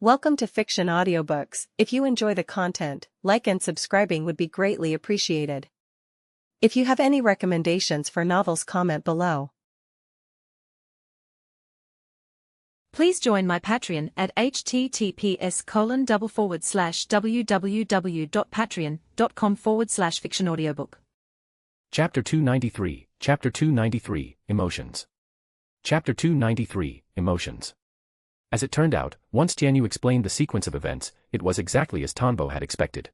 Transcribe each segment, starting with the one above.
Welcome to Fiction Audiobooks. If you enjoy the content, like and subscribing would be greatly appreciated. If you have any recommendations for novels, comment below. Please join my Patreon at https://www.patreon.com/fictionaudiobook. Chapter 293, Emotions. Chapter 293, Emotions. As it turned out, once Tianyu explained the sequence of events, it was exactly as Tanbo had expected.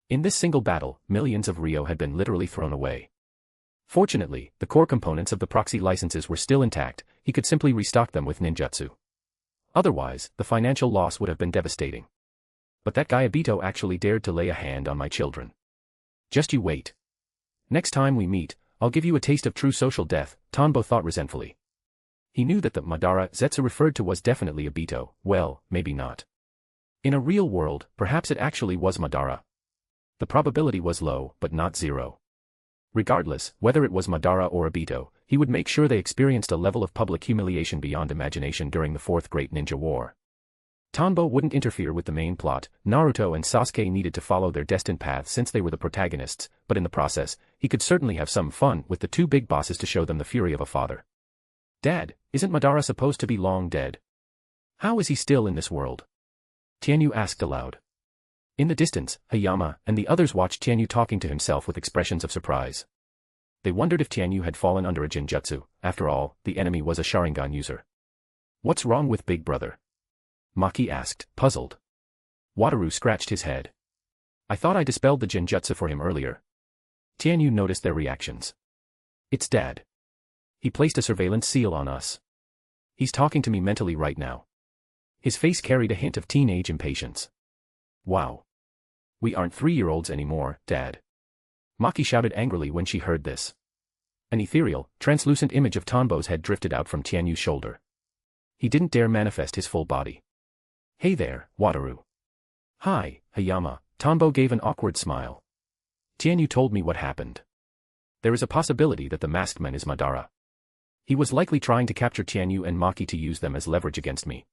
In this single battle, millions of Ryo had been literally thrown away. Fortunately, the core components of the proxy licenses were still intact. He could simply restock them with ninjutsu. Otherwise, the financial loss would have been devastating. But that guy Obito actually dared to lay a hand on my children. Just you wait. Next time we meet, I'll give you a taste of true social death, Tanbo thought resentfully. He knew that the Madara Zetsu referred to was definitely Obito. Well, maybe not. In a real world, perhaps it actually was Madara. The probability was low, but not zero. Regardless, whether it was Madara or Obito, he would make sure they experienced a level of public humiliation beyond imagination during the Fourth Great Ninja War. Tanbo wouldn't interfere with the main plot. Naruto and Sasuke needed to follow their destined path since they were the protagonists, but in the process, he could certainly have some fun with the two big bosses to show them the fury of a father. Dad, isn't Madara supposed to be long dead? How is he still in this world? Tianyu asked aloud. In the distance, Hayama and the others watched Tianyu talking to himself with expressions of surprise. They wondered if Tianyu had fallen under a Genjutsu. After all, the enemy was a Sharingan user. What's wrong with Big Brother? Maki asked, puzzled. Wataru scratched his head. I thought I dispelled the Genjutsu for him earlier. Tianyu noticed their reactions. It's Dad. He placed a surveillance seal on us. He's talking to me mentally right now. His face carried a hint of teenage impatience. Wow. We aren't 3-year-olds anymore, Dad. Maki shouted angrily when she heard this. An ethereal, translucent image of Tanbo's head drifted out from Tianyu's shoulder. He didn't dare manifest his full body. Hey there, Wataru. Hi, Hayama. Tanbo gave an awkward smile. Tianyu told me what happened. There is a possibility that the masked man is Madara. He was likely trying to capture Tianyu and Maki to use them as leverage against me.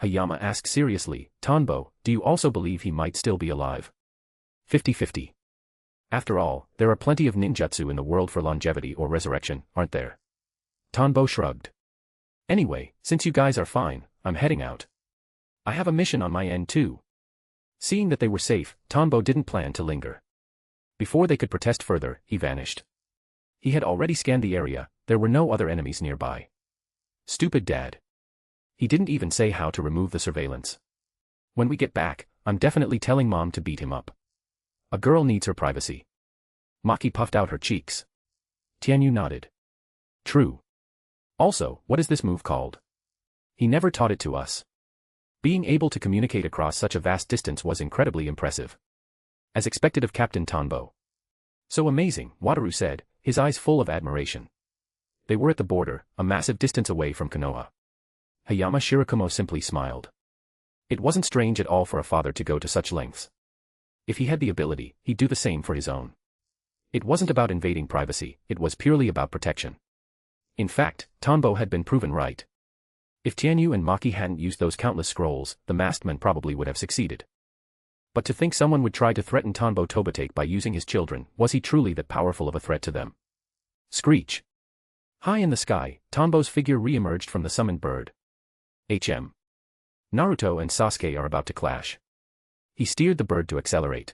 Hayama asked seriously, Tanbo, do you also believe he might still be alive? 50-50. After all, there are plenty of ninjutsu in the world for longevity or resurrection, aren't there? Tanbo shrugged. Anyway, since you guys are fine, I'm heading out. I have a mission on my end too. Seeing that they were safe, Tanbo didn't plan to linger. Before they could protest further, he vanished. He had already scanned the area. There were no other enemies nearby. Stupid Dad. He didn't even say how to remove the surveillance. When we get back, I'm definitely telling Mom to beat him up. A girl needs her privacy. Maki puffed out her cheeks. Tianyu nodded. True. Also, what is this move called? He never taught it to us. Being able to communicate across such a vast distance was incredibly impressive. As expected of Captain Tanbo. So amazing, Wataru said, his eyes full of admiration. They were at the border, a massive distance away from Konoha. Hayama Shirakumo simply smiled. It wasn't strange at all for a father to go to such lengths. If he had the ability, he'd do the same for his own. It wasn't about invading privacy, it was purely about protection. In fact, Tanbo had been proven right. If Tianyu and Maki hadn't used those countless scrolls, the masked man probably would have succeeded. But to think someone would try to threaten Tanbo Tobitake by using his children, was he truly that powerful of a threat to them? Screech. High in the sky, Tanbo's figure re-emerged from the summoned bird. Naruto and Sasuke are about to clash. He steered the bird to accelerate.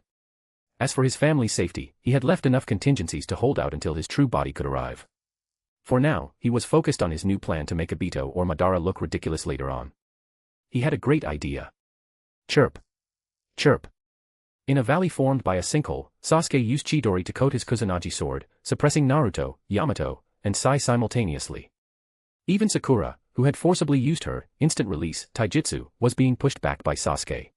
As for his family's safety, he had left enough contingencies to hold out until his true body could arrive. For now, he was focused on his new plan to make Obito or Madara look ridiculous later on. He had a great idea. Chirp. Chirp. In a valley formed by a sinkhole, Sasuke used Chidori to coat his Kusanagi sword, suppressing Naruto, Yamato, and Sai simultaneously. Even Sakura, who had forcibly used her instant release taijutsu, was being pushed back by Sasuke.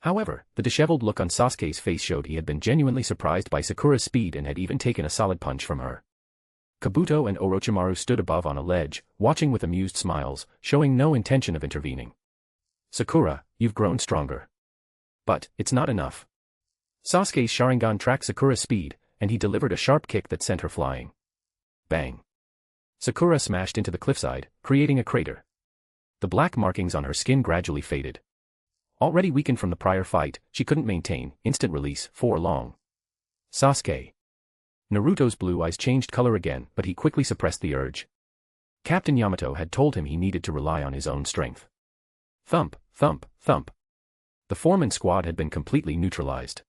However, the disheveled look on Sasuke's face showed he had been genuinely surprised by Sakura's speed and had even taken a solid punch from her. Kabuto and Orochimaru stood above on a ledge, watching with amused smiles, showing no intention of intervening. Sakura, you've grown stronger. But, it's not enough. Sasuke's Sharingan tracked Sakura's speed, and he delivered a sharp kick that sent her flying. Bang. Sakura smashed into the cliffside, creating a crater. The black markings on her skin gradually faded. Already weakened from the prior fight, she couldn't maintain instant release for long. Sasuke. Naruto's blue eyes changed color again, but he quickly suppressed the urge. Captain Yamato had told him he needed to rely on his own strength. Thump, thump, thump. The foreman squad had been completely neutralized.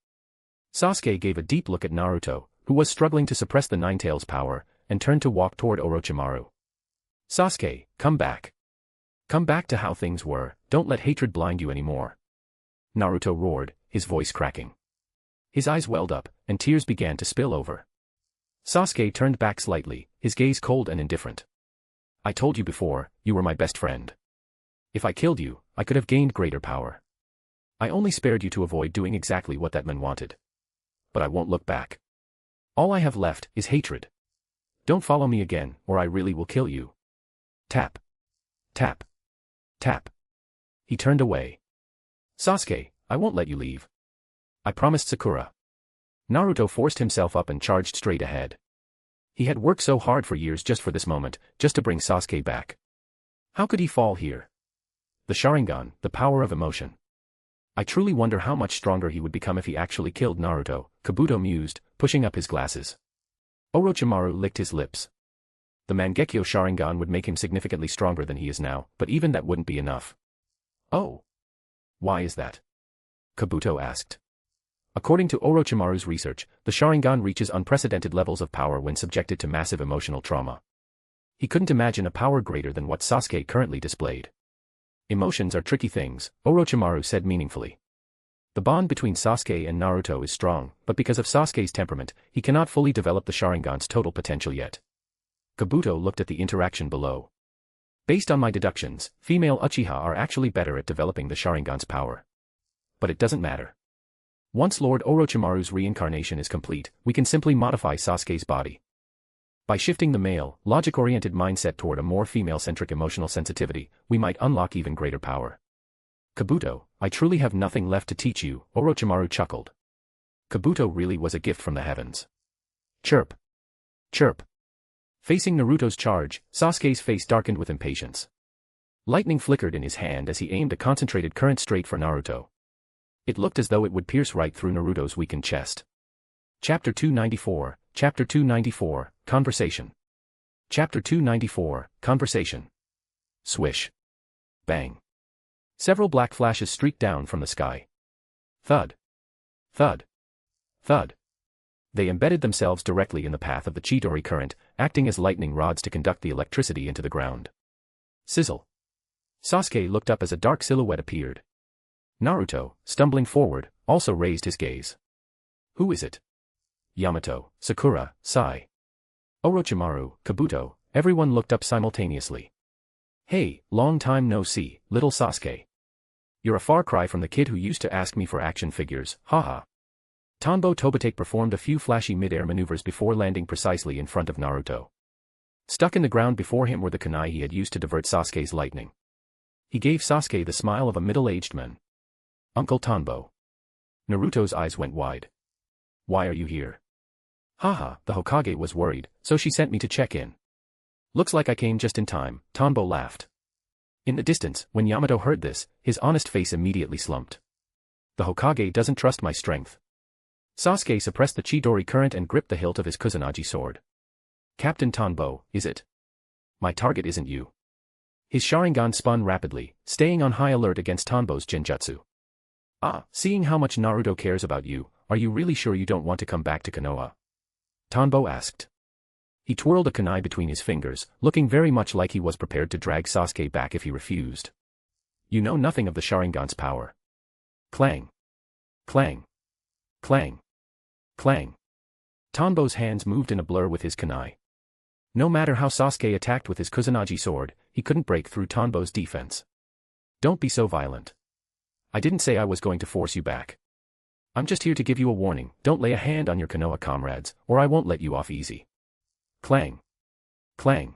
Sasuke gave a deep look at Naruto, who was struggling to suppress the Nine-Tails power, and turned to walk toward Orochimaru. Sasuke, come back. Come back to how things were, don't let hatred blind you anymore. Naruto roared, his voice cracking. His eyes welled up, and tears began to spill over. Sasuke turned back slightly, his gaze cold and indifferent. I told you before, you were my best friend. If I killed you, I could have gained greater power. I only spared you to avoid doing exactly what that man wanted. But I won't look back. All I have left is hatred. Don't follow me again, or I really will kill you. Tap. Tap. Tap. He turned away. Sasuke, I won't let you leave. I promised Sakura. Naruto forced himself up and charged straight ahead. He had worked so hard for years just for this moment, just to bring Sasuke back. How could he fall here? The Sharingan, the power of emotion. I truly wonder how much stronger he would become if he actually killed Naruto, Kabuto mused, pushing up his glasses. Orochimaru licked his lips. The Mangekyo Sharingan would make him significantly stronger than he is now, but even that wouldn't be enough. Oh. Why is that? Kabuto asked. According to Orochimaru's research, the Sharingan reaches unprecedented levels of power when subjected to massive emotional trauma. He couldn't imagine a power greater than what Sasuke currently displayed. Emotions are tricky things, Orochimaru said meaningfully. The bond between Sasuke and Naruto is strong, but because of Sasuke's temperament, he cannot fully develop the Sharingan's total potential yet. Kabuto looked at the interaction below. Based on my deductions, female Uchiha are actually better at developing the Sharingan's power. But it doesn't matter. Once Lord Orochimaru's reincarnation is complete, we can simply modify Sasuke's body. By shifting the male, logic-oriented mindset toward a more female-centric emotional sensitivity, we might unlock even greater power. Kabuto, I truly have nothing left to teach you, Orochimaru chuckled. Kabuto really was a gift from the heavens. Chirp. Chirp. Facing Naruto's charge, Sasuke's face darkened with impatience. Lightning flickered in his hand as he aimed a concentrated current straight for Naruto. It looked as though it would pierce right through Naruto's weakened chest. Chapter 294, Chapter 294, Conversation. Chapter 294, Conversation. Swish. Bang. Several black flashes streaked down from the sky. Thud. Thud. Thud. They embedded themselves directly in the path of the Chidori current, acting as lightning rods to conduct the electricity into the ground. Sizzle. Sasuke looked up as a dark silhouette appeared. Naruto, stumbling forward, also raised his gaze. Who is it? Yamato, Sakura, Sai. Orochimaru, Kabuto, everyone looked up simultaneously. Hey, long time no see, little Sasuke. You're a far cry from the kid who used to ask me for action figures, haha. Tanbo Tobitake performed a few flashy mid-air maneuvers before landing precisely in front of Naruto. Stuck in the ground before him were the kunai he had used to divert Sasuke's lightning. He gave Sasuke the smile of a middle-aged man. Uncle Tanbo. Naruto's eyes went wide. Why are you here? Haha, the Hokage was worried, so she sent me to check in. Looks like I came just in time, Tanbo laughed. In the distance, when Yamato heard this, his honest face immediately slumped. The Hokage doesn't trust my strength. Sasuke suppressed the Chidori current and gripped the hilt of his Kusanagi sword. Captain Tanbo, is it? My target isn't you. His Sharingan spun rapidly, staying on high alert against Tanbo's Genjutsu. Ah, seeing how much Naruto cares about you, are you really sure you don't want to come back to Konoha? Tanbo asked. He twirled a kunai between his fingers, looking very much like he was prepared to drag Sasuke back if he refused. You know nothing of the Sharingan's power. Clang. Clang. Clang. Clang. Tanbo's hands moved in a blur with his kunai. No matter how Sasuke attacked with his Kusanagi sword, he couldn't break through Tanbo's defense. Don't be so violent. I didn't say I was going to force you back. I'm just here to give you a warning, don't lay a hand on your Konoha comrades, or I won't let you off easy. Clang. Clang.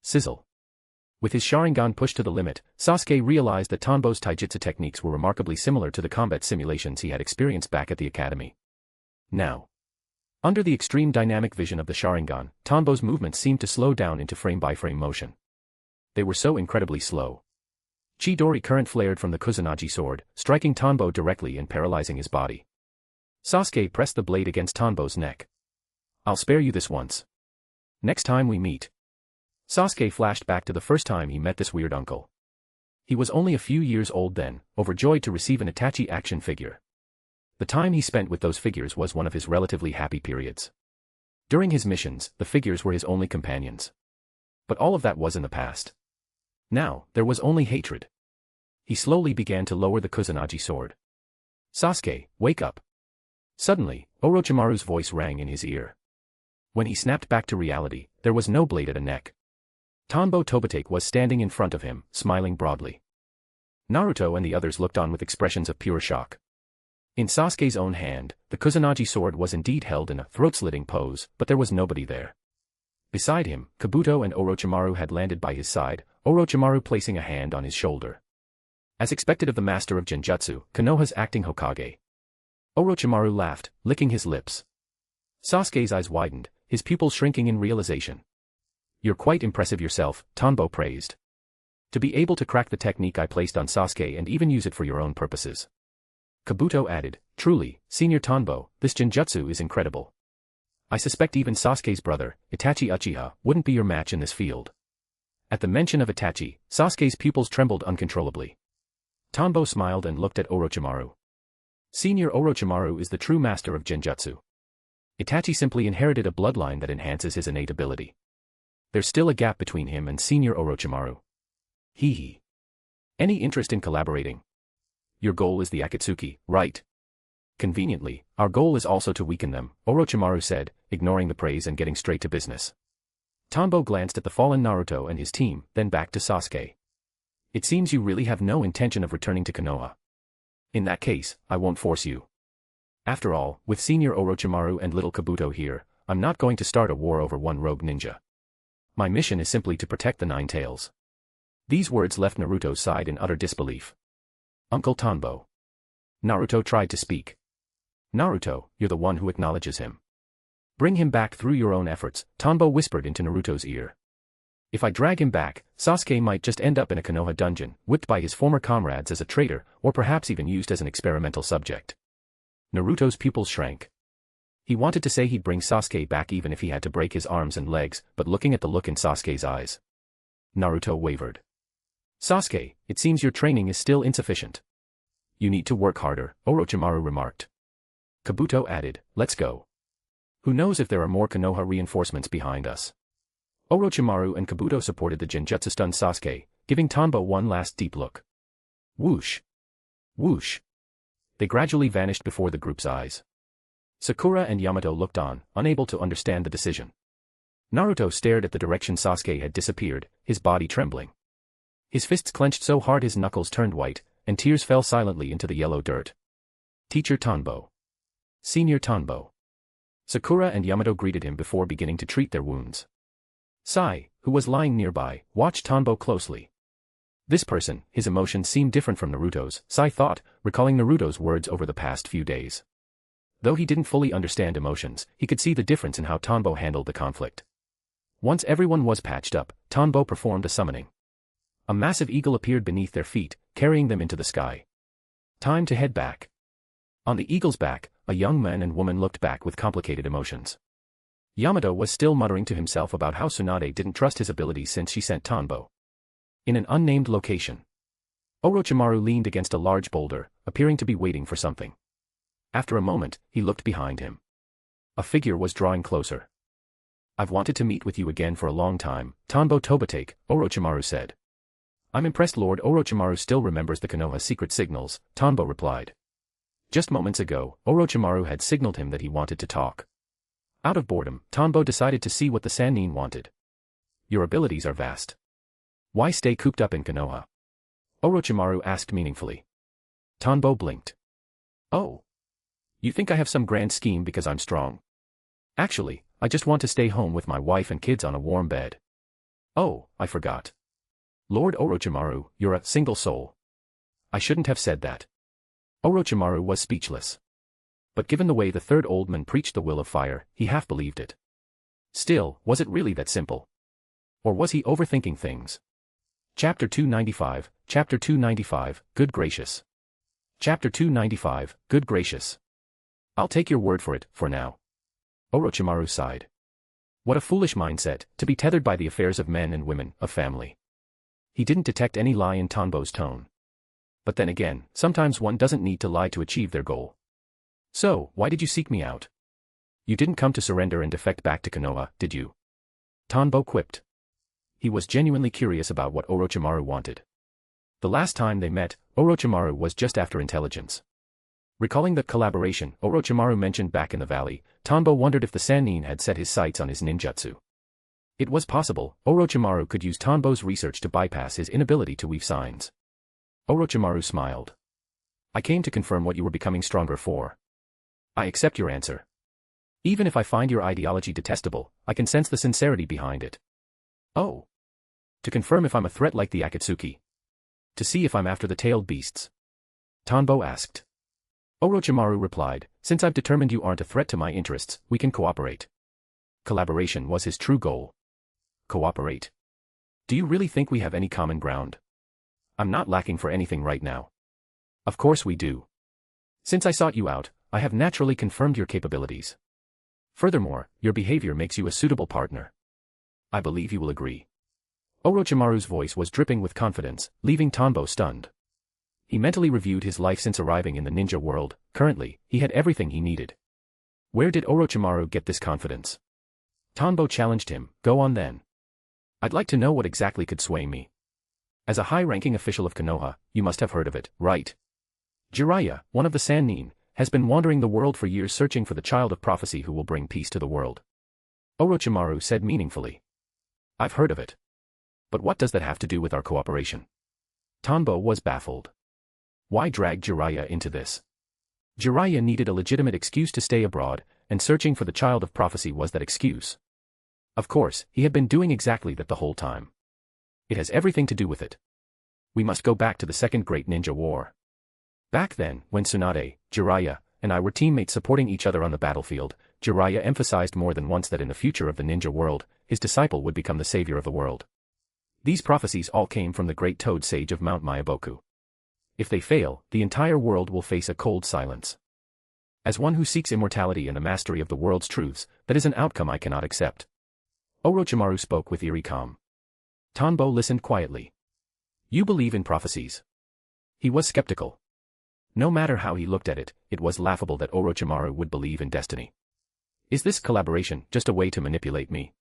Sizzle. With his Sharingan pushed to the limit, Sasuke realized that Tanbo's taijutsu techniques were remarkably similar to the combat simulations he had experienced back at the academy. Now. Under the extreme dynamic vision of the Sharingan, Tanbo's movements seemed to slow down into frame-by-frame motion. They were so incredibly slow. Chidori current flared from the Kusanagi sword, striking Tanbo directly and paralyzing his body. Sasuke pressed the blade against Tanbo's neck. I'll spare you this once. Next time we meet. Sasuke flashed back to the first time he met this weird uncle. He was only a few years old then, overjoyed to receive an Itachi action figure. The time he spent with those figures was one of his relatively happy periods. During his missions, the figures were his only companions. But all of that was in the past. Now, there was only hatred. He slowly began to lower the Kusanagi sword. Sasuke, wake up. Suddenly, Orochimaru's voice rang in his ear. When he snapped back to reality, there was no blade at a neck. Tanbo Tobitake was standing in front of him, smiling broadly. Naruto and the others looked on with expressions of pure shock. In Sasuke's own hand, the Kusanagi sword was indeed held in a throat-slitting pose, but there was nobody there. Beside him, Kabuto and Orochimaru had landed by his side, Orochimaru placing a hand on his shoulder. As expected of the master of Genjutsu, Konoha's acting Hokage. Orochimaru laughed, licking his lips. Sasuke's eyes widened, his pupils shrinking in realization. You're quite impressive yourself, Tanbo praised. To be able to crack the technique I placed on Sasuke and even use it for your own purposes. Kabuto added, truly, Senior Tanbo, this Genjutsu is incredible. I suspect even Sasuke's brother, Itachi Uchiha, wouldn't be your match in this field. At the mention of Itachi, Sasuke's pupils trembled uncontrollably. Tanbo smiled and looked at Orochimaru. Senior Orochimaru is the true master of Genjutsu. Itachi simply inherited a bloodline that enhances his innate ability. There's still a gap between him and Senior Orochimaru. Hee hee. Any interest in collaborating? Your goal is the Akatsuki, right? Conveniently, our goal is also to weaken them, Orochimaru said, ignoring the praise and getting straight to business. Tanbo glanced at the fallen Naruto and his team, then back to Sasuke. It seems you really have no intention of returning to Konoha. In that case, I won't force you. After all, with Senior Orochimaru and little Kabuto here, I'm not going to start a war over one rogue ninja. My mission is simply to protect the Nine Tails. These words left Naruto's side in utter disbelief. Uncle Tanbo. Naruto tried to speak. Naruto, you're the one who acknowledges him. Bring him back through your own efforts, Tanbo whispered into Naruto's ear. If I drag him back, Sasuke might just end up in a Konoha dungeon, whipped by his former comrades as a traitor, or perhaps even used as an experimental subject. Naruto's pupils shrank. He wanted to say he'd bring Sasuke back even if he had to break his arms and legs, but looking at the look in Sasuke's eyes. Naruto wavered. Sasuke, it seems your training is still insufficient. You need to work harder, Orochimaru remarked. Kabuto added, let's go. Who knows if there are more Konoha reinforcements behind us. Orochimaru and Kabuto supported the Genjutsu stunned Sasuke, giving Tanbo one last deep look. Whoosh. Whoosh. They gradually vanished before the group's eyes. Sakura and Yamato looked on, unable to understand the decision. Naruto stared at the direction Sasuke had disappeared, his body trembling. His fists clenched so hard his knuckles turned white, and tears fell silently into the yellow dirt. Teacher Tanbo. Senior Tanbo. Sakura and Yamato greeted him before beginning to treat their wounds. Sai, who was lying nearby, watched Tanbo closely. This person, his emotions seemed different from Naruto's, Sai thought, recalling Naruto's words over the past few days. Though he didn't fully understand emotions, he could see the difference in how Tanbo handled the conflict. Once everyone was patched up, Tanbo performed a summoning. A massive eagle appeared beneath their feet, carrying them into the sky. Time to head back. On the eagle's back, a young man and woman looked back with complicated emotions. Yamato was still muttering to himself about how Tsunade didn't trust his abilities since she sent Tanbo. In an unnamed location. Orochimaru leaned against a large boulder, appearing to be waiting for something. After a moment, he looked behind him. A figure was drawing closer. I've wanted to meet with you again for a long time, Tanbo Tobitake, Orochimaru said. I'm impressed Lord Orochimaru still remembers the Konoha secret signals, Tanbo replied. Just moments ago, Orochimaru had signaled him that he wanted to talk. Out of boredom, Tanbo decided to see what the Sannin wanted. Your abilities are vast. Why stay cooped up in Konoha? Orochimaru asked meaningfully. Tanbo blinked. Oh. You think I have some grand scheme because I'm strong? Actually, I just want to stay home with my wife and kids on a warm bed. Oh, I forgot. Lord Orochimaru, you're a single soul. I shouldn't have said that. Orochimaru was speechless. But given the way the third old man preached the will of fire, he half believed it. Still, was it really that simple? Or was he overthinking things? Chapter 295, Chapter 295, Good Gracious. Chapter 295, Good Gracious. I'll take your word for it, for now. Orochimaru sighed. What a foolish mindset, to be tethered by the affairs of men and women, of family. He didn't detect any lie in Tanbo's tone. But then again, sometimes one doesn't need to lie to achieve their goal. So, why did you seek me out? You didn't come to surrender and defect back to Konoha, did you? Tanbo quipped. He was genuinely curious about what Orochimaru wanted. The last time they met, Orochimaru was just after intelligence. Recalling the collaboration Orochimaru mentioned back in the valley, Tanbo wondered if the Sannin had set his sights on his ninjutsu. It was possible, Orochimaru could use Tanbo's research to bypass his inability to weave signs. Orochimaru smiled. I came to confirm what you were becoming stronger for. I accept your answer. Even if I find your ideology detestable, I can sense the sincerity behind it. Oh. To confirm if I'm a threat like the Akatsuki. To see if I'm after the tailed beasts. Tanbo asked. Orochimaru replied, since I've determined you aren't a threat to my interests, we can cooperate. Collaboration was his true goal. Cooperate. Do you really think we have any common ground? I'm not lacking for anything right now. Of course we do. Since I sought you out, I have naturally confirmed your capabilities. Furthermore, your behavior makes you a suitable partner. I believe you will agree. Orochimaru's voice was dripping with confidence, leaving Tanbo stunned. He mentally reviewed his life since arriving in the ninja world. Currently, he had everything he needed. Where did Orochimaru get this confidence? Tanbo challenged him, go on then. I'd like to know what exactly could sway me. As a high-ranking official of Konoha, you must have heard of it, right? Jiraiya, one of the Sannin, has been wandering the world for years searching for the child of prophecy who will bring peace to the world. Orochimaru said meaningfully. I've heard of it. But what does that have to do with our cooperation? Tanbo was baffled. Why drag Jiraiya into this? Jiraiya needed a legitimate excuse to stay abroad, and searching for the child of prophecy was that excuse. Of course, he had been doing exactly that the whole time. It has everything to do with it. We must go back to the Second Great Ninja War. Back then, when Tsunade, Jiraiya, and I were teammates supporting each other on the battlefield, Jiraiya emphasized more than once that in the future of the ninja world, his disciple would become the savior of the world. These prophecies all came from the great toad sage of Mount Myaboku. If they fail, the entire world will face a cold silence. As one who seeks immortality and the mastery of the world's truths, that is an outcome I cannot accept. Orochimaru spoke with eerie calm. Tanbo listened quietly. You believe in prophecies? He was skeptical. No matter how he looked at it, it was laughable that Orochimaru would believe in destiny. Is this collaboration just a way to manipulate me?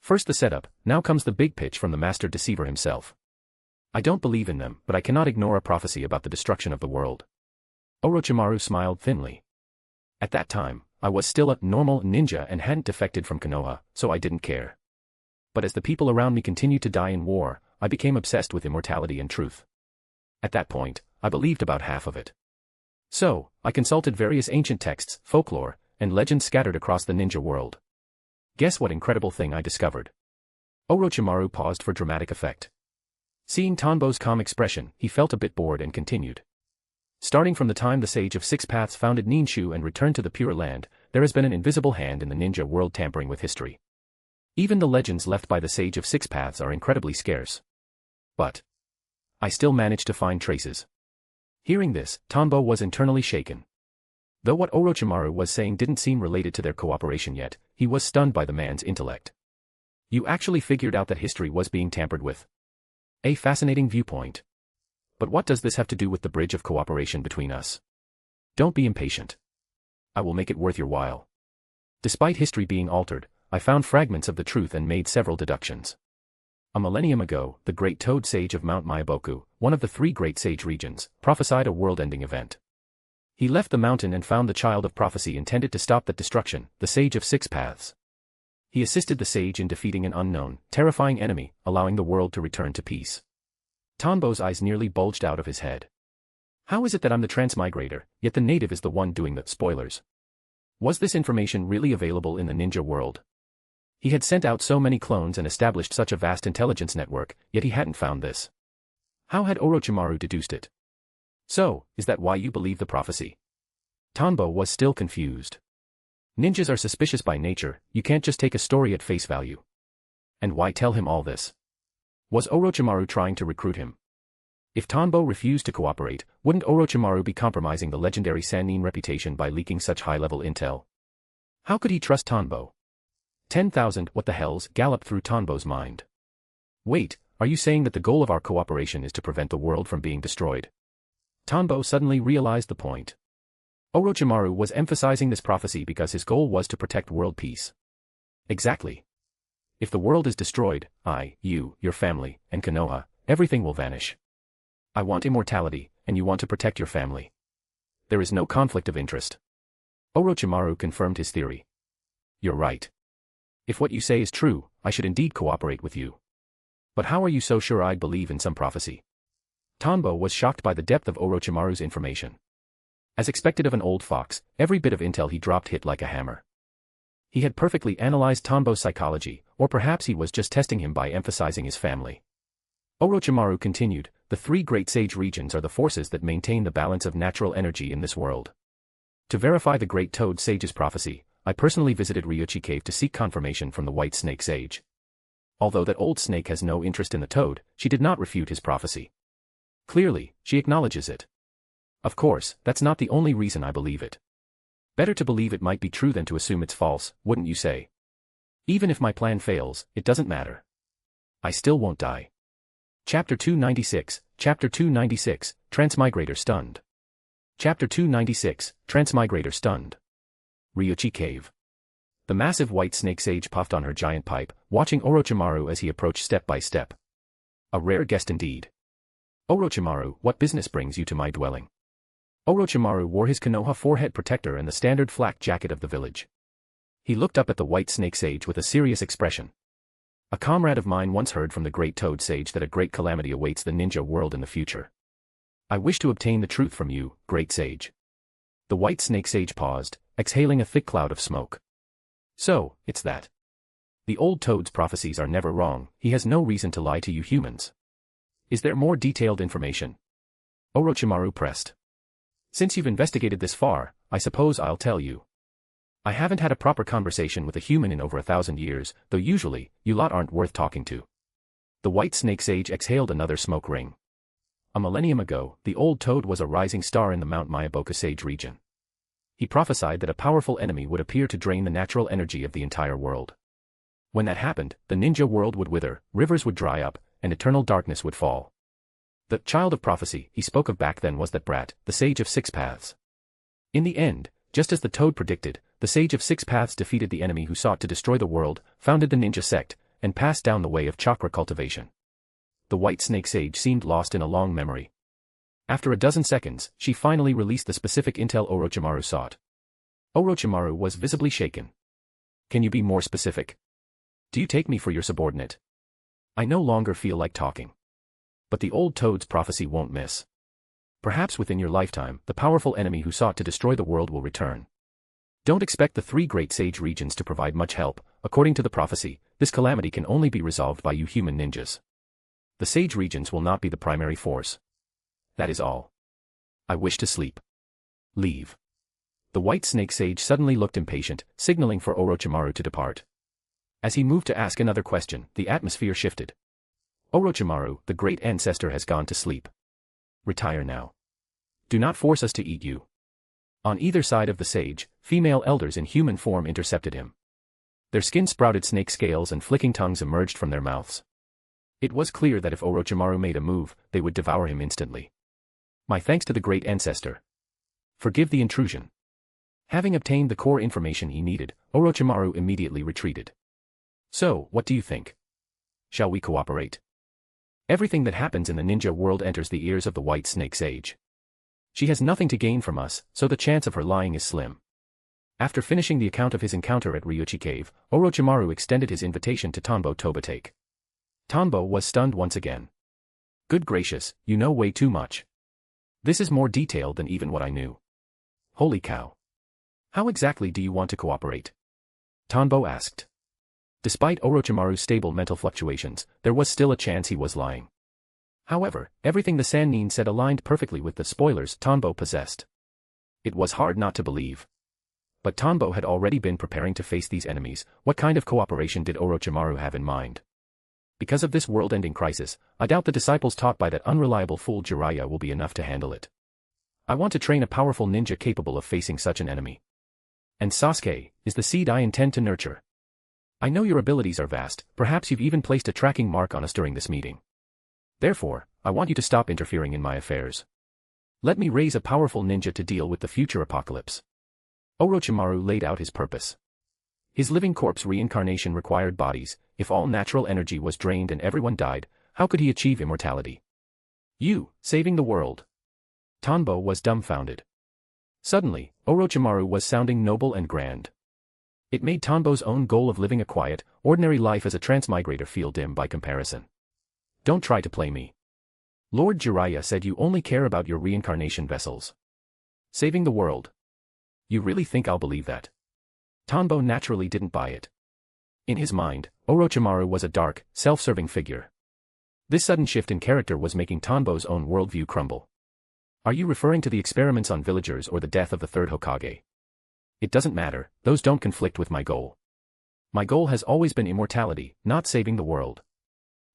First the setup, now comes the big pitch from the master deceiver himself. I don't believe in them, but I cannot ignore a prophecy about the destruction of the world. Orochimaru smiled thinly. At that time, I was still a normal ninja and hadn't defected from Konoha, so I didn't care. But as the people around me continued to die in war, I became obsessed with immortality and truth. At that point, I believed about half of it. So, I consulted various ancient texts, folklore, and legends scattered across the ninja world. Guess what incredible thing I discovered? Orochimaru paused for dramatic effect. Seeing Tanbo's calm expression, he felt a bit bored and continued. Starting from the time the Sage of Six Paths founded Ninshu and returned to the Pure Land, there has been an invisible hand in the ninja world tampering with history. Even the legends left by the Sage of Six Paths are incredibly scarce. But I still managed to find traces. Hearing this, Tanbo was internally shaken. Though what Orochimaru was saying didn't seem related to their cooperation yet, he was stunned by the man's intellect. You actually figured out that history was being tampered with. A fascinating viewpoint. But what does this have to do with the bridge of cooperation between us? Don't be impatient. I will make it worth your while. Despite history being altered, I found fragments of the truth and made several deductions. A millennium ago, the great toad sage of Mount Myaboku, one of the three great sage regions, prophesied a world-ending event. He left the mountain and found the child of prophecy intended to stop that destruction, the Sage of Six Paths. He assisted the sage in defeating an unknown, terrifying enemy, allowing the world to return to peace. Tanbo's eyes nearly bulged out of his head. How is it that I'm the transmigrator, yet the native is the one doing the spoilers? Was this information really available in the ninja world? He had sent out so many clones and established such a vast intelligence network, yet he hadn't found this. How had Orochimaru deduced it? So, is that why you believe the prophecy? Tanbo was still confused. Ninjas are suspicious by nature, you can't just take a story at face value. And why tell him all this? Was Orochimaru trying to recruit him? If Tanbo refused to cooperate, wouldn't Orochimaru be compromising the legendary Sannin reputation by leaking such high-level intel? How could he trust Tanbo? 10,000 what the hells galloped through Tanbo's mind. Wait, are you saying that the goal of our cooperation is to prevent the world from being destroyed? Tanbo suddenly realized the point. Orochimaru was emphasizing this prophecy because his goal was to protect world peace. Exactly. If the world is destroyed, you, your family, and Konoha, everything will vanish. I want immortality, and you want to protect your family. There is no conflict of interest. Orochimaru confirmed his theory. You're right. If what you say is true, I should indeed cooperate with you. But how are you so sure I'd believe in some prophecy? Tanbo was shocked by the depth of Orochimaru's information. As expected of an old fox, every bit of intel he dropped hit like a hammer. He had perfectly analyzed Tanbo's psychology, or perhaps he was just testing him by emphasizing his family. Orochimaru continued, the three great sage regions are the forces that maintain the balance of natural energy in this world. To verify the great toad sage's prophecy, I personally visited Ryuchi Cave to seek confirmation from the white snake sage. Although that old snake has no interest in the toad, she did not refute his prophecy. Clearly, she acknowledges it. Of course, that's not the only reason I believe it. Better to believe it might be true than to assume it's false, wouldn't you say? Even if my plan fails, it doesn't matter. I still won't die. Chapter 296, Transmigrator Stunned. Chapter 296, Transmigrator Stunned. Ryuchi Cave. The massive white snake sage puffed on her giant pipe, watching Orochimaru as he approached step by step. A rare guest indeed. Orochimaru, what business brings you to my dwelling? Orochimaru wore his Konoha forehead protector and the standard flak jacket of the village. He looked up at the white snake sage with a serious expression. A comrade of mine once heard from the great toad sage that a great calamity awaits the ninja world in the future. I wish to obtain the truth from you, great sage. The white snake sage paused, exhaling a thick cloud of smoke. So, it's that. The old toad's prophecies are never wrong, he has no reason to lie to you humans. Is there more detailed information? Orochimaru pressed. Since you've investigated this far, I suppose I'll tell you. I haven't had a proper conversation with a human in over 1,000 years, though usually, you lot aren't worth talking to. The white snake sage exhaled another smoke ring. A millennium ago, the old toad was a rising star in the Mount Myaboka Sage region. He prophesied that a powerful enemy would appear to drain the natural energy of the entire world. When that happened, the ninja world would wither, rivers would dry up, and eternal darkness would fall. The child of prophecy he spoke of back then was that brat, the Sage of Six Paths. In the end, just as the toad predicted, the Sage of Six Paths defeated the enemy who sought to destroy the world, founded the ninja sect, and passed down the way of chakra cultivation. The white snake sage seemed lost in a long memory. After a dozen seconds, she finally released the specific intel Orochimaru sought. Orochimaru was visibly shaken. Can you be more specific? Do you take me for your subordinate? I no longer feel like talking. But the old toad's prophecy won't miss. Perhaps within your lifetime, the powerful enemy who sought to destroy the world will return. Don't expect the three great sage regions to provide much help. According to the prophecy, this calamity can only be resolved by you human ninjas. The sage regions will not be the primary force. That is all. I wish to sleep. Leave. The white snake sage suddenly looked impatient, signaling for Orochimaru to depart. As he moved to ask another question, the atmosphere shifted. Orochimaru, the great ancestor has gone to sleep. Retire now. Do not force us to eat you. On either side of the sage, female elders in human form intercepted him. Their skin sprouted snake scales and flicking tongues emerged from their mouths. It was clear that if Orochimaru made a move, they would devour him instantly. My thanks to the great ancestor. Forgive the intrusion. Having obtained the core information he needed, Orochimaru immediately retreated. So, what do you think? Shall we cooperate? Everything that happens in the ninja world enters the ears of the white snake sage. She has nothing to gain from us, so the chance of her lying is slim. After finishing the account of his encounter at Ryuchi Cave, Orochimaru extended his invitation to Tanbo Tobatake. Tanbo was stunned once again. Good gracious, you know way too much. This is more detailed than even what I knew. Holy cow. How exactly do you want to cooperate? Tanbo asked. Despite Orochimaru's stable mental fluctuations, there was still a chance he was lying. However, everything the Sannin said aligned perfectly with the spoilers Tanbo possessed. It was hard not to believe. But Tanbo had already been preparing to face these enemies. What kind of cooperation did Orochimaru have in mind? Because of this world-ending crisis, I doubt the disciples taught by that unreliable fool Jiraiya will be enough to handle it. I want to train a powerful ninja capable of facing such an enemy. And Sasuke is the seed I intend to nurture. I know your abilities are vast, perhaps you've even placed a tracking mark on us during this meeting. Therefore, I want you to stop interfering in my affairs. Let me raise a powerful ninja to deal with the future apocalypse. Orochimaru laid out his purpose. His living corpse reincarnation required bodies. If all natural energy was drained and everyone died, how could he achieve immortality? You, saving the world. Tanbo was dumbfounded. Suddenly, Orochimaru was sounding noble and grand. It made Tanbo's own goal of living a quiet, ordinary life as a transmigrator feel dim by comparison. Don't try to play me. Lord Jiraiya said you only care about your reincarnation vessels. Saving the world. You really think I'll believe that? Tanbo naturally didn't buy it. In his mind, Orochimaru was a dark, self-serving figure. This sudden shift in character was making Tanbo's own worldview crumble. Are you referring to the experiments on villagers or the death of the third Hokage? It doesn't matter, those don't conflict with my goal. My goal has always been immortality, not saving the world.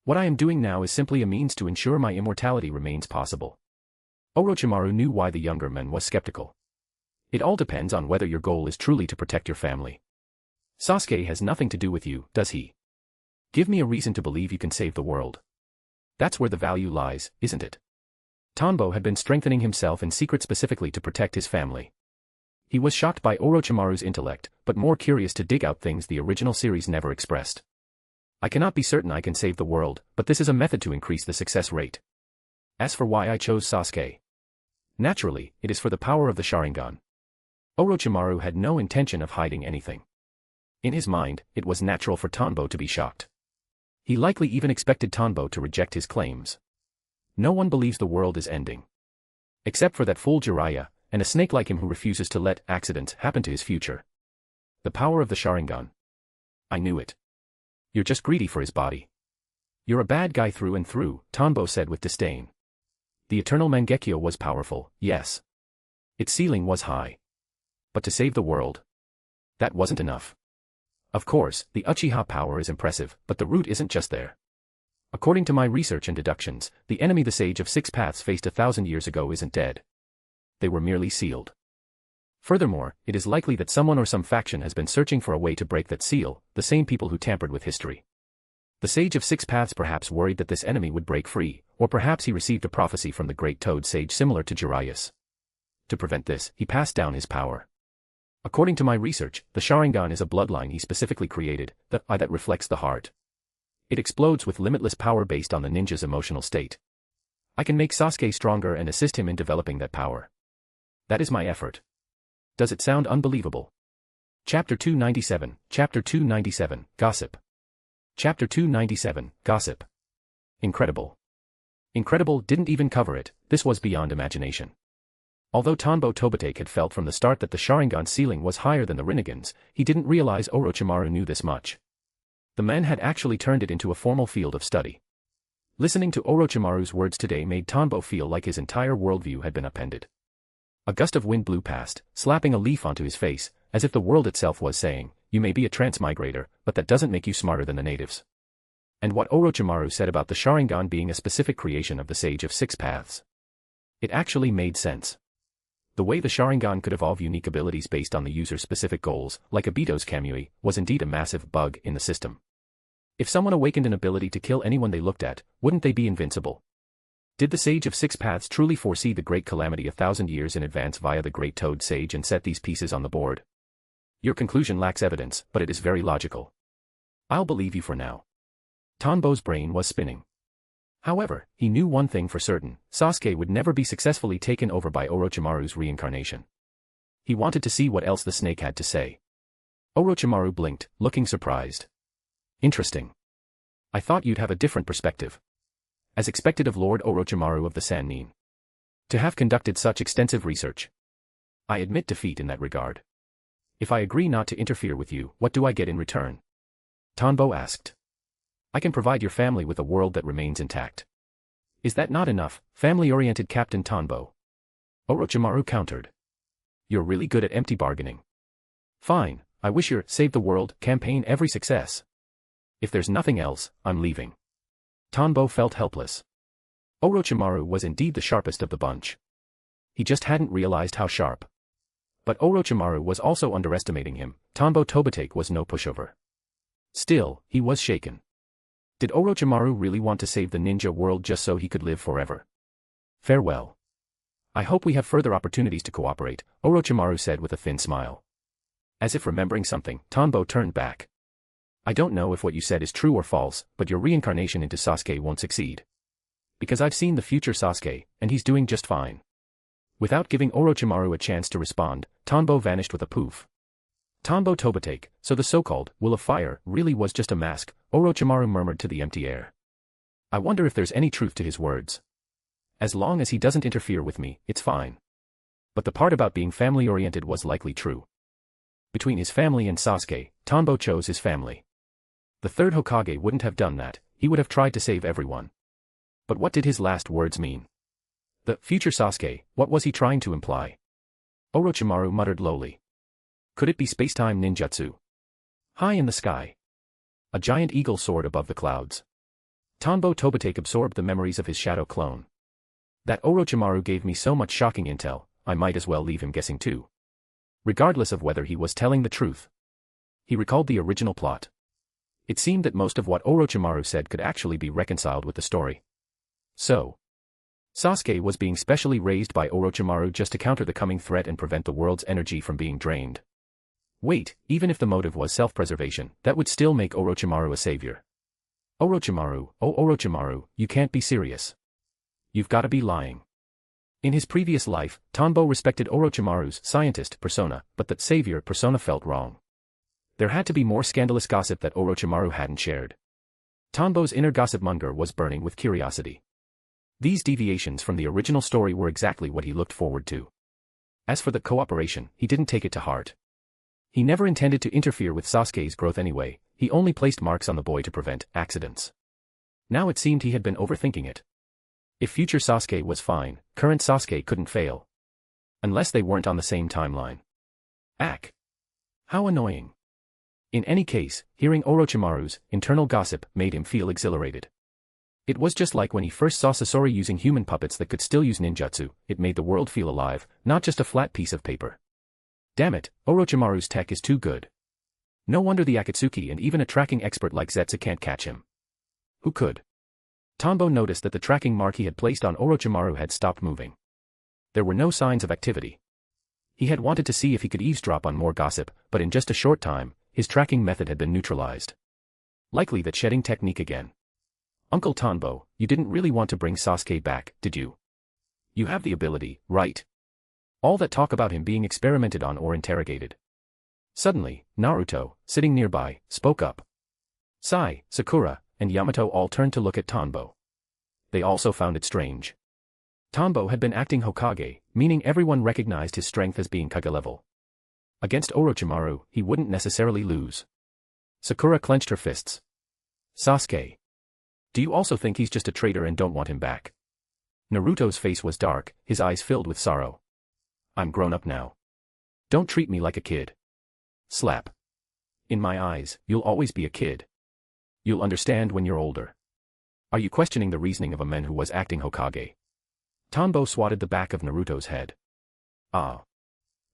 What I am doing now is simply a means to ensure my immortality remains possible. Orochimaru knew why the younger man was skeptical. It all depends on whether your goal is truly to protect your family. Sasuke has nothing to do with you, does he? Give me a reason to believe you can save the world. That's where the value lies, isn't it? Tanbo had been strengthening himself in secret specifically to protect his family. He was shocked by Orochimaru's intellect, but more curious to dig out things the original series never expressed. I cannot be certain I can save the world, but this is a method to increase the success rate. As for why I chose Sasuke. Naturally, it is for the power of the Sharingan. Orochimaru had no intention of hiding anything. In his mind, it was natural for Tanbo to be shocked. He likely even expected Tanbo to reject his claims. No one believes the world is ending. Except for that fool Jiraiya, and a snake like him who refuses to let accidents happen to his future. The power of the Sharingan. I knew it. You're just greedy for his body. You're a bad guy through and through, Tanbo said with disdain. The eternal Mangekyo was powerful, yes. Its ceiling was high. But to save the world? That wasn't enough. Of course, the Uchiha power is impressive, but the root isn't just there. According to my research and deductions, the enemy the Sage of Six Paths faced 1,000 years ago isn't dead. They were merely sealed. Furthermore, it is likely that someone or some faction has been searching for a way to break that seal, the same people who tampered with history. The Sage of Six Paths perhaps worried that this enemy would break free, or perhaps he received a prophecy from the Great Toad Sage similar to Jiraiya's. To prevent this, he passed down his power. According to my research, the Sharingan is a bloodline he specifically created, the eye that reflects the heart. It explodes with limitless power based on the ninja's emotional state. I can make Sasuke stronger and assist him in developing that power. That is my effort. Does it sound unbelievable? Chapter 297, Chapter 297, Gossip. Chapter 297, Gossip. Incredible. Incredible didn't even cover it, this was beyond imagination. Although Tanbo Tobitake had felt from the start that the Sharingan ceiling was higher than the Rinnegan's, he didn't realize Orochimaru knew this much. The man had actually turned it into a formal field of study. Listening to Orochimaru's words today made Tanbo feel like his entire worldview had been upended. A gust of wind blew past, slapping a leaf onto his face, as if the world itself was saying, you may be a transmigrator, but that doesn't make you smarter than the natives. And what Orochimaru said about the Sharingan being a specific creation of the Sage of Six Paths. It actually made sense. The way the Sharingan could evolve unique abilities based on the user's specific goals, like Obito's Kamui, was indeed a massive bug in the system. If someone awakened an ability to kill anyone they looked at, wouldn't they be invincible? Did the Sage of Six Paths truly foresee the great calamity 1,000 years in advance via the Great Toad Sage and set these pieces on the board? Your conclusion lacks evidence, but it is very logical. I'll believe you for now. Tanbo's brain was spinning. However, he knew one thing for certain, Sasuke would never be successfully taken over by Orochimaru's reincarnation. He wanted to see what else the snake had to say. Orochimaru blinked, looking surprised. Interesting. I thought you'd have a different perspective. As expected of Lord Orochimaru of the Sannin. To have conducted such extensive research. I admit defeat in that regard. If I agree not to interfere with you, what do I get in return? Tanbo asked. I can provide your family with a world that remains intact. Is that not enough, family-oriented Captain Tanbo? Orochimaru countered. You're really good at empty bargaining. Fine, I wish your Save the World campaign every success. If there's nothing else, I'm leaving. Tanbo felt helpless. Orochimaru was indeed the sharpest of the bunch. He just hadn't realized how sharp. But Orochimaru was also underestimating him. Tanbo Tobitake was no pushover. Still, he was shaken. Did Orochimaru really want to save the ninja world just so he could live forever? Farewell. I hope we have further opportunities to cooperate, Orochimaru said with a thin smile. As if remembering something, Tanbo turned back. I don't know if what you said is true or false, but your reincarnation into Sasuke won't succeed. Because I've seen the future Sasuke, and he's doing just fine. Without giving Orochimaru a chance to respond, Tanbo vanished with a poof. Tanbo Tobitake, so the so-called will of fire really was just a mask, Orochimaru murmured to the empty air. I wonder if there's any truth to his words. As long as he doesn't interfere with me, it's fine. But the part about being family-oriented was likely true. Between his family and Sasuke, Tanbo chose his family. The third Hokage wouldn't have done that, he would have tried to save everyone. But what did his last words mean? The future Sasuke, what was he trying to imply? Orochimaru muttered lowly. Could it be spacetime ninjutsu? High in the sky. A giant eagle soared above the clouds. Tanbo Tobitake absorbed the memories of his shadow clone. That Orochimaru gave me so much shocking intel, I might as well leave him guessing too. Regardless of whether he was telling the truth. He recalled the original plot. It seemed that most of what Orochimaru said could actually be reconciled with the story. So, Sasuke was being specially raised by Orochimaru just to counter the coming threat and prevent the world's energy from being drained. Wait, even if the motive was self-preservation, that would still make Orochimaru a savior. Orochimaru, oh Orochimaru, you can't be serious. You've gotta be lying. In his previous life, Tanbo respected Orochimaru's scientist persona, but that savior persona felt wrong. There had to be more scandalous gossip that Orochimaru hadn't shared. Tanbo's inner gossip monger was burning with curiosity. These deviations from the original story were exactly what he looked forward to. As for the cooperation, he didn't take it to heart. He never intended to interfere with Sasuke's growth anyway, he only placed marks on the boy to prevent accidents. Now it seemed he had been overthinking it. If future Sasuke was fine, current Sasuke couldn't fail. Unless they weren't on the same timeline. Ack. How annoying. In any case, hearing Orochimaru's internal gossip made him feel exhilarated. It was just like when he first saw Sasori using human puppets that could still use ninjutsu, it made the world feel alive, not just a flat piece of paper. Damn it, Orochimaru's tech is too good. No wonder the Akatsuki and even a tracking expert like Zetsu can't catch him. Who could? Tanbo noticed that the tracking mark he had placed on Orochimaru had stopped moving. There were no signs of activity. He had wanted to see if he could eavesdrop on more gossip, but in just a short time, his tracking method had been neutralized. Likely that shedding technique again. Uncle Tanbo, you didn't really want to bring Sasuke back, did you? You have the ability, right? All that talk about him being experimented on or interrogated. Suddenly, Naruto, sitting nearby, spoke up. Sai, Sakura, and Yamato all turned to look at Tanbo. They also found it strange. Tanbo had been acting Hokage, meaning everyone recognized his strength as being Kage level. Against Orochimaru, he wouldn't necessarily lose. Sakura clenched her fists. Sasuke. Do you also think he's just a traitor and don't want him back? Naruto's face was dark, his eyes filled with sorrow. I'm grown up now. Don't treat me like a kid. Slap. In my eyes, you'll always be a kid. You'll understand when you're older. Are you questioning the reasoning of a man who was acting Hokage? Tanbo swatted the back of Naruto's head. Ah.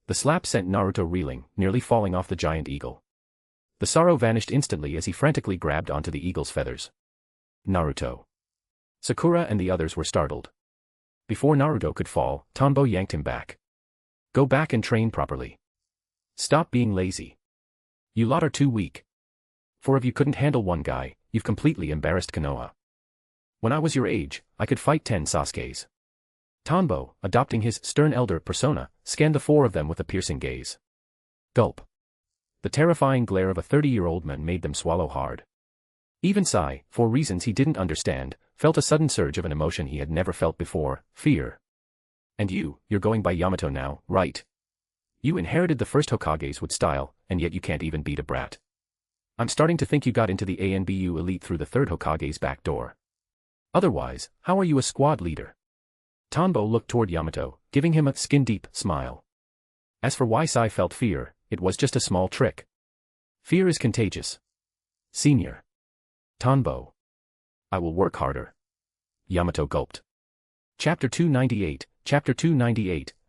The slap sent Naruto reeling, nearly falling off the giant eagle. The sorrow vanished instantly as he frantically grabbed onto the eagle's feathers. Naruto. Sakura and the others were startled. Before Naruto could fall, Tanbo yanked him back. Go back and train properly. Stop being lazy. You lot are too weak. 4 of you couldn't handle one guy, you've completely embarrassed Konoha. When I was your age, I could fight 10 Sasukes. Tanbo, adopting his stern elder persona, scanned the 4 of them with a piercing gaze. Gulp. The terrifying glare of a 30-year-old man made them swallow hard. Even Sai, for reasons he didn't understand, felt a sudden surge of an emotion he had never felt before, fear. And you're going by Yamato now, right? You inherited the first Hokages with style, and yet you can't even beat a brat. I'm starting to think you got into the ANBU elite through the third Hokage's back door. Otherwise, how are you a squad leader? Tanbo looked toward Yamato, giving him a skin-deep smile. As for why Sai felt fear, it was just a small trick. Fear is contagious. Senior. Tanbo. I will work harder. Yamato gulped. Chapter 298,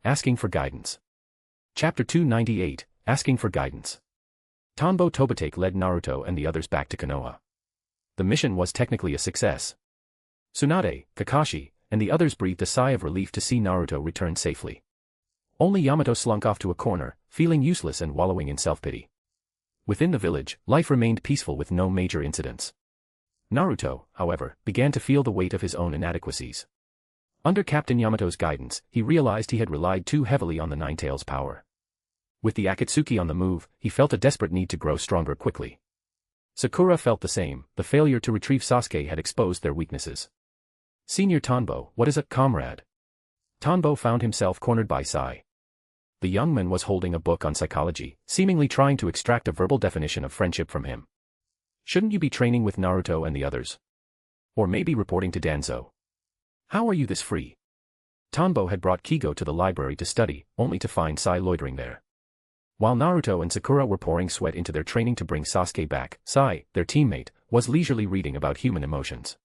Asking for Guidance. Chapter 298, Asking for Guidance. Tanbo Tobitake led Naruto and the others back to Konoha. The mission was technically a success. Tsunade, Kakashi, and the others breathed a sigh of relief to see Naruto return safely. Only Yamato slunk off to a corner, feeling useless and wallowing in self-pity. Within the village, life remained peaceful with no major incidents. Naruto, however, began to feel the weight of his own inadequacies. Under Captain Yamato's guidance, he realized he had relied too heavily on the Ninetales' power. With the Akatsuki on the move, he felt a desperate need to grow stronger quickly. Sakura felt the same. The failure to retrieve Sasuke had exposed their weaknesses. Senior Tanbo, what is up, comrade? Tanbo found himself cornered by Sai. The young man was holding a book on psychology, seemingly trying to extract a verbal definition of friendship from him. Shouldn't you be training with Naruto and the others? Or maybe reporting to Danzo? How are you this free? Tanbo had brought Kigo to the library to study, only to find Sai loitering there. While Naruto and Sakura were pouring sweat into their training to bring Sasuke back, Sai, their teammate, was leisurely reading about human emotions.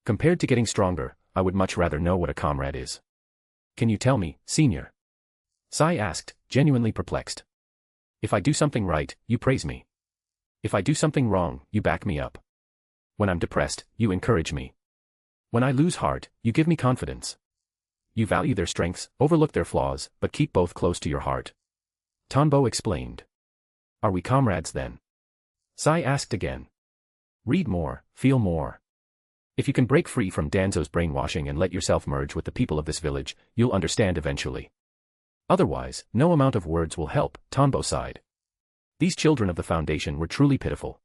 Compared to getting stronger, I would much rather know what a comrade is. Can you tell me, senior? Sai asked, genuinely perplexed. If I do something right, you praise me. If I do something wrong, you back me up. When I'm depressed, you encourage me. When I lose heart, you give me confidence. You value their strengths, overlook their flaws, but keep both close to your heart. Tanbo explained. Are we comrades then? Sai asked again. Read more, feel more. If you can break free from Danzo's brainwashing and let yourself merge with the people of this village, you'll understand eventually. Otherwise, no amount of words will help, Tanbo sighed. These children of the Foundation were truly pitiful.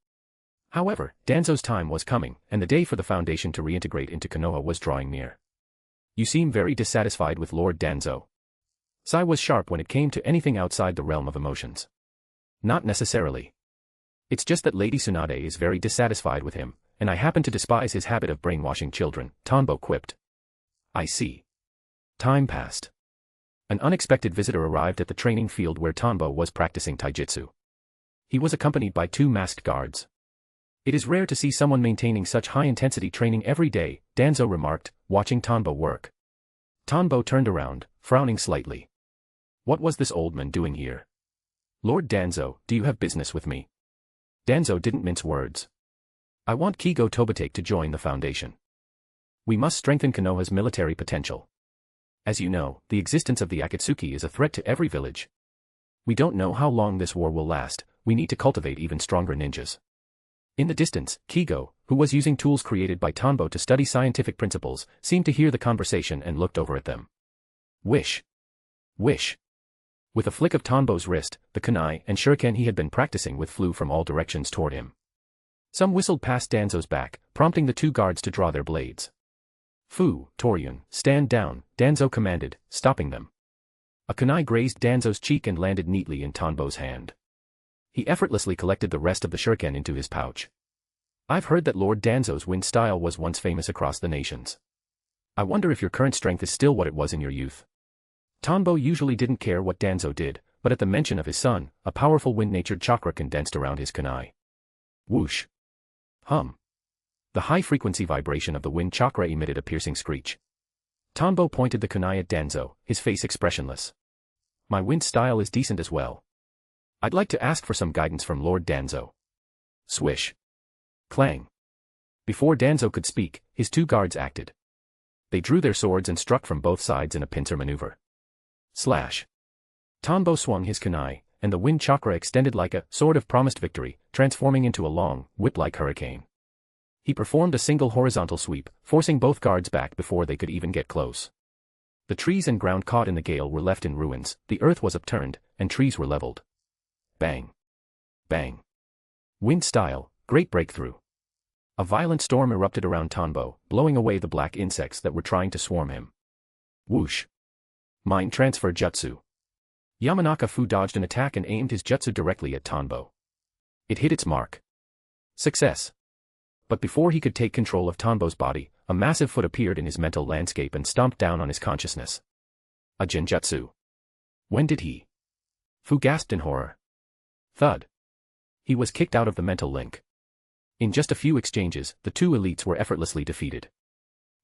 However, Danzo's time was coming, and the day for the Foundation to reintegrate into Konoha was drawing near. You seem very dissatisfied with Lord Danzo. Sai was sharp when it came to anything outside the realm of emotions. Not necessarily. It's just that Lady Tsunade is very dissatisfied with him, and I happen to despise his habit of brainwashing children, Tanbo quipped. I see. Time passed. An unexpected visitor arrived at the training field where Tanbo was practicing taijutsu. He was accompanied by 2 masked guards. It is rare to see someone maintaining such high-intensity training every day, Danzo remarked, watching Tanbo work. Tanbo turned around, frowning slightly. What was this old man doing here? Lord Danzo, do you have business with me? Danzo didn't mince words. I want Kigo Tobitake to join the Foundation. We must strengthen Konoha's military potential. As you know, the existence of the Akatsuki is a threat to every village. We don't know how long this war will last, we need to cultivate even stronger ninjas. In the distance, Kigo, who was using tools created by Tanbo to study scientific principles, seemed to hear the conversation and looked over at them. Wish. Wish. With a flick of Tanbo's wrist, the kunai and shuriken he had been practicing with flew from all directions toward him. Some whistled past Danzo's back, prompting the 2 guards to draw their blades. Fu, Toryun, stand down, Danzo commanded, stopping them. A kunai grazed Danzo's cheek and landed neatly in Tanbo's hand. He effortlessly collected the rest of the shuriken into his pouch. I've heard that Lord Danzo's wind style was once famous across the nations. I wonder if your current strength is still what it was in your youth. Tanbo usually didn't care what Danzo did, but at the mention of his son, a powerful wind-natured chakra condensed around his kunai. Whoosh. Hum. The high-frequency vibration of the wind chakra emitted a piercing screech. Tanbo pointed the kunai at Danzo, his face expressionless. My wind style is decent as well. I'd like to ask for some guidance from Lord Danzo. Swish. Clang. Before Danzo could speak, his 2 guards acted. They drew their swords and struck from both sides in a pincer maneuver. Slash. Tanbo swung his kunai, and the wind chakra extended like a sword of promised victory, transforming into a long, whip-like hurricane. He performed a single horizontal sweep, forcing both guards back before they could even get close. The trees and ground caught in the gale were left in ruins, the earth was upturned, and trees were leveled. Bang. Bang. Wind style, great breakthrough. A violent storm erupted around Tanbo, blowing away the black insects that were trying to swarm him. Whoosh. Mind transfer jutsu. Yamanaka Fu dodged an attack and aimed his jutsu directly at Tanbo. It hit its mark. Success. But before he could take control of Tanbo's body, a massive foot appeared in his mental landscape and stomped down on his consciousness. A genjutsu. When did he? Fu gasped in horror. Thud. He was kicked out of the mental link. In just a few exchanges, the two elites were effortlessly defeated.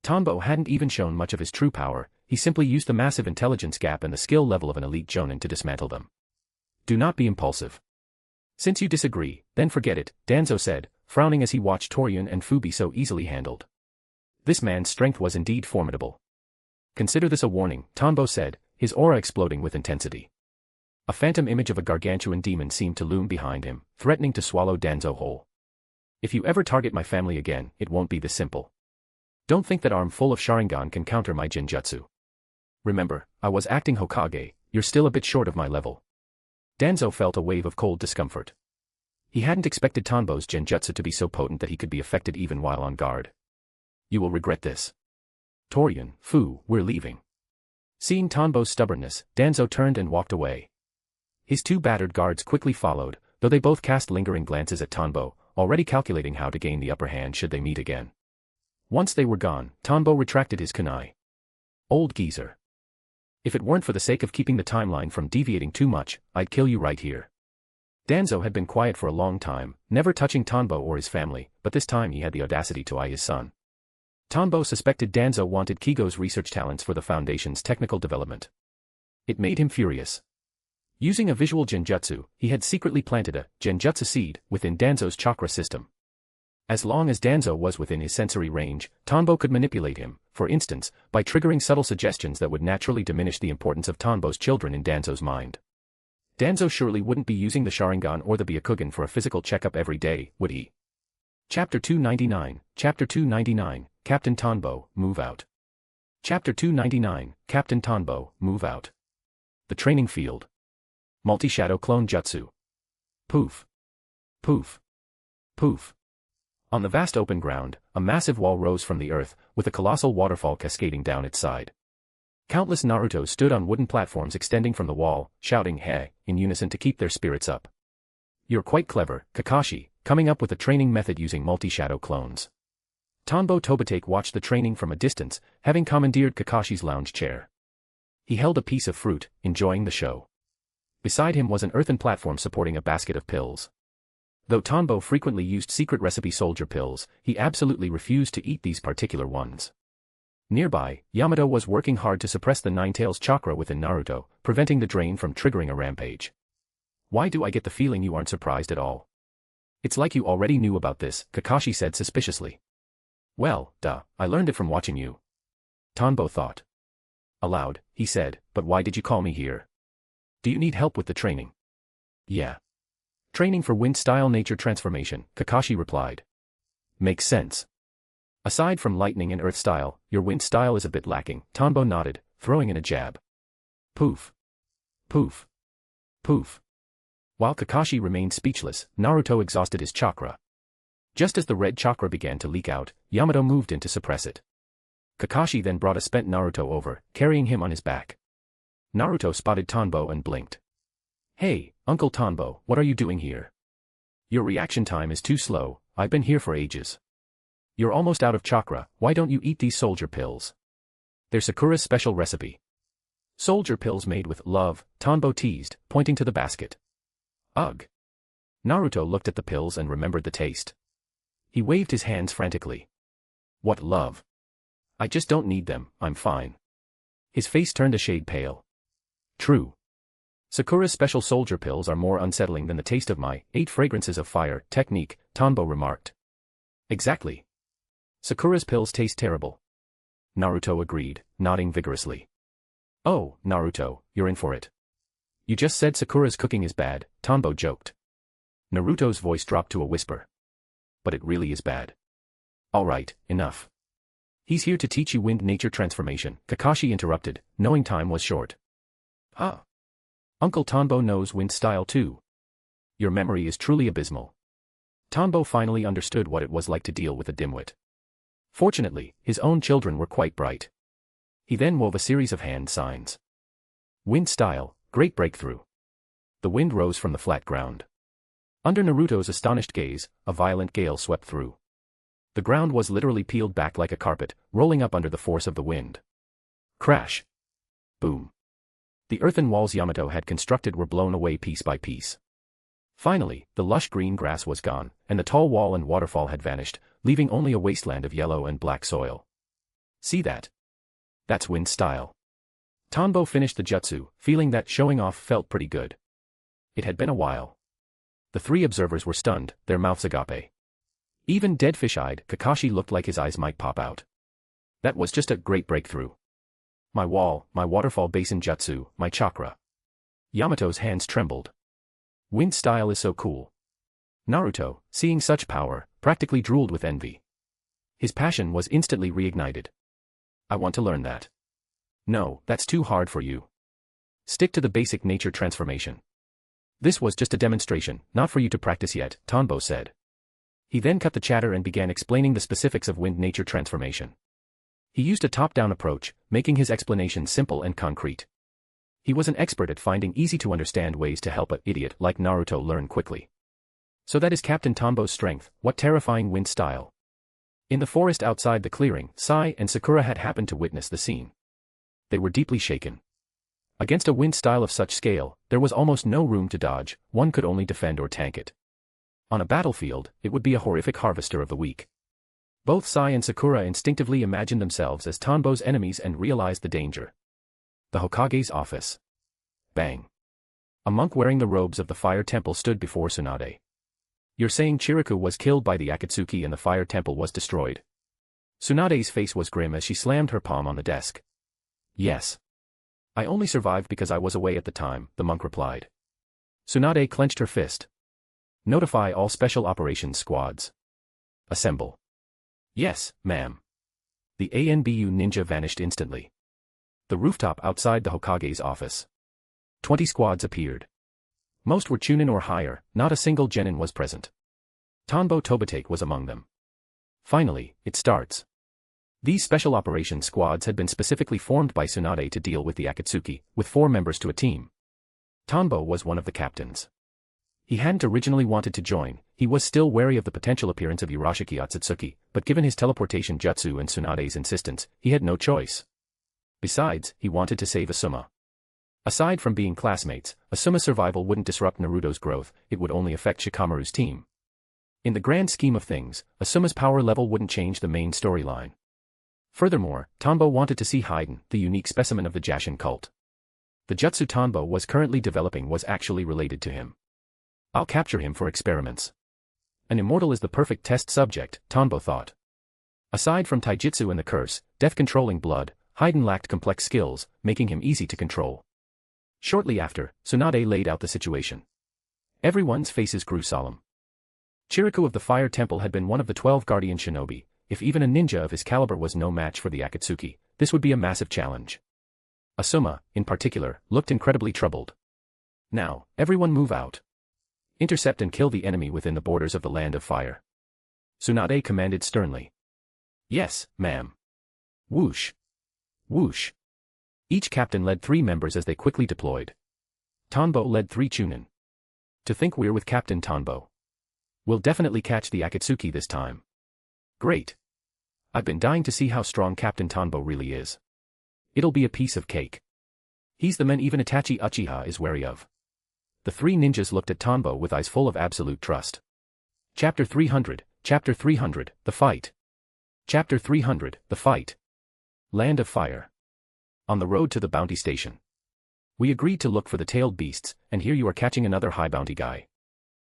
Tanbo hadn't even shown much of his true power, he simply used the massive intelligence gap and the skill level of an elite jonin to dismantle them. Do not be impulsive. Since you disagree, then forget it, Danzo said, frowning as he watched Torian and Fubi so easily handled. This man's strength was indeed formidable. Consider this a warning, Tanbo said, his aura exploding with intensity. A phantom image of a gargantuan demon seemed to loom behind him, threatening to swallow Danzo whole. If you ever target my family again, it won't be this simple. Don't think that arm full of Sharingan can counter my Genjutsu. Remember, I was acting Hokage, you're still a bit short of my level. Danzo felt a wave of cold discomfort. He hadn't expected Tanbo's Genjutsu to be so potent that he could be affected even while on guard. You will regret this. Torian, Fu, we're leaving. Seeing Tanbo's stubbornness, Danzo turned and walked away. His two battered guards quickly followed, though they both cast lingering glances at Tanbo, already calculating how to gain the upper hand should they meet again. Once they were gone, Tanbo retracted his kunai. Old geezer. If it weren't for the sake of keeping the timeline from deviating too much, I'd kill you right here. Danzo had been quiet for a long time, never touching Tanbo or his family, but this time he had the audacity to eye his son. Tanbo suspected Danzo wanted Kigo's research talents for the Foundation's technical development. It made him furious. Using a visual Genjutsu, he had secretly planted a Genjutsu seed within Danzo's chakra system. As long as Danzo was within his sensory range, Tanbo could manipulate him, for instance, by triggering subtle suggestions that would naturally diminish the importance of Tanbo's children in Danzo's mind. Danzo surely wouldn't be using the Sharingan or the Byakugan for a physical checkup every day, would he? Chapter 299, Chapter 299, Captain Tanbo, move out. Chapter 299, Captain Tanbo, move out. The training field. Multi-shadow clone jutsu. Poof. Poof. Poof. On the vast open ground, a massive wall rose from the earth, with a colossal waterfall cascading down its side. Countless Naruto stood on wooden platforms extending from the wall, shouting "Hey!" in unison to keep their spirits up. You're quite clever, Kakashi, coming up with a training method using multi-shadow clones. Tanbo Tobitake watched the training from a distance, having commandeered Kakashi's lounge chair. He held a piece of fruit, enjoying the show. Beside him was an earthen platform supporting a basket of pills. Though Tanbo frequently used secret recipe soldier pills, he absolutely refused to eat these particular ones. Nearby, Yamato was working hard to suppress the Nine-Tails chakra within Naruto, preventing the drain from triggering a rampage. Why do I get the feeling you aren't surprised at all? It's like you already knew about this, Kakashi said suspiciously. Well, duh, I learned it from watching you. Tanbo thought. Aloud, he said, but why did you call me here? Do you need help with the training? Yeah. Training for wind-style nature transformation, Kakashi replied. Makes sense. Aside from lightning and earth style, your wind style is a bit lacking, Tanbo nodded, throwing in a jab. Poof. Poof. Poof. While Kakashi remained speechless, Naruto exhausted his chakra. Just as the red chakra began to leak out, Yamato moved in to suppress it. Kakashi then brought a spent Naruto over, carrying him on his back. Naruto spotted Tanbo and blinked. Hey, Uncle Tanbo, what are you doing here? Your reaction time is too slow, I've been here for ages. You're almost out of chakra, why don't you eat these soldier pills? They're Sakura's special recipe. Soldier pills made with love, Tanbo teased, pointing to the basket. Ugh. Naruto looked at the pills and remembered the taste. He waved his hands frantically. What love? I just don't need them, I'm fine. His face turned a shade pale. True. Sakura's special soldier pills are more unsettling than the taste of my 8 fragrances of fire technique, Tanbo remarked. Exactly. Sakura's pills taste terrible. Naruto agreed, nodding vigorously. Oh, Naruto, you're in for it. You just said Sakura's cooking is bad, Tanbo joked. Naruto's voice dropped to a whisper. But it really is bad. Alright, enough. He's here to teach you wind nature transformation, Kakashi interrupted, knowing time was short. Ah. Uncle Tanbo knows wind style too. Your memory is truly abysmal. Tanbo finally understood what it was like to deal with a dimwit. Fortunately, his own children were quite bright. He then wove a series of hand signs. Wind style, great breakthrough. The wind rose from the flat ground. Under Naruto's astonished gaze, a violent gale swept through. The ground was literally peeled back like a carpet, rolling up under the force of the wind. Crash. Boom. The earthen walls Yamato had constructed were blown away piece by piece. Finally, the lush green grass was gone, and the tall wall and waterfall had vanished, leaving only a wasteland of yellow and black soil. See that? That's wind style. Tanbo finished the jutsu, feeling that showing off felt pretty good. It had been a while. The three observers were stunned, their mouths agape. Even dead fish-eyed, Kakashi looked like his eyes might pop out. That was just a great breakthrough. My wall, my waterfall basin jutsu, my chakra. Yamato's hands trembled. Wind style is so cool. Naruto, seeing such power, practically drooled with envy. His passion was instantly reignited. I want to learn that. No, that's too hard for you. Stick to the basic nature transformation. This was just a demonstration, not for you to practice yet, Tanbo said. He then cut the chatter and began explaining the specifics of wind nature transformation. He used a top-down approach, making his explanation simple and concrete. He was an expert at finding easy-to-understand ways to help an idiot like Naruto learn quickly. So that is Captain Tanbo's strength, what terrifying wind style. In the forest outside the clearing, Sai and Sakura had happened to witness the scene. They were deeply shaken. Against a wind style of such scale, there was almost no room to dodge, one could only defend or tank it. On a battlefield, it would be a horrific harvester of the weak. Both Sai and Sakura instinctively imagined themselves as Tanbo's enemies and realized the danger. The Hokage's office. Bang. A monk wearing the robes of the fire temple stood before Tsunade. You're saying Chiriku was killed by the Akatsuki and the fire temple was destroyed? Tsunade's face was grim as she slammed her palm on the desk. Yes. I only survived because I was away at the time, the monk replied. Tsunade clenched her fist. Notify all special operations squads. Assemble. Yes, ma'am. The ANBU ninja vanished instantly. The rooftop outside the Hokage's office. 20 squads appeared. Most were Chunin or higher, not a single genin was present. Tanbo Tobitake was among them. Finally, it starts. These special operations squads had been specifically formed by Tsunade to deal with the Akatsuki, with 4 members to a team. Tanbo was one of the captains. He hadn't originally wanted to join, he was still wary of the potential appearance of Urashiki Otsutsuki, but given his teleportation jutsu and Tsunade's insistence, he had no choice. Besides, he wanted to save Asuma. Aside from being classmates, Asuma's survival wouldn't disrupt Naruto's growth, it would only affect Shikamaru's team. In the grand scheme of things, Asuma's power level wouldn't change the main storyline. Furthermore, Tanbo wanted to see Haiden, the unique specimen of the Jashin cult. The jutsu Tanbo was currently developing was actually related to him. I'll capture him for experiments. An immortal is the perfect test subject, Tanbo thought. Aside from taijutsu and the curse, death-controlling blood, Haiden lacked complex skills, making him easy to control. Shortly after, Tsunade laid out the situation. Everyone's faces grew solemn. Chiriku of the Fire Temple had been one of the 12 guardian shinobi. If even a ninja of his caliber was no match for the Akatsuki, this would be a massive challenge. Asuma, in particular, looked incredibly troubled. Now, everyone move out. Intercept and kill the enemy within the borders of the Land of Fire. Tsunade commanded sternly. Yes, ma'am. Whoosh. Whoosh. Each captain led 3 members as they quickly deployed. Tanbo led 3 Chunin. To think we're with Captain Tanbo. We'll definitely catch the Akatsuki this time. Great. I've been dying to see how strong Captain Tanbo really is. It'll be a piece of cake. He's the man even Itachi Uchiha is wary of. The 3 ninjas looked at Tanbo with eyes full of absolute trust. Chapter 300, The Fight. Chapter 300, The Fight. Land of Fire. On the road to the bounty station. We agreed to look for the tailed beasts, and here you are catching another high bounty guy.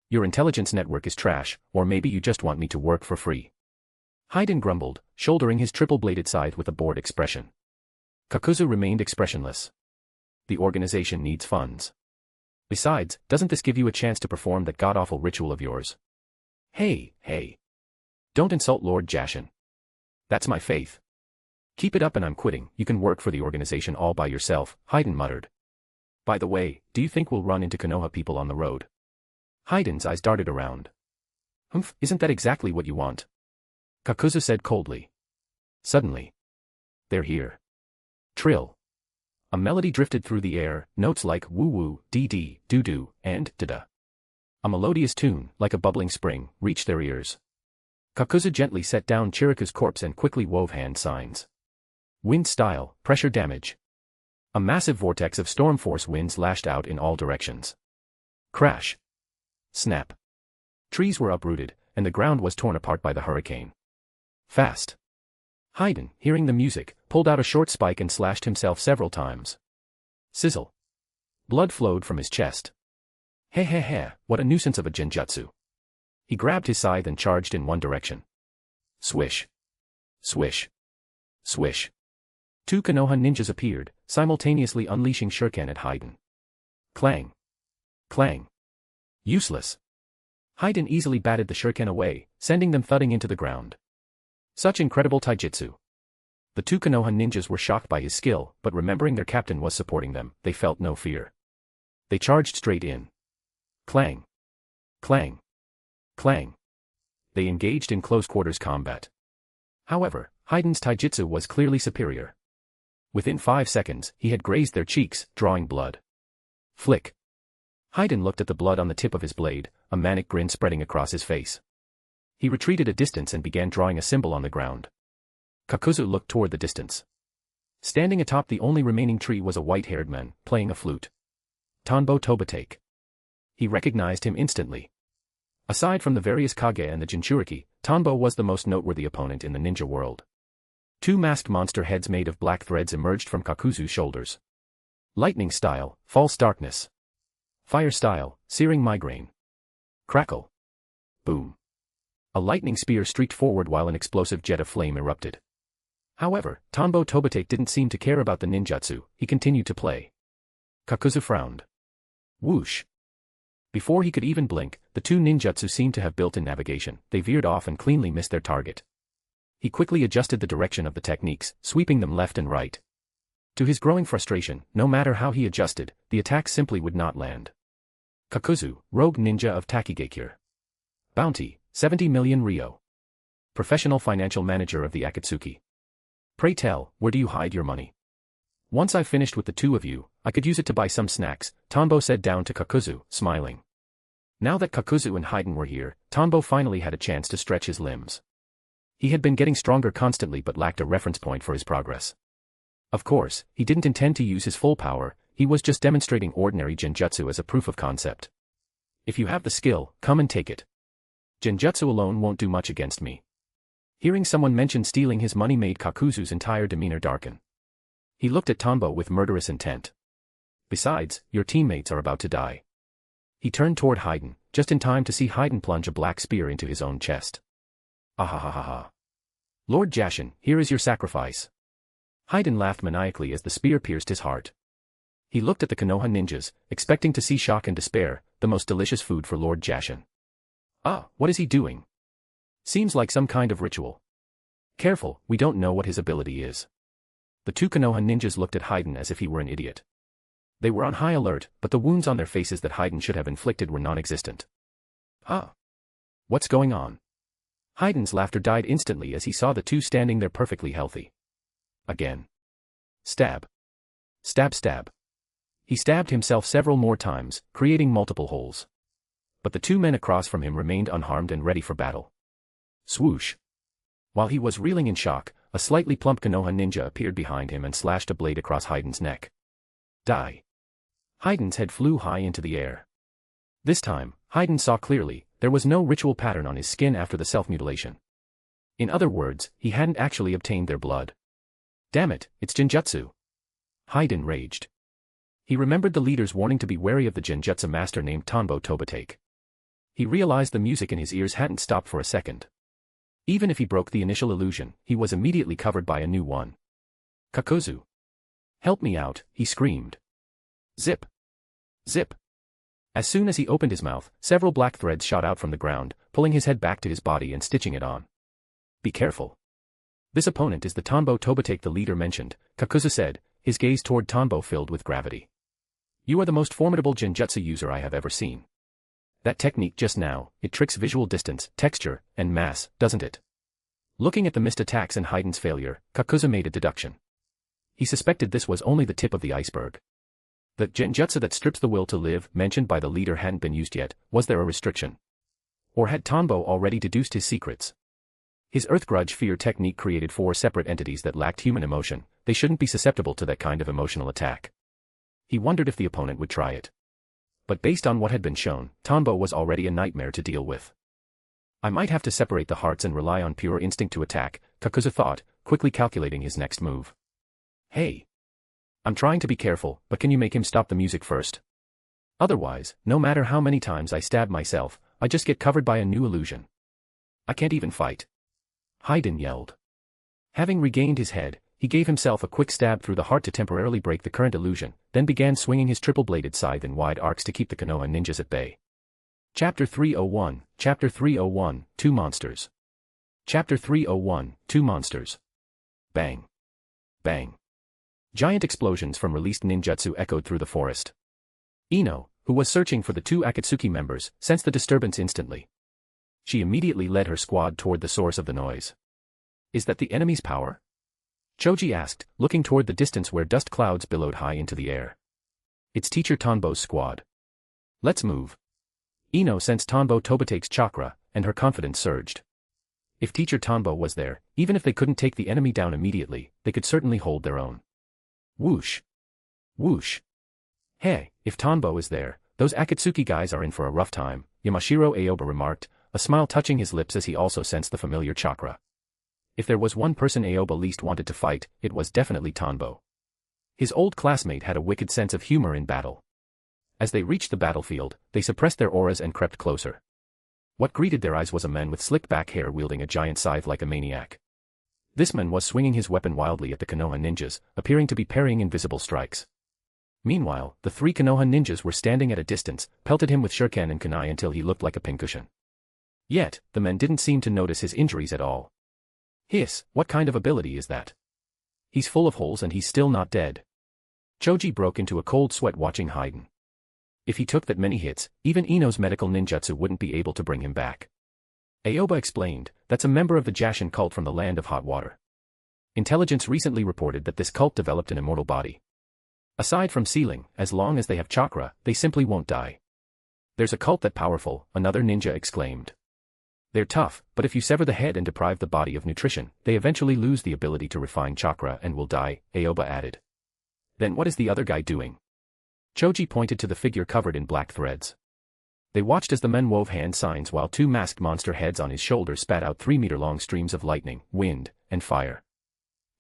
Your intelligence network is trash, or maybe you just want me to work for free. Haiden grumbled, shouldering his triple-bladed scythe with a bored expression. Kakuzu remained expressionless. The organization needs funds. Besides, doesn't this give you a chance to perform that god-awful ritual of yours? Hey. Don't insult Lord Jashin. That's my faith. Keep it up and I'm quitting, you can work for the organization all by yourself, Haiden muttered. By the way, do you think we'll run into Konoha people on the road? Haiden's eyes darted around. Humph, isn't that exactly what you want? Kakuzu said coldly. Suddenly. They're here. Trill. A melody drifted through the air, notes like woo-woo, dee-dee, doo-doo, and da-da. A melodious tune, like a bubbling spring, reached their ears. Kakuzu gently set down Chiriku's corpse and quickly wove hand signs. Wind style, pressure damage. A massive vortex of storm force winds lashed out in all directions. Crash. Snap. Trees were uprooted, and the ground was torn apart by the hurricane. Fast. Haydn, hearing the music, pulled out a short spike and slashed himself several times. Sizzle. Blood flowed from his chest. He, what a nuisance of a genjutsu. He grabbed his scythe and charged in one direction. Swish. Swish. Swish. Two Konoha ninjas appeared, simultaneously unleashing shuriken at Haydn. Clang. Clang. Useless. Haydn easily batted the shuriken away, sending them thudding into the ground. Such incredible taijutsu. The two Konoha ninjas were shocked by his skill, but remembering their captain was supporting them, they felt no fear. They charged straight in. Clang. Clang. Clang. They engaged in close-quarters combat. However, Haydn's taijutsu was clearly superior. Within 5 seconds, he had grazed their cheeks, drawing blood. Flick. Haydn looked at the blood on the tip of his blade, a manic grin spreading across his face. He retreated a distance and began drawing a symbol on the ground. Kakuzu looked toward the distance. Standing atop the only remaining tree was a white-haired man, playing a flute. Tanbo Tobatake. He recognized him instantly. Aside from the various Kage and the Jinchuriki, Tanbo was the most noteworthy opponent in the ninja world. Two masked monster heads made of black threads emerged from Kakuzu's shoulders. Lightning style, false darkness. Fire style, searing migraine. Crackle. Boom. A lightning spear streaked forward while an explosive jet of flame erupted. However, Tanbo Tobatake didn't seem to care about the ninjutsu, he continued to play. Kakuzu frowned. Whoosh. Before he could even blink, the two ninjutsu seemed to have built-in navigation, they veered off and cleanly missed their target. He quickly adjusted the direction of the techniques, sweeping them left and right. To his growing frustration, no matter how he adjusted, the attacks simply would not land. Kakuzu, Rogue Ninja of Takigakure. Bounty, 70 million Ryo. Professional financial manager of the Akatsuki. Pray tell, where do you hide your money? Once I've finished with the two of you, I could use it to buy some snacks, Tanbo said down to Kakuzu, smiling. Now that Kakuzu and Haydn were here, Tanbo finally had a chance to stretch his limbs. He had been getting stronger constantly but lacked a reference point for his progress. Of course, he didn't intend to use his full power, he was just demonstrating ordinary genjutsu as a proof of concept. If you have the skill, come and take it. Genjutsu alone won't do much against me. Hearing someone mention stealing his money made Kakuzu's entire demeanor darken. He looked at Tanbo with murderous intent. Besides, your teammates are about to die. He turned toward Haydn, just in time to see Haydn plunge a black spear into his own chest. Ahahaha. Lord Jashin, here is your sacrifice. Haydn laughed maniacally as the spear pierced his heart. He looked at the Konoha ninjas, expecting to see shock and despair, the most delicious food for Lord Jashin. Ah, what is he doing? Seems like some kind of ritual. Careful, we don't know what his ability is. The two Konoha ninjas looked at Haydn as if he were an idiot. They were on high alert, but the wounds on their faces that Haydn should have inflicted were non-existent. Ah. What's going on? Haydn's laughter died instantly as he saw the two standing there perfectly healthy. Again. Stab. Stab stab. He stabbed himself several more times, creating multiple holes. But the two men across from him remained unharmed and ready for battle. Swoosh. While he was reeling in shock, a slightly plump Konoha ninja appeared behind him and slashed a blade across Haydn's neck. Die. Haydn's head flew high into the air. This time, Haydn saw clearly, there was no ritual pattern on his skin after the self-mutilation. In other words, he hadn't actually obtained their blood. Damn it, it's Genjutsu. Haydn raged. He remembered the leader's warning to be wary of the Genjutsu master named Tanbo Tobatake. He realized the music in his ears hadn't stopped for a second. Even if he broke the initial illusion, he was immediately covered by a new one. Kakuzu. Help me out, he screamed. Zip. Zip. As soon as he opened his mouth, several black threads shot out from the ground, pulling his head back to his body and stitching it on. Be careful. This opponent is the Tanbo Tobatake the leader mentioned, Kakuzu said, his gaze toward Tanbo filled with gravity. You are the most formidable Genjutsu user I have ever seen. That technique just now, it tricks visual distance, texture, and mass, doesn't it? Looking at the missed attacks and Haydn's failure, Kakuzu made a deduction. He suspected this was only the tip of the iceberg. The Genjutsu that strips the will to live, mentioned by the leader hadn't been used yet, was there a restriction? Or had Tanbo already deduced his secrets? His Earth Grudge Fear technique created 4 separate entities that lacked human emotion, they shouldn't be susceptible to that kind of emotional attack. He wondered if the opponent would try it. But based on what had been shown, Tanbo was already a nightmare to deal with. I might have to separate the hearts and rely on pure instinct to attack, Kakuzu thought, quickly calculating his next move. Hey. I'm trying to be careful, but can you make him stop the music first? Otherwise, no matter how many times I stab myself, I just get covered by a new illusion. I can't even fight. Haydn yelled. Having regained his head, he gave himself a quick stab through the heart to temporarily break the current illusion, then began swinging his triple-bladed scythe in wide arcs to keep the Konoha ninjas at bay. Chapter 301, Chapter 301, Two Monsters. Chapter 301, Two Monsters. Bang. Bang. Giant explosions from released ninjutsu echoed through the forest. Ino, who was searching for the two Akatsuki members, sensed the disturbance instantly. She immediately led her squad toward the source of the noise. Is that the enemy's power? Choji asked, looking toward the distance where dust clouds billowed high into the air. It's Teacher Tanbo's squad. Let's move. Ino sensed Tanbo Tobate's chakra, and her confidence surged. If Teacher Tanbo was there, even if they couldn't take the enemy down immediately, they could certainly hold their own. Whoosh. Whoosh. Hey, if Tanbo is there, those Akatsuki guys are in for a rough time, Yamashiro Aoba remarked, a smile touching his lips as he also sensed the familiar chakra. If there was one person Aoba least wanted to fight, it was definitely Tanbo. His old classmate had a wicked sense of humor in battle. As they reached the battlefield, they suppressed their auras and crept closer. What greeted their eyes was a man with slick back hair wielding a giant scythe like a maniac. This man was swinging his weapon wildly at the Konoha ninjas, appearing to be parrying invisible strikes. Meanwhile, the three Konoha ninjas were standing at a distance, pelted him with shuriken and kunai until he looked like a pincushion. Yet, the men didn't seem to notice his injuries at all. Hiss, what kind of ability is that? He's full of holes and he's still not dead. Choji broke into a cold sweat watching Haydn. If he took that many hits, even Ino's medical ninjutsu wouldn't be able to bring him back. Aoba explained, that's a member of the Jashin cult from the land of hot water. Intelligence recently reported that this cult developed an immortal body. Aside from sealing, as long as they have chakra, they simply won't die. There's a cult that powerful, another ninja exclaimed. They're tough, but if you sever the head and deprive the body of nutrition, they eventually lose the ability to refine chakra and will die, Aoba added. Then what is the other guy doing? Choji pointed to the figure covered in black threads. They watched as the men wove hand signs while two masked monster heads on his shoulders spat out 3-meter-long streams of lightning, wind, and fire.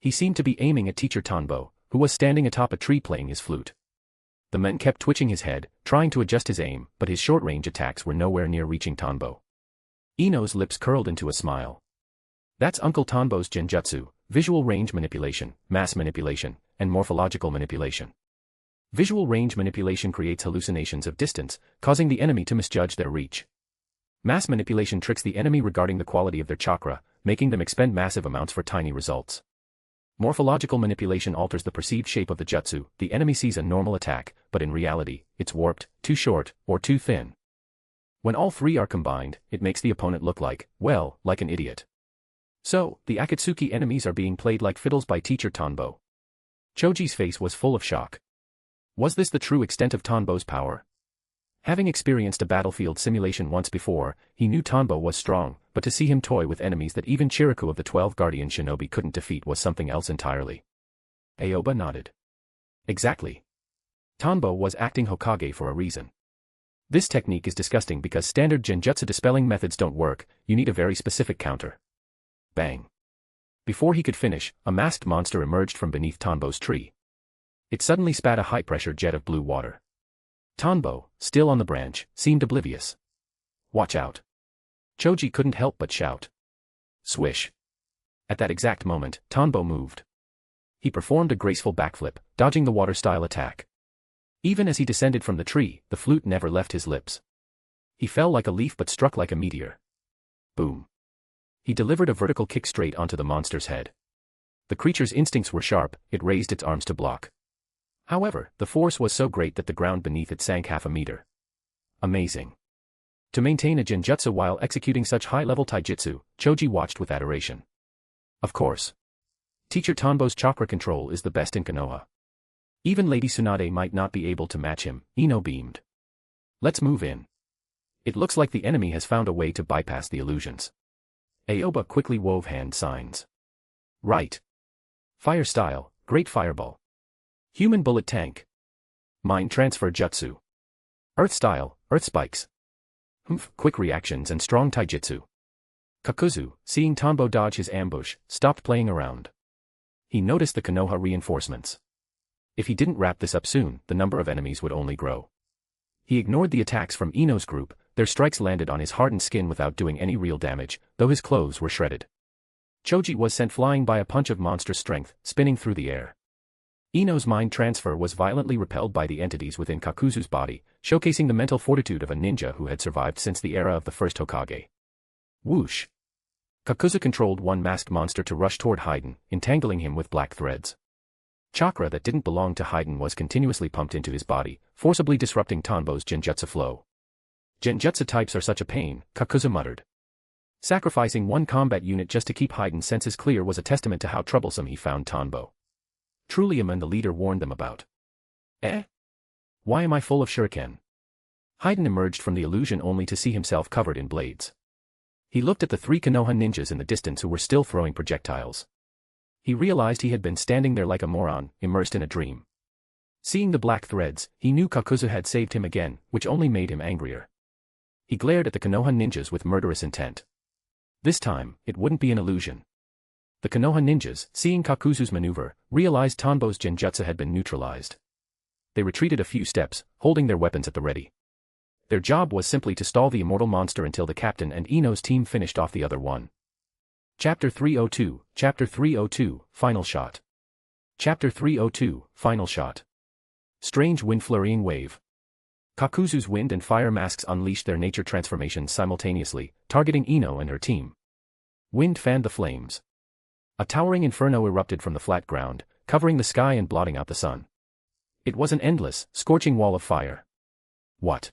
He seemed to be aiming at Teacher Tanbo, who was standing atop a tree playing his flute. The men kept twitching his head, trying to adjust his aim, but his short-range attacks were nowhere near reaching Tanbo. Ino's lips curled into a smile. That's Uncle Tanbo's Genjutsu, visual range manipulation, mass manipulation, and morphological manipulation. Visual range manipulation creates hallucinations of distance, causing the enemy to misjudge their reach. Mass manipulation tricks the enemy regarding the quality of their chakra, making them expend massive amounts for tiny results. Morphological manipulation alters the perceived shape of the jutsu. The enemy sees a normal attack, but in reality, it's warped, too short, or too thin. When all three are combined, it makes the opponent look like, well, like an idiot. So, the Akatsuki enemies are being played like fiddles by Teacher Tanbo. Choji's face was full of shock. Was this the true extent of Tanbo's power? Having experienced a battlefield simulation once before, he knew Tanbo was strong, but to see him toy with enemies that even Chiriku of the 12 Guardian Shinobi couldn't defeat was something else entirely. Aoba nodded. Exactly. Tanbo was acting Hokage for a reason. This technique is disgusting because standard Genjutsu dispelling methods don't work, you need a very specific counter. Bang. Before he could finish, a masked monster emerged from beneath Tanbo's tree. It suddenly spat a high-pressure jet of blue water. Tanbo, still on the branch, seemed oblivious. Watch out. Choji couldn't help but shout. Swish. At that exact moment, Tanbo moved. He performed a graceful backflip, dodging the water-style attack. Even as he descended from the tree, the flute never left his lips. He fell like a leaf but struck like a meteor. Boom. He delivered a vertical kick straight onto the monster's head. The creature's instincts were sharp, it raised its arms to block. However, the force was so great that the ground beneath it sank half a meter. Amazing. To maintain a Genjutsu while executing such high-level taijutsu, Choji watched with adoration. Of course. Teacher Tanbo's chakra control is the best in Konoha. Even Lady Tsunade might not be able to match him, Ino beamed. Let's move in. It looks like the enemy has found a way to bypass the illusions. Aoba quickly wove hand signs. Right. Fire style, great fireball. Human bullet tank. Mind transfer jutsu. Earth style, earth spikes. Humph, quick reactions and strong taijutsu. Kakuzu, seeing Tanbo dodge his ambush, stopped playing around. He noticed the Konoha reinforcements. If he didn't wrap this up soon, the number of enemies would only grow. He ignored the attacks from Ino's group. Their strikes landed on his hardened skin without doing any real damage, though his clothes were shredded. Choji was sent flying by a punch of monstrous strength, spinning through the air. Ino's mind transfer was violently repelled by the entities within Kakuzu's body, showcasing the mental fortitude of a ninja who had survived since the era of the first Hokage. Whoosh! Kakuzu controlled one masked monster to rush toward Haiden, entangling him with black threads. Chakra that didn't belong to Haiden was continuously pumped into his body, forcibly disrupting Tanbo's Genjutsu flow. Genjutsu types are such a pain, Kakuzu muttered. Sacrificing one combat unit just to keep Haiden's senses clear was a testament to how troublesome he found Tanbo. Truly a man the leader warned them about. Eh? Why am I full of shuriken? Haiden emerged from the illusion only to see himself covered in blades. He looked at the 3 Konoha ninjas in the distance who were still throwing projectiles. He realized he had been standing there like a moron, immersed in a dream. Seeing the black threads, he knew Kakuzu had saved him again, which only made him angrier. He glared at the Konoha ninjas with murderous intent. This time, it wouldn't be an illusion. The Konoha ninjas, seeing Kakuzu's maneuver, realized Tanbo's Genjutsu had been neutralized. They retreated a few steps, holding their weapons at the ready. Their job was simply to stall the immortal monster until the captain and Ino's team finished off the other one. Chapter 302, Chapter 302, Final Shot. Chapter 302, Final Shot. Strange wind-flurrying wave. Kakuzu's wind and fire masks unleashed their nature transformations simultaneously, targeting Ino and her team. Wind fanned the flames. A towering inferno erupted from the flat ground, covering the sky and blotting out the sun. It was an endless, scorching wall of fire. What?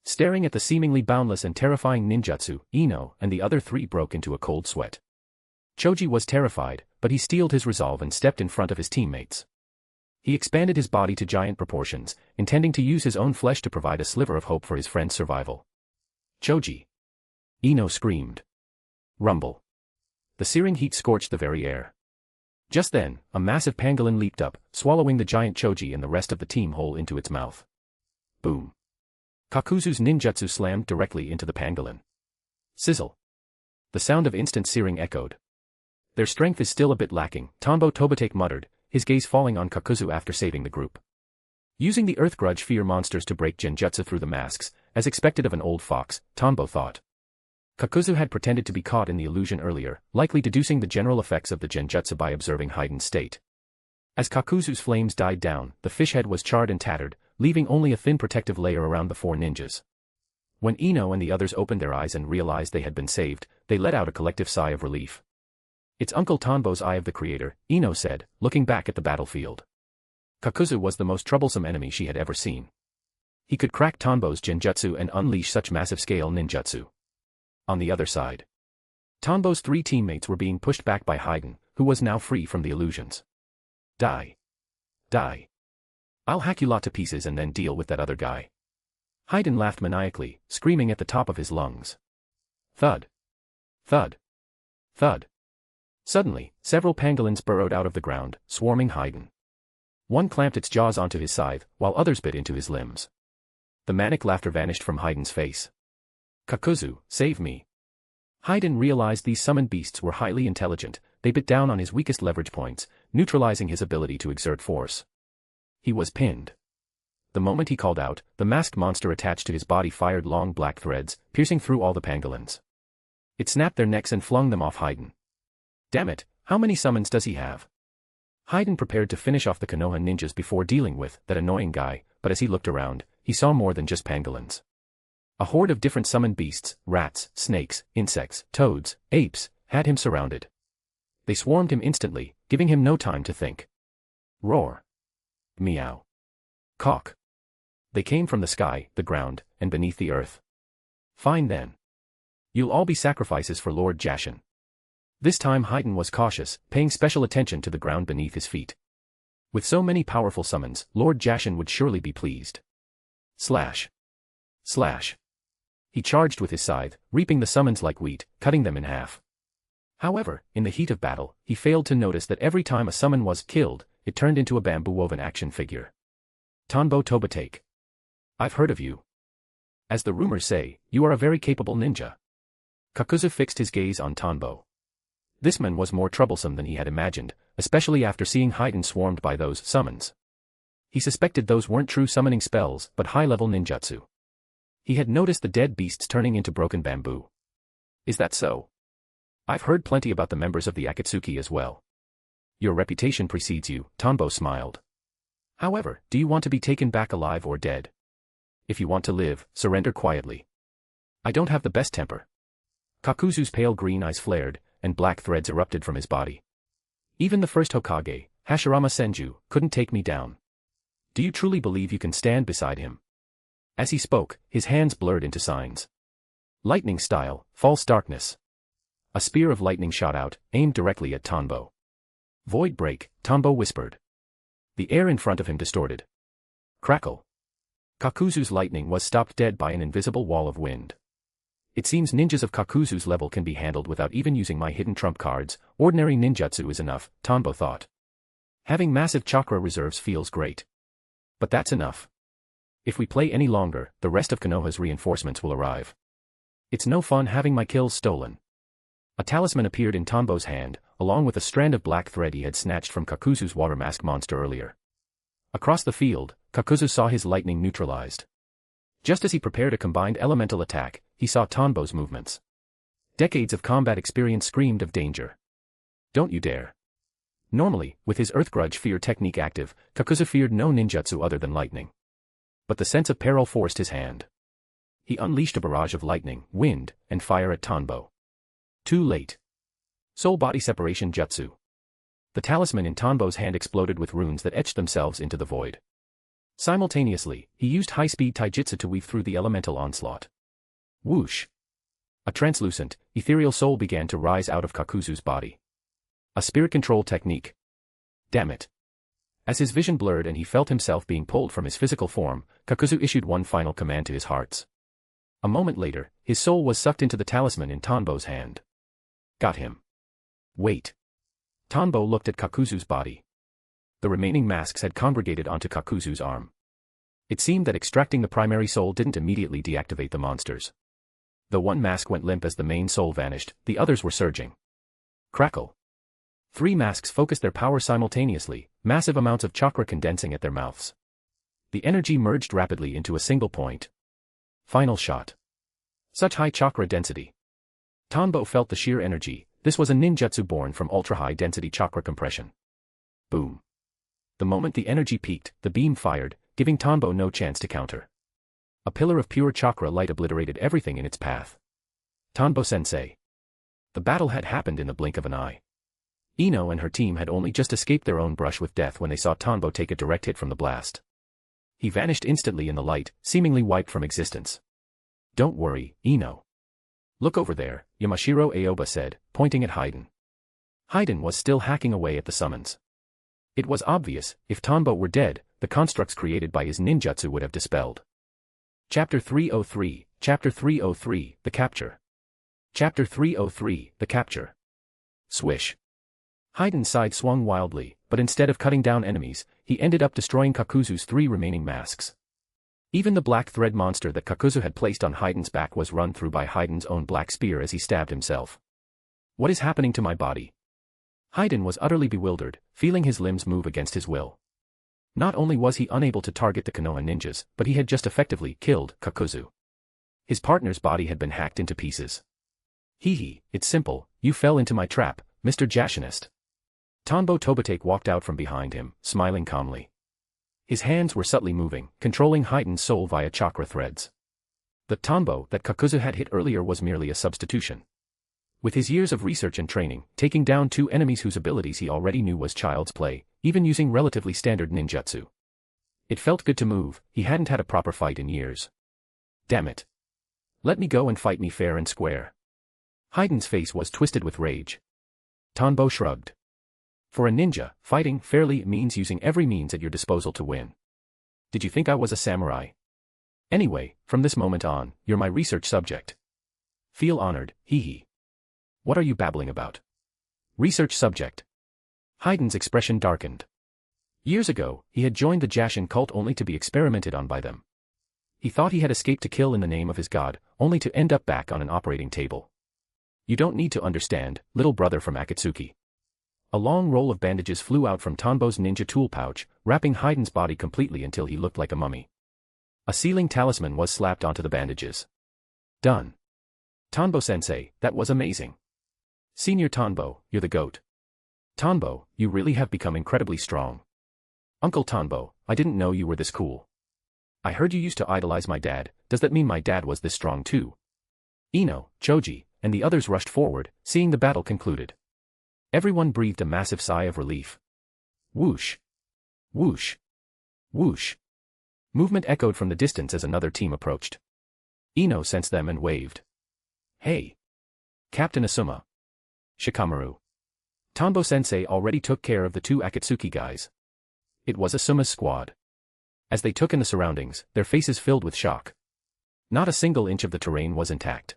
Staring at the seemingly boundless and terrifying ninjutsu, Ino and the other 3 broke into a cold sweat. Choji was terrified, but he steeled his resolve and stepped in front of his teammates. He expanded his body to giant proportions, intending to use his own flesh to provide a sliver of hope for his friend's survival. Choji! Ino screamed. Rumble. The searing heat scorched the very air. Just then, a massive pangolin leaped up, swallowing the giant Choji and the rest of the team whole into its mouth. Boom. Kakuzu's ninjutsu slammed directly into the pangolin. Sizzle. The sound of instant searing echoed. Their strength is still a bit lacking, Tanbo Tobitake muttered, his gaze falling on Kakuzu after saving the group. Using the Earth Grudge fear monsters to break Genjutsu through the masks, as expected of an old fox, Tanbo thought. Kakuzu had pretended to be caught in the illusion earlier, likely deducing the general effects of the Genjutsu by observing Haiden's state. As Kakuzu's flames died down, the fish head was charred and tattered, leaving only a thin protective layer around the 4 ninjas. When Ino and the others opened their eyes and realized they had been saved, they let out a collective sigh of relief. It's Uncle Tanbo's Eye of the Creator, Ino said, looking back at the battlefield. Kakuzu was the most troublesome enemy she had ever seen. He could crack Tanbo's Genjutsu and unleash such massive-scale ninjutsu. On the other side, Tanbo's 3 teammates were being pushed back by Haiden, who was now free from the illusions. Die. Die. I'll hack you lot to pieces and then deal with that other guy. Haiden laughed maniacally, screaming at the top of his lungs. Thud. Thud. Thud. Suddenly, several pangolins burrowed out of the ground, swarming Haiden. One clamped its jaws onto his scythe, while others bit into his limbs. The manic laughter vanished from Haiden's face. Kakuzu, save me. Haiden realized these summoned beasts were highly intelligent. They bit down on his weakest leverage points, neutralizing his ability to exert force. He was pinned. The moment he called out, the masked monster attached to his body fired long black threads, piercing through all the pangolins. It snapped their necks and flung them off Haiden. Damn it, how many summons does he have? Haiden prepared to finish off the Konoha ninjas before dealing with that annoying guy, but as he looked around, he saw more than just pangolins. A horde of different summoned beasts, rats, snakes, insects, toads, apes, had him surrounded. They swarmed him instantly, giving him no time to think. Roar. Meow. Caw. They came from the sky, the ground, and beneath the earth. Fine then. You'll all be sacrifices for Lord Jashin. This time Haiden was cautious, paying special attention to the ground beneath his feet. With so many powerful summons, Lord Jashin would surely be pleased. Slash. Slash. He charged with his scythe, reaping the summons like wheat, cutting them in half. However, in the heat of battle, he failed to notice that every time a summon was killed, it turned into a bamboo-woven action figure. Tanbo Tobitake. I've heard of you. As the rumors say, you are a very capable ninja. Kakuzu fixed his gaze on Tanbo. This man was more troublesome than he had imagined, especially after seeing Haiden swarmed by those summons. He suspected those weren't true summoning spells, but high-level ninjutsu. He had noticed the dead beasts turning into broken bamboo. Is that so? I've heard plenty about the members of the Akatsuki as well. Your reputation precedes you, Tanbo smiled. However, do you want to be taken back alive or dead? If you want to live, surrender quietly. I don't have the best temper. Kakuzu's pale green eyes flared, and black threads erupted from his body. Even the first Hokage, Hashirama Senju, couldn't take me down. Do you truly believe you can stand beside him? As he spoke, his hands blurred into signs. Lightning style, false darkness. A spear of lightning shot out, aimed directly at Tanbo. Void break, Tanbo whispered. The air in front of him distorted. Crackle. Kakuzu's lightning was stopped dead by an invisible wall of wind. It seems ninjas of Kakuzu's level can be handled without even using my hidden trump cards. Ordinary ninjutsu is enough, Tanbo thought. Having massive chakra reserves feels great. But that's enough. If we play any longer, the rest of Konoha's reinforcements will arrive. It's no fun having my kills stolen. A talisman appeared in Tanbo's hand, along with a strand of black thread he had snatched from Kakuzu's water mask monster earlier. Across the field, Kakuzu saw his lightning neutralized. Just as he prepared a combined elemental attack, he saw Tanbo's movements. Decades of combat experience screamed of danger. Don't you dare. Normally, with his Earth Grudge Fear technique active, Kakuzu feared no ninjutsu other than lightning. But the sense of peril forced his hand. He unleashed a barrage of lightning, wind, and fire at Tanbo. Too late. Soul-body separation jutsu. The talisman in Tanbo's hand exploded with runes that etched themselves into the void. Simultaneously, he used high-speed taijutsu to weave through the elemental onslaught. Whoosh! A translucent, ethereal soul began to rise out of Kakuzu's body. A spirit control technique. Damn it. As his vision blurred and he felt himself being pulled from his physical form, Kakuzu issued one final command to his hearts. A moment later, his soul was sucked into the talisman in Tanbo's hand. Got him. Wait. Tanbo looked at Kakuzu's body. The remaining masks had congregated onto Kakuzu's arm. It seemed that extracting the primary soul didn't immediately deactivate the monsters. The one mask went limp as the main soul vanished, the others were surging. Crackle. 3 masks focused their power simultaneously, massive amounts of chakra condensing at their mouths. The energy merged rapidly into a single point. Final shot. Such high chakra density. Tanbo felt the sheer energy. This was a ninjutsu born from ultra-high density chakra compression. Boom. The moment the energy peaked, the beam fired, giving Tanbo no chance to counter. A pillar of pure chakra light obliterated everything in its path. Tanbo-sensei. The battle had happened in the blink of an eye. Ino and her team had only just escaped their own brush with death when they saw Tanbo take a direct hit from the blast. He vanished instantly in the light, seemingly wiped from existence. Don't worry, Ino. Look over there, Yamashiro Aoba said, pointing at Haiden. Haiden was still hacking away at the summons. It was obvious, if Tanbo were dead, the constructs created by his ninjutsu would have dispelled. Chapter 303, Chapter 303, The Capture. Chapter 303, The Capture. Swish. Haiden's side swung wildly, but instead of cutting down enemies, he ended up destroying Kakuzu's 3 remaining masks. Even the black thread monster that Kakuzu had placed on Haiden's back was run through by Haiden's own black spear as he stabbed himself. What is happening to my body? Haiden was utterly bewildered, feeling his limbs move against his will. Not only was he unable to target the Konoha ninjas, but he had just effectively killed Kakuzu. His partner's body had been hacked into pieces. Hee, it's simple, you fell into my trap, Mr. Jashinist. Tanbo Tobitake walked out from behind him, smiling calmly. His hands were subtly moving, controlling Haiden's soul via chakra threads. The Tanbo that Kakuzu had hit earlier was merely a substitution. With his years of research and training, taking down 2 enemies whose abilities he already knew was child's play, even using relatively standard ninjutsu. It felt good to move, he hadn't had a proper fight in years. Damn it. Let me go and fight me fair and square. Haiden's face was twisted with rage. Tanbo shrugged. For a ninja, fighting fairly means using every means at your disposal to win. Did you think I was a samurai? Anyway, from this moment on, you're my research subject. Feel honored, hee. What are you babbling about? Research subject. Haiden's expression darkened. Years ago, he had joined the Jashin cult only to be experimented on by them. He thought he had escaped to kill in the name of his god, only to end up back on an operating table. You don't need to understand, little brother from Akatsuki. A long roll of bandages flew out from Tanbo's ninja tool pouch, wrapping Hayden's body completely until he looked like a mummy. A sealing talisman was slapped onto the bandages. Done. Tanbo-sensei, that was amazing. Senior Tanbo, you're the goat. Tanbo, you really have become incredibly strong. Uncle Tanbo, I didn't know you were this cool. I heard you used to idolize my dad, does that mean my dad was this strong too? Ino, Choji, and the others rushed forward, seeing the battle concluded. Everyone breathed a massive sigh of relief. Whoosh. Whoosh. Whoosh. Movement echoed from the distance as another team approached. Ino sensed them and waved. Hey. Captain Asuma. Shikamaru. Tanbo-sensei already took care of the two Akatsuki guys. It was Asuma's squad. As they took in the surroundings, their faces filled with shock. Not a single inch of the terrain was intact.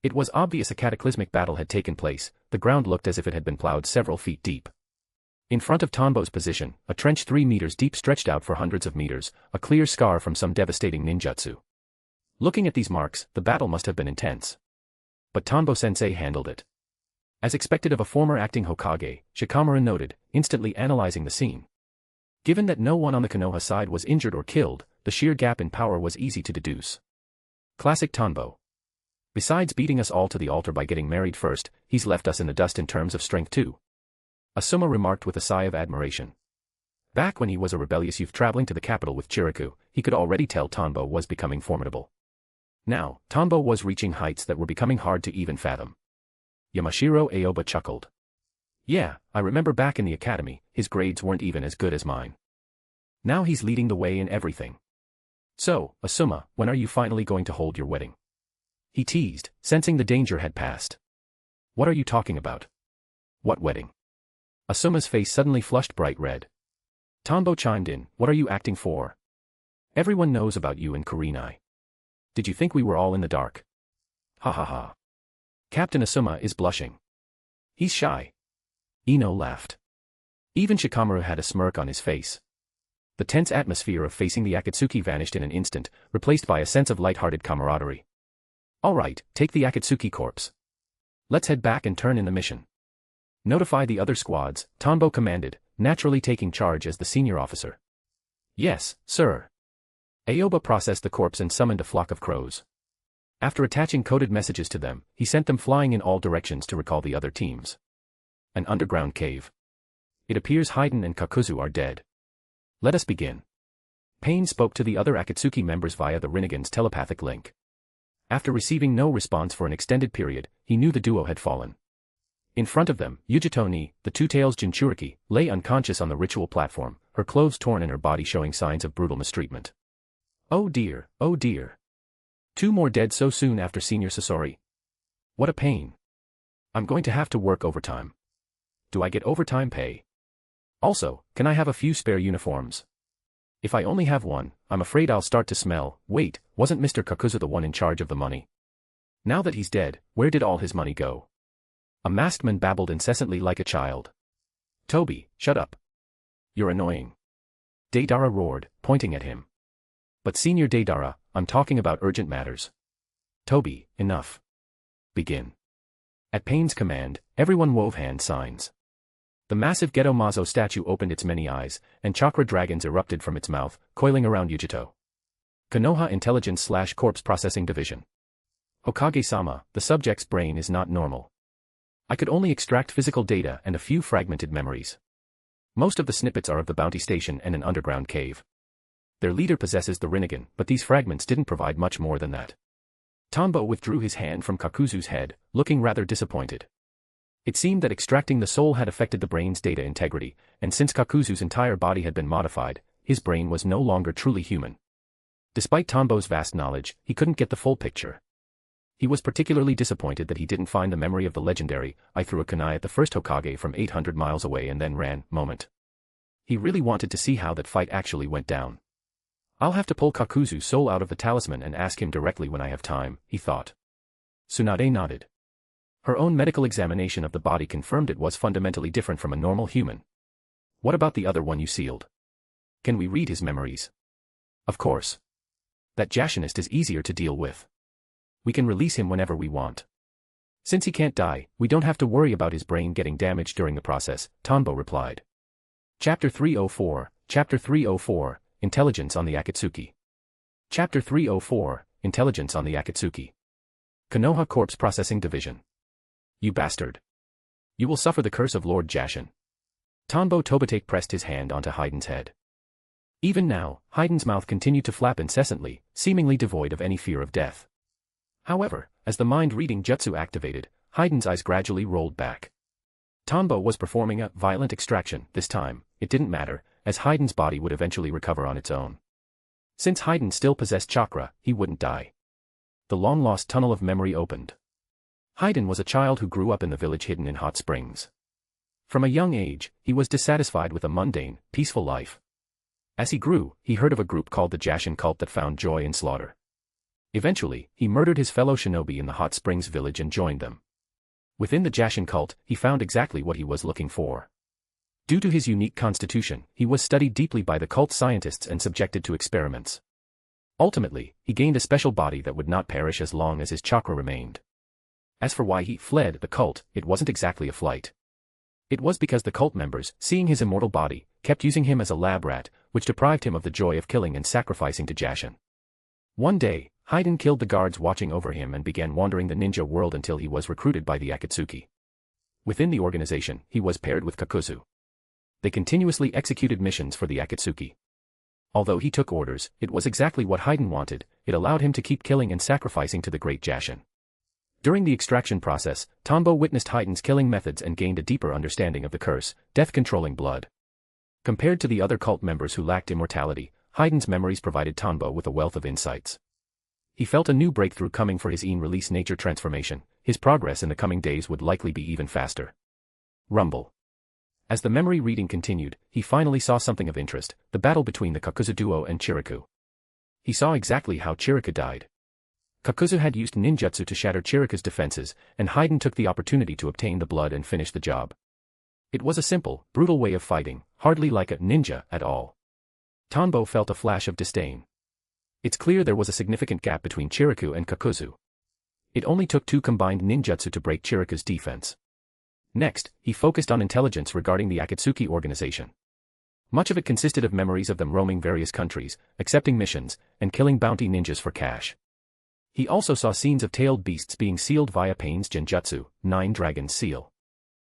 It was obvious a cataclysmic battle had taken place, the ground looked as if it had been plowed several feet deep. In front of Tanbo's position, a trench 3 meters deep stretched out for hundreds of meters, a clear scar from some devastating ninjutsu. Looking at these marks, the battle must have been intense. But Tanbo-sensei handled it. As expected of a former acting Hokage, Shikamaru noted, instantly analyzing the scene. Given that no one on the Konoha side was injured or killed, the sheer gap in power was easy to deduce. Classic Tanbo. Besides beating us all to the altar by getting married first, he's left us in the dust in terms of strength too. Asuma remarked with a sigh of admiration. Back when he was a rebellious youth traveling to the capital with Chiriku, he could already tell Tanbo was becoming formidable. Now, Tanbo was reaching heights that were becoming hard to even fathom. Yamashiro Aoba chuckled. Yeah, I remember back in the academy, his grades weren't even as good as mine. Now he's leading the way in everything. So, Asuma, when are you finally going to hold your wedding? He teased, sensing the danger had passed. What are you talking about? What wedding? Asuma's face suddenly flushed bright red. Tanbo chimed in, what are you acting for? Everyone knows about you and Kurenai. Did you think we were all in the dark? Ha ha ha. Captain Asuma is blushing. He's shy. Ino laughed. Even Shikamaru had a smirk on his face. The tense atmosphere of facing the Akatsuki vanished in an instant, replaced by a sense of light-hearted camaraderie. All right, take the Akatsuki corpse. Let's head back and turn in the mission. Notify the other squads, Tanbo commanded, naturally taking charge as the senior officer. Yes, sir. Aoba processed the corpse and summoned a flock of crows. After attaching coded messages to them, he sent them flying in all directions to recall the other teams. An underground cave. It appears Hayden and Kakuzu are dead. Let us begin. Pain spoke to the other Akatsuki members via the Rinnegan's telepathic link. After receiving no response for an extended period, he knew the duo had fallen. In front of them, Yujito-ni, the Two-Tails Jinchuriki, lay unconscious on the ritual platform, her clothes torn and her body showing signs of brutal mistreatment. Oh dear, oh dear. 2 more dead so soon after Senior Sasori. What a pain. I'm going to have to work overtime. Do I get overtime pay? Also, can I have a few spare uniforms? If I only have one, I'm afraid I'll start to smell. Wait, wasn't Mr. Kakuzu the one in charge of the money? Now that he's dead, where did all his money go? A masked man babbled incessantly like a child. Toby, shut up. You're annoying. Deidara roared, pointing at him. But Senior Deidara, I'm talking about urgent matters. Toby, enough. Begin. At Pain's command, everyone wove hand signs. The massive Geto Mazo statue opened its many eyes, and chakra dragons erupted from its mouth, coiling around Yujito. Konoha Intelligence/Corpse Processing Division. Hokage-sama, the subject's brain is not normal. I could only extract physical data and a few fragmented memories. Most of the snippets are of the bounty station and an underground cave. Their leader possesses the Rinnegan, but these fragments didn't provide much more than that. Tanbo withdrew his hand from Kakuzu's head, looking rather disappointed. It seemed that extracting the soul had affected the brain's data integrity, and since Kakuzu's entire body had been modified, his brain was no longer truly human. Despite Tanbo's vast knowledge, he couldn't get the full picture. He was particularly disappointed that he didn't find the memory of the legendary, I threw a kunai at the first Hokage from 800 miles away and then ran, moment. He really wanted to see how that fight actually went down. I'll have to pull Kakuzu's soul out of the talisman and ask him directly when I have time, he thought. Tsunade nodded. Her own medical examination of the body confirmed it was fundamentally different from a normal human. What about the other one you sealed? Can we read his memories? Of course. That Jashinist is easier to deal with. We can release him whenever we want. Since he can't die, we don't have to worry about his brain getting damaged during the process, Tanbo replied. Chapter 304, Chapter 304, Intelligence on the Akatsuki. Chapter 304, Intelligence on the Akatsuki. Konoha Corpse Processing Division. You bastard. You will suffer the curse of Lord Jashin. Tanbo Tobitake pressed his hand onto Haiden's head. Even now, Haiden's mouth continued to flap incessantly, seemingly devoid of any fear of death. However, as the mind-reading jutsu activated, Haiden's eyes gradually rolled back. Tanbo was performing a violent extraction. This time, it didn't matter, as Haiden's body would eventually recover on its own. Since Haiden still possessed chakra, he wouldn't die. The long-lost tunnel of memory opened. Haiden was a child who grew up in the village hidden in hot springs. From a young age, he was dissatisfied with a mundane, peaceful life. As he grew, he heard of a group called the Jashin cult that found joy in slaughter. Eventually, he murdered his fellow shinobi in the hot springs village and joined them. Within the Jashin cult, he found exactly what he was looking for. Due to his unique constitution, he was studied deeply by the cult scientists and subjected to experiments. Ultimately, he gained a special body that would not perish as long as his chakra remained. As for why he fled the cult, it wasn't exactly a flight. It was because the cult members, seeing his immortal body, kept using him as a lab rat, which deprived him of the joy of killing and sacrificing to Jashin. One day, Haiden killed the guards watching over him and began wandering the ninja world until he was recruited by the Akatsuki. Within the organization, he was paired with Kakuzu. They continuously executed missions for the Akatsuki. Although he took orders, it was exactly what Haiden wanted. It allowed him to keep killing and sacrificing to the great Jashin. During the extraction process, Tanbo witnessed Haiden's killing methods and gained a deeper understanding of the curse, death-controlling blood. Compared to the other cult members who lacked immortality, Haiden's memories provided Tanbo with a wealth of insights. He felt a new breakthrough coming for his release nature transformation. His progress in the coming days would likely be even faster. Rumble. As the memory reading continued, he finally saw something of interest, the battle between the Kakuzu duo and Chiriku. He saw exactly how Chiriku died. Kakuzu had used ninjutsu to shatter Chiriku's defenses, and Haiden took the opportunity to obtain the blood and finish the job. It was a simple, brutal way of fighting, hardly like a ninja at all. Tanbo felt a flash of disdain. It's clear there was a significant gap between Chiriku and Kakuzu. It only took two combined ninjutsu to break Chiriku's defense. Next, he focused on intelligence regarding the Akatsuki organization. Much of it consisted of memories of them roaming various countries, accepting missions, and killing bounty ninjas for cash. He also saw scenes of tailed beasts being sealed via Pain's Genjutsu, 9 Dragons Seal.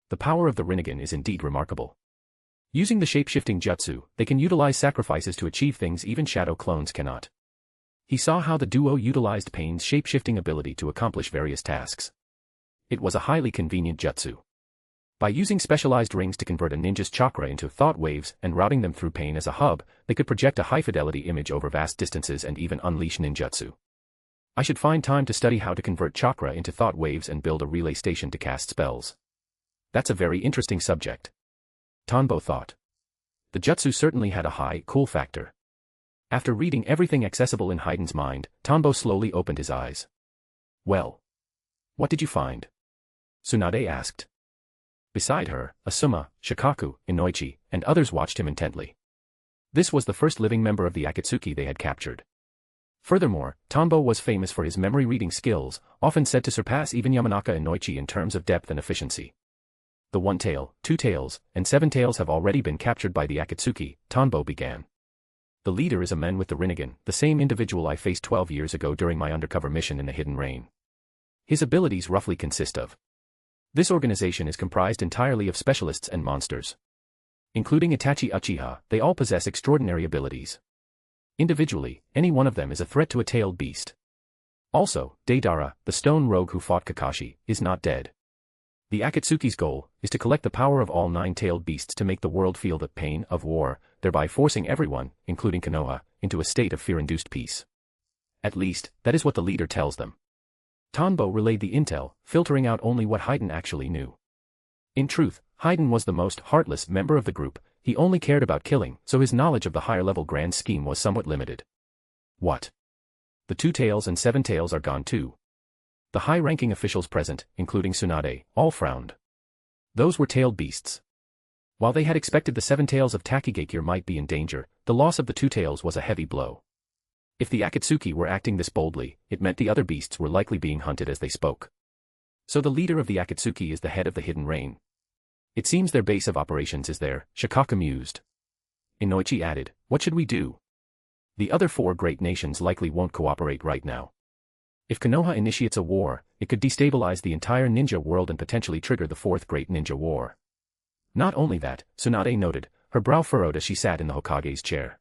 The power of the Rinnegan is indeed remarkable. Using the shape-shifting jutsu, they can utilize sacrifices to achieve things even shadow clones cannot. He saw how the duo utilized Pain's shape-shifting ability to accomplish various tasks. It was a highly convenient jutsu. By using specialized rings to convert a ninja's chakra into thought waves and routing them through Pain as a hub, they could project a high-fidelity image over vast distances and even unleash ninjutsu. I should find time to study how to convert chakra into thought waves and build a relay station to cast spells. That's a very interesting subject. Tanbo thought. The jutsu certainly had a high cool factor. After reading everything accessible in Haiden's mind, Tanbo slowly opened his eyes. Well. What did you find? Tsunade asked. Beside her, Asuma, Shikaku, Inoichi, and others watched him intently. This was the first living member of the Akatsuki they had captured. Furthermore, Tanbo was famous for his memory-reading skills, often said to surpass even Yamanaka Inoichi in terms of depth and efficiency. The 1 tail, 2 tails, and 7 tails have already been captured by the Akatsuki, Tanbo began. The leader is a man with the Rinnegan, the same individual I faced 12 years ago during my undercover mission in the Hidden Rain. His abilities roughly consist of. This organization is comprised entirely of specialists and monsters. Including Itachi Uchiha, they all possess extraordinary abilities. Individually, any one of them is a threat to a tailed beast. Also, Deidara, the stone rogue who fought Kakashi, is not dead. The Akatsuki's goal is to collect the power of all 9 tailed beasts to make the world feel the pain of war, thereby forcing everyone, including Konoha, into a state of fear-induced peace. At least, that is what the leader tells them. Tanbo relayed the intel, filtering out only what Haiden actually knew. In truth, Haiden was the most heartless member of the group. He only cared about killing, so his knowledge of the higher-level grand scheme was somewhat limited. What? The 2 tails and 7 tails are gone too. The high-ranking officials present, including Tsunade, all frowned. Those were tailed beasts. While they had expected the 7 tails of Takigakure might be in danger, the loss of the 2 tails was a heavy blow. If the Akatsuki were acting this boldly, it meant the other beasts were likely being hunted as they spoke. So the leader of the Akatsuki is the head of the hidden reign. It seems their base of operations is there, Shikaku mused. Inoichi added, what should we do? The other 4 great nations likely won't cooperate right now. If Konoha initiates a war, it could destabilize the entire ninja world and potentially trigger the 4th Great Ninja War. Not only that, Tsunade noted, her brow furrowed as she sat in the Hokage's chair.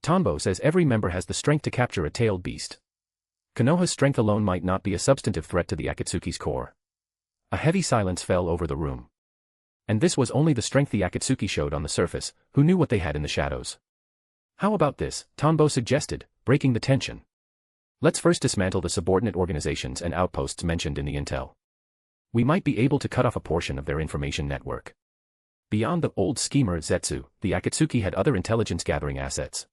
Tanbo says every member has the strength to capture a tailed beast. Konoha's strength alone might not be a substantive threat to the Akatsuki's core. A heavy silence fell over the room. And this was only the strength the Akatsuki showed on the surface, who knew what they had in the shadows. How about this, Tanbo suggested, breaking the tension. Let's first dismantle the subordinate organizations and outposts mentioned in the intel. We might be able to cut off a portion of their information network. Beyond the old schemer Zetsu, the Akatsuki had other intelligence-gathering assets.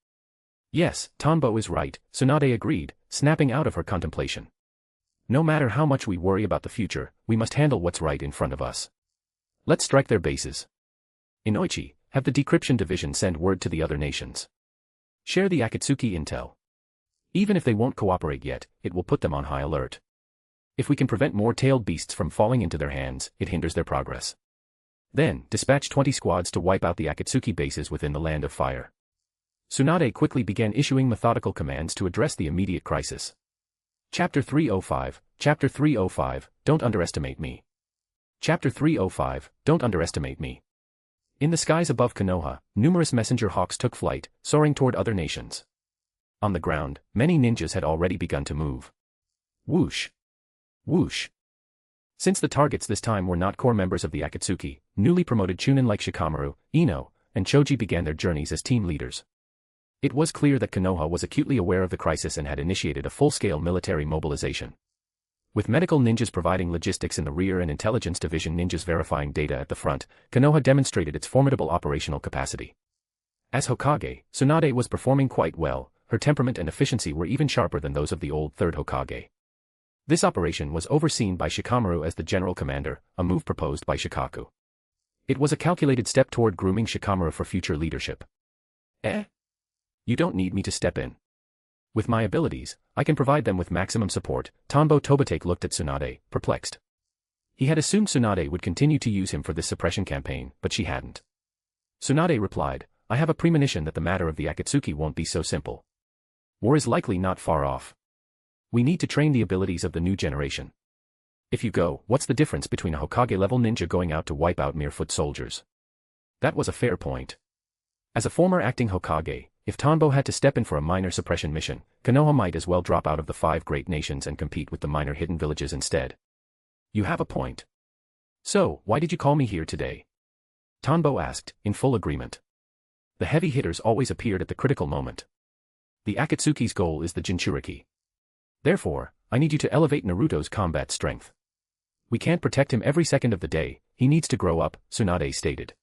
Yes, Tanbo is right, Tsunade agreed, snapping out of her contemplation. No matter how much we worry about the future, we must handle what's right in front of us. Let's strike their bases. Inoichi, have the decryption division send word to the other nations. Share the Akatsuki intel. Even if they won't cooperate yet, it will put them on high alert. If we can prevent more tailed beasts from falling into their hands, it hinders their progress. Then, dispatch 20 squads to wipe out the Akatsuki bases within the Land of Fire. Tsunade quickly began issuing methodical commands to address the immediate crisis. Chapter 305, Chapter 305, Don't Underestimate Me. Chapter 305, Don't Underestimate Me. In the skies above Konoha, numerous messenger hawks took flight, soaring toward other nations. On the ground, many ninjas had already begun to move. Whoosh. Whoosh. Since the targets this time were not core members of the Akatsuki, newly promoted Chunin like Shikamaru, Ino, and Choji began their journeys as team leaders. It was clear that Konoha was acutely aware of the crisis and had initiated a full-scale military mobilization. With medical ninjas providing logistics in the rear and intelligence division ninjas verifying data at the front, Konoha demonstrated its formidable operational capacity. As Hokage, Tsunade was performing quite well, her temperament and efficiency were even sharper than those of the old third Hokage. This operation was overseen by Shikamaru as the general commander, a move proposed by Shikaku. It was a calculated step toward grooming Shikamaru for future leadership. You don't need me to step in. With my abilities, I can provide them with maximum support. Tanbo Tobitake looked at Tsunade, perplexed. He had assumed Tsunade would continue to use him for this suppression campaign, but she hadn't. Tsunade replied, I have a premonition that the matter of the Akatsuki won't be so simple. War is likely not far off. We need to train the abilities of the new generation. If you go, what's the difference between a Hokage-level ninja going out to wipe out mere foot soldiers? That was a fair point. As a former acting Hokage, if Tanbo had to step in for a minor suppression mission, Konoha might as well drop out of the 5 great nations and compete with the minor hidden villages instead. You have a point. So, why did you call me here today? Tanbo asked, in full agreement. The heavy hitters always appeared at the critical moment. The Akatsuki's goal is the Jinchuriki. Therefore, I need you to elevate Naruto's combat strength. We can't protect him every second of the day, he needs to grow up, Tsunade stated.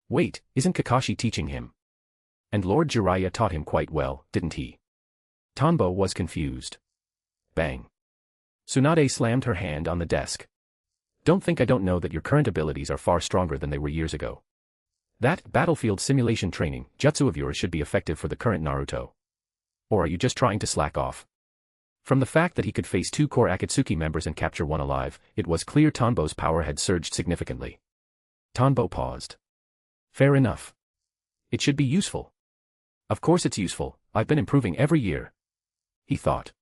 Wait, isn't Kakashi teaching him? And Lord Jiraiya taught him quite well, didn't he? Tanbo was confused. Bang. Tsunade slammed her hand on the desk. Don't think I don't know that your current abilities are far stronger than they were years ago. That battlefield simulation training, jutsu of yours should be effective for the current Naruto. Or are you just trying to slack off? From the fact that he could face 2 core Akatsuki members and capture one alive, it was clear Tanbo's power had surged significantly. Tanbo paused. Fair enough. It should be useful. Of course it's useful, I've been improving every year. He thought.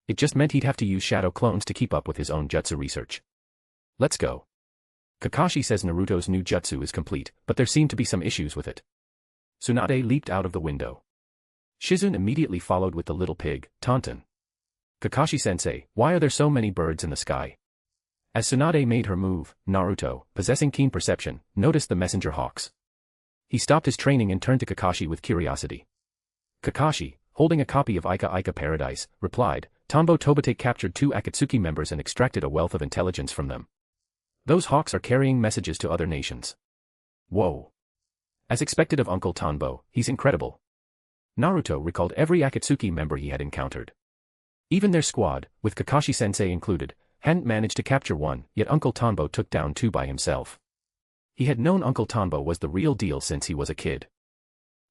It just meant he'd have to use shadow clones to keep up with his own jutsu research. Let's go. Kakashi says Naruto's new jutsu is complete, but there seem to be some issues with it. Tsunade leaped out of the window. Shizune immediately followed with the little pig, Taunton. Kakashi-sensei, why are there so many birds in the sky? As Tsunade made her move, Naruto, possessing keen perception, noticed the messenger hawks. He stopped his training and turned to Kakashi with curiosity. Kakashi, holding a copy of Ika Ika Paradise, replied, Tanbo Tobitake captured 2 Akatsuki members and extracted a wealth of intelligence from them. Those hawks are carrying messages to other nations. Whoa. As expected of Uncle Tanbo, he's incredible. Naruto recalled every Akatsuki member he had encountered. Even their squad, with Kakashi-sensei included, hadn't managed to capture one, yet Uncle Tanbo took down 2 by himself. He had known Uncle Tanbo was the real deal since he was a kid.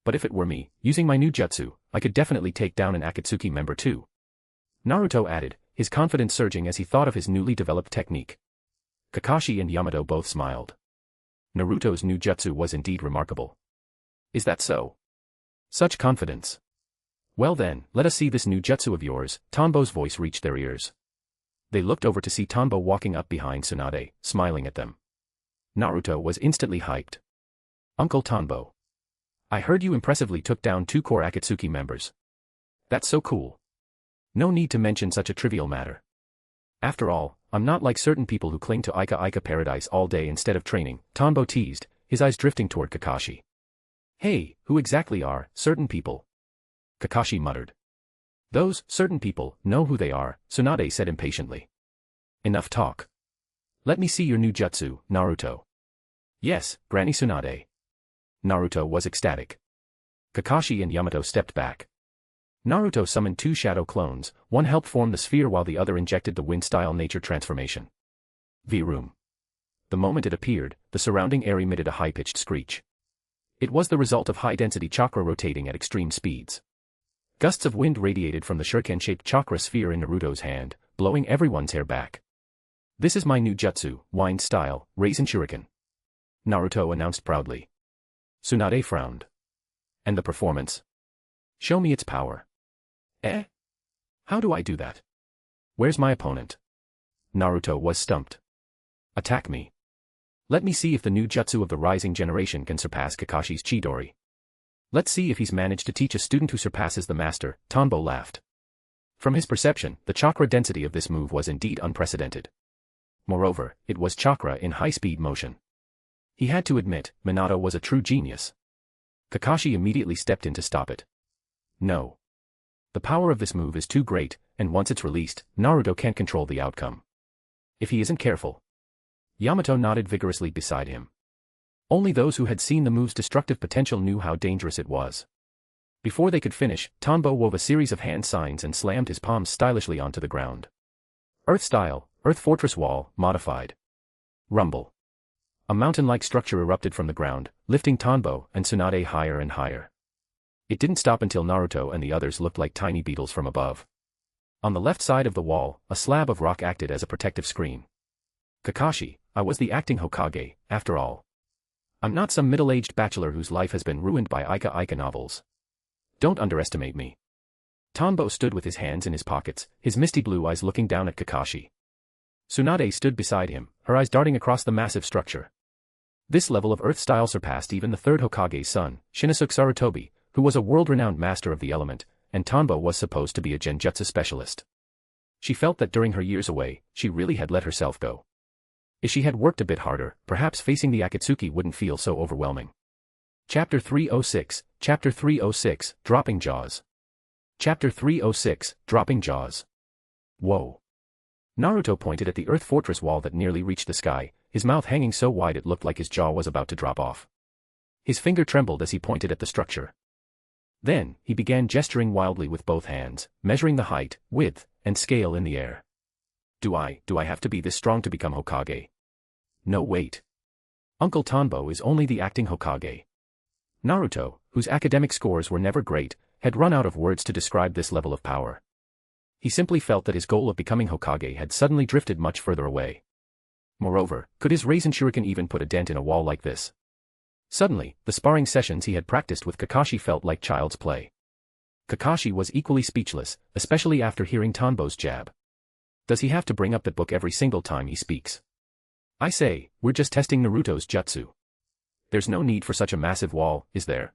But if it were me, using my new jutsu, I could definitely take down an Akatsuki member too. Naruto added, his confidence surging as he thought of his newly developed technique. Kakashi and Yamato both smiled. Naruto's new jutsu was indeed remarkable. Is that so? Such confidence. Well then, let us see this new jutsu of yours. Tanbo's voice reached their ears. They looked over to see Tanbo walking up behind Tsunade, smiling at them. Naruto was instantly hyped. Uncle Tanbo. I heard you impressively took down 2 core Akatsuki members. That's so cool. No need to mention such a trivial matter. After all, I'm not like certain people who cling to Ika paradise all day instead of training, Tanbo teased, his eyes drifting toward Kakashi. Hey, who exactly are certain people? Kakashi muttered. Those certain people know who they are, Tsunade said impatiently. Enough talk. Let me see your new jutsu, Naruto. Yes, Granny Tsunade. Naruto was ecstatic. Kakashi and Yamato stepped back. Naruto summoned 2 shadow clones, one helped form the sphere while the other injected the wind-style nature transformation. V-Room. The moment it appeared, the surrounding air emitted a high-pitched screech. It was the result of high-density chakra rotating at extreme speeds. Gusts of wind radiated from the shuriken-shaped chakra sphere in Naruto's hand, blowing everyone's hair back. This is my new jutsu, wind-style, Raisin Shuriken. Naruto announced proudly. Tsunade frowned. And the performance? Show me its power. Eh? How do I do that? Where's my opponent? Naruto was stumped. Attack me. Let me see if the new jutsu of the rising generation can surpass Kakashi's Chidori. Let's see if he's managed to teach a student who surpasses the master, Tanbo laughed. From his perception, the chakra density of this move was indeed unprecedented. Moreover, it was chakra in high-speed motion. He had to admit, Minato was a true genius. Kakashi immediately stepped in to stop it. No. The power of this move is too great, and once it's released, Naruto can't control the outcome. If he isn't careful. Yamato nodded vigorously beside him. Only those who had seen the move's destructive potential knew how dangerous it was. Before they could finish, Tanbo wove a series of hand signs and slammed his palms stylishly onto the ground. Earth style, Earth Fortress Wall, modified. Rumble. A mountain-like structure erupted from the ground, lifting Tanbo and Tsunade higher and higher. It didn't stop until Naruto and the others looked like tiny beetles from above. On the left side of the wall, a slab of rock acted as a protective screen. Kakashi, I was the acting Hokage, after all. I'm not some middle-aged bachelor whose life has been ruined by Ika novels. Don't underestimate me. Tanbo stood with his hands in his pockets, his misty blue eyes looking down at Kakashi. Tsunade stood beside him, her eyes darting across the massive structure. This level of earth style surpassed even the third Hokage's son, Shinosuke Sarutobi, who was a world-renowned master of the element, and Tanbo was supposed to be a Genjutsu specialist. She felt that during her years away, she really had let herself go. If she had worked a bit harder, perhaps facing the Akatsuki wouldn't feel so overwhelming. Chapter 306, Chapter 306, Dropping Jaws. Chapter 306, Dropping Jaws. Whoa. Naruto pointed at the Earth Fortress wall that nearly reached the sky, his mouth hanging so wide it looked like his jaw was about to drop off. His finger trembled as he pointed at the structure. Then, he began gesturing wildly with both hands, measuring the height, width, and scale in the air. Do I have to be this strong to become Hokage? No wait. Uncle Tanbo is only the acting Hokage. Naruto, whose academic scores were never great, had run out of words to describe this level of power. He simply felt that his goal of becoming Hokage had suddenly drifted much further away. Moreover, could his Raisin Shuriken even put a dent in a wall like this? Suddenly, the sparring sessions he had practiced with Kakashi felt like child's play. Kakashi was equally speechless, especially after hearing Tanbo's jab. Does he have to bring up that book every single time he speaks? I say, we're just testing Naruto's jutsu. There's no need for such a massive wall, is there?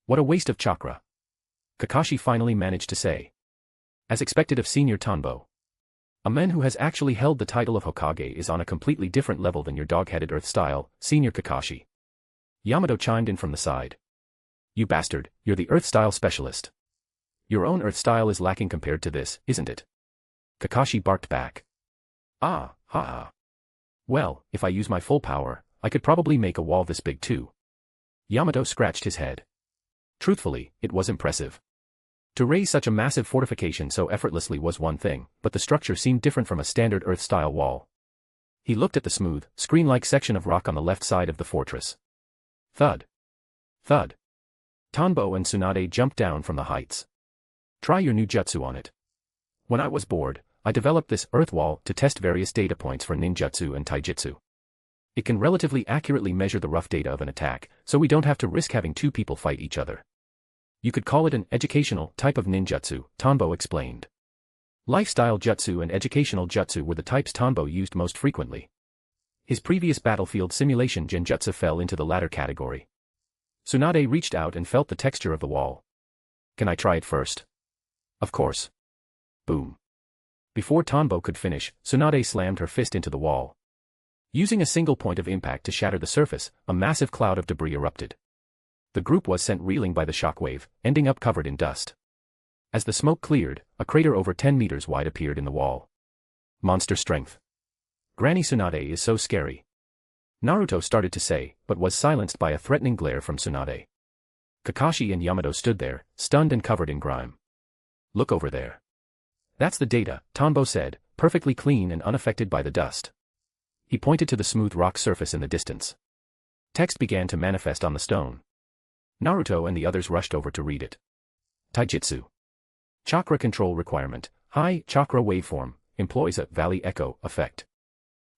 What a waste of chakra. Kakashi finally managed to say. As expected of Senior Tanbo. A man who has actually held the title of Hokage is on a completely different level than your dog-headed Earth style, Senior Kakashi. Yamato chimed in from the side. You bastard, you're the Earth style specialist. Your own Earth style is lacking compared to this, isn't it? Kakashi barked back. Ah, ha ha. Well, if I use my full power, I could probably make a wall this big too. Yamato scratched his head. Truthfully, it was impressive. To raise such a massive fortification so effortlessly was one thing, but the structure seemed different from a standard Earth-style wall. He looked at the smooth, screen-like section of rock on the left side of the fortress. Thud. Thud. Tanbo and Tsunade jumped down from the heights. Try your new jutsu on it. When I was bored, I developed this earth wall to test various data points for ninjutsu and taijutsu. It can relatively accurately measure the rough data of an attack, so we don't have to risk having two people fight each other. You could call it an educational type of ninjutsu, Tanbo explained. Lifestyle jutsu and educational jutsu were the types Tanbo used most frequently. His previous battlefield simulation Genjutsu fell into the latter category. Tsunade reached out and felt the texture of the wall. Can I try it first? Of course. Boom. Before Tanbo could finish, Tsunade slammed her fist into the wall. Using a single point of impact to shatter the surface, a massive cloud of debris erupted. The group was sent reeling by the shockwave, ending up covered in dust. As the smoke cleared, a crater over 10 meters wide appeared in the wall. Monster strength. Granny Tsunade is so scary. Naruto started to say, but was silenced by a threatening glare from Tsunade. Kakashi and Yamato stood there, stunned and covered in grime. Look over there. That's the data, Tanbo said, perfectly clean and unaffected by the dust. He pointed to the smooth rock surface in the distance. Text began to manifest on the stone. Naruto and the others rushed over to read it. Taijutsu. Chakra control requirement, high chakra waveform, employs a valley echo effect.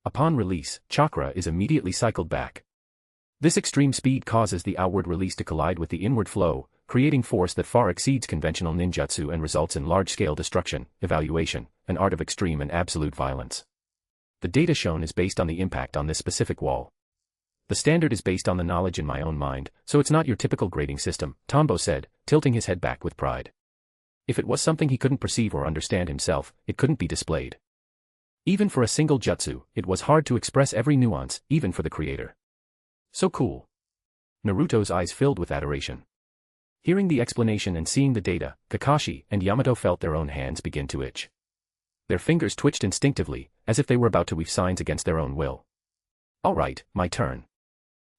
Upon release, chakra is immediately cycled back. This extreme speed causes the outward release to collide with the inward flow, creating force that far exceeds conventional ninjutsu and results in large-scale destruction, evaluation, an art of extreme and absolute violence. The data shown is based on the impact on this specific wall. The standard is based on the knowledge in my own mind, so it's not your typical grading system, Tanbo said, tilting his head back with pride. If it was something he couldn't perceive or understand himself, it couldn't be displayed. Even for a single jutsu, it was hard to express every nuance, even for the creator. So cool. Naruto's eyes filled with adoration. Hearing the explanation and seeing the data, Kakashi and Yamato felt their own hands begin to itch. Their fingers twitched instinctively, as if they were about to weave signs against their own will. Alright, my turn.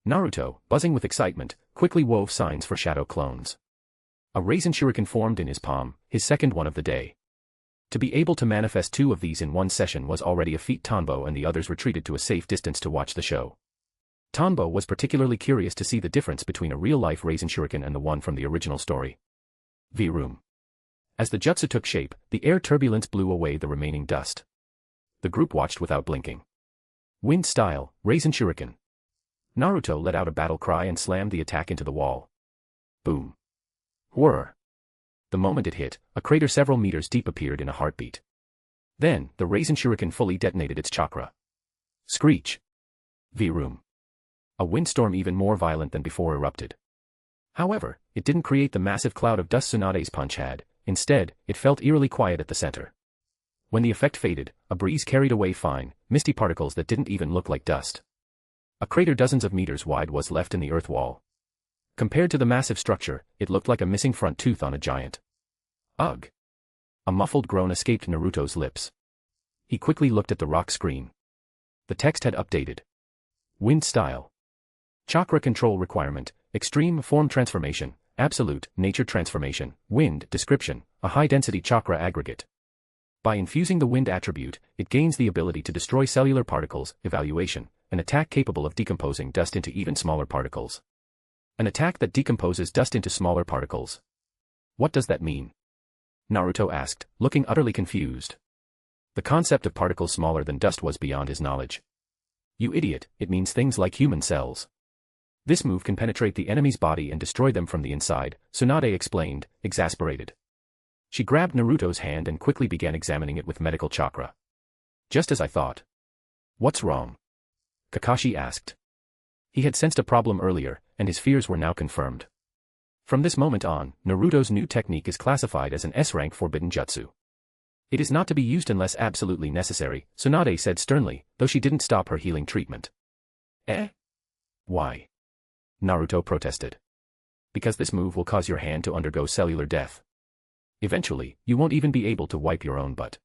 Naruto, buzzing with excitement, quickly wove signs for shadow clones. A raisin shuriken formed in his palm, his second one of the day. To be able to manifest two of these in one session was already a feat. Tanbo and the others retreated to a safe distance to watch the show. Tanbo was particularly curious to see the difference between a real-life raisin shuriken and the one from the original story. V-Room. As the jutsu took shape, the air turbulence blew away the remaining dust. The group watched without blinking. Wind style, raisin shuriken. Naruto let out a battle cry and slammed the attack into the wall. Boom. Whir. The moment it hit, a crater several meters deep appeared in a heartbeat. Then, the raisin shuriken fully detonated its chakra. Screech. V-Room. A windstorm even more violent than before erupted. However, it didn't create the massive cloud of dust Tsunade's punch had, instead, it felt eerily quiet at the center. When the effect faded, a breeze carried away fine, misty particles that didn't even look like dust. A crater dozens of meters wide was left in the earth wall. Compared to the massive structure, it looked like a missing front tooth on a giant. Ugh. A muffled groan escaped Naruto's lips. He quickly looked at the rock screen. The text had updated. Wind style. Chakra control requirement, extreme form transformation, absolute nature transformation, wind description, a high-density chakra aggregate. By infusing the wind attribute, it gains the ability to destroy cellular particles, evaluation, an attack capable of decomposing dust into even smaller particles. An attack that decomposes dust into smaller particles. What does that mean? Naruto asked, looking utterly confused. The concept of particles smaller than dust was beyond his knowledge. You idiot, it means things like human cells. This move can penetrate the enemy's body and destroy them from the inside, Tsunade explained, exasperated. She grabbed Naruto's hand and quickly began examining it with medical chakra. Just as I thought. What's wrong? Kakashi asked. He had sensed a problem earlier, and his fears were now confirmed. From this moment on, Naruto's new technique is classified as an S-rank forbidden jutsu. It is not to be used unless absolutely necessary, Tsunade said sternly, though she didn't stop her healing treatment. Eh? Why? Naruto protested. Because this move will cause your hand to undergo cellular death. Eventually, you won't even be able to wipe your own butt.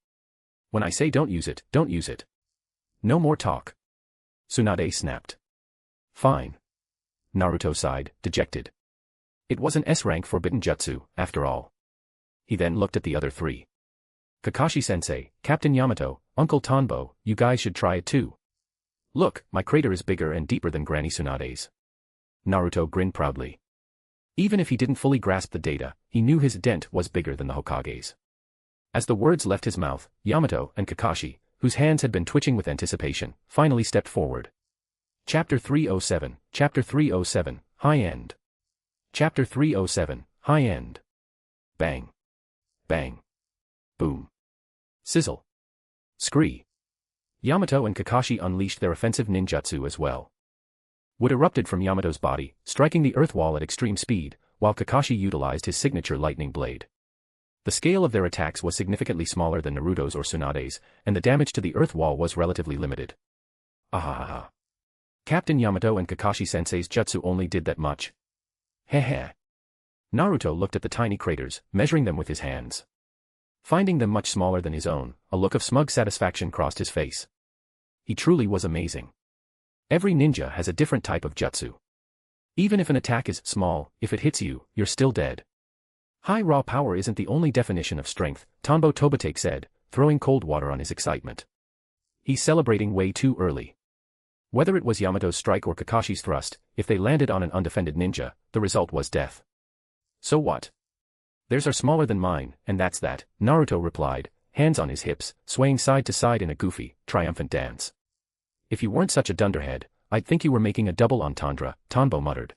When I say don't use it, don't use it. No more talk. Tsunade snapped. Fine. Naruto sighed, dejected. It was an S-rank forbidden jutsu, after all. He then looked at the other three. Kakashi-sensei, Captain Yamato, Uncle Tanbo, you guys should try it too. Look, my crater is bigger and deeper than Granny Tsunade's. Naruto grinned proudly. Even if he didn't fully grasp the data, he knew his dent was bigger than the Hokage's. As the words left his mouth, Yamato and Kakashi, whose hands had been twitching with anticipation, finally stepped forward. Chapter 307, Chapter 307, High End. Chapter 307, High End. Bang. Bang. Boom. Sizzle. Scree. Yamato and Kakashi unleashed their offensive ninjutsu as well. Wood erupted from Yamato's body, striking the earth wall at extreme speed, while Kakashi utilized his signature lightning blade. The scale of their attacks was significantly smaller than Naruto's or Tsunade's, and the damage to the earth wall was relatively limited. Ahahaha. Captain Yamato and Kakashi-sensei's jutsu only did that much. Heh. Naruto looked at the tiny craters, measuring them with his hands. Finding them much smaller than his own, a look of smug satisfaction crossed his face. He truly was amazing. Every ninja has a different type of jutsu. Even if an attack is small, if it hits you, you're still dead. High raw power isn't the only definition of strength, Tanbo Tobitake said, throwing cold water on his excitement. He's celebrating way too early. Whether it was Yamato's strike or Kakashi's thrust, if they landed on an undefended ninja, the result was death. So what? Theirs are smaller than mine, and that's that, Naruto replied, hands on his hips, swaying side to side in a goofy, triumphant dance. If you weren't such a dunderhead, I'd think you were making a double entendre, Tanbo muttered.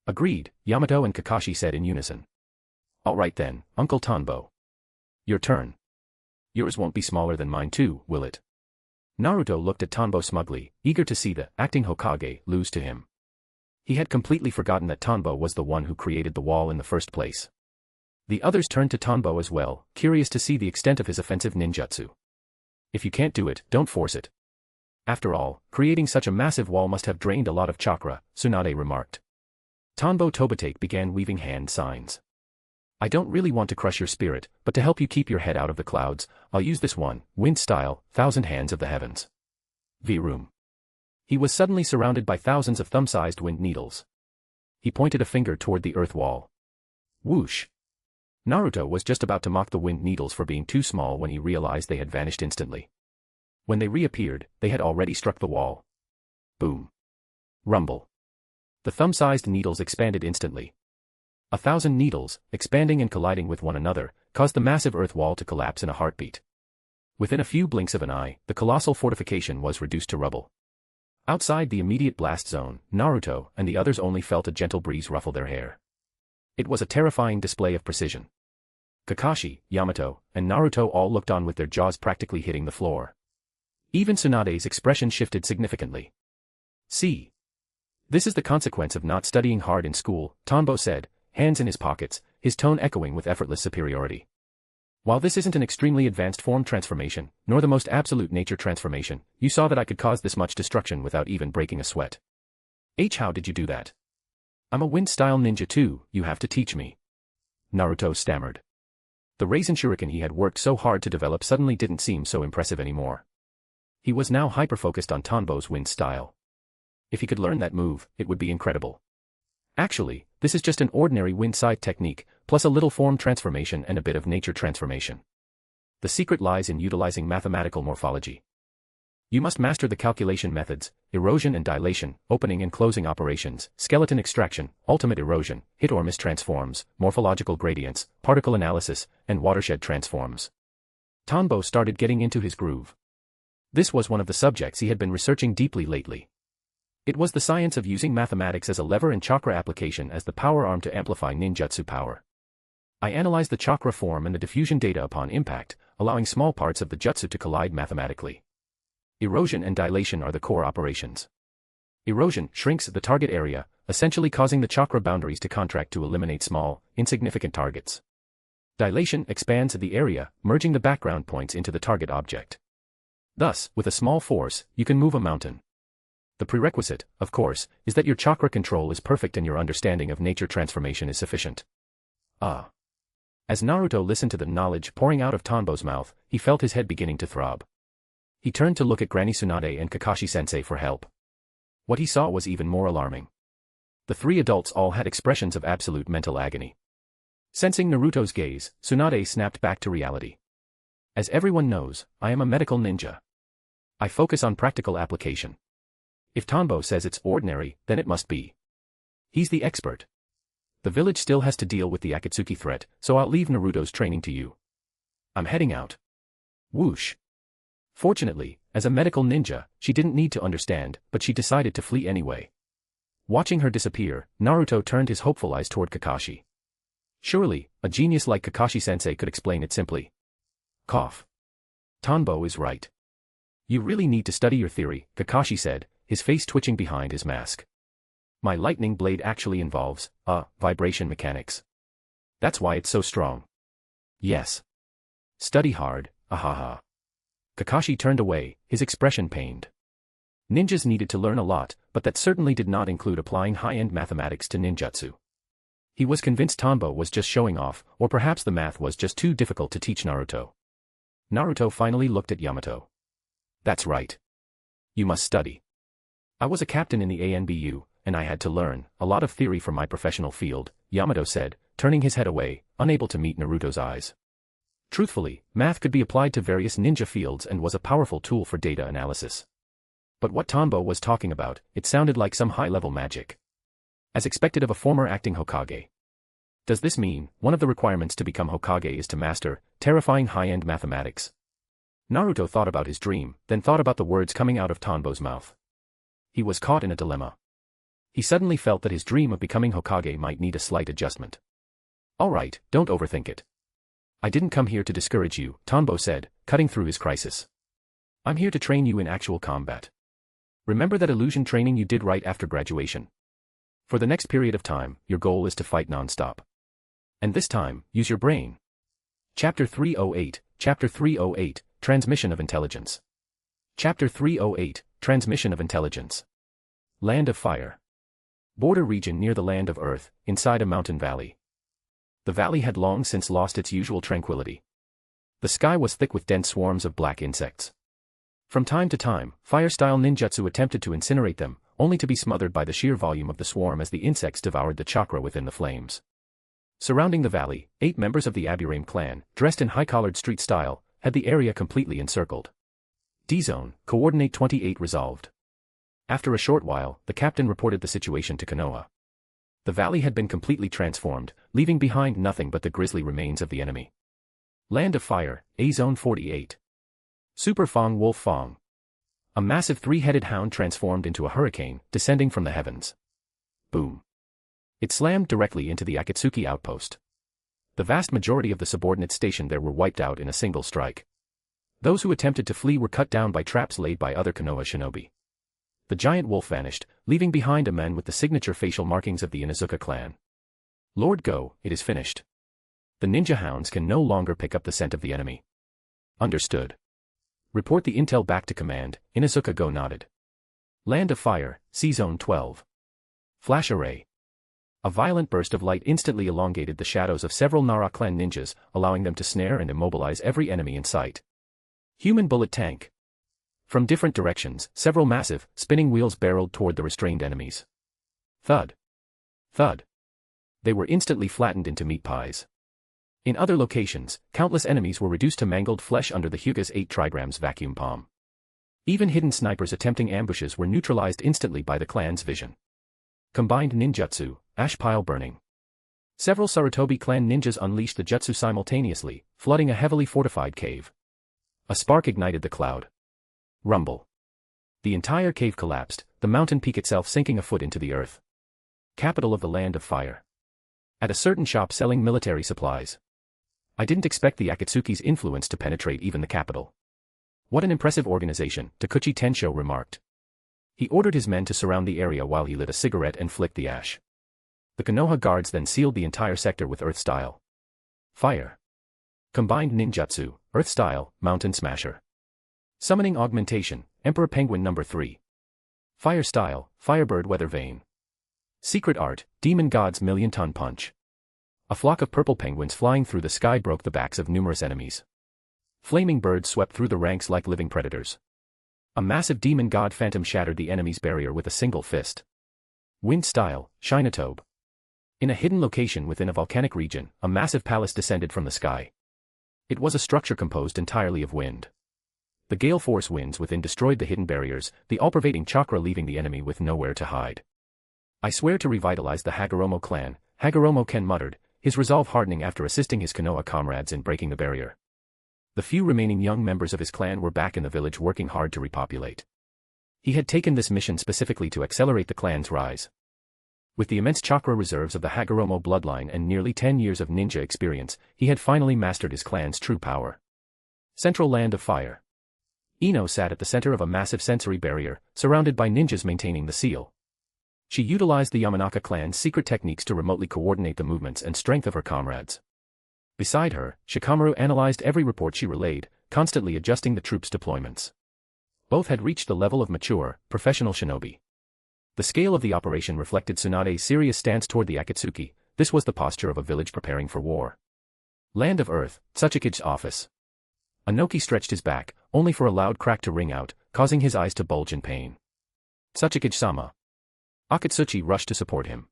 Agreed, Yamato and Kakashi said in unison. Alright then, Uncle Tanbo. Your turn. Yours won't be smaller than mine too, will it? Naruto looked at Tanbo smugly, eager to see the acting Hokage lose to him. He had completely forgotten that Tanbo was the one who created the wall in the first place. The others turned to Tanbo as well, curious to see the extent of his offensive ninjutsu. If you can't do it, don't force it. After all, creating such a massive wall must have drained a lot of chakra, Tsunade remarked. Tanbo Tobitake began weaving hand signs. I don't really want to crush your spirit, but to help you keep your head out of the clouds, I'll use this one, wind style, 1,000 hands of the heavens. V-room. He was suddenly surrounded by thousands of thumb-sized wind needles. He pointed a finger toward the earth wall. Whoosh. Naruto was just about to mock the wind needles for being too small when he realized they had vanished instantly. When they reappeared, they had already struck the wall. Boom. Rumble. The thumb-sized needles expanded instantly. 1,000 needles, expanding and colliding with one another, caused the massive earth wall to collapse in a heartbeat. Within a few blinks of an eye, the colossal fortification was reduced to rubble. Outside the immediate blast zone, Naruto and the others only felt a gentle breeze ruffle their hair. It was a terrifying display of precision. Kakashi, Yamato, and Naruto all looked on with their jaws practically hitting the floor. Even Tsunade's expression shifted significantly. See. This is the consequence of not studying hard in school, Tanbo said, hands in his pockets, his tone echoing with effortless superiority. While this isn't an extremely advanced form transformation, nor the most absolute nature transformation, you saw that I could cause this much destruction without even breaking a sweat. How did you do that? I'm a wind-style ninja too, you have to teach me. Naruto stammered. The Raisin Shuriken he had worked so hard to develop suddenly didn't seem so impressive anymore. He was now hyper-focused on Tanbo's wind style. If he could learn that move, it would be incredible. Actually, this is just an ordinary wind-side technique, plus a little form transformation and a bit of nature transformation. The secret lies in utilizing mathematical morphology. You must master the calculation methods, erosion and dilation, opening and closing operations, skeleton extraction, ultimate erosion, hit or miss transforms, morphological gradients, particle analysis, and watershed transforms. Tanbo started getting into his groove. This was one of the subjects he had been researching deeply lately. It was the science of using mathematics as a lever and chakra application as the power arm to amplify ninjutsu power. I analyzed the chakra form and the diffusion data upon impact, allowing small parts of the jutsu to collide mathematically. Erosion and dilation are the core operations. Erosion shrinks the target area, essentially causing the chakra boundaries to contract to eliminate small, insignificant targets. Dilation expands the area, merging the background points into the target object. Thus, with a small force, you can move a mountain. The prerequisite, of course, is that your chakra control is perfect and your understanding of nature transformation is sufficient. Ah. As Naruto listened to the knowledge pouring out of Tanbo's mouth, he felt his head beginning to throb. He turned to look at Granny Tsunade and Kakashi-sensei for help. What he saw was even more alarming. The three adults all had expressions of absolute mental agony. Sensing Naruto's gaze, Tsunade snapped back to reality. As everyone knows, I am a medical ninja. I focus on practical application. If Tanbo says it's ordinary, then it must be. He's the expert. The village still has to deal with the Akatsuki threat, so I'll leave Naruto's training to you. I'm heading out. Whoosh. Fortunately, as a medical ninja, she didn't need to understand, but she decided to flee anyway. Watching her disappear, Naruto turned his hopeful eyes toward Kakashi. Surely, a genius like Kakashi-sensei could explain it simply. Cough. Tanbo is right. You really need to study your theory, Kakashi said, his face twitching behind his mask. My lightning blade actually involves, vibration mechanics. That's why it's so strong. Yes. Study hard, ahaha. Kakashi turned away, his expression pained. Ninjas needed to learn a lot, but that certainly did not include applying high-end mathematics to ninjutsu. He was convinced Tanbo was just showing off, or perhaps the math was just too difficult to teach Naruto. Naruto finally looked at Yamato. That's right. You must study. I was a captain in the ANBU, and I had to learn a lot of theory from my professional field, Yamato said, turning his head away, unable to meet Naruto's eyes. Truthfully, math could be applied to various ninja fields and was a powerful tool for data analysis. But what Tanbo was talking about, it sounded like some high-level magic. As expected of a former acting Hokage. Does this mean one of the requirements to become Hokage is to master terrifying high-end mathematics? Naruto thought about his dream, then thought about the words coming out of Tanbo's mouth. He was caught in a dilemma. He suddenly felt that his dream of becoming Hokage might need a slight adjustment. All right, don't overthink it. I didn't come here to discourage you, Tanbo said, cutting through his crisis. I'm here to train you in actual combat. Remember that illusion training you did right after graduation? For the next period of time, your goal is to fight non-stop. And this time, use your brain. Chapter 308, Transmission of Intelligence. Chapter 308, Transmission of Intelligence. Land of Fire. Border region near the land of Earth, inside a mountain valley. The valley had long since lost its usual tranquility. The sky was thick with dense swarms of black insects. From time to time, fire-style ninjutsu attempted to incinerate them, only to be smothered by the sheer volume of the swarm as the insects devoured the chakra within the flames. Surrounding the valley, 8 members of the Aburame clan, dressed in high-collared street style, had the area completely encircled. D-Zone, Coordinate 28 resolved. After a short while, the captain reported the situation to Konoha. The valley had been completely transformed, leaving behind nothing but the grisly remains of the enemy. Land of Fire, A-Zone 48. Super Fong Wolf Fong. A massive 3-headed hound transformed into a hurricane, descending from the heavens. Boom. It slammed directly into the Akatsuki outpost. The vast majority of the subordinates stationed there were wiped out in a single strike. Those who attempted to flee were cut down by traps laid by other Konoha shinobi. The giant wolf vanished, leaving behind a man with the signature facial markings of the Inuzuka clan. Lord Go, it is finished. The ninja hounds can no longer pick up the scent of the enemy. Understood. Report the intel back to command, Inuzuka Go nodded. Land of Fire, C-Zone 12. Flash Array. A violent burst of light instantly elongated the shadows of several Nara clan ninjas, allowing them to snare and immobilize every enemy in sight. Human Bullet Tank. From different directions, several massive, spinning wheels barreled toward the restrained enemies. Thud. Thud. They were instantly flattened into meat pies. In other locations, countless enemies were reduced to mangled flesh under the Hyuga's 8 trigrams vacuum palm. Even hidden snipers attempting ambushes were neutralized instantly by the clan's vision. Combined ninjutsu, ash pile burning. Several Sarutobi clan ninjas unleashed the jutsu simultaneously, flooding a heavily fortified cave. A spark ignited the cloud. Rumble. The entire cave collapsed, the mountain peak itself sinking a foot into the earth. Capital of the Land of Fire. At a certain shop selling military supplies. I didn't expect the Akatsuki's influence to penetrate even the capital. What an impressive organization, Takuchi Tensho remarked. He ordered his men to surround the area while he lit a cigarette and flicked the ash. The Konoha guards then sealed the entire sector with Earth Style. Fire. Combined ninjutsu, Earth Style, Mountain Smasher. Summoning Augmentation, Emperor Penguin No. 3. Fire Style, Firebird Weather Vane. Secret Art, Demon God's Million-Ton Punch. A flock of purple penguins flying through the sky broke the backs of numerous enemies. Flaming birds swept through the ranks like living predators. A massive demon god phantom shattered the enemy's barrier with a single fist. Wind Style, Shinatobe. In a hidden location within a volcanic region, a massive palace descended from the sky. It was a structure composed entirely of wind. The gale force winds within destroyed the hidden barriers, the all-pervading chakra leaving the enemy with nowhere to hide. I swear to revitalize the Hagoromo clan, Hagoromo Ken muttered, his resolve hardening after assisting his Konoha comrades in breaking the barrier. The few remaining young members of his clan were back in the village working hard to repopulate. He had taken this mission specifically to accelerate the clan's rise. With the immense chakra reserves of the Hagoromo bloodline and nearly 10 years of ninja experience, he had finally mastered his clan's true power. Central Land of Fire. Ino sat at the center of a massive sensory barrier, surrounded by ninjas maintaining the seal. She utilized the Yamanaka clan's secret techniques to remotely coordinate the movements and strength of her comrades. Beside her, Shikamaru analyzed every report she relayed, constantly adjusting the troops' deployments. Both had reached the level of mature, professional shinobi. The scale of the operation reflected Tsunade's serious stance toward the Akatsuki. This was the posture of a village preparing for war. Land of Earth, Tsuchikige's office. Anoki stretched his back, only for a loud crack to ring out, causing his eyes to bulge in pain. Tsukikige-sama. Akatsuchi rushed to support him.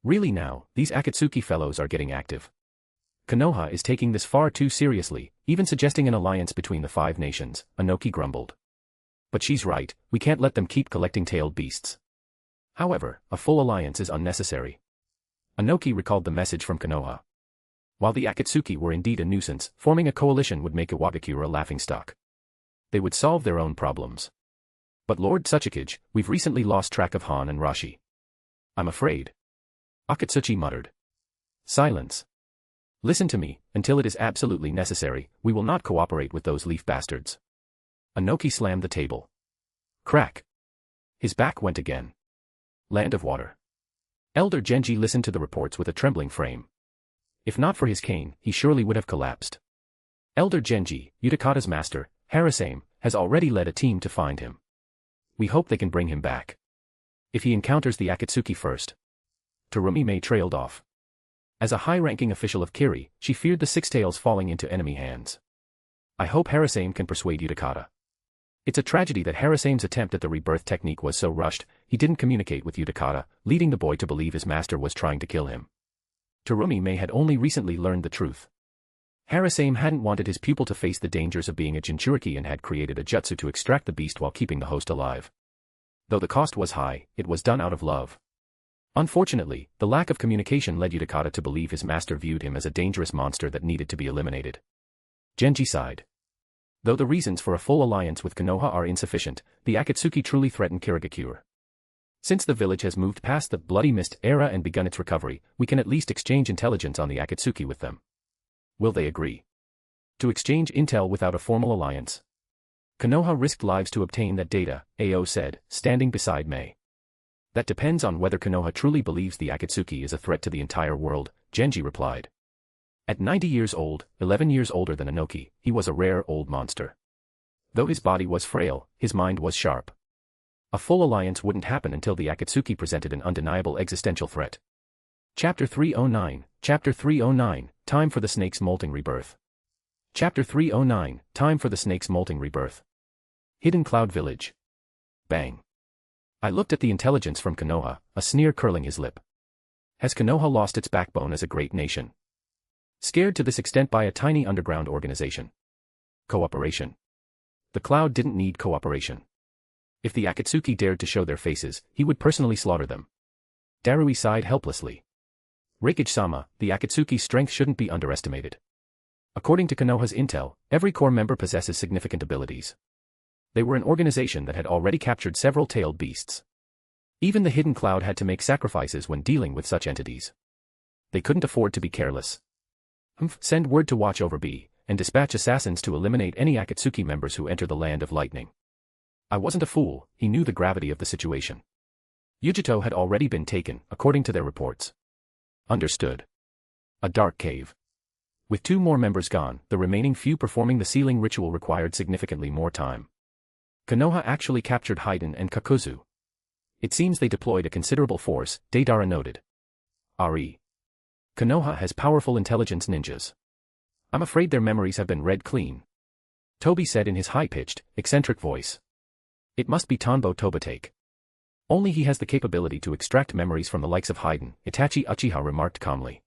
Really now, these Akatsuki fellows are getting active. Konoha is taking this far too seriously, even suggesting an alliance between the 5 nations, Anoki grumbled. But she's right, we can't let them keep collecting tailed beasts. However, a full alliance is unnecessary. Anoki recalled the message from Konoha. While the Akatsuki were indeed a nuisance, forming a coalition would make Iwagakure a laughingstock. They would solve their own problems. But Lord Tsuchikige, we've recently lost track of Han and Rashi. I'm afraid. Akatsuchi muttered. Silence. Listen to me, until it is absolutely necessary, we will not cooperate with those leaf bastards. Anoki slammed the table. Crack. His back went again. Land of Water. Elder Genji listened to the reports with a trembling frame. If not for his cane, he surely would have collapsed. Elder Genji, Utakata's master, Harasame, has already led a team to find him. We hope they can bring him back. If he encounters the Akatsuki first. Terumi trailed off. As a high-ranking official of Kiri, she feared the Six Tails falling into enemy hands. I hope Harasame can persuade Utakata. It's a tragedy that Harasame's attempt at the rebirth technique was so rushed, he didn't communicate with Utakata, leading the boy to believe his master was trying to kill him. Terumi had only recently learned the truth. Harasame hadn't wanted his pupil to face the dangers of being a Jinchuriki and had created a jutsu to extract the beast while keeping the host alive. Though the cost was high, it was done out of love. Unfortunately, the lack of communication led Utakata to believe his master viewed him as a dangerous monster that needed to be eliminated. Genji sighed. Though the reasons for a full alliance with Konoha are insufficient, the Akatsuki truly threaten Kirigakure. Since the village has moved past the Bloody Mist era and begun its recovery, we can at least exchange intelligence on the Akatsuki with them. Will they agree to exchange intel without a formal alliance? Konoha risked lives to obtain that data, Ao said, standing beside Mei. That depends on whether Konoha truly believes the Akatsuki is a threat to the entire world, Genji replied. At 90 years old, 11 years older than Anoki, he was a rare old monster. Though his body was frail, his mind was sharp. A full alliance wouldn't happen until the Akatsuki presented an undeniable existential threat. Chapter 309, Chapter 309, Time for the Snake's Molting Rebirth. Chapter 309, Time for the Snake's Molting Rebirth. Hidden Cloud Village. Bang. I looked at the intelligence from Konoha, a sneer curling his lip. Has Konoha lost its backbone as a great nation? Scared to this extent by a tiny underground organization. Cooperation. The Cloud didn't need cooperation. If the Akatsuki dared to show their faces, he would personally slaughter them. Darui sighed helplessly. Reikage-sama, the Akatsuki's strength shouldn't be underestimated. According to Konoha's intel, every core member possesses significant abilities. They were an organization that had already captured several tailed beasts. Even the Hidden Cloud had to make sacrifices when dealing with such entities. They couldn't afford to be careless. Send word to watch over B, and dispatch assassins to eliminate any Akatsuki members who enter the Land of Lightning. I wasn't a fool, he knew the gravity of the situation. Yujito had already been taken, according to their reports. Understood. A dark cave. With 2 more members gone, the remaining few performing the sealing ritual required significantly more time. Konoha actually captured Haiden and Kakuzu. It seems they deployed a considerable force, Deidara noted. Re. Konoha has powerful intelligence ninjas. I'm afraid their memories have been read clean. Toby said in his high-pitched, eccentric voice. It must be Tanbo Tobatake. Only he has the capability to extract memories from the likes of Haiden, Itachi Uchiha remarked calmly.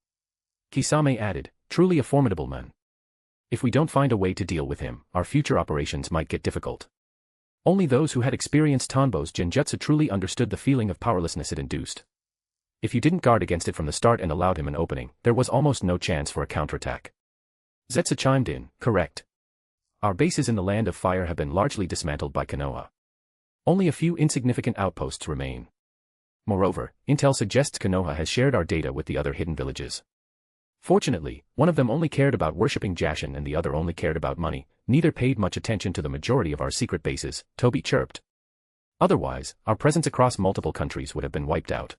Kisame added, truly a formidable man. If we don't find a way to deal with him, our future operations might get difficult. Only those who had experienced Tanbo's Genjutsu truly understood the feeling of powerlessness it induced. If you didn't guard against it from the start and allowed him an opening, there was almost no chance for a counterattack. Zetsu chimed in, correct. Our bases in the Land of Fire have been largely dismantled by Konoha. Only a few insignificant outposts remain. Moreover, intel suggests Konoha has shared our data with the other hidden villages. Fortunately, one of them only cared about worshipping Jashin and the other only cared about money. Neither paid much attention to the majority of our secret bases, Toby chirped. Otherwise, our presence across multiple countries would have been wiped out.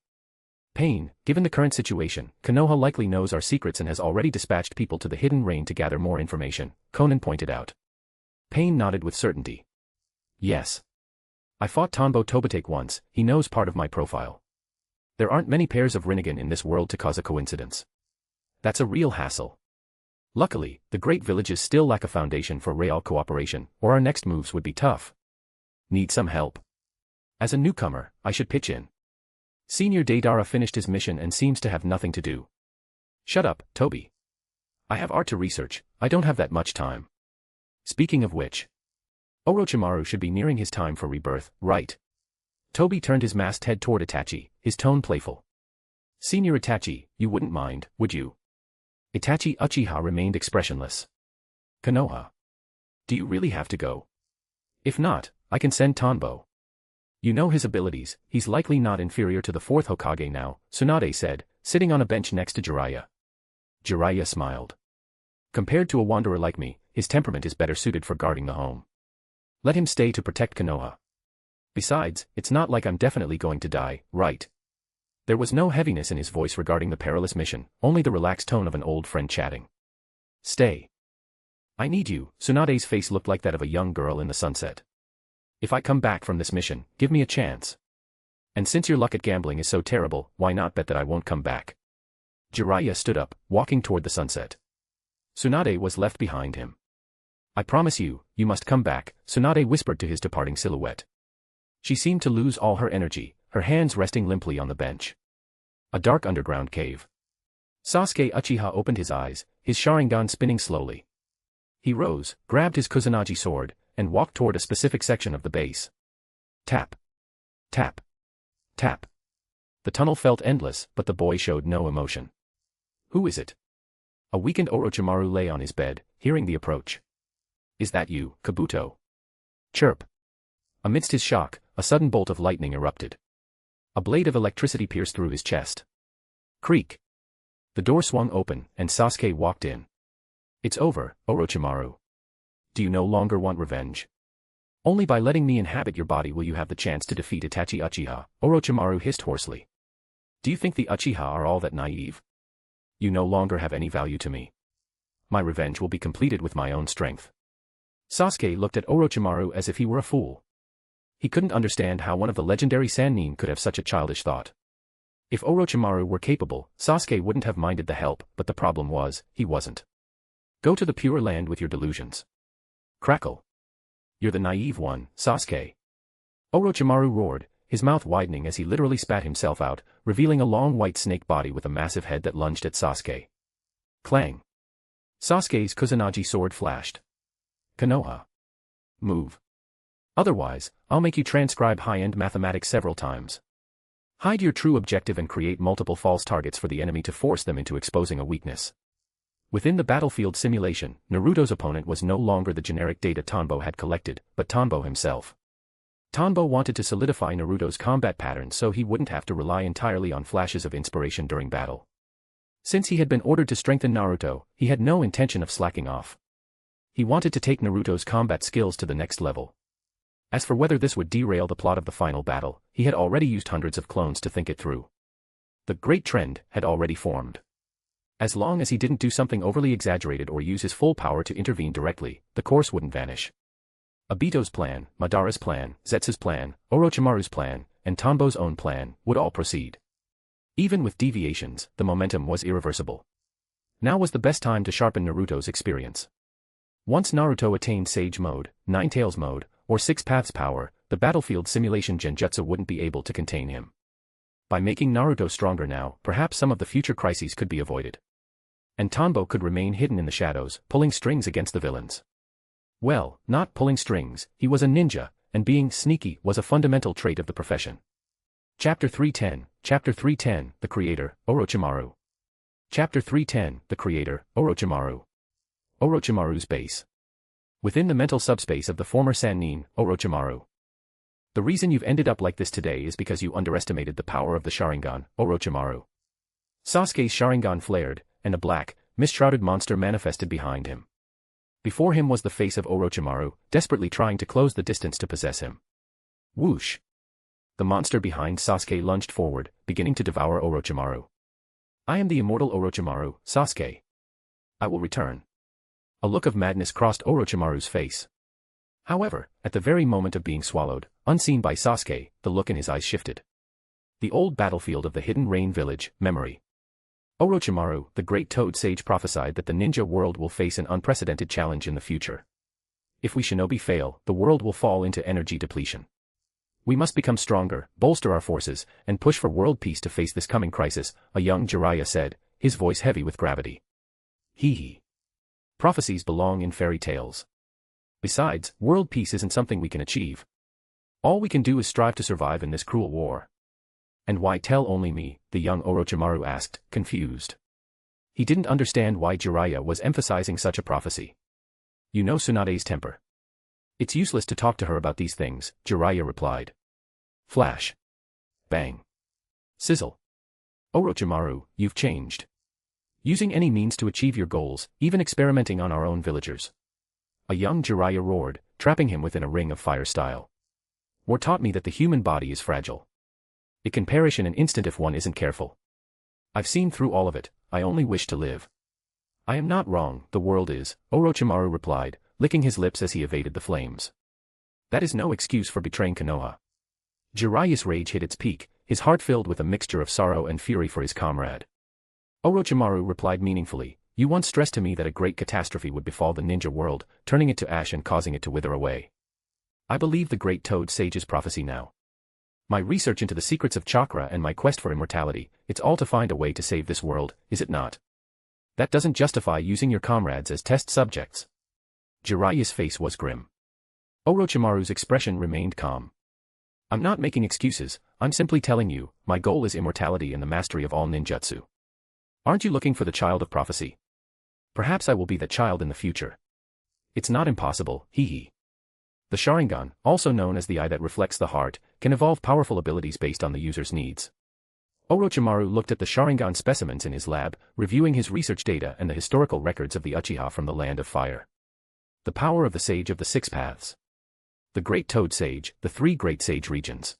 Pain, given the current situation, Konoha likely knows our secrets and has already dispatched people to the hidden rain to gather more information, Conan pointed out. Pain nodded with certainty. Yes. I fought Tanbo Tobitake once, he knows part of my profile. There aren't many pairs of Rinnegan in this world to cause a coincidence. That's a real hassle. Luckily, the great villages still lack a foundation for real cooperation, or our next moves would be tough. Need some help? As a newcomer, I should pitch in. Senior Deidara finished his mission and seems to have nothing to do. Shut up, Toby. I have art to research, I don't have that much time. Speaking of which, Orochimaru should be nearing his time for rebirth, right? Toby turned his masked head toward Itachi, his tone playful. Senior Itachi, you wouldn't mind, would you? Itachi Uchiha remained expressionless. Konoha. Do you really have to go? If not, I can send Tanbo. You know his abilities, he's likely not inferior to the fourth Hokage now, Tsunade said, sitting on a bench next to Jiraiya. Jiraiya smiled. Compared to a wanderer like me, his temperament is better suited for guarding the home. Let him stay to protect Konoha. Besides, it's not like I'm definitely going to die, right? There was no heaviness in his voice regarding the perilous mission, only the relaxed tone of an old friend chatting. Stay. I need you, Tsunade's face looked like that of a young girl in the sunset. If I come back from this mission, give me a chance. And since your luck at gambling is so terrible, why not bet that I won't come back? Jiraiya stood up, walking toward the sunset. Tsunade was left behind him. I promise you, you must come back, Tsunade whispered to his departing silhouette. She seemed to lose all her energy, her hands resting limply on the bench. A dark underground cave. Sasuke Uchiha opened his eyes, his Sharingan spinning slowly. He rose, grabbed his Kusanagi sword, and walked toward a specific section of the base. Tap. Tap. Tap. The tunnel felt endless, but the boy showed no emotion. Who is it? A weakened Orochimaru lay on his bed, hearing the approach. Is that you, Kabuto? Chirp. Amidst his shock, a sudden bolt of lightning erupted. A blade of electricity pierced through his chest. Creak. The door swung open, and Sasuke walked in. It's over, Orochimaru. Do you no longer want revenge? Only by letting me inhabit your body will you have the chance to defeat Itachi Uchiha, Orochimaru hissed hoarsely. Do you think the Uchiha are all that naive? You no longer have any value to me. My revenge will be completed with my own strength. Sasuke looked at Orochimaru as if he were a fool. He couldn't understand how one of the legendary Sannin could have such a childish thought. If Orochimaru were capable, Sasuke wouldn't have minded the help, but the problem was, he wasn't. Go to the Pure Land with your delusions. Crackle. You're the naive one, Sasuke. Orochimaru roared, his mouth widening as he literally spat himself out, revealing a long white snake body with a massive head that lunged at Sasuke. Clang. Sasuke's Kusanagi sword flashed. Konoha. Move. Otherwise, I'll make you transcribe high-end mathematics several times. Hide your true objective and create multiple false targets for the enemy to force them into exposing a weakness. Within the battlefield simulation, Naruto's opponent was no longer the generic data Tanbo had collected, but Tanbo himself. Tanbo wanted to solidify Naruto's combat patterns so he wouldn't have to rely entirely on flashes of inspiration during battle. Since he had been ordered to strengthen Naruto, he had no intention of slacking off. He wanted to take Naruto's combat skills to the next level. As for whether this would derail the plot of the final battle, he had already used hundreds of clones to think it through. The great trend had already formed. As long as he didn't do something overly exaggerated or use his full power to intervene directly, the course wouldn't vanish. Obito's plan, Madara's plan, Zetsu's plan, Orochimaru's plan, and Tanbo's own plan would all proceed. Even with deviations, the momentum was irreversible. Now was the best time to sharpen Naruto's experience. Once Naruto attained Sage Mode, Nine Tails Mode, or Six Paths power, the battlefield simulation Genjutsu wouldn't be able to contain him. By making Naruto stronger now, perhaps some of the future crises could be avoided. And Tanbo could remain hidden in the shadows, pulling strings against the villains. Well, not pulling strings, he was a ninja, and being sneaky was a fundamental trait of the profession. Chapter 310, The Creator, Orochimaru. Chapter 310, The Creator, Orochimaru. Orochimaru's base. Within the mental subspace of the former Sannin, Orochimaru. The reason you've ended up like this today is because you underestimated the power of the Sharingan, Orochimaru. Sasuke's Sharingan flared, and a black, mist-shrouded monster manifested behind him. Before him was the face of Orochimaru, desperately trying to close the distance to possess him. Whoosh! The monster behind Sasuke lunged forward, beginning to devour Orochimaru. I am the immortal Orochimaru, Sasuke. I will return. A look of madness crossed Orochimaru's face. However, at the very moment of being swallowed, unseen by Sasuke, the look in his eyes shifted. The old battlefield of the Hidden Rain Village, memory. Orochimaru, the great Toad Sage, prophesied that the ninja world will face an unprecedented challenge in the future. If we shinobi fail, the world will fall into energy depletion. We must become stronger, bolster our forces, and push for world peace to face this coming crisis, a young Jiraiya said, his voice heavy with gravity. Hee. Prophecies belong in fairy tales. Besides, world peace isn't something we can achieve. All we can do is strive to survive in this cruel war. And why tell only me? The young Orochimaru asked, confused. He didn't understand why Jiraiya was emphasizing such a prophecy. You know Tsunade's temper. It's useless to talk to her about these things, Jiraiya replied. Flash. Bang. Sizzle. Orochimaru, you've changed. Using any means to achieve your goals, even experimenting on our own villagers. A young Jiraiya roared, trapping him within a ring of fire style. War taught me that the human body is fragile. It can perish in an instant if one isn't careful. I've seen through all of it, I only wish to live. I am not wrong, the world is, Orochimaru replied, licking his lips as he evaded the flames. That is no excuse for betraying Konoha. Jiraiya's rage hit its peak, his heart filled with a mixture of sorrow and fury for his comrade. Orochimaru replied meaningfully, you once stressed to me that a great catastrophe would befall the ninja world, turning it to ash and causing it to wither away. I believe the great Toad Sage's prophecy now. My research into the secrets of chakra and my quest for immortality, it's all to find a way to save this world, is it not? That doesn't justify using your comrades as test subjects. Jiraiya's face was grim. Orochimaru's expression remained calm. I'm not making excuses, I'm simply telling you, my goal is immortality and the mastery of all ninjutsu. Aren't you looking for the child of prophecy? Perhaps I will be that child in the future. It's not impossible, hee. The Sharingan, also known as the eye that reflects the heart, can evolve powerful abilities based on the user's needs. Orochimaru looked at the Sharingan specimens in his lab, reviewing his research data and the historical records of the Uchiha from the Land of Fire. The power of the Sage of the Six Paths. The Great Toad Sage, the three Great Sage regions.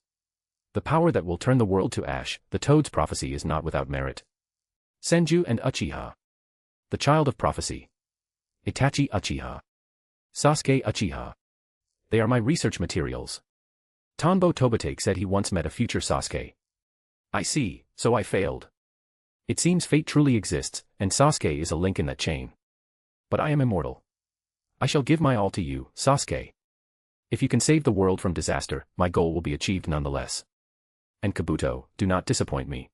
The power that will turn the world to ash, the Toad's prophecy is not without merit. Senju and Uchiha. The Child of Prophecy. Itachi Uchiha. Sasuke Uchiha. They are my research materials. Tanbo Tobitake said he once met a future Sasuke. I see, so I failed. It seems fate truly exists, and Sasuke is a link in that chain. But I am immortal. I shall give my all to you, Sasuke. If you can save the world from disaster, my goal will be achieved nonetheless. And Kabuto, do not disappoint me.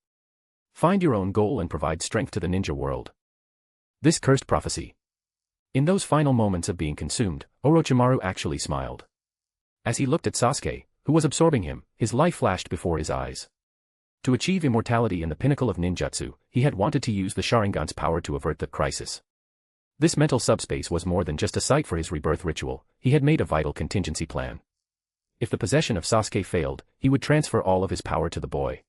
Find your own goal and provide strength to the ninja world. This cursed prophecy. In those final moments of being consumed, Orochimaru actually smiled. As he looked at Sasuke, who was absorbing him, his life flashed before his eyes. To achieve immortality in the pinnacle of ninjutsu, he had wanted to use the Sharingan's power to avert the crisis. This mental subspace was more than just a site for his rebirth ritual, he had made a vital contingency plan. If the possession of Sasuke failed, he would transfer all of his power to the boy.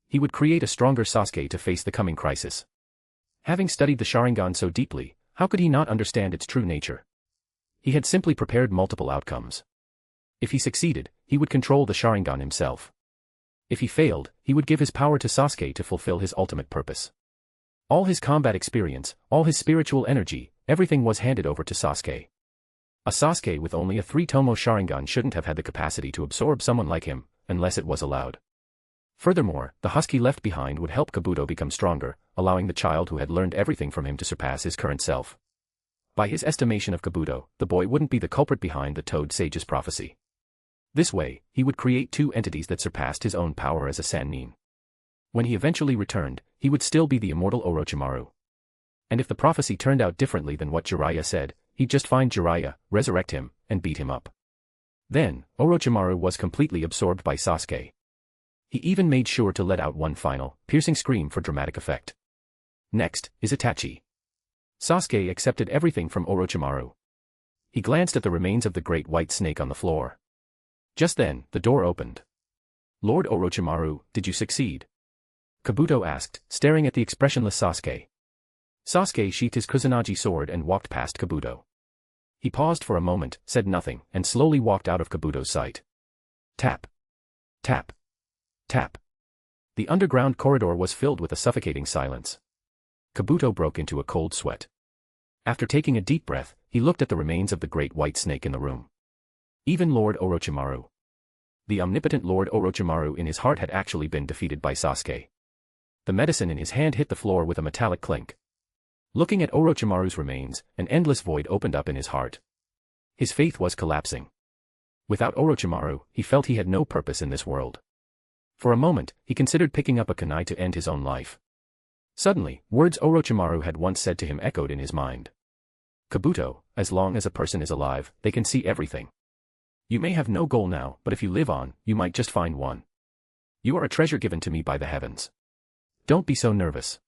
He would create a stronger Sasuke to face the coming crisis. Having studied the Sharingan so deeply, how could he not understand its true nature? He had simply prepared multiple outcomes. If he succeeded, he would control the Sharingan himself. If he failed, he would give his power to Sasuke to fulfill his ultimate purpose. All his combat experience, all his spiritual energy, everything was handed over to Sasuke. A Sasuke with only a 3-tomo Sharingan shouldn't have had the capacity to absorb someone like him, unless it was allowed. Furthermore, the husky left behind would help Kabuto become stronger, allowing the child who had learned everything from him to surpass his current self. By his estimation of Kabuto, the boy wouldn't be the culprit behind the Toad Sage's prophecy. This way, he would create two entities that surpassed his own power as a Sannin. When he eventually returned, he would still be the immortal Orochimaru. And if the prophecy turned out differently than what Jiraiya said, he'd just find Jiraiya, resurrect him, and beat him up. Then, Orochimaru was completely absorbed by Sasuke. He even made sure to let out one final, piercing scream for dramatic effect. Next is Itachi. Sasuke accepted everything from Orochimaru. He glanced at the remains of the great white snake on the floor. Just then, the door opened. Lord Orochimaru, did you succeed? Kabuto asked, staring at the expressionless Sasuke. Sasuke sheathed his Kusanagi sword and walked past Kabuto. He paused for a moment, said nothing, and slowly walked out of Kabuto's sight. Tap. Tap. Tap. The underground corridor was filled with a suffocating silence. Kabuto broke into a cold sweat. After taking a deep breath, he looked at the remains of the great white snake in the room. Even Lord Orochimaru. The omnipotent Lord Orochimaru in his heart had actually been defeated by Sasuke. The medicine in his hand hit the floor with a metallic clink. Looking at Orochimaru's remains, an endless void opened up in his heart. His faith was collapsing. Without Orochimaru, he felt he had no purpose in this world. For a moment, he considered picking up a kunai to end his own life. Suddenly, words Orochimaru had once said to him echoed in his mind. Kabuto, as long as a person is alive, they can see everything. You may have no goal now, but if you live on, you might just find one. You are a treasure given to me by the heavens. Don't be so nervous.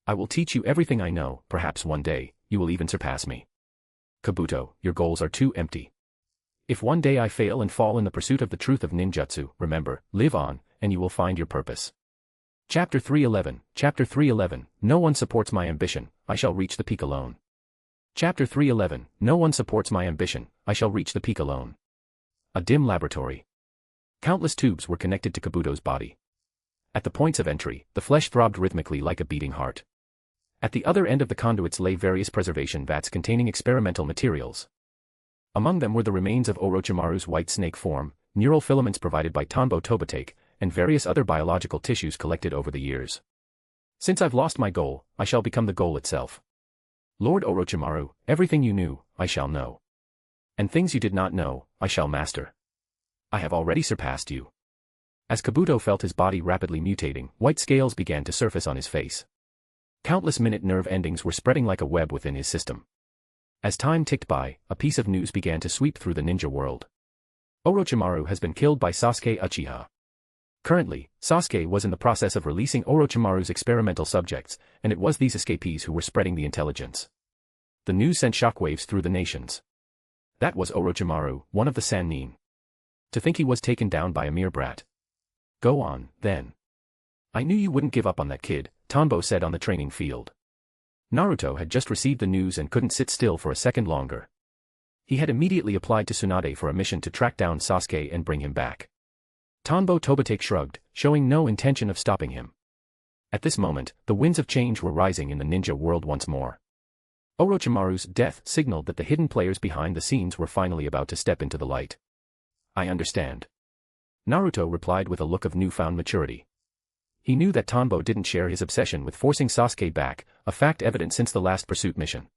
I will teach you everything I know, perhaps one day, you will even surpass me. Kabuto, your goals are too empty. If one day I fail and fall in the pursuit of the truth of ninjutsu, remember, live on, and you will find your purpose. Chapter 311, Chapter 311, No one supports my ambition, I shall reach the peak alone. Chapter 311, No one supports my ambition, I shall reach the peak alone. A dim laboratory. Countless tubes were connected to Kabuto's body. At the points of entry, the flesh throbbed rhythmically like a beating heart. At the other end of the conduits lay various preservation vats containing experimental materials. Among them were the remains of Orochimaru's white snake form, neural filaments provided by Tanbo Tobitake, and various other biological tissues collected over the years. Since I've lost my goal, I shall become the goal itself. Lord Orochimaru, everything you knew, I shall know. And things you did not know, I shall master. I have already surpassed you. As Kabuto felt his body rapidly mutating, white scales began to surface on his face. Countless minute nerve endings were spreading like a web within his system. As time ticked by, a piece of news began to sweep through the ninja world. Orochimaru has been killed by Sasuke Uchiha. Currently, Sasuke was in the process of releasing Orochimaru's experimental subjects, and it was these escapees who were spreading the intelligence. The news sent shockwaves through the nations. That was Orochimaru, one of the Sannin. To think he was taken down by a mere brat. Go on, then. I knew you wouldn't give up on that kid, Tanbo said on the training field. Naruto had just received the news and couldn't sit still for a second longer. He had immediately applied to Tsunade for a mission to track down Sasuke and bring him back. Tanbo Tobitake shrugged, showing no intention of stopping him. At this moment, the winds of change were rising in the ninja world once more. Orochimaru's death signaled that the hidden players behind the scenes were finally about to step into the light. I understand. Naruto replied with a look of newfound maturity. He knew that Tanbo didn't share his obsession with forcing Sasuke back, a fact evident since the last pursuit mission.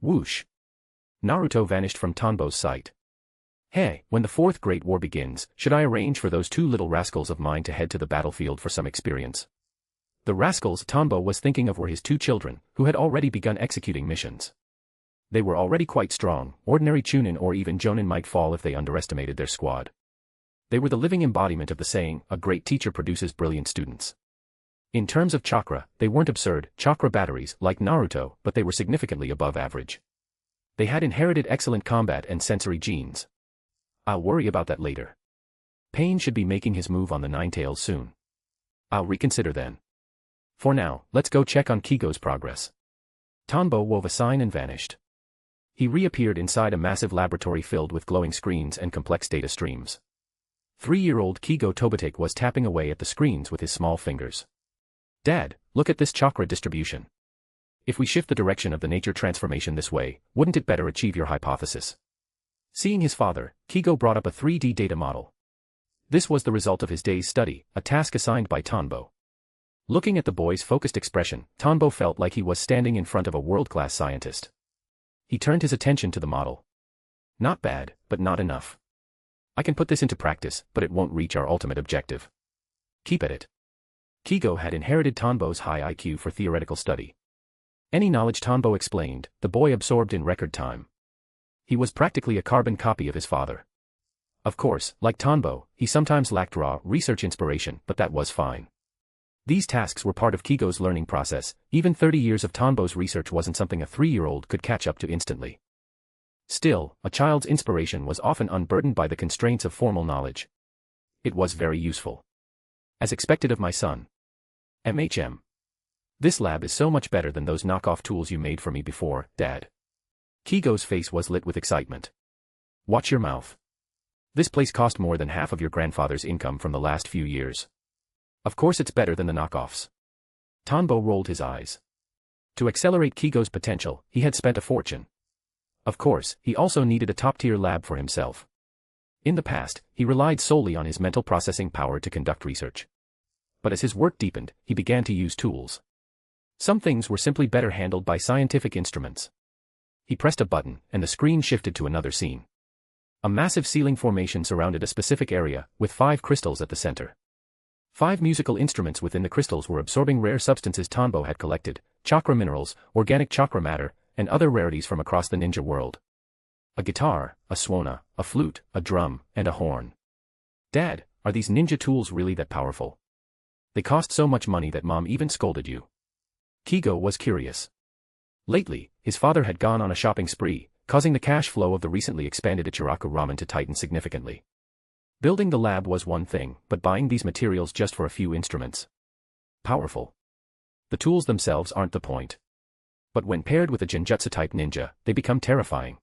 Whoosh! Naruto vanished from Tanbo's sight. Hey, when the Fourth Great War begins, should I arrange for those two little rascals of mine to head to the battlefield for some experience? The rascals Tanbo was thinking of were his two children, who had already begun executing missions. They were already quite strong, ordinary Chunin or even Jonin might fall if they underestimated their squad. They were the living embodiment of the saying, a great teacher produces brilliant students. In terms of chakra, they weren't absurd chakra batteries like Naruto, but they were significantly above average. They had inherited excellent combat and sensory genes. I'll worry about that later. Pain should be making his move on the Nine Tails soon. I'll reconsider then. For now, let's go check on Kigo's progress. Tanbo wove a sign and vanished. He reappeared inside a massive laboratory filled with glowing screens and complex data streams. 3-year-old Kigo Tobitake was tapping away at the screens with his small fingers. Dad, look at this chakra distribution. If we shift the direction of the nature transformation this way, wouldn't it better achieve your hypothesis? Seeing his father, Kigo brought up a 3D data model. This was the result of his day's study, a task assigned by Tanbo. Looking at the boy's focused expression, Tanbo felt like he was standing in front of a world-class scientist. He turned his attention to the model. Not bad, but not enough. I can put this into practice, but it won't reach our ultimate objective. Keep at it. Kigo had inherited Tanbo's high IQ for theoretical study. Any knowledge Tanbo explained, the boy absorbed in record time. He was practically a carbon copy of his father. Of course, like Tanbo, he sometimes lacked raw research inspiration, but that was fine. These tasks were part of Kigo's learning process. Even 30 years of Tanbo's research wasn't something a 3-year-old could catch up to instantly. Still, a child's inspiration was often unburdened by the constraints of formal knowledge. It was very useful. As expected of my son. This lab is so much better than those knockoff tools you made for me before, Dad. Kigo's face was lit with excitement. Watch your mouth. This place cost more than half of your grandfather's income from the last few years. Of course it's better than the knockoffs. Tanbo rolled his eyes. To accelerate Kigo's potential, he had spent a fortune. Of course, he also needed a top-tier lab for himself. In the past, he relied solely on his mental processing power to conduct research. But as his work deepened, he began to use tools. Some things were simply better handled by scientific instruments. He pressed a button, and the screen shifted to another scene. A massive ceiling formation surrounded a specific area, with 5 crystals at the center. 5 musical instruments within the crystals were absorbing rare substances Tanbo had collected, chakra minerals, organic chakra matter, and other rarities from across the ninja world. A guitar, a suona, a flute, a drum, and a horn. Dad, are these ninja tools really that powerful? They cost so much money that Mom even scolded you. Kigo was curious. Lately, his father had gone on a shopping spree, causing the cash flow of the recently expanded Ichiraku ramen to tighten significantly. Building the lab was one thing, but buying these materials just for a few instruments. Powerful. The tools themselves aren't the point. But when paired with a Genjutsu-type ninja, they become terrifying.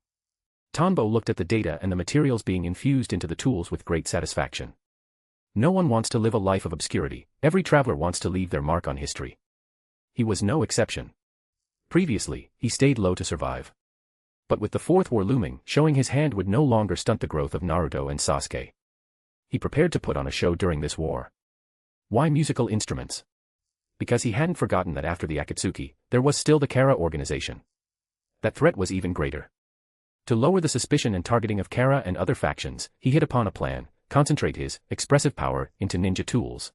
Tanbo looked at the data and the materials being infused into the tools with great satisfaction. No one wants to live a life of obscurity, every traveler wants to leave their mark on history. He was no exception. Previously, he stayed low to survive. But with the Fourth War looming, showing his hand would no longer stunt the growth of Naruto and Sasuke. He prepared to put on a show during this war. Why musical instruments? Because he hadn't forgotten that after the Akatsuki, there was still the Kara organization. That threat was even greater. To lower the suspicion and targeting of Kara and other factions, he hit upon a plan: concentrate his expressive power into ninja tools.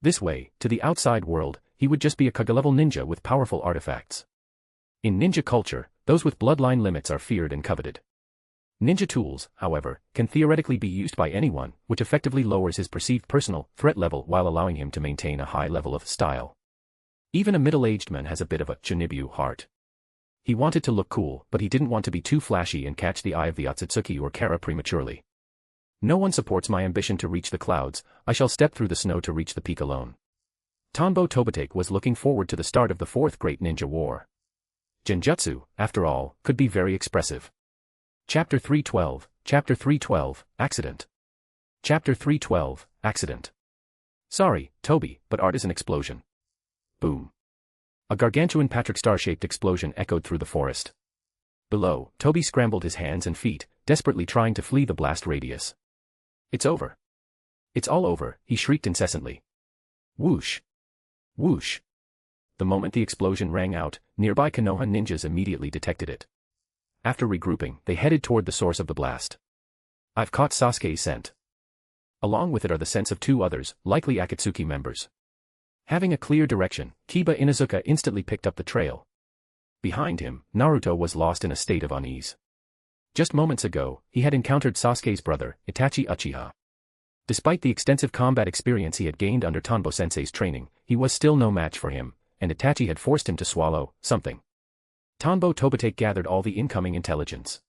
This way, to the outside world, he would just be a Kage-level ninja with powerful artifacts. In ninja culture, those with bloodline limits are feared and coveted. Ninja tools, however, can theoretically be used by anyone, which effectively lowers his perceived personal threat level while allowing him to maintain a high level of style. Even a middle-aged man has a bit of a shinobi heart. He wanted to look cool, but he didn't want to be too flashy and catch the eye of the Otsutsuki or Kara prematurely. No one supports my ambition to reach the clouds, I shall step through the snow to reach the peak alone. Tanbo Tobitake was looking forward to the start of the Fourth Great Ninja War. Genjutsu, after all, could be very expressive. Chapter 312, Accident. Chapter 312, Accident. Sorry, Toby, but art is an explosion. Boom. A gargantuan Patrick star-shaped explosion echoed through the forest. Below, Toby scrambled his hands and feet, desperately trying to flee the blast radius. It's over. It's all over, he shrieked incessantly. Whoosh. Whoosh. The moment the explosion rang out, nearby Konoha ninjas immediately detected it. After regrouping, they headed toward the source of the blast. I've caught Sasuke's scent. Along with it are the scents of 2 others, likely Akatsuki members. Having a clear direction, Kiba Inuzuka instantly picked up the trail. Behind him, Naruto was lost in a state of unease. Just moments ago, he had encountered Sasuke's brother, Itachi Uchiha. Despite the extensive combat experience he had gained under Tanbo-sensei's training, he was still no match for him, and Itachi had forced him to swallow something. Tanbo Tobitake gathered all the incoming intelligence.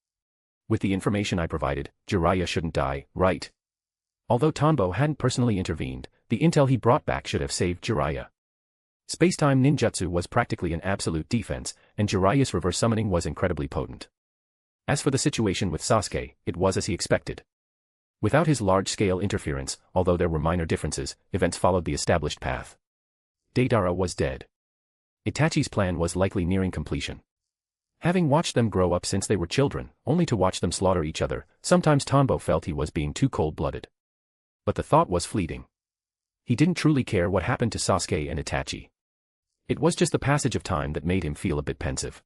With the information I provided, Jiraiya shouldn't die, right? Although Tanbo hadn't personally intervened, the intel he brought back should have saved Jiraiya. Spacetime ninjutsu was practically an absolute defense, and Jiraiya's reverse summoning was incredibly potent. As for the situation with Sasuke, it was as he expected. Without his large-scale interference, although there were minor differences, events followed the established path. Deidara was dead. Itachi's plan was likely nearing completion. Having watched them grow up since they were children, only to watch them slaughter each other, sometimes Tanbo felt he was being too cold-blooded. But the thought was fleeting. He didn't truly care what happened to Sasuke and Itachi. It was just the passage of time that made him feel a bit pensive.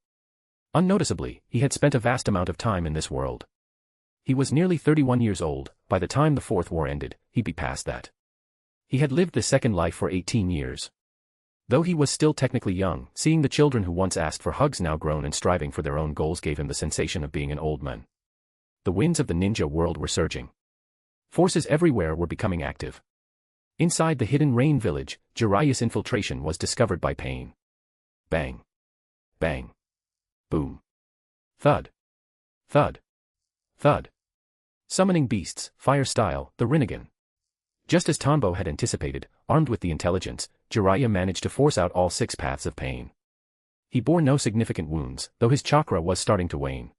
Unnoticeably, he had spent a vast amount of time in this world. He was nearly 31 years old. By the time the Fourth War ended, he'd be past that. He had lived the second life for 18 years. Though he was still technically young, seeing the children who once asked for hugs now grown and striving for their own goals gave him the sensation of being an old man. The winds of the ninja world were surging. Forces everywhere were becoming active. Inside the hidden rain village, Jiraiya's infiltration was discovered by Pain. Bang. Bang. Boom. Thud. Thud. Thud. Summoning beasts, fire style, the Rinnegan. Just as Tanbo had anticipated, armed with the intelligence, Jiraiya managed to force out all 6 paths of pain. He bore no significant wounds, though his chakra was starting to wane.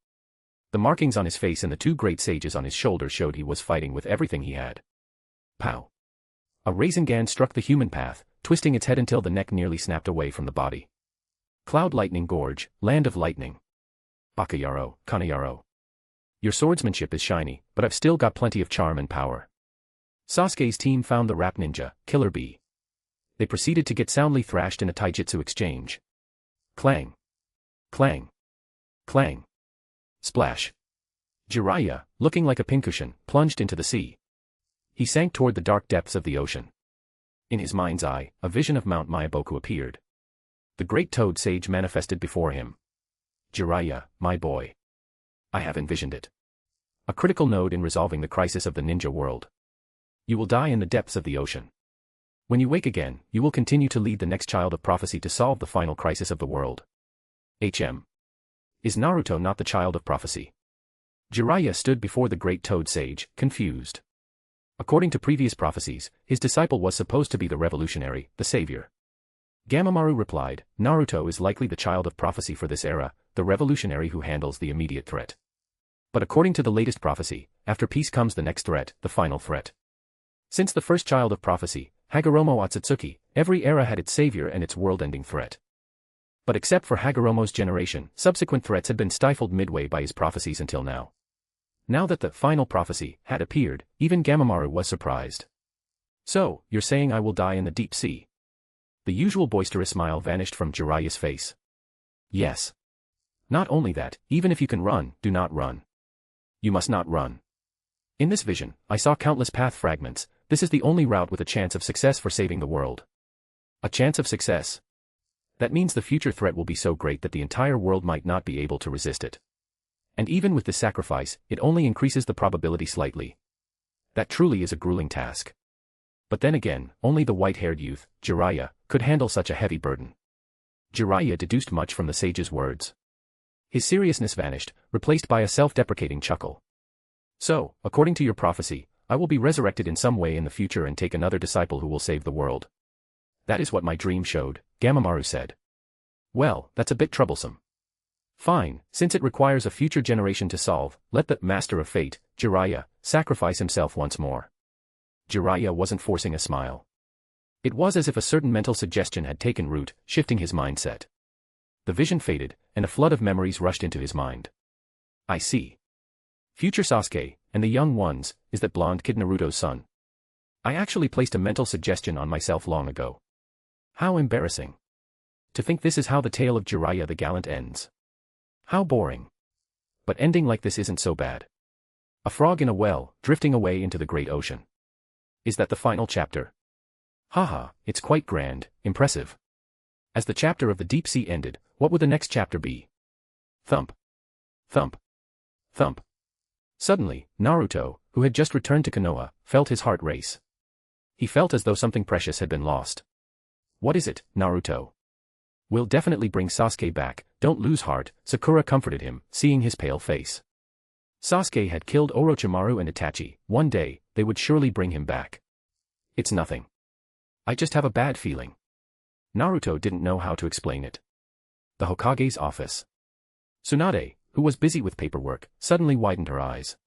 The markings on his face and the 2 great sages on his shoulders showed he was fighting with everything he had. Pow. A Rasengan struck the human path, twisting its head until the neck nearly snapped away from the body. Cloud Lightning Gorge, Land of Lightning. Bakayaro, Kanayaro. Your swordsmanship is shiny, but I've still got plenty of charm and power. Sasuke's team found the rap ninja, Killer Bee. They proceeded to get soundly thrashed in a taijutsu exchange. Clang. Clang. Clang. Splash. Jiraiya, looking like a pincushion, plunged into the sea. He sank toward the dark depths of the ocean. In his mind's eye, a vision of Mount Myaboku appeared. The great toad sage manifested before him. Jiraiya, my boy. I have envisioned it. A critical node in resolving the crisis of the ninja world. You will die in the depths of the ocean. When you wake again, you will continue to lead the next child of prophecy to solve the final crisis of the world. Is Naruto not the child of prophecy? Jiraiya stood before the great toad sage, confused. According to previous prophecies, his disciple was supposed to be the revolutionary, the savior. Gamamaru replied, Naruto is likely the child of prophecy for this era, the revolutionary who handles the immediate threat. But according to the latest prophecy, after peace comes the next threat, the final threat. Since the first child of prophecy, Hagoromo Otsutsuki, every era had its savior and its world-ending threat. But except for Hagoromo's generation, subsequent threats had been stifled midway by his prophecies until now. Now that the final prophecy had appeared, even Gamamaru was surprised. So, you're saying I will die in the deep sea? The usual boisterous smile vanished from Jiraiya's face. Yes. Not only that, even if you can run, do not run. You must not run. In this vision, I saw countless path fragments. This is the only route with a chance of success for saving the world. A chance of success? That means the future threat will be so great that the entire world might not be able to resist it. And even with this sacrifice, it only increases the probability slightly. That truly is a grueling task. But then again, only the white-haired youth, Jiraiya, could handle such a heavy burden. Jiraiya deduced much from the sage's words. His seriousness vanished, replaced by a self-deprecating chuckle. So, according to your prophecy, I will be resurrected in some way in the future and take another disciple who will save the world. That is what my dream showed, Gamamaru said. Well, that's a bit troublesome. Fine, since it requires a future generation to solve, let the Master of Fate, Jiraiya, sacrifice himself once more. Jiraiya wasn't forcing a smile. It was as if a certain mental suggestion had taken root, shifting his mindset. The vision faded, and a flood of memories rushed into his mind. I see. Future Sasuke, and the young ones, is that blonde kid Naruto's son. I actually placed a mental suggestion on myself long ago. How embarrassing. To think this is how the tale of Jiraiya the Gallant ends. How boring. But ending like this isn't so bad. A frog in a well, drifting away into the great ocean. Is that the final chapter? Haha, it's quite grand, impressive. As the chapter of the deep sea ended, what would the next chapter be? Thump. Thump. Thump. Suddenly, Naruto, who had just returned to Konoha, felt his heart race. He felt as though something precious had been lost. What is it, Naruto? We'll definitely bring Sasuke back, don't lose heart, Sakura comforted him, seeing his pale face. Sasuke had killed Orochimaru and Itachi, one day, they would surely bring him back. It's nothing. I just have a bad feeling. Naruto didn't know how to explain it. The Hokage's office. Tsunade, who was busy with paperwork, suddenly widened her eyes.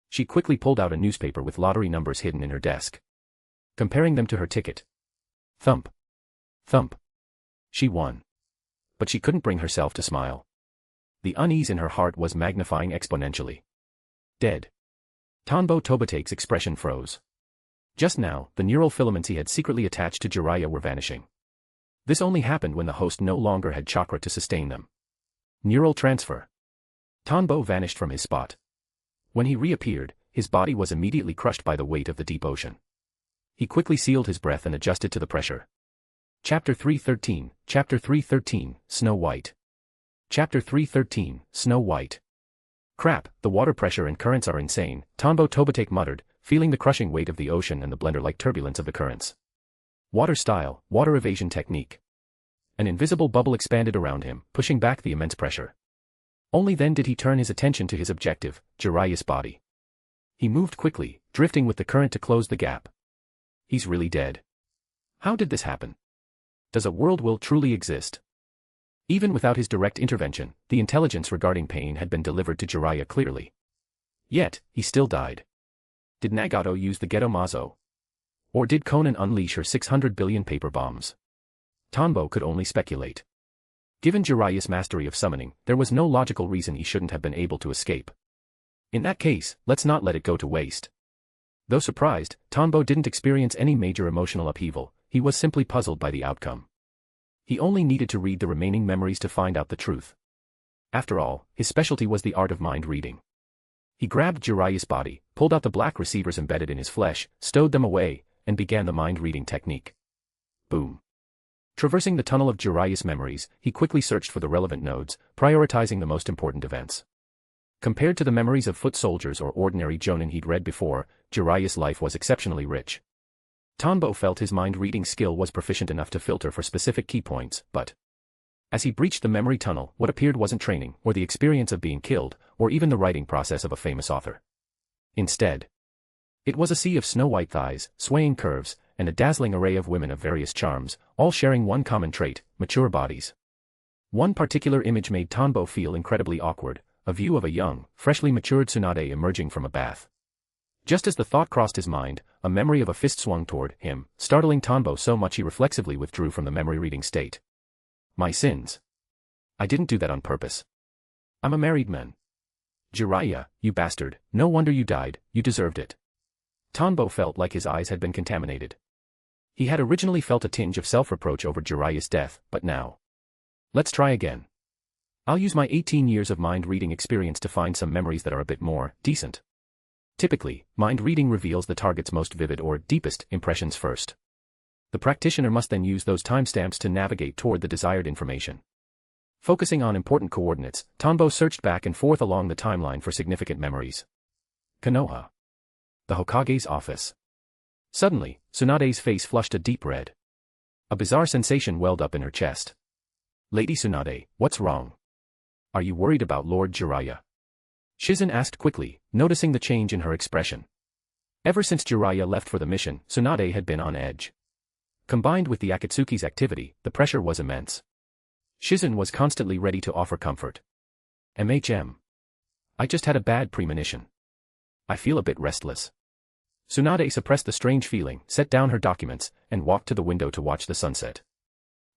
She quickly pulled out a newspaper with lottery numbers hidden in her desk. Comparing them to her ticket. Thump. Thump. She won. But she couldn't bring herself to smile. The unease in her heart was magnifying exponentially. Dead. Tanbo Tobotake's expression froze. Just now, the neural filaments he had secretly attached to Jiraiya were vanishing. This only happened when the host no longer had chakra to sustain them. Neural transfer. Tanbo vanished from his spot. When he reappeared, his body was immediately crushed by the weight of the deep ocean. He quickly sealed his breath and adjusted to the pressure. Chapter 313, Chapter 313, Snow White. Chapter 313, Snow White. Crap, the water pressure and currents are insane, Tanbo Tobotake muttered, feeling the crushing weight of the ocean and the blender-like turbulence of the currents. Water style, water evasion technique. An invisible bubble expanded around him, pushing back the immense pressure. Only then did he turn his attention to his objective, Jiraiya's body. He moved quickly, drifting with the current to close the gap. He's really dead. How did this happen? Does a world will truly exist? Even without his direct intervention, the intelligence regarding pain had been delivered to Jiraiya clearly. Yet, he still died. Did Nagato use the Geto Mazo? Or did Konan unleash her 600 billion paper bombs? Tanbo could only speculate. Given Jiraiya's mastery of summoning, there was no logical reason he shouldn't have been able to escape. In that case, let's not let it go to waste. Though surprised, Tanbo didn't experience any major emotional upheaval, he was simply puzzled by the outcome. He only needed to read the remaining memories to find out the truth. After all, his specialty was the art of mind reading. He grabbed Jiraiya's body, pulled out the black receivers embedded in his flesh, stowed them away, and began the mind reading technique. Boom. Traversing the tunnel of Jiraiya's memories, he quickly searched for the relevant nodes, prioritizing the most important events. Compared to the memories of foot soldiers or ordinary jonin he'd read before, Jiraiya's life was exceptionally rich. Tanbo felt his mind-reading skill was proficient enough to filter for specific key points, but as he breached the memory tunnel, what appeared wasn't training, or the experience of being killed, or even the writing process of a famous author. Instead, it was a sea of snow-white thighs, swaying curves, and a dazzling array of women of various charms, all sharing one common trait, mature bodies. One particular image made Tanbo feel incredibly awkward, a view of a young, freshly matured Tsunade emerging from a bath. Just as the thought crossed his mind, a memory of a fist swung toward him, startling Tanbo so much he reflexively withdrew from the memory-reading state. My sins. I didn't do that on purpose. I'm a married man. Jiraiya, you bastard, no wonder you died, you deserved it. Tanbo felt like his eyes had been contaminated. He had originally felt a tinge of self-reproach over Jiraiya's death, but now. Let's try again. I'll use my 18 years of mind-reading experience to find some memories that are a bit more decent. Typically, mind-reading reveals the target's most vivid or deepest impressions first. The practitioner must then use those timestamps to navigate toward the desired information. Focusing on important coordinates, Tanbo searched back and forth along the timeline for significant memories. Konoha. The Hokage's office. Suddenly, Tsunade's face flushed a deep red. A bizarre sensation welled up in her chest. Lady Tsunade, what's wrong? Are you worried about Lord Jiraiya? Shizen asked quickly, noticing the change in her expression. Ever since Jiraiya left for the mission, Tsunade had been on edge. Combined with the Akatsuki's activity, the pressure was immense. Shizen was constantly ready to offer comfort. I just had a bad premonition. I feel a bit restless. Tsunade suppressed the strange feeling, set down her documents, and walked to the window to watch the sunset.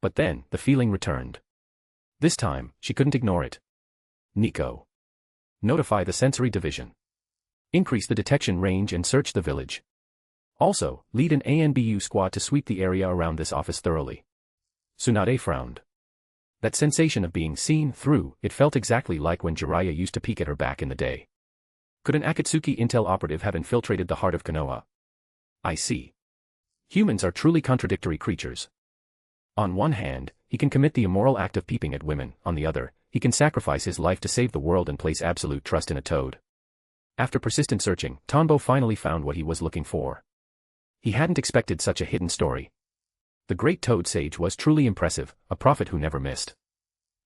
But then, the feeling returned. This time, she couldn't ignore it. Nico. Notify the sensory division. Increase the detection range and search the village. Also, lead an ANBU squad to sweep the area around this office thoroughly. Tsunade frowned. That sensation of being seen through, it felt exactly like when Jiraiya used to peek at her back in the day. Could an Akatsuki intel operative have infiltrated the heart of Konoha? I see. Humans are truly contradictory creatures. On one hand, he can commit the immoral act of peeping at women, on the other, he can sacrifice his life to save the world and place absolute trust in a toad. After persistent searching, Tanbo finally found what he was looking for. He hadn't expected such a hidden story. The great toad sage was truly impressive, a prophet who never missed.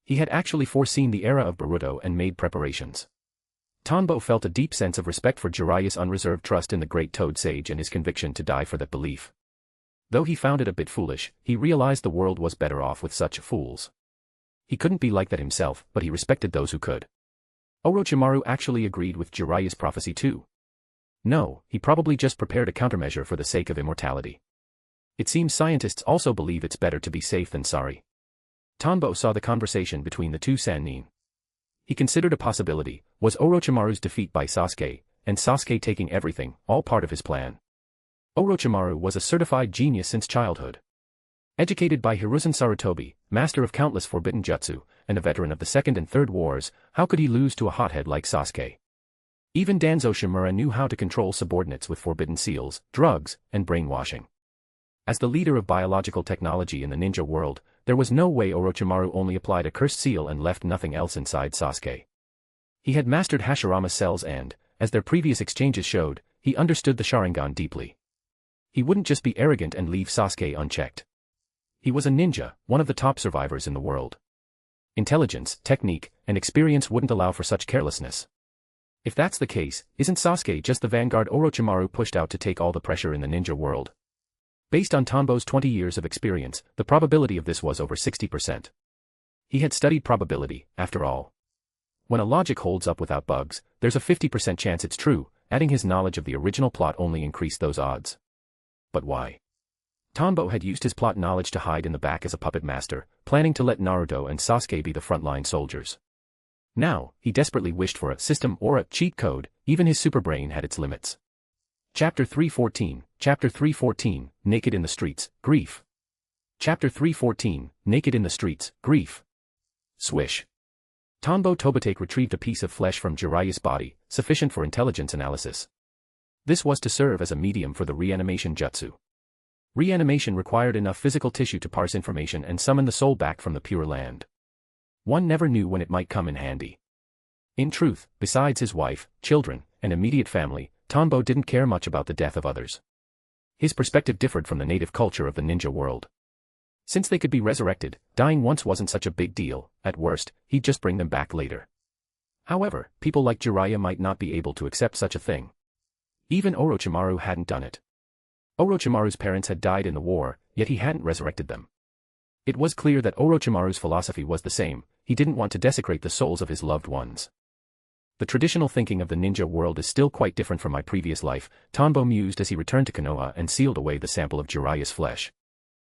He had actually foreseen the era of Boruto and made preparations. Tanbo felt a deep sense of respect for Jiraiya's unreserved trust in the great toad sage and his conviction to die for that belief. Though he found it a bit foolish, he realized the world was better off with such fools. He couldn't be like that himself, but he respected those who could. Orochimaru actually agreed with Jiraiya's prophecy too. No, he probably just prepared a countermeasure for the sake of immortality. It seems scientists also believe it's better to be safe than sorry. Tanbo saw the conversation between the two Sannin. He considered a possibility, was Orochimaru's defeat by Sasuke, and Sasuke taking everything, all part of his plan. Orochimaru was a certified genius since childhood. Educated by Hiruzen Sarutobi, master of countless forbidden jutsu, and a veteran of the Second and Third Wars, how could he lose to a hothead like Sasuke? Even Danzo Shimura knew how to control subordinates with forbidden seals, drugs, and brainwashing. As the leader of biological technology in the ninja world, there was no way Orochimaru only applied a cursed seal and left nothing else inside Sasuke. He had mastered Hashirama's cells and, as their previous exchanges showed, he understood the Sharingan deeply. He wouldn't just be arrogant and leave Sasuke unchecked. He was a ninja, one of the top survivors in the world. Intelligence, technique, and experience wouldn't allow for such carelessness. If that's the case, isn't Sasuke just the vanguard Orochimaru pushed out to take all the pressure in the ninja world? Based on Tanbo's 20 years of experience, the probability of this was over 60%. He had studied probability, after all. When a logic holds up without bugs, there's a 50% chance it's true. Adding his knowledge of the original plot only increased those odds. But why? Tanbo had used his plot knowledge to hide in the back as a puppet master, planning to let Naruto and Sasuke be the frontline soldiers. Now, he desperately wished for a system or a cheat code. Even his superbrain had its limits. Chapter 314, Naked in the Streets, Grief. Chapter 314, Naked in the Streets, Grief. Swish. Tanbo Tobitake retrieved a piece of flesh from Jiraiya's body, sufficient for intelligence analysis. This was to serve as a medium for the reanimation jutsu. Reanimation required enough physical tissue to parse information and summon the soul back from the Pure Land. One never knew when it might come in handy. In truth, besides his wife, children, and immediate family, Tanbo didn't care much about the death of others. His perspective differed from the native culture of the ninja world. Since they could be resurrected, dying once wasn't such a big deal. At worst, he'd just bring them back later. However, people like Jiraiya might not be able to accept such a thing. Even Orochimaru hadn't done it. Orochimaru's parents had died in the war, yet he hadn't resurrected them. It was clear that Orochimaru's philosophy was the same. He didn't want to desecrate the souls of his loved ones. The traditional thinking of the ninja world is still quite different from my previous life, Tanbo mused as he returned to Konoha and sealed away the sample of Jiraiya's flesh.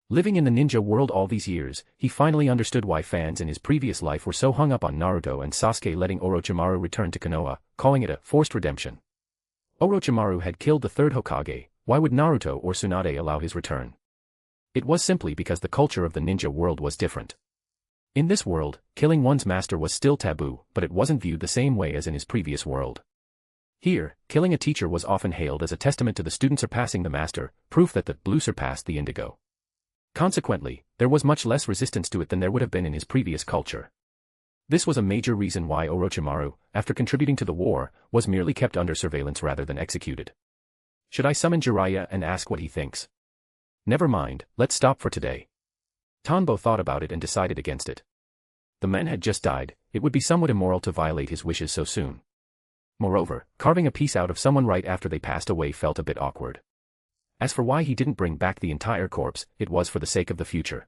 Living in the ninja world all these years, he finally understood why fans in his previous life were so hung up on Naruto and Sasuke letting Orochimaru return to Konoha, calling it a forced redemption. Orochimaru had killed the third Hokage. Why would Naruto or Tsunade allow his return? It was simply because the culture of the ninja world was different. In this world, killing one's master was still taboo, but it wasn't viewed the same way as in his previous world. Here, killing a teacher was often hailed as a testament to the student surpassing the master, proof that the blue surpassed the indigo. Consequently, there was much less resistance to it than there would have been in his previous culture. This was a major reason why Orochimaru, after contributing to the war, was merely kept under surveillance rather than executed. Should I summon Jiraiya and ask what he thinks? Never mind, let's stop for today. Tanbo thought about it and decided against it. The man had just died, it would be somewhat immoral to violate his wishes so soon. Moreover, carving a piece out of someone right after they passed away felt a bit awkward. As for why he didn't bring back the entire corpse, it was for the sake of the future.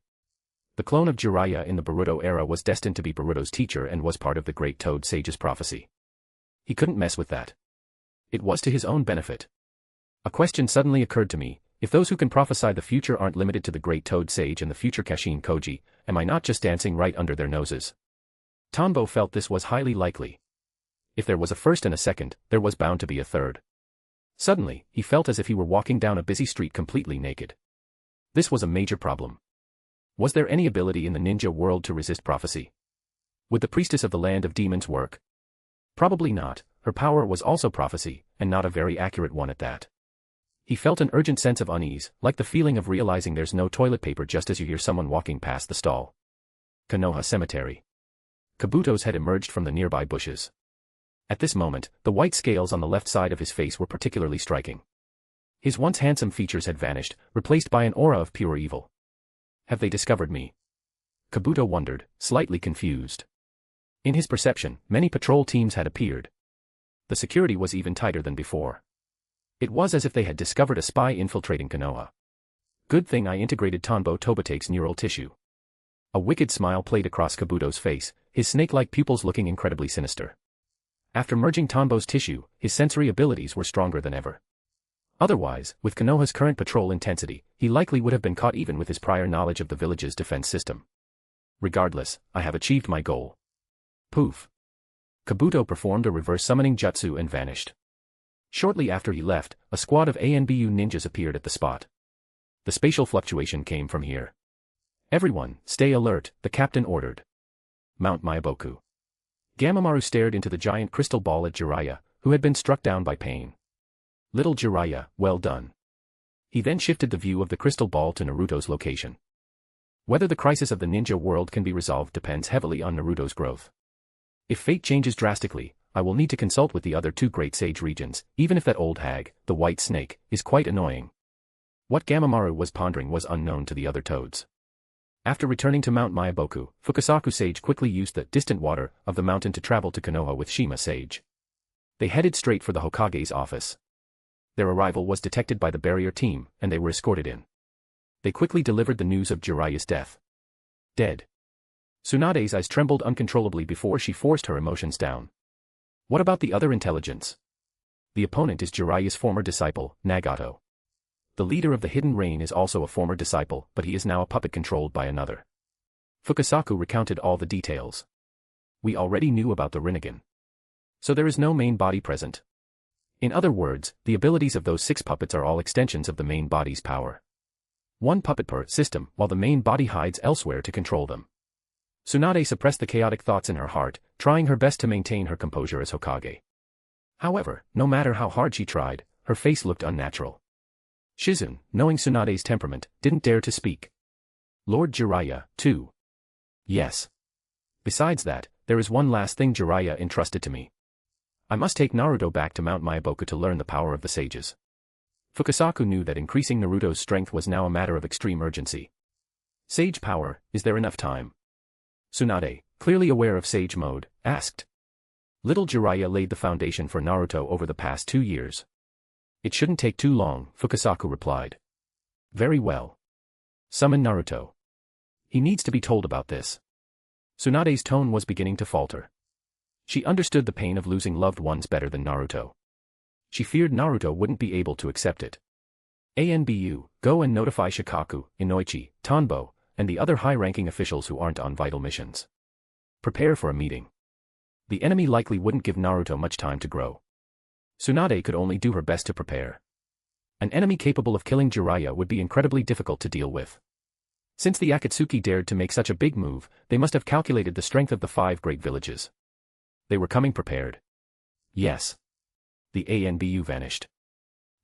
The clone of Jiraiya in the Boruto era was destined to be Boruto's teacher and was part of the Great Toad Sage's prophecy. He couldn't mess with that. It was to his own benefit. A question suddenly occurred to me: if those who can prophesy the future aren't limited to the Great Toad Sage and the future Kashin Koji, am I not just dancing right under their noses? Tanbo felt this was highly likely. If there was a first and a second, there was bound to be a third. Suddenly, he felt as if he were walking down a busy street completely naked. This was a major problem. Was there any ability in the ninja world to resist prophecy? Would the priestess of the land of demons work? Probably not. Her power was also prophecy, and not a very accurate one at that. He felt an urgent sense of unease, like the feeling of realizing there's no toilet paper just as you hear someone walking past the stall. Konoha Cemetery. Kabuto's had emerged from the nearby bushes. At this moment, the white scales on the left side of his face were particularly striking. His once handsome features had vanished, replaced by an aura of pure evil. Have they discovered me? Kabuto wondered, slightly confused. In his perception, many patrol teams had appeared. The security was even tighter than before. It was as if they had discovered a spy infiltrating Konoha. Good thing I integrated Tanbo Tobitake's neural tissue. A wicked smile played across Kabuto's face, his snake-like pupils looking incredibly sinister. After merging Tanbo's tissue, his sensory abilities were stronger than ever. Otherwise, with Konoha's current patrol intensity, he likely would have been caught even with his prior knowledge of the village's defense system. Regardless, I have achieved my goal. Poof. Kabuto performed a reverse summoning jutsu and vanished. Shortly after he left, a squad of ANBU ninjas appeared at the spot. The spatial fluctuation came from here. Everyone, stay alert, the captain ordered. Mount Myaboku. Gamamaru stared into the giant crystal ball at Jiraiya, who had been struck down by pain. Little Jiraiya, well done. He then shifted the view of the crystal ball to Naruto's location. Whether the crisis of the ninja world can be resolved depends heavily on Naruto's growth. If fate changes drastically, I will need to consult with the other two great sage regions, even if that old hag, the white snake, is quite annoying. What Gamamaru was pondering was unknown to the other toads. After returning to Mount Myaboku, Fukasaku Sage quickly used the distant water of the mountain to travel to Konoha with Shima Sage. They headed straight for the Hokage's office. Their arrival was detected by the barrier team, and they were escorted in. They quickly delivered the news of Jiraiya's death. Dead. Tsunade's eyes trembled uncontrollably before she forced her emotions down. What about the other intelligence? The opponent is Jiraiya's former disciple, Nagato. The leader of the Hidden Rain is also a former disciple, but he is now a puppet controlled by another. Fukasaku recounted all the details. We already knew about the Rinnegan. So there is no main body present. In other words, the abilities of those 6 puppets are all extensions of the main body's power. 1 puppet per system, while the main body hides elsewhere to control them. Tsunade suppressed the chaotic thoughts in her heart, trying her best to maintain her composure as Hokage. However, no matter how hard she tried, her face looked unnatural. Shizune, knowing Tsunade's temperament, didn't dare to speak. Lord Jiraiya, too. Yes. Besides that, there is one last thing Jiraiya entrusted to me. I must take Naruto back to Mount Myaboku to learn the power of the sages. Fukasaku knew that increasing Naruto's strength was now a matter of extreme urgency. Sage power, is there enough time? Tsunade, clearly aware of sage mode, asked. Little Jiraiya laid the foundation for Naruto over the past 2 years. It shouldn't take too long, Fukasaku replied. Very well. Summon Naruto. He needs to be told about this. Tsunade's tone was beginning to falter. She understood the pain of losing loved ones better than Naruto. She feared Naruto wouldn't be able to accept it. ANBU, go and notify Shikaku, Inoichi, Tanbo, and the other high-ranking officials who aren't on vital missions. Prepare for a meeting. The enemy likely wouldn't give Naruto much time to grow. Tsunade could only do her best to prepare. An enemy capable of killing Jiraiya would be incredibly difficult to deal with. Since the Akatsuki dared to make such a big move, they must have calculated the strength of the 5 great villages. They were coming prepared. Yes. The ANBU vanished,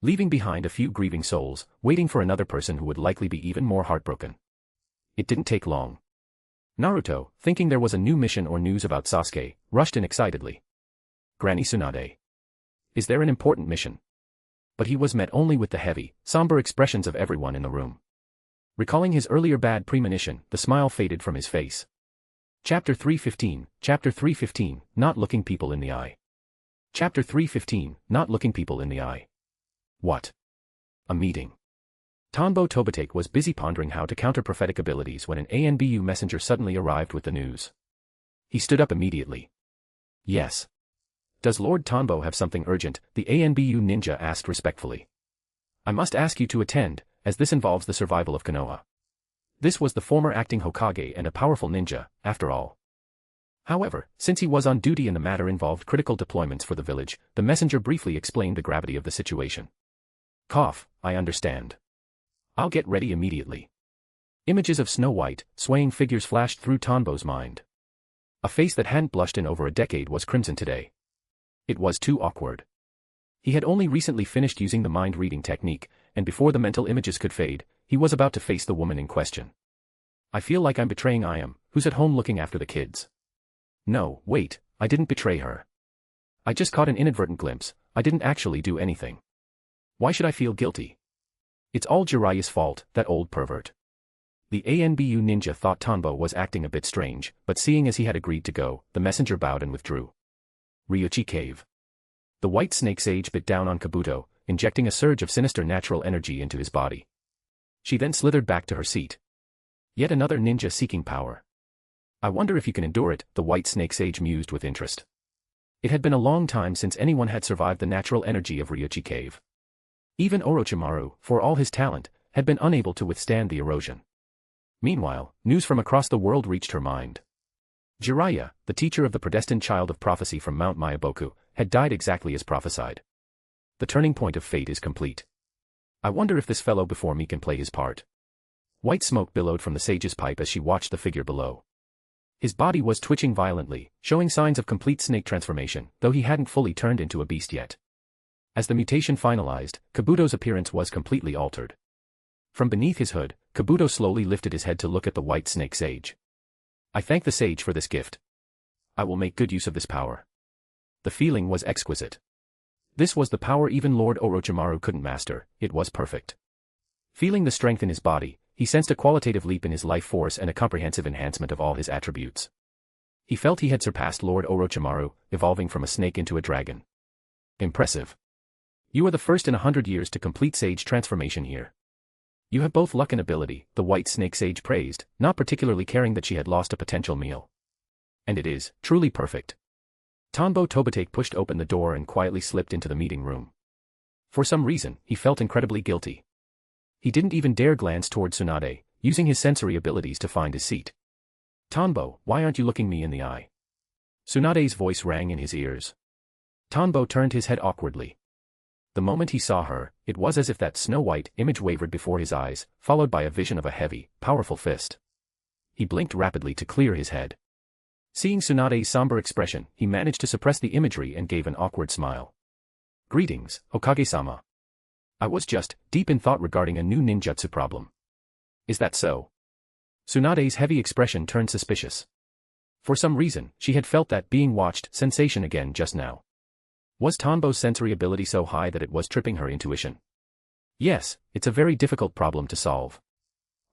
leaving behind a few grieving souls, waiting for another person who would likely be even more heartbroken. It didn't take long. Naruto, thinking there was a new mission or news about Sasuke, rushed in excitedly. Granny Tsunade. Is there an important mission? But he was met only with the heavy, somber expressions of everyone in the room. Recalling his earlier bad premonition, the smile faded from his face. Chapter 315, Not Looking People in the Eye. Chapter 315, Not Looking People in the Eye. What? A meeting. Tanbo Tobitake was busy pondering how to counter prophetic abilities when an ANBU messenger suddenly arrived with the news. He stood up immediately. Yes. Does Lord Tanbo have something urgent? The ANBU ninja asked respectfully. I must ask you to attend, as this involves the survival of Konoha. This was the former acting Hokage and a powerful ninja, after all. However, since he was on duty and the matter involved critical deployments for the village, the messenger briefly explained the gravity of the situation. Cough, I understand. I'll get ready immediately. Images of Snow White, swaying figures flashed through Tanbo's mind. A face that hadn't blushed in over a decade was crimson today. It was too awkward. He had only recently finished using the mind-reading technique, and before the mental images could fade, he was about to face the woman in question. I feel like I'm betraying Ayam, who's at home looking after the kids. No, wait, I didn't betray her. I just caught an inadvertent glimpse, I didn't actually do anything. Why should I feel guilty? It's all Jiraiya's fault, that old pervert. The ANBU ninja thought Tanbo was acting a bit strange, but seeing as he had agreed to go, the messenger bowed and withdrew. Ryuchi Cave. The white snake sage bit down on Kabuto, injecting a surge of sinister natural energy into his body. She then slithered back to her seat. Yet another ninja seeking power. I wonder if you can endure it, the white snake sage mused with interest. It had been a long time since anyone had survived the natural energy of Ryuchi Cave. Even Orochimaru, for all his talent, had been unable to withstand the erosion. Meanwhile, news from across the world reached her mind. Jiraiya, the teacher of the predestined child of prophecy from Mount Myaboku, had died exactly as prophesied. The turning point of fate is complete. I wonder if this fellow before me can play his part. White smoke billowed from the sage's pipe as she watched the figure below. His body was twitching violently, showing signs of complete snake transformation, though he hadn't fully turned into a beast yet. As the mutation finalized, Kabuto's appearance was completely altered. From beneath his hood, Kabuto slowly lifted his head to look at the white snake sage. I thank the sage for this gift. I will make good use of this power. The feeling was exquisite. This was the power even Lord Orochimaru couldn't master, it was perfect. Feeling the strength in his body, he sensed a qualitative leap in his life force and a comprehensive enhancement of all his attributes. He felt he had surpassed Lord Orochimaru, evolving from a snake into a dragon. Impressive. You are the first in 100 years to complete sage transformation here. You have both luck and ability, the white snake sage praised, not particularly caring that she had lost a potential meal. And it is, truly perfect. Tanbo Tobitake pushed open the door and quietly slipped into the meeting room. For some reason, he felt incredibly guilty. He didn't even dare glance toward Tsunade, using his sensory abilities to find his seat. Tanbo, why aren't you looking me in the eye? Tsunade's voice rang in his ears. Tanbo turned his head awkwardly. The moment he saw her, it was as if that snow-white image wavered before his eyes, followed by a vision of a heavy, powerful fist. He blinked rapidly to clear his head. Seeing Tsunade's somber expression, he managed to suppress the imagery and gave an awkward smile. Greetings, Hokage-sama. I was just deep in thought regarding a new ninjutsu problem. Is that so? Tsunade's heavy expression turned suspicious. For some reason, she had felt that being watched sensation again just now. Was Tanbo's sensory ability so high that it was tripping her intuition? Yes, it's a very difficult problem to solve.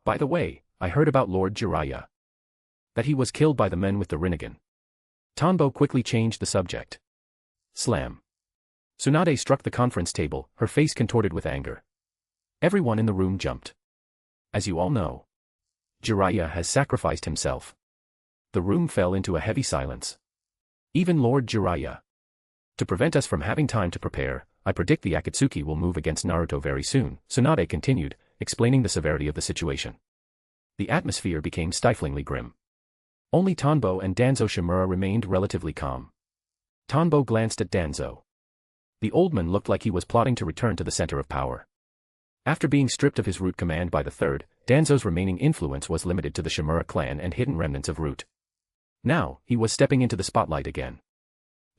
By the way, I heard about Lord Jiraiya. That he was killed by the men with the Rinnegan. Tanbo quickly changed the subject. Slam. Tsunade struck the conference table, her face contorted with anger. Everyone in the room jumped. As you all know, Jiraiya has sacrificed himself. The room fell into a heavy silence. Even Lord Jiraiya. To prevent us from having time to prepare, I predict the Akatsuki will move against Naruto very soon, Tsunade continued, explaining the severity of the situation. The atmosphere became stiflingly grim. Only Tanbo and Danzo Shimura remained relatively calm. Tanbo glanced at Danzo. The old man looked like he was plotting to return to the center of power. After being stripped of his root command by the third, Danzo's remaining influence was limited to the Shimura clan and hidden remnants of root. Now, he was stepping into the spotlight again.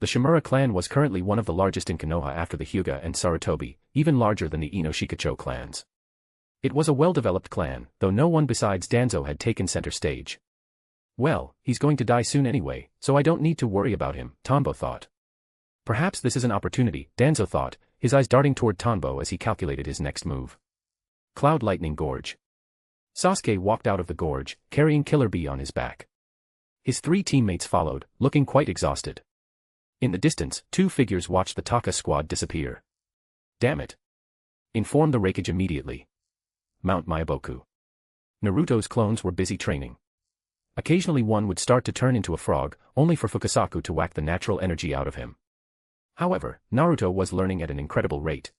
The Shimura clan was currently one of the largest in Konoha after the Hyuga and Sarutobi, even larger than the Ino-Shikacho clans. It was a well-developed clan, though no one besides Danzo had taken center stage. Well, he's going to die soon anyway, so I don't need to worry about him, Tanbo thought. Perhaps this is an opportunity, Danzo thought, his eyes darting toward Tanbo as he calculated his next move. Cloud Lightning Gorge. Sasuke walked out of the gorge, carrying Killer Bee on his back. His three teammates followed, looking quite exhausted. In the distance, two figures watched the Taka squad disappear. Damn it. Inform the Raikage immediately. Mount Myaboku. Naruto's clones were busy training. Occasionally one would start to turn into a frog, only for Fukasaku to whack the natural energy out of him. However, Naruto was learning at an incredible rate.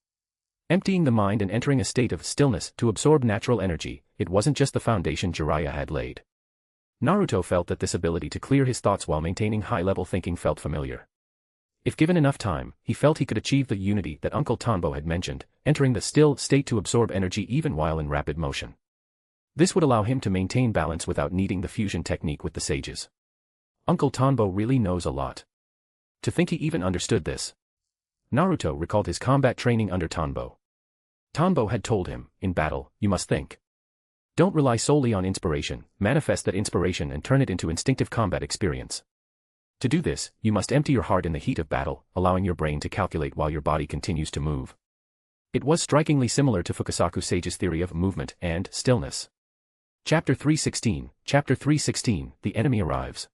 Emptying the mind and entering a state of stillness to absorb natural energy, it wasn't just the foundation Jiraiya had laid. Naruto felt that this ability to clear his thoughts while maintaining high-level thinking felt familiar. If given enough time, he felt he could achieve the unity that Uncle Tanbo had mentioned, entering the still state to absorb energy even while in rapid motion. This would allow him to maintain balance without needing the fusion technique with the sages. Uncle Tanbo really knows a lot. To think he even understood this. Naruto recalled his combat training under Tanbo. Tanbo had told him, in battle, you must think. Don't rely solely on inspiration, manifest that inspiration and turn it into instinctive combat experience. To do this, you must empty your heart in the heat of battle, allowing your brain to calculate while your body continues to move. It was strikingly similar to Fukasaku Sage's theory of movement and stillness. Chapter 316, Chapter 316, The Enemy Arrives.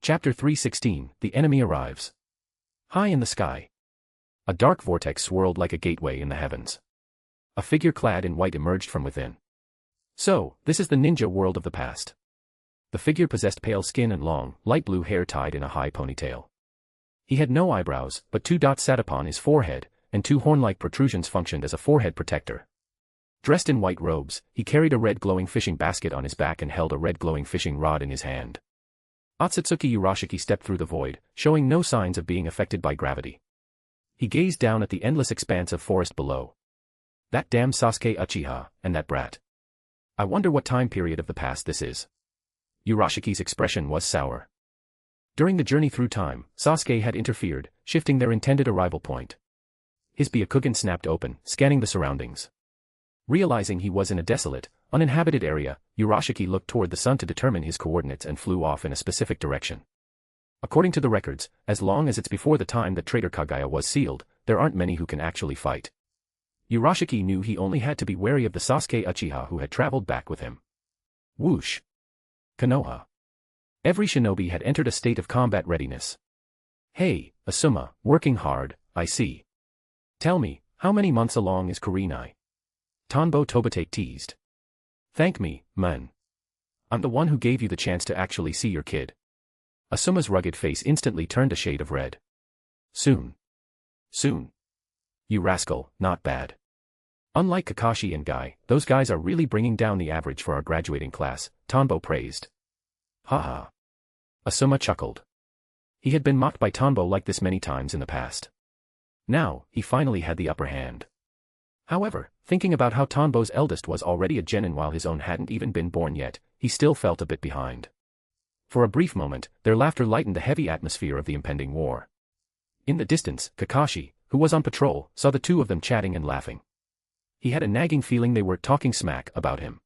Chapter 316, The Enemy Arrives. High in the sky. A dark vortex swirled like a gateway in the heavens. A figure clad in white emerged from within. So, this is the ninja world of the past. The figure possessed pale skin and long, light blue hair tied in a high ponytail. He had no eyebrows, but two dots sat upon his forehead, and two horn-like protrusions functioned as a forehead protector. Dressed in white robes, he carried a red glowing fishing basket on his back and held a red glowing fishing rod in his hand. Otsutsuki Urashiki stepped through the void, showing no signs of being affected by gravity. He gazed down at the endless expanse of forest below. That damn Sasuke Uchiha, and that brat. I wonder what time period of the past this is. Urashiki's expression was sour. During the journey through time, Sasuke had interfered, shifting their intended arrival point. His Byakugan snapped open, scanning the surroundings. Realizing he was in a desolate, uninhabited area, Urashiki looked toward the sun to determine his coordinates and flew off in a specific direction. According to the records, as long as it's before the time that Traitor Kagaya was sealed, there aren't many who can actually fight. Urashiki knew he only had to be wary of the Sasuke Uchiha who had traveled back with him. Whoosh! Konoha. Every shinobi had entered a state of combat readiness. Hey, Asuma, working hard, I see. Tell me, how many months along is Kurenai? Tanbo Tobitake teased. Thank me, man. I'm the one who gave you the chance to actually see your kid. Asuma's rugged face instantly turned a shade of red. Soon. Soon. You rascal, not bad. Unlike Kakashi and Guy, those guys are really bringing down the average for our graduating class, Tanbo praised. Haha. Asuma chuckled. He had been mocked by Tanbo like this many times in the past. Now, he finally had the upper hand. However, thinking about how Tanbo's eldest was already a genin while his own hadn't even been born yet, he still felt a bit behind. For a brief moment, their laughter lightened the heavy atmosphere of the impending war. In the distance, Kakashi, who was on patrol, saw the two of them chatting and laughing. He had a nagging feeling they were talking smack about him.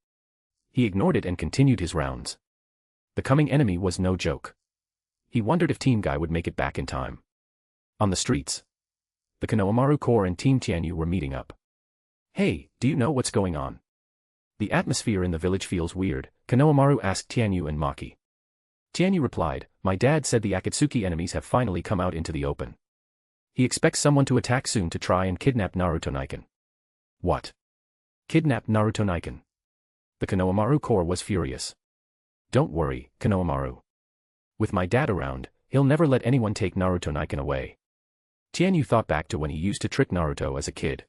He ignored it and continued his rounds. The coming enemy was no joke. He wondered if Team Guy would make it back in time. On the streets, the Konohamaru Corps and Team Tianyu were meeting up. Hey, do you know what's going on? The atmosphere in the village feels weird, Konohamaru asked Tianyu and Maki. Tianyu replied, my dad said the Akatsuki enemies have finally come out into the open. He expects someone to attack soon to try and kidnap Naruto Niken. What? Kidnap Naruto Niken? The Konohamaru Corps was furious. Don't worry, Konohamaru. With my dad around, he'll never let anyone take Naruto Niken away. Tianyu thought back to when he used to trick Naruto as a kid.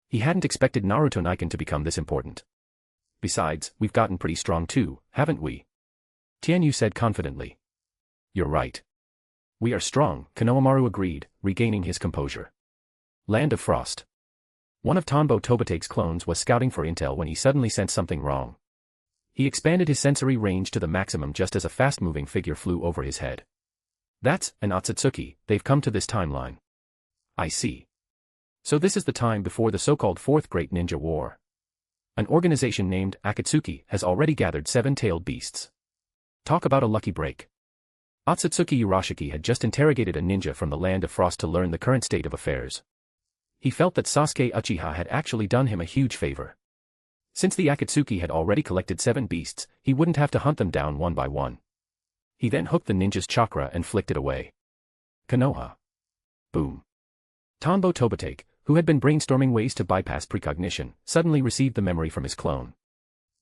He hadn't expected Naruto Niken to become this important. Besides, we've gotten pretty strong too, haven't we? Tianyu said confidently. You're right. We are strong, Konohamaru agreed, regaining his composure. Land of Frost. One of Tanbo Tobitake's clones was scouting for intel when he suddenly sensed something wrong. He expanded his sensory range to the maximum just as a fast-moving figure flew over his head. That's an Otsutsuki, they've come to this timeline. I see. So this is the time before the so-called Fourth Great Ninja War. An organization named Akatsuki has already gathered 7-tailed beasts. Talk about a lucky break. Otsutsuki Urashiki had just interrogated a ninja from the Land of Frost to learn the current state of affairs. He felt that Sasuke Uchiha had actually done him a huge favor. Since the Akatsuki had already collected 7 beasts, he wouldn't have to hunt them down one by one. He then hooked the ninja's chakra and flicked it away. Konoha. Boom. Tanbo Tobitake, who had been brainstorming ways to bypass precognition, suddenly received the memory from his clone.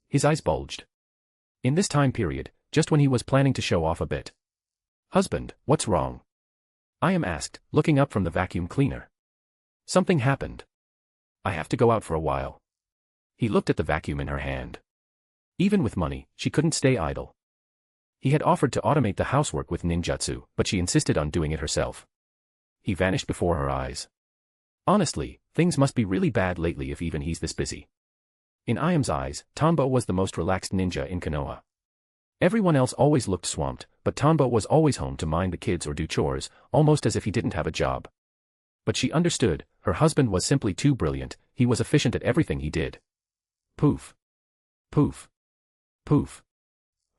His eyes bulged. In this time period, just when he was planning to show off a bit. Husband, what's wrong? I asked, looking up from the vacuum cleaner. Something happened. I have to go out for a while. He looked at the vacuum in her hand. Even with money, she couldn't stay idle. He had offered to automate the housework with ninjutsu, but she insisted on doing it herself. He vanished before her eyes. Honestly, things must be really bad lately if even he's this busy. In Iam's eyes, Tanbo was the most relaxed ninja in Konoha. Everyone else always looked swamped, but Tanbo was always home to mind the kids or do chores, almost as if he didn't have a job. But she understood, her husband was simply too brilliant, he was efficient at everything he did. Poof. Poof. Poof.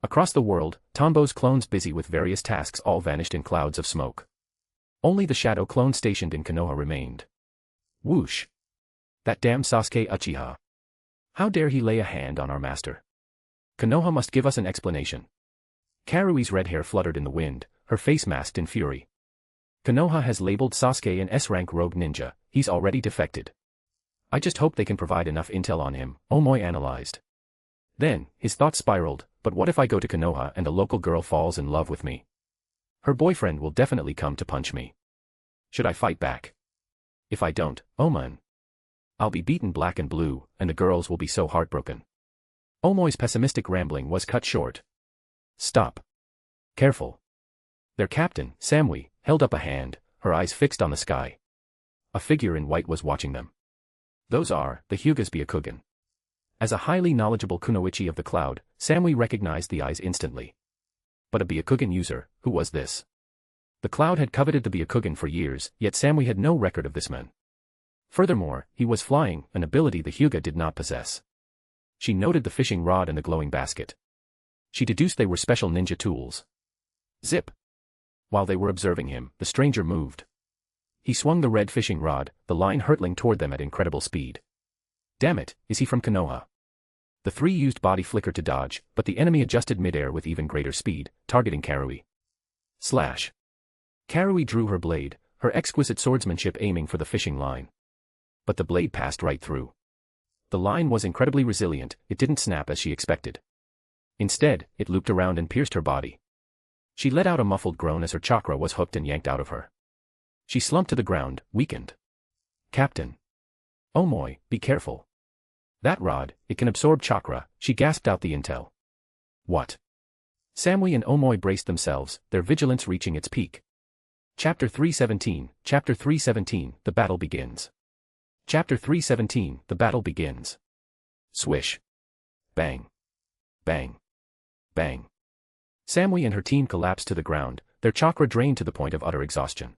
Across the world, Tanbo's clones busy with various tasks all vanished in clouds of smoke. Only the shadow clone stationed in Konoha remained. Whoosh. That damn Sasuke Uchiha. How dare he lay a hand on our master? Konoha must give us an explanation. Karui's red hair fluttered in the wind, her face masked in fury. Konoha has labeled Sasuke an S-rank rogue ninja, he's already defected. I just hope they can provide enough intel on him, Omoi analyzed. Then, his thoughts spiraled, but what if I go to Konoha and a local girl falls in love with me? Her boyfriend will definitely come to punch me. Should I fight back? If I don't, oh man. I'll be beaten black and blue, and the girls will be so heartbroken. Omoi's pessimistic rambling was cut short. Stop. Careful. Their captain, Samui, held up a hand, her eyes fixed on the sky. A figure in white was watching them. Those are the Hyuga's Byakugan. As a highly knowledgeable kunoichi of the cloud, Samui recognized the eyes instantly. But a Byakugan user, who was this? The cloud had coveted the Byakugan for years, yet Samui had no record of this man. Furthermore, he was flying, an ability the Hyuga did not possess. She noted the fishing rod and the glowing basket. She deduced they were special ninja tools. Zip. While they were observing him, the stranger moved. He swung the red fishing rod, the line hurtling toward them at incredible speed. Damn it, is he from Konoha? The three used body flicker to dodge, but the enemy adjusted midair with even greater speed, targeting Karui. Slash. Karui drew her blade, her exquisite swordsmanship aiming for the fishing line. But the blade passed right through. The line was incredibly resilient, it didn't snap as she expected. Instead, it looped around and pierced her body. She let out a muffled groan as her chakra was hooked and yanked out of her. She slumped to the ground, weakened. Captain. Omoy, be careful. That rod, it can absorb chakra, she gasped out the intel. What? Samui and Omoy braced themselves, their vigilance reaching its peak. Chapter 317, the battle begins. Chapter 317, the battle begins. Swish. Bang. Bang. Bang. Samui and her team collapsed to the ground, their chakra drained to the point of utter exhaustion.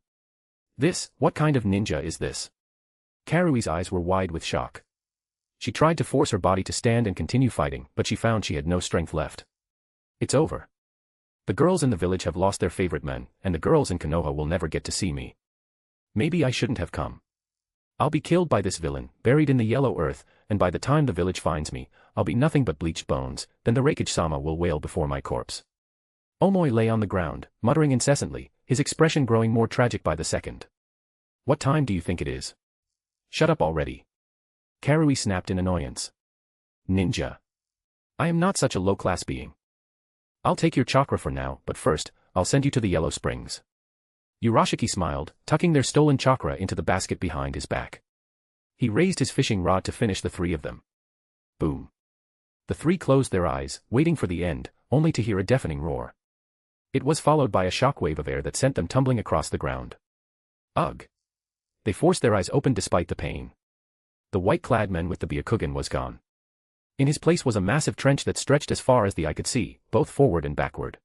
What kind of ninja is this? Karui's eyes were wide with shock. She tried to force her body to stand and continue fighting, but she found she had no strength left. It's over. The girls in the village have lost their favorite men, and the girls in Konoha will never get to see me. Maybe I shouldn't have come. I'll be killed by this villain, buried in the yellow earth, and by the time the village finds me, I'll be nothing but bleached bones, then the Reikage-sama will wail before my corpse. Omoy lay on the ground, muttering incessantly, his expression growing more tragic by the second. What time do you think it is? Shut up already. Karui snapped in annoyance. Ninja. I am not such a low-class being. I'll take your chakra for now, but first, I'll send you to the Yellow Springs. Urashiki smiled, tucking their stolen chakra into the basket behind his back. He raised his fishing rod to finish the three of them. Boom. The three closed their eyes, waiting for the end, only to hear a deafening roar. It was followed by a shockwave of air that sent them tumbling across the ground. Ugh. They forced their eyes open despite the pain. The white-clad man with the Byakugan was gone. In his place was a massive trench that stretched as far as the eye could see, both forward and backward.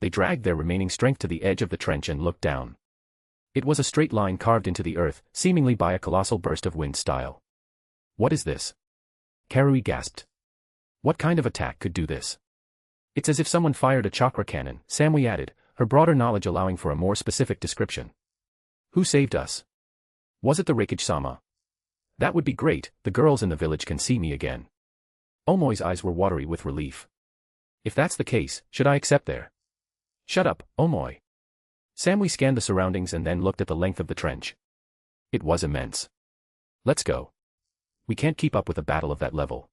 They dragged their remaining strength to the edge of the trench and looked down. It was a straight line carved into the earth, seemingly by a colossal burst of wind style. What is this? Karui gasped. What kind of attack could do this? It's as if someone fired a chakra cannon, Samui added, her broader knowledge allowing for a more specific description. Who saved us? Was it the Reikage-sama? That would be great, the girls in the village can see me again. Omoy's eyes were watery with relief. If that's the case, should I accept their? Shut up, Omoy. Samui scanned the surroundings and then looked at the length of the trench. It was immense. Let's go. We can't keep up with a battle of that level.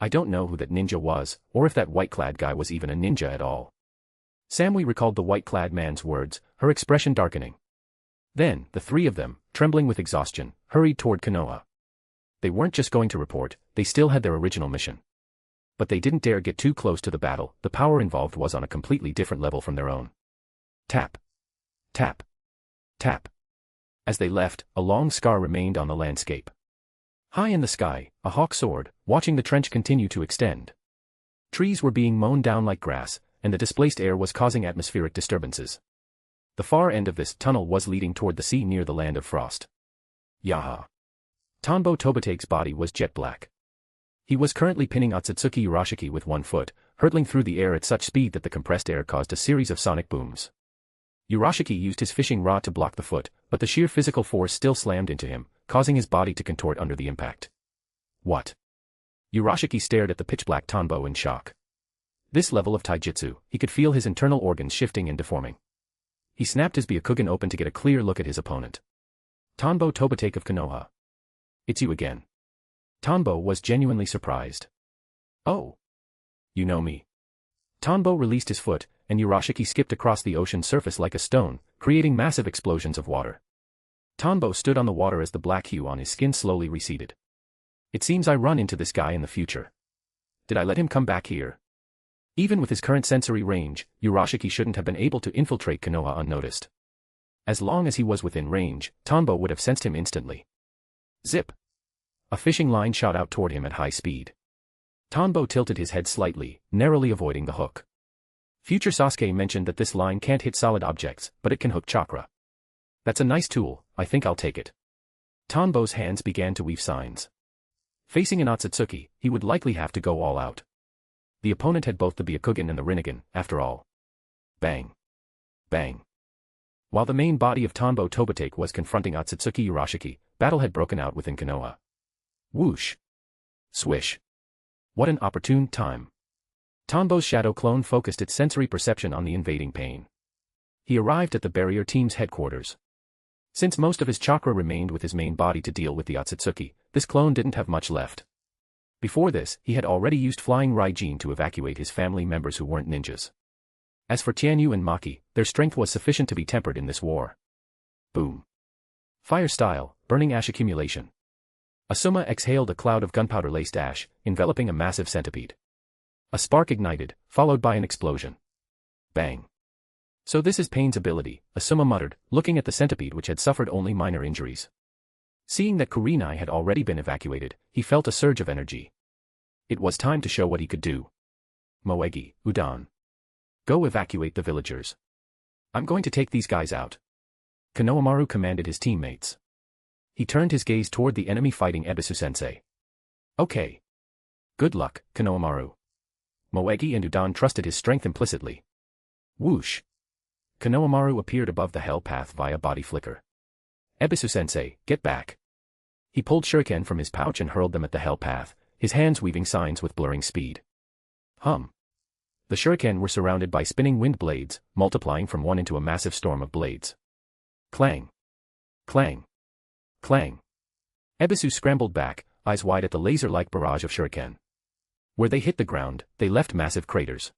I don't know who that ninja was, or if that white-clad guy was even a ninja at all. Samui recalled the white-clad man's words, her expression darkening. Then, the three of them, trembling with exhaustion, hurried toward Konoha. They weren't just going to report, they still had their original mission. But they didn't dare get too close to the battle, the power involved was on a completely different level from their own. Tap. Tap. Tap. As they left, a long scar remained on the landscape. High in the sky, a hawk soared, watching the trench continue to extend. Trees were being mown down like grass, and the displaced air was causing atmospheric disturbances. The far end of this tunnel was leading toward the sea near the land of frost. Yaha. Tanbo Tobate's body was jet black. He was currently pinning Otsutsuki Urashiki with one foot, hurtling through the air at such speed that the compressed air caused a series of sonic booms. Urashiki used his fishing rod to block the foot, but the sheer physical force still slammed into him, causing his body to contort under the impact. What? Urashiki stared at the pitch-black Tanbo in shock. This level of taijutsu, he could feel his internal organs shifting and deforming. He snapped his Byakugan open to get a clear look at his opponent. Tanbo Tobate of Konoha. It's you again. Tanbo was genuinely surprised. Oh. You know me. Tanbo released his foot, and Urashiki skipped across the ocean surface like a stone, creating massive explosions of water. Tanbo stood on the water as the black hue on his skin slowly receded. It seems I run into this guy in the future. Did I let him come back here? Even with his current sensory range, Urashiki shouldn't have been able to infiltrate Konoha unnoticed. As long as he was within range, Tanbo would have sensed him instantly. Zip! A fishing line shot out toward him at high speed. Tanbo tilted his head slightly, narrowly avoiding the hook. Future Sasuke mentioned that this line can't hit solid objects, but it can hook chakra. That's a nice tool, I think I'll take it. Tanbo's hands began to weave signs. Facing an Otsutsuki, he would likely have to go all out. The opponent had both the Byakugan and the Rinnegan, after all. Bang. Bang. While the main body of Tanbo Tobitake was confronting Otsutsuki Urashiki, battle had broken out within Konoha. Whoosh! Swish! What an opportune time. Tanbo's shadow clone focused its sensory perception on the invading pain. He arrived at the barrier team's headquarters. Since most of his chakra remained with his main body to deal with the Otsutsuki, this clone didn't have much left. Before this, he had already used Flying Raijin to evacuate his family members who weren't ninjas. As for Tianyu and Maki, their strength was sufficient to be tempered in this war. Boom. Fire style, burning ash accumulation. Asuma exhaled a cloud of gunpowder-laced ash, enveloping a massive centipede. A spark ignited, followed by an explosion. Bang. So this is Pain's ability, Asuma muttered, looking at the centipede which had suffered only minor injuries. Seeing that Kurenai had already been evacuated, he felt a surge of energy. It was time to show what he could do. Moegi, Udon. Go evacuate the villagers. I'm going to take these guys out. Konohamaru commanded his teammates. He turned his gaze toward the enemy fighting Ebisu-sensei. Okay. Good luck, Konohamaru. Moegi and Udon trusted his strength implicitly. Whoosh. Konohamaru appeared above the hell path via body flicker. Ebisu-sensei, get back. He pulled shuriken from his pouch and hurled them at the hell path, his hands weaving signs with blurring speed. Hum. The shuriken were surrounded by spinning wind blades, multiplying from one into a massive storm of blades. Clang. Clang. Clang. Ebisu scrambled back, eyes wide at the laser-like barrage of shuriken. Where they hit the ground, they left massive craters.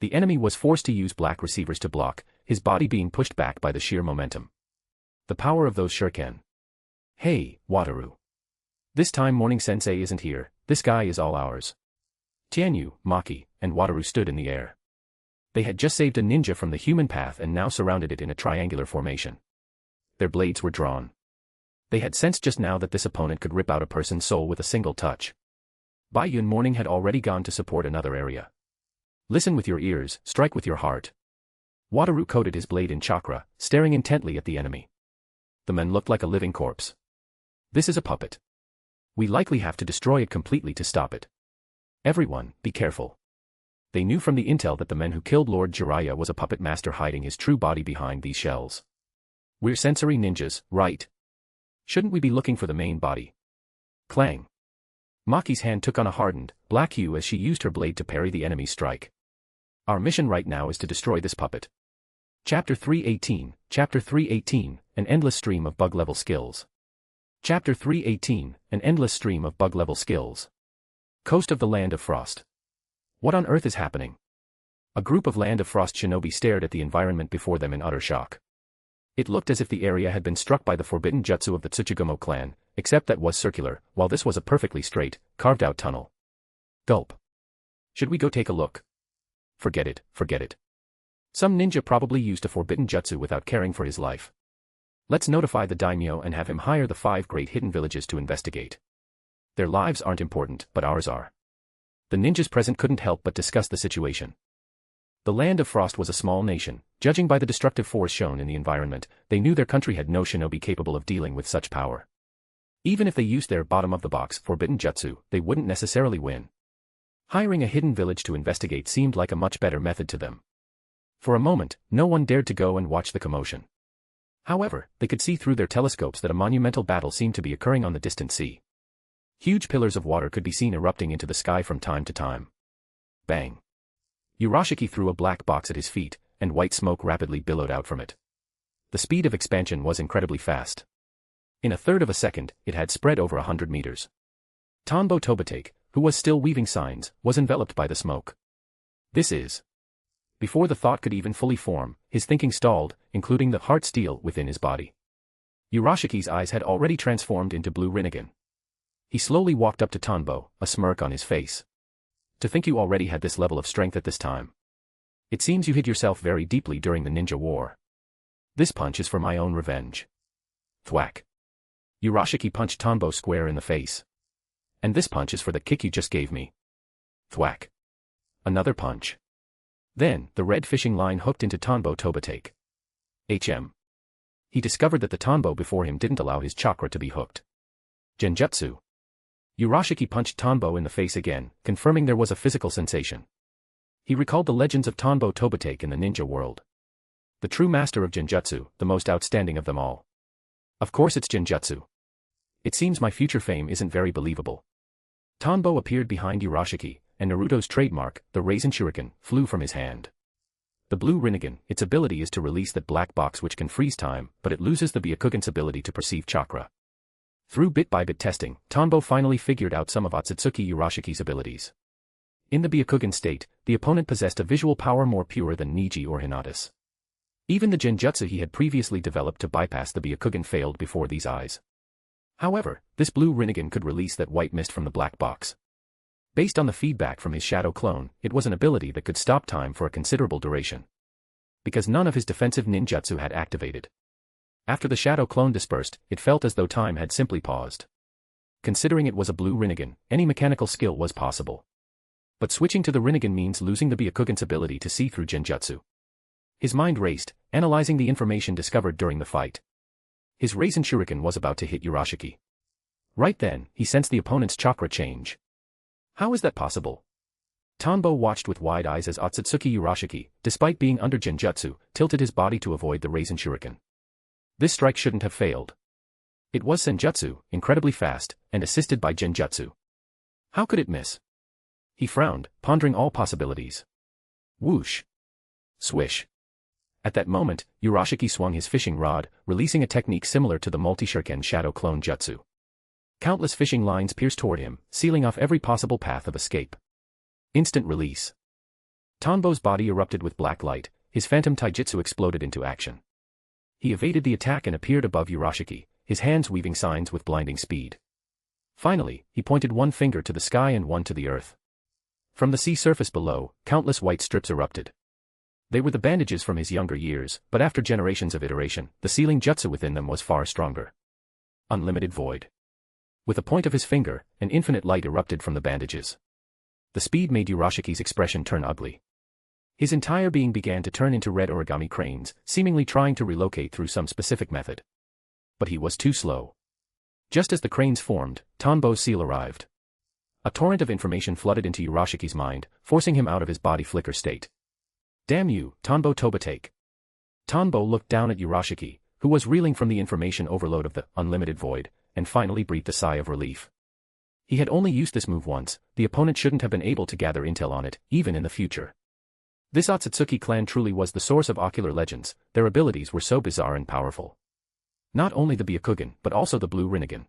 The enemy was forced to use black receivers to block, his body being pushed back by the sheer momentum. The power of those shuriken. Hey, Wataru. This time Morning Sensei isn't here, this guy is all ours. Tianyu, Maki, and Wataru stood in the air. They had just saved a ninja from the human path and now surrounded it in a triangular formation. Their blades were drawn. They had sensed just now that this opponent could rip out a person's soul with a single touch. Baiyun Morning had already gone to support another area. Listen with your ears, strike with your heart. Wataru coated his blade in chakra, staring intently at the enemy. The man looked like a living corpse. This is a puppet. We likely have to destroy it completely to stop it. Everyone, be careful. They knew from the intel that the man who killed Lord Jiraiya was a puppet master hiding his true body behind these shells. We're sensory ninjas, right? Shouldn't we be looking for the main body? Clang. Maki's hand took on a hardened, black hue as she used her blade to parry the enemy's strike. Our mission right now is to destroy this puppet. Chapter 318, Chapter 318, An Endless Stream of Bug-Level Skills. Chapter 318, An Endless Stream of Bug-Level Skills. Coast of the Land of Frost. What on earth is happening? A group of Land of Frost shinobi stared at the environment before them in utter shock. It looked as if the area had been struck by the forbidden jutsu of the Tsuchigumo clan, except that was circular, while this was a perfectly straight, carved-out tunnel. Gulp. Should we go take a look? Forget it, forget it. Some ninja probably used a forbidden jutsu without caring for his life. Let's notify the daimyo and have him hire the 5 great hidden villages to investigate. Their lives aren't important, but ours are. The ninjas present couldn't help but discuss the situation. The Land of Frost was a small nation. Judging by the destructive force shown in the environment, they knew their country had no shinobi capable of dealing with such power. Even if they used their bottom-of-the-box forbidden jutsu, they wouldn't necessarily win. Hiring a hidden village to investigate seemed like a much better method to them. For a moment, no one dared to go and watch the commotion. However, they could see through their telescopes that a monumental battle seemed to be occurring on the distant sea. Huge pillars of water could be seen erupting into the sky from time to time. Bang. Urashiki threw a black box at his feet, and white smoke rapidly billowed out from it. The speed of expansion was incredibly fast. In a third of a second, it had spread over 100 meters. Tanbo Tobitake, who was still weaving signs, was enveloped by the smoke. This is... Before the thought could even fully form, his thinking stalled, including the heart steel within his body. Urashiki's eyes had already transformed into blue Rinnegan. He slowly walked up to Tanbo, a smirk on his face. To think you already had this level of strength at this time. It seems you hid yourself very deeply during the ninja war. This punch is for my own revenge. Thwack. Urashiki punched Tanbo square in the face. And this punch is for the kick you just gave me. Thwack. Another punch. Then, the red fishing line hooked into Tanbo Tobitake. He discovered that the Tanbo before him didn't allow his chakra to be hooked. Genjutsu. Urashiki punched Tanbo in the face again, confirming there was a physical sensation. He recalled the legends of Tanbo Tobitake in the ninja world. The true master of Genjutsu, the most outstanding of them all. Of course it's Genjutsu. It seems my future fame isn't very believable. Tanbo appeared behind Urashiki, and Naruto's trademark, the Raisin Shuriken, flew from his hand. The blue Rinnegan, its ability is to release that black box which can freeze time, but it loses the Byakugan's ability to perceive chakra. Through bit-by-bit testing, Tanbo finally figured out some of Otsutsuki Urashiki's abilities. In the Byakugan state, the opponent possessed a visual power more pure than Niji or Hinata's. Even the Genjutsu he had previously developed to bypass the Byakugan failed before these eyes. However, this blue Rinnegan could release that white mist from the black box. Based on the feedback from his shadow clone, it was an ability that could stop time for a considerable duration. Because none of his defensive ninjutsu had activated. After the shadow clone dispersed, it felt as though time had simply paused. Considering it was a blue Rinnegan, any mechanical skill was possible. But switching to the Rinnegan means losing the Byakugan's ability to see through Genjutsu. His mind raced, analyzing the information discovered during the fight. His Raisin Shuriken was about to hit Urashiki. Right then, he sensed the opponent's chakra change. How is that possible? Tanbo watched with wide eyes as Otsutsuki Urashiki, despite being under Genjutsu, tilted his body to avoid the Raisin Shuriken. This strike shouldn't have failed. It was Senjutsu, incredibly fast, and assisted by Genjutsu. How could it miss? He frowned, pondering all possibilities. Whoosh. Swish. At that moment, Urashiki swung his fishing rod, releasing a technique similar to the multi-shuriken shadow clone jutsu. Countless fishing lines pierced toward him, sealing off every possible path of escape. Instant release. Tanbo's body erupted with black light, his phantom taijutsu exploded into action. He evaded the attack and appeared above Urashiki, his hands weaving signs with blinding speed. Finally, he pointed one finger to the sky and one to the earth. From the sea surface below, countless white strips erupted. They were the bandages from his younger years, but after generations of iteration, the sealing jutsu within them was far stronger. Unlimited void. With a point of his finger, an infinite light erupted from the bandages. The speed made Urashiki's expression turn ugly. His entire being began to turn into red origami cranes, seemingly trying to relocate through some specific method. But he was too slow. Just as the cranes formed, Tanbo's seal arrived. A torrent of information flooded into Urashiki's mind, forcing him out of his body flicker state. Damn you, Tanbo Tobatake. Tanbo looked down at Urashiki, who was reeling from the information overload of the unlimited void, and finally breathed a sigh of relief. He had only used this move once, the opponent shouldn't have been able to gather intel on it, even in the future. This Otsutsuki clan truly was the source of ocular legends, their abilities were so bizarre and powerful. Not only the Byakugan, but also the blue Rinnegan.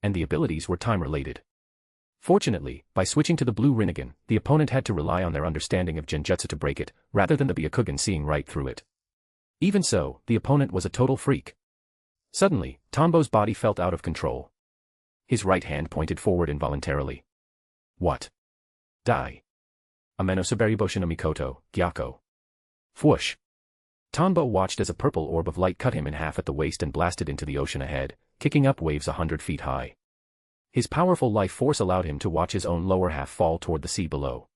And the abilities were time-related. Fortunately, by switching to the blue Rinnegan, the opponent had to rely on their understanding of Genjutsu to break it, rather than the Byakugan seeing right through it. Even so, the opponent was a total freak. Suddenly, Tanbo's body felt out of control. His right hand pointed forward involuntarily. What? Die. Amenosuberiboshin no Mikoto, Gyako. Whoosh. Tanbo watched as a purple orb of light cut him in half at the waist and blasted into the ocean ahead, kicking up waves 100 feet high. His powerful life force allowed him to watch his own lower half fall toward the sea below.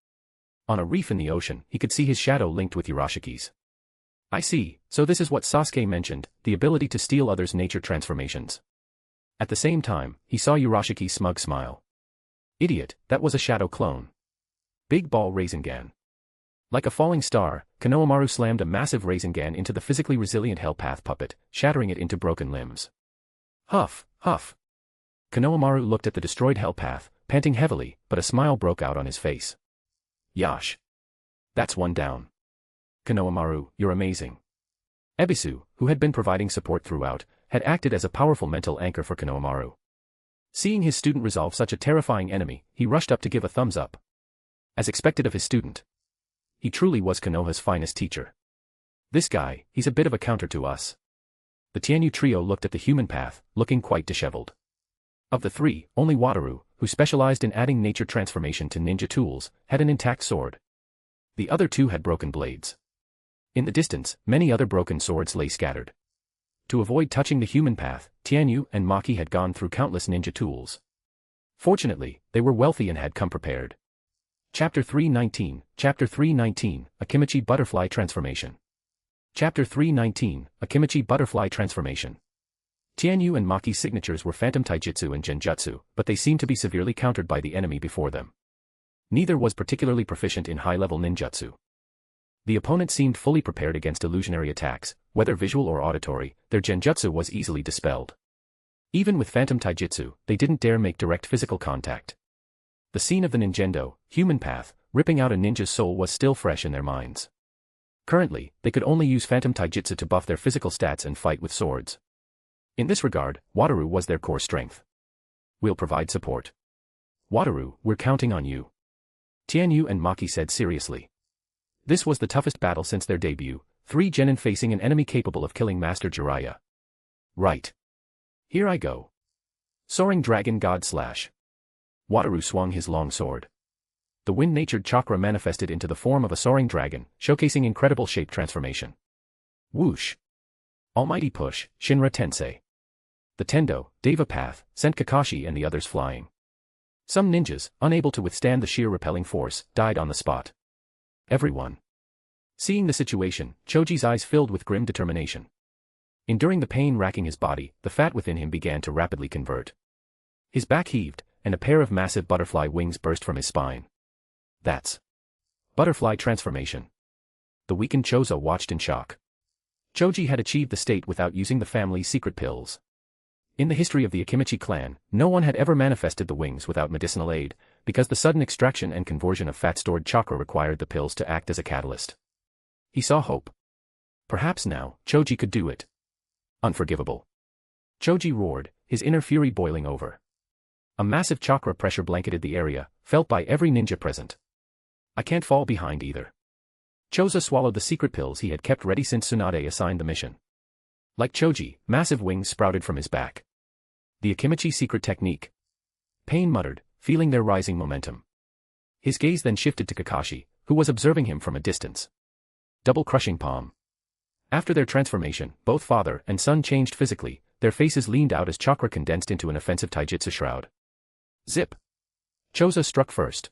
On a reef in the ocean, he could see his shadow linked with Urashiki's. I see, so this is what Sasuke mentioned, the ability to steal others' nature transformations. At the same time, he saw Urashiki's smug smile. Idiot, that was a shadow clone. Big ball Rasengan. Like a falling star, Konohamaru slammed a massive Rasengan into the physically resilient Hell Path puppet, shattering it into broken limbs. Huff, huff. Konohamaru looked at the destroyed Hell Path, panting heavily, but a smile broke out on his face. Yash. That's one down. Konohamaru, you're amazing. Ebisu, who had been providing support throughout, had acted as a powerful mental anchor for Konohamaru. Seeing his student resolve such a terrifying enemy, he rushed up to give a thumbs up. As expected of his student. He truly was Konoha's finest teacher. This guy, he's a bit of a counter to us. The Tianyu trio looked at the human path, looking quite disheveled. Of the three, only Wataru, who specialized in adding nature transformation to ninja tools, had an intact sword. The other two had broken blades. In the distance, many other broken swords lay scattered. To avoid touching the human path, Tianyu and Maki had gone through countless ninja tools. Fortunately, they were wealthy and had come prepared. Chapter 319, A Kimichi Butterfly Transformation. Chapter 319, A Kimichi Butterfly Transformation. Tianyu and Maki's signatures were Phantom Taijutsu and Genjutsu, but they seemed to be severely countered by the enemy before them. Neither was particularly proficient in high-level ninjutsu. The opponent seemed fully prepared against illusionary attacks, whether visual or auditory. Their genjutsu was easily dispelled. Even with phantom taijutsu, they didn't dare make direct physical contact. The scene of the Ninjendo, human path, ripping out a ninja's soul was still fresh in their minds. Currently, they could only use phantom taijutsu to buff their physical stats and fight with swords. In this regard, Wataru was their core strength. We'll provide support. Wataru, we're counting on you. Tianyu and Maki said seriously. This was the toughest battle since their debut, 3 genin facing an enemy capable of killing Master Jiraiya. Right. Here I go. Soaring Dragon God Slash. Wataru swung his long sword. The wind-natured chakra manifested into the form of a soaring dragon, showcasing incredible shape transformation. Whoosh. Almighty push, Shinra Tensei. The Tendo, Deva Path, sent Kakashi and the others flying. Some ninjas, unable to withstand the sheer repelling force, died on the spot. Everyone. Seeing the situation, Choji's eyes filled with grim determination. Enduring the pain racking his body, the fat within him began to rapidly convert. His back heaved, and a pair of massive butterfly wings burst from his spine. That's butterfly transformation. The weakened Chozo watched in shock. Choji had achieved the state without using the family's secret pills. In the history of the Akimichi clan, no one had ever manifested the wings without medicinal aid, because the sudden extraction and conversion of fat-stored chakra required the pills to act as a catalyst. He saw hope. Perhaps now, Choji could do it. Unforgivable. Choji roared, his inner fury boiling over. A massive chakra pressure blanketed the area, felt by every ninja present. I can't fall behind either. Chozo swallowed the secret pills he had kept ready since Tsunade assigned the mission. Like Choji, massive wings sprouted from his back. The Akimichi secret technique. Pain muttered, feeling their rising momentum. His gaze then shifted to Kakashi, who was observing him from a distance. Double crushing palm. After their transformation, both father and son changed physically, their faces leaned out as chakra condensed into an offensive taijutsu shroud. Zip. Chozo struck first.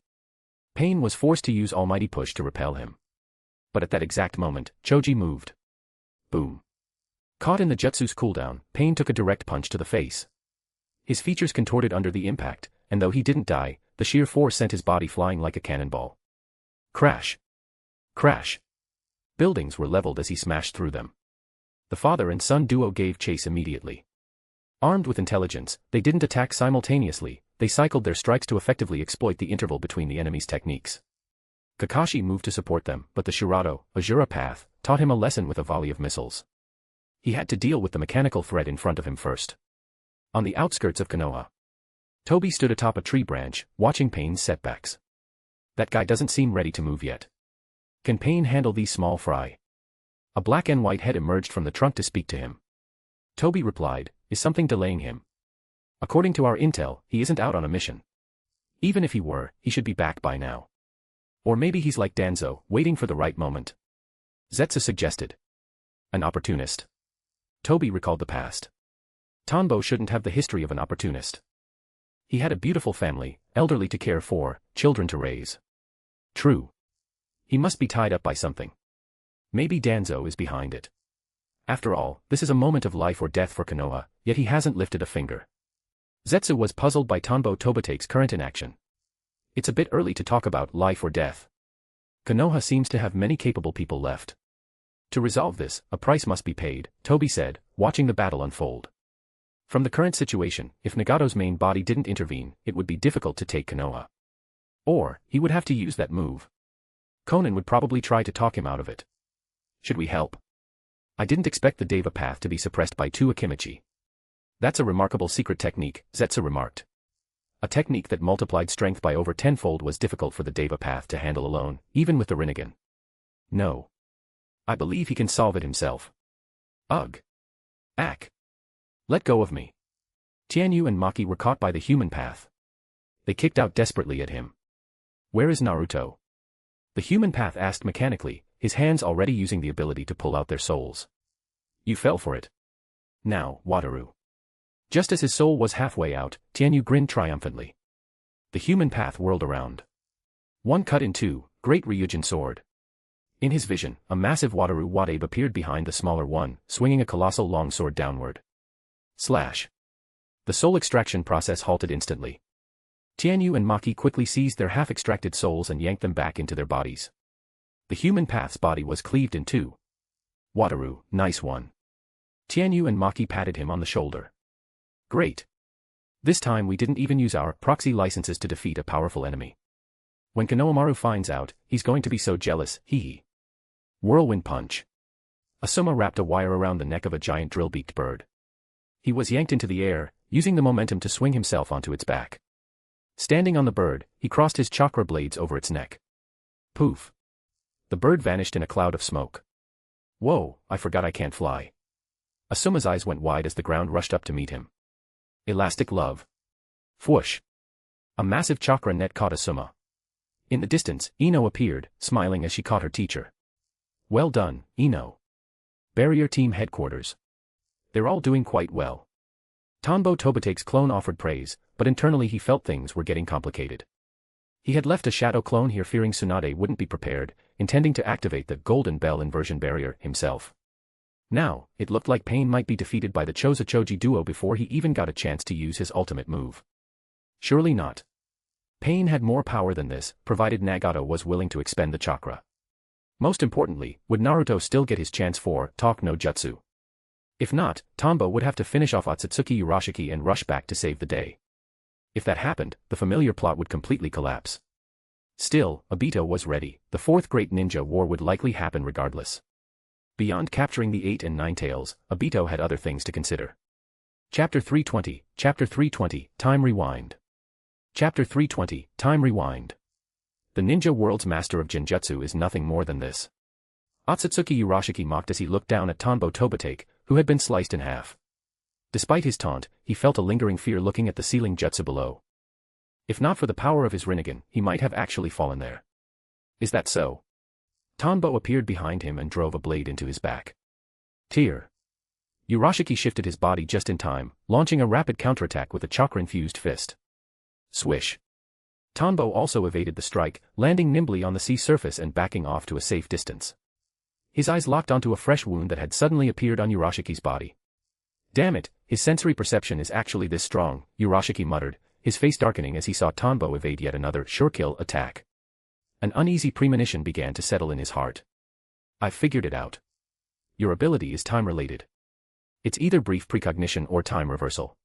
Pain was forced to use Almighty Push to repel him. But at that exact moment, Choji moved. Boom. Caught in the jutsu's cooldown, Pain took a direct punch to the face. His features contorted under the impact, and though he didn't die, the sheer force sent his body flying like a cannonball. Crash. Crash. Buildings were leveled as he smashed through them. The father and son duo gave chase immediately. Armed with intelligence, they didn't attack simultaneously, they cycled their strikes to effectively exploit the interval between the enemy's techniques. Kakashi moved to support them, but the Shirato, Azura path, taught him a lesson with a volley of missiles. He had to deal with the mechanical threat in front of him first. On the outskirts of Konoha, Toby stood atop a tree branch, watching Pain's setbacks. That guy doesn't seem ready to move yet. Can Pain handle these small fry? A black and white head emerged from the trunk to speak to him. Toby replied, is something delaying him? According to our intel, he isn't out on a mission. Even if he were, he should be back by now. Or maybe he's like Danzo, waiting for the right moment. Zetsu suggested. An opportunist. Toby recalled the past. Tanbo shouldn't have the history of an opportunist. He had a beautiful family, elderly to care for, children to raise. True. He must be tied up by something. Maybe Danzo is behind it. After all, this is a moment of life or death for Konoha, yet he hasn't lifted a finger. Zetsu was puzzled by Tanbo Tobate's current inaction. It's a bit early to talk about life or death. Konoha seems to have many capable people left. To resolve this, a price must be paid, Toby said, watching the battle unfold. From the current situation, if Nagato's main body didn't intervene, it would be difficult to take Konoha. Or, he would have to use that move. Conan would probably try to talk him out of it. Should we help? I didn't expect the Deva path to be suppressed by 2 Akimichi. That's a remarkable secret technique, Zetsu remarked. A technique that multiplied strength by over 10-fold was difficult for the Deva path to handle alone, even with the Rinnegan. No. I believe he can solve it himself. Ugh. Ack. Let go of me. Tianyu and Maki were caught by the human path. They kicked out desperately at him. Where is Naruto? The human path asked mechanically, his hands already using the ability to pull out their souls. You fell for it. Now, Wataru. Just as his soul was halfway out, Tianyu grinned triumphantly. The human path whirled around. One cut in 2, great Ryujin sword. In his vision, a massive Wataru Watabe appeared behind the smaller one, swinging a colossal long sword downward. Slash. The soul extraction process halted instantly. Tianyu and Maki quickly seized their half-extracted souls and yanked them back into their bodies. The human path's body was cleaved in two. Wataru, nice one. Tianyu and Maki patted him on the shoulder. Great. This time we didn't even use our proxy licenses to defeat a powerful enemy. When Konohamaru finds out, he's going to be so jealous, hee. Whirlwind punch. Asuma wrapped a wire around the neck of a giant drill-beaked bird. He was yanked into the air, using the momentum to swing himself onto its back. Standing on the bird, he crossed his chakra blades over its neck. Poof. The bird vanished in a cloud of smoke. Whoa, I forgot I can't fly. Asuma's eyes went wide as the ground rushed up to meet him. Elastic love. Whoosh. A massive chakra net caught Asuma. In the distance, Ino appeared, smiling as she caught her teacher. Well done, Ino. Barrier Team Headquarters. They're all doing quite well. Tanbo Tobotake's clone offered praise, but internally he felt things were getting complicated. He had left a shadow clone here fearing Tsunade wouldn't be prepared, intending to activate the Golden Bell inversion barrier himself. Now, it looked like Pain might be defeated by the Choza Choji duo before he even got a chance to use his ultimate move. Surely not. Pain had more power than this, provided Nagato was willing to expend the chakra. Most importantly, would Naruto still get his chance for Talk no Jutsu? If not, Tanbo would have to finish off Otsutsuki Urashiki and rush back to save the day. If that happened, the familiar plot would completely collapse. Still, Obito was ready. The fourth great ninja war would likely happen regardless. Beyond capturing the 8 and 9 tails, Obito had other things to consider. Chapter 320, Time Rewind. Chapter 320, Time Rewind. The ninja world's master of Genjutsu is nothing more than this. Otsutsuki Urashiki mocked as he looked down at Tanbo Tobitake, who had been sliced in half. Despite his taunt, he felt a lingering fear looking at the ceiling jutsu below. If not for the power of his Rinnegan, he might have actually fallen there. Is that so? Tanbo appeared behind him and drove a blade into his back. Tear. Urashiki shifted his body just in time, launching a rapid counterattack with a chakra-infused fist. Swish. Tanbo also evaded the strike, landing nimbly on the sea surface and backing off to a safe distance. His eyes locked onto a fresh wound that had suddenly appeared on Urashiki's body. Damn it, his sensory perception is actually this strong, Urashiki muttered, his face darkening as he saw Tanbo evade yet another sure-kill attack. An uneasy premonition began to settle in his heart. I've figured it out. Your ability is time-related. It's either brief precognition or time reversal.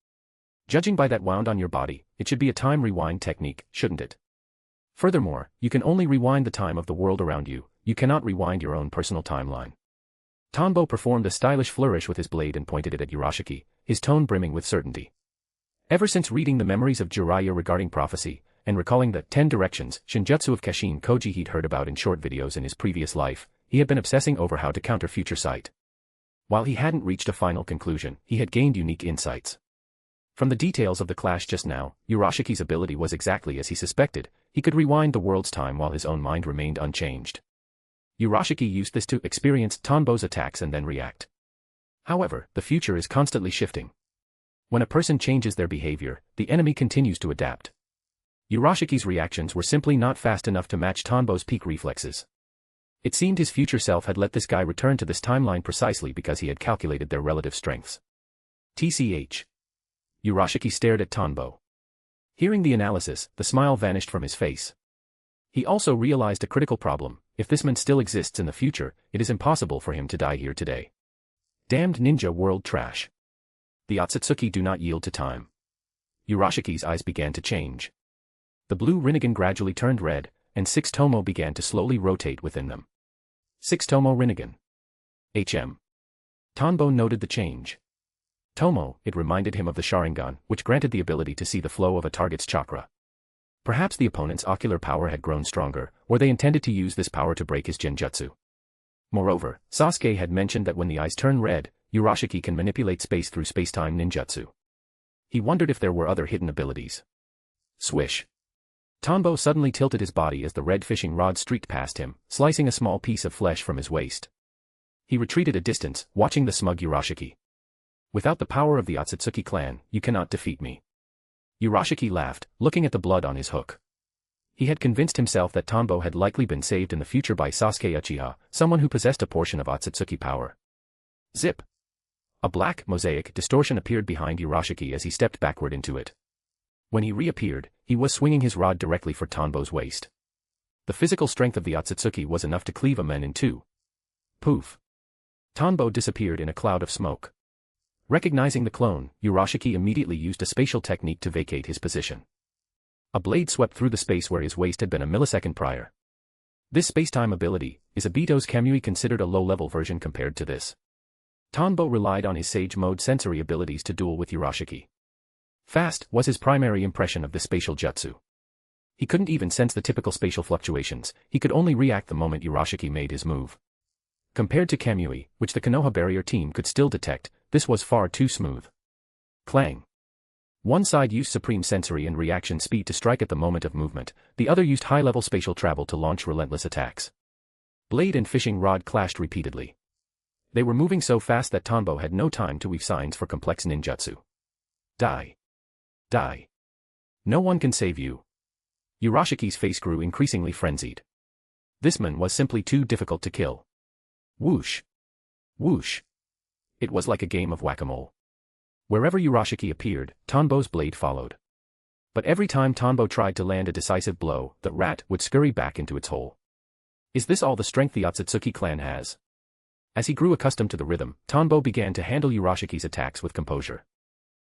Judging by that wound on your body, it should be a time rewind technique, shouldn't it? Furthermore, you can only rewind the time of the world around you, you cannot rewind your own personal timeline. Tanbo performed a stylish flourish with his blade and pointed it at Urashiki, his tone brimming with certainty. Ever since reading the memories of Jiraiya regarding prophecy, and recalling the 10 directions Shinjutsu of Kashin Koji he'd heard about in short videos in his previous life, he had been obsessing over how to counter future sight. While he hadn't reached a final conclusion, he had gained unique insights. From the details of the clash just now, Urashiki's ability was exactly as he suspected, he could rewind the world's time while his own mind remained unchanged. Urashiki used this to experience Tanbo's attacks and then react. However, the future is constantly shifting. When a person changes their behavior, the enemy continues to adapt. Urashiki's reactions were simply not fast enough to match Tanbo's peak reflexes. It seemed his future self had let this guy return to this timeline precisely because he had calculated their relative strengths. TCH. Urashiki stared at Tanbo. Hearing the analysis, the smile vanished from his face. He also realized a critical problem: if this man still exists in the future, it is impossible for him to die here today. Damned ninja world trash. The Otsutsuki do not yield to time. Urashiki's eyes began to change. The blue Rinnegan gradually turned red, and 6 Tomo began to slowly rotate within them. 6 Tomo Rinnegan. HM. Tanbo noted the change. Tomo, it reminded him of the Sharingan, which granted the ability to see the flow of a target's chakra. Perhaps the opponent's ocular power had grown stronger, or they intended to use this power to break his Genjutsu. Moreover, Sasuke had mentioned that when the eyes turn red, Urashiki can manipulate space through spacetime ninjutsu. He wondered if there were other hidden abilities. Swish. Tanbo suddenly tilted his body as the red fishing rod streaked past him, slicing a small piece of flesh from his waist. He retreated a distance, watching the smug Urashiki. Without the power of the Otsutsuki clan, you cannot defeat me. Urashiki laughed, looking at the blood on his hook. He had convinced himself that Tanbo had likely been saved in the future by Sasuke Uchiha, someone who possessed a portion of Otsutsuki power. Zip! A black, mosaic distortion appeared behind Urashiki as he stepped backward into it. When he reappeared, he was swinging his rod directly for Tanbo's waist. The physical strength of the Otsutsuki was enough to cleave a man in two. Poof. Tanbo disappeared in a cloud of smoke. Recognizing the clone, Urashiki immediately used a spatial technique to vacate his position. A blade swept through the space where his waist had been a millisecond prior. This space-time ability, is Obito's Kamui considered a low-level version compared to this. Tanbo relied on his Sage Mode sensory abilities to duel with Urashiki. Fast was his primary impression of the spatial jutsu. He couldn't even sense the typical spatial fluctuations, he could only react the moment Urashiki made his move. Compared to Kamui, which the Konoha barrier team could still detect, this was far too smooth. Clang. One side used supreme sensory and reaction speed to strike at the moment of movement, the other used high-level spatial travel to launch relentless attacks. Blade and fishing rod clashed repeatedly. They were moving so fast that Tanbo had no time to weave signs for complex ninjutsu. Die. Die. No one can save you. Urashiki's face grew increasingly frenzied. This man was simply too difficult to kill. Whoosh. Whoosh. It was like a game of whack-a-mole. Wherever Urashiki appeared, Tanbo's blade followed. But every time Tanbo tried to land a decisive blow, the rat would scurry back into its hole. Is this all the strength the Otsutsuki clan has? As he grew accustomed to the rhythm, Tanbo began to handle Urashiki's attacks with composure.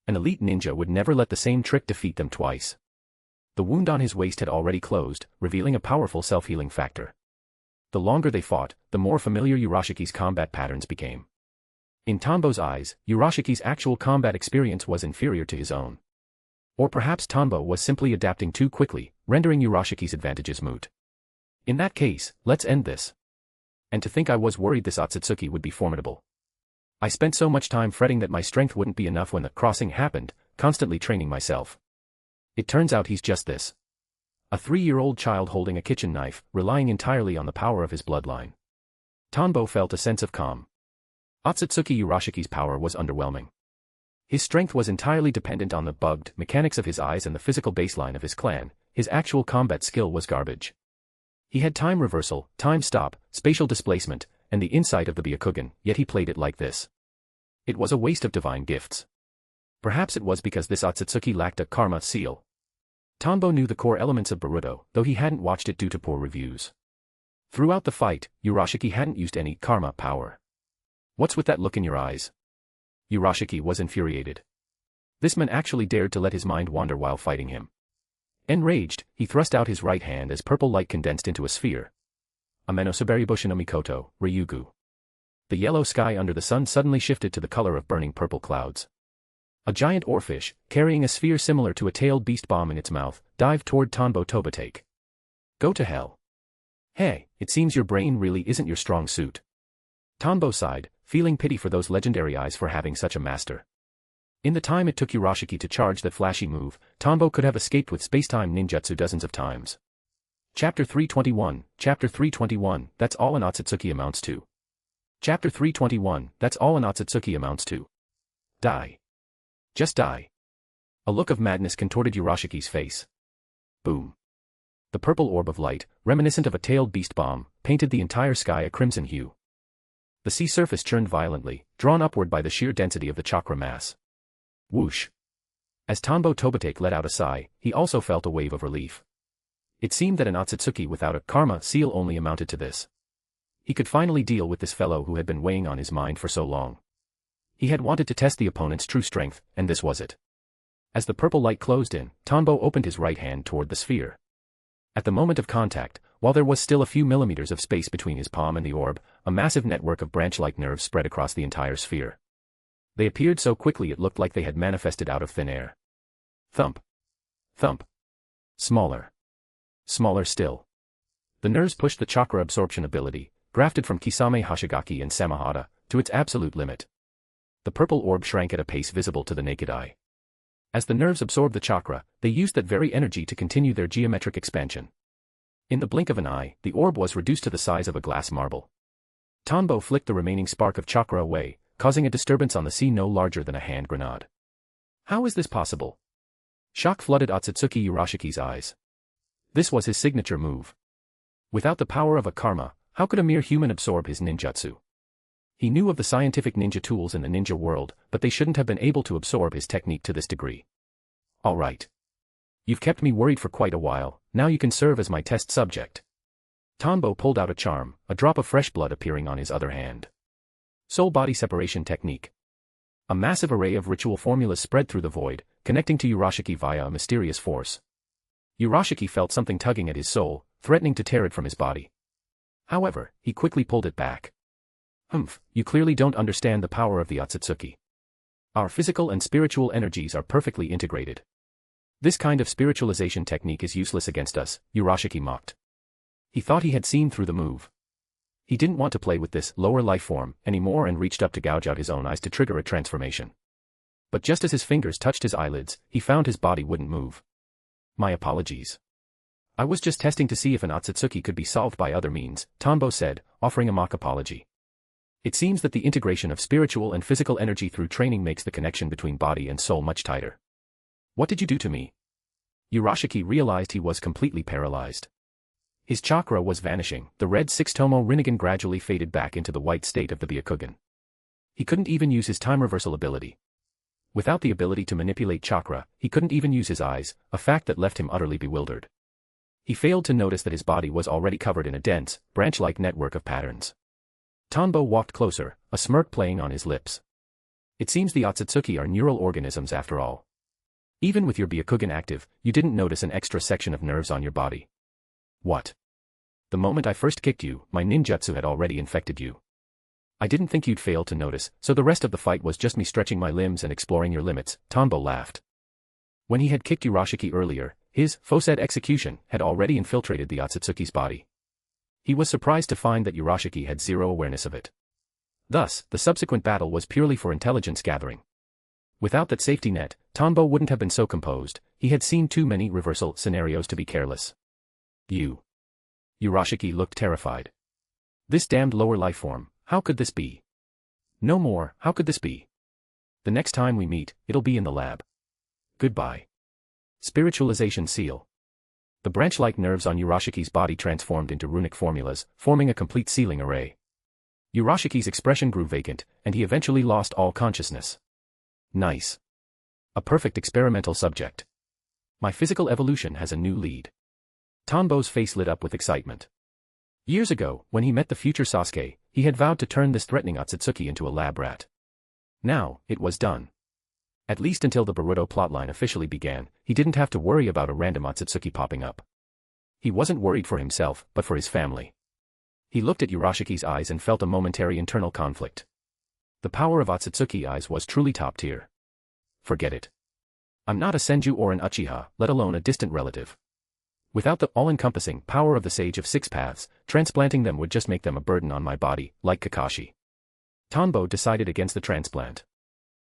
An elite ninja would never let the same trick defeat them twice. The wound on his waist had already closed, revealing a powerful self-healing factor. The longer they fought, the more familiar Urashiki's combat patterns became. In Tanbo's eyes, Urashiki's actual combat experience was inferior to his own. Or perhaps Tanbo was simply adapting too quickly, rendering Urashiki's advantages moot. In that case, let's end this. And to think I was worried this Otsutsuki would be formidable. I spent so much time fretting that my strength wouldn't be enough when the crossing happened, constantly training myself. It turns out he's just this. A 3-year-old child holding a kitchen knife, relying entirely on the power of his bloodline. Tanbo felt a sense of calm. Otsutsuki Urashiki's power was underwhelming. His strength was entirely dependent on the bugged mechanics of his eyes and the physical baseline of his clan, his actual combat skill was garbage. He had time reversal, time stop, spatial displacement, and the insight of the Byakugan, yet he played it like this. It was a waste of divine gifts. Perhaps it was because this Otsutsuki lacked a karma seal. Tanbo knew the core elements of Boruto, though he hadn't watched it due to poor reviews. Throughout the fight, Urashiki hadn't used any karma power. What's with that look in your eyes? Urashiki was infuriated. This man actually dared to let his mind wander while fighting him. Enraged, he thrust out his right hand as purple light condensed into a sphere. Amenosobari Bushin no Mikoto, Ryugu. The yellow sky under the sun suddenly shifted to the color of burning purple clouds. A giant oarfish, carrying a sphere similar to a tailed beast bomb in its mouth, dived toward Tanbo Tobitake. Go to hell. Hey, it seems your brain really isn't your strong suit. Tanbo sighed, feeling pity for those legendary eyes for having such a master. In the time it took Urashiki to charge that flashy move, Tanbo could have escaped with space-time ninjutsu dozens of times. Chapter 321, that's all an Otsutsuki amounts to. Chapter 321, that's all an Otsutsuki amounts to. Die. Just die. A look of madness contorted Urashiki's face. Boom. The purple orb of light, reminiscent of a tailed beast bomb, painted the entire sky a crimson hue. The sea surface churned violently, drawn upward by the sheer density of the chakra mass. Whoosh. As Tanbo Tobitake let out a sigh, he also felt a wave of relief. It seemed that an Otsutsuki without a karma seal only amounted to this. He could finally deal with this fellow who had been weighing on his mind for so long. He had wanted to test the opponent's true strength, and this was it. As the purple light closed in, Tanbo opened his right hand toward the sphere. At the moment of contact, while there was still a few millimeters of space between his palm and the orb, a massive network of branch-like nerves spread across the entire sphere. They appeared so quickly it looked like they had manifested out of thin air. Thump. Thump. Smaller. Smaller still. The nerves pushed the chakra absorption ability, grafted from Kisame Hashigaki and Samahata, to its absolute limit. The purple orb shrank at a pace visible to the naked eye. As the nerves absorbed the chakra, they used that very energy to continue their geometric expansion. In the blink of an eye, the orb was reduced to the size of a glass marble. Tanbo flicked the remaining spark of chakra away, causing a disturbance on the sea no larger than a hand grenade. How is this possible? Shock flooded Otsutsuki Urashiki's eyes. This was his signature move. Without the power of a karma, how could a mere human absorb his ninjutsu? He knew of the scientific ninja tools in the ninja world, but they shouldn't have been able to absorb his technique to this degree. All right. You've kept me worried for quite a while, now you can serve as my test subject. Tanbo pulled out a charm, a drop of fresh blood appearing on his other hand. Soul-body separation technique. A massive array of ritual formulas spread through the void, connecting to Urashiki via a mysterious force. Urashiki felt something tugging at his soul, threatening to tear it from his body. However, he quickly pulled it back. Humph, you clearly don't understand the power of the Otsutsuki. Our physical and spiritual energies are perfectly integrated. This kind of spiritualization technique is useless against us, Urashiki mocked. He thought he had seen through the move. He didn't want to play with this lower life form anymore and reached up to gouge out his own eyes to trigger a transformation. But just as his fingers touched his eyelids, he found his body wouldn't move. My apologies. I was just testing to see if an Otsutsuki could be solved by other means, Tanbo said, offering a mock apology. It seems that the integration of spiritual and physical energy through training makes the connection between body and soul much tighter. What did you do to me? Urashiki realized he was completely paralyzed. His chakra was vanishing, the red six-tomo Rinnegan gradually faded back into the white state of the Byakugan. He couldn't even use his time reversal ability. Without the ability to manipulate chakra, he couldn't even use his eyes, a fact that left him utterly bewildered. He failed to notice that his body was already covered in a dense, branch-like network of patterns. Tanbo walked closer, a smirk playing on his lips. It seems the Otsutsuki are neural organisms after all. Even with your Byakugan active, you didn't notice an extra section of nerves on your body. What? The moment I first kicked you, my ninjutsu had already infected you. I didn't think you'd fail to notice, so the rest of the fight was just me stretching my limbs and exploring your limits, Tanbo laughed. When he had kicked Urashiki earlier, his Fosed execution had already infiltrated the Otsutsuki's body. He was surprised to find that Urashiki had zero awareness of it. Thus, the subsequent battle was purely for intelligence gathering. Without that safety net, Tanbo wouldn't have been so composed. He had seen too many reversal scenarios to be careless. You. Urashiki looked terrified. This damned lower life form, how could this be? No more, how could this be? The next time we meet, it'll be in the lab. Goodbye. Spiritualization seal. The branch-like nerves on Urashiki's body transformed into runic formulas, forming a complete sealing array. Urashiki's expression grew vacant, and he eventually lost all consciousness. Nice. A perfect experimental subject. My physical evolution has a new lead. Tanbo's face lit up with excitement. Years ago, when he met the future Sasuke, he had vowed to turn this threatening Otsutsuki into a lab rat. Now, it was done. At least until the Boruto plotline officially began, he didn't have to worry about a random Otsutsuki popping up. He wasn't worried for himself, but for his family. He looked at Urashiki's eyes and felt a momentary internal conflict. The power of Otsutsuki eyes was truly top tier. Forget it. I'm not a Senju or an Uchiha, let alone a distant relative. Without the all-encompassing power of the Sage of Six Paths, transplanting them would just make them a burden on my body, like Kakashi. Tanbo decided against the transplant.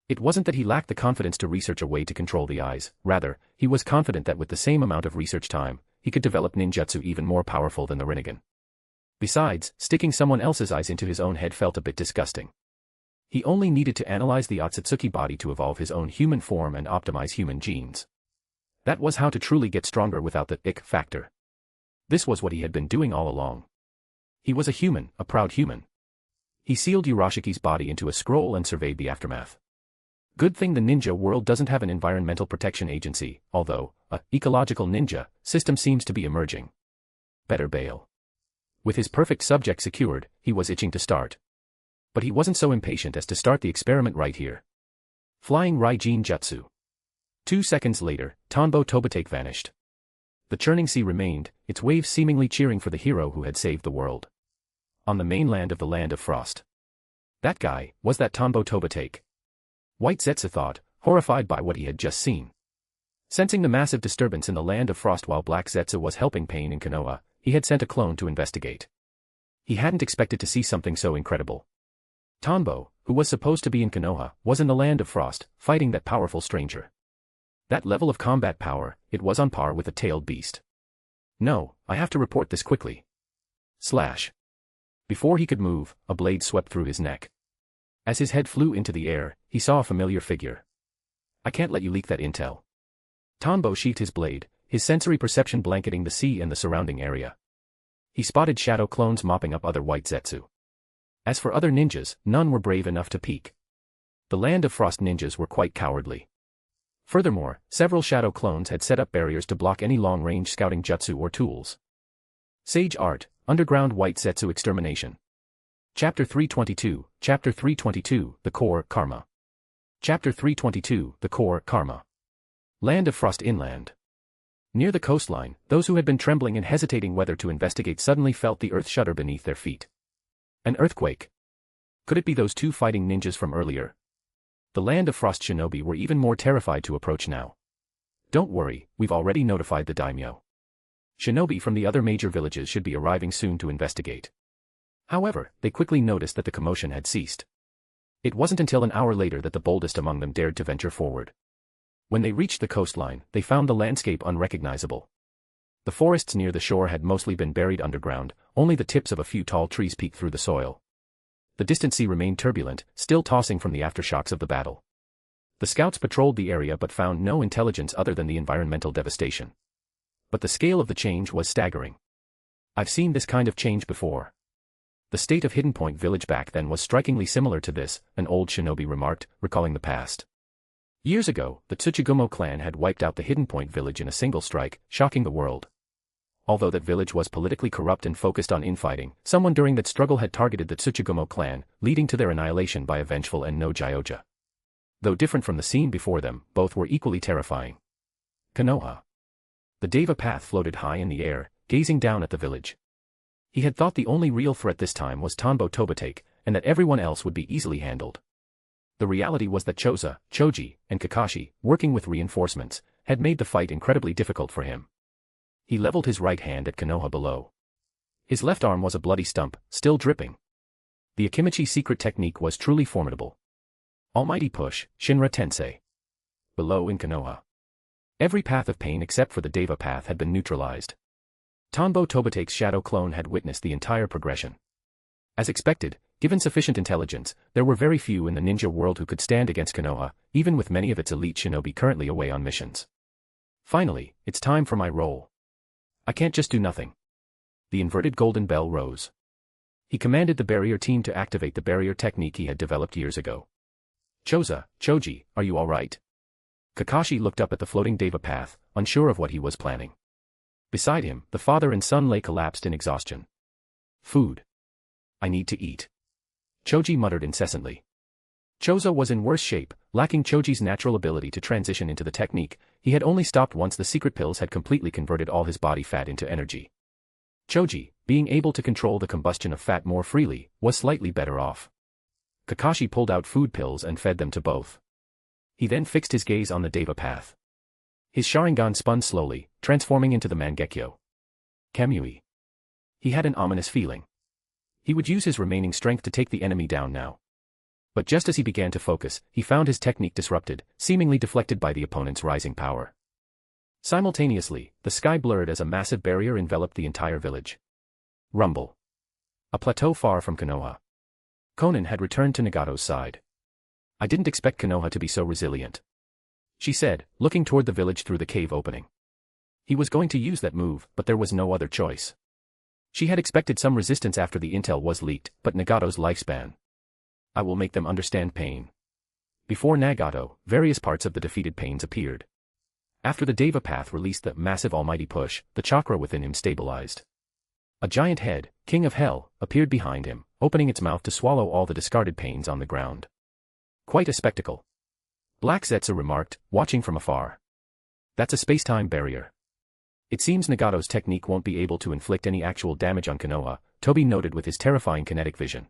It wasn't that he lacked the confidence to research a way to control the eyes, rather, he was confident that with the same amount of research time, he could develop ninjutsu even more powerful than the Rinnegan. Besides, sticking someone else's eyes into his own head felt a bit disgusting. He only needed to analyze the Otsutsuki body to evolve his own human form and optimize human genes. That was how to truly get stronger without the ick factor. This was what he had been doing all along. He was a human, a proud human. He sealed Urashiki's body into a scroll and surveyed the aftermath. Good thing the ninja world doesn't have an environmental protection agency, although, a ecological ninja system seems to be emerging. Better bail. With his perfect subject secured, he was itching to start. But he wasn't so impatient as to start the experiment right here. Flying Raijin Jutsu. 2 seconds later, Tanbo Tobitake vanished. The churning sea remained, its waves seemingly cheering for the hero who had saved the world. On the mainland of the Land of Frost. That guy, was that Tanbo Tobitake? White Zetsu thought, horrified by what he had just seen. Sensing the massive disturbance in the Land of Frost while Black Zetsu was helping Pain in Konoha, he had sent a clone to investigate. He hadn't expected to see something so incredible. Tanbo, who was supposed to be in Konoha, was in the Land of Frost, fighting that powerful stranger. That level of combat power, it was on par with a tailed beast. No, I have to report this quickly. Slash. Before he could move, a blade swept through his neck. As his head flew into the air, he saw a familiar figure. I can't let you leak that intel. Tanbo sheathed his blade, his sensory perception blanketing the sea and the surrounding area. He spotted shadow clones mopping up other White Zetsu. As for other ninjas, none were brave enough to peek. The Land of Frost ninjas were quite cowardly. Furthermore, several shadow clones had set up barriers to block any long-range scouting jutsu or tools. Sage art, Underground White Zetsu Extermination. Chapter 322, Chapter 322, The Core, Karma. Chapter 322, The Core, Karma. Land of Frost Inland. Near the coastline, those who had been trembling and hesitating whether to investigate suddenly felt the earth shudder beneath their feet. An earthquake. Could it be those two fighting ninjas from earlier? The Land of Frost shinobi were even more terrified to approach now. Don't worry, we've already notified the daimyo. Shinobi from the other major villages should be arriving soon to investigate. However, they quickly noticed that the commotion had ceased. It wasn't until an hour later that the boldest among them dared to venture forward. When they reached the coastline, they found the landscape unrecognizable. The forests near the shore had mostly been buried underground, only the tips of a few tall trees peeked through the soil. The distant sea remained turbulent, still tossing from the aftershocks of the battle. The scouts patrolled the area but found no intelligence other than the environmental devastation. But the scale of the change was staggering. I've seen this kind of change before. The state of Hidden Point Village back then was strikingly similar to this, an old shinobi remarked, recalling the past. Years ago, the Tsuchigumo clan had wiped out the Hidden Point village in a single strike, shocking the world. Although that village was politically corrupt and focused on infighting, someone during that struggle had targeted the Tsuchigumo clan, leading to their annihilation by a vengeful and no Gyoja. Though different from the scene before them, both were equally terrifying. Konoha. The Deva path floated high in the air, gazing down at the village. He had thought the only real threat this time was Tanbo Tobitake, and that everyone else would be easily handled. The reality was that Choza, Choji, and Kakashi, working with reinforcements, had made the fight incredibly difficult for him. He leveled his right hand at Konoha below. His left arm was a bloody stump, still dripping. The Akimichi secret technique was truly formidable. Almighty Push, Shinra Tensei. Below in Konoha. Every path of pain except for the Deva path had been neutralized. Tanbo Tobitake's shadow clone had witnessed the entire progression. As expected, given sufficient intelligence, there were very few in the ninja world who could stand against Konoha, even with many of its elite shinobi currently away on missions. Finally, it's time for my role. I can't just do nothing. The inverted golden bell rose. He commanded the barrier team to activate the barrier technique he had developed years ago. Choza, Choji, are you alright? Kakashi looked up at the floating Deva path, unsure of what he was planning. Beside him, the father and son lay collapsed in exhaustion. Food. I need to eat. Choji muttered incessantly. Choza was in worse shape, lacking Choji's natural ability to transition into the technique. He had only stopped once the secret pills had completely converted all his body fat into energy. Choji, being able to control the combustion of fat more freely, was slightly better off. Kakashi pulled out food pills and fed them to both. He then fixed his gaze on the Deva path. His Sharingan spun slowly, transforming into the Mangekyo. Kamui. He had an ominous feeling. He would use his remaining strength to take the enemy down now. But just as he began to focus, he found his technique disrupted, seemingly deflected by the opponent's rising power. Simultaneously, the sky blurred as a massive barrier enveloped the entire village. Rumble. A plateau far from Konoha. Konan had returned to Nagato's side. I didn't expect Konoha to be so resilient, she said, looking toward the village through the cave opening. He was going to use that move, but there was no other choice. She had expected some resistance after the intel was leaked, but Nagato's lifespan. I will make them understand pain. Before Nagato, various parts of the defeated pains appeared. After the Deva path released the massive almighty push, the chakra within him stabilized. A giant head, King of Hell, appeared behind him, opening its mouth to swallow all the discarded pains on the ground. Quite a spectacle. Black Zetsu remarked, watching from afar. That's a space-time barrier. It seems Nagato's technique won't be able to inflict any actual damage on Konoha, Toby noted with his terrifying kinetic vision.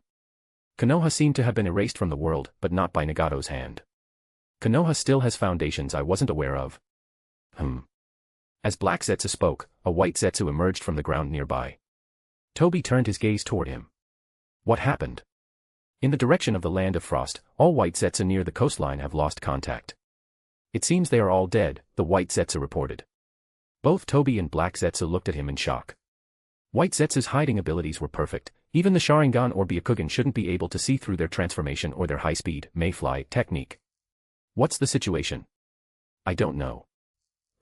Konoha seemed to have been erased from the world, but not by Nagato's hand. Konoha still has foundations I wasn't aware of. As Black Zetsu spoke, a white Zetsu emerged from the ground nearby. Toby turned his gaze toward him. What happened? In the direction of the Land of Frost, all white Zetsu near the coastline have lost contact. It seems they are all dead, the white Zetsu reported. Both Toby and Black Zetsu looked at him in shock. White Zetsu's hiding abilities were perfect, even the Sharingan or Byakugan shouldn't be able to see through their transformation or their high-speed, mayfly, technique. What's the situation? I don't know.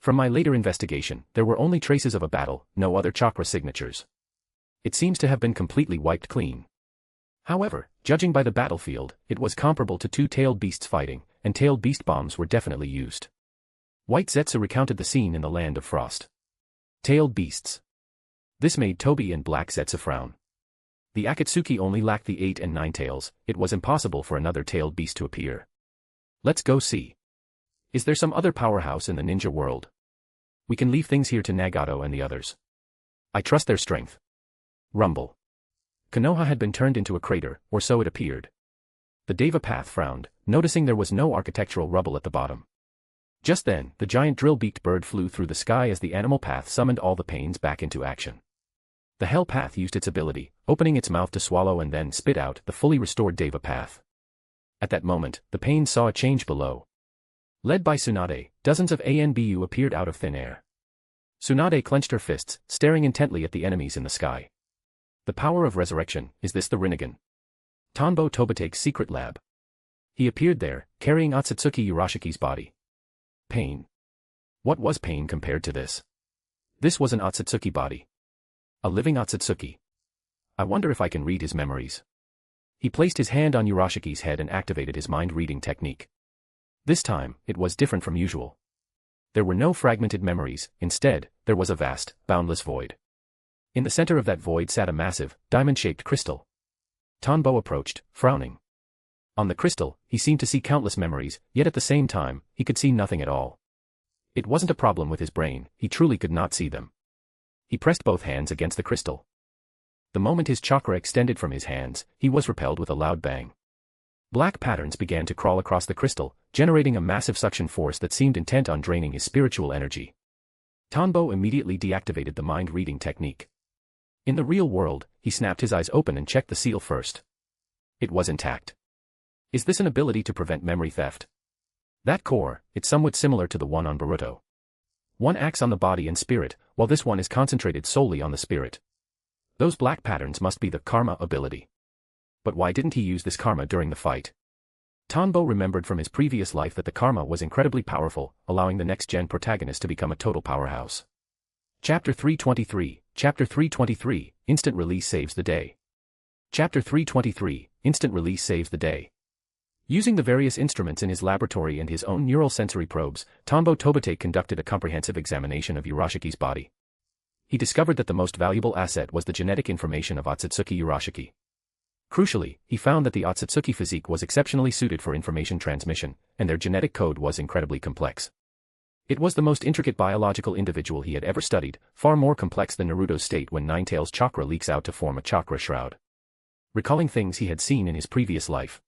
From my later investigation, there were only traces of a battle, no other chakra signatures. It seems to have been completely wiped clean. However, judging by the battlefield, it was comparable to two tailed beasts fighting, and tailed beast bombs were definitely used. White Zetsu recounted the scene in the Land of Frost. Tailed beasts. This made Toby and Black Zetsu frown. The Akatsuki only lacked the 8 and 9 tails, it was impossible for another tailed beast to appear. Let's go see. Is there some other powerhouse in the ninja world? We can leave things here to Nagato and the others. I trust their strength. Rumble. Konoha had been turned into a crater, or so it appeared. The Deva path frowned, noticing there was no architectural rubble at the bottom. Just then, the giant drill-beaked bird flew through the sky as the animal path summoned all the pains back into action. The hell path used its ability, opening its mouth to swallow and then spit out the fully restored Deva path. At that moment, the pains saw a change below. Led by Tsunade, dozens of ANBU appeared out of thin air. Tsunade clenched her fists, staring intently at the enemies in the sky. The power of resurrection, is this the Rinnegan? Tanbo Tobate's secret lab. He appeared there, carrying Otsutsuki Urashiki's body. Pain. What was pain compared to this? This was an Otsutsuki body. A living Otsutsuki. I wonder if I can read his memories. He placed his hand on Urashiki's head and activated his mind-reading technique. This time, it was different from usual. There were no fragmented memories, instead, there was a vast, boundless void. In the center of that void sat a massive, diamond-shaped crystal. Tanbo approached, frowning. On the crystal, he seemed to see countless memories, yet at the same time, he could see nothing at all. It wasn't a problem with his brain, he truly could not see them. He pressed both hands against the crystal. The moment his chakra extended from his hands, he was repelled with a loud bang. Black patterns began to crawl across the crystal, generating a massive suction force that seemed intent on draining his spiritual energy. Tanbo immediately deactivated the mind-reading technique. In the real world, he snapped his eyes open and checked the seal first. It was intact. Is this an ability to prevent memory theft? That core, it's somewhat similar to the one on Boruto. One acts on the body and spirit, while this one is concentrated solely on the spirit. Those black patterns must be the karma ability. But why didn't he use this karma during the fight? Tanbo remembered from his previous life that the karma was incredibly powerful, allowing the next-gen protagonist to become a total powerhouse. Chapter 323, Instant Release Saves the Day. Chapter 323, Instant Release Saves the Day. Using the various instruments in his laboratory and his own neural sensory probes, Tanbo Tobate conducted a comprehensive examination of Urashiki's body. He discovered that the most valuable asset was the genetic information of Otsutsuki Urashiki. Crucially, he found that the Otsutsuki physique was exceptionally suited for information transmission, and their genetic code was incredibly complex. It was the most intricate biological individual he had ever studied, far more complex than Naruto's state when Ninetail's chakra leaks out to form a chakra shroud. Recalling things he had seen in his previous life,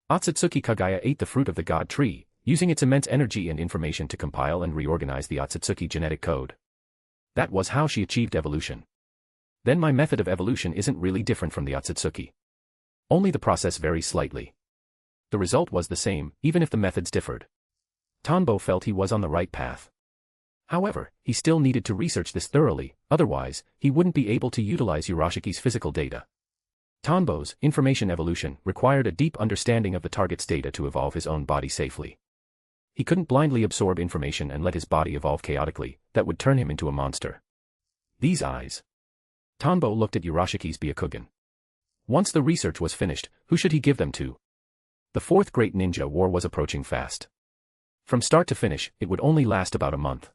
Otsutsuki Kagaya ate the fruit of the god tree, using its immense energy and information to compile and reorganize the Otsutsuki genetic code. That was how she achieved evolution. Then my method of evolution isn't really different from the Otsutsuki. Only the process varies slightly. The result was the same, even if the methods differed. Tanbo felt he was on the right path. However, he still needed to research this thoroughly, otherwise, he wouldn't be able to utilize Urashiki's physical data. Tanbo's information evolution required a deep understanding of the target's data to evolve his own body safely. He couldn't blindly absorb information and let his body evolve chaotically, that would turn him into a monster. These eyes. Tanbo looked at Urashiki's Byakugan. Once the research was finished, who should he give them to? The fourth great ninja war was approaching fast. From start to finish, it would only last about a month.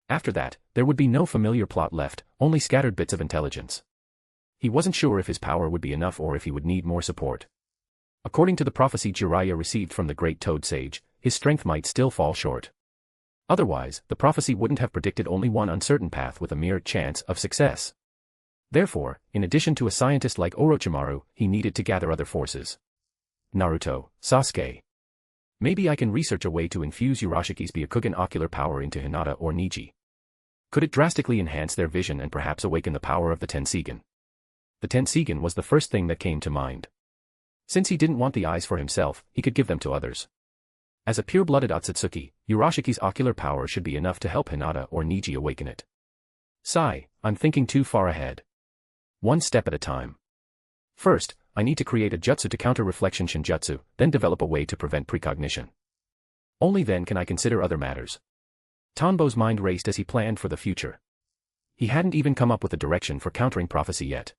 After that, there would be no familiar plot left, only scattered bits of intelligence. He wasn't sure if his power would be enough or if he would need more support. According to the prophecy Jiraiya received from the great Toad Sage, his strength might still fall short. Otherwise, the prophecy wouldn't have predicted only one uncertain path with a mere chance of success. Therefore, in addition to a scientist like Orochimaru, he needed to gather other forces. Naruto, Sasuke. Maybe I can research a way to infuse Urashiki's Byakugan ocular power into Hinata or Niji. Could it drastically enhance their vision and perhaps awaken the power of the Tenseigan? The Tenseigan was the first thing that came to mind. Since he didn't want the eyes for himself, he could give them to others. As a pure-blooded Otsutsuki, Urashiki's ocular power should be enough to help Hinata or Niji awaken it. Sigh, I'm thinking too far ahead. One step at a time. First, I need to create a jutsu to counter reflection shinjutsu, then develop a way to prevent precognition. Only then can I consider other matters. Tanbo's mind raced as he planned for the future. He hadn't even come up with a direction for countering prophecy yet.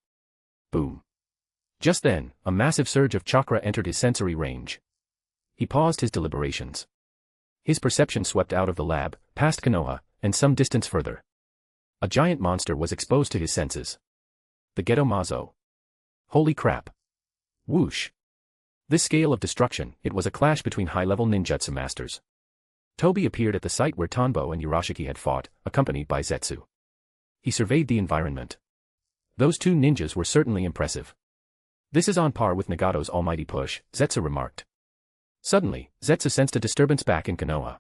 Boom. Just then, a massive surge of chakra entered his sensory range. He paused his deliberations. His perception swept out of the lab, past Konoha, and some distance further. A giant monster was exposed to his senses. The Gedo Mazo. Holy crap. Whoosh. This scale of destruction, it was a clash between high-level ninjutsu masters. Toby appeared at the site where Tanbo and Yurashiki had fought, accompanied by Zetsu. He surveyed the environment. Those two ninjas were certainly impressive. This is on par with Nagato's almighty push, Zetsu remarked. Suddenly, Zetsu sensed a disturbance back in Konoha.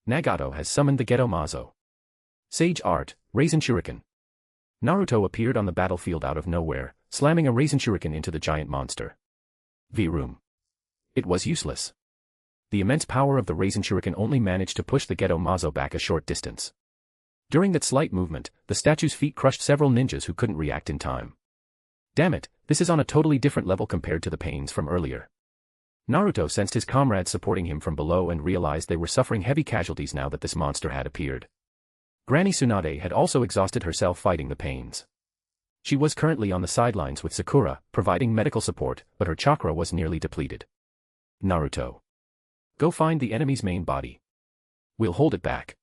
Nagato has summoned the Gedo Mazo. Sage Art, Raisin Shuriken. Naruto appeared on the battlefield out of nowhere, slamming a Raisin Shuriken into the giant monster. V-Room. It was useless. The immense power of the Raisin Shuriken only managed to push the Gedo Mazo back a short distance. During that slight movement, the statue's feet crushed several ninjas who couldn't react in time. Damn it, this is on a totally different level compared to the pains from earlier. Naruto sensed his comrades supporting him from below and realized they were suffering heavy casualties now that this monster had appeared. Granny Tsunade had also exhausted herself fighting the pains. She was currently on the sidelines with Sakura, providing medical support, but her chakra was nearly depleted. Naruto. Go find the enemy's main body. We'll hold it back.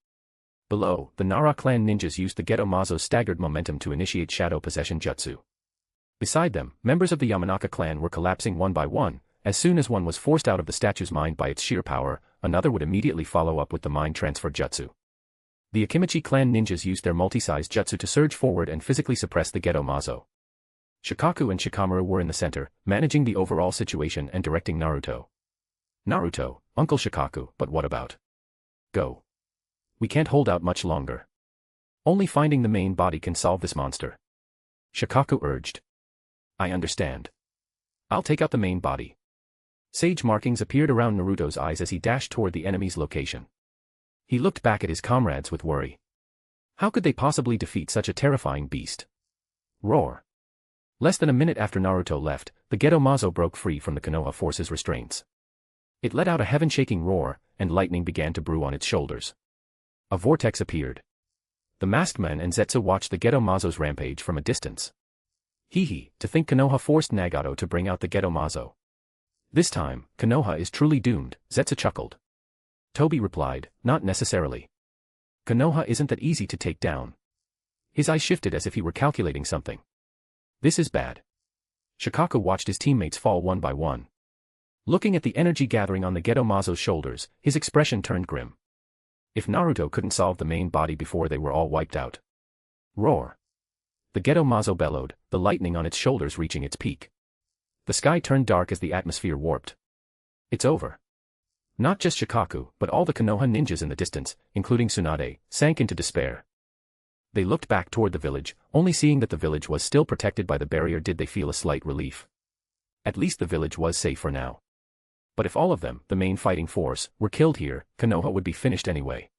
Below, the Nara clan ninjas used the Gedo Mazo's staggered momentum to initiate shadow possession jutsu. Beside them, members of the Yamanaka clan were collapsing one by one. As soon as one was forced out of the statue's mind by its sheer power, another would immediately follow up with the mind transfer jutsu. The Akimichi clan ninjas used their multi-size jutsu to surge forward and physically suppress the Gedo Mazo. Shikaku and Shikamaru were in the center, managing the overall situation and directing Naruto. Naruto, Uncle Shikaku, but what about? Go. We can't hold out much longer. Only finding the main body can solve this monster. Shikaku urged. I understand. I'll take out the main body. Sage markings appeared around Naruto's eyes as he dashed toward the enemy's location. He looked back at his comrades with worry. How could they possibly defeat such a terrifying beast? Roar. Less than a minute after Naruto left, the Gedo Mazo broke free from the Konoha force's restraints. It let out a heaven-shaking roar, and lightning began to brew on its shoulders. A vortex appeared. The masked men and Zetsu watched the Gedo Mazo's rampage from a distance. Hee, to think Konoha forced Nagato to bring out the Gedo Mazo. This time, Konoha is truly doomed, Zetsu chuckled. Toby replied, not necessarily. Konoha isn't that easy to take down. His eyes shifted as if he were calculating something. This is bad. Shikaku watched his teammates fall one by one. Looking at the energy gathering on the Gedo Mazo's shoulders, his expression turned grim. If Naruto couldn't solve the main body before they were all wiped out. Roar. The Gedo Mazo bellowed, the lightning on its shoulders reaching its peak. The sky turned dark as the atmosphere warped. It's over. Not just Shikaku, but all the Konoha ninjas in the distance, including Tsunade, sank into despair. They looked back toward the village, only seeing that the village was still protected by the barrier did they feel a slight relief. At least the village was safe for now. But if all of them, the main fighting force, were killed here, Konoha would be finished anyway.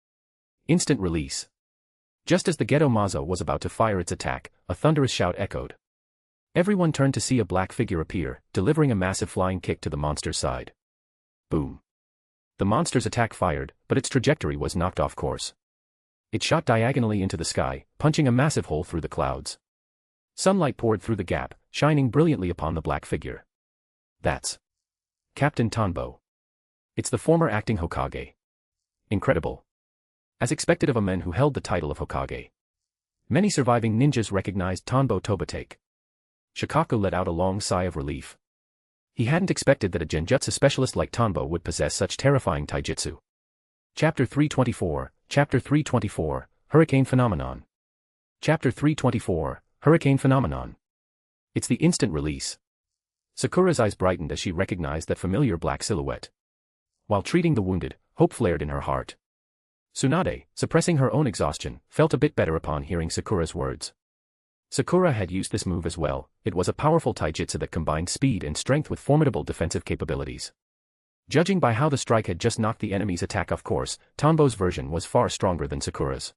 Instant release. Just as the Gedo Mazo was about to fire its attack, a thunderous shout echoed. Everyone turned to see a black figure appear, delivering a massive flying kick to the monster's side. Boom. The monster's attack fired, but its trajectory was knocked off course. It shot diagonally into the sky, punching a massive hole through the clouds. Sunlight poured through the gap, shining brilliantly upon the black figure. That's Captain Tanbo. It's the former acting Hokage. Incredible. As expected of a man who held the title of Hokage. Many surviving ninjas recognized Tanbo Tobitake. Shikaku let out a long sigh of relief. He hadn't expected that a Genjutsu specialist like Tanbo would possess such terrifying taijutsu. Chapter 324, Chapter 324, Hurricane Phenomenon. Chapter 324, Hurricane Phenomenon. It's the instant release. Sakura's eyes brightened as she recognized that familiar black silhouette. While treating the wounded, hope flared in her heart. Tsunade, suppressing her own exhaustion, felt a bit better upon hearing Sakura's words. Sakura had used this move as well. It was a powerful taijutsu that combined speed and strength with formidable defensive capabilities. Judging by how the strike had just knocked the enemy's attack off course, Tanbo's version was far stronger than Sakura's.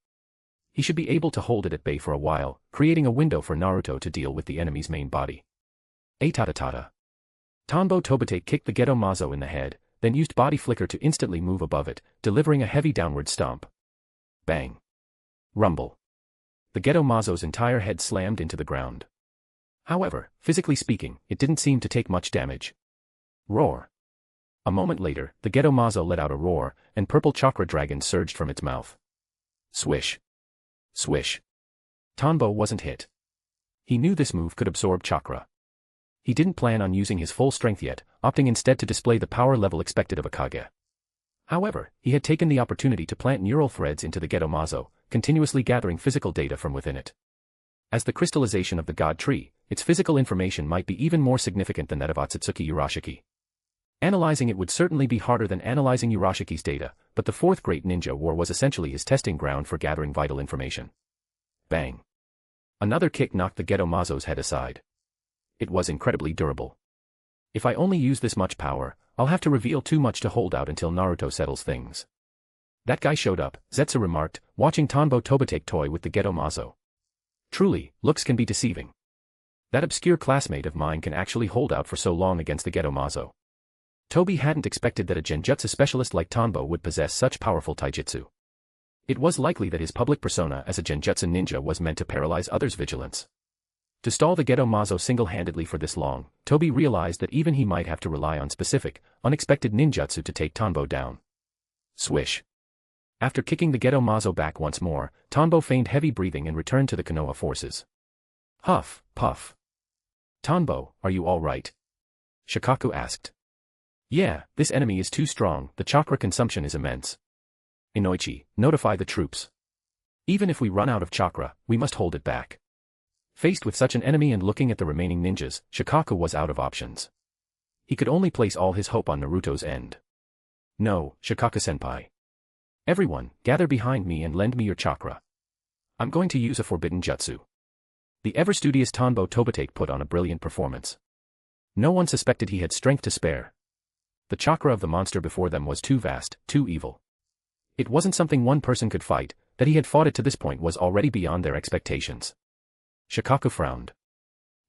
He should be able to hold it at bay for a while, creating a window for Naruto to deal with the enemy's main body. Atatata. Tanbo Tobitake kicked the Gedo Mazo in the head, then used body flicker to instantly move above it, delivering a heavy downward stomp. Bang. Rumble. The Gedo Mazo's entire head slammed into the ground. However, physically speaking, it didn't seem to take much damage. Roar. A moment later, the Gedo Mazo let out a roar, and purple chakra dragon surged from its mouth. Swish. Swish. Tanbo wasn't hit. He knew this move could absorb chakra. He didn't plan on using his full strength yet, opting instead to display the power level expected of a Kage. However, he had taken the opportunity to plant neural threads into the Gedomazo, continuously gathering physical data from within it. As the crystallization of the God Tree, its physical information might be even more significant than that of Otsutsuki Urashiki. Analyzing it would certainly be harder than analyzing Urashiki's data, but the Fourth Great Ninja War was essentially his testing ground for gathering vital information. Bang. Another kick knocked the Gedomazo's head aside. It was incredibly durable. If I only use this much power, I'll have to reveal too much to hold out until Naruto settles things. That guy showed up, Zetsu remarked, watching Tanbo Tobitake toy with the Gedomazo. Truly, looks can be deceiving. That obscure classmate of mine can actually hold out for so long against the Gedomazo. Toby hadn't expected that a Genjutsu specialist like Tanbo would possess such powerful taijutsu. It was likely that his public persona as a Genjutsu ninja was meant to paralyze others' vigilance. To stall the Gedomazo single-handedly for this long, Toby realized that even he might have to rely on specific, unexpected ninjutsu to take Tanbo down. Swish. After kicking the Gedomazo back once more, Tanbo feigned heavy breathing and returned to the Konoha forces. Huff, puff. Tanbo, are you all right? Shikaku asked. Yeah, this enemy is too strong, the chakra consumption is immense. Inoichi, notify the troops. Even if we run out of chakra, we must hold it back. Faced with such an enemy and looking at the remaining ninjas, Shikaku was out of options. He could only place all his hope on Naruto's end. No, Shikaku-senpai. Everyone, gather behind me and lend me your chakra. I'm going to use a forbidden jutsu. The ever-studious Tanbo Tobitake put on a brilliant performance. No one suspected he had strength to spare. The chakra of the monster before them was too vast, too evil. It wasn't something one person could fight, that he had fought it to this point was already beyond their expectations. Shikaku frowned.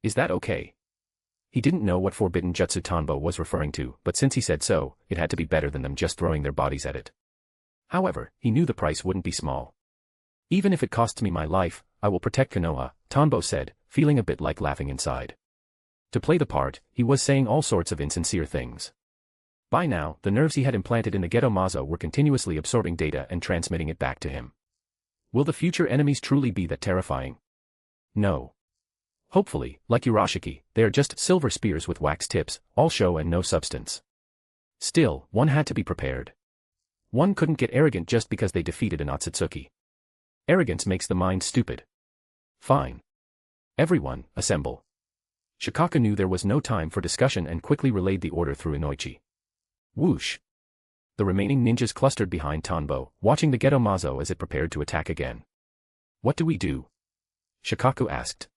Is that okay? He didn't know what forbidden jutsu Tanbo was referring to, but since he said so, it had to be better than them just throwing their bodies at it. However, he knew the price wouldn't be small. Even if it costs me my life, I will protect Konoha, Tanbo said, feeling a bit like laughing inside. To play the part, he was saying all sorts of insincere things. By now, the nerves he had implanted in the Gedomazo were continuously absorbing data and transmitting it back to him. Will the future enemies truly be that terrifying? No. Hopefully, like Urashiki, they are just silver spears with wax tips, all show and no substance. Still, one had to be prepared. One couldn't get arrogant just because they defeated an Otsutsuki. Arrogance makes the mind stupid. Fine. Everyone, assemble. Shikaku knew there was no time for discussion and quickly relayed the order through Inoichi. Whoosh. The remaining ninjas clustered behind Tanbo, watching the Gedomazo as it prepared to attack again. What do we do? Shikaku asked.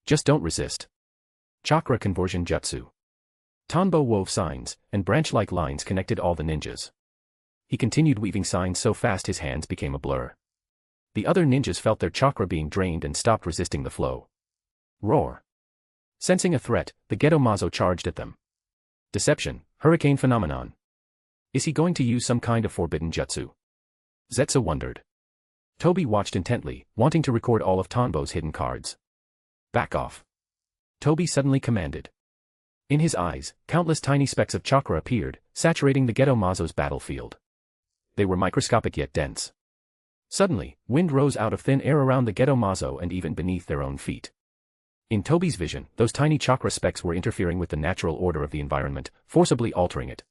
Just don't resist. Chakra conversion jutsu. Tanbo wove signs, and branch-like lines connected all the ninjas. He continued weaving signs so fast his hands became a blur. The other ninjas felt their chakra being drained and stopped resisting the flow. Roar. Sensing a threat, the Gedomazo charged at them. Deception, hurricane phenomenon. Is he going to use some kind of forbidden jutsu? Zetsu wondered. Toby watched intently, wanting to record all of Tanbo's hidden cards. Back off. Toby suddenly commanded. In his eyes, countless tiny specks of chakra appeared, saturating the Gedomazo's battlefield. They were microscopic yet dense. Suddenly, wind rose out of thin air around the Gedomazo and even beneath their own feet. In Toby's vision, those tiny chakra specks were interfering with the natural order of the environment, forcibly altering it.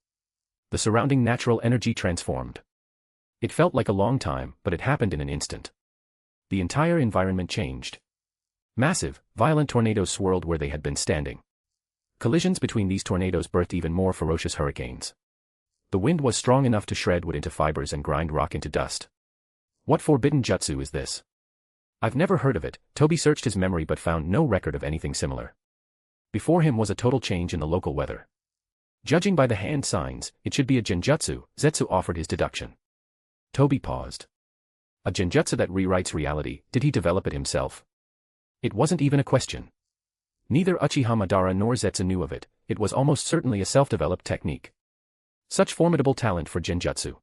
The surrounding natural energy transformed. It felt like a long time, but it happened in an instant. The entire environment changed. Massive, violent tornadoes swirled where they had been standing. Collisions between these tornadoes birthed even more ferocious hurricanes. The wind was strong enough to shred wood into fibers and grind rock into dust. What forbidden jutsu is this? I've never heard of it. Toby searched his memory but found no record of anything similar. Before him was a total change in the local weather. Judging by the hand signs, it should be a genjutsu, Zetsu offered his deduction. Toby paused. A genjutsu that rewrites reality, did he develop it himself? It wasn't even a question. Neither Uchiha Madara nor Zetsu knew of it, it was almost certainly a self-developed technique. Such formidable talent for genjutsu.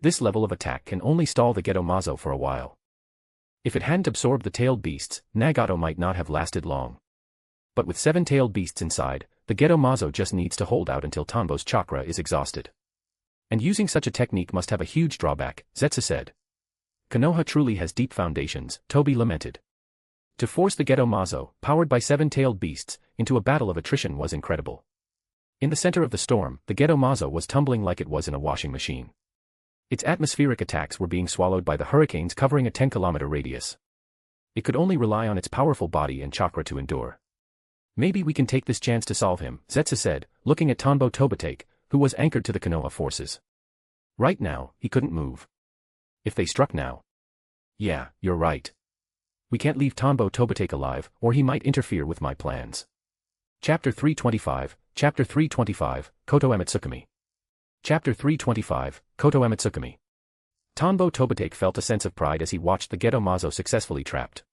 This level of attack can only stall the Gedomazo for a while. If it hadn't absorbed the tailed beasts, Nagato might not have lasted long. But with 7 tailed beasts inside, the Gedomazo just needs to hold out until Tanbo's chakra is exhausted. And using such a technique must have a huge drawback, Zetsu said. Konoha truly has deep foundations, Toby lamented. To force the Gedo Mazo, powered by seven-tailed beasts, into a battle of attrition was incredible. In the center of the storm, the Gedo Mazo was tumbling like it was in a washing machine. Its atmospheric attacks were being swallowed by the hurricanes covering a 10-kilometer radius. It could only rely on its powerful body and chakra to endure. Maybe we can take this chance to solve him, Zetsu said, looking at Tanbo Tobitake, who was anchored to the Konoha forces. Right now, he couldn't move. If they struck now. Yeah, you're right. We can't leave Tanbo Tobitake alive, or he might interfere with my plans. Chapter 325, Chapter 325, Koto Ematsukami. Chapter 325, Koto Ematsukami. Tanbo Tobitake felt a sense of pride as he watched the Gedo Mazo successfully trapped.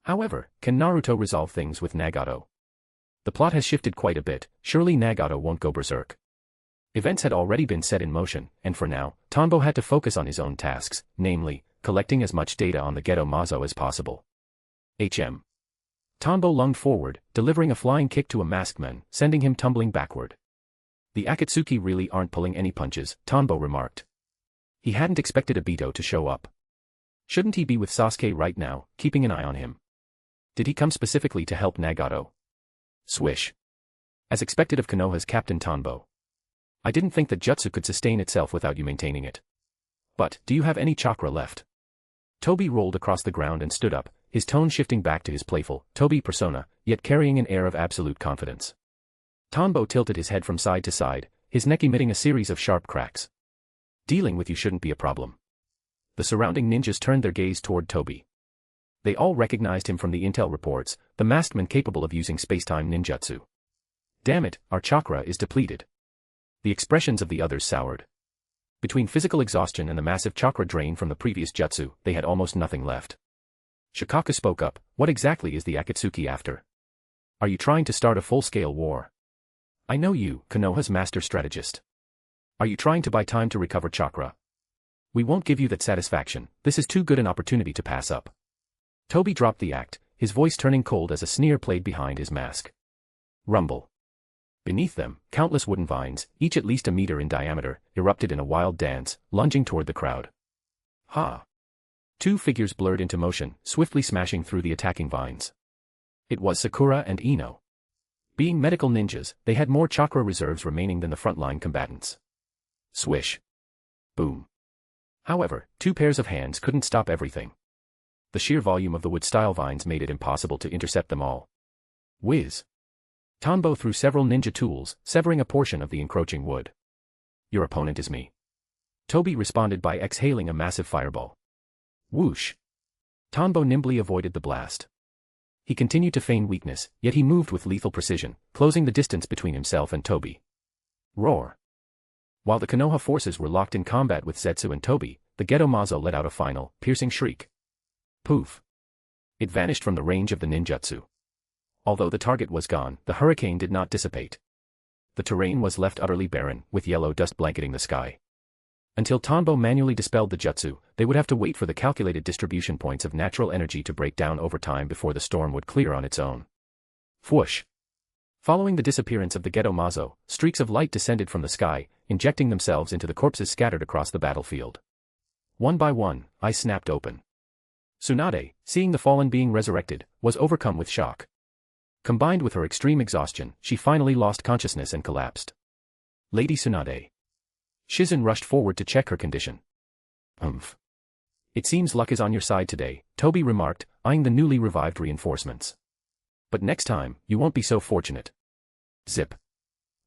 However, can Naruto resolve things with Nagato? The plot has shifted quite a bit, surely Nagato won't go berserk. Events had already been set in motion, and for now, Tanbo had to focus on his own tasks, namely, collecting as much data on the Gedo Mazo as possible. Tanbo lunged forward, delivering a flying kick to a masked man, sending him tumbling backward. The Akatsuki really aren't pulling any punches, Tanbo remarked. He hadn't expected Obito to show up. Shouldn't he be with Sasuke right now, keeping an eye on him? Did he come specifically to help Nagato? Swish. As expected of Konoha's Captain Tanbo. I didn't think that jutsu could sustain itself without you maintaining it. But, do you have any chakra left? Toby rolled across the ground and stood up, his tone shifting back to his playful, Toby persona, yet carrying an air of absolute confidence. Tanbo tilted his head from side to side, his neck emitting a series of sharp cracks. Dealing with you shouldn't be a problem. The surrounding ninjas turned their gaze toward Toby. They all recognized him from the intel reports, the masked man capable of using space-time ninjutsu. Damn it, our chakra is depleted. The expressions of the others soured. Between physical exhaustion and the massive chakra drain from the previous jutsu, they had almost nothing left. Shikaku spoke up, what exactly is the Akatsuki after? Are you trying to start a full-scale war? I know you, Konoha's master strategist. Are you trying to buy time to recover chakra? We won't give you that satisfaction, this is too good an opportunity to pass up. Toby dropped the act, his voice turning cold as a sneer played behind his mask. Rumble. Beneath them, countless wooden vines, each at least a meter in diameter, erupted in a wild dance, lunging toward the crowd. Ha! Two figures blurred into motion, swiftly smashing through the attacking vines. It was Sakura and Ino. Being medical ninjas, they had more chakra reserves remaining than the frontline combatants. Swish. Boom. However, two pairs of hands couldn't stop everything. The sheer volume of the wood-style vines made it impossible to intercept them all. Whiz. Tanbo threw several ninja tools, severing a portion of the encroaching wood. Your opponent is me. Toby responded by exhaling a massive fireball. Whoosh. Tanbo nimbly avoided the blast. He continued to feign weakness, yet he moved with lethal precision, closing the distance between himself and Toby. Roar. While the Konoha forces were locked in combat with Zetsu and Toby, the Gedo Mazo let out a final, piercing shriek. Poof. It vanished from the range of the ninjutsu. Although the target was gone, the hurricane did not dissipate. The terrain was left utterly barren, with yellow dust blanketing the sky. Until Tanbo manually dispelled the jutsu, they would have to wait for the calculated distribution points of natural energy to break down over time before the storm would clear on its own. Whoosh. Following the disappearance of the Gedo Mazo, streaks of light descended from the sky, injecting themselves into the corpses scattered across the battlefield. One by one, eyes snapped open. Tsunade, seeing the fallen being resurrected, was overcome with shock. Combined with her extreme exhaustion, she finally lost consciousness and collapsed. Lady Tsunade. Shizen rushed forward to check her condition. It seems luck is on your side today, Toby remarked, eyeing the newly revived reinforcements. But next time, you won't be so fortunate. Zip.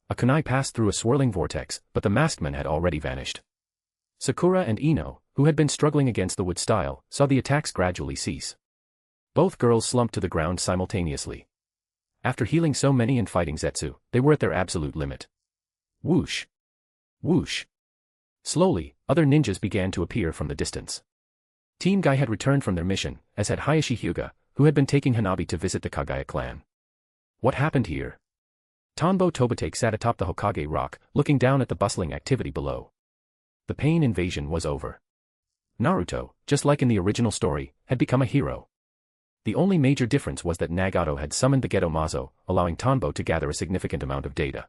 A kunai passed through a swirling vortex, but the masked man had already vanished. Sakura and Ino, who had been struggling against the wood style, saw the attacks gradually cease. Both girls slumped to the ground simultaneously. After healing so many and fighting Zetsu, they were at their absolute limit. Whoosh. Whoosh. Slowly, other ninjas began to appear from the distance. Team Guy had returned from their mission, as had Hayashi Hyuga, who had been taking Hanabi to visit the Kagaya clan. What happened here? Tanbo Tobitake sat atop the Hokage rock, looking down at the bustling activity below. The pain invasion was over. Naruto, just like in the original story, had become a hero. The only major difference was that Nagato had summoned the Gedo Mazo, allowing Tanbo to gather a significant amount of data.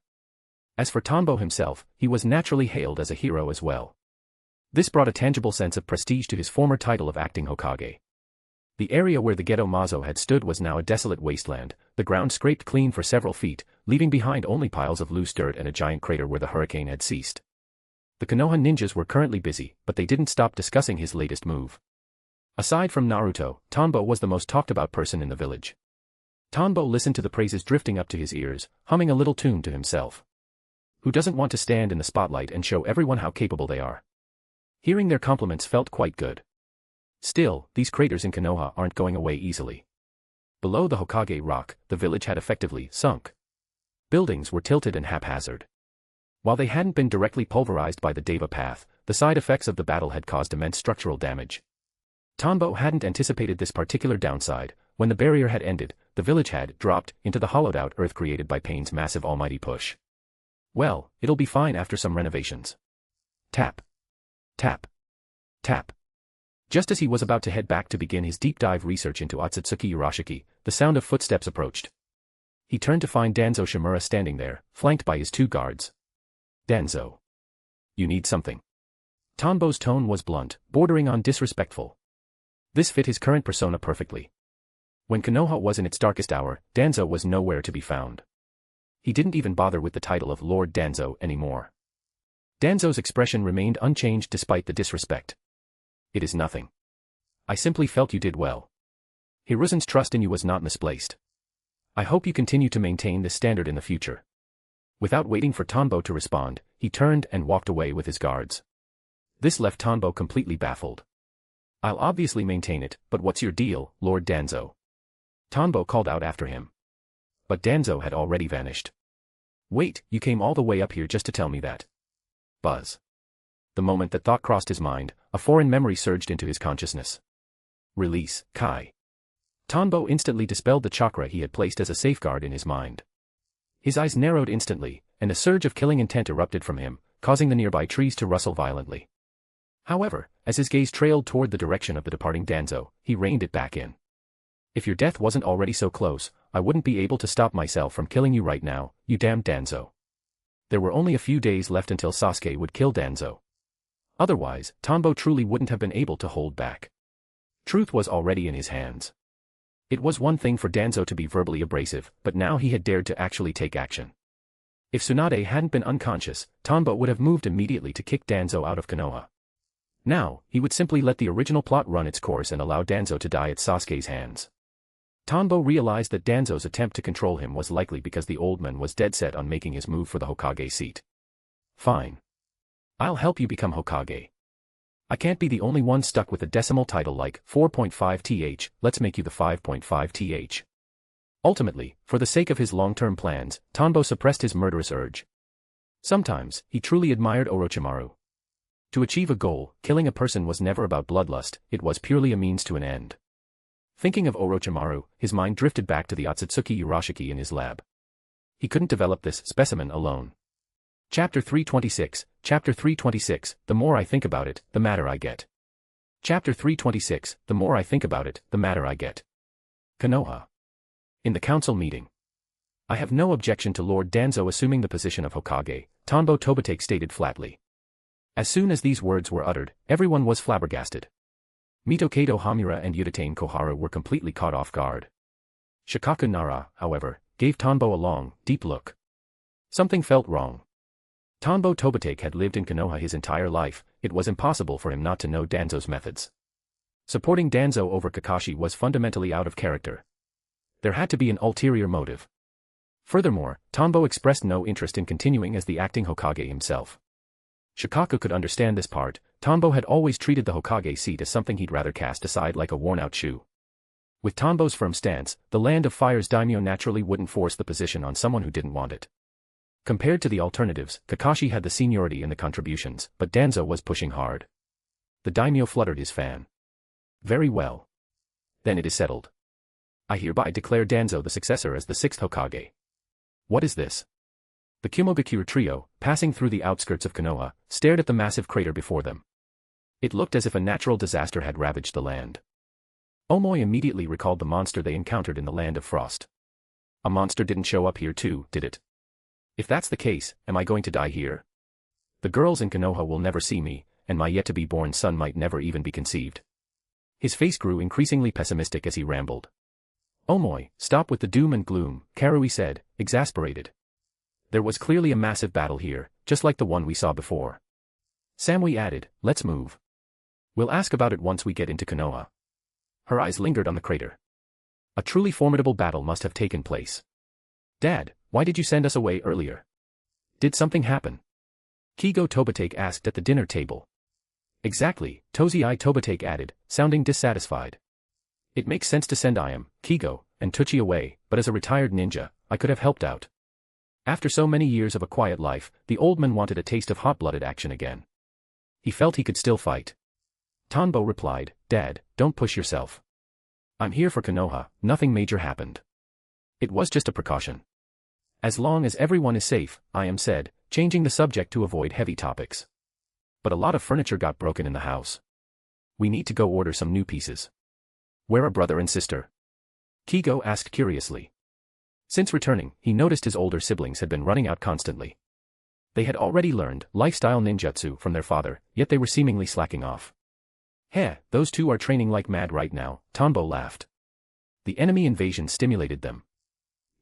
As for Tanbo himself, he was naturally hailed as a hero as well. This brought a tangible sense of prestige to his former title of acting Hokage. The area where the ghetto Mazo had stood was now a desolate wasteland, the ground scraped clean for several feet, leaving behind only piles of loose dirt and a giant crater where the hurricane had ceased. The Konoha ninjas were currently busy, but they didn't stop discussing his latest move. Aside from Naruto, Tanbo was the most talked about person in the village. Tanbo listened to the praises drifting up to his ears, humming a little tune to himself. Who doesn't want to stand in the spotlight and show everyone how capable they are? Hearing their compliments felt quite good. Still, these craters in Konoha aren't going away easily. Below the Hokage rock, the village had effectively sunk. Buildings were tilted and haphazard. While they hadn't been directly pulverized by the Deva path, the side effects of the battle had caused immense structural damage. Tanbo hadn't anticipated this particular downside. When the barrier had ended, the village had dropped into the hollowed-out earth created by Pain's massive almighty push. Well, it'll be fine after some renovations. Tap. Tap. Tap. Just as he was about to head back to begin his deep dive research into Otsutsuki Urashiki, the sound of footsteps approached. He turned to find Danzo Shimura standing there, flanked by his two guards. Danzo. You need something. Tanbo's tone was blunt, bordering on disrespectful. This fit his current persona perfectly. When Konoha was in its darkest hour, Danzo was nowhere to be found. He didn't even bother with the title of Lord Danzo anymore. Danzo's expression remained unchanged despite the disrespect. It is nothing. I simply felt you did well. Hiruzen's trust in you was not misplaced. I hope you continue to maintain this standard in the future. Without waiting for Tanbo to respond, he turned and walked away with his guards. This left Tanbo completely baffled. I'll obviously maintain it, but what's your deal, Lord Danzo? Tanbo called out after him. But Danzo had already vanished. Wait, you came all the way up here just to tell me that? Buzz. The moment that thought crossed his mind, a foreign memory surged into his consciousness. Release, Kai. Tanbo instantly dispelled the chakra he had placed as a safeguard in his mind. His eyes narrowed instantly, and a surge of killing intent erupted from him, causing the nearby trees to rustle violently. However, as his gaze trailed toward the direction of the departing Danzo, he reined it back in. If your death wasn't already so close, I wouldn't be able to stop myself from killing you right now, you damned Danzo. There were only a few days left until Sasuke would kill Danzo. Otherwise, Tanbo truly wouldn't have been able to hold back. Truth was already in his hands. It was one thing for Danzo to be verbally abrasive, but now he had dared to actually take action. If Tsunade hadn't been unconscious, Tanbo would have moved immediately to kick Danzo out of Konoha. Now, he would simply let the original plot run its course and allow Danzo to die at Sasuke's hands. Tanbo realized that Danzo's attempt to control him was likely because the old man was dead set on making his move for the Hokage seat. Fine. I'll help you become Hokage. I can't be the only one stuck with a decimal title like 4.5th, let's make you the 5.5th. Ultimately, for the sake of his long-term plans, Tanbo suppressed his murderous urge. Sometimes, he truly admired Orochimaru. To achieve a goal, killing a person was never about bloodlust, it was purely a means to an end. Thinking of Orochimaru, his mind drifted back to the Otsutsuki Urashiki in his lab. He couldn't develop this specimen alone. Chapter 326, Chapter 326, the more I think about it, the madder I get. Chapter 326, the more I think about it, the madder I get. Konoha. In the council meeting. I have no objection to Lord Danzo assuming the position of Hokage, Tanbo Tobitake stated flatly. As soon as these words were uttered, everyone was flabbergasted. Mitokato Hamura and Udatane Koharu were completely caught off guard. Shikaku Nara, however, gave Tanbo a long, deep look. Something felt wrong. Tanbo Tobitake had lived in Konoha his entire life, it was impossible for him not to know Danzo's methods. Supporting Danzo over Kakashi was fundamentally out of character. There had to be an ulterior motive. Furthermore, Tanbo expressed no interest in continuing as the acting Hokage himself. Shikaku could understand this part. Tanbo had always treated the Hokage seat as something he'd rather cast aside like a worn-out shoe. With Tanbo's firm stance, the Land of Fire's daimyo naturally wouldn't force the position on someone who didn't want it. Compared to the alternatives, Kakashi had the seniority and the contributions, but Danzo was pushing hard. The daimyo fluttered his fan. Very well. Then it is settled. I hereby declare Danzo the successor as the 6th Hokage. What is this? The Kumobikuru trio, passing through the outskirts of Konoha, stared at the massive crater before them. It looked as if a natural disaster had ravaged the land. Omoi immediately recalled the monster they encountered in the Land of Frost. A monster didn't show up here too, did it? If that's the case, am I going to die here? The girls in Konoha will never see me, and my yet-to-be-born son might never even be conceived. His face grew increasingly pessimistic as he rambled. Omoy, stop with the doom and gloom, Karui said, exasperated. There was clearly a massive battle here, just like the one we saw before. Samui added, let's move. We'll ask about it once we get into Konoha. Her eyes lingered on the crater. A truly formidable battle must have taken place. Dad, why did you send us away earlier? Did something happen? Kigo Tobitake asked at the dinner table. Exactly, Tozai Tobitake added, sounding dissatisfied. It makes sense to send Iam, Kigo, and Tuchi away, but as a retired ninja, I could have helped out. After so many years of a quiet life, the old man wanted a taste of hot-blooded action again. He felt he could still fight. Tanbo replied, Dad, don't push yourself. I'm here for Konoha, nothing major happened. It was just a precaution. As long as everyone is safe, Iam said, changing the subject to avoid heavy topics. But a lot of furniture got broken in the house. We need to go order some new pieces. Where are brother and sister? Kigo asked curiously. Since returning, he noticed his older siblings had been running out constantly. They had already learned lifestyle ninjutsu from their father, yet they were seemingly slacking off. Heh, those two are training like mad right now, Tanbo laughed. The enemy invasion stimulated them.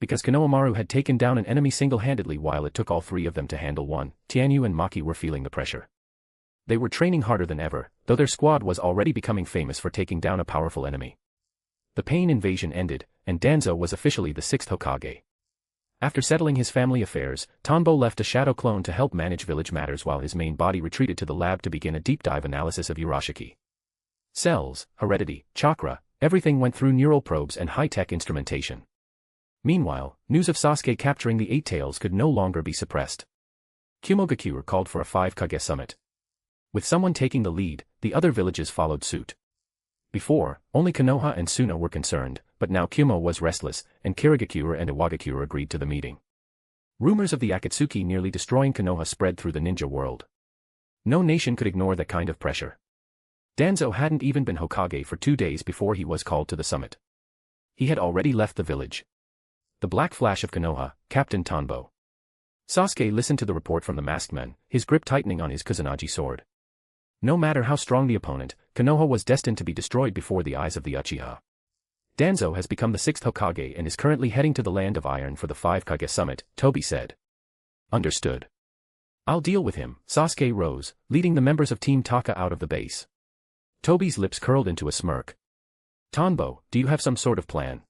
Because Konohamaru had taken down an enemy single-handedly while it took all three of them to handle one, Tianyu and Maki were feeling the pressure. They were training harder than ever, though their squad was already becoming famous for taking down a powerful enemy. The Pain invasion ended, and Danzo was officially the 6th Hokage. After settling his family affairs, Tanbo left a shadow clone to help manage village matters while his main body retreated to the lab to begin a deep-dive analysis of Urashiki. Cells, heredity, chakra, everything went through neural probes and high-tech instrumentation. Meanwhile, news of Sasuke capturing the Eight Tails could no longer be suppressed. Kumogakure called for a 5-Kage summit. With someone taking the lead, the other villages followed suit. Before, only Konoha and Suna were concerned, but now Kumo was restless, and Kirigakure and Iwagakure agreed to the meeting. Rumors of the Akatsuki nearly destroying Konoha spread through the ninja world. No nation could ignore that kind of pressure. Danzo hadn't even been Hokage for 2 days before he was called to the summit. He had already left the village. The black flash of Konoha, Captain Tanbo. Sasuke listened to the report from the masked man, his grip tightening on his Kusanagi sword. No matter how strong the opponent, Konoha was destined to be destroyed before the eyes of the Uchiha. Danzo has become the 6th Hokage and is currently heading to the Land of Iron for the 5-Kage summit, Tobi said. Understood. I'll deal with him. Sasuke rose, leading the members of Team Taka out of the base. Tobi's lips curled into a smirk. Tanbo, do you have some sort of plan?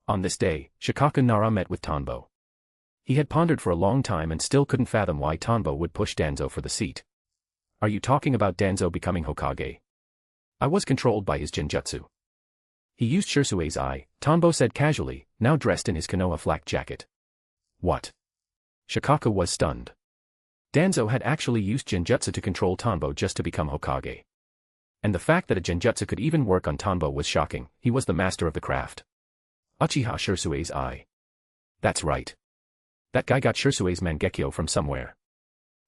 On this day, Shikaku Nara met with Tanbo. He had pondered for a long time and still couldn't fathom why Tanbo would push Danzo for the seat. Are you talking about Danzo becoming Hokage? I was controlled by his Genjutsu. He used Shirsue's eye, Tanbo said casually, now dressed in his Konoha flak jacket. What? Shikaku was stunned. Danzo had actually used Genjutsu to control Tanbo just to become Hokage. And the fact that a Genjutsu could even work on Tanbo was shocking, he was the master of the craft. Uchiha Shirsue's eye. That's right. That guy got Shirsue's Mangekyo from somewhere.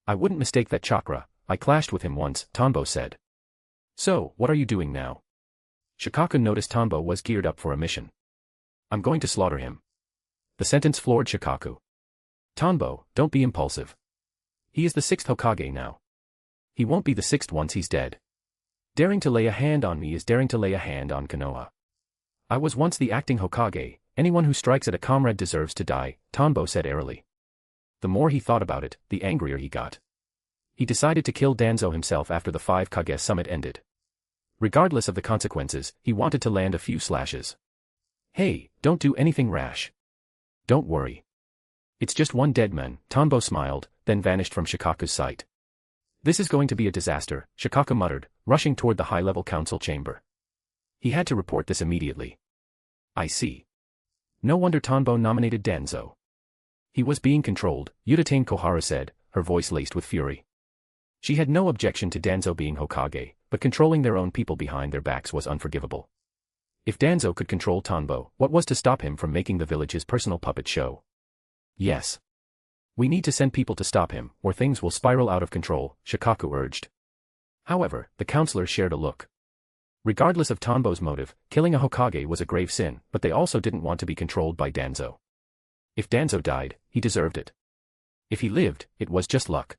I wouldn't mistake that chakra, I clashed with him once, Tanbo said. So, what are you doing now? Shikaku noticed Tanbo was geared up for a mission. I'm going to slaughter him. The sentence floored Shikaku. Tanbo, don't be impulsive. He is the 6th Hokage now. He won't be the 6th once he's dead. Daring to lay a hand on me is daring to lay a hand on Konoha. I was once the acting Hokage, anyone who strikes at a comrade deserves to die, Tanbo said airily. The more he thought about it, the angrier he got. He decided to kill Danzo himself after the 5-Kage summit ended. Regardless of the consequences, he wanted to land a few slashes. Hey, don't do anything rash. Don't worry. It's just one dead man, Tanbo smiled, then vanished from Shikaku's sight. This is going to be a disaster, Shikaku muttered, rushing toward the high-level council chamber. He had to report this immediately. I see. No wonder Tanbo nominated Danzo. He was being controlled, Udatane Koharu said, her voice laced with fury. She had no objection to Danzo being Hokage, but controlling their own people behind their backs was unforgivable. If Danzo could control Tanbo, what was to stop him from making the village his personal puppet show? Yes. We need to send people to stop him, or things will spiral out of control, Shikaku urged. However, the counselors shared a look. Regardless of Tanbo's motive, killing a Hokage was a grave sin, but they also didn't want to be controlled by Danzo. If Danzo died, he deserved it. If he lived, it was just luck.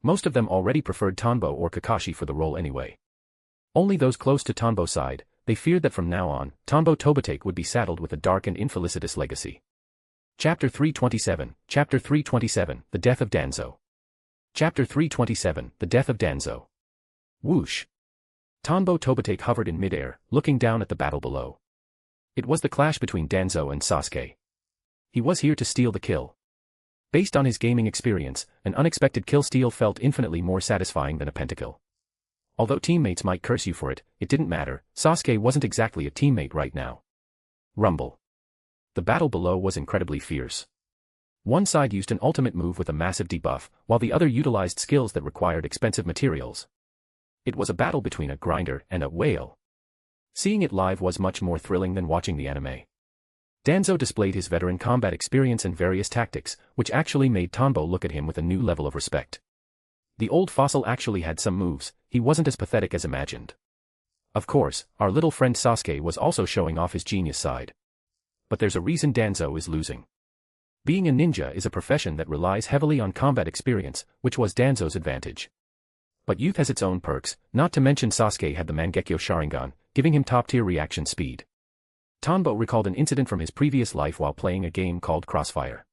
Most of them already preferred Tanbo or Kakashi for the role anyway. Only those close to Tanbo sighed. They feared that from now on, Tanbo Tobitake would be saddled with a dark and infelicitous legacy. Chapter 327, Chapter 327, The Death of Danzo. Chapter 327, The Death of Danzo. Whoosh. Tanbo Tobitake hovered in midair, looking down at the battle below. It was the clash between Danzo and Sasuke. He was here to steal the kill. Based on his gaming experience, an unexpected kill steal felt infinitely more satisfying than a pentakill. Although teammates might curse you for it, it didn't matter. Sasuke wasn't exactly a teammate right now. Rumble. The battle below was incredibly fierce. One side used an ultimate move with a massive debuff, while the other utilized skills that required expensive materials. It was a battle between a grinder and a whale. Seeing it live was much more thrilling than watching the anime. Danzo displayed his veteran combat experience and various tactics, which actually made Tanbo look at him with a new level of respect. The old fossil actually had some moves. He wasn't as pathetic as imagined. Of course, our little friend Sasuke was also showing off his genius side. But there's a reason Danzo is losing. Being a ninja is a profession that relies heavily on combat experience, which was Danzo's advantage. But youth has its own perks, not to mention Sasuke had the Mangekyo Sharingan, giving him top-tier reaction speed. Tanbo recalled an incident from his previous life while playing a game called Crossfire.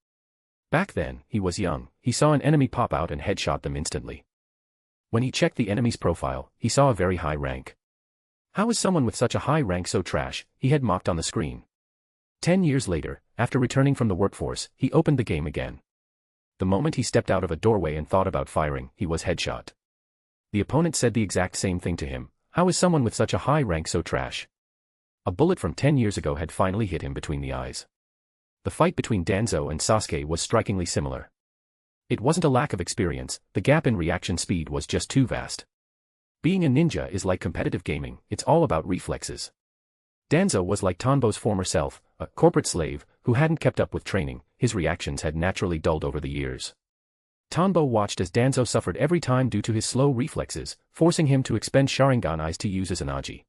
Back then, he was young. He saw an enemy pop out and headshot them instantly. When he checked the enemy's profile, he saw a very high rank. How is someone with such a high rank so trash? He had mocked on the screen. 10 years later, after returning from the workforce, he opened the game again. The moment he stepped out of a doorway and thought about firing, he was headshot. The opponent said the exact same thing to him. How is someone with such a high rank so trash? A bullet from 10 years ago had finally hit him between the eyes. The fight between Danzo and Sasuke was strikingly similar. It wasn't a lack of experience, the gap in reaction speed was just too vast. Being a ninja is like competitive gaming, it's all about reflexes. Danzo was like Tanbo's former self, a corporate slave, who hadn't kept up with training. His reactions had naturally dulled over the years. Tanbo watched as Danzo suffered every time due to his slow reflexes, forcing him to expend Sharingan eyes to use as an Aji.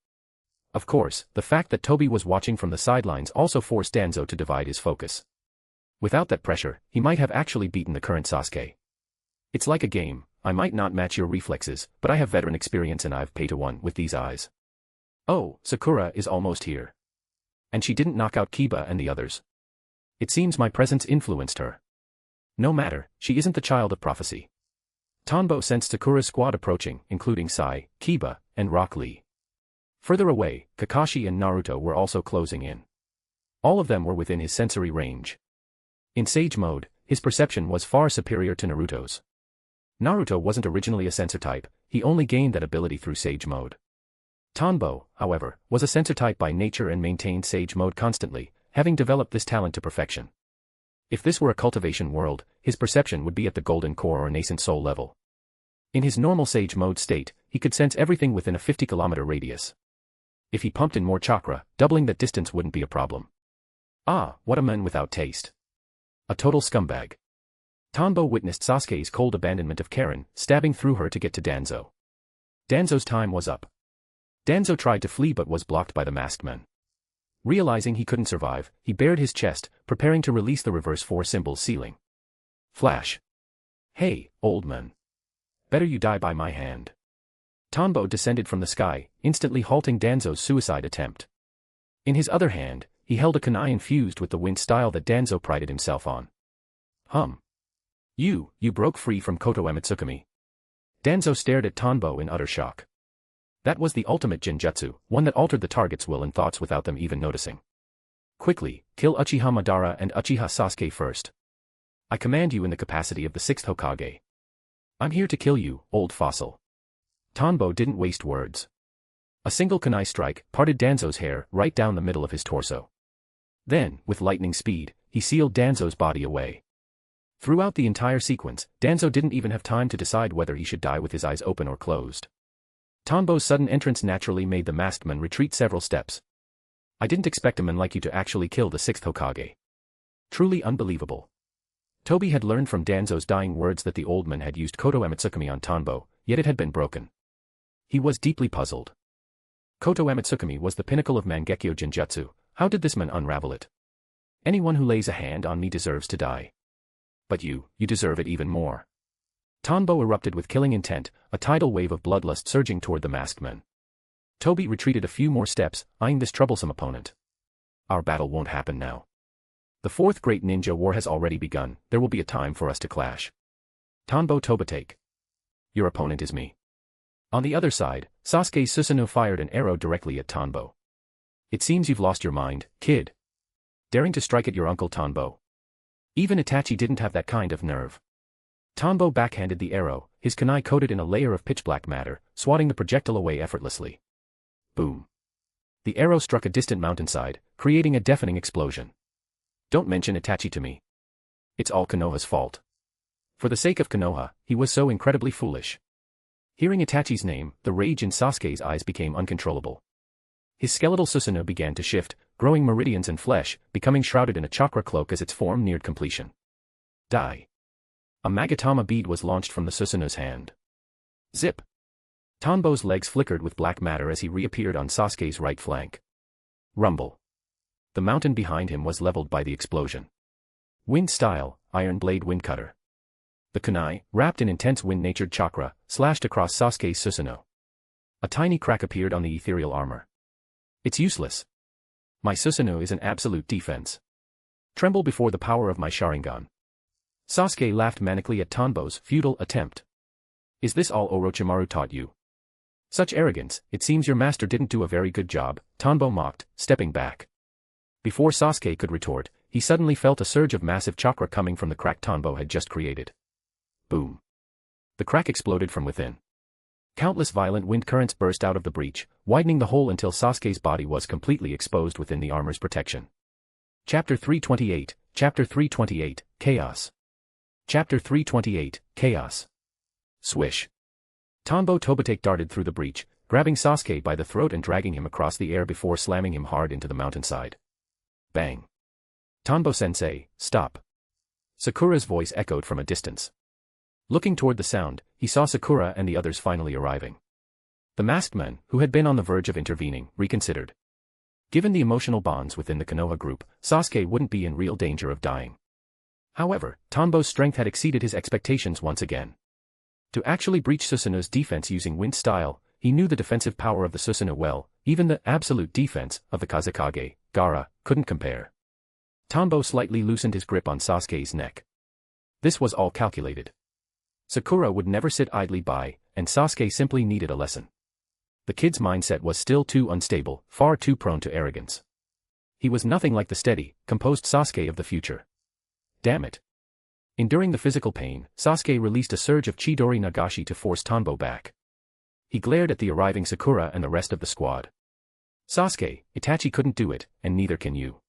Of course, the fact that Tobi was watching from the sidelines also forced Danzo to divide his focus. Without that pressure, he might have actually beaten the current Sasuke. It's like a game. I might not match your reflexes, but I have veteran experience and I've pay-to-1 with these eyes. Oh, Sakura is almost here. And she didn't knock out Kiba and the others. It seems my presence influenced her. No matter, she isn't the child of prophecy. Tanbo sensed Sakura's squad approaching, including Sai, Kiba, and Rock Lee. Further away, Kakashi and Naruto were also closing in. All of them were within his sensory range. In Sage mode, his perception was far superior to Naruto's. Naruto wasn't originally a sensor type, he only gained that ability through Sage mode. Tanbo, however, was a sensor type by nature and maintained Sage mode constantly, having developed this talent to perfection. If this were a cultivation world, his perception would be at the golden core or nascent soul level. In his normal Sage mode state, he could sense everything within a 50-kilometer radius. If he pumped in more chakra, doubling that distance wouldn't be a problem. Ah, what a man without taste. A total scumbag. Tanbo witnessed Sasuke's cold abandonment of Karen, stabbing through her to get to Danzo. Danzo's time was up. Danzo tried to flee but was blocked by the masked man. Realizing he couldn't survive, he bared his chest, preparing to release the reverse 4 symbol ceiling. Flash. Hey, old man. Better you die by my hand. Tanbo descended from the sky, instantly halting Danzo's suicide attempt. In his other hand, he held a kunai infused with the wind style that Danzo prided himself on. You broke free from Koto Emitsukami. Danzo stared at Tanbo in utter shock. That was the ultimate Genjutsu, one that altered the target's will and thoughts without them even noticing. Quickly, kill Uchiha Madara and Uchiha Sasuke first. I command you in the capacity of the 6th Hokage. I'm here to kill you, old fossil. Tanbo didn't waste words. A single kunai strike parted Danzo's hair right down the middle of his torso. Then, with lightning speed, he sealed Danzo's body away. Throughout the entire sequence, Danzo didn't even have time to decide whether he should die with his eyes open or closed. Tanbo's sudden entrance naturally made the masked man retreat several steps. I didn't expect a man like you to actually kill the 6th Hokage. Truly unbelievable. Tobi had learned from Danzo's dying words that the old man had used Koto Emitsukami on Tanbo, yet it had been broken. He was deeply puzzled. Koto Emitsukami was the pinnacle of Mangekyo Genjutsu. How did this man unravel it? Anyone who lays a hand on me deserves to die. But you deserve it even more. Tanbo erupted with killing intent, a tidal wave of bloodlust surging toward the masked man. Toby retreated a few more steps, eyeing this troublesome opponent. Our battle won't happen now. The fourth great ninja war has already begun, there will be a time for us to clash. Tanbo Tobitake. Your opponent is me. On the other side, Sasuke Susanoo fired an arrow directly at Tanbo. It seems you've lost your mind, kid. Daring to strike at your uncle Tanbo. Even Itachi didn't have that kind of nerve. Tanbo backhanded the arrow, his kunai coated in a layer of pitch-black matter, swatting the projectile away effortlessly. Boom. The arrow struck a distant mountainside, creating a deafening explosion. Don't mention Itachi to me. It's all Konoha's fault. For the sake of Konoha, he was so incredibly foolish. Hearing Itachi's name, the rage in Sasuke's eyes became uncontrollable. His skeletal Susanoo began to shift, growing meridians and flesh, becoming shrouded in a chakra cloak as its form neared completion. Die. A Magatama bead was launched from the Susanoo's hand. Zip. Tanbo's legs flickered with black matter as he reappeared on Sasuke's right flank. Rumble. The mountain behind him was leveled by the explosion. Wind style, iron blade wind cutter. The kunai, wrapped in intense wind-natured chakra, slashed across Sasuke's Susanoo. A tiny crack appeared on the ethereal armor. It's useless. My Susanoo is an absolute defense. Tremble before the power of my Sharingan. Sasuke laughed manically at Tanbo's futile attempt. Is this all Orochimaru taught you? Such arrogance, it seems your master didn't do a very good job, Tanbo mocked, stepping back. Before Sasuke could retort, he suddenly felt a surge of massive chakra coming from the crack Tanbo had just created. Boom. The crack exploded from within. Countless violent wind currents burst out of the breach, widening the hole until Sasuke's body was completely exposed within the armor's protection. Chapter 328, Chapter 328, Chaos. Chapter 328, Chaos. Swish. Tanbo Tobitake darted through the breach, grabbing Sasuke by the throat and dragging him across the air before slamming him hard into the mountainside. Bang. Tanbo-sensei, stop. Sakura's voice echoed from a distance. Looking toward the sound, he saw Sakura and the others finally arriving. The masked men, who had been on the verge of intervening, reconsidered. Given the emotional bonds within the Konoha group, Sasuke wouldn't be in real danger of dying. However, Tanbo's strength had exceeded his expectations once again. To actually breach Susanoo's defense using wind style, he knew the defensive power of the Susanoo well, even the absolute defense of the Kazekage, Gaara, couldn't compare. Tanbo slightly loosened his grip on Sasuke's neck. This was all calculated. Sakura would never sit idly by, and Sasuke simply needed a lesson. The kid's mindset was still too unstable, far too prone to arrogance. He was nothing like the steady, composed Sasuke of the future. Damn it. Enduring the physical pain, Sasuke released a surge of Chidori Nagashi to force Tanbo back. He glared at the arriving Sakura and the rest of the squad. Sasuke, Itachi couldn't do it, and neither can you.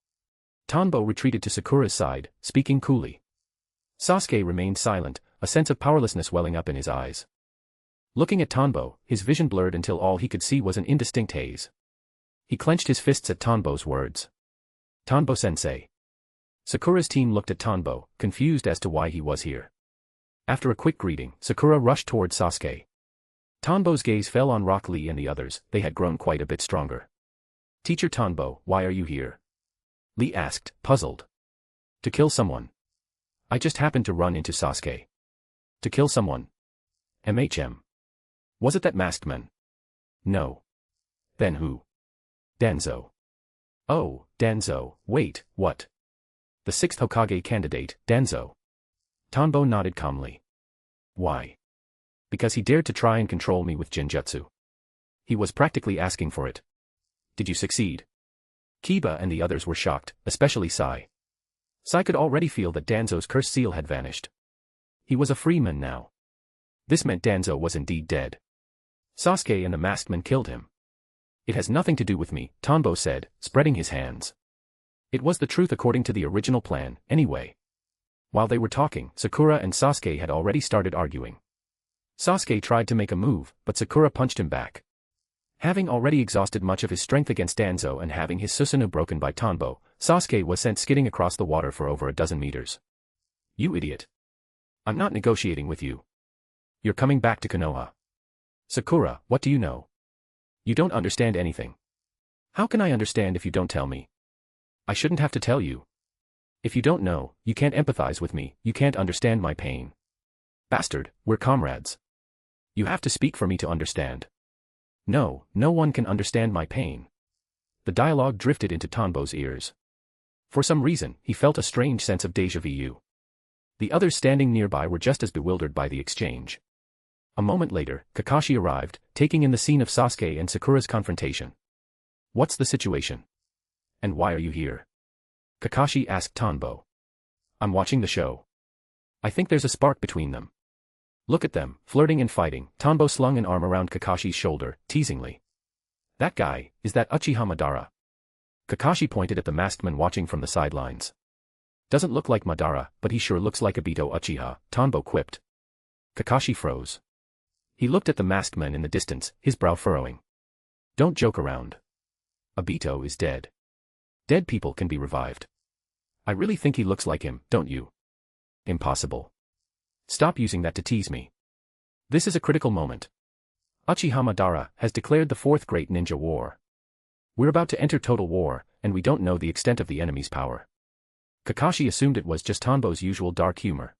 Tanbo retreated to Sakura's side, speaking coolly. Sasuke remained silent, a sense of powerlessness welling up in his eyes. Looking at Tanbo, his vision blurred until all he could see was an indistinct haze. He clenched his fists at Tanbo's words. Tanbo-sensei. Sakura's team looked at Tanbo, confused as to why he was here. After a quick greeting, Sakura rushed toward Sasuke. Tanbo's gaze fell on Rock Lee and the others, they had grown quite a bit stronger. Teacher Tanbo, why are you here? Lee asked, puzzled. To kill someone. I just happened to run into Sasuke. To kill someone. Was it that masked man? No. Then who? Danzo. Oh, Danzo, wait, what? The 6th Hokage candidate, Danzo. Tanbo nodded calmly. Why? Because he dared to try and control me with Genjutsu. He was practically asking for it. Did you succeed? Kiba and the others were shocked, especially Sai. Sai could already feel that Danzo's curse seal had vanished. He was a free man now. This meant Danzo was indeed dead. Sasuke and the masked man killed him. It has nothing to do with me, Tanbo said, spreading his hands. It was the truth according to the original plan, anyway. While they were talking, Sakura and Sasuke had already started arguing. Sasuke tried to make a move, but Sakura punched him back. Having already exhausted much of his strength against Danzo and having his Susanoo broken by Tanbo, Sasuke was sent skidding across the water for over a dozen meters. You idiot. I'm not negotiating with you. You're coming back to Konoha. Sakura, what do you know? You don't understand anything. How can I understand if you don't tell me? I shouldn't have to tell you. If you don't know, you can't empathize with me, you can't understand my pain. Bastard, we're comrades. You have to speak for me to understand. No, no one can understand my pain. The dialogue drifted into Tanbo's ears. For some reason, he felt a strange sense of déjà vu. The others standing nearby were just as bewildered by the exchange. A moment later, Kakashi arrived, taking in the scene of Sasuke and Sakura's confrontation. What's the situation? And why are you here? Kakashi asked Tanbo. I'm watching the show. I think there's a spark between them. Look at them, flirting and fighting. Tanbo slung an arm around Kakashi's shoulder, teasingly. That guy, is that Uchiha Madara? Kakashi pointed at the masked man watching from the sidelines. Doesn't look like Madara, but he sure looks like Obito Uchiha, Tanbo quipped. Kakashi froze. He looked at the masked man in the distance, his brow furrowing. Don't joke around. Obito is dead. Dead people can be revived. I really think he looks like him, don't you? Impossible. Stop using that to tease me. This is a critical moment. Uchiha Madara has declared the Fourth Great Ninja War. We're about to enter total war, and we don't know the extent of the enemy's power. Kakashi assumed it was just Tanbo's usual dark humor.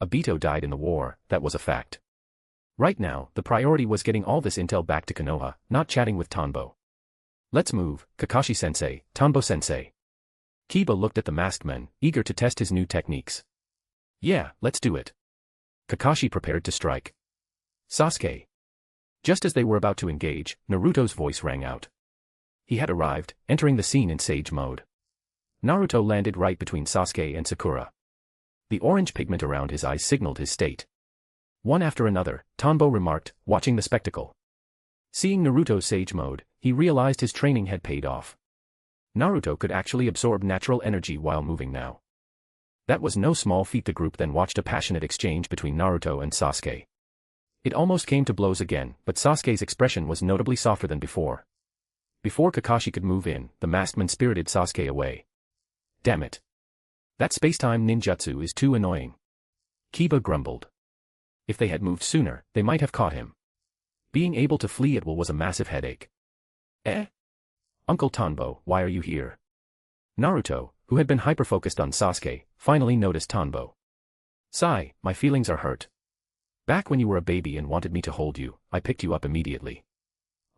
Obito died in the war, that was a fact. Right now, the priority was getting all this intel back to Konoha, not chatting with Tanbo. Let's move, Kakashi-sensei, Tanbo-sensei. Kiba looked at the masked men, eager to test his new techniques. Yeah, let's do it. Kakashi prepared to strike. Sasuke. Just as they were about to engage, Naruto's voice rang out. He had arrived, entering the scene in sage mode. Naruto landed right between Sasuke and Sakura. The orange pigment around his eyes signaled his state. One after another, Tanbo remarked, watching the spectacle. Seeing Naruto's sage mode, he realized his training had paid off. Naruto could actually absorb natural energy while moving now. That was no small feat. The group then watched a passionate exchange between Naruto and Sasuke. It almost came to blows again, but Sasuke's expression was notably softer than before. Before Kakashi could move in, the masked man spirited Sasuke away. Damn it. That space-time ninjutsu is too annoying. Kiba grumbled. If they had moved sooner, they might have caught him. Being able to flee at will was a massive headache. Uncle Tanbo, why are you here? Naruto, who had been hyper-focused on Sasuke, finally noticed Tanbo. Sigh, my feelings are hurt. Back when you were a baby and wanted me to hold you, I picked you up immediately.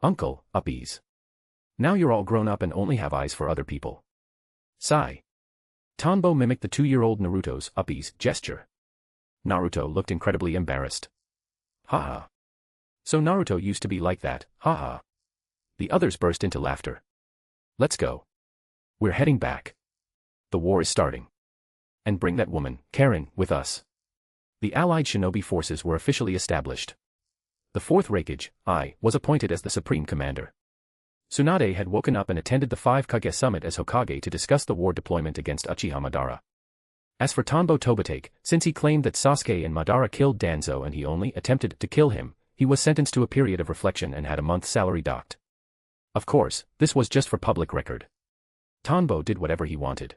Uncle, uppies. Now you're all grown up and only have eyes for other people. Sigh. Tanbo mimicked the 2-year-old Naruto's uppies gesture. Naruto looked incredibly embarrassed. Haha. So Naruto used to be like that, haha. The others burst into laughter. Let's go. We're heading back. The war is starting. And bring that woman, Karen, with us. The allied shinobi forces were officially established. The fourth Raikage, I, was appointed as the supreme commander. Tsunade had woken up and attended the 5 Kage summit as Hokage to discuss the war deployment against Uchiha Madara. As for Tanbo Tobitake, since he claimed that Sasuke and Madara killed Danzo and he only attempted to kill him, he was sentenced to a period of reflection and had a month's salary docked. Of course, this was just for public record. Tanbo did whatever he wanted.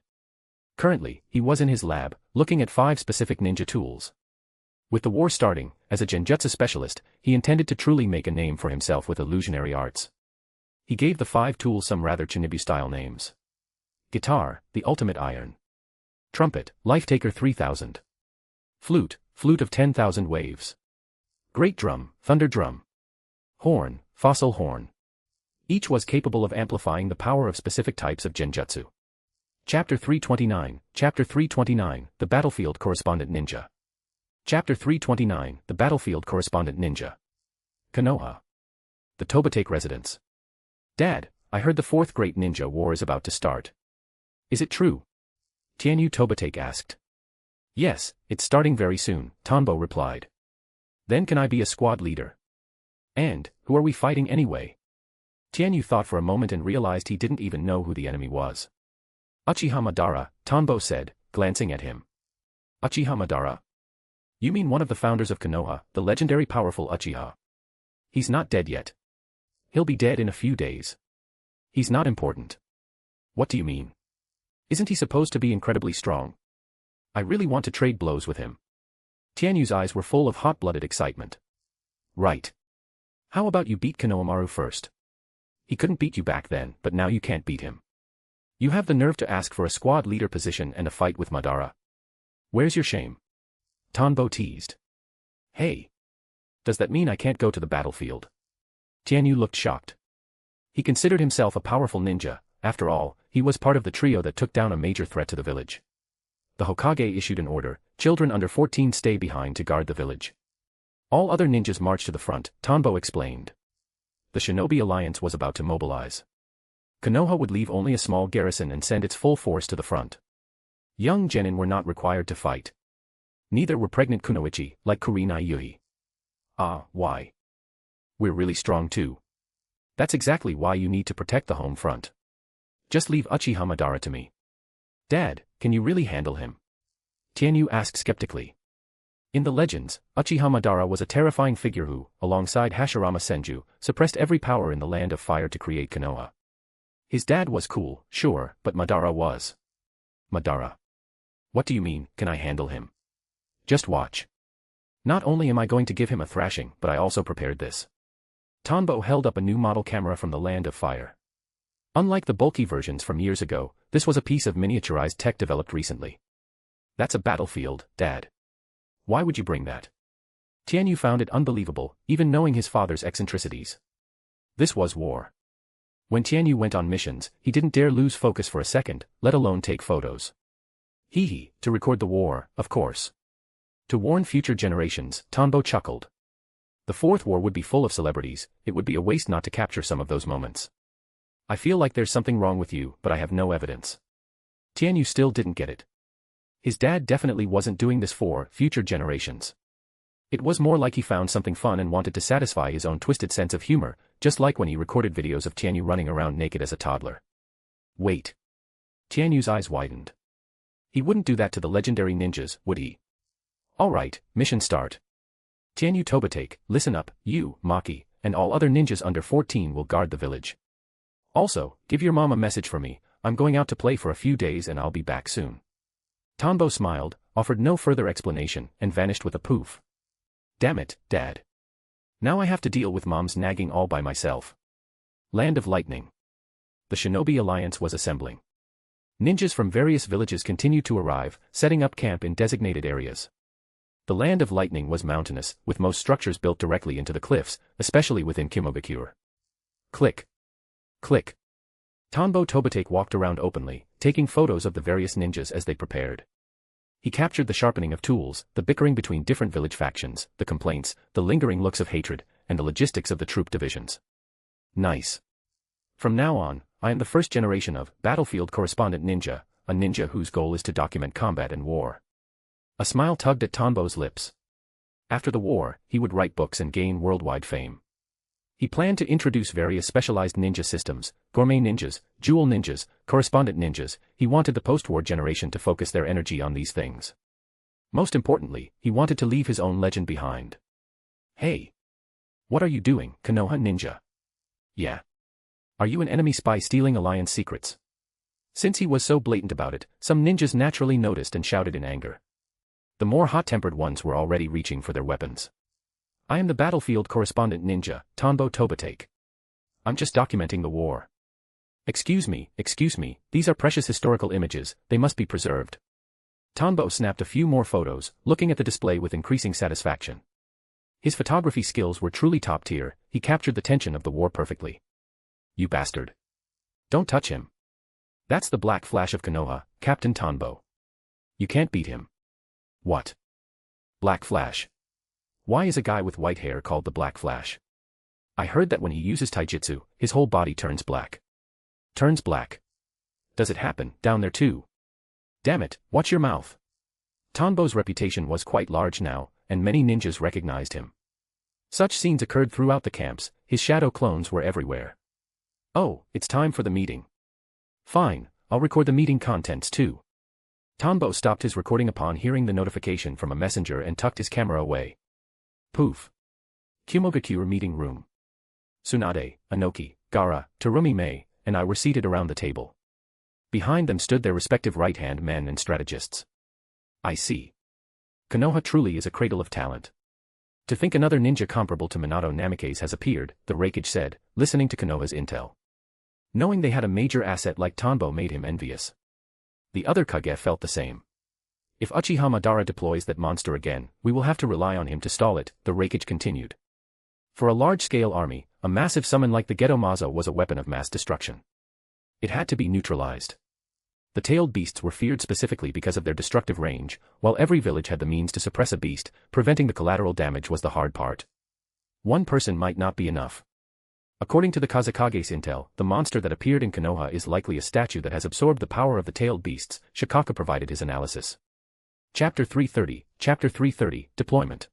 Currently, he was in his lab, looking at 5 specific ninja tools. With the war starting, as a Genjutsu specialist, he intended to truly make a name for himself with illusionary arts. He gave the 5 tools some rather shinobi-style names. Guitar, the ultimate iron. Trumpet, Life-Taker 3000. Flute, Flute of 10,000 waves. Great Drum, Thunder Drum. Horn, Fossil Horn. Each was capable of amplifying the power of specific types of Genjutsu. Chapter 329, Chapter 329, The Battlefield Correspondent Ninja. Chapter 329, The Battlefield Correspondent Ninja. Konoha. The Tobitake residence. Dad, I heard the 4th Great Ninja War is about to start. Is it true? Tianyu Tobitake asked. Yes, it's starting very soon, Tanbo replied. Then can I be a squad leader? And, who are we fighting anyway? Tianyu thought for a moment and realized he didn't even know who the enemy was. Uchiha Madara, Tanbo said, glancing at him. Uchiha Madara? You mean one of the founders of Konoha, the legendary powerful Uchiha? He's not dead yet. He'll be dead in a few days. He's not important. What do you mean? Isn't he supposed to be incredibly strong? I really want to trade blows with him. Tianyu's eyes were full of hot-blooded excitement. Right. How about you beat Konohamaru first? He couldn't beat you back then, but now you can't beat him. You have the nerve to ask for a squad leader position and a fight with Madara. Where's your shame? Tanbo teased. Hey. Does that mean I can't go to the battlefield? Tianyu looked shocked. He considered himself a powerful ninja. After all, he was part of the trio that took down a major threat to the village. The Hokage issued an order, children under 14 stay behind to guard the village. All other ninjas marched to the front, Tanbo explained. The Shinobi Alliance was about to mobilize. Konoha would leave only a small garrison and send its full force to the front. Young genin were not required to fight. Neither were pregnant kunoichi, like Kurenai Yui. Ah, why? We're really strong too. That's exactly why you need to protect the home front. Just leave Uchiha Madara to me. Dad, can you really handle him? Tianyu asked skeptically. In the legends, Uchiha Madara was a terrifying figure who, alongside Hashirama Senju, suppressed every power in the Land of Fire to create Konoha. His dad was cool, sure, but Madara was. Madara. What do you mean, can I handle him? Just watch. Not only am I going to give him a thrashing, but I also prepared this. Tanbo held up a new model camera from the Land of Fire. Unlike the bulky versions from years ago, this was a piece of miniaturized tech developed recently. That's a battlefield, Dad. Why would you bring that? Tianyu found it unbelievable, even knowing his father's eccentricities. This was war. When Tianyu went on missions, he didn't dare lose focus for a second, let alone take photos. Hee, to record the war, of course. To warn future generations, Tanbo chuckled. The fourth war would be full of celebrities, it would be a waste not to capture some of those moments. I feel like there's something wrong with you, but I have no evidence. Tianyu still didn't get it. His dad definitely wasn't doing this for future generations. It was more like he found something fun and wanted to satisfy his own twisted sense of humor, just like when he recorded videos of Tianyu running around naked as a toddler. Wait. Tianyu's eyes widened. He wouldn't do that to the legendary ninjas, would he? Alright, mission start. Tianyu Tobitake, listen up, you, Maki, and all other ninjas under 14 will guard the village. Also, give your mom a message for me, I'm going out to play for a few days and I'll be back soon. Tanbo smiled, offered no further explanation, and vanished with a poof. Damn it, Dad. Now I have to deal with Mom's nagging all by myself. Land of Lightning. The Shinobi Alliance was assembling. Ninjas from various villages continued to arrive, setting up camp in designated areas. The Land of Lightning was mountainous, with most structures built directly into the cliffs, especially within Kimogakure. Click. Click. Tanbo Tobitake walked around openly, taking photos of the various ninjas as they prepared. He captured the sharpening of tools, the bickering between different village factions, the complaints, the lingering looks of hatred, and the logistics of the troop divisions. Nice. From now on, I am the first generation of battlefield correspondent ninja, a ninja whose goal is to document combat and war. A smile tugged at Tanbo's lips. After the war, he would write books and gain worldwide fame. He planned to introduce various specialized ninja systems, gourmet ninjas, jewel ninjas, correspondent ninjas. He wanted the post-war generation to focus their energy on these things. Most importantly, he wanted to leave his own legend behind. Hey! What are you doing, Konoha ninja? Yeah. Are you an enemy spy stealing Alliance secrets? Since he was so blatant about it, some ninjas naturally noticed and shouted in anger. The more hot-tempered ones were already reaching for their weapons. I am the battlefield correspondent ninja, Tanbo Tobitake. I'm just documenting the war. Excuse me, these are precious historical images, they must be preserved. Tanbo snapped a few more photos, looking at the display with increasing satisfaction. His photography skills were truly top tier, he captured the tension of the war perfectly. You bastard. Don't touch him. That's the Black Flash of Konoha, Captain Tanbo. You can't beat him. What? Black Flash. Why is a guy with white hair called the Black Flash? I heard that when he uses taijutsu, his whole body turns black. Turns black. Does it happen down there too? Damn it, watch your mouth. Tanbo's reputation was quite large now, and many ninjas recognized him. Such scenes occurred throughout the camps, his shadow clones were everywhere. Oh, it's time for the meeting. Fine, I'll record the meeting contents too. Tanbo stopped his recording upon hearing the notification from a messenger and tucked his camera away. Poof. Kimogakure meeting room. Tsunade, Anoki, Gara, Terumi Mei, and I were seated around the table. Behind them stood their respective right-hand men and strategists. I see. Konoha truly is a cradle of talent. To think another ninja comparable to Minato Namikaze has appeared, the Raikage said, listening to Konoha's intel. Knowing they had a major asset like Tanbo made him envious. The other Kage felt the same. If Uchiha Madara deploys that monster again, we will have to rely on him to stall it, the Raikage continued. For a large-scale army, a massive summon like the Gedomazo was a weapon of mass destruction. It had to be neutralized. The tailed beasts were feared specifically because of their destructive range, while every village had the means to suppress a beast. Preventing the collateral damage was the hard part. One person might not be enough. According to the Kazakage's intel, the monster that appeared in Konoha is likely a statue that has absorbed the power of the tailed beasts. Shikaka provided his analysis. Chapter 330, Deployment.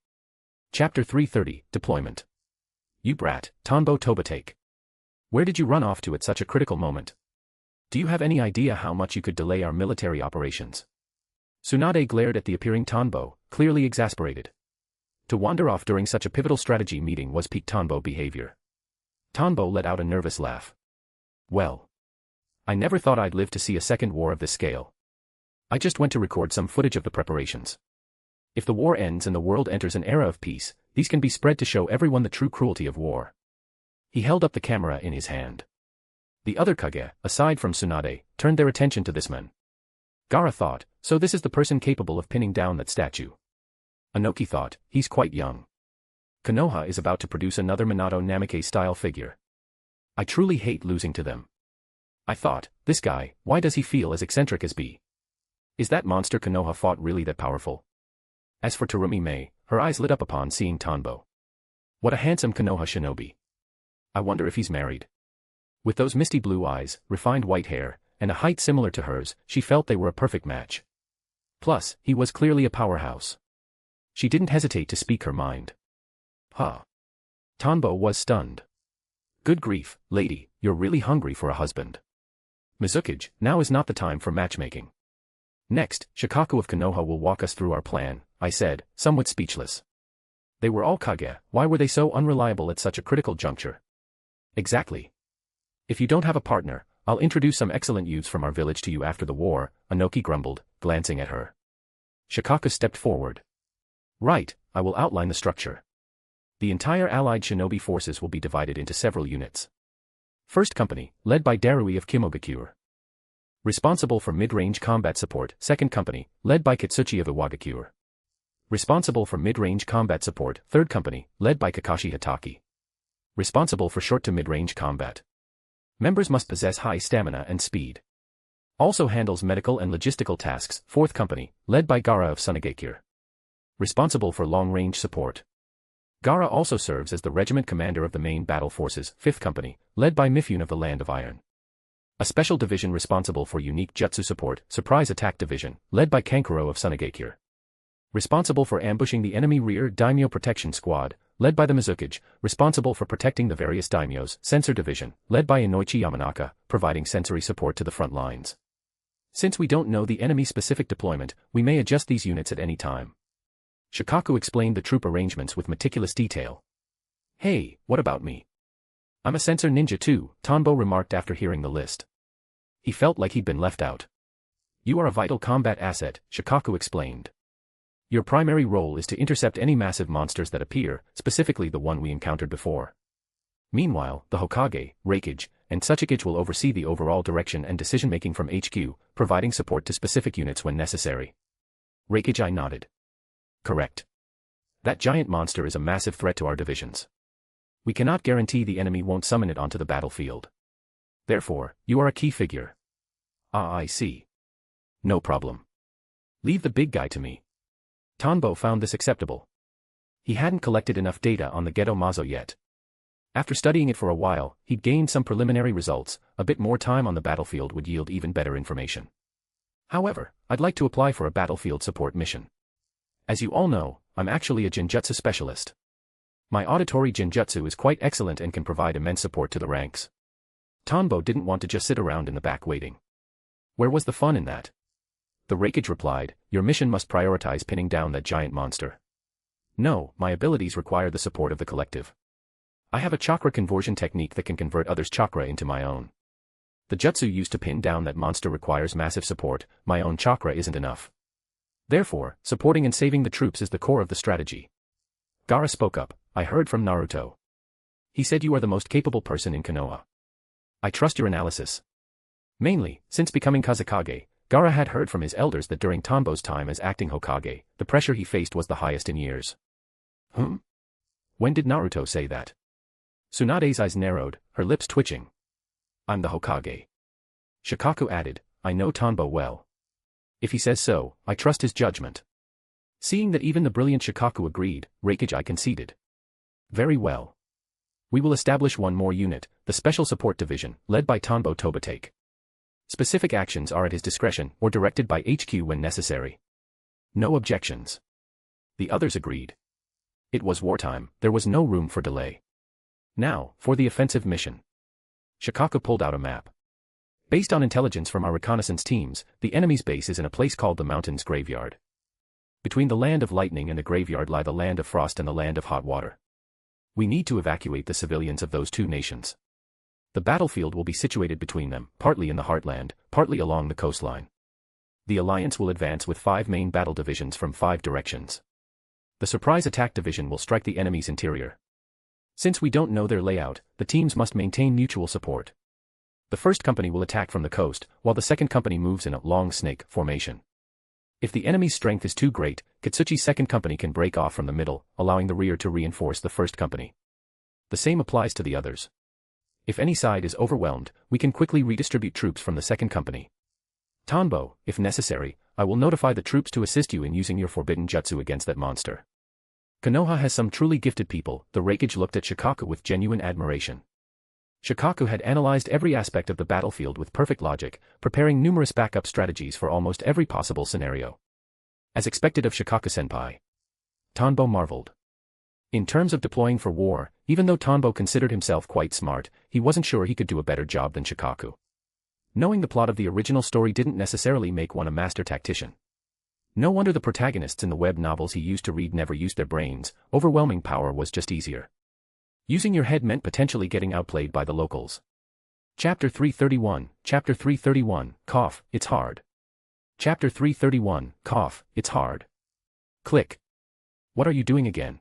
Chapter 330, Deployment. You brat, Tanbo Tobatake. Where did you run off to at such a critical moment? Do you have any idea how much you could delay our military operations? Tsunade glared at the appearing Tanbo, clearly exasperated. To wander off during such a pivotal strategy meeting was peak Tanbo behavior. Tanbo let out a nervous laugh. Well, I never thought I'd live to see a second war of this scale. I just went to record some footage of the preparations. If the war ends and the world enters an era of peace, these can be spread to show everyone the true cruelty of war. He held up the camera in his hand. The other Kage, aside from Tsunade, turned their attention to this man. Gaara thought, so this is the person capable of pinning down that statue. Anoki thought, he's quite young. Konoha is about to produce another Minato Namike-style figure. I truly hate losing to them. I thought, this guy, why does he feel as eccentric as B? Is that monster Konoha fought really that powerful? As for Terumi Mei, her eyes lit up upon seeing Tanbo. What a handsome Konoha shinobi. I wonder if he's married. With those misty blue eyes, refined white hair, and a height similar to hers, she felt they were a perfect match. Plus, he was clearly a powerhouse. She didn't hesitate to speak her mind. Huh. Tanbo was stunned. Good grief, lady, you're really hungry for a husband. Mizukage, now is not the time for matchmaking. Next, Shikaku of Konoha will walk us through our plan, I said, somewhat speechless. They were all Kage, why were they so unreliable at such a critical juncture? Exactly. If you don't have a partner, I'll introduce some excellent youths from our village to you after the war, Anoki grumbled, glancing at her. Shikaku stepped forward. Right, I will outline the structure. The entire allied shinobi forces will be divided into several units. First company, led by Darui of Kimogakure. Responsible for mid-range combat support. Second company, led by Kitsuchi of Iwagakure. Responsible for mid-range combat support. Third company, led by Kakashi Hataki. Responsible for short to mid-range combat. Members must possess high stamina and speed. Also handles medical and logistical tasks. Fourth company, led by Gaara of Sunagakure. Responsible for long-range support. Gaara also serves as the regiment commander of the main battle forces. Fifth company, led by Mifune of the Land of Iron. A special division responsible for unique jutsu support. Surprise attack division, led by Kankuro of Sunagakure. Responsible for ambushing the enemy rear. Daimyo protection squad, led by the Mizukage, responsible for protecting the various daimyos. Sensor division, led by Inoichi Yamanaka, providing sensory support to the front lines. Since we don't know the enemy's specific deployment, we may adjust these units at any time. Shikaku explained the troop arrangements with meticulous detail. Hey, what about me? I'm a sensor ninja too, Tanbo remarked after hearing the list. He felt like he'd been left out. You are a vital combat asset, Shikaku explained. Your primary role is to intercept any massive monsters that appear, specifically the one we encountered before. Meanwhile, the Hokage, Reikage, and Tsuchikage will oversee the overall direction and decision-making from HQ, providing support to specific units when necessary. Reikage nodded. Correct. That giant monster is a massive threat to our divisions. We cannot guarantee the enemy won't summon it onto the battlefield. Therefore, you are a key figure. Ah, I see. No problem. Leave the big guy to me. Tanbo found this acceptable. He hadn't collected enough data on the Gedomazo yet. After studying it for a while, he'd gained some preliminary results. A bit more time on the battlefield would yield even better information. However, I'd like to apply for a battlefield support mission. As you all know, I'm actually a Genjutsu specialist. My auditory Genjutsu is quite excellent and can provide immense support to the ranks. Tanbo didn't want to just sit around in the back waiting. Where was the fun in that? The Reikage replied, your mission must prioritize pinning down that giant monster. No, my abilities require the support of the collective. I have a chakra conversion technique that can convert others' chakra into my own. The jutsu used to pin down that monster requires massive support, my own chakra isn't enough. Therefore, supporting and saving the troops is the core of the strategy. Gaara spoke up, I heard from Naruto. He said you are the most capable person in Konoha. I trust your analysis. Mainly, since becoming Kazekage, Gaara had heard from his elders that during Tanbo's time as acting Hokage, the pressure he faced was the highest in years. When did Naruto say that? Tsunade's eyes narrowed, her lips twitching. I'm the Hokage. Shikaku added, I know Tanbo well. If he says so, I trust his judgment. Seeing that even the brilliant Shikaku agreed, Reikage conceded. Very well. We will establish one more unit, the Special Support Division, led by Tanbo Tobitake. Specific actions are at his discretion or directed by HQ when necessary. No objections. The others agreed. It was wartime, there was no room for delay. Now, for the offensive mission. Shikaku pulled out a map. Based on intelligence from our reconnaissance teams, the enemy's base is in a place called the Mountains Graveyard. Between the Land of Lightning and the Graveyard lie the Land of Frost and the Land of Hot Water. We need to evacuate the civilians of those two nations. The battlefield will be situated between them, partly in the heartland, partly along the coastline. The alliance will advance with 5 main battle divisions from 5 directions. The surprise attack division will strike the enemy's interior. Since we don't know their layout, the teams must maintain mutual support. The first company will attack from the coast, while the second company moves in a long snake formation. If the enemy's strength is too great, Kitsuchi's second company can break off from the middle, allowing the rear to reinforce the first company. The same applies to the others. If any side is overwhelmed, we can quickly redistribute troops from the second company. Tanbo, if necessary, I will notify the troops to assist you in using your forbidden jutsu against that monster. Konoha has some truly gifted people. The Reikage looked at Shikaku with genuine admiration. Shikaku had analyzed every aspect of the battlefield with perfect logic, preparing numerous backup strategies for almost every possible scenario. As expected of Shikaku-senpai. Tanbo marveled. In terms of deploying for war, even though Tanbo considered himself quite smart, he wasn't sure he could do a better job than Shikaku. Knowing the plot of the original story didn't necessarily make one a master tactician. No wonder the protagonists in the web novels he used to read never used their brains, overwhelming power was just easier. Using your head meant potentially getting outplayed by the locals. Chapter 331, cough, it's hard. Chapter 331, cough, it's hard. Click. What are you doing again?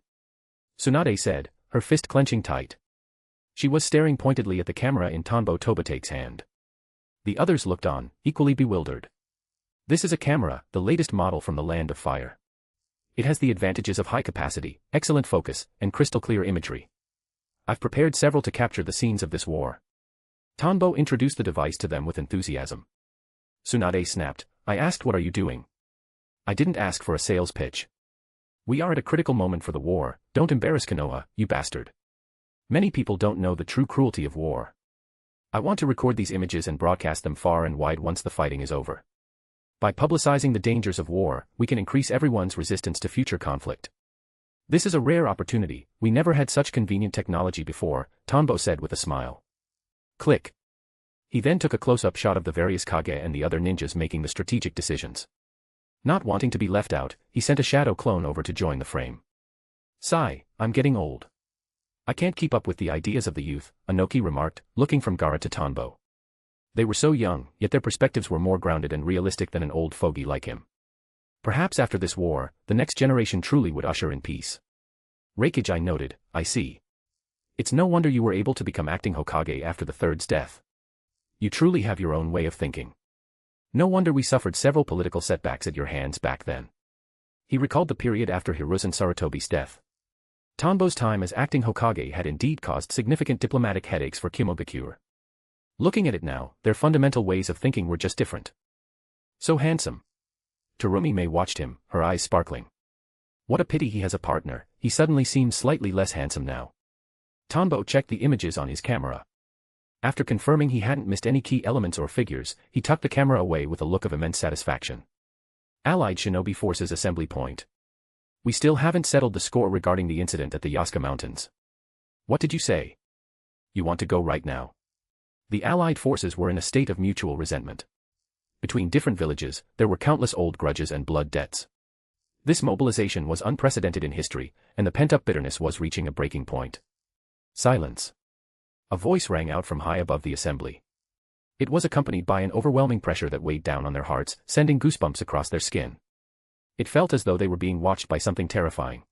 Tsunade said, her fist clenching tight. She was staring pointedly at the camera in Tanbo Tobitake's hand. The others looked on, equally bewildered. This is a camera, the latest model from the Land of Fire. It has the advantages of high capacity, excellent focus, and crystal clear imagery. I've prepared several to capture the scenes of this war. Tanbo introduced the device to them with enthusiasm. Tsunade snapped, I asked what are you doing? I didn't ask for a sales pitch. We are at a critical moment for the war, don't embarrass Konoha, you bastard. Many people don't know the true cruelty of war. I want to record these images and broadcast them far and wide once the fighting is over. By publicizing the dangers of war, we can increase everyone's resistance to future conflict. This is a rare opportunity, we never had such convenient technology before, Tanbo said with a smile. Click. He then took a close-up shot of the various Kage and the other ninjas making the strategic decisions. Not wanting to be left out, he sent a shadow clone over to join the frame. Sigh, I'm getting old. I can't keep up with the ideas of the youth, Anoki remarked, looking from Gaara to Tanbo. They were so young, yet their perspectives were more grounded and realistic than an old fogey like him. Perhaps after this war, the next generation truly would usher in peace. Reikage noted, I see. It's no wonder you were able to become acting Hokage after the third's death. You truly have your own way of thinking. No wonder we suffered several political setbacks at your hands back then. He recalled the period after Hiruzen Sarutobi's death. Tanbo's time as acting Hokage had indeed caused significant diplomatic headaches for Kimogakure. Looking at it now, their fundamental ways of thinking were just different. So handsome. Terumi watched him, her eyes sparkling. What a pity he has a partner, he suddenly seemed slightly less handsome now. Tanbo checked the images on his camera. After confirming he hadn't missed any key elements or figures, he tucked the camera away with a look of immense satisfaction. Allied Shinobi Forces Assembly Point. We still haven't settled the score regarding the incident at the Yasuka Mountains. What did you say? You want to go right now? The Allied forces were in a state of mutual resentment. Between different villages, there were countless old grudges and blood debts. This mobilization was unprecedented in history, and the pent-up bitterness was reaching a breaking point. Silence. A voice rang out from high above the assembly. It was accompanied by an overwhelming pressure that weighed down on their hearts, sending goosebumps across their skin. It felt as though they were being watched by something terrifying.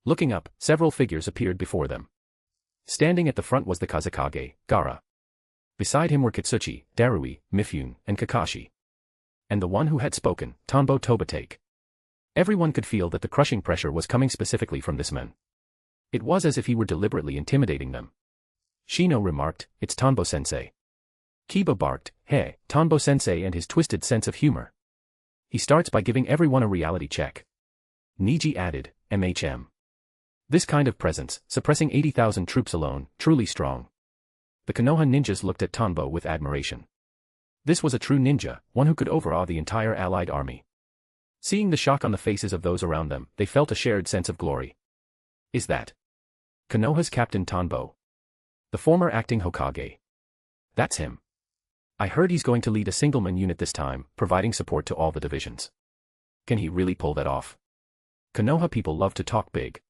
Looking up, several figures appeared before them. Standing at the front was the Kazekage, Gaara. Beside him were Kitsuchi, Darui, Mifune, and Kakashi. And the one who had spoken, Tanbo Tobitake. Everyone could feel that the crushing pressure was coming specifically from this man. It was as if he were deliberately intimidating them. Shino remarked, "It's Tanbo-sensei." Kiba barked, "Hey, Tanbo-sensei and his twisted sense of humor. He starts by giving everyone a reality check." Niji added, "MHM. This kind of presence, suppressing 80,000 troops alone, truly strong." The Konoha ninjas looked at Tanbo with admiration. This was a true ninja, one who could overawe the entire allied army. Seeing the shock on the faces of those around them, they felt a shared sense of glory. Is that Konoha's Captain Tanbo? The former acting Hokage. That's him. I heard he's going to lead a singleman unit this time, providing support to all the divisions. Can he really pull that off? Konoha people love to talk big.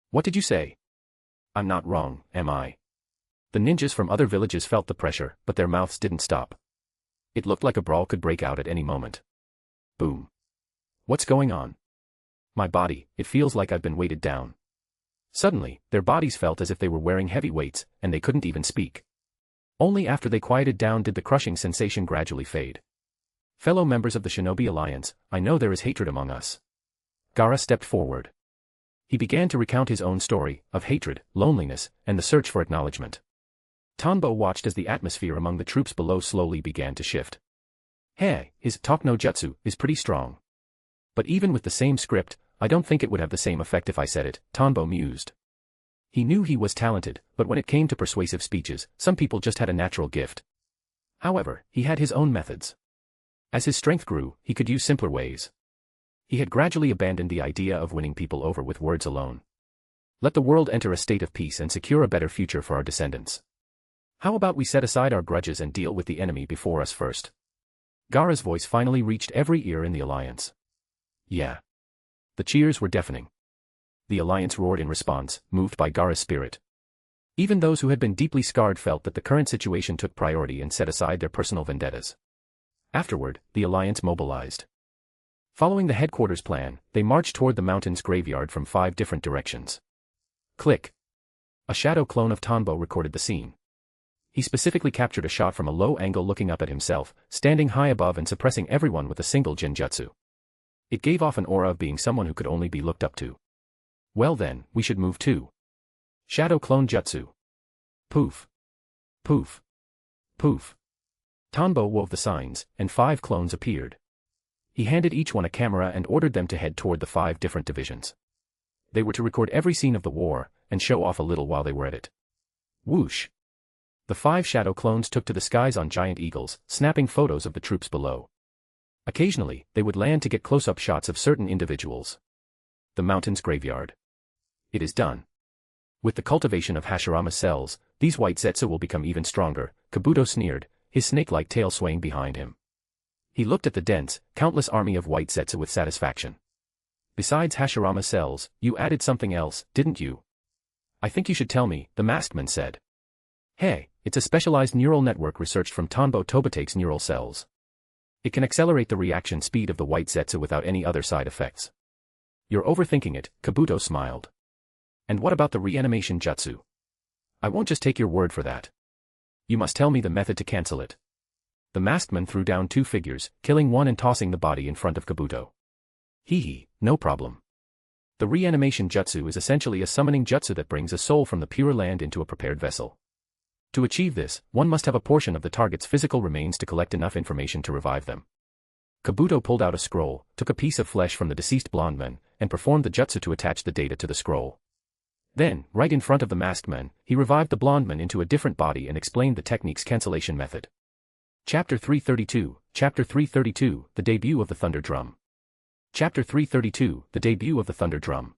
What did you say? I'm not wrong, am I? The ninjas from other villages felt the pressure, but their mouths didn't stop. It looked like a brawl could break out at any moment. Boom. What's going on? My body, it feels like I've been weighted down. Suddenly, their bodies felt as if they were wearing heavy weights, and they couldn't even speak. Only after they quieted down did the crushing sensation gradually fade. Fellow members of the Shinobi Alliance, I know there is hatred among us. Gaara stepped forward. He began to recount his own story, of hatred, loneliness, and the search for acknowledgement. Tanbo watched as the atmosphere among the troops below slowly began to shift. Hey, his talk no jutsu is pretty strong. But even with the same script, I don't think it would have the same effect if I said it, Tanbo mused. He knew he was talented, but when it came to persuasive speeches, some people just had a natural gift. However, he had his own methods. As his strength grew, he could use simpler ways. He had gradually abandoned the idea of winning people over with words alone. Let the world enter a state of peace and secure a better future for our descendants. How about we set aside our grudges and deal with the enemy before us first? Gaara's voice finally reached every ear in the alliance. Yeah. The cheers were deafening. The alliance roared in response, moved by Gaara's spirit. Even those who had been deeply scarred felt that the current situation took priority and set aside their personal vendettas. Afterward, the alliance mobilized. Following the headquarters plan, they marched toward the mountain's graveyard from 5 different directions. Click. A shadow clone of Tanbo recorded the scene. He specifically captured a shot from a low angle looking up at himself, standing high above and suppressing everyone with a single genjutsu. It gave off an aura of being someone who could only be looked up to. Well then, we should move too. Shadow clone jutsu. Poof. Poof. Poof. Tanbo wove the signs, and 5 clones appeared. He handed each one a camera and ordered them to head toward the 5 different divisions. They were to record every scene of the war, and show off a little while they were at it. Whoosh. The 5 shadow clones took to the skies on giant eagles, snapping photos of the troops below. Occasionally, they would land to get close-up shots of certain individuals. The mountain's graveyard. It is done. With the cultivation of Hashirama cells, these white Zetsu will become even stronger, Kabuto sneered, his snake-like tail swaying behind him. He looked at the dense, countless army of white Zetsu with satisfaction. Besides Hashirama cells, you added something else, didn't you? I think you should tell me, the masked man said. Hey, it's a specialized neural network researched from Tanbo Tobate's neural cells. It can accelerate the reaction speed of the white Zetsu without any other side effects. You're overthinking it, Kabuto smiled. And what about the reanimation jutsu? I won't just take your word for that. You must tell me the method to cancel it. The masked man threw down 2 figures, killing one and tossing the body in front of Kabuto. Hee, no problem. The reanimation jutsu is essentially a summoning jutsu that brings a soul from the pure land into a prepared vessel. To achieve this, one must have a portion of the target's physical remains to collect enough information to revive them. Kabuto pulled out a scroll, took a piece of flesh from the deceased blonde man, and performed the jutsu to attach the data to the scroll. Then, right in front of the masked man, he revived the blonde man into a different body and explained the technique's cancellation method. Chapter 332, Chapter 332, The Debut of the Thunder Drum. Chapter 332, The Debut of the Thunder Drum.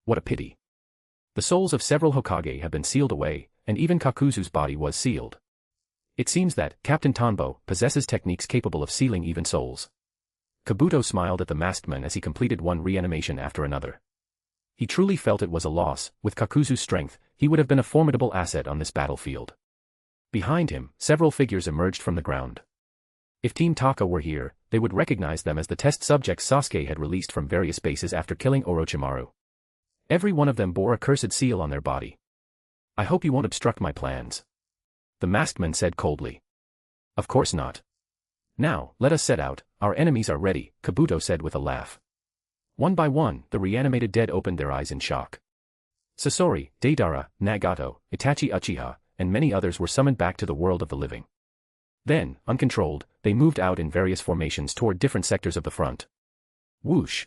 What a pity. The souls of several Hokage have been sealed away, and even Kakuzu's body was sealed. It seems that Captain Tanbo possesses techniques capable of sealing even souls. Kabuto smiled at the masked man as he completed one reanimation after another. He truly felt it was a loss. With Kakuzu's strength, he would have been a formidable asset on this battlefield. Behind him, several figures emerged from the ground. If Team Taka were here, they would recognize them as the test subjects Sasuke had released from various bases after killing Orochimaru. Every one of them bore a cursed seal on their body. I hope you won't obstruct my plans. The masked man said coldly. Of course not. Now, let us set out, our enemies are ready, Kabuto said with a laugh. One by one, the reanimated dead opened their eyes in shock. Sasori, Deidara, Nagato, Itachi Uchiha, and many others were summoned back to the world of the living. Then, uncontrolled, they moved out in various formations toward different sectors of the front. Whoosh!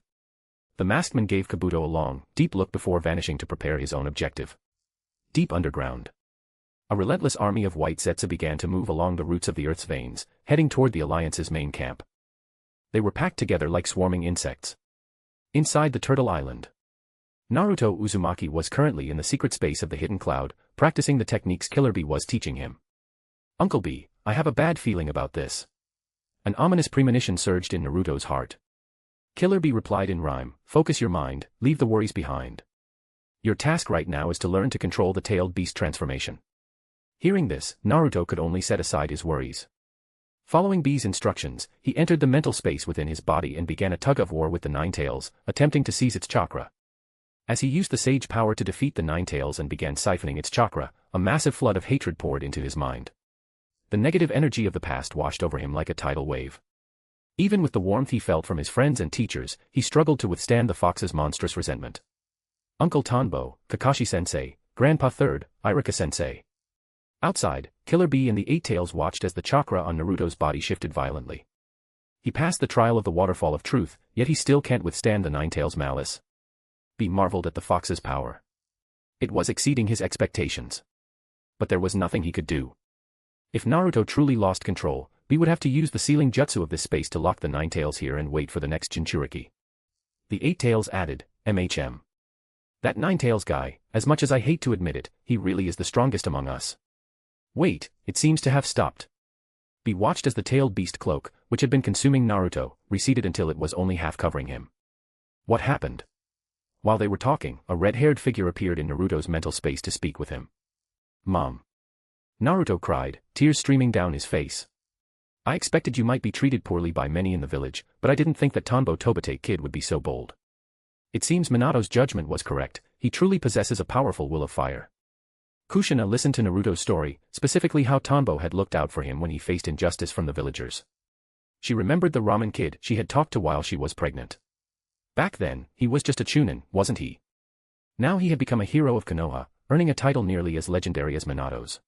The masked man gave Kabuto a long, deep look before vanishing to prepare his own objective. Deep underground. A relentless army of white Zetsu began to move along the roots of the Earth's veins, heading toward the Alliance's main camp. They were packed together like swarming insects. Inside the Turtle Island, Naruto Uzumaki was currently in the secret space of the hidden cloud, practicing the techniques Killer Bee was teaching him. Uncle B, I have a bad feeling about this. An ominous premonition surged in Naruto's heart. Killer Bee replied in rhyme, focus your mind, leave the worries behind. Your task right now is to learn to control the tailed beast transformation. Hearing this, Naruto could only set aside his worries. Following B's instructions, he entered the mental space within his body and began a tug-of-war with the Nine Tails, attempting to seize its chakra. As he used the sage power to defeat the Nine Tails and began siphoning its chakra, a massive flood of hatred poured into his mind. The negative energy of the past washed over him like a tidal wave. Even with the warmth he felt from his friends and teachers, he struggled to withstand the fox's monstrous resentment. Uncle Tanbo, Kakashi-sensei, Grandpa Third, Irika-sensei. Outside, Killer Bee and the Eight Tails watched as the chakra on Naruto's body shifted violently. He passed the trial of the Waterfall of Truth, yet he still can't withstand the Nine Tails' malice. Bee marveled at the fox's power. It was exceeding his expectations. But there was nothing he could do. If Naruto truly lost control, Bee would have to use the sealing jutsu of this space to lock the Nine Tails here and wait for the next Jinchuriki. The Eight Tails added, MHM. That Nine Tails guy, as much as I hate to admit it, he really is the strongest among us. Wait, it seems to have stopped. Bee watched as the tailed beast cloak, which had been consuming Naruto, receded until it was only half covering him. What happened? While they were talking, a red-haired figure appeared in Naruto's mental space to speak with him. Mom. Naruto cried, tears streaming down his face. I expected you might be treated poorly by many in the village, but I didn't think that Tanbo Tobite kid would be so bold. It seems Minato's judgment was correct, he truly possesses a powerful will of fire. Kushina listened to Naruto's story, specifically how Tanbo had looked out for him when he faced injustice from the villagers. She remembered the ramen kid she had talked to while she was pregnant. Back then, he was just a chunin, wasn't he? Now he had become a hero of Konoha, earning a title nearly as legendary as Minato's.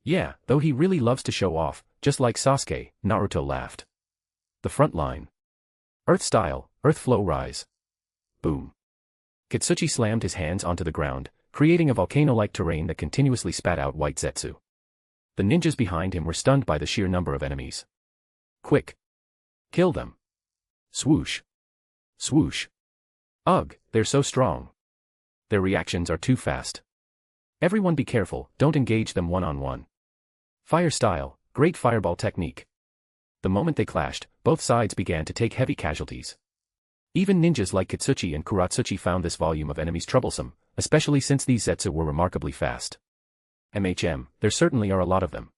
Yeah, though he really loves to show off, just like Sasuke, Naruto laughed. The front line. Earth style, earth flow rise. Boom. Kitsuchi slammed his hands onto the ground, creating a volcano-like terrain that continuously spat out white Zetsu. The ninjas behind him were stunned by the sheer number of enemies. Quick! Kill them! Swoosh! Swoosh! Ugh, they're so strong. Their reactions are too fast. Everyone be careful, don't engage them one-on-one. Fire style, great fireball technique. The moment they clashed, both sides began to take heavy casualties. Even ninjas like Kitsuchi and Kuratsuchi found this volume of enemies troublesome, especially since these Zetsu were remarkably fast. MHM, there certainly are a lot of them.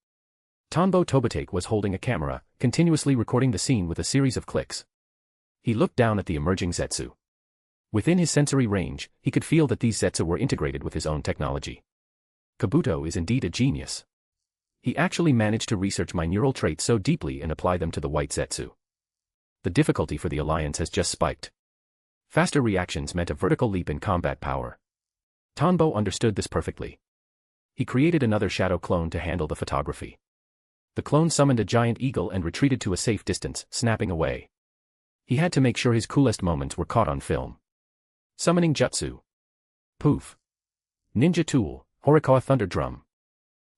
Tanbo Tobitake was holding a camera, continuously recording the scene with a series of clicks. He looked down at the emerging Zetsu. Within his sensory range, he could feel that these Zetsu were integrated with his own technology. Kabuto is indeed a genius. He actually managed to research my neural traits so deeply and apply them to the white Zetsu. The difficulty for the Alliance has just spiked. Faster reactions meant a vertical leap in combat power. Tanbo understood this perfectly. He created another shadow clone to handle the photography. The clone summoned a giant eagle and retreated to a safe distance, snapping away. He had to make sure his coolest moments were caught on film. Summoning Jutsu. Poof. Ninja Tool, Horikawa Thunder Drum.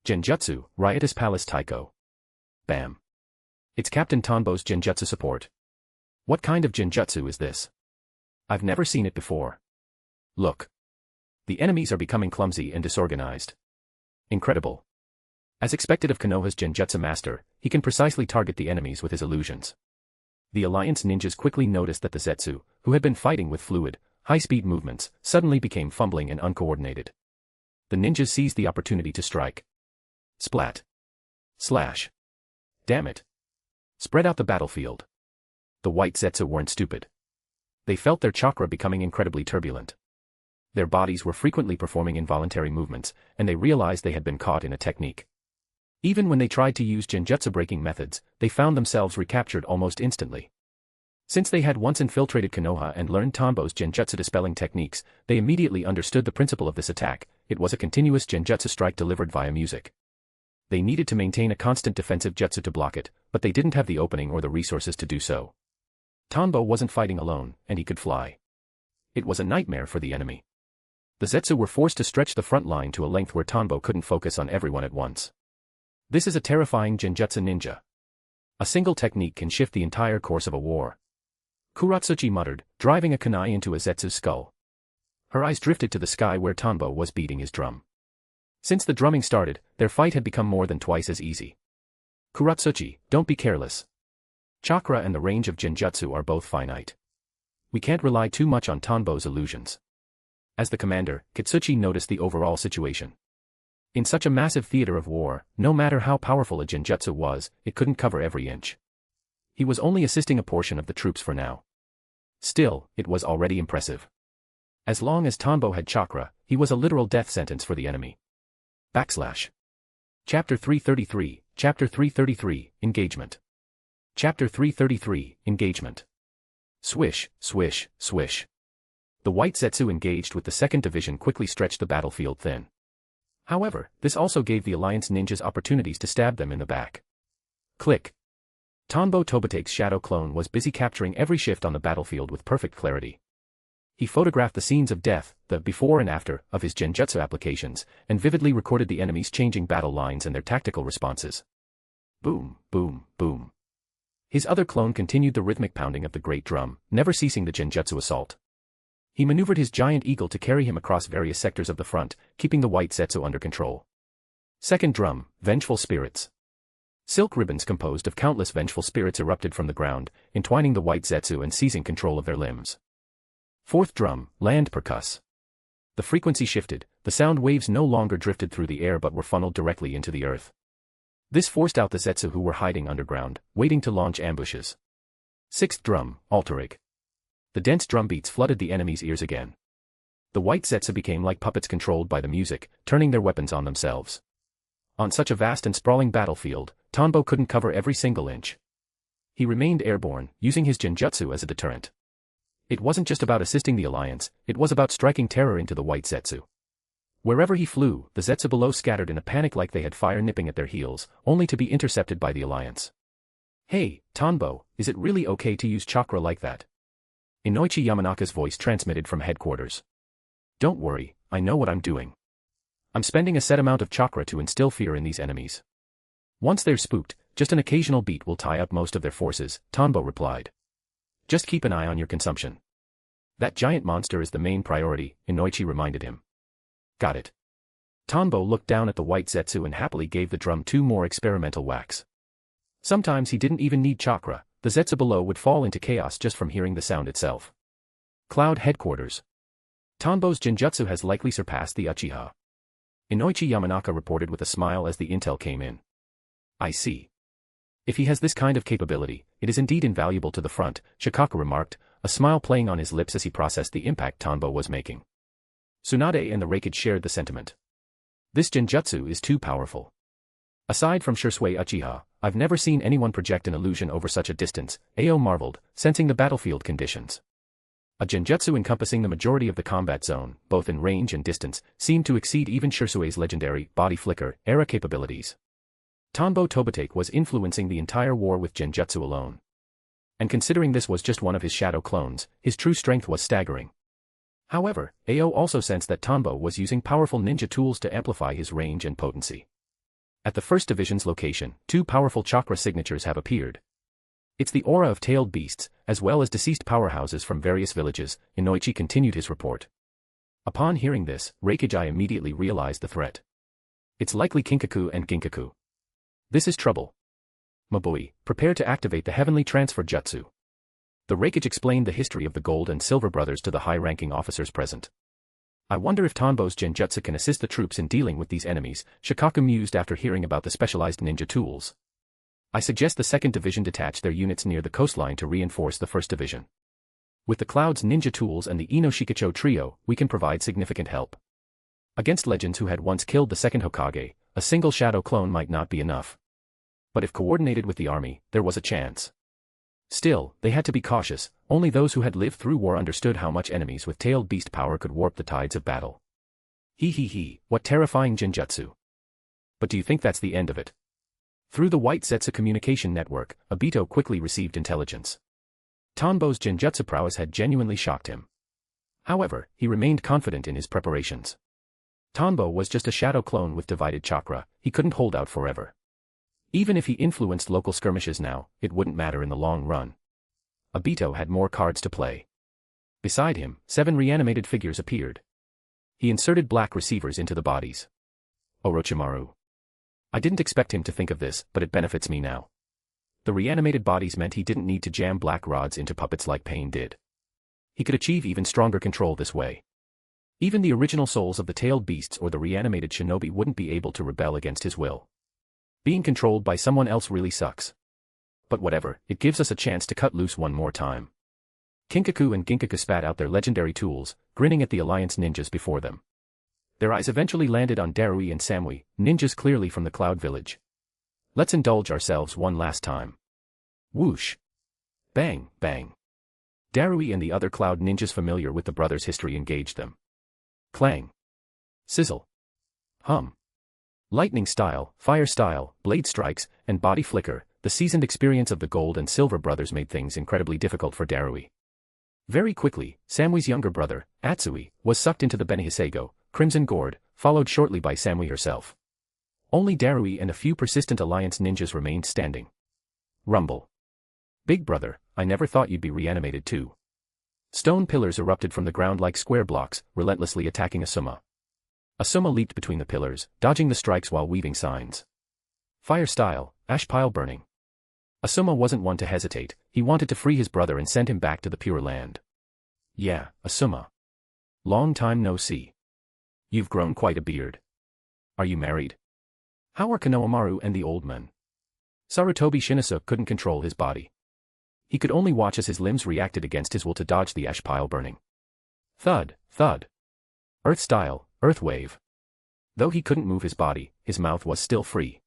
Genjutsu, Riotous Palace Taiko. Bam. It's Captain Tanbo's Genjutsu support. What kind of Genjutsu is this? I've never seen it before. Look. The enemies are becoming clumsy and disorganized. Incredible. As expected of Konoha's Genjutsu master, he can precisely target the enemies with his illusions. The Alliance ninjas quickly noticed that the Zetsu, who had been fighting with fluid, high-speed movements, suddenly became fumbling and uncoordinated. The ninjas seized the opportunity to strike. Splat. Slash. Damn it. Spread out the battlefield. The white Zetsu weren't stupid. They felt their chakra becoming incredibly turbulent. Their bodies were frequently performing involuntary movements, and they realized they had been caught in a technique. Even when they tried to use Genjutsu breaking methods, they found themselves recaptured almost instantly. Since they had once infiltrated Konoha and learned Tanbo's Genjutsu dispelling techniques, they immediately understood the principle of this attack. It was a continuous Genjutsu strike delivered via music. They needed to maintain a constant defensive jutsu to block it, but they didn't have the opening or the resources to do so. Tanbo wasn't fighting alone, and he could fly. It was a nightmare for the enemy. The Zetsu were forced to stretch the front line to a length where Tanbo couldn't focus on everyone at once. This is a terrifying Genjutsu ninja. A single technique can shift the entire course of a war. Kuratsuchi muttered, driving a kunai into a Zetsu's skull. Her eyes drifted to the sky where Tanbo was beating his drum. Since the drumming started, their fight had become more than twice as easy. Kuratsuchi, don't be careless. Chakra and the range of Genjutsu are both finite. We can't rely too much on Tanbo's illusions. As the commander, Kitsuchi noticed the overall situation. In such a massive theater of war, no matter how powerful a Genjutsu was, it couldn't cover every inch. He was only assisting a portion of the troops for now. Still, it was already impressive. As long as Tanbo had chakra, he was a literal death sentence for the enemy. Chapter 333, Engagement. Chapter 333, Engagement. Swish, swish, swish. The white Zetsu engaged with the 2nd Division quickly stretched the battlefield thin. However, this also gave the Alliance ninjas opportunities to stab them in the back. Click. Tanbo Tobotake's shadow clone was busy capturing every shift on the battlefield with perfect clarity. He photographed the scenes of death, the before and after, of his Genjutsu applications, and vividly recorded the enemy's changing battle lines and their tactical responses. Boom, boom, boom. His other clone continued the rhythmic pounding of the great drum, never ceasing the Genjutsu assault. He maneuvered his giant eagle to carry him across various sectors of the front, keeping the white Zetsu under control. 2nd drum, Vengeful Spirits. Silk ribbons composed of countless vengeful spirits erupted from the ground, entwining the white Zetsu and seizing control of their limbs. 4th drum, Land Percuss. The frequency shifted, the sound waves no longer drifted through the air but were funneled directly into the earth. This forced out the Zetsu who were hiding underground, waiting to launch ambushes. 6th drum, Alterig. The dense drum beats flooded the enemy's ears again. The white Zetsu became like puppets controlled by the music, turning their weapons on themselves. On such a vast and sprawling battlefield, Tanbo couldn't cover every single inch. He remained airborne, using his Genjutsu as a deterrent. It wasn't just about assisting the Alliance, it was about striking terror into the white Zetsu. Wherever he flew, the Zetsu below scattered in a panic like they had fire nipping at their heels, only to be intercepted by the Alliance. Hey, Tanbo, is it really okay to use chakra like that? Inoichi Yamanaka's voice transmitted from headquarters. Don't worry, I know what I'm doing. I'm spending a set amount of chakra to instill fear in these enemies. Once they're spooked, just an occasional beat will tie up most of their forces, Tanbo replied. Just keep an eye on your consumption. That giant monster is the main priority, Inoichi reminded him. Got it. Tanbo looked down at the white Zetsu and happily gave the drum 2 more experimental whacks. Sometimes he didn't even need chakra, the Zetsu below would fall into chaos just from hearing the sound itself. Cloud Headquarters. Tanbo's Genjutsu has likely surpassed the Uchiha. Inoichi Yamanaka reported with a smile as the intel came in. I see. If he has this kind of capability, it is indeed invaluable to the front, Shikaku remarked, a smile playing on his lips as he processed the impact Tanbo was making. Tsunade and the Raikage shared the sentiment. This Genjutsu is too powerful. Aside from Shisui Uchiha, I've never seen anyone project an illusion over such a distance, Ao marveled, sensing the battlefield conditions. A Genjutsu encompassing the majority of the combat zone, both in range and distance, seemed to exceed even Shisui's legendary body flicker era capabilities. Tanbo Tobitake was influencing the entire war with Genjutsu alone. And considering this was just one of his shadow clones, his true strength was staggering. However, Ao also sensed that Tanbo was using powerful ninja tools to amplify his range and potency. At the 1st Division's location, 2 powerful chakra signatures have appeared. It's the aura of tailed beasts, as well as deceased powerhouses from various villages, Inoichi continued his report. Upon hearing this, Raikage immediately realized the threat. It's likely Kinkaku and Ginkaku. This is trouble. Mabui, prepare to activate the Heavenly Transfer Jutsu. The Raikage explained the history of the Gold and Silver Brothers to the high-ranking officers present. I wonder if Tanbo's Genjutsu can assist the troops in dealing with these enemies, Shikaku mused after hearing about the specialized ninja tools. I suggest the 2nd Division detach their units near the coastline to reinforce the 1st Division. With the Cloud's ninja tools and the Ino-Shikacho trio, we can provide significant help. Against legends who had once killed the 2nd Hokage, a single shadow clone might not be enough. But if coordinated with the army, there was a chance. Still, they had to be cautious. Only those who had lived through war understood how much enemies with tailed beast power could warp the tides of battle. What terrifying genjutsu. But do you think that's the end of it? Through the White Zetsu communication network, Obito quickly received intelligence. Tanbo's genjutsu prowess had genuinely shocked him. However, he remained confident in his preparations. Tanbo was just a shadow clone with divided chakra, he couldn't hold out forever. Even if he influenced local skirmishes now, it wouldn't matter in the long run. Obito had more cards to play. Beside him, 7 reanimated figures appeared. He inserted black receivers into the bodies. Orochimaru. I didn't expect him to think of this, but it benefits me now. The reanimated bodies meant he didn't need to jam black rods into puppets like Pain did. He could achieve even stronger control this way. Even the original souls of the tailed beasts or the reanimated shinobi wouldn't be able to rebel against his will. Being controlled by someone else really sucks. But whatever, it gives us a chance to cut loose one more time. Kinkaku and Ginkaku spat out their legendary tools, grinning at the Alliance ninjas before them. Their eyes eventually landed on Darui and Samui, ninjas clearly from the Cloud Village. Let's indulge ourselves one last time. Whoosh. Bang, bang. Darui and the other Cloud ninjas familiar with the brothers' history engaged them. Clang. Sizzle. Hum. Lightning style, fire style, blade strikes, and body flicker, the seasoned experience of the Gold and Silver brothers made things incredibly difficult for Darui. Very quickly, Samui's younger brother, Atsui, was sucked into the Benihiseigo, Crimson Gourd, followed shortly by Samui herself. Only Darui and a few persistent Alliance ninjas remained standing. Rumble. Big brother, I never thought you'd be reanimated too. Stone pillars erupted from the ground like square blocks, relentlessly attacking Asuma. Asuma leaped between the pillars, dodging the strikes while weaving signs. Fire style, ash pile burning. Asuma wasn't one to hesitate, he wanted to free his brother and send him back to the Pure Land. Yeah, Asuma. Long time no see. You've grown quite a beard. Are you married? How are Konohamaru and the old man? Sarutobi Shinosuke couldn't control his body. He could only watch as his limbs reacted against his will to dodge the ash pile burning. Thud, thud. Earth style, earth wave. Though he couldn't move his body, his mouth was still free.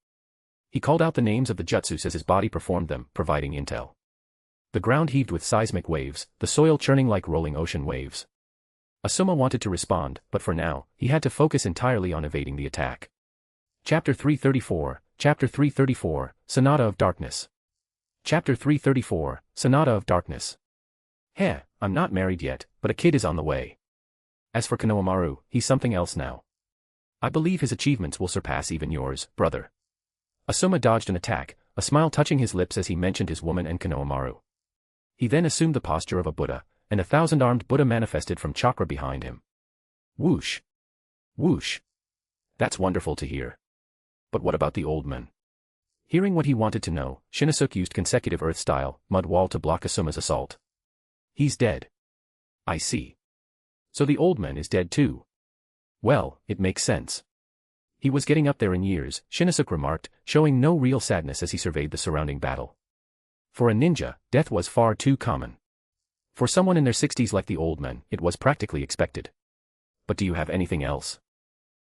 He called out the names of the jutsus as his body performed them, providing intel. The ground heaved with seismic waves, the soil churning like rolling ocean waves. Asuma wanted to respond, but for now, he had to focus entirely on evading the attack. Chapter 334, Sonata of Darkness. Chapter 334, Sonata of Darkness. Heh, I'm not married yet, but a kid is on the way. As for Konohamaru, he's something else now. I believe his achievements will surpass even yours, brother. Asuma dodged an attack, a smile touching his lips as he mentioned his woman and Konohamaru. He then assumed the posture of a Buddha, and a 1,000-armed Buddha manifested from chakra behind him. Whoosh. Whoosh. That's wonderful to hear. But what about the old man? Hearing what he wanted to know, Shinosuke used consecutive earth-style, mud wall to block Asuma's assault. He's dead. I see. So the old man is dead too. Well, it makes sense. He was getting up there in years, Shinosuke remarked, showing no real sadness as he surveyed the surrounding battle. For a ninja, death was far too common. For someone in their 60s like the old man, it was practically expected. But do you have anything else?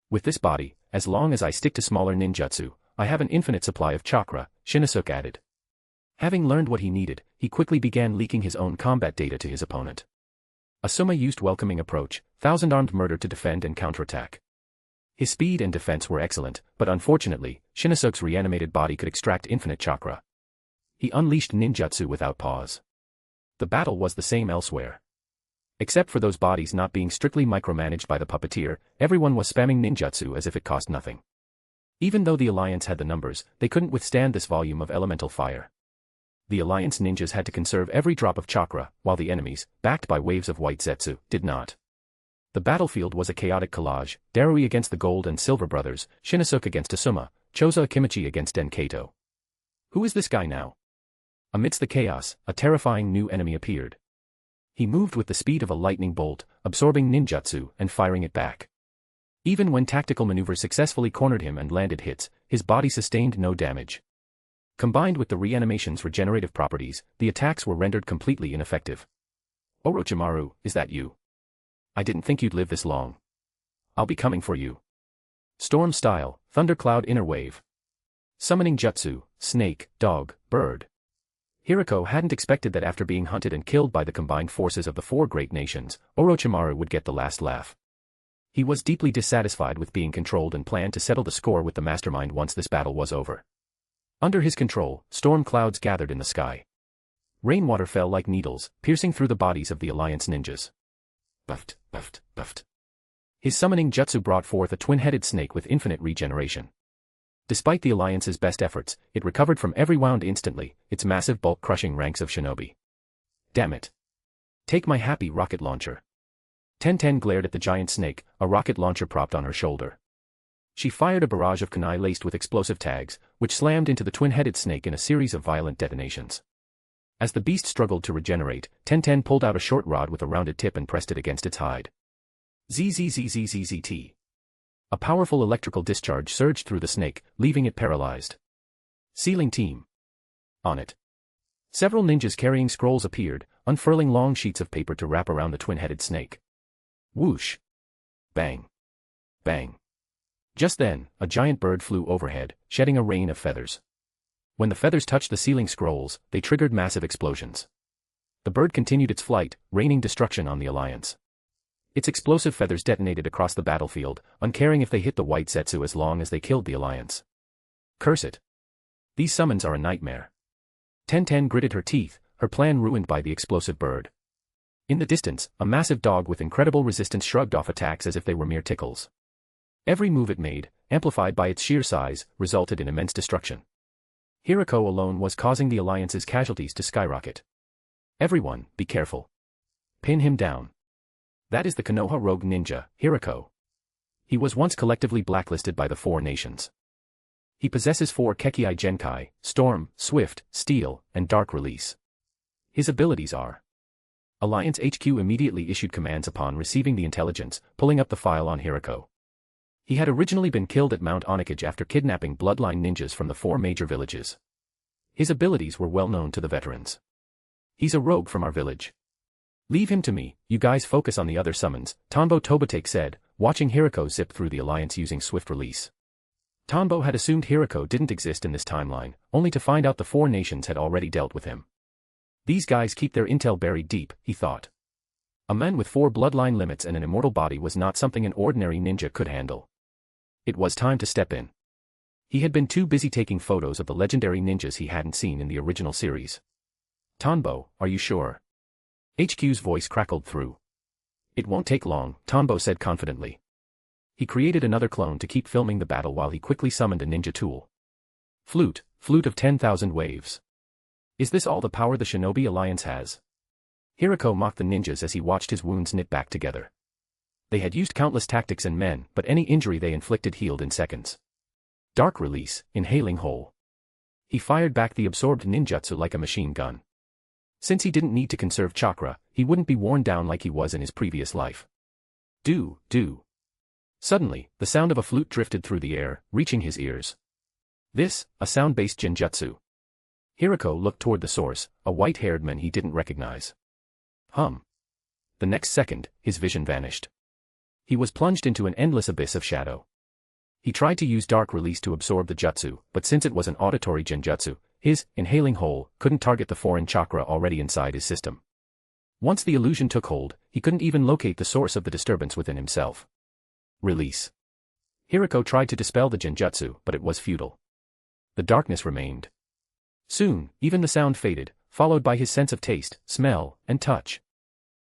With this body, as long as I stick to smaller ninjutsu, I have an infinite supply of chakra, Shinosuke added. Having learned what he needed, he quickly began leaking his own combat data to his opponent. Asuma used welcoming approach, 1,000-armed murder to defend and counterattack. His speed and defense were excellent, but unfortunately, Shinosuke's reanimated body could extract infinite chakra. He unleashed ninjutsu without pause. The battle was the same elsewhere. Except for those bodies not being strictly micromanaged by the puppeteer, everyone was spamming ninjutsu as if it cost nothing. Even though the Alliance had the numbers, they couldn't withstand this volume of elemental fire. The Alliance ninjas had to conserve every drop of chakra, while the enemies, backed by waves of white zetsu, did not. The battlefield was a chaotic collage, Darui against the Gold and Silver brothers, Shinosuke against Asuma, Choza Akimichi against Denkato. Who is this guy now? Amidst the chaos, a terrifying new enemy appeared. He moved with the speed of a lightning bolt, absorbing ninjutsu and firing it back. Even when tactical maneuvers successfully cornered him and landed hits, his body sustained no damage. Combined with the reanimation's regenerative properties, the attacks were rendered completely ineffective. Orochimaru, is that you? I didn't think you'd live this long. I'll be coming for you. Storm style, thundercloud inner wave. Summoning jutsu, snake, dog, bird. Hirako hadn't expected that after being hunted and killed by the combined forces of the four great nations, Orochimaru would get the last laugh. He was deeply dissatisfied with being controlled and planned to settle the score with the mastermind once this battle was over. Under his control, storm clouds gathered in the sky. Rainwater fell like needles, piercing through the bodies of the Alliance ninjas. Buffed, buffed, buffed. His summoning jutsu brought forth a twin-headed snake with infinite regeneration. Despite the Alliance's best efforts, it recovered from every wound instantly, its massive bulk crushing ranks of shinobi. Damn it. Take my happy rocket launcher. Tenten glared at the giant snake, a rocket launcher propped on her shoulder. She fired a barrage of kunai laced with explosive tags, which slammed into the twin-headed snake in a series of violent detonations. As the beast struggled to regenerate, Tenten pulled out a short rod with a rounded tip and pressed it against its hide. ZZZZZZT. A powerful electrical discharge surged through the snake, leaving it paralyzed. Sealing team. On it. Several ninjas carrying scrolls appeared, unfurling long sheets of paper to wrap around the twin-headed snake. Whoosh. Bang. Bang. Just then, a giant bird flew overhead, shedding a rain of feathers. When the feathers touched the sealing scrolls, they triggered massive explosions. The bird continued its flight, raining destruction on the Alliance. Its explosive feathers detonated across the battlefield, uncaring if they hit the white Zetsu as long as they killed the Alliance. Curse it. These summons are a nightmare. Tenten gritted her teeth, her plan ruined by the explosive bird. In the distance, a massive dog with incredible resistance shrugged off attacks as if they were mere tickles. Every move it made, amplified by its sheer size, resulted in immense destruction. Hirako alone was causing the Alliance's casualties to skyrocket. Everyone, be careful. Pin him down. That is the Konoha rogue ninja, Hirako. He was once collectively blacklisted by the four nations. He possesses 4 Kekkei Genkai, Storm, Swift, Steel, and Dark Release. His abilities are. Alliance HQ immediately issued commands upon receiving the intelligence, pulling up the file on Hirako. He had originally been killed at Mount Onigage after kidnapping bloodline ninjas from the 4 major villages. His abilities were well known to the veterans. He's a rogue from our village. Leave him to me, you guys focus on the other summons, Tanbo Tobitake said, watching Hirako zip through the Alliance using swift release. Tanbo had assumed Hirako didn't exist in this timeline, only to find out the 4 nations had already dealt with him. These guys keep their intel buried deep, he thought. A man with 4 bloodline limits and an immortal body was not something an ordinary ninja could handle. It was time to step in. He had been too busy taking photos of the legendary ninjas he hadn't seen in the original series. Tanbo, are you sure? HQ's voice crackled through. It won't take long, Tanbo said confidently. He created another clone to keep filming the battle while he quickly summoned a ninja tool. Flute of 10,000 waves. Is this all the power the Shinobi Alliance has? Hirako mocked the ninjas as he watched his wounds knit back together. They had used countless tactics and men, but any injury they inflicted healed in seconds. Dark Release, Inhaling Hole. He fired back the absorbed ninjutsu like a machine gun. Since he didn't need to conserve chakra, he wouldn't be worn down like he was in his previous life. Do. Suddenly, the sound of a flute drifted through the air, reaching his ears. This, a sound-based genjutsu. Hirako looked toward the source, a white-haired man he didn't recognize. Hum. The next second, his vision vanished. He was plunged into an endless abyss of shadow. He tried to use Dark Release to absorb the jutsu, but since it was an auditory genjutsu, his inhaling hole couldn't target the foreign chakra already inside his system. Once the illusion took hold, he couldn't even locate the source of the disturbance within himself. Release. Hirako tried to dispel the genjutsu, but it was futile. The darkness remained. Soon, even the sound faded, followed by his sense of taste, smell, and touch.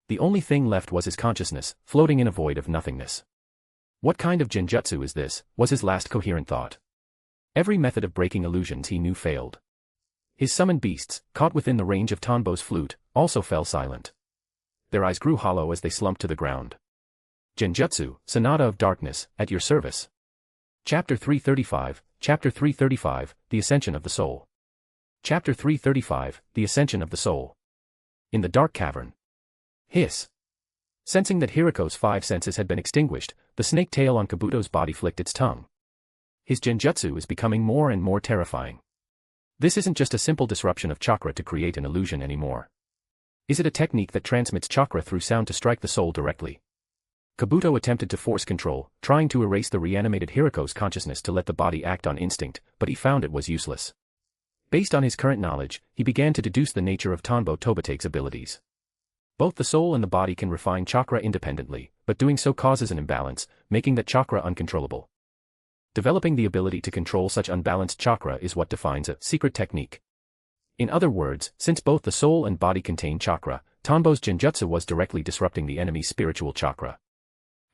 The only thing left was his consciousness, floating in a void of nothingness. What kind of genjutsu is this, was his last coherent thought. Every method of breaking illusions he knew failed. His summoned beasts, caught within the range of Tanbo's flute, also fell silent. Their eyes grew hollow as they slumped to the ground. Genjutsu, Sonata of Darkness, at your service. Chapter 335, The Ascension of the Soul. Chapter 335, The Ascension of the Soul. In the dark cavern. Hiss. Sensing that Hirako's 5 senses had been extinguished, the snake tail on Kabuto's body flicked its tongue. His genjutsu is becoming more and more terrifying. This isn't just a simple disruption of chakra to create an illusion anymore. Is it a technique that transmits chakra through sound to strike the soul directly? Kabuto attempted to force control, trying to erase the reanimated Hirako's consciousness to let the body act on instinct, but he found it was useless. Based on his current knowledge, he began to deduce the nature of Tanbo Tobate's abilities. Both the soul and the body can refine chakra independently, but doing so causes an imbalance, making that chakra uncontrollable. Developing the ability to control such unbalanced chakra is what defines a secret technique. In other words, since both the soul and body contain chakra, Tanbo's Genjutsu was directly disrupting the enemy's spiritual chakra.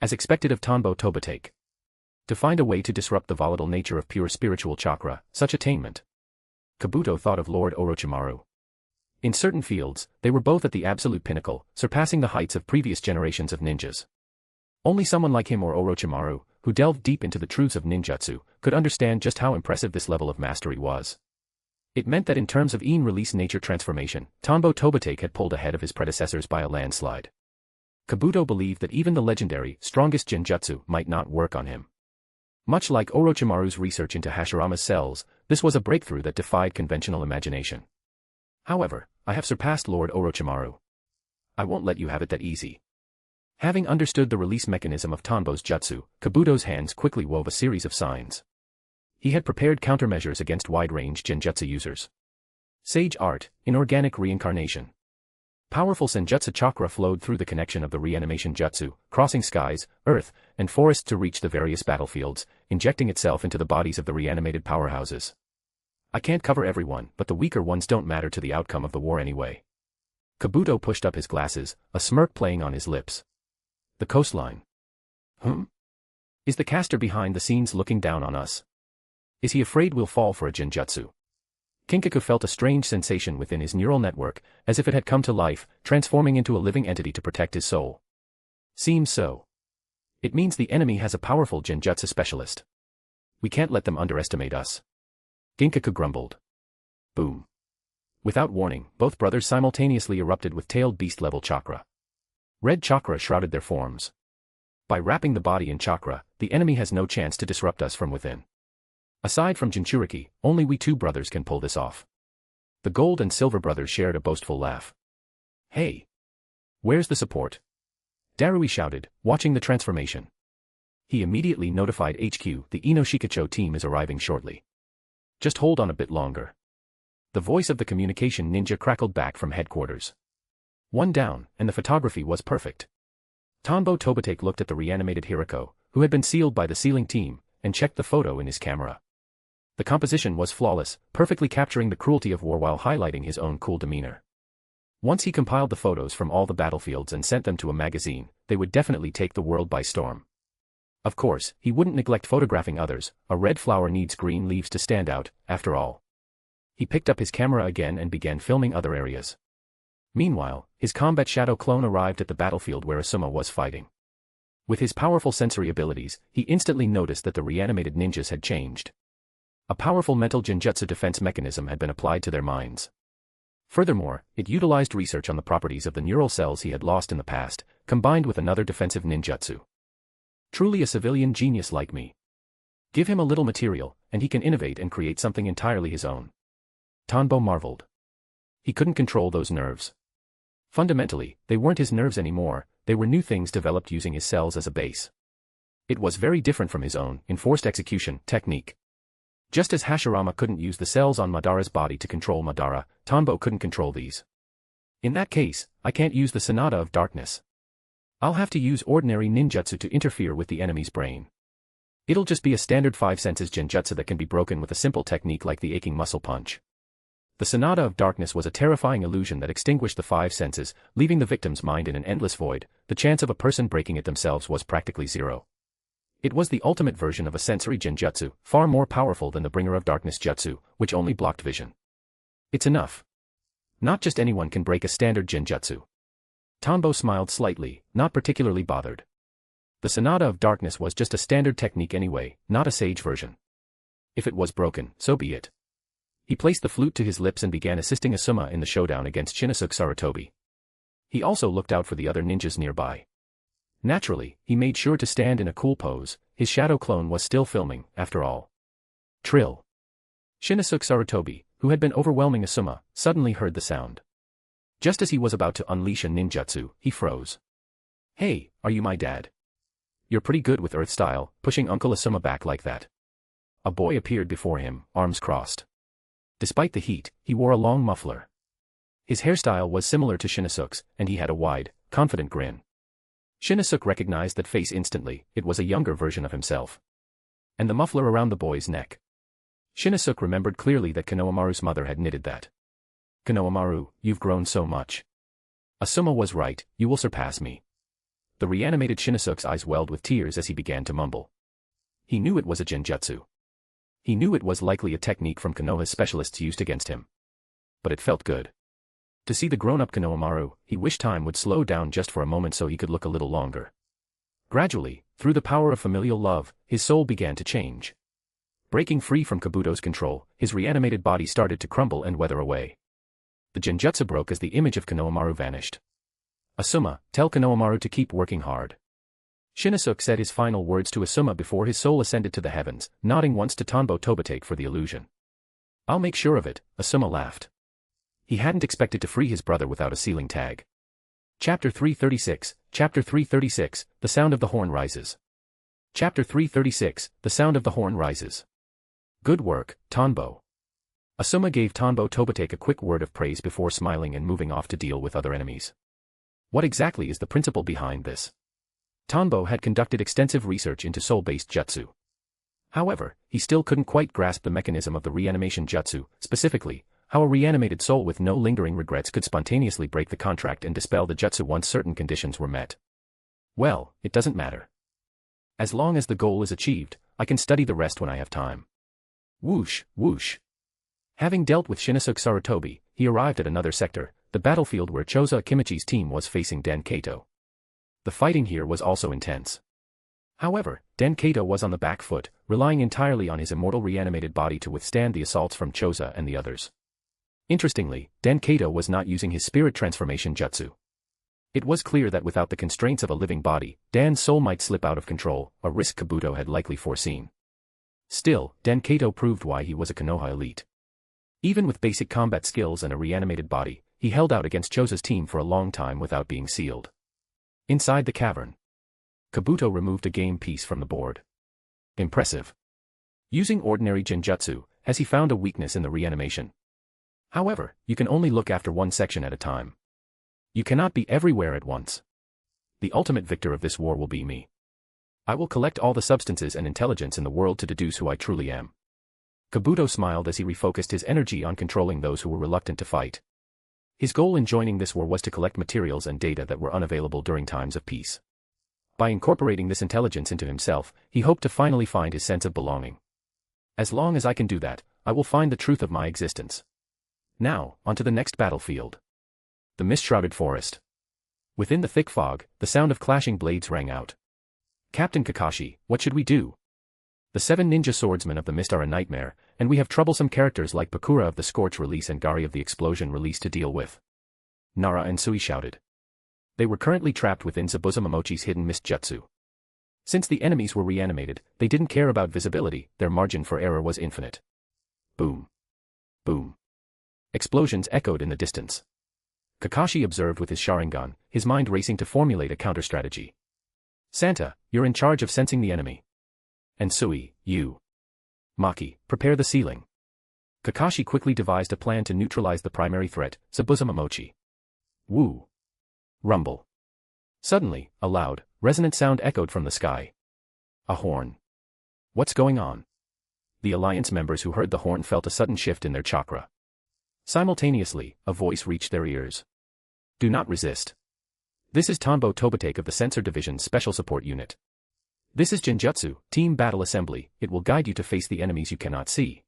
As expected of Tanbo Tobate. To find a way to disrupt the volatile nature of pure spiritual chakra, such attainment. Kabuto thought of Lord Orochimaru. In certain fields, they were both at the absolute pinnacle, surpassing the heights of previous generations of ninjas. Only someone like him or Orochimaru, who delved deep into the truths of ninjutsu, could understand just how impressive this level of mastery was. It meant that in terms of release nature transformation, Tanbo Tobate had pulled ahead of his predecessors by a landslide. Kabuto believed that even the legendary, strongest Genjutsu might not work on him. Much like Orochimaru's research into Hashirama's cells, this was a breakthrough that defied conventional imagination. However, I have surpassed Lord Orochimaru. I won't let you have it that easy. Having understood the release mechanism of Tanbo's jutsu, Kabuto's hands quickly wove a series of signs. He had prepared countermeasures against wide-range Genjutsu users. Sage Art, Inorganic Reincarnation. Powerful Senjutsu chakra flowed through the connection of the reanimation jutsu, crossing skies, earth, and forests to reach the various battlefields, injecting itself into the bodies of the reanimated powerhouses. I can't cover everyone, but the weaker ones don't matter to the outcome of the war anyway. Kabuto pushed up his glasses, a smirk playing on his lips. The coastline. Is the caster behind the scenes looking down on us? Is he afraid we'll fall for a Genjutsu? Kinkaku felt a strange sensation within his neural network, as if it had come to life, transforming into a living entity to protect his soul. Seems so. It means the enemy has a powerful Genjutsu specialist. We can't let them underestimate us. Ginkaku grumbled. Boom. Without warning, both brothers simultaneously erupted with tailed beast-level chakra. Red chakra shrouded their forms. By wrapping the body in chakra, the enemy has no chance to disrupt us from within. Aside from Jinchuriki, only we two brothers can pull this off. The gold and silver brothers shared a boastful laugh. Hey! Where's the support? Darui shouted, watching the transformation. He immediately notified HQ, the Inoshikacho team is arriving shortly. Just hold on a bit longer. The voice of the communication ninja crackled back from headquarters. One down, and the photography was perfect. Tanbo Tobate looked at the reanimated Hirako, who had been sealed by the sealing team, and checked the photo in his camera. The composition was flawless, perfectly capturing the cruelty of war while highlighting his own cool demeanor. Once he compiled the photos from all the battlefields and sent them to a magazine, they would definitely take the world by storm. Of course, he wouldn't neglect photographing others, a red flower needs green leaves to stand out, after all. He picked up his camera again and began filming other areas. Meanwhile, his combat shadow clone arrived at the battlefield where Asuma was fighting. With his powerful sensory abilities, he instantly noticed that the reanimated ninjas had changed. A powerful mental Genjutsu defense mechanism had been applied to their minds. Furthermore, it utilized research on the properties of the neural cells he had lost in the past, combined with another defensive ninjutsu. Truly a civilian genius like me. Give him a little material, and he can innovate and create something entirely his own. Tanbo marveled. He couldn't control those nerves. Fundamentally, they weren't his nerves anymore, they were new things developed using his cells as a base. It was very different from his own enforced execution technique. Just as Hashirama couldn't use the cells on Madara's body to control Madara, Tanbo couldn't control these. In that case, I can't use the Sonata of Darkness. I'll have to use ordinary ninjutsu to interfere with the enemy's brain. It'll just be a standard 5 senses genjutsu that can be broken with a simple technique like the aching muscle punch. The Sonata of Darkness was a terrifying illusion that extinguished the 5 senses, leaving the victim's mind in an endless void. The chance of a person breaking it themselves was practically zero. It was the ultimate version of a sensory genjutsu, far more powerful than the Bringer of Darkness jutsu, which only blocked vision. It's enough. Not just anyone can break a standard genjutsu. Tanbo smiled slightly, not particularly bothered. The Sonata of Darkness was just a standard technique anyway, not a sage version. If it was broken, so be it. He placed the flute to his lips and began assisting Asuma in the showdown against Shinosuke Sarutobi. He also looked out for the other ninjas nearby. Naturally, he made sure to stand in a cool pose, his shadow clone was still filming, after all. Trill. Shinosuke Sarutobi, who had been overwhelming Asuma, suddenly heard the sound. Just as he was about to unleash a ninjutsu, he froze. Hey, are you my dad? You're pretty good with earth style, pushing Uncle Asuma back like that. A boy appeared before him, arms crossed. Despite the heat, he wore a long muffler. His hairstyle was similar to Shinosuke's, and he had a wide, confident grin. Shinosuke recognized that face instantly. It was a younger version of himself. And the muffler around the boy's neck. Shinosuke remembered clearly that Konohamaru's mother had knitted that. "Konohamaru, you've grown so much. Asuma was right, you will surpass me." The reanimated Shinosuke's eyes welled with tears as he began to mumble. He knew it was a genjutsu. He knew it was likely a technique from Konoha's specialists used against him. But it felt good. To see the grown-up Konohamaru, he wished time would slow down just for a moment so he could look a little longer. Gradually, through the power of familial love, his soul began to change. Breaking free from Kabuto's control, his reanimated body started to crumble and wither away. The genjutsu broke as the image of Konohamaru vanished. "Asuma, tell Konohamaru to keep working hard." Shinosuke said his final words to Asuma before his soul ascended to the heavens, nodding once to Tanbo Tobitake for the illusion. "I'll make sure of it," Asuma laughed. He hadn't expected to free his brother without a sealing tag. Chapter 336, Chapter 336, The Sound of the Horn Rises. Chapter 336, The Sound of the Horn Rises. "Good work, Tanbo." Asuma gave Tanbo Tobitake a quick word of praise before smiling and moving off to deal with other enemies. What exactly is the principle behind this? Tanbo had conducted extensive research into soul-based jutsu. However, he still couldn't quite grasp the mechanism of the reanimation jutsu, specifically, how a reanimated soul with no lingering regrets could spontaneously break the contract and dispel the jutsu once certain conditions were met. Well, it doesn't matter. As long as the goal is achieved, I can study the rest when I have time. Whoosh, whoosh. Having dealt with Shinosuke Sarutobi, he arrived at another sector, the battlefield where Choza Akimichi's team was facing Den Kato. The fighting here was also intense. However, Den Kato was on the back foot, relying entirely on his immortal reanimated body to withstand the assaults from Choza and the others. Interestingly, Den Kato was not using his spirit transformation jutsu. It was clear that without the constraints of a living body, Dan's soul might slip out of control, a risk Kabuto had likely foreseen. Still, Den Kato proved why he was a Konoha elite. Even with basic combat skills and a reanimated body, he held out against Choza's team for a long time without being sealed. Inside the cavern, Kabuto removed a game piece from the board. Impressive. Using ordinary genjutsu, has he found a weakness in the reanimation? However, you can only look after one section at a time. You cannot be everywhere at once. The ultimate victor of this war will be me. I will collect all the substances and intelligence in the world to deduce who I truly am. Kabuto smiled as he refocused his energy on controlling those who were reluctant to fight. His goal in joining this war was to collect materials and data that were unavailable during times of peace. By incorporating this intelligence into himself, he hoped to finally find his sense of belonging. As long as I can do that, I will find the truth of my existence. Now, onto the next battlefield. The mist-shrouded forest. Within the thick fog, the sound of clashing blades rang out. "Captain Kakashi, what should we do? The 7 ninja swordsmen of the mist are a nightmare, and we have troublesome characters like Bakura of the Scorch release and Gari of the Explosion release to deal with." Nara and Sui shouted. They were currently trapped within Zabuza Momochi's hidden mist jutsu. Since the enemies were reanimated, they didn't care about visibility, their margin for error was infinite. Boom. Boom. Explosions echoed in the distance. Kakashi observed with his Sharingan, his mind racing to formulate a counter-strategy. "Santa, you're in charge of sensing the enemy. And Sui, you. Maki, prepare the ceiling." Kakashi quickly devised a plan to neutralize the primary threat, Zabuza Momochi. Woo. Rumble. Suddenly, a loud, resonant sound echoed from the sky. A horn. What's going on? The alliance members who heard the horn felt a sudden shift in their chakra. Simultaneously, a voice reached their ears. "Do not resist. This is Tanbo Tobitake of the Sensor Division's Special Support Unit. This is Genjutsu, Team Battle Assembly, it will guide you to face the enemies you cannot see."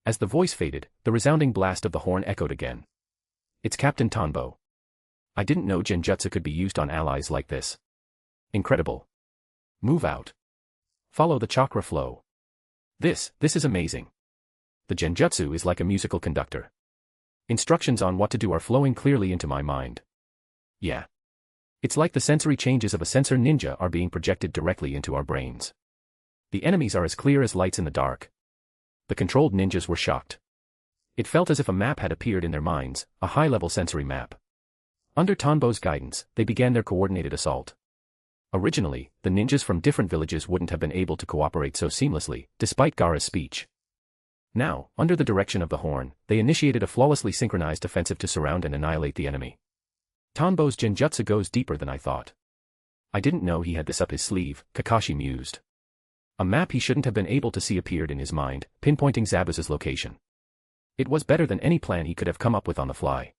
As the voice faded, the resounding blast of the horn echoed again. "It's Captain Tanbo. I didn't know Genjutsu could be used on allies like this. Incredible. Move out. Follow the chakra flow. This is amazing. The Genjutsu is like a musical conductor. Instructions on what to do are flowing clearly into my mind. Yeah. It's like the sensory changes of a sensor ninja are being projected directly into our brains. The enemies are as clear as lights in the dark." The controlled ninjas were shocked. It felt as if a map had appeared in their minds, a high-level sensory map. Under Tanbo's guidance, they began their coordinated assault. Originally, the ninjas from different villages wouldn't have been able to cooperate so seamlessly, despite Gaara's speech. Now, under the direction of the horn, they initiated a flawlessly synchronized offensive to surround and annihilate the enemy. Tanbo's Genjutsu goes deeper than I thought. I didn't know he had this up his sleeve, Kakashi mused. A map he shouldn't have been able to see appeared in his mind, pinpointing Zabuza's location. It was better than any plan he could have come up with on the fly.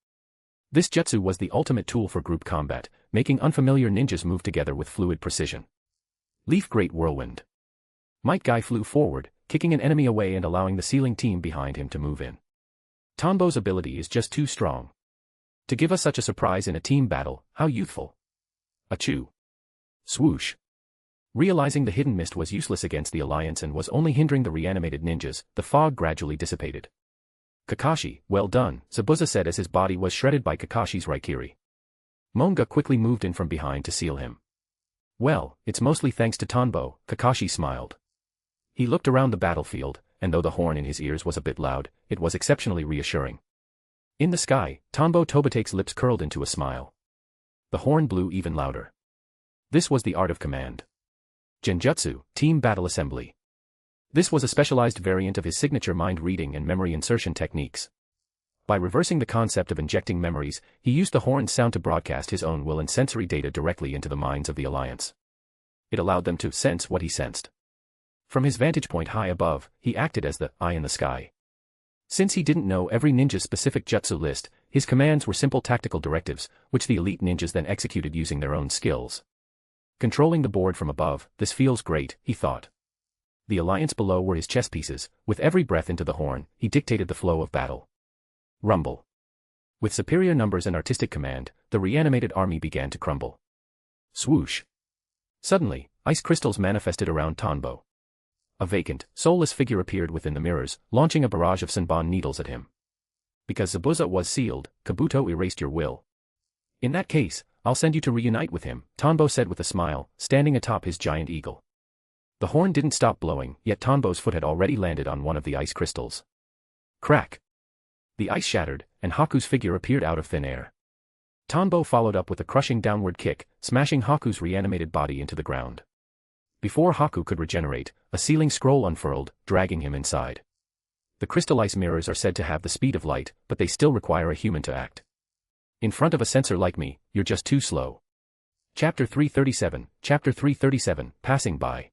This jutsu was the ultimate tool for group combat, making unfamiliar ninjas move together with fluid precision. Leaf Great Whirlwind. Might Guy flew forward, kicking an enemy away and allowing the ceiling team behind him to move in. Tanbo's ability is just too strong. To give us such a surprise in a team battle, how youthful. Achoo. Swoosh. Realizing the hidden mist was useless against the alliance and was only hindering the reanimated ninjas, the fog gradually dissipated. Kakashi, well done, Zabuza said as his body was shredded by Kakashi's Raikiri. Monga quickly moved in from behind to seal him. Well, it's mostly thanks to Tanbo, Kakashi smiled. He looked around the battlefield, and though the horn in his ears was a bit loud, it was exceptionally reassuring. In the sky, Tanbo Tobotake's lips curled into a smile. The horn blew even louder. This was the art of command. Genjutsu, Team Battle Assembly. This was a specialized variant of his signature mind reading and memory insertion techniques. By reversing the concept of injecting memories, he used the horn's sound to broadcast his own will and sensory data directly into the minds of the alliance. It allowed them to sense what he sensed. From his vantage point high above, he acted as the eye in the sky. Since he didn't know every ninja's specific jutsu list, his commands were simple tactical directives, which the elite ninjas then executed using their own skills. Controlling the board from above, this feels great, he thought. The alliance below were his chess pieces. With every breath into the horn, he dictated the flow of battle. Rumble. With superior numbers and artistic command, the reanimated army began to crumble. Swoosh. Suddenly, ice crystals manifested around Tanbo. A vacant, soulless figure appeared within the mirrors, launching a barrage of Senbon needles at him. Because Zabuza was sealed, Kabuto erased your will. In that case, I'll send you to reunite with him, Tanbo said with a smile, standing atop his giant eagle. The horn didn't stop blowing, yet Tanbo's foot had already landed on one of the ice crystals. Crack! The ice shattered, and Haku's figure appeared out of thin air. Tanbo followed up with a crushing downward kick, smashing Haku's reanimated body into the ground. Before Haku could regenerate, a sealing scroll unfurled, dragging him inside. The crystal ice mirrors are said to have the speed of light, but they still require a human to act. In front of a sensor like me, you're just too slow. Chapter 337, Passing By.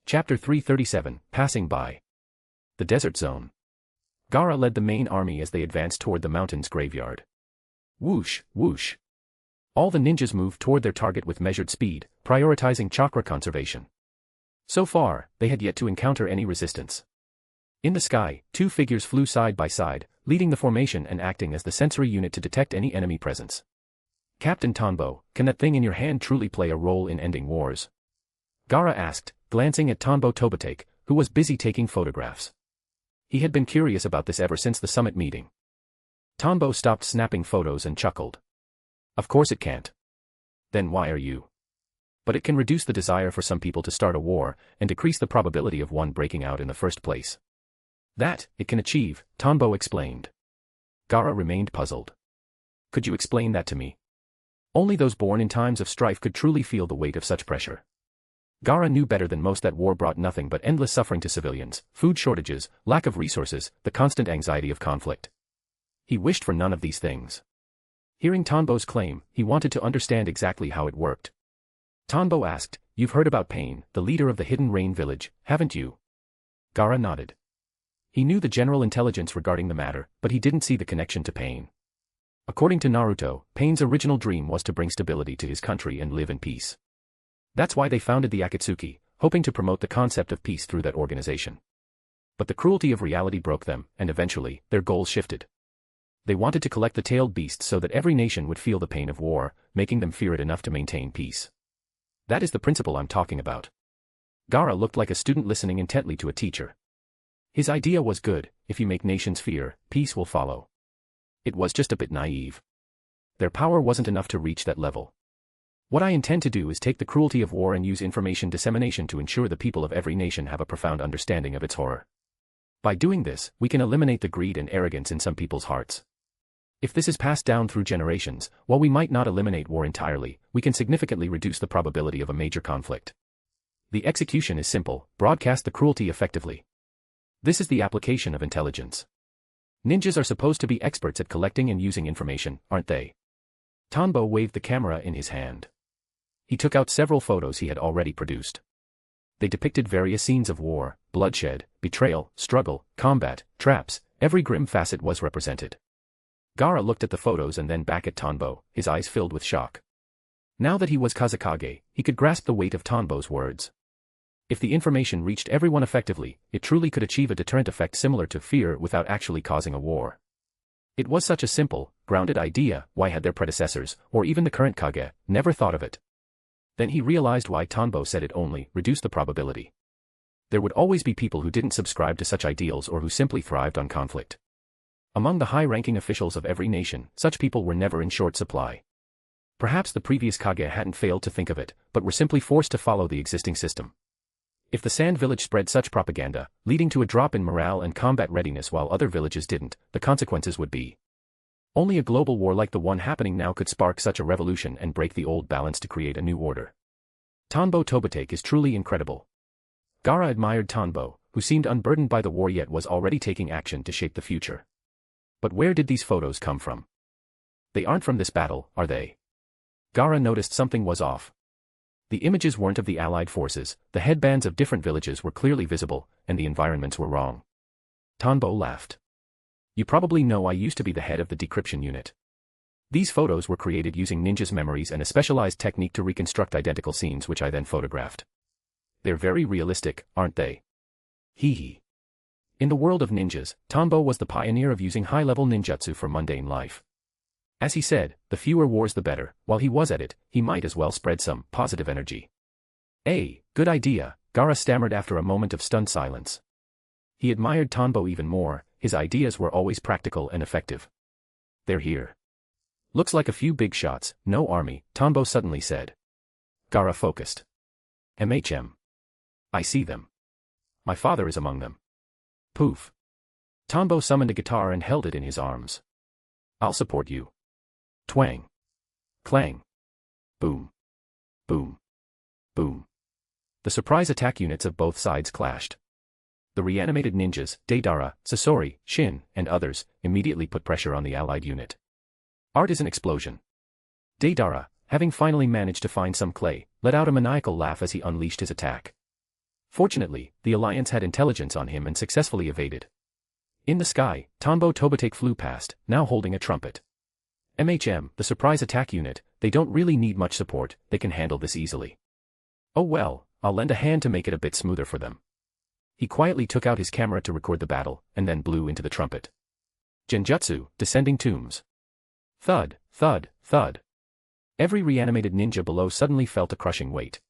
Chapter 337, Passing By. The Desert Zone. Gaara led the main army as they advanced toward the mountain's graveyard. Whoosh, whoosh. All the ninjas moved toward their target with measured speed, prioritizing chakra conservation. So far, they had yet to encounter any resistance. In the sky, two figures flew side by side, leading the formation and acting as the sensory unit to detect any enemy presence. Captain Tanbo, can that thing in your hand truly play a role in ending wars? Gaara asked, glancing at Tanbo Tobotake, who was busy taking photographs. He had been curious about this ever since the summit meeting. Tanbo stopped snapping photos and chuckled. Of course it can't. Then why are you? But it can reduce the desire for some people to start a war, and decrease the probability of one breaking out in the first place. That, it can achieve, Tanbo explained. Gaara remained puzzled. Could you explain that to me? Only those born in times of strife could truly feel the weight of such pressure. Gaara knew better than most that war brought nothing but endless suffering to civilians, food shortages, lack of resources, the constant anxiety of conflict. He wished for none of these things. Hearing Tanbo's claim, he wanted to understand exactly how it worked. Tanbo asked, "You've heard about Pain, the leader of the Hidden Rain village, haven't you?" Gaara nodded. He knew the general intelligence regarding the matter, but he didn't see the connection to Pain. According to Naruto, Pain's original dream was to bring stability to his country and live in peace. That's why they founded the Akatsuki, hoping to promote the concept of peace through that organization. But the cruelty of reality broke them, and eventually, their goals shifted. They wanted to collect the tailed beasts so that every nation would feel the pain of war, making them fear it enough to maintain peace. That is the principle I'm talking about. Gaara looked like a student listening intently to a teacher. His idea was good: if you make nations fear, peace will follow. It was just a bit naive. Their power wasn't enough to reach that level. What I intend to do is take the cruelty of war and use information dissemination to ensure the people of every nation have a profound understanding of its horror. By doing this, we can eliminate the greed and arrogance in some people's hearts. If this is passed down through generations, while we might not eliminate war entirely, we can significantly reduce the probability of a major conflict. The execution is simple: broadcast the cruelty effectively. This is the application of intelligence. Ninjas are supposed to be experts at collecting and using information, aren't they? Tanbo waved the camera in his hand. He took out several photos he had already produced. They depicted various scenes of war, bloodshed, betrayal, struggle, combat, traps. Every grim facet was represented. Gaara looked at the photos and then back at Tanbo, his eyes filled with shock. Now that he was Kazekage, he could grasp the weight of Tanbo's words. If the information reached everyone effectively, it truly could achieve a deterrent effect similar to fear without actually causing a war. It was such a simple, grounded idea, why had their predecessors, or even the current Kage, never thought of it? Then he realized why Tanbo said it only reduced the probability. There would always be people who didn't subscribe to such ideals or who simply thrived on conflict. Among the high-ranking officials of every nation, such people were never in short supply. Perhaps the previous Kage hadn't failed to think of it, but were simply forced to follow the existing system. If the Sand Village spread such propaganda, leading to a drop in morale and combat readiness while other villages didn't, the consequences would be. Only a global war like the one happening now could spark such a revolution and break the old balance to create a new order. Tanbo Tobitake is truly incredible. Gaara admired Tanbo, who seemed unburdened by the war yet was already taking action to shape the future. But where did these photos come from? They aren't from this battle, are they? Gaara noticed something was off. The images weren't of the allied forces, the headbands of different villages were clearly visible, and the environments were wrong. Tanbo laughed. You probably know I used to be the head of the decryption unit. These photos were created using ninjas' memories and a specialized technique to reconstruct identical scenes which I then photographed. They're very realistic, aren't they? Hee hee. In the world of ninjas, Tanbo was the pioneer of using high-level ninjutsu for mundane life. As he said, the fewer wars the better. While he was at it, he might as well spread some positive energy. Good idea, Gaara stammered after a moment of stunned silence. He admired Tanbo even more, his ideas were always practical and effective. They're here. Looks like a few big shots, no army, Tanbo suddenly said. Gaara focused. I see them. My father is among them. Poof. Tanbo summoned a guitar and held it in his arms. I'll support you. Twang. Clang. Boom. Boom. Boom. The surprise attack units of both sides clashed. The reanimated ninjas, Deidara, Sasori, Shin, and others, immediately put pressure on the allied unit. Art is an explosion. Deidara, having finally managed to find some clay, let out a maniacal laugh as he unleashed his attack. Fortunately, the alliance had intelligence on him and successfully evaded. In the sky, Tanbo Tobitake flew past, now holding a trumpet. The surprise attack unit, they don't really need much support, they can handle this easily. Oh well, I'll lend a hand to make it a bit smoother for them. He quietly took out his camera to record the battle, and then blew into the trumpet. Genjutsu, descending tombs. Thud, thud, thud. Every reanimated ninja below suddenly felt a crushing weight.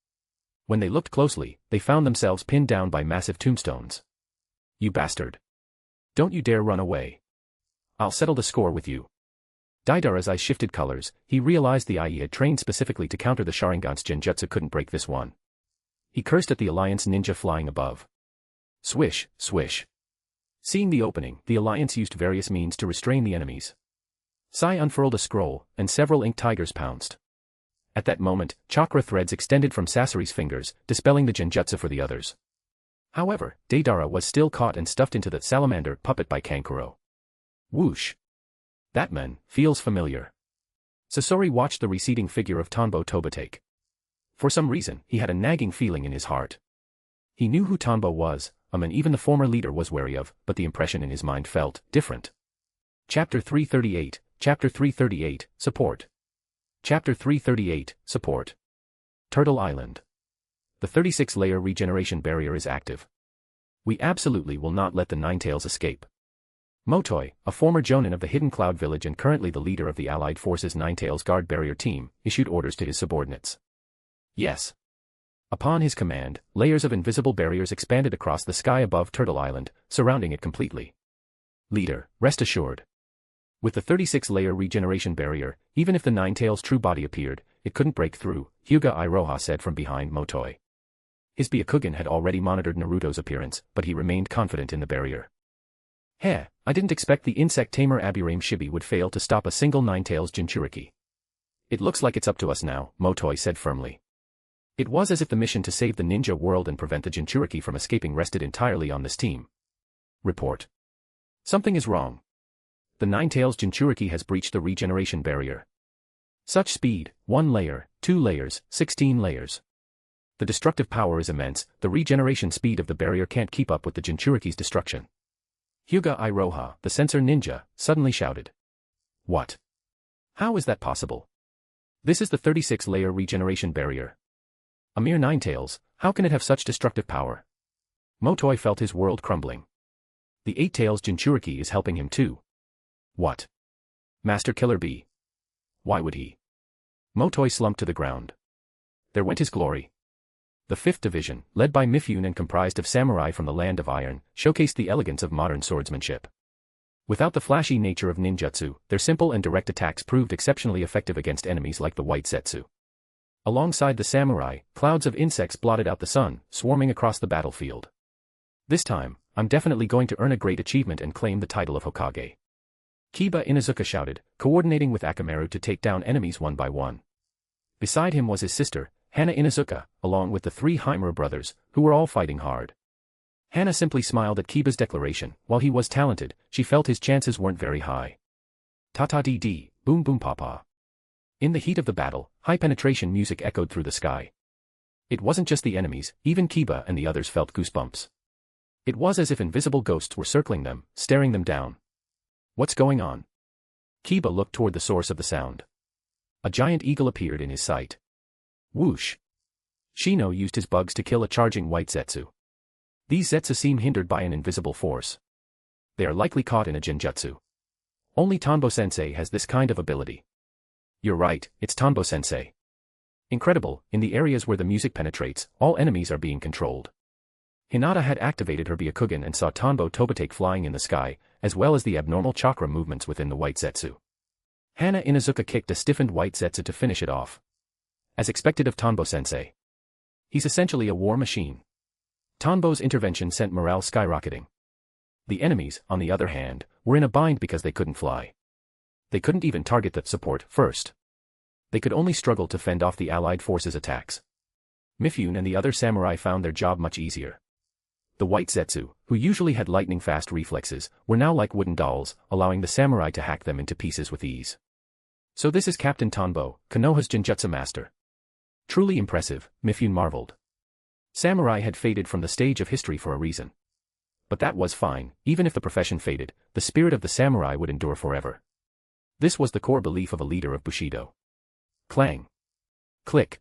When they looked closely, they found themselves pinned down by massive tombstones. You bastard. Don't you dare run away. I'll settle the score with you. Deidara's eyes shifted colors, he realized the IE had trained specifically to counter the Sharingan's Genjutsu couldn't break this one. He cursed at the Alliance ninja flying above. Swish, swish. Seeing the opening, the Alliance used various means to restrain the enemies. Sai unfurled a scroll, and several ink tigers pounced. At that moment, chakra threads extended from Sasori's fingers, dispelling the Genjutsu for the others. However, Deidara was still caught and stuffed into the salamander puppet by Kankuro. Whoosh. That man feels familiar. Sasori watched the receding figure of Tanbo Tobitake. For some reason, he had a nagging feeling in his heart. He knew who Tanbo was, a man even the former leader was wary of, but the impression in his mind felt different. Chapter 338, Chapter 338, Support. Chapter 338, Support. Turtle Island. The 36-layer regeneration barrier is active. We absolutely will not let the Ninetales escape. Motoi, a former jonin of the Hidden Cloud Village and currently the leader of the Allied Forces Ninetales Guard Barrier Team, issued orders to his subordinates. Yes. Upon his command, layers of invisible barriers expanded across the sky above Turtle Island, surrounding it completely. Leader, rest assured. With the 36-layer regeneration barrier, even if the Ninetales' true body appeared, it couldn't break through, Hyuga Iroha said from behind Motoi. His Byakugan had already monitored Naruto's appearance, but he remained confident in the barrier. I didn't expect the insect tamer Aburame Shibi would fail to stop a single Ninetales Jinchuriki. It looks like it's up to us now, Motoi said firmly. It was as if the mission to save the ninja world and prevent the Jinchuriki from escaping rested entirely on this team. Report. Something is wrong. The Nine-Tails Jinchuriki has breached the regeneration barrier. Such speed, 1 layer, 2 layers, 16 layers. The destructive power is immense, the regeneration speed of the barrier can't keep up with the Jinchuriki's destruction. Hyuga Iroha, the sensor ninja, suddenly shouted. What? How is that possible? This is the 36-layer regeneration barrier. A mere Nine-Tails, how can it have such destructive power? Motoi felt his world crumbling. The Eight-Tails Jinchuriki is helping him too. What? Master Killer Bee. Why would he? Motoi slumped to the ground. There went his glory. The 5th Division, led by Mifune and comprised of samurai from the Land of Iron, showcased the elegance of modern swordsmanship. Without the flashy nature of ninjutsu, their simple and direct attacks proved exceptionally effective against enemies like the White Zetsu. Alongside the samurai, clouds of insects blotted out the sun, swarming across the battlefield. This time, I'm definitely going to earn a great achievement and claim the title of Hokage. Kiba Inuzuka shouted, coordinating with Akamaru to take down enemies one by one. Beside him was his sister, Hana Inuzuka, along with the 3 Himura brothers, who were all fighting hard. Hana simply smiled at Kiba's declaration. While he was talented, she felt his chances weren't very high. Ta-ta-dee-dee, boom boom papa. In the heat of the battle, high-penetration music echoed through the sky. It wasn't just the enemies, even Kiba and the others felt goosebumps. It was as if invisible ghosts were circling them, staring them down. What's going on? Kiba looked toward the source of the sound. A giant eagle appeared in his sight. Whoosh! Shino used his bugs to kill a charging White Zetsu. These Zetsu seem hindered by an invisible force. They are likely caught in a Genjutsu. Only Tanbo-sensei has this kind of ability. You're right, it's Tanbo-sensei. Incredible, in the areas where the music penetrates, all enemies are being controlled. Hinata had activated her Byakugan and saw Tanbo Tobitake flying in the sky, as well as the abnormal chakra movements within the White Zetsu. Hana Inuzuka kicked a stiffened White Zetsu to finish it off. As expected of Tanbo-sensei. He's essentially a war machine. Tanbo's intervention sent morale skyrocketing. The enemies, on the other hand, were in a bind because they couldn't fly. They couldn't even target the support first. They could only struggle to fend off the Allied forces' attacks. Mifune and the other samurai found their job much easier. The White Zetsu, who usually had lightning-fast reflexes, were now like wooden dolls, allowing the samurai to hack them into pieces with ease. So this is Captain Tanbo, Konoha's Genjutsu master. Truly impressive, Mifune marveled. Samurai had faded from the stage of history for a reason. But that was fine, even if the profession faded, the spirit of the samurai would endure forever. This was the core belief of a leader of Bushido. Clang. Click.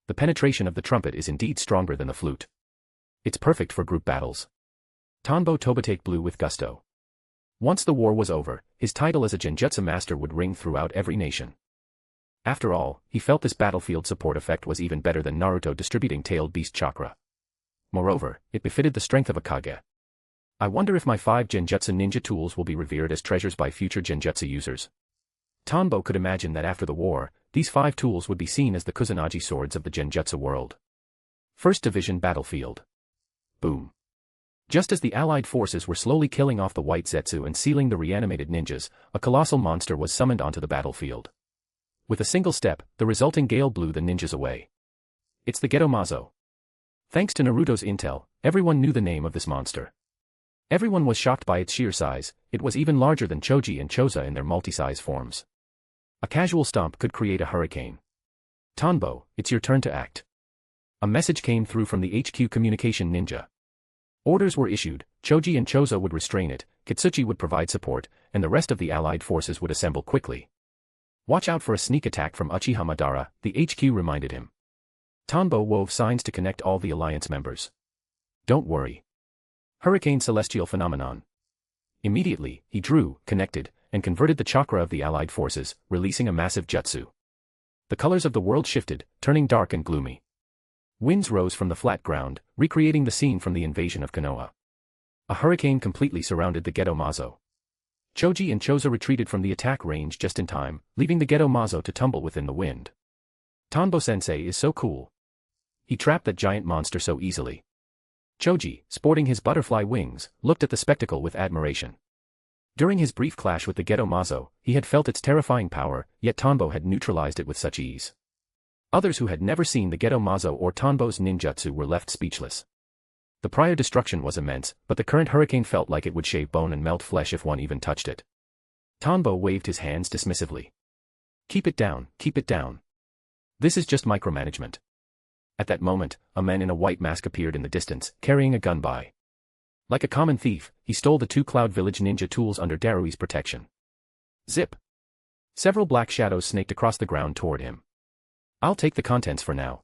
The penetration of the trumpet is indeed stronger than the flute. It's perfect for group battles. Tanbo Tobitake blew with gusto. Once the war was over, his title as a Genjutsu master would ring throughout every nation. After all, he felt this battlefield support effect was even better than Naruto distributing tailed beast chakra. Moreover, it befitted the strength of a Kage. I wonder if my 5 Genjutsu ninja tools will be revered as treasures by future Genjutsu users. Tanbo could imagine that after the war, these 5 tools would be seen as the Kusanagi swords of the Genjutsu world. 1st Division Battlefield. Boom. Just as the Allied forces were slowly killing off the White Zetsu and sealing the reanimated ninjas, a colossal monster was summoned onto the battlefield. With a single step, the resulting gale blew the ninjas away. It's the Gedomazo. Thanks to Naruto's intel, everyone knew the name of this monster. Everyone was shocked by its sheer size, it was even larger than Choji and Choza in their multi-size forms. A casual stomp could create a hurricane. Tanbo, it's your turn to act. A message came through from the HQ communication ninja. Orders were issued, Choji and Choza would restrain it, Kitsuchi would provide support, and the rest of the Allied forces would assemble quickly. Watch out for a sneak attack from Uchiha Madara, the HQ reminded him. Tanbo wove signs to connect all the alliance members. Don't worry. Hurricane Celestial Phenomenon. Immediately, he drew, connected, and converted the chakra of the Allied forces, releasing a massive jutsu. The colors of the world shifted, turning dark and gloomy. Winds rose from the flat ground, recreating the scene from the invasion of Konoha. A hurricane completely surrounded the Gedomazo. Choji and Choza retreated from the attack range just in time, leaving the Gedomazo to tumble within the wind. Tanbo-sensei is so cool. He trapped that giant monster so easily. Choji, sporting his butterfly wings, looked at the spectacle with admiration. During his brief clash with the Gedomazo, he had felt its terrifying power, yet Tanbo had neutralized it with such ease. Others who had never seen the Gedomazo or Tanbo's ninjutsu were left speechless. The prior destruction was immense, but the current hurricane felt like it would shave bone and melt flesh if one even touched it. Tanbo waved his hands dismissively. Keep it down, keep it down. This is just micromanagement. At that moment, a man in a white mask appeared in the distance, carrying a gun by. Like a common thief, he stole the two Cloud Village ninja tools under Darui's protection. Zip! Several black shadows snaked across the ground toward him. I'll take the contents for now.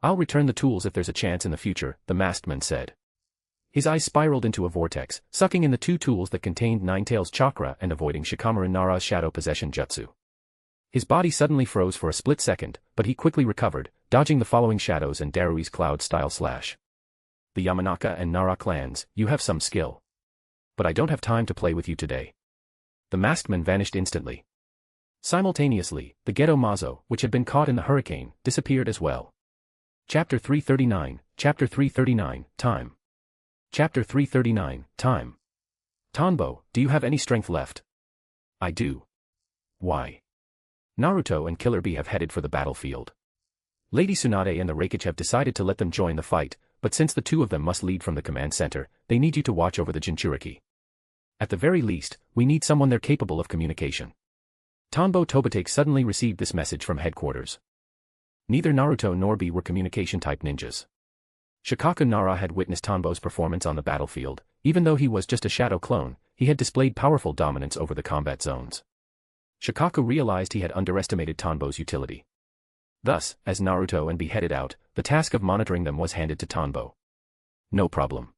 I'll return the tools if there's a chance in the future, the masked man said. His eyes spiraled into a vortex, sucking in the two tools that contained Ninetales chakra and avoiding Shikamaru Nara's shadow possession jutsu. His body suddenly froze for a split second, but he quickly recovered, dodging the following shadows and Darui's cloud-style slash. The Yamanaka and Nara clans, you have some skill. But I don't have time to play with you today. The masked man vanished instantly. Simultaneously, the Gedo Mazo, which had been caught in the hurricane, disappeared as well. Chapter 339, Chapter 339, Time. Chapter 339, Time. Tanbo, do you have any strength left? I do. Why? Naruto and Killer Bee have headed for the battlefield. Lady Tsunade and the Reikage have decided to let them join the fight, but since the two of them must lead from the command center, they need you to watch over the Jinchuriki. At the very least, we need someone there capable of communication. Tanbo Tobitake suddenly received this message from headquarters. Neither Naruto nor Bee were communication-type ninjas. Shikaku Nara had witnessed Tanbo's performance on the battlefield. Even though he was just a shadow clone, he had displayed powerful dominance over the combat zones. Shikaku realized he had underestimated Tanbo's utility. Thus, as Naruto and Bee headed out, the task of monitoring them was handed to Tanbo. No problem.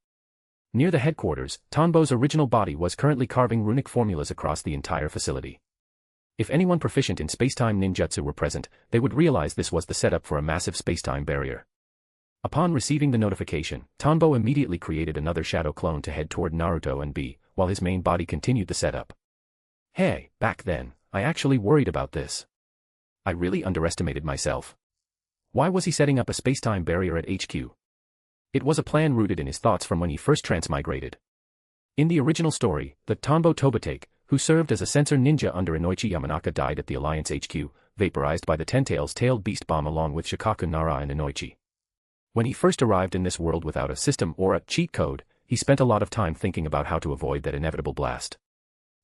Near the headquarters, Tanbo's original body was currently carving runic formulas across the entire facility. If anyone proficient in spacetime ninjutsu were present, they would realize this was the setup for a massive spacetime barrier. Upon receiving the notification, Tanbo immediately created another shadow clone to head toward Naruto and Bee, while his main body continued the setup. Hey, back then, I actually worried about this. I really underestimated myself. Why was he setting up a spacetime barrier at HQ? It was a plan rooted in his thoughts from when he first transmigrated. In the original story, the Tanbo Tobitake, who served as a sensor ninja under Inoichi Yamanaka, died at the Alliance HQ, vaporized by the Ten-Tails tailed beast bomb along with Shikaku Nara and Inoichi. When he first arrived in this world without a system or a cheat code, he spent a lot of time thinking about how to avoid that inevitable blast.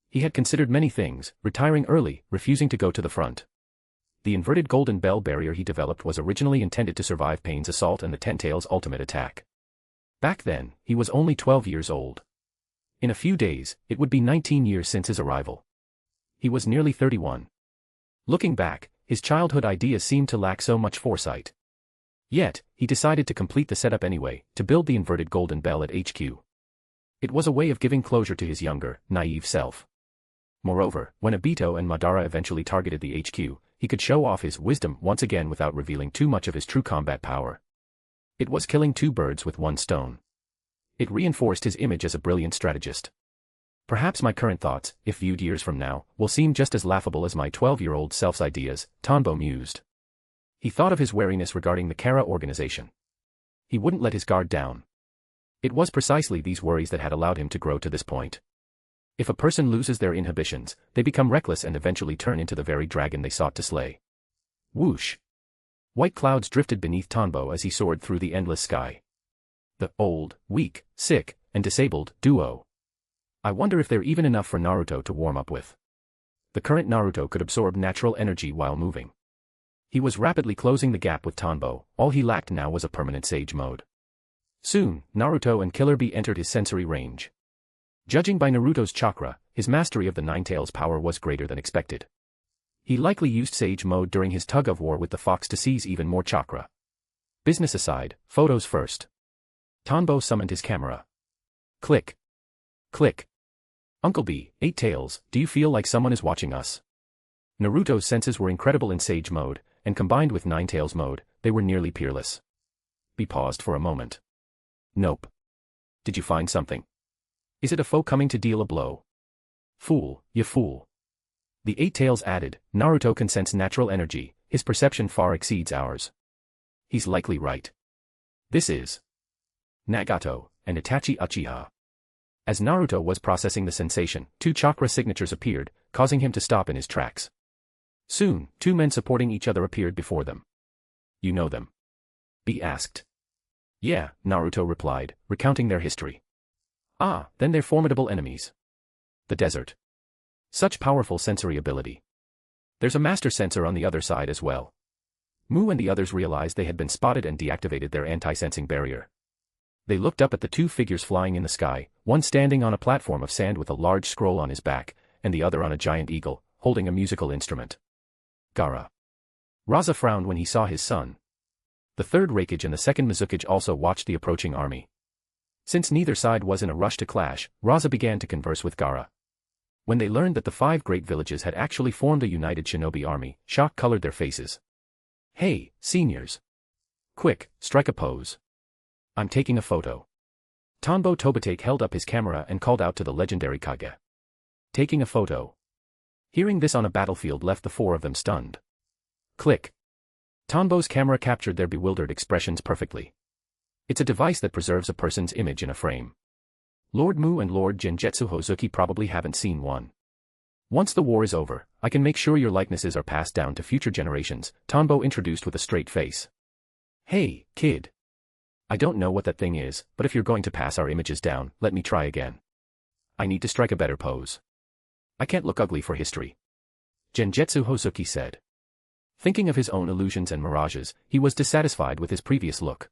He had considered many things, retiring early, refusing to go to the front. The inverted golden bell barrier he developed was originally intended to survive Pain's assault and the Ten-Tails' ultimate attack. Back then, he was only 12 years old. In a few days, it would be 19 years since his arrival. He was nearly 31. Looking back, his childhood ideas seemed to lack so much foresight. Yet, he decided to complete the setup anyway, to build the inverted golden bell at HQ. It was a way of giving closure to his younger, naive self. Moreover, when Obito and Madara eventually targeted the HQ, he could show off his wisdom once again without revealing too much of his true combat power. It was killing two birds with one stone. It reinforced his image as a brilliant strategist. Perhaps my current thoughts, if viewed years from now, will seem just as laughable as my 12-year-old self's ideas, Tanbo mused. He thought of his wariness regarding the Kara organization. He wouldn't let his guard down. It was precisely these worries that had allowed him to grow to this point. If a person loses their inhibitions, they become reckless and eventually turn into the very dragon they sought to slay. Whoosh! White clouds drifted beneath Tanbo as he soared through the endless sky. The old, weak, sick, and disabled duo. I wonder if they're even enough for Naruto to warm up with. The current Naruto could absorb natural energy while moving. He was rapidly closing the gap with Tanbo. All he lacked now was a permanent sage mode. Soon, Naruto and Killer Bee entered his sensory range. Judging by Naruto's chakra, his mastery of the Ninetales power was greater than expected. He likely used sage mode during his tug-of-war with the fox to seize even more chakra. Business aside, photos first. Tanbo summoned his camera. Click. Click. Uncle Bee, Eight Tails, do you feel like someone is watching us? Naruto's senses were incredible in sage mode, and combined with Ninetales mode, they were nearly peerless. Bee paused for a moment. Nope. Did you find something? Is it a foe coming to deal a blow? Fool, you fool. The Eight Tails added, Naruto can sense natural energy, his perception far exceeds ours. He's likely right. This is Nagato and Itachi Uchiha. As Naruto was processing the sensation, two chakra signatures appeared, causing him to stop in his tracks. Soon, two men supporting each other appeared before them. You know them? Bee asked. Yeah, Naruto replied, recounting their history. Ah, then they're formidable enemies. The desert. Such powerful sensory ability. There's a master sensor on the other side as well. Mu and the others realized they had been spotted and deactivated their anti-sensing barrier. They looked up at the two figures flying in the sky, one standing on a platform of sand with a large scroll on his back, and the other on a giant eagle, holding a musical instrument. Gaara. Raza frowned when he saw his son. The third Raikage and the second Mizukage also watched the approaching army. Since neither side was in a rush to clash, Raza began to converse with Gaara. When they learned that the 5 great villages had actually formed a united shinobi army, shock colored their faces. Hey, seniors. Quick, strike a pose. I'm taking a photo. Tanbo Tobitake held up his camera and called out to the legendary Kage. Taking a photo. Hearing this on a battlefield left the 4 of them stunned. Click. Tanbo's camera captured their bewildered expressions perfectly. It's a device that preserves a person's image in a frame. Lord Mu and Lord Genjutsu Hozuki probably haven't seen one. Once the war is over, I can make sure your likenesses are passed down to future generations, Tanbo introduced with a straight face. Hey, kid. I don't know what that thing is, but if you're going to pass our images down, let me try again. I need to strike a better pose. I can't look ugly for history. Genjutsu Hozuki said. Thinking of his own illusions and mirages, he was dissatisfied with his previous look.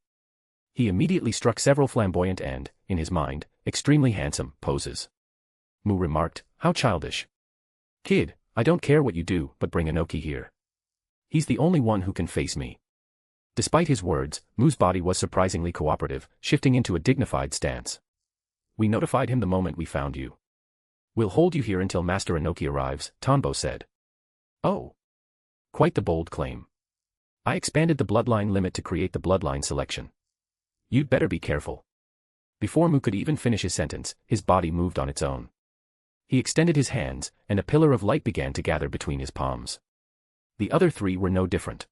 He immediately struck several flamboyant and, in his mind, extremely handsome poses. Mu remarked, how childish. Kid, I don't care what you do, but bring Inoki here. He's the only one who can face me. Despite his words, Mu's body was surprisingly cooperative, shifting into a dignified stance. We notified him the moment we found you. We'll hold you here until Master Inoki arrives, Tanbo said. Oh. Quite the bold claim. I expanded the bloodline limit to create the bloodline selection. You'd better be careful. Before Mu could even finish his sentence, his body moved on its own. He extended his hands, and a pillar of light began to gather between his palms. The other 3 were no different.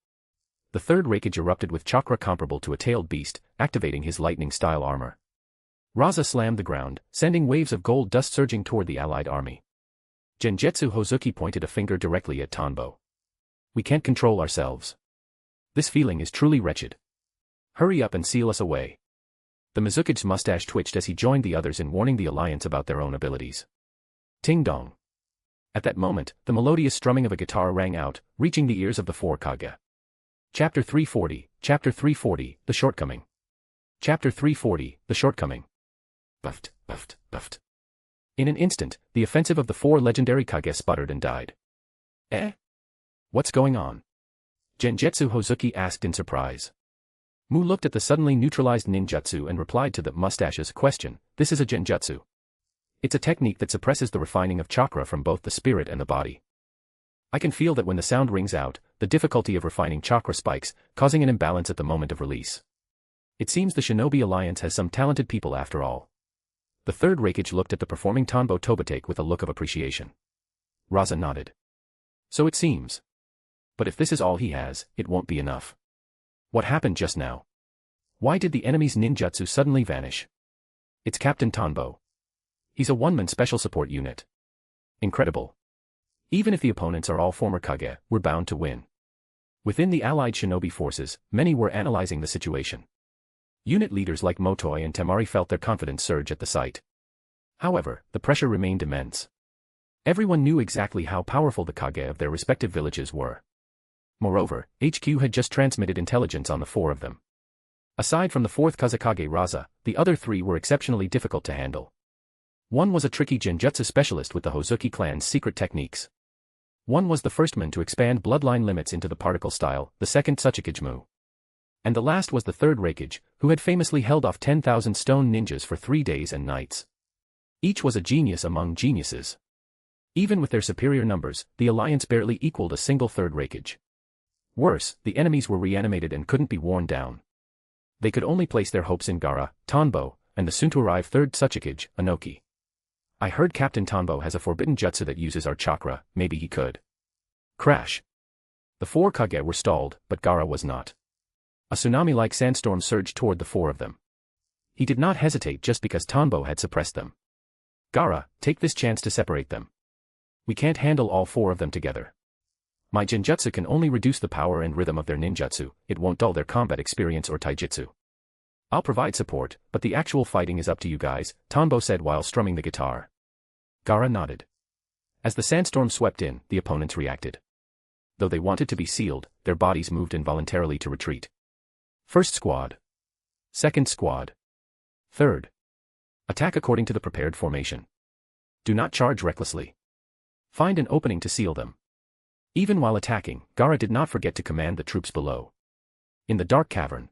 The third Raikage erupted with chakra comparable to a tailed beast, activating his lightning-style armor. Raza slammed the ground, sending waves of gold dust surging toward the allied army. Genjutsu Hozuki pointed a finger directly at Tanbo. We can't control ourselves. This feeling is truly wretched. Hurry up and seal us away. The Mizukage's mustache twitched as he joined the others in warning the alliance about their own abilities. Ting dong. At that moment, the melodious strumming of a guitar rang out, reaching the ears of the 4 Kage. Chapter 340, The Shortcoming. Chapter 340, The Shortcoming. Buffed, buffed, buffed. In an instant, the offensive of the 4 legendary Kage sputtered and died. Eh? What's going on? Genjutsu Hozuki asked in surprise. Mu looked at the suddenly neutralized ninjutsu and replied to the mustache's question, this is a genjutsu. It's a technique that suppresses the refining of chakra from both the spirit and the body. I can feel that when the sound rings out, the difficulty of refining chakra spikes, causing an imbalance at the moment of release. It seems the Shinobi Alliance has some talented people after all. The third Raikage looked at the performing Tanbo Tobitake with a look of appreciation. Raza nodded. So it seems. But if this is all he has, it won't be enough. What happened just now? Why did the enemy's ninjutsu suddenly vanish? It's Captain Tanbo. He's a one-man special support unit. Incredible. Even if the opponents are all former Kage, we're bound to win. Within the allied shinobi forces, many were analyzing the situation. Unit leaders like Motoi and Temari felt their confidence surge at the sight. However, the pressure remained immense. Everyone knew exactly how powerful the Kage of their respective villages were. Moreover, HQ had just transmitted intelligence on the 4 of them. Aside from the 4th Kazekage Raza, the other 3 were exceptionally difficult to handle. One was a tricky genjutsu specialist with the Hozuki clan's secret techniques. One was the first man to expand bloodline limits into the particle style, the second Tsuchikage Mu. And the last was the third Raikage, who had famously held off 10,000 stone ninjas for 3 days and nights. Each was a genius among geniuses. Even with their superior numbers, the alliance barely equaled a single third Raikage. Worse, the enemies were reanimated and couldn't be worn down. They could only place their hopes in Gaara, Tanbo, and the soon-to-arrive third Tsuchikage, Inoki. I heard Captain Tanbo has a forbidden jutsu that uses our chakra, maybe he could. Crash. The 4 Kage were stalled, but Gaara was not. A tsunami-like sandstorm surged toward the 4 of them. He did not hesitate just because Tanbo had suppressed them. Gaara, take this chance to separate them. We can't handle all 4 of them together. My genjutsu can only reduce the power and rhythm of their ninjutsu, it won't dull their combat experience or taijutsu. I'll provide support, but the actual fighting is up to you guys, Tanbo said while strumming the guitar. Gaara nodded. As the sandstorm swept in, the opponents reacted. Though they wanted to be sealed, their bodies moved involuntarily to retreat. First squad. Second squad. Third. Attack according to the prepared formation. Do not charge recklessly. Find an opening to seal them. Even while attacking, Gaara did not forget to command the troops below. In the dark cavern,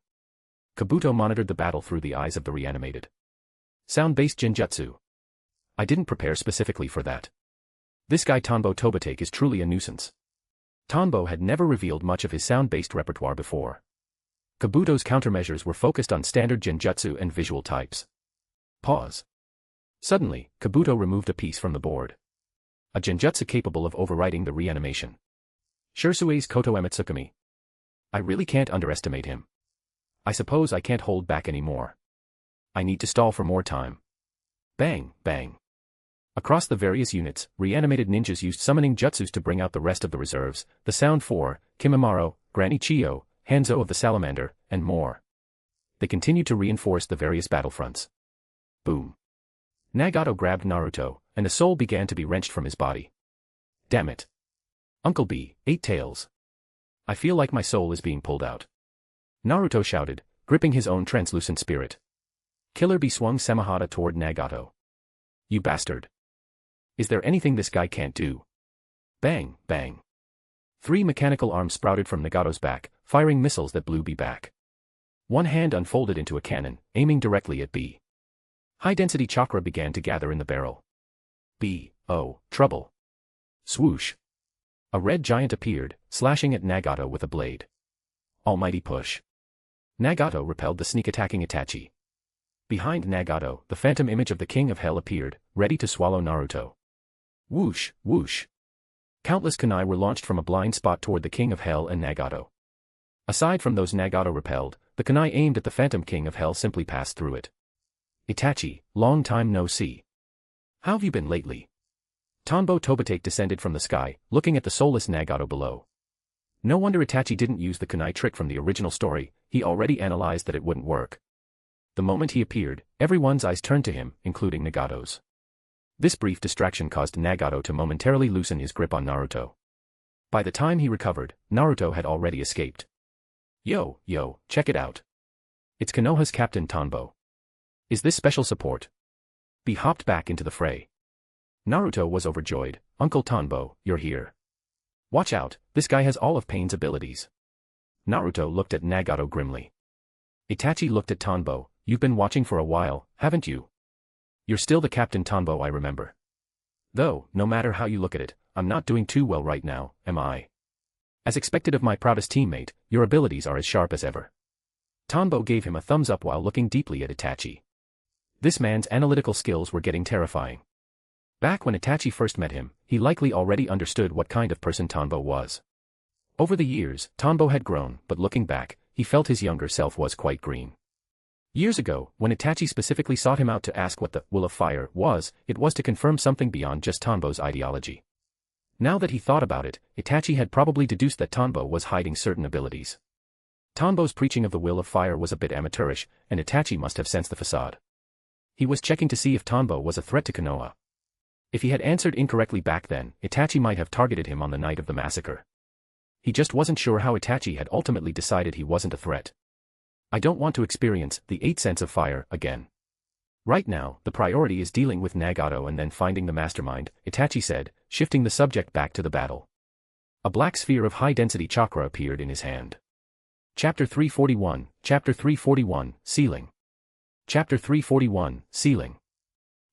Kabuto monitored the battle through the eyes of the reanimated. Sound-based Genjutsu. I didn't prepare specifically for that. This guy Tanbo Tobitake is truly a nuisance. Tanbo had never revealed much of his sound-based repertoire before. Kabuto's countermeasures were focused on standard Genjutsu and visual types. Pause. Suddenly, Kabuto removed a piece from the board. A Genjutsu capable of overriding the reanimation. Shursui's Koto Emetsukami. I really can't underestimate him. I suppose I can't hold back anymore. I need to stall for more time. Bang, bang. Across the various units, reanimated ninjas used summoning jutsus to bring out the rest of the reserves, the Sound 4, Kimimaro, Granny Chiyo, Hanzo of the Salamander, and more. They continued to reinforce the various battlefronts. Boom. Nagato grabbed Naruto, and a soul began to be wrenched from his body. Damn it. Uncle B, 8 tails. I feel like my soul is being pulled out. Naruto shouted, gripping his own translucent spirit. Killer Bee swung Samahata toward Nagato. You bastard. Is there anything this guy can't do? Bang, bang. 3 mechanical arms sprouted from Nagato's back, firing missiles that blew B back. One hand unfolded into a cannon, aiming directly at B. High-density chakra began to gather in the barrel. B, oh, trouble. Swoosh. A red giant appeared, slashing at Nagato with a blade. Almighty push. Nagato repelled the sneak-attacking Itachi. Behind Nagato, the phantom image of the King of Hell appeared, ready to swallow Naruto. Whoosh, whoosh. Countless kunai were launched from a blind spot toward the King of Hell and Nagato. Aside from those Nagato repelled, the kunai aimed at the phantom King of Hell simply passed through it. Itachi, long time no see. How have you been lately? Tanbo Tobitake descended from the sky, looking at the soulless Nagato below. No wonder Itachi didn't use the kunai trick from the original story, he already analyzed that it wouldn't work. The moment he appeared, everyone's eyes turned to him, including Nagato's. This brief distraction caused Nagato to momentarily loosen his grip on Naruto. By the time he recovered, Naruto had already escaped. Yo, check it out. It's Konoha's Captain Tanbo. Is this special support? B hopped back into the fray. Naruto was overjoyed. Uncle Tanbo, you're here. Watch out, this guy has all of Pain's abilities. Naruto looked at Nagato grimly. Itachi looked at Tanbo. You've been watching for a while, haven't you? You're still the Captain Tanbo I remember. Though, no matter how you look at it, I'm not doing too well right now, am I? As expected of my proudest teammate, your abilities are as sharp as ever. Tanbo gave him a thumbs up while looking deeply at Itachi. This man's analytical skills were getting terrifying. Back when Itachi first met him, he likely already understood what kind of person Tanbo was. Over the years, Tanbo had grown, but looking back, he felt his younger self was quite green. Years ago, when Itachi specifically sought him out to ask what the Will of Fire was, it was to confirm something beyond just Tanbo's ideology. Now that he thought about it, Itachi had probably deduced that Tanbo was hiding certain abilities. Tanbo's preaching of the Will of Fire was a bit amateurish, and Itachi must have sensed the facade. He was checking to see if Tanbo was a threat to Konoha. If he had answered incorrectly back then, Itachi might have targeted him on the night of the massacre. He just wasn't sure how Itachi had ultimately decided he wasn't a threat. I don't want to experience the 8 Sense of Fire again. Right now, the priority is dealing with Nagato and then finding the mastermind, Itachi said, shifting the subject back to the battle. A black sphere of high-density chakra appeared in his hand. Chapter 341, Chapter 341, Sealing. Chapter 341, Sealing.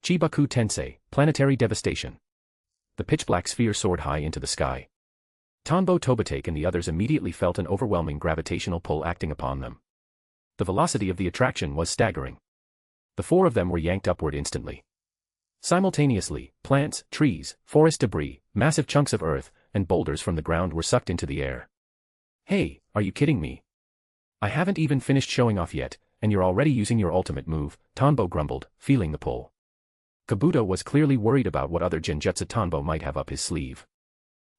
Chibaku Tensei, Planetary Devastation. The pitch-black sphere soared high into the sky. Tanbo Tobitake and the others immediately felt an overwhelming gravitational pull acting upon them. The velocity of the attraction was staggering. The 4 of them were yanked upward instantly. Simultaneously, plants, trees, forest debris, massive chunks of earth, and boulders from the ground were sucked into the air. Hey, are you kidding me? I haven't even finished showing off yet, and you're already using your ultimate move, Tanbo grumbled, feeling the pull. Kabuto was clearly worried about what other Genjutsu Tanbo might have up his sleeve.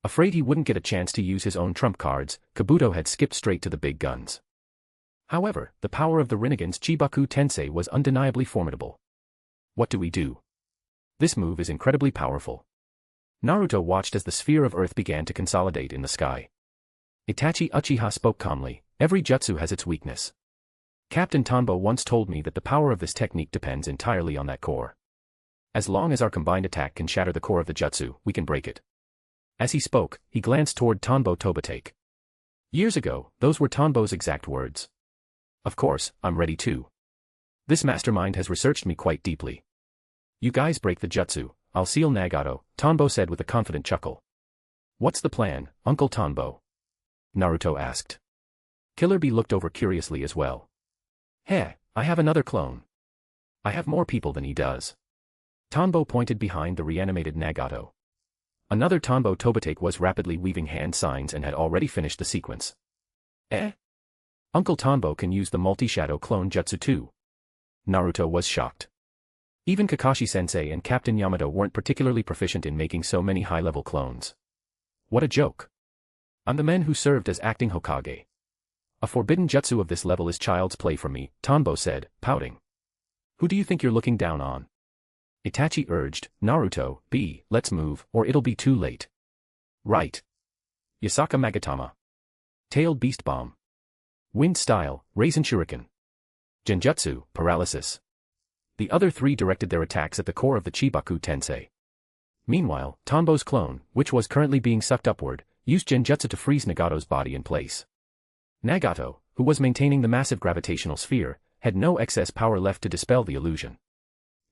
Afraid he wouldn't get a chance to use his own trump cards, Kabuto had skipped straight to the big guns. However, the power of the Rinnegan's Chibaku Tensei was undeniably formidable. What do we do? This move is incredibly powerful. Naruto watched as the sphere of earth began to consolidate in the sky. Itachi Uchiha spoke calmly, every jutsu has its weakness. Captain Tanbo once told me that the power of this technique depends entirely on that core. As long as our combined attack can shatter the core of the jutsu, we can break it. As he spoke, he glanced toward Tanbo Tobitake. Years ago, those were Tanbo's exact words. Of course, I'm ready too. This mastermind has researched me quite deeply. You guys break the jutsu, I'll seal Nagato, Tanbo said with a confident chuckle. What's the plan, Uncle Tanbo? Naruto asked. Killer Bee looked over curiously as well. Heh, I have another clone. I have more people than he does. Tanbo pointed behind the reanimated Nagato. Another Tanbo Tobitake was rapidly weaving hand signs and had already finished the sequence. Uncle Tanbo can use the multi-shadow clone jutsu too. Naruto was shocked. Even Kakashi-sensei and Captain Yamato weren't particularly proficient in making so many high-level clones. What a joke. I'm the man who served as acting Hokage. A forbidden jutsu of this level is child's play for me, Tanbo said, pouting. Who do you think you're looking down on? Itachi urged, Naruto, let's move, or it'll be too late. Right. Yasaka Magatama. Tailed Beast Bomb. Wind Style, Raisin Shuriken. Genjutsu, Paralysis. The other three directed their attacks at the core of the Chibaku Tensei. Meanwhile, Tanbo's clone, which was currently being sucked upward, used Genjutsu to freeze Nagato's body in place. Nagato, who was maintaining the massive gravitational sphere, had no excess power left to dispel the illusion.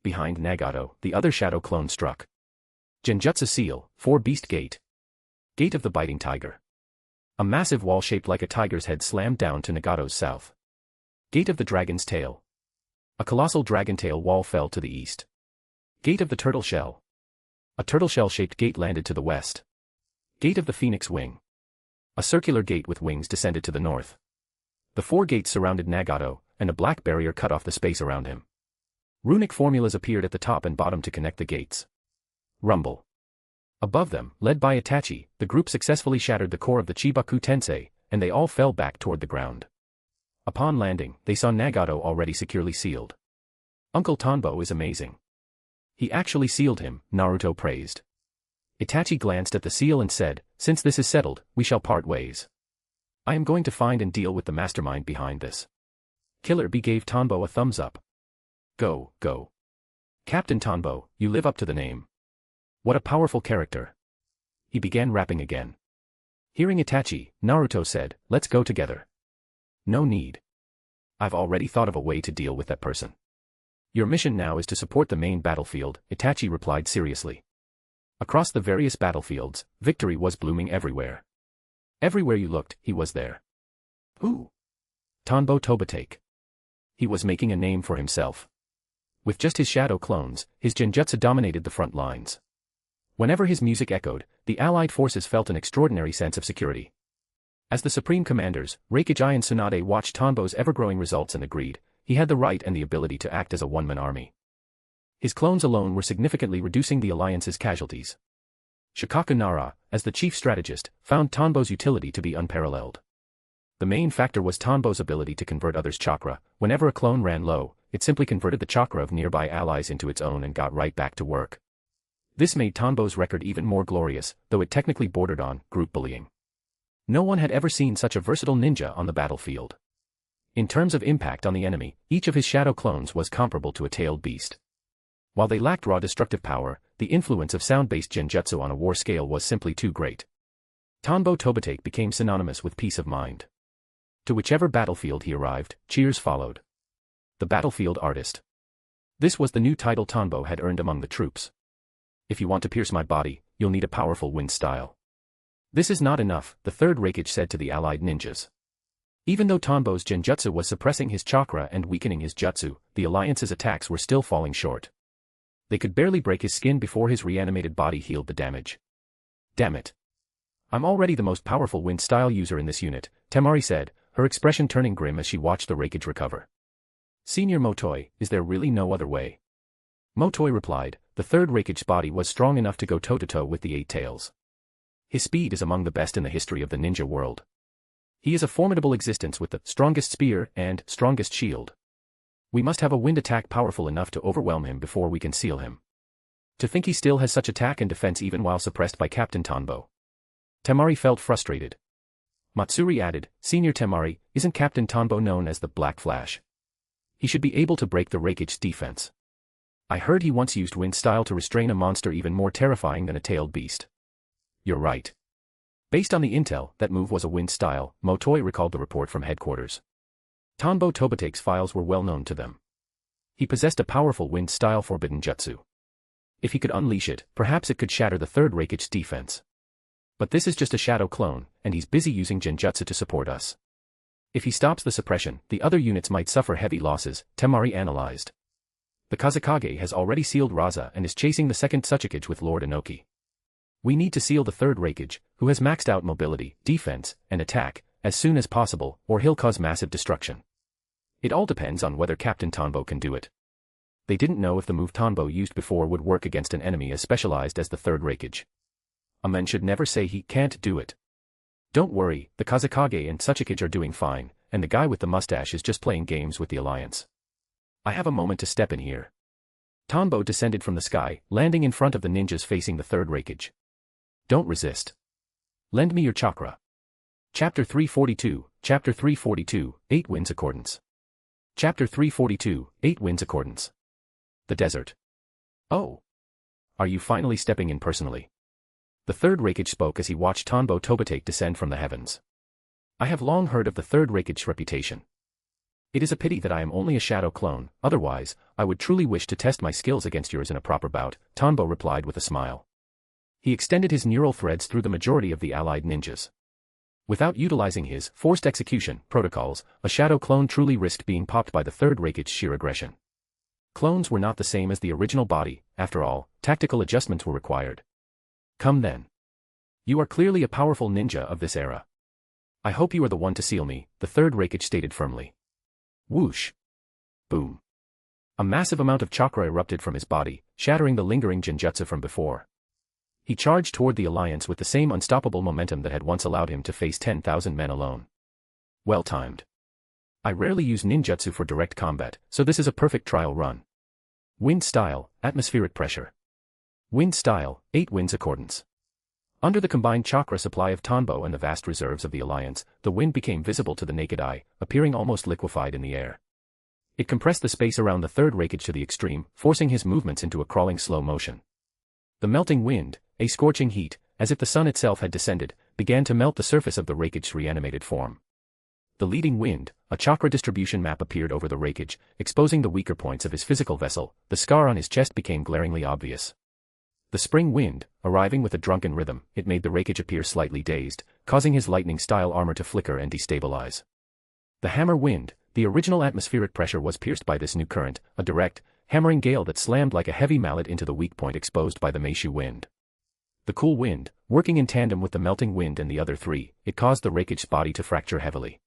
Behind Nagato, the other shadow clone struck. Genjutsu Seal, 4 Beast Gate. Gate of the Biting Tiger. A massive wall shaped like a tiger's head slammed down to Nagato's south. Gate of the Dragon's Tail. A colossal dragon tail wall fell to the east. Gate of the Turtle Shell. A turtle shell-shaped gate landed to the west. Gate of the Phoenix Wing. A circular gate with wings descended to the north. The 4 gates surrounded Nagato, and a black barrier cut off the space around him. Runic formulas appeared at the top and bottom to connect the gates. Rumble. Above them, led by Itachi, the group successfully shattered the core of the Chibaku Tensei, and they all fell back toward the ground. Upon landing, they saw Nagato already securely sealed. Uncle Tanbo is amazing. He actually sealed him, Naruto praised. Itachi glanced at the seal and said, since this is settled, we shall part ways. I am going to find and deal with the mastermind behind this. Killer Bee gave Tanbo a thumbs up. Go, go. Captain Tanbo, you live up to the name. What a powerful character. He began rapping again. Hearing Itachi, Naruto said, let's go together. No need. I've already thought of a way to deal with that person. Your mission now is to support the main battlefield, Itachi replied seriously. Across the various battlefields, victory was blooming everywhere. Everywhere you looked, he was there. Who? Tanbo Tobitake. He was making a name for himself. With just his shadow clones, his genjutsu dominated the front lines. Whenever his music echoed, the allied forces felt an extraordinary sense of security. As the supreme commanders, Reikage and Tsunade watched Tanbo's ever-growing results and agreed, he had the right and the ability to act as a one-man army. His clones alone were significantly reducing the alliance's casualties. Shikaku Nara, as the chief strategist, found Tanbo's utility to be unparalleled. The main factor was Tanbo's ability to convert others' chakra. Whenever a clone ran low, it simply converted the chakra of nearby allies into its own and got right back to work. This made Tanbo's record even more glorious, though it technically bordered on group bullying. No one had ever seen such a versatile ninja on the battlefield. In terms of impact on the enemy, each of his shadow clones was comparable to a tailed beast. While they lacked raw destructive power, the influence of sound-based genjutsu on a war scale was simply too great. Tanbo Tobitake became synonymous with peace of mind. To whichever battlefield he arrived, cheers followed. The battlefield artist. This was the new title Tanbo had earned among the troops. If you want to pierce my body, you'll need a powerful wind style. This is not enough, the third Reikage said to the allied ninjas. Even though Tanbo's genjutsu was suppressing his chakra and weakening his jutsu, the alliance's attacks were still falling short. They could barely break his skin before his reanimated body healed the damage. Damn it. I'm already the most powerful wind style user in this unit, Temari said, her expression turning grim as she watched the Reikage recover. Senior Motoi, is there really no other way? Motoi replied, the third Reikage's body was strong enough to go toe-to-toe with the 8 tails. His speed is among the best in the history of the ninja world. He is a formidable existence with the strongest spear and strongest shield. We must have a wind attack powerful enough to overwhelm him before we can seal him. To think he still has such attack and defense even while suppressed by Captain Tanbo. Temari felt frustrated. Matsuri added, Senior Temari, isn't Captain Tanbo known as the Black Flash? He should be able to break the Rakich's defense. I heard he once used wind style to restrain a monster even more terrifying than a tailed beast. You're right. Based on the intel, that move was a wind style, Motoi recalled the report from headquarters. Tanbo Tobate's files were well known to them. He possessed a powerful wind style forbidden jutsu. If he could unleash it, perhaps it could shatter the third Rakich's defense. But this is just a shadow clone, and he's busy using Genjutsu to support us. If he stops the suppression, the other units might suffer heavy losses, Temari analyzed. The Kazekage has already sealed Raza and is chasing the second Tsuchikage with Lord Inoki. We need to seal the third Rakage, who has maxed out mobility, defense, and attack, as soon as possible, or he'll cause massive destruction. It all depends on whether Captain Tanbo can do it. They didn't know if the move Tanbo used before would work against an enemy as specialized as the third Rakage. A man should never say he can't do it. Don't worry, the Kazekage and Tsuchikage are doing fine, and the guy with the mustache is just playing games with the Alliance. I have a moment to step in here. Tanbo descended from the sky, landing in front of the ninjas facing the third Rakage. Don't resist. Lend me your chakra. Chapter 342, 8 Winds Accordance. Chapter 342, 8 Winds Accordance. The desert. Oh. Are you finally stepping in personally? The third Rakage spoke as he watched Tanbo Tobate descend from the heavens. I have long heard of the third Rakich's reputation. It is a pity that I am only a shadow clone, otherwise, I would truly wish to test my skills against yours in a proper bout, Tanbo replied with a smile. He extended his neural threads through the majority of the allied ninjas. Without utilizing his forced execution protocols, a shadow clone truly risked being popped by the third Rakich's sheer aggression. Clones were not the same as the original body, after all, tactical adjustments were required. Come then. You are clearly a powerful ninja of this era. I hope you are the one to seal me, the third Rakage stated firmly. Whoosh. Boom. A massive amount of chakra erupted from his body, shattering the lingering Genjutsu from before. He charged toward the Alliance with the same unstoppable momentum that had once allowed him to face 10,000 men alone. Well timed. I rarely use ninjutsu for direct combat, so this is a perfect trial run. Wind style, atmospheric pressure. Wind style, 8 winds accordance. Under the combined chakra supply of Tanbo and the vast reserves of the Alliance, the wind became visible to the naked eye, appearing almost liquefied in the air. It compressed the space around the third Rakage to the extreme, forcing his movements into a crawling slow motion. The melting wind, a scorching heat, as if the sun itself had descended, began to melt the surface of the Rakage's reanimated form. The leading wind, a chakra distribution map appeared over the Rakage, exposing the weaker points of his physical vessel. The scar on his chest became glaringly obvious. The spring wind, arriving with a drunken rhythm, it made the Rakage appear slightly dazed, causing his lightning-style armor to flicker and destabilize. The hammer wind, the original atmospheric pressure was pierced by this new current, a direct, hammering gale that slammed like a heavy mallet into the weak point exposed by the Meishu wind. The cool wind, working in tandem with the melting wind and the other three, it caused the Rakage's body to fracture heavily.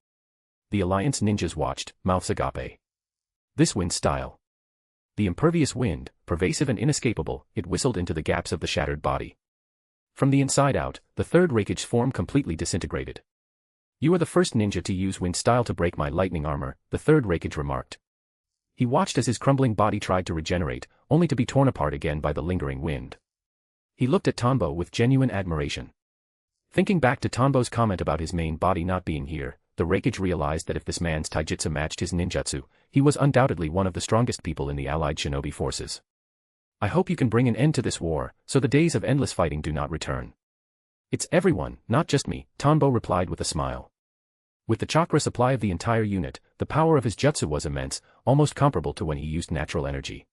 The Alliance ninjas watched, mouths agape. This wind style. The impervious wind, pervasive and inescapable, it whistled into the gaps of the shattered body. From the inside out, the third Rakage's form completely disintegrated. You are the first ninja to use wind style to break my lightning armor, the third Rakage remarked. He watched as his crumbling body tried to regenerate, only to be torn apart again by the lingering wind. He looked at Tanbo with genuine admiration. Thinking back to Tanbo's comment about his main body not being here, the Rakage realized that if this man's taijutsu matched his ninjutsu, he was undoubtedly one of the strongest people in the allied shinobi forces. I hope you can bring an end to this war, so the days of endless fighting do not return. It's everyone, not just me, Tanbo replied with a smile. With the chakra supply of the entire unit, the power of his jutsu was immense, almost comparable to when he used natural energy.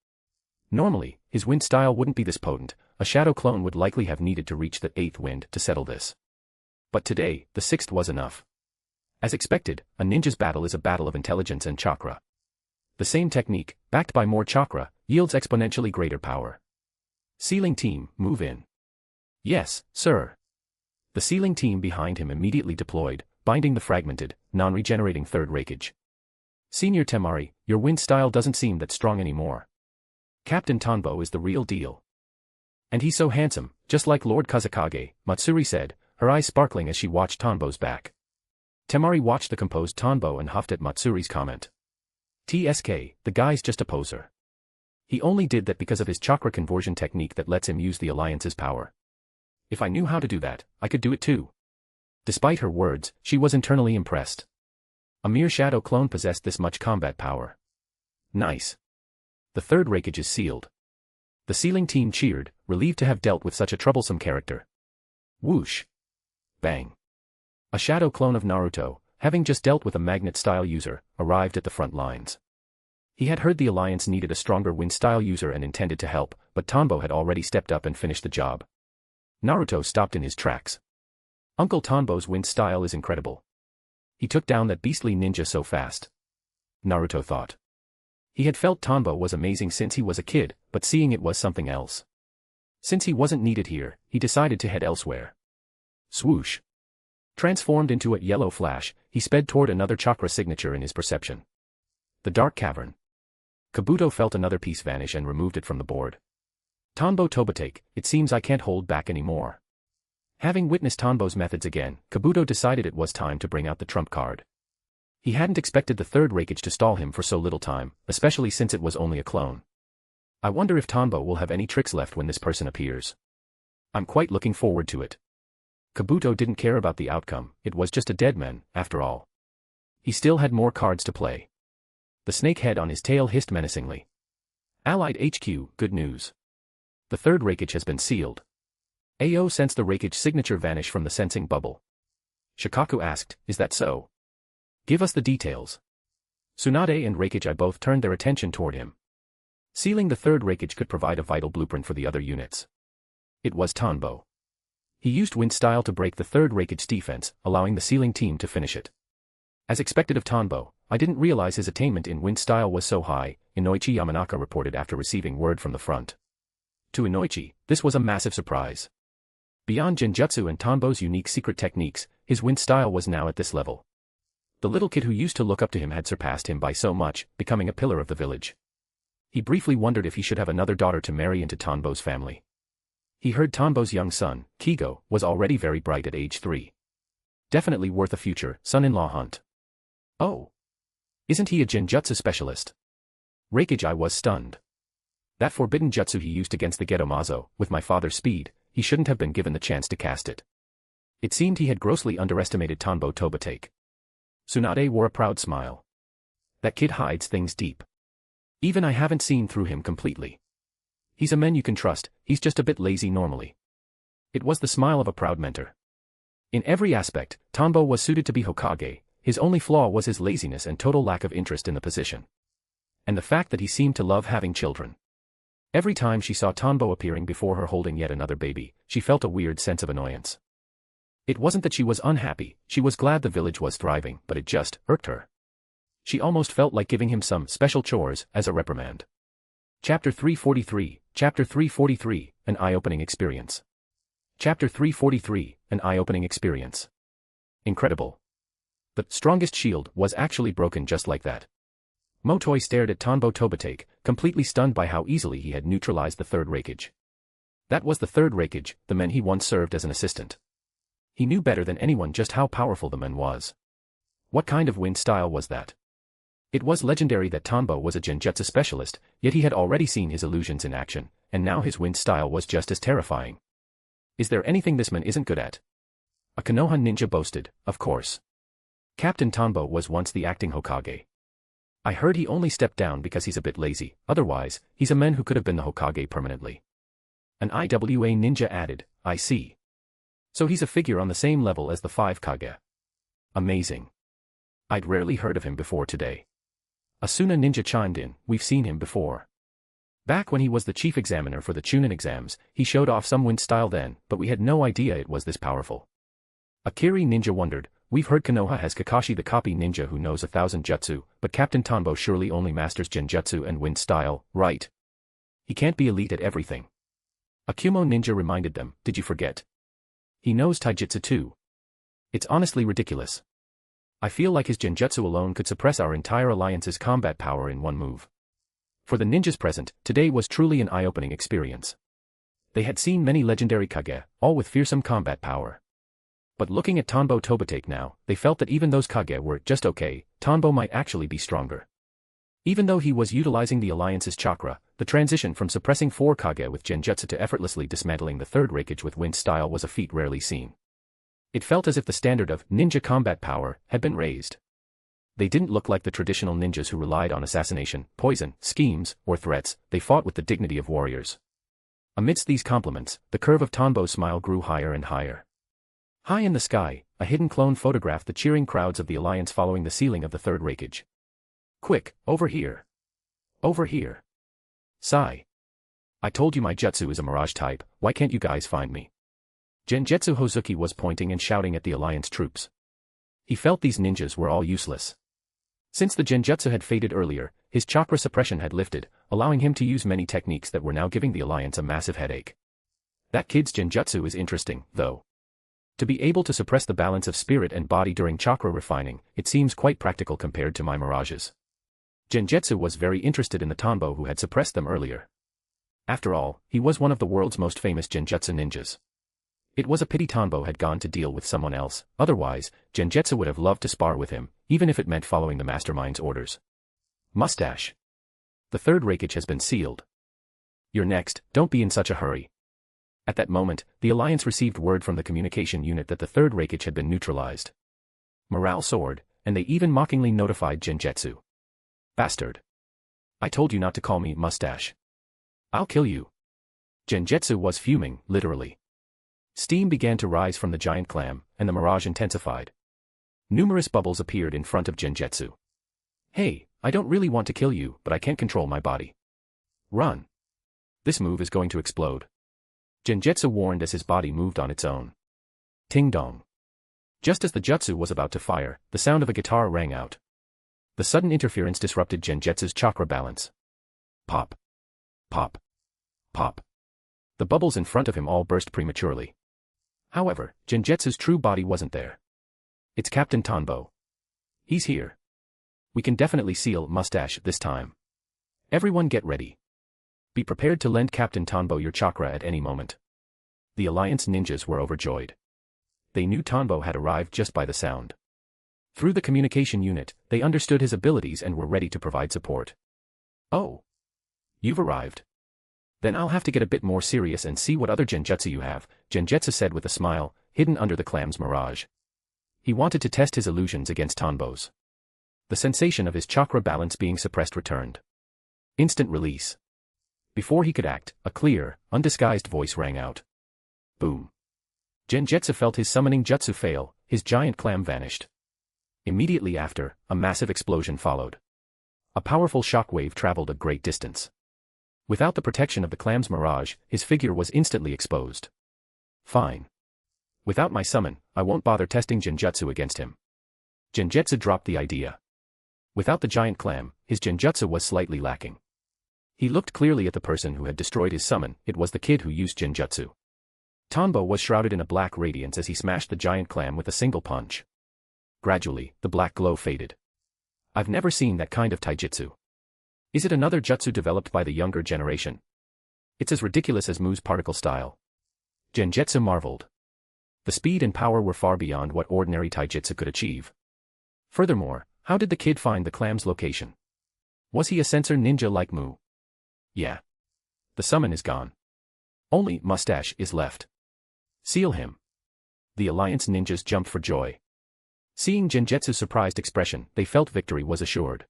Normally, his wind style wouldn't be this potent, a shadow clone would likely have needed to reach the 8th wind to settle this. But today, the 6th was enough. As expected, a ninja's battle is a battle of intelligence and chakra. The same technique, backed by more chakra, yields exponentially greater power. Sealing team, move in. Yes, sir. The sealing team behind him immediately deployed, binding the fragmented, non-regenerating third Rakage. Senior Temari, your wind style doesn't seem that strong anymore. Captain Tanbo is the real deal. And he's so handsome, just like Lord Kazekage, Matsuri said, her eyes sparkling as she watched Tanbo's back. Temari watched the composed Tanbo and huffed at Matsuri's comment. TSK, the guy's just a poser. He only did that because of his chakra conversion technique that lets him use the alliance's power. If I knew how to do that, I could do it too. Despite her words, she was internally impressed. A mere shadow clone possessed this much combat power. Nice. The third Reikage is sealed. The sealing team cheered, relieved to have dealt with such a troublesome character. Whoosh. Bang. A shadow clone of Naruto, having just dealt with a magnet-style user, arrived at the front lines. He had heard the alliance needed a stronger wind-style user and intended to help, but Tanbo had already stepped up and finished the job. Naruto stopped in his tracks. Uncle Tanbo's wind style is incredible. He took down that beastly ninja so fast. Naruto thought. He had felt Tanbo was amazing since he was a kid, but seeing it was something else. Since he wasn't needed here, he decided to head elsewhere. Swoosh. Transformed into a yellow flash, he sped toward another chakra signature in his perception. The dark cavern. Kabuto felt another piece vanish and removed it from the board. Tanbo Tobitake, it seems I can't hold back anymore. Having witnessed Tanbo's methods again, Kabuto decided it was time to bring out the trump card. He hadn't expected the third Reikage to stall him for so little time, especially since it was only a clone. I wonder if Tanbo will have any tricks left when this person appears. I'm quite looking forward to it. Kabuto didn't care about the outcome, it was just a dead man, after all. He still had more cards to play. The snake head on his tail hissed menacingly. Allied HQ, good news. The third Reikage has been sealed. AO sensed the Reikage signature vanish from the sensing bubble. Shikaku asked, is that so? Give us the details. Tsunade and Reikage both turned their attention toward him. Sealing the third Reikage could provide a vital blueprint for the other units. It was Tanbo. He used wind style to break the third Reikage's defense, allowing the sealing team to finish it. As expected of Tanbo, I didn't realize his attainment in wind style was so high, Inoichi Yamanaka reported after receiving word from the front. To Inoichi, this was a massive surprise. Beyond Genjutsu and Tanbo's unique secret techniques, his wind style was now at this level. The little kid who used to look up to him had surpassed him by so much, becoming a pillar of the village. He briefly wondered if he should have another daughter to marry into Tanbo's family. He heard Tanbo's young son, Kigo, was already very bright at age 3. Definitely worth a future son-in-law hunt. Oh. Isn't he a Genjutsu specialist? Reikage was stunned. That forbidden jutsu he used against the Gedomazo, with my father's speed, he shouldn't have been given the chance to cast it. It seemed he had grossly underestimated Tanbo Tobitake. Tsunade wore a proud smile. That kid hides things deep. Even I haven't seen through him completely. He's a man you can trust, he's just a bit lazy normally. It was the smile of a proud mentor. In every aspect, Tanbo was suited to be Hokage, his only flaw was his laziness and total lack of interest in the position. And the fact that he seemed to love having children. Every time she saw Tanbo appearing before her holding yet another baby, she felt a weird sense of annoyance. It wasn't that she was unhappy, she was glad the village was thriving, but it just irked her. She almost felt like giving him some special chores as a reprimand. Chapter 343, an eye-opening experience. Chapter 343, an eye-opening experience. Incredible. The strongest shield was actually broken just like that. Motoi stared at Tanbo Tobitake, completely stunned by how easily he had neutralized the third Reikage. That was the third Reikage, the man he once served as an assistant. He knew better than anyone just how powerful the man was. What kind of wind style was that? It was legendary that Tanbo was a Genjutsu specialist, yet he had already seen his illusions in action, and now his wind style was just as terrifying. Is there anything this man isn't good at? A Konoha ninja boasted, of course. Captain Tanbo was once the acting Hokage. I heard he only stepped down because he's a bit lazy, otherwise, he's a man who could have been the Hokage permanently. An IWA ninja added, I see. So he's a figure on the same level as the 5 Kage. Amazing. I'd rarely heard of him before today. Asuna ninja chimed in, we've seen him before. Back when he was the chief examiner for the Chunin exams, he showed off some wind style then, but we had no idea it was this powerful. Akiri ninja wondered, we've heard Konoha has Kakashi the copy ninja who knows 1,000 jutsu, but Captain Tanbo surely only masters Genjutsu and wind style, right? He can't be elite at everything. Akumo ninja reminded them, did you forget? He knows taijutsu too. It's honestly ridiculous. I feel like his Genjutsu alone could suppress our entire alliance's combat power in one move. For the ninjas present, today was truly an eye-opening experience. They had seen many legendary Kage, all with fearsome combat power. But looking at Tanbo Tobitake now, they felt that even those Kage were just okay, Tanbo might actually be stronger. Even though he was utilizing the Alliance's chakra, the transition from suppressing 4 Kage with Genjutsu to effortlessly dismantling the third Reikage with wind style was a feat rarely seen. It felt as if the standard of ninja combat power had been raised. They didn't look like the traditional ninjas who relied on assassination, poison, schemes, or threats. They fought with the dignity of warriors. Amidst these compliments, the curve of Tanbo's smile grew higher and higher. High in the sky, a hidden clone photographed the cheering crowds of the Alliance following the sealing of the third Reikage. Quick, over here. Over here. Sigh. I told you my jutsu is a mirage type, why can't you guys find me? Genjutsu Hozuki was pointing and shouting at the Alliance troops. He felt these ninjas were all useless. Since the Genjutsu had faded earlier, his chakra suppression had lifted, allowing him to use many techniques that were now giving the Alliance a massive headache. That kid's Genjutsu is interesting, though. To be able to suppress the balance of spirit and body during chakra refining, it seems quite practical compared to my mirages. Genjutsu was very interested in the Tanbo who had suppressed them earlier. After all, he was one of the world's most famous Genjutsu ninjas. It was a pity Tanbo had gone to deal with someone else, otherwise, Genjutsu would have loved to spar with him, even if it meant following the mastermind's orders. Mustache. The third Reikage has been sealed. You're next, don't be in such a hurry. At that moment, the Alliance received word from the communication unit that the third Reikage had been neutralized. Morale soared, and they even mockingly notified Genjutsu. Bastard. I told you not to call me Mustache. I'll kill you. Genjutsu was fuming, literally. Steam began to rise from the giant clam, and the mirage intensified. Numerous bubbles appeared in front of Genjutsu. Hey, I don't really want to kill you, but I can't control my body. Run. This move is going to explode. Genjutsu warned as his body moved on its own. Ting dong. Just as the jutsu was about to fire, the sound of a guitar rang out. The sudden interference disrupted Genjutsu's chakra balance. Pop. Pop. Pop. The bubbles in front of him all burst prematurely. However, Genjutsu's true body wasn't there. It's Captain Tanbo. He's here. We can definitely seal Mustache this time. Everyone get ready. Be prepared to lend Captain Tanbo your chakra at any moment. The Alliance ninjas were overjoyed. They knew Tanbo had arrived just by the sound. Through the communication unit, they understood his abilities and were ready to provide support. Oh. You've arrived. Then I'll have to get a bit more serious and see what other Genjutsu you have, Genjutsu said with a smile, hidden under the clam's mirage. He wanted to test his illusions against Tanbo's. The sensation of his chakra balance being suppressed returned. Instant release. Before he could act, a clear, undisguised voice rang out. Boom. Genjutsu felt his summoning jutsu fail, his giant clam vanished. Immediately after, a massive explosion followed. A powerful shockwave traveled a great distance. Without the protection of the clam's mirage, his figure was instantly exposed. Fine. Without my summon, I won't bother testing Genjutsu against him. Genjutsu dropped the idea. Without the giant clam, his Genjutsu was slightly lacking. He looked clearly at the person who had destroyed his summon, it was the kid who used Genjutsu. Tanbo was shrouded in a black radiance as he smashed the giant clam with a single punch. Gradually, the black glow faded. I've never seen that kind of taijutsu. Is it another jutsu developed by the younger generation? It's as ridiculous as Mu's particle style. Genjutsu marveled. The speed and power were far beyond what ordinary taijutsu could achieve. Furthermore, how did the kid find the clam's location? Was he a sensor ninja like Mu? Yeah. The summon is gone. Only Mustache is left. Seal him. The Alliance ninjas jumped for joy. Seeing Genjutsu's surprised expression, they felt victory was assured.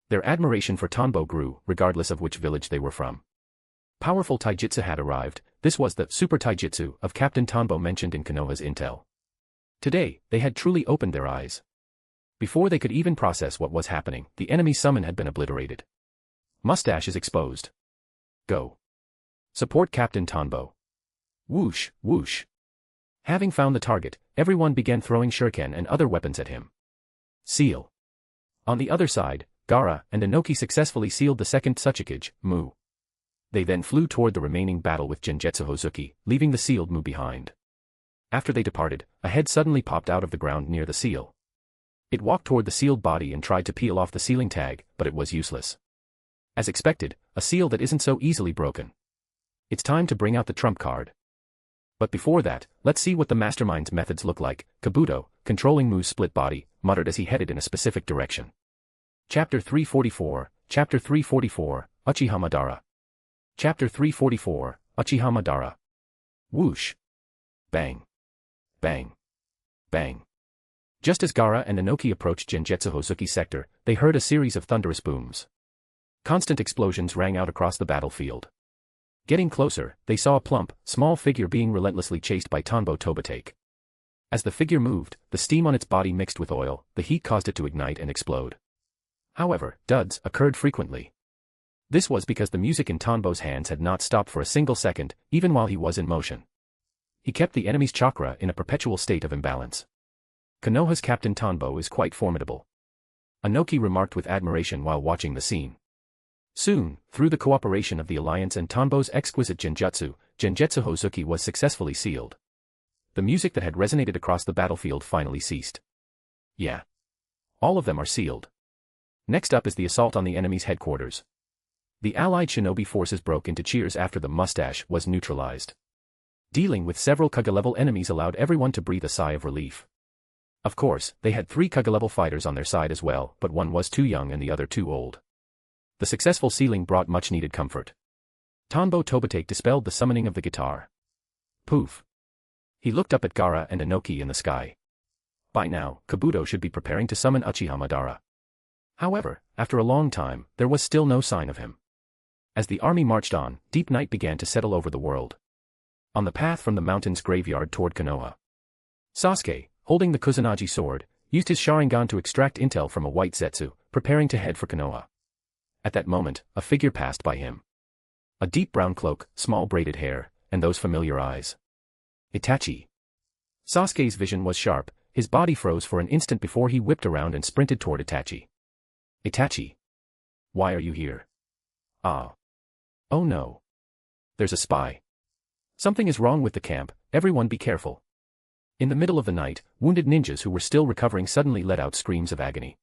Their admiration for Tanbo grew, regardless of which village they were from. Powerful taijutsu had arrived, this was the super taijutsu of Captain Tanbo mentioned in Konoha's intel. Today, they had truly opened their eyes. Before they could even process what was happening, the enemy summon had been obliterated. Mustache is exposed. Go. Support Captain Tanbo. Whoosh, whoosh. Having found the target, everyone began throwing shuriken and other weapons at him. Seal. On the other side, Gaara and Inoki successfully sealed the second Tsuchikage, Mu. They then flew toward the remaining battle with Genjutsu Hozuki, leaving the sealed Mu behind. After they departed, a head suddenly popped out of the ground near the seal. It walked toward the sealed body and tried to peel off the sealing tag, but it was useless. As expected, a seal that isn't so easily broken. It's time to bring out the trump card. But before that, let's see what the mastermind's methods look like. Kabuto, controlling Mu's split body, muttered as he headed in a specific direction. Chapter 344, Chapter 344, Uchiha Madara. Chapter 344, Uchiha Madara. Whoosh. Bang. Bang. Bang. Just as Gaara and Inoki approached Genjutsu Hozuki sector, they heard a series of thunderous booms. Constant explosions rang out across the battlefield. Getting closer, they saw a plump, small figure being relentlessly chased by Tanbo Tobitake. As the figure moved, the steam on its body mixed with oil, the heat caused it to ignite and explode. However, duds occurred frequently. This was because the music in Tanbo's hands had not stopped for a single second, even while he was in motion. He kept the enemy's chakra in a perpetual state of imbalance. Konoha's Captain Tanbo is quite formidable. Inoki remarked with admiration while watching the scene. Soon, through the cooperation of the Alliance and Tanbo's exquisite Genjutsu, Genjutsu Hozuki was successfully sealed. The music that had resonated across the battlefield finally ceased. Yeah. All of them are sealed. Next up is the assault on the enemy's headquarters. The allied shinobi forces broke into cheers after the mustache was neutralized. Dealing with several Kaga-level enemies allowed everyone to breathe a sigh of relief. Of course, they had 3 Kaga-level fighters on their side as well, but one was too young and the other too old. The successful sealing brought much-needed comfort. Tanbo Tobitake dispelled the summoning of the guitar. Poof. He looked up at Gaara and Inoki in the sky. By now, Kabuto should be preparing to summon Uchiha Madara. However, after a long time, there was still no sign of him. As the army marched on, deep night began to settle over the world. On the path from the mountain's graveyard toward Konoha, Sasuke, holding the Kusanagi sword, used his Sharingan to extract intel from a white Zetsu, preparing to head for Konoha. At that moment, a figure passed by him. A deep brown cloak, small braided hair, and those familiar eyes. Itachi. Sasuke's vision was sharp, his body froze for an instant before he whipped around and sprinted toward Itachi. Itachi. Why are you here? Ah. Oh no. There's a spy. Something is wrong with the camp, everyone be careful. In the middle of the night, wounded ninjas who were still recovering suddenly let out screams of agony.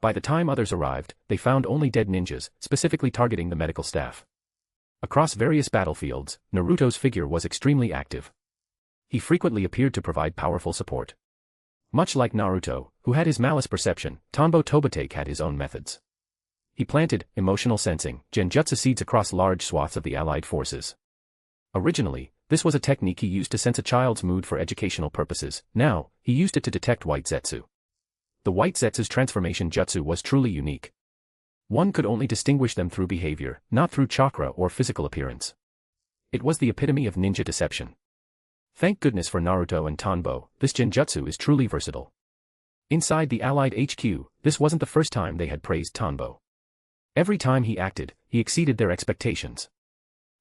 By the time others arrived, they found only dead ninjas, specifically targeting the medical staff. Across various battlefields, Naruto's figure was extremely active. He frequently appeared to provide powerful support. Much like Naruto, who had his malice perception, Tanbo Tobitake had his own methods. He planted emotional sensing Genjutsu seeds across large swaths of the allied forces. Originally, this was a technique he used to sense a child's mood for educational purposes. Now, he used it to detect white Zetsu. The white Zetsu's transformation jutsu was truly unique. One could only distinguish them through behavior, not through chakra or physical appearance. It was the epitome of ninja deception. Thank goodness for Naruto and Tanbo, this Genjutsu is truly versatile. Inside the allied HQ, this wasn't the first time they had praised Tanbo. Every time he acted, he exceeded their expectations.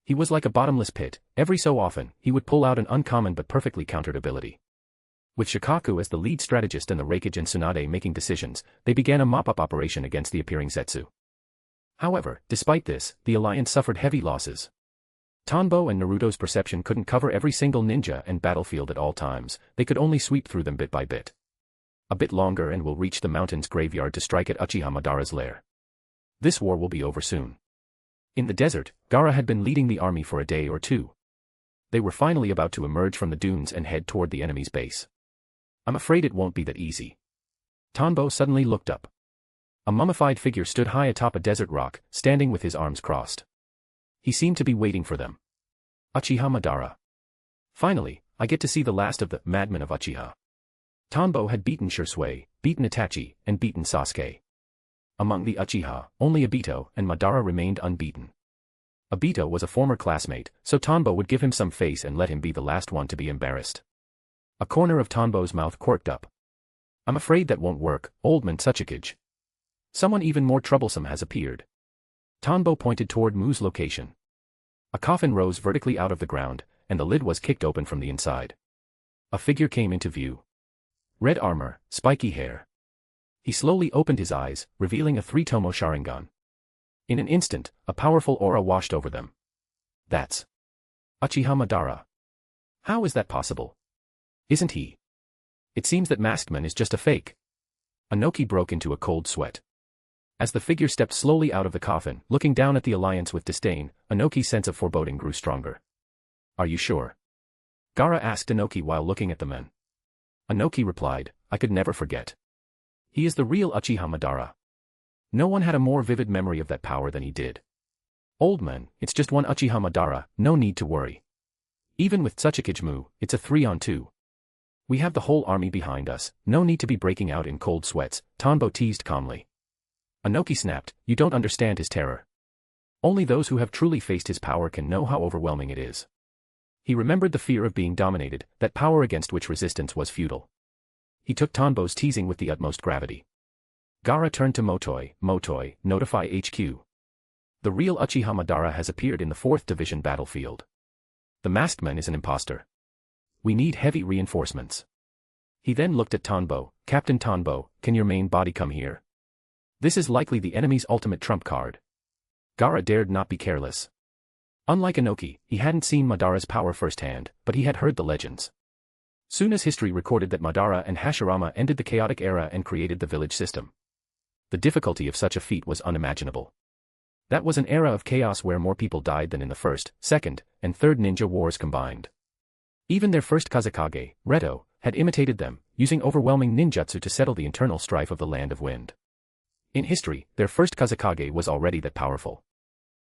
He was like a bottomless pit, every so often, he would pull out an uncommon but perfectly countered ability. With Shikaku as the lead strategist and the Raikage and Tsunade making decisions, they began a mop-up operation against the appearing Zetsu. However, despite this, the alliance suffered heavy losses. Tanbo and Naruto's perception couldn't cover every single ninja and battlefield at all times, they could only sweep through them bit by bit. A bit longer and we'll reach the mountain's graveyard to strike at Uchiha Madara's lair. This war will be over soon. In the desert, Gaara had been leading the army for a day or two. They were finally about to emerge from the dunes and head toward the enemy's base. I'm afraid it won't be that easy. Tanbo suddenly looked up. A mummified figure stood high atop a desert rock, standing with his arms crossed. He seemed to be waiting for them. Uchiha Madara. Finally, I get to see the last of the madmen of Uchiha. Tanbo had beaten Shisui, beaten Itachi, and beaten Sasuke. Among the Uchiha, only Obito and Madara remained unbeaten. Obito was a former classmate, so Tanbo would give him some face and let him be the last one to be embarrassed. A corner of Tanbo's mouth quirked up. I'm afraid that won't work, old man Tsuchikage. Someone even more troublesome has appeared. Tanbo pointed toward Mu's location. A coffin rose vertically out of the ground, and the lid was kicked open from the inside. A figure came into view. Red armor, spiky hair. He slowly opened his eyes, revealing a 3-tomo Sharingan. In an instant, a powerful aura washed over them. That's Uchiha Madara. How is that possible? Isn't he? It seems that Maskman is just a fake. Inoki broke into a cold sweat. As the figure stepped slowly out of the coffin, looking down at the alliance with disdain, Inoki's sense of foreboding grew stronger. Are you sure? Gaara asked Inoki while looking at the men. Inoki replied, I could never forget. He is the real Uchiha Madara. No one had a more vivid memory of that power than he did. Old man, it's just one Uchiha Madara, no need to worry. Even with such a Kijmu, it's a 3-on-2. We have the whole army behind us, no need to be breaking out in cold sweats, Tanbo teased calmly. Inoki snapped, you don't understand his terror. Only those who have truly faced his power can know how overwhelming it is. He remembered the fear of being dominated, that power against which resistance was futile. He took Tanbo's teasing with the utmost gravity. Gaara turned to Motoi, Motoi, notify HQ. The real Uchiha Madara has appeared in the 4th Division battlefield. The masked man is an imposter. We need heavy reinforcements. He then looked at Tanbo, Captain Tanbo, can your main body come here? This is likely the enemy's ultimate trump card. Gaara dared not be careless. Unlike Inoki, he hadn't seen Madara's power firsthand, but he had heard the legends. Soon as history recorded that Madara and Hashirama ended the chaotic era and created the village system. The difficulty of such a feat was unimaginable. That was an era of chaos where more people died than in the first, second, and third ninja wars combined. Even their first Kazekage, Reto, had imitated them, using overwhelming ninjutsu to settle the internal strife of the Land of Wind. In history, their first Kazekage was already that powerful.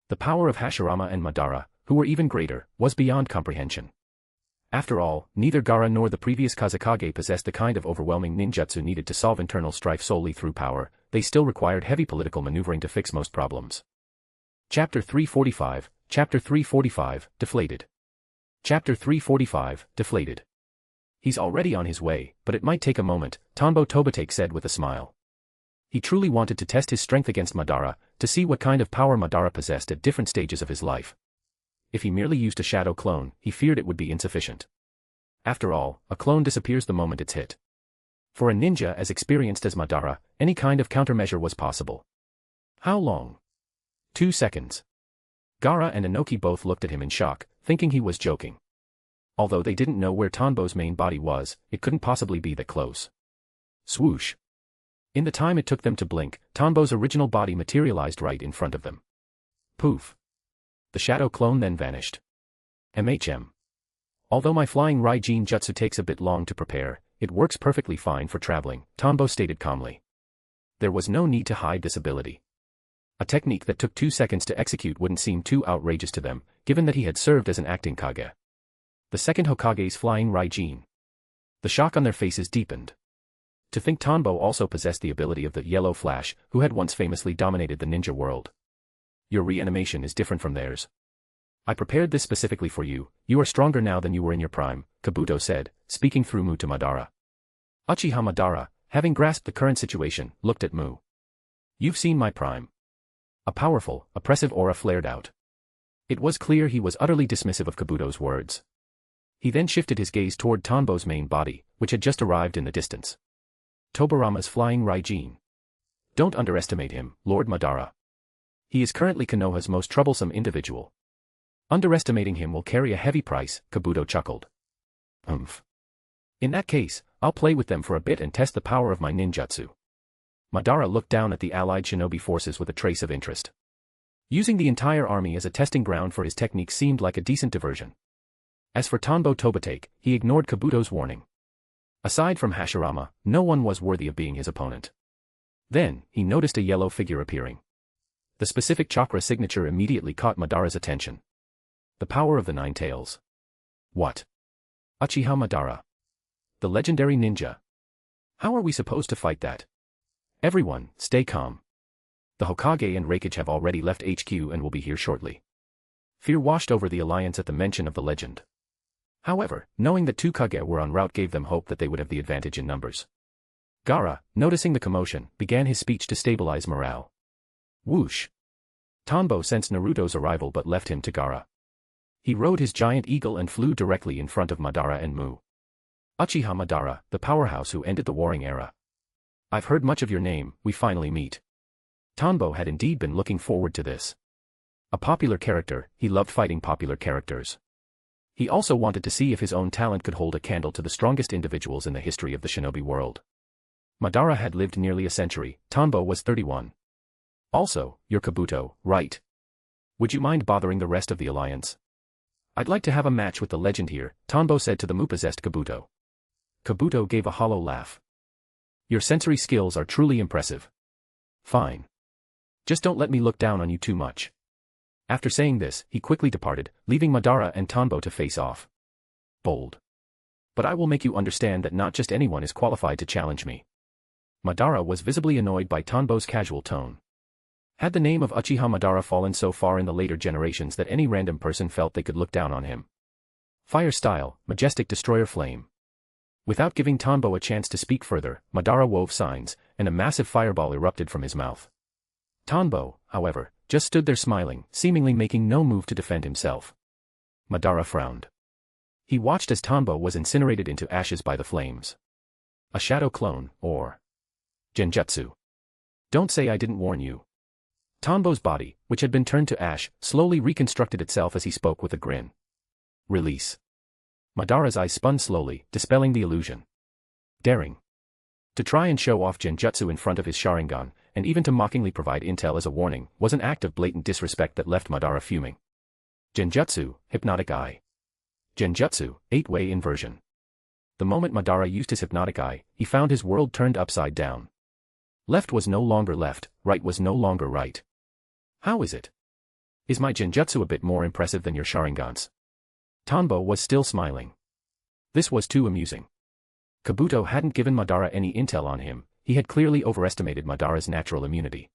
The power of Hashirama and Madara, who were even greater, was beyond comprehension. After all, neither Gaara nor the previous Kazekage possessed the kind of overwhelming ninjutsu needed to solve internal strife solely through power, they still required heavy political maneuvering to fix most problems. Chapter 345, Chapter 345, Deflated. Chapter 345, Deflated. He's already on his way, but it might take a moment, Tanbo Tobitake said with a smile. He truly wanted to test his strength against Madara, to see what kind of power Madara possessed at different stages of his life. If he merely used a shadow clone, he feared it would be insufficient. After all, a clone disappears the moment it's hit. For a ninja as experienced as Madara, any kind of countermeasure was possible. How long? 2 seconds. Gaara and Inoki both looked at him in shock, thinking he was joking. Although they didn't know where Tanbo's main body was, it couldn't possibly be that close. Swoosh. In the time it took them to blink, Tanbo's original body materialized right in front of them. Poof. The shadow clone then vanished. Although my flying Raijin jutsu takes a bit long to prepare, it works perfectly fine for traveling, Tanbo stated calmly. There was no need to hide this ability. A technique that took 2 seconds to execute wouldn't seem too outrageous to them, given that he had served as an acting Kage. The second Hokage's flying Raijin. The shock on their faces deepened. To think Tanbo also possessed the ability of the Yellow Flash, who had once famously dominated the ninja world. Your reanimation is different from theirs. I prepared this specifically for you, you are stronger now than you were in your prime, Kabuto said, speaking through Mu to Madara. Uchiha Madara, having grasped the current situation, looked at Mu. You've seen my prime. A powerful, oppressive aura flared out. It was clear he was utterly dismissive of Kabuto's words. He then shifted his gaze toward Tanbo's main body, which had just arrived in the distance. Tobarama's flying Raijin. Don't underestimate him, Lord Madara. He is currently Konoha's most troublesome individual. Underestimating him will carry a heavy price, Kabuto chuckled. In that case, I'll play with them for a bit and test the power of my ninjutsu. Madara looked down at the allied shinobi forces with a trace of interest. Using the entire army as a testing ground for his technique seemed like a decent diversion. As for Tanbo Tobitake, he ignored Kabuto's warning. Aside from Hashirama, no one was worthy of being his opponent. Then, he noticed a yellow figure appearing. The specific chakra signature immediately caught Madara's attention. The power of the 9 tails. What? Uchiha Madara. The legendary ninja. How are we supposed to fight that? Everyone, stay calm. The Hokage and Raikage have already left HQ and will be here shortly. Fear washed over the alliance at the mention of the legend. However, knowing that 2 Kage were en route gave them hope that they would have the advantage in numbers. Gaara, noticing the commotion, began his speech to stabilize morale. Whoosh. Tanbo sensed Naruto's arrival but left him to Gaara. He rode his giant eagle and flew directly in front of Madara and Mu. Uchiha Madara, the powerhouse who ended the warring era. I've heard much of your name, we finally meet. Tanbo had indeed been looking forward to this. A popular character, he loved fighting popular characters. He also wanted to see if his own talent could hold a candle to the strongest individuals in the history of the shinobi world. Madara had lived nearly a century, Tanbo was 31. Also, you're Kabuto, right? Would you mind bothering the rest of the alliance? I'd like to have a match with the legend here, Tanbo said to the Mu-possessed Kabuto. Kabuto gave a hollow laugh. Your sensory skills are truly impressive. Fine. Just don't let me look down on you too much. After saying this, he quickly departed, leaving Madara and Tanbo to face off. Bold. But I will make you understand that not just anyone is qualified to challenge me. Madara was visibly annoyed by Tanbo's casual tone. Had the name of Uchiha Madara fallen so far in the later generations that any random person felt they could look down on him? Fire style, majestic destroyer flame. Without giving Tanbo a chance to speak further, Madara wove signs, and a massive fireball erupted from his mouth. Tanbo, however, just stood there smiling, seemingly making no move to defend himself. Madara frowned. He watched as Tanbo was incinerated into ashes by the flames. A shadow clone, or Genjutsu. Don't say I didn't warn you. Tanbo's body, which had been turned to ash, slowly reconstructed itself as he spoke with a grin. Release. Madara's eyes spun slowly, dispelling the illusion. Daring. To try and show off Genjutsu in front of his Sharingan, and even to mockingly provide intel as a warning, was an act of blatant disrespect that left Madara fuming. Genjutsu, hypnotic eye. Genjutsu, 8-way inversion. The moment Madara used his hypnotic eye, he found his world turned upside down. Left was no longer left, right was no longer right. How is it? Is my Genjutsu a bit more impressive than your Sharingans? Tanbo was still smiling. This was too amusing. Kabuto hadn't given Madara any intel on him, he had clearly overestimated Madara's natural immunity.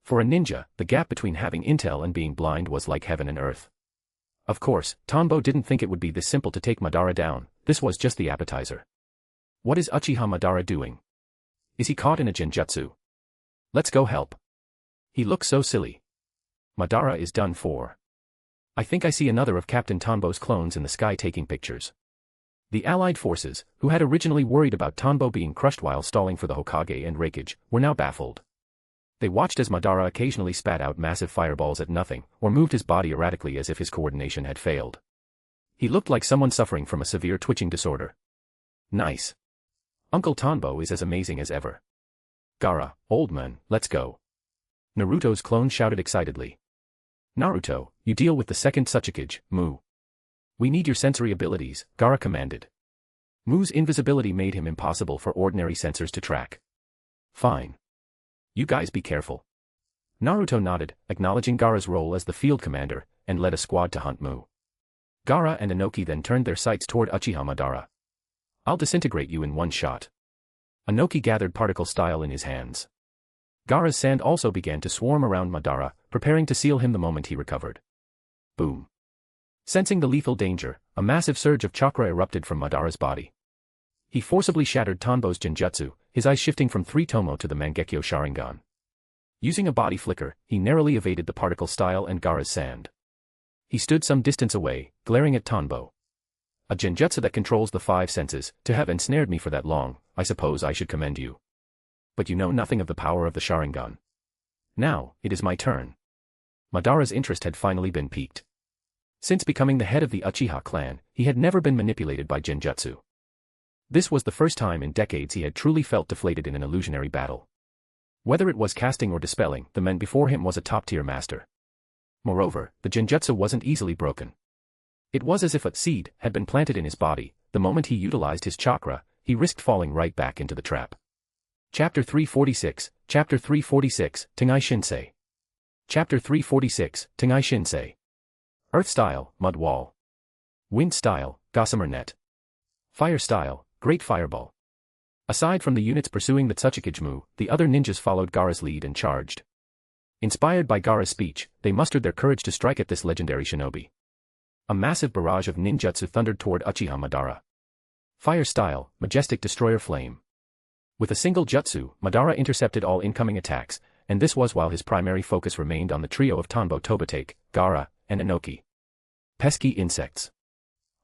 For a ninja, the gap between having intel and being blind was like heaven and earth. Of course, Tanbo didn't think it would be this simple to take Madara down, this was just the appetizer. What is Uchiha Madara doing? Is he caught in a Genjutsu? Let's go help. He looks so silly. Madara is done for. I think I see another of Captain Tanbo's clones in the sky taking pictures. The allied forces, who had originally worried about Tanbo being crushed while stalling for the Hokage and Raikage, were now baffled. They watched as Madara occasionally spat out massive fireballs at nothing, or moved his body erratically as if his coordination had failed. He looked like someone suffering from a severe twitching disorder. Nice. Uncle Tanbo is as amazing as ever. Gaara, old man, let's go. Naruto's clone shouted excitedly. Naruto, you deal with the second Tsuchikage, Mu. We need your sensory abilities, Gaara commanded. Mu's invisibility made him impossible for ordinary sensors to track. Fine. You guys be careful. Naruto nodded, acknowledging Gaara's role as the field commander, and led a squad to hunt Mu. Gaara and Inoki then turned their sights toward Uchiha Madara. I'll disintegrate you in one shot. Inoki gathered particle style in his hands. Gaara's sand also began to swarm around Madara, preparing to seal him the moment he recovered. Boom. Sensing the lethal danger, a massive surge of chakra erupted from Madara's body. He forcibly shattered Tanbo's Genjutsu, his eyes shifting from 3 Tomo to the Mangekyo Sharingan. Using a body flicker, he narrowly evaded the particle style and Gaara's sand. He stood some distance away, glaring at Tanbo. A Genjutsu that controls the 5 senses, to have ensnared me for that long, I suppose I should commend you. But you know nothing of the power of the Sharingan. Now, it is my turn. Madara's interest had finally been piqued. Since becoming the head of the Uchiha clan, he had never been manipulated by Genjutsu. This was the first time in decades he had truly felt deflated in an illusionary battle. Whether it was casting or dispelling, the man before him was a top-tier master. Moreover, the Genjutsu wasn't easily broken. It was as if a seed had been planted in his body. The moment he utilized his chakra, he risked falling right back into the trap. Chapter 346, Chapter 346, Tengai Shinsei. Chapter 346, Tengai Shinsei. Earth style, Mud Wall. Wind style, Gossamer Net. Fire style, Great Fireball. Aside from the units pursuing the Tsuchikage Mu, the other ninjas followed Gaara's lead and charged. Inspired by Gaara's speech, they mustered their courage to strike at this legendary shinobi. A massive barrage of ninjutsu thundered toward Uchiha Madara. Fire style, Majestic Destroyer Flame. With a single jutsu, Madara intercepted all incoming attacks, and this was while his primary focus remained on the trio of Tanbo Tobitake, Gaara, and Inoki. Pesky insects.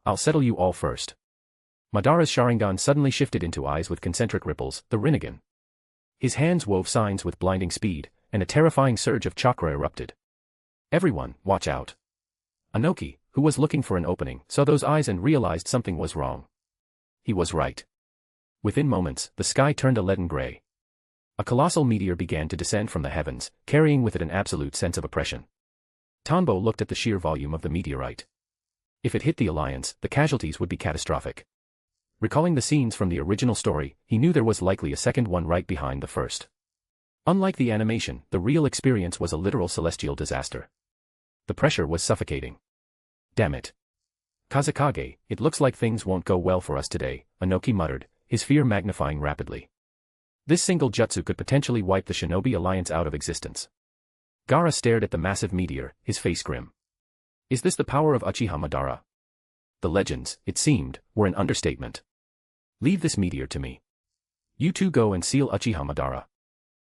I'll settle you all first. Madara's Sharingan suddenly shifted into eyes with concentric ripples, the Rinnegan. His hands wove signs with blinding speed, and a terrifying surge of chakra erupted. Everyone, watch out. Inoki, who was looking for an opening, saw those eyes and realized something was wrong. He was right. Within moments, the sky turned a leaden gray. A colossal meteor began to descend from the heavens, carrying with it an absolute sense of oppression. Tanbo looked at the sheer volume of the meteorite. If it hit the Alliance, the casualties would be catastrophic. Recalling the scenes from the original story, he knew there was likely a second one right behind the first. Unlike the animation, the real experience was a literal celestial disaster. The pressure was suffocating. Damn it. Kazekage, it looks like things won't go well for us today, Inoki muttered, his fear magnifying rapidly. This single jutsu could potentially wipe the Shinobi Alliance out of existence. Gaara stared at the massive meteor, his face grim. Is this the power of Uchiha Madara? The legends, it seemed, were an understatement. Leave this meteor to me. You two go and seal Uchiha Madara.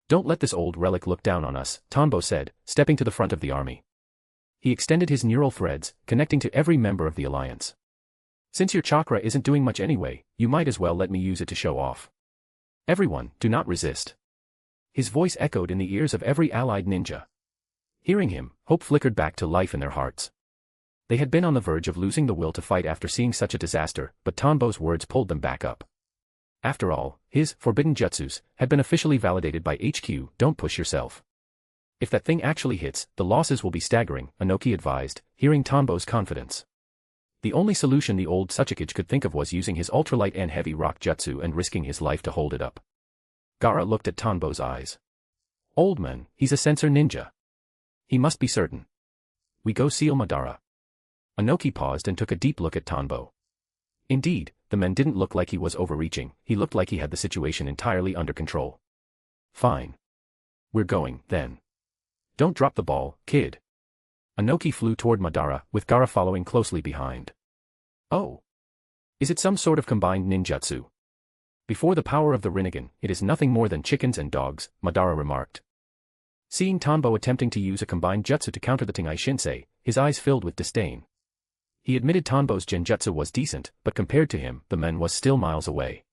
Don't let this old relic look down on us, Tanbo said, stepping to the front of the army. He extended his neural threads, connecting to every member of the alliance. Since your chakra isn't doing much anyway, you might as well let me use it to show off. Everyone, do not resist. His voice echoed in the ears of every allied ninja. Hearing him, hope flickered back to life in their hearts. They had been on the verge of losing the will to fight after seeing such a disaster, but Tanbo's words pulled them back up. After all, his forbidden jutsus had been officially validated by HQ. Don't push yourself. If that thing actually hits, the losses will be staggering, Inoki advised, hearing Tanbo's confidence. The only solution the old Tsuchikage could think of was using his ultralight and heavy rock jutsu and risking his life to hold it up. Gaara looked at Tanbo's eyes. Old man, he's a sensor ninja. He must be certain. We go seal Madara. Inoki paused and took a deep look at Tanbo. Indeed, the man didn't look like he was overreaching, he looked like he had the situation entirely under control. Fine. We're going, then. Don't drop the ball, kid. Inoki flew toward Madara, with Gaara following closely behind. Oh. Is it some sort of combined ninjutsu? Before the power of the Rinnegan, it is nothing more than chickens and dogs, Madara remarked. Seeing Tanbo attempting to use a combined jutsu to counter the Tengai Shinsei, his eyes filled with disdain. He admitted Tanbo's genjutsu was decent, but compared to him, the man was still miles away.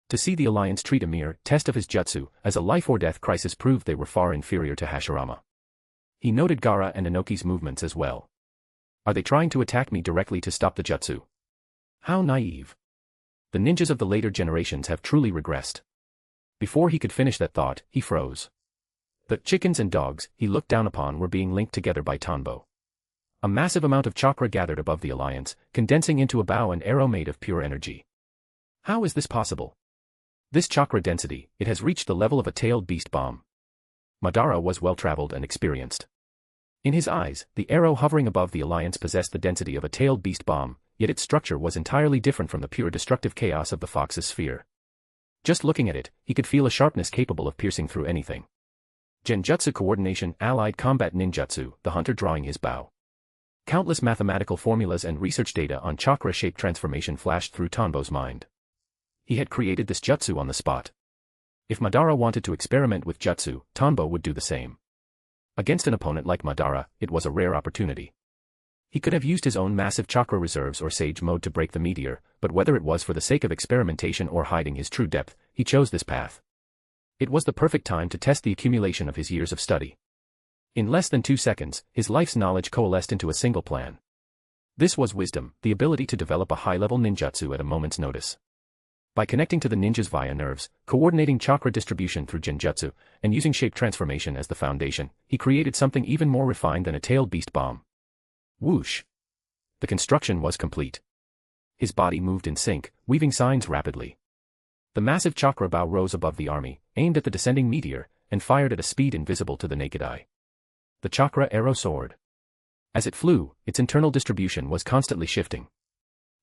To see the alliance treat a mere test of his jutsu as a life-or-death crisis proved they were far inferior to Hashirama. He noted Gaara and Inoki's movements as well. Are they trying to attack me directly to stop the jutsu? How naive. The ninjas of the later generations have truly regressed. Before he could finish that thought, he froze. The chickens and dogs he looked down upon were being linked together by Tanbo. A massive amount of chakra gathered above the alliance, condensing into a bow and arrow made of pure energy. How is this possible? This chakra density, it has reached the level of a tailed beast bomb. Madara was well-traveled and experienced. In his eyes, the arrow hovering above the alliance possessed the density of a tailed beast bomb, yet its structure was entirely different from the pure destructive chaos of the fox's sphere. Just looking at it, he could feel a sharpness capable of piercing through anything. Genjutsu coordination, allied combat ninjutsu, the hunter drawing his bow. Countless mathematical formulas and research data on chakra shape transformation flashed through Tanbo's mind. He had created this jutsu on the spot. If Madara wanted to experiment with jutsu, Tanbo would do the same. Against an opponent like Madara, it was a rare opportunity. He could have used his own massive chakra reserves or sage mode to break the meteor, but whether it was for the sake of experimentation or hiding his true depth, he chose this path. It was the perfect time to test the accumulation of his years of study. In less than 2 seconds, his life's knowledge coalesced into a single plan. This was wisdom, the ability to develop a high-level ninjutsu at a moment's notice. By connecting to the ninjas via nerves, coordinating chakra distribution through genjutsu, and using shape transformation as the foundation, he created something even more refined than a tailed beast bomb. Whoosh! The construction was complete. His body moved in sync, weaving signs rapidly. The massive chakra bow rose above the army, aimed at the descending meteor, and fired at a speed invisible to the naked eye. The chakra arrow soared. As it flew, its internal distribution was constantly shifting.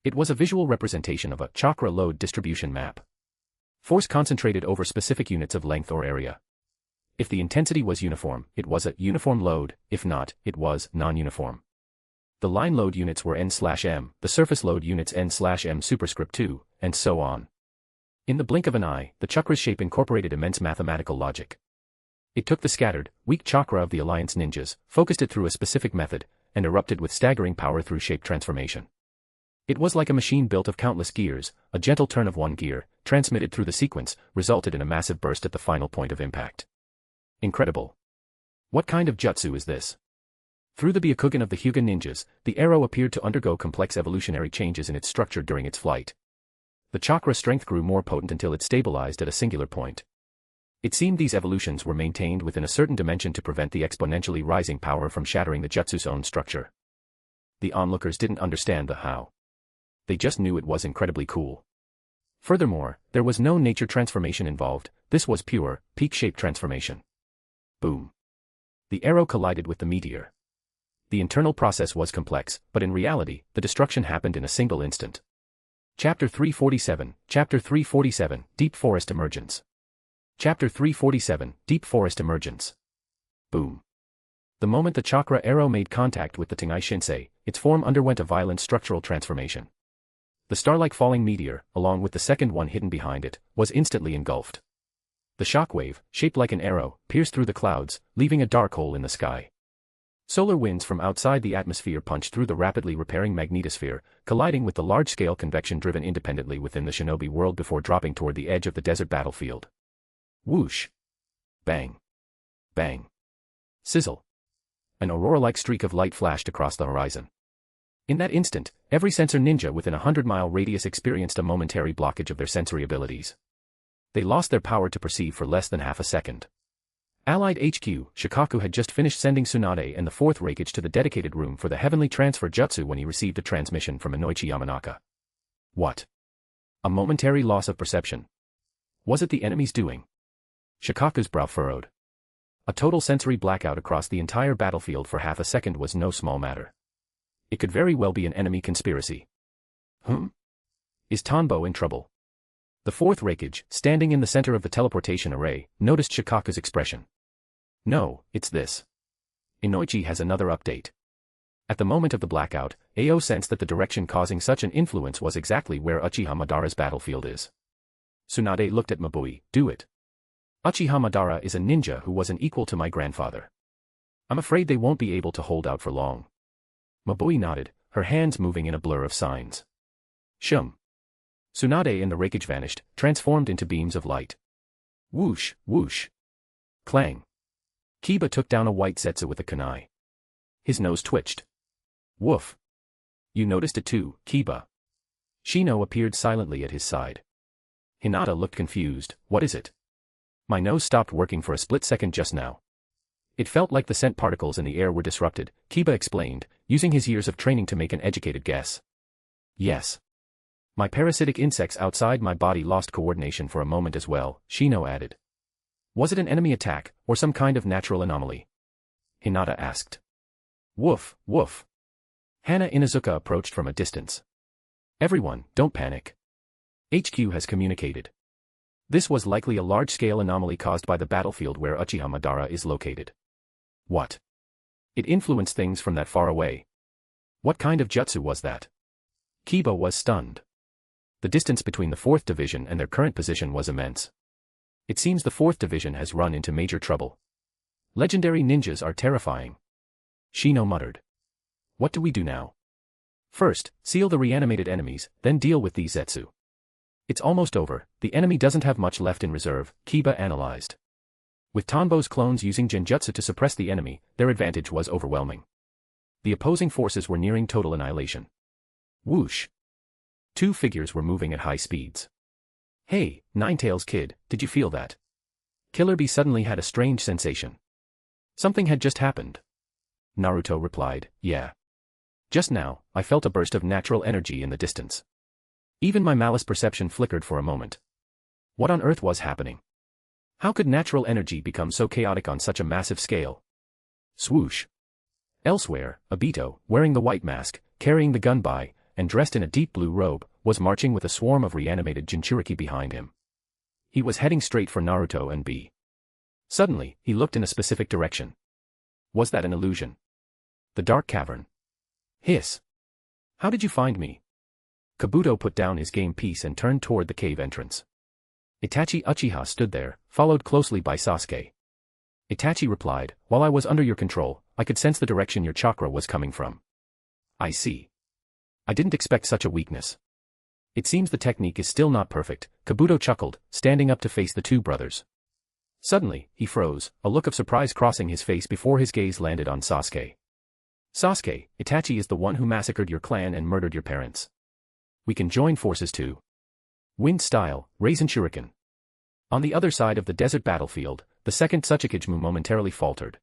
It was a visual representation of a chakra load distribution map. Force concentrated over specific units of length or area. If the intensity was uniform, it was a uniform load, if not, it was non-uniform. The line load units were N/M, the surface load units N/M superscript 2, and so on. In the blink of an eye, the chakra's shape incorporated immense mathematical logic. It took the scattered, weak chakra of the Alliance ninjas, focused it through a specific method, and erupted with staggering power through shape transformation. It was like a machine built of countless gears, a gentle turn of one gear, transmitted through the sequence, resulted in a massive burst at the final point of impact. Incredible. What kind of jutsu is this? Through the Byakugan of the Hyuga ninjas, the arrow appeared to undergo complex evolutionary changes in its structure during its flight. The chakra strength grew more potent until it stabilized at a singular point. It seemed these evolutions were maintained within a certain dimension to prevent the exponentially rising power from shattering the jutsu's own structure. the onlookers didn't understand the how. They just knew it was incredibly cool. Furthermore, there was no nature transformation involved, this was pure, peak-shape transformation. Boom. The arrow collided with the meteor. The internal process was complex, but in reality, the destruction happened in a single instant. Chapter 347, Deep Forest Emergence. Chapter 347, Deep Forest Emergence. Boom. The moment the chakra arrow made contact with the Tengai Shinsei, its form underwent a violent structural transformation. The star-like falling meteor, along with the second one hidden behind it, was instantly engulfed. The shockwave, shaped like an arrow, pierced through the clouds, leaving a dark hole in the sky. Solar winds from outside the atmosphere punched through the rapidly repairing magnetosphere, colliding with the large-scale convection driven independently within the shinobi world before dropping toward the edge of the desert battlefield. Whoosh! Bang! Bang! Sizzle! An aurora-like streak of light flashed across the horizon. In that instant, every sensor ninja within a 100-mile radius experienced a momentary blockage of their sensory abilities. They lost their power to perceive for less than half a second. Allied HQ, Shikaku had just finished sending Tsunade and the fourth Reikage to the dedicated room for the heavenly transfer jutsu when he received a transmission from Inoichi Yamanaka. What? A momentary loss of perception. Was it the enemy's doing? Shikaku's brow furrowed. A total sensory blackout across the entire battlefield for half a second was no small matter. It could very well be an enemy conspiracy. Is Tanbo in trouble? The fourth Reikage, standing in the center of the teleportation array, noticed Shikaku's expression. No, it's this. Inoichi has another update. At the moment of the blackout, Ao sensed that the direction causing such an influence was exactly where Uchiha Madara's battlefield is. Tsunade looked at Mabui. Do it. Uchiha Madara is a ninja who was an equal to my grandfather. I'm afraid they won't be able to hold out for long. Mabui nodded, her hands moving in a blur of signs. Shum. Tsunade and the Reikage vanished, transformed into beams of light. Whoosh, whoosh. Clang. Kiba took down a white Zetsu with a kunai. His nose twitched. Woof. You noticed it too, Kiba. Shino appeared silently at his side. Hinata looked confused. What is it? My nose stopped working for a split second just now. It felt like the scent particles in the air were disrupted, Kiba explained, using his years of training to make an educated guess. Yes. My parasitic insects outside my body lost coordination for a moment as well, Shino added. Was it an enemy attack, or some kind of natural anomaly? Hinata asked. Woof, woof. Hana Inazuka approached from a distance. Everyone, don't panic. HQ has communicated. This was likely a large-scale anomaly caused by the battlefield where Uchiha Madara is located. What? It influenced things from that far away. What kind of jutsu was that? Kiba was stunned. The distance between the 4th Division and their current position was immense. It seems the 4th Division has run into major trouble. Legendary ninjas are terrifying. Shino muttered. What do we do now? First, seal the reanimated enemies, then deal with these Zetsu. It's almost over, the enemy doesn't have much left in reserve, Kiba analyzed. With Tanbo's clones using Genjutsu to suppress the enemy, their advantage was overwhelming. The opposing forces were nearing total annihilation. Whoosh. Two figures were moving at high speeds. Hey, Ninetales kid, did you feel that? Killer Bee suddenly had a strange sensation. Something had just happened. Naruto replied, yeah. Just now, I felt a burst of natural energy in the distance. Even my malice perception flickered for a moment. What on earth was happening? How could natural energy become so chaotic on such a massive scale? Swoosh. Elsewhere, Obito, wearing the white mask, carrying the gunbai, and dressed in a deep blue robe, was marching with a swarm of reanimated Jinchuriki behind him. He was heading straight for Naruto and B. Suddenly, he looked in a specific direction. Was that an illusion? The dark cavern. Hiss. How did you find me? Kabuto put down his game piece and turned toward the cave entrance. Itachi Uchiha stood there, followed closely by Sasuke. Itachi replied, while I was under your control, I could sense the direction your chakra was coming from. I see. I didn't expect such a weakness. It seems the technique is still not perfect, Kabuto chuckled, standing up to face the two brothers. Suddenly, he froze, a look of surprise crossing his face before his gaze landed on Sasuke. Sasuke, Itachi is the one who massacred your clan and murdered your parents. We can join forces too. Wind style, Raisin Shuriken. On the other side of the desert battlefield, the second Tsuchikage momentarily faltered.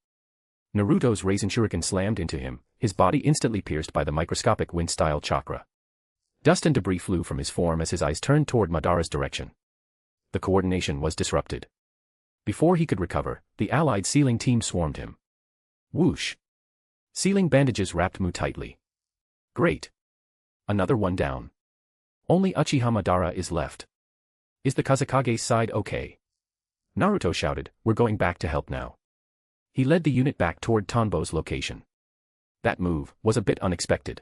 Naruto's Raisin Shuriken slammed into him, his body instantly pierced by the microscopic wind-style chakra. Dust and debris flew from his form as his eyes turned toward Madara's direction. The coordination was disrupted. Before he could recover, the allied sealing team swarmed him. Whoosh! Sealing bandages wrapped Mu tightly. Great! Another one down. Only Uchiha Madara is left. Is the Kazekage's side okay? Naruto shouted, we're going back to help now. He led the unit back toward Tanbo's location. That move was a bit unexpected.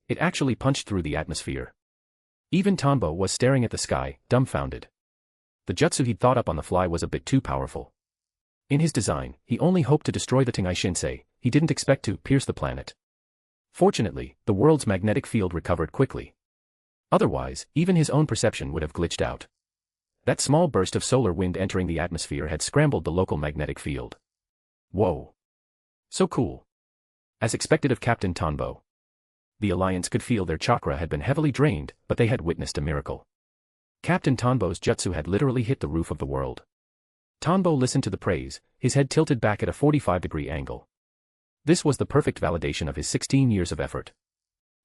It actually punched through the atmosphere. Even Tanbo was staring at the sky, dumbfounded. The jutsu he'd thought up on the fly was a bit too powerful. In his design, he only hoped to destroy the Tengai Shinsei, he didn't expect to pierce the planet. Fortunately, the world's magnetic field recovered quickly. Otherwise, even his own perception would have glitched out. That small burst of solar wind entering the atmosphere had scrambled the local magnetic field. Whoa! So cool. As expected of Captain Tanbo. The Alliance could feel their chakra had been heavily drained, but they had witnessed a miracle. Captain Tanbo's jutsu had literally hit the roof of the world. Tanbo listened to the praise, his head tilted back at a 45-degree angle. This was the perfect validation of his 16 years of effort.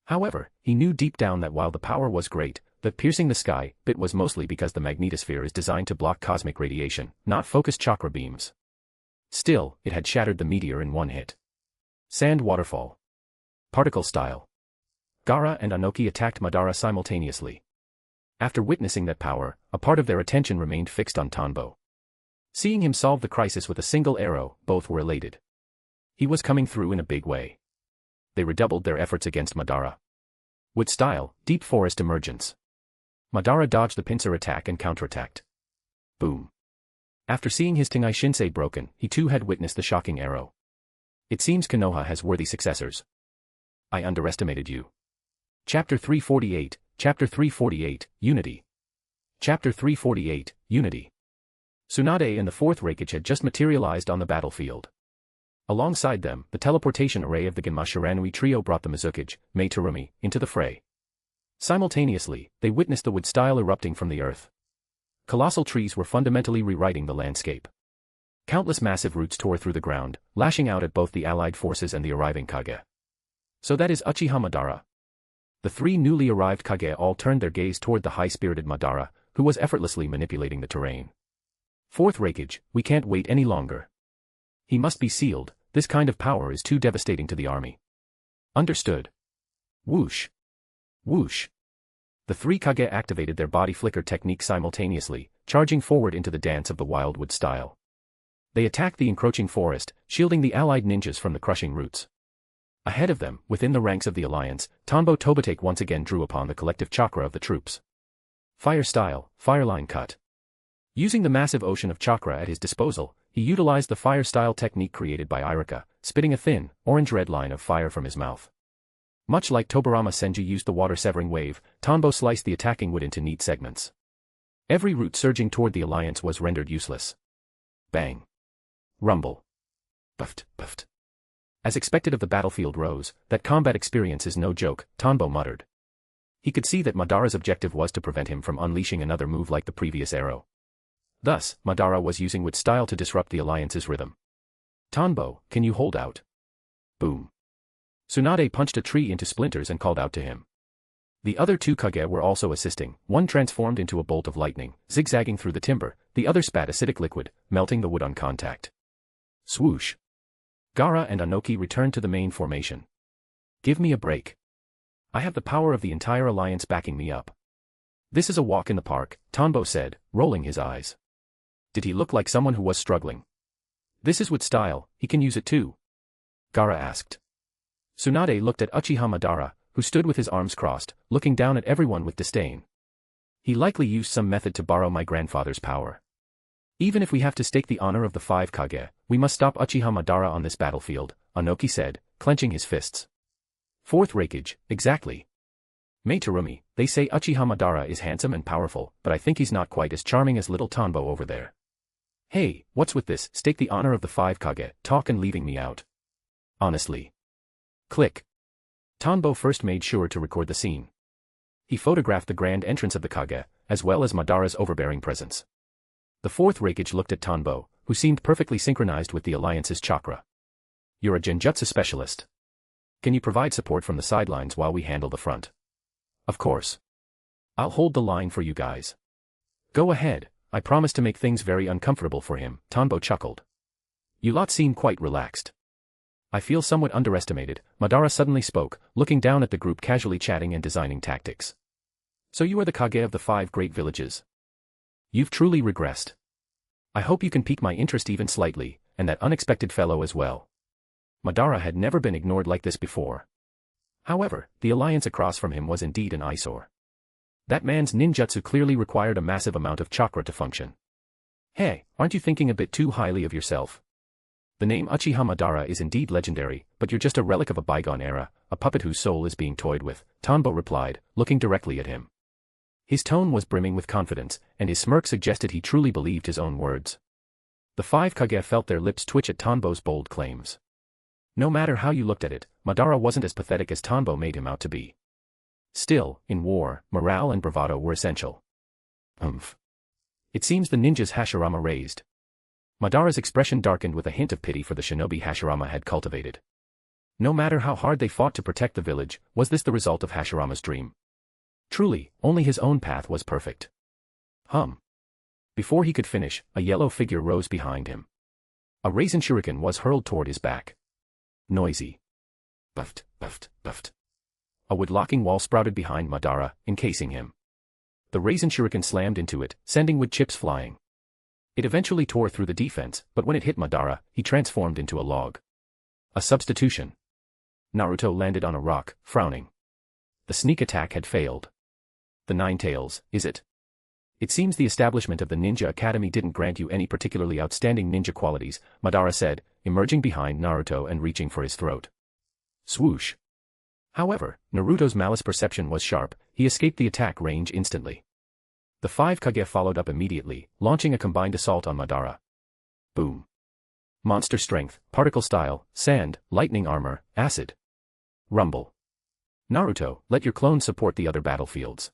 However, he knew deep down that while the power was great, the piercing the sky bit was mostly because the magnetosphere is designed to block cosmic radiation, not focused chakra beams. Still, it had shattered the meteor in one hit. Sand waterfall. Particle style. Gaara and Anoki attacked Madara simultaneously. After witnessing that power, a part of their attention remained fixed on Tanbo. Seeing him solve the crisis with a single arrow, both were elated. He was coming through in a big way. They redoubled their efforts against Madara. Wood style, deep forest emergence. Madara dodged the pincer attack and counterattacked. Boom. After seeing his Tengai Shinsei broken, he too had witnessed the shocking arrow. It seems Konoha has worthy successors. I underestimated you. Chapter 348, Chapter 348, Unity. Chapter 348, Unity. Tsunade and the fourth Reikage had just materialized on the battlefield. Alongside them, the teleportation array of the Genma Shiranui trio brought the Mizukage, Mei Terumi, into the fray. Simultaneously, they witnessed the wood style erupting from the earth. Colossal trees were fundamentally rewriting the landscape. Countless massive roots tore through the ground, lashing out at both the allied forces and the arriving Kage. So that is Uchiha Madara. The three newly arrived Kage all turned their gaze toward the high-spirited Madara, who was effortlessly manipulating the terrain. Fourth Reikage, we can't wait any longer. He must be sealed, this kind of power is too devastating to the army. Understood. Whoosh. Whoosh. The three Kage activated their body flicker technique simultaneously, charging forward into the dance of the wildwood style. They attacked the encroaching forest, shielding the allied ninjas from the crushing roots. Ahead of them, within the ranks of the alliance, Tanbo Tobitake once again drew upon the collective chakra of the troops. Fire style, fireline cut. Using the massive ocean of chakra at his disposal, he utilized the fire style technique created by Irika, spitting a thin, orange-red line of fire from his mouth. Much like Tobarama Senju used the water-severing wave, Tanbo sliced the attacking wood into neat segments. Every root surging toward the alliance was rendered useless. Bang. Rumble. Puffed, puffed. As expected of the battlefield rose, that combat experience is no joke, Tanbo muttered. He could see that Madara's objective was to prevent him from unleashing another move like the previous arrow. Thus, Madara was using wood style to disrupt the alliance's rhythm. Tanbo, can you hold out? Boom. Tsunade punched a tree into splinters and called out to him. The other two Kage were also assisting, one transformed into a bolt of lightning, zigzagging through the timber, the other spat acidic liquid, melting the wood on contact. Swoosh. Gaara and Anoki returned to the main formation. Give me a break. I have the power of the entire alliance backing me up. This is a walk in the park, Tanbo said, rolling his eyes. Did he look like someone who was struggling? This is wood style, he can use it too. Gaara asked. Tsunade looked at Uchiha Madara, who stood with his arms crossed, looking down at everyone with disdain. He likely used some method to borrow my grandfather's power. Even if we have to stake the honor of the 5 Kage, we must stop Uchiha Madara on this battlefield, Anoki said, clenching his fists. Fourth Reikage, exactly. Mei Terumi, they say Uchiha Madara is handsome and powerful, but I think he's not quite as charming as little Tanbo over there. Hey, what's with this, stake the honor of the 5 Kage, talk and leaving me out? Honestly. Click. Tanbo first made sure to record the scene. He photographed the grand entrance of the Kage, as well as Madara's overbearing presence. The fourth Reikage looked at Tanbo, who seemed perfectly synchronized with the alliance's chakra. You're a Genjutsu specialist. Can you provide support from the sidelines while we handle the front? Of course. I'll hold the line for you guys. Go ahead, I promise to make things very uncomfortable for him, Tanbo chuckled. You lot seem quite relaxed. I feel somewhat underestimated, Madara suddenly spoke, looking down at the group casually chatting and designing tactics. So you are the Kage of the 5 great villages. You've truly regressed. I hope you can pique my interest even slightly, and that unexpected fellow as well. Madara had never been ignored like this before. However, the alliance across from him was indeed an eyesore. That man's ninjutsu clearly required a massive amount of chakra to function. Hey, aren't you thinking a bit too highly of yourself? The name Uchiha Madara is indeed legendary, but you're just a relic of a bygone era, a puppet whose soul is being toyed with, Tanbo replied, looking directly at him. His tone was brimming with confidence, and his smirk suggested he truly believed his own words. The 5 Kage felt their lips twitch at Tanbo's bold claims. No matter how you looked at it, Madara wasn't as pathetic as Tanbo made him out to be. Still, in war, morale and bravado were essential. It seems the ninja's Hashirama raised. Madara's expression darkened with a hint of pity for the shinobi Hashirama had cultivated. No matter how hard they fought to protect the village, was this the result of Hashirama's dream? Truly, only his own path was perfect. Before he could finish, a yellow figure rose behind him. A raisin shuriken was hurled toward his back. Noisy. Buffed. A wood-locking wall sprouted behind Madara, encasing him. The raisin shuriken slammed into it, sending wood chips flying. It eventually tore through the defense, but when it hit Madara, he transformed into a log. A substitution. Naruto landed on a rock, frowning. The sneak attack had failed. The 9 tails, is it? It seems the establishment of the Ninja Academy didn't grant you any particularly outstanding ninja qualities, Madara said, emerging behind Naruto and reaching for his throat. Swoosh. However, Naruto's malice perception was sharp, he escaped the attack range instantly. The 5 Kage followed up immediately, launching a combined assault on Madara. Boom. Monster strength, particle style, sand, lightning armor, acid. Rumble. Naruto, let your clones support the other battlefields.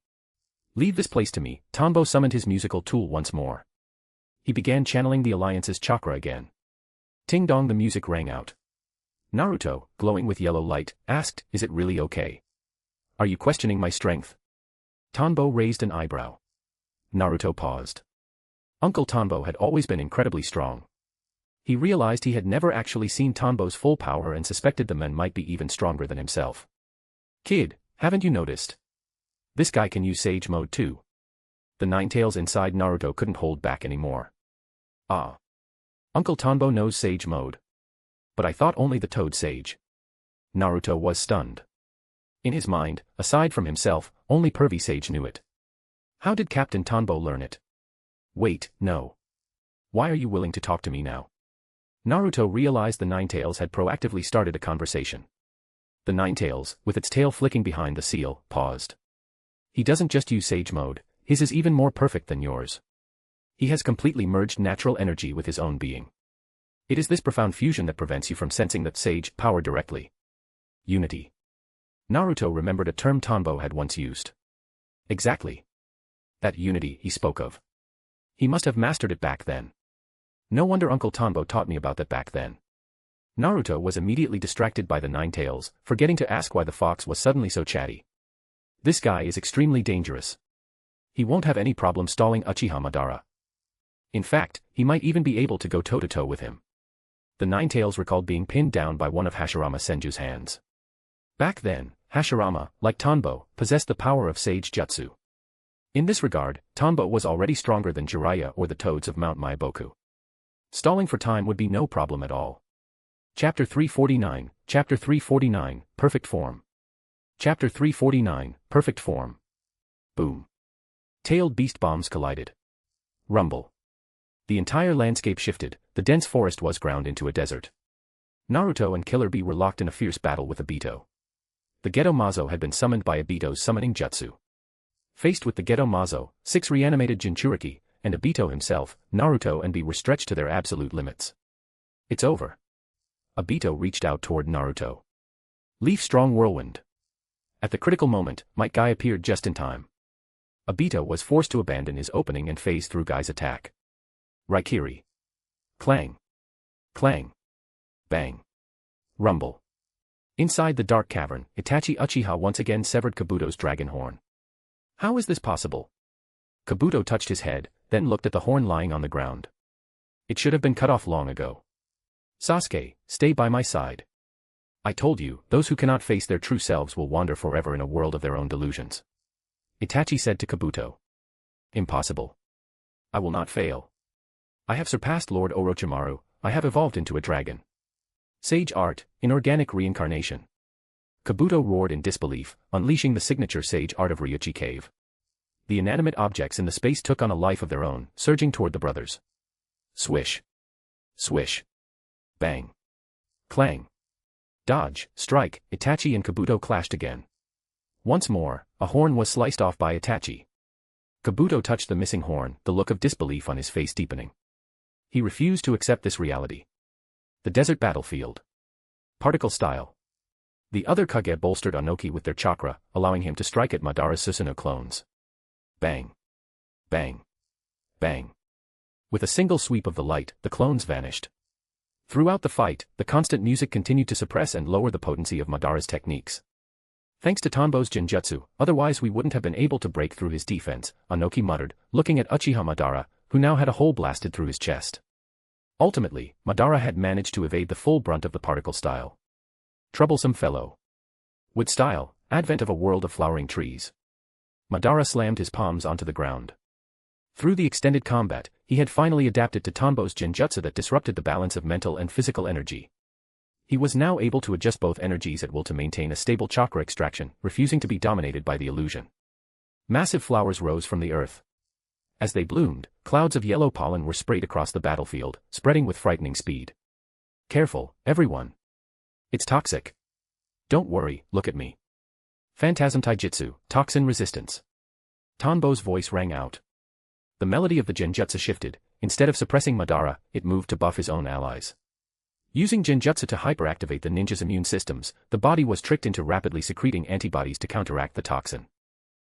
Leave this place to me, Tanbo summoned his musical tool once more. He began channeling the alliance's chakra again. Ting dong, the music rang out. Naruto, glowing with yellow light, asked, is it really okay? Are you questioning my strength? Tanbo raised an eyebrow. Naruto paused. Uncle Tanbo had always been incredibly strong. He realized he had never actually seen Tanbo's full power and suspected the men might be even stronger than himself. Kid, haven't you noticed? This guy can use Sage Mode too. The 9 tails inside Naruto couldn't hold back anymore. Ah. Uncle Tanbo knows Sage Mode. But I thought only the Toad Sage. Naruto was stunned. In his mind, aside from himself, only Pervy Sage knew it. How did Captain Tanbo learn it? Wait, no. Why are you willing to talk to me now? Naruto realized the 9 tails had proactively started a conversation. The 9 tails, with its tail flicking behind the seal, paused. He doesn't just use Sage Mode, his is even more perfect than yours. He has completely merged natural energy with his own being. It is this profound fusion that prevents you from sensing that Sage power directly. Unity. Naruto remembered a term Tanbo had once used. Exactly. That unity he spoke of. He must have mastered it back then. No wonder Uncle Tanbo taught me about that back then. Naruto was immediately distracted by the 9 tails, forgetting to ask why the fox was suddenly so chatty. This guy is extremely dangerous. He won't have any problem stalling Uchiha Madara. In fact, he might even be able to go toe-to-toe with him. The 9 tails recalled being pinned down by one of Hashirama Senju's hands. Back then, Hashirama, like Tanbo, possessed the power of Sage Jutsu. In this regard, Tanbo was already stronger than Jiraiya or the toads of Mount Maiboku. Stalling for time would be no problem at all. Chapter 349, Perfect Form. Chapter 349, Perfect Form. Boom. Tailed beast bombs collided. Rumble. The entire landscape shifted, the dense forest was ground into a desert. Naruto and Killer Bee were locked in a fierce battle with Obito. The Geto Mazo had been summoned by Obito's summoning jutsu. Faced with the Geto Mazo, 6 reanimated Jinchuriki, and Obito himself, Naruto and Bee were stretched to their absolute limits. It's over. Obito reached out toward Naruto. Leaf-strong whirlwind. At the critical moment, Might Guy appeared just in time. Obito was forced to abandon his opening and phase through Guy's attack. Raikiri. Clang. Clang. Bang. Rumble. Inside the dark cavern, Itachi Uchiha once again severed Kabuto's dragon horn. How is this possible? Kabuto touched his head, then looked at the horn lying on the ground. It should have been cut off long ago. Sasuke, stay by my side. I told you, those who cannot face their true selves will wander forever in a world of their own delusions. Itachi said to Kabuto. Impossible. I will not fail. I have surpassed Lord Orochimaru, I have evolved into a dragon. Sage art, inorganic reincarnation. Kabuto roared in disbelief, unleashing the signature sage art of Ryuchi Cave. The inanimate objects in the space took on a life of their own, surging toward the brothers. Swish. Swish. Bang. Clang. Dodge, strike, Itachi and Kabuto clashed again. Once more, a horn was sliced off by Itachi. Kabuto touched the missing horn, the look of disbelief on his face deepening. He refused to accept this reality. The desert battlefield. Particle style. The other Kage bolstered Onoki with their chakra, allowing him to strike at Madara's Susanoo clones. Bang. Bang. Bang. With a single sweep of the light, the clones vanished. Throughout the fight, the constant music continued to suppress and lower the potency of Madara's techniques. Thanks to Tanbo's Genjutsu, otherwise we wouldn't have been able to break through his defense, Onoki muttered, looking at Uchiha Madara, who now had a hole blasted through his chest. Ultimately, Madara had managed to evade the full brunt of the particle style. Troublesome fellow. Wood style, advent of a world of flowering trees. Madara slammed his palms onto the ground. Through the extended combat, he had finally adapted to Tanbo's Genjutsu that disrupted the balance of mental and physical energy. He was now able to adjust both energies at will to maintain a stable chakra extraction, refusing to be dominated by the illusion. Massive flowers rose from the earth. As they bloomed, clouds of yellow pollen were sprayed across the battlefield, spreading with frightening speed. Careful, everyone. It's toxic. Don't worry, look at me. Phantasm Taijutsu, toxin resistance. Tanbo's voice rang out. The melody of the Genjutsu shifted, instead of suppressing Madara, it moved to buff his own allies. Using Genjutsu to hyperactivate the ninja's immune systems, the body was tricked into rapidly secreting antibodies to counteract the toxin.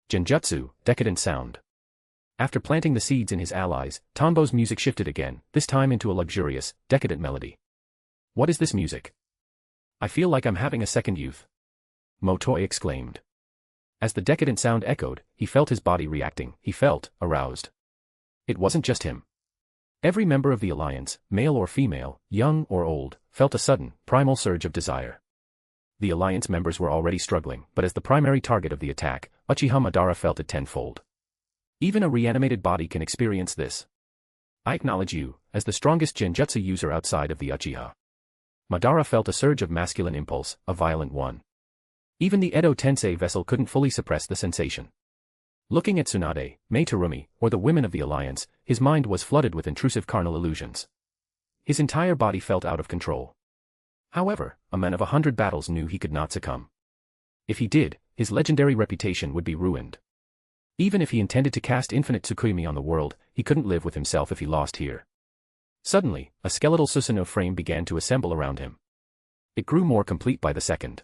Genjutsu, decadent sound. After planting the seeds in his allies, Tanbo's music shifted again, this time into a luxurious, decadent melody. What is this music? I feel like I'm having a second youth. Motoi exclaimed. As the decadent sound echoed, he felt his body reacting, he felt aroused. It wasn't just him. Every member of the alliance, male or female, young or old, felt a sudden, primal surge of desire. The alliance members were already struggling, but as the primary target of the attack, Uchiha Madara felt it tenfold. Even a reanimated body can experience this. I acknowledge you, as the strongest Genjutsu user outside of the Uchiha. Madara felt a surge of masculine impulse, a violent one. Even the Edo Tensei vessel couldn't fully suppress the sensation. Looking at Tsunade, Mei Terumi, or the women of the alliance, his mind was flooded with intrusive carnal illusions. His entire body felt out of control. However, a man of 100 battles knew he could not succumb. If he did, his legendary reputation would be ruined. Even if he intended to cast infinite Tsukuyomi on the world, he couldn't live with himself if he lost here. Suddenly, a skeletal Susanoo frame began to assemble around him. It grew more complete by the second.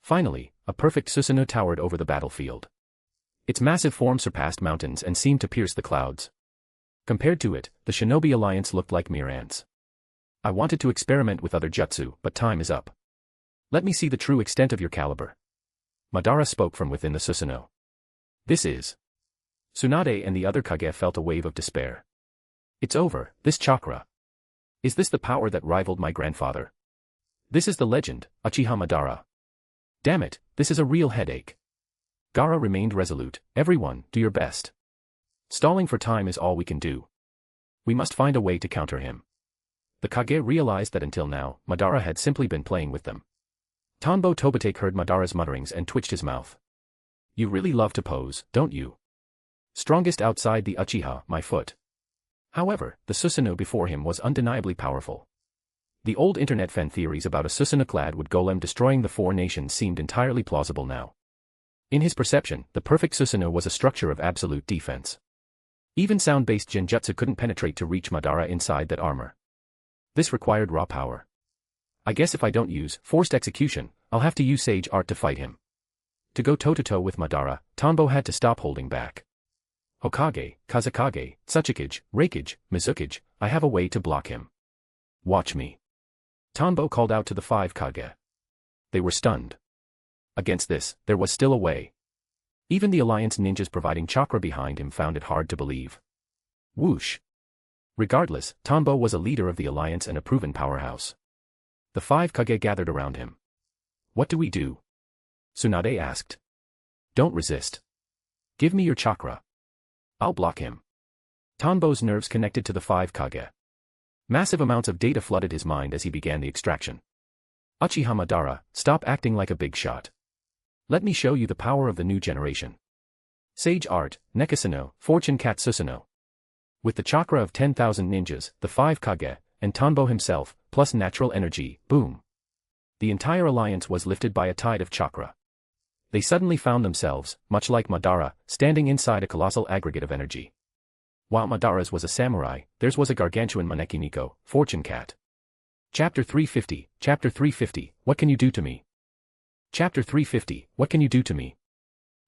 Finally, a perfect Susanoo towered over the battlefield. Its massive form surpassed mountains and seemed to pierce the clouds. Compared to it, the Shinobi Alliance looked like mere ants. I wanted to experiment with other jutsu, but time is up. Let me see the true extent of your caliber. Madara spoke from within the Susanoo. This is. Tsunade and the other Kage felt a wave of despair. It's over, this chakra. Is this the power that rivaled my grandfather? This is the legend, Uchiha Madara. Damn it, this is a real headache. Gaara remained resolute. Everyone, do your best. Stalling for time is all we can do. We must find a way to counter him. The Kage realized that until now, Madara had simply been playing with them. Tanbo Tobitake heard Madara's mutterings and twitched his mouth. You really love to pose, don't you? Strongest outside the Uchiha, my foot. However, the Susanoo before him was undeniably powerful. The old internet fan theories about a Susanoo-clad wood golem destroying the four nations seemed entirely plausible now. In his perception, the perfect Susanoo was a structure of absolute defense. Even sound-based Genjutsu couldn't penetrate to reach Madara inside that armor. This required raw power. I guess if I don't use forced execution, I'll have to use sage art to fight him. To go toe-to-toe with Madara, Tanbo had to stop holding back. Hokage, Kazekage, Tsuchikage, Reikage, Mizukage, I have a way to block him. Watch me. Tanbo called out to the 5 Kage. they were stunned. Against this, there was still a way. Even the Alliance ninjas providing chakra behind him found it hard to believe. Whoosh. Regardless, Tanbo was a leader of the Alliance and a proven powerhouse. The 5 Kage gathered around him. What do we do? Tsunade asked. Don't resist. Give me your chakra. I'll block him. Tanbo's nerves connected to the 5 Kage. Massive amounts of data flooded his mind as he began the extraction. Uchiha Madara, stop acting like a big shot. Let me show you the power of the new generation. Sage Art, Nekasuno, Fortune Cat Susanoo. With the chakra of 10,000 ninjas, the 5 Kage, and Tanbo himself, plus natural energy, boom. The entire alliance was lifted by a tide of chakra. They suddenly found themselves, much like Madara, standing inside a colossal aggregate of energy. While Madara's was a samurai, theirs was a gargantuan Maneki Miko, Fortune Cat. Chapter 350, What Can You Do to Me? Chapter 350, What Can You Do to Me?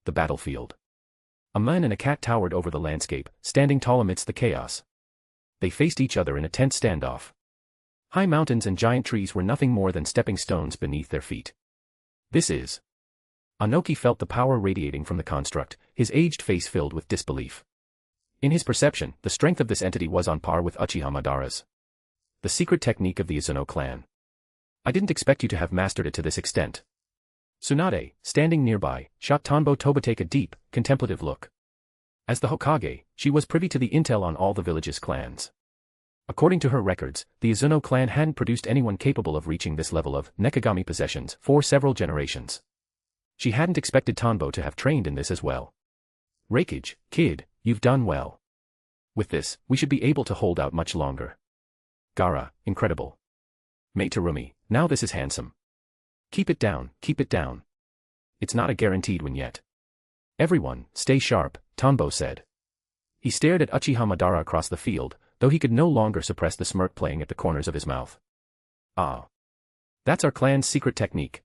The battlefield. A man and a cat towered over the landscape, standing tall amidst the chaos. They faced each other in a tense standoff. High mountains and giant trees were nothing more than stepping stones beneath their feet. This is... Anoki felt the power radiating from the construct, his aged face filled with disbelief. In his perception, the strength of this entity was on par with Uchiha Madara's. The secret technique of the Izuno clan. I didn't expect you to have mastered it to this extent. Tsunade, standing nearby, shot Tanbo Toba take a deep, contemplative look. As the Hokage, she was privy to the intel on all the village's clans. According to her records, the Izuno clan hadn't produced anyone capable of reaching this level of Nekagami possessions for several generations. She hadn't expected Tanbo to have trained in this as well. Reikage, kid, you've done well. With this, we should be able to hold out much longer. Gaara, incredible. Mei Terumi, now this is handsome. Keep it down, keep it down. It's not a guaranteed win yet. Everyone, stay sharp, Tanbo said. He stared at Uchiha Madara across the field, though he could no longer suppress the smirk playing at the corners of his mouth. Ah. That's our clan's secret technique.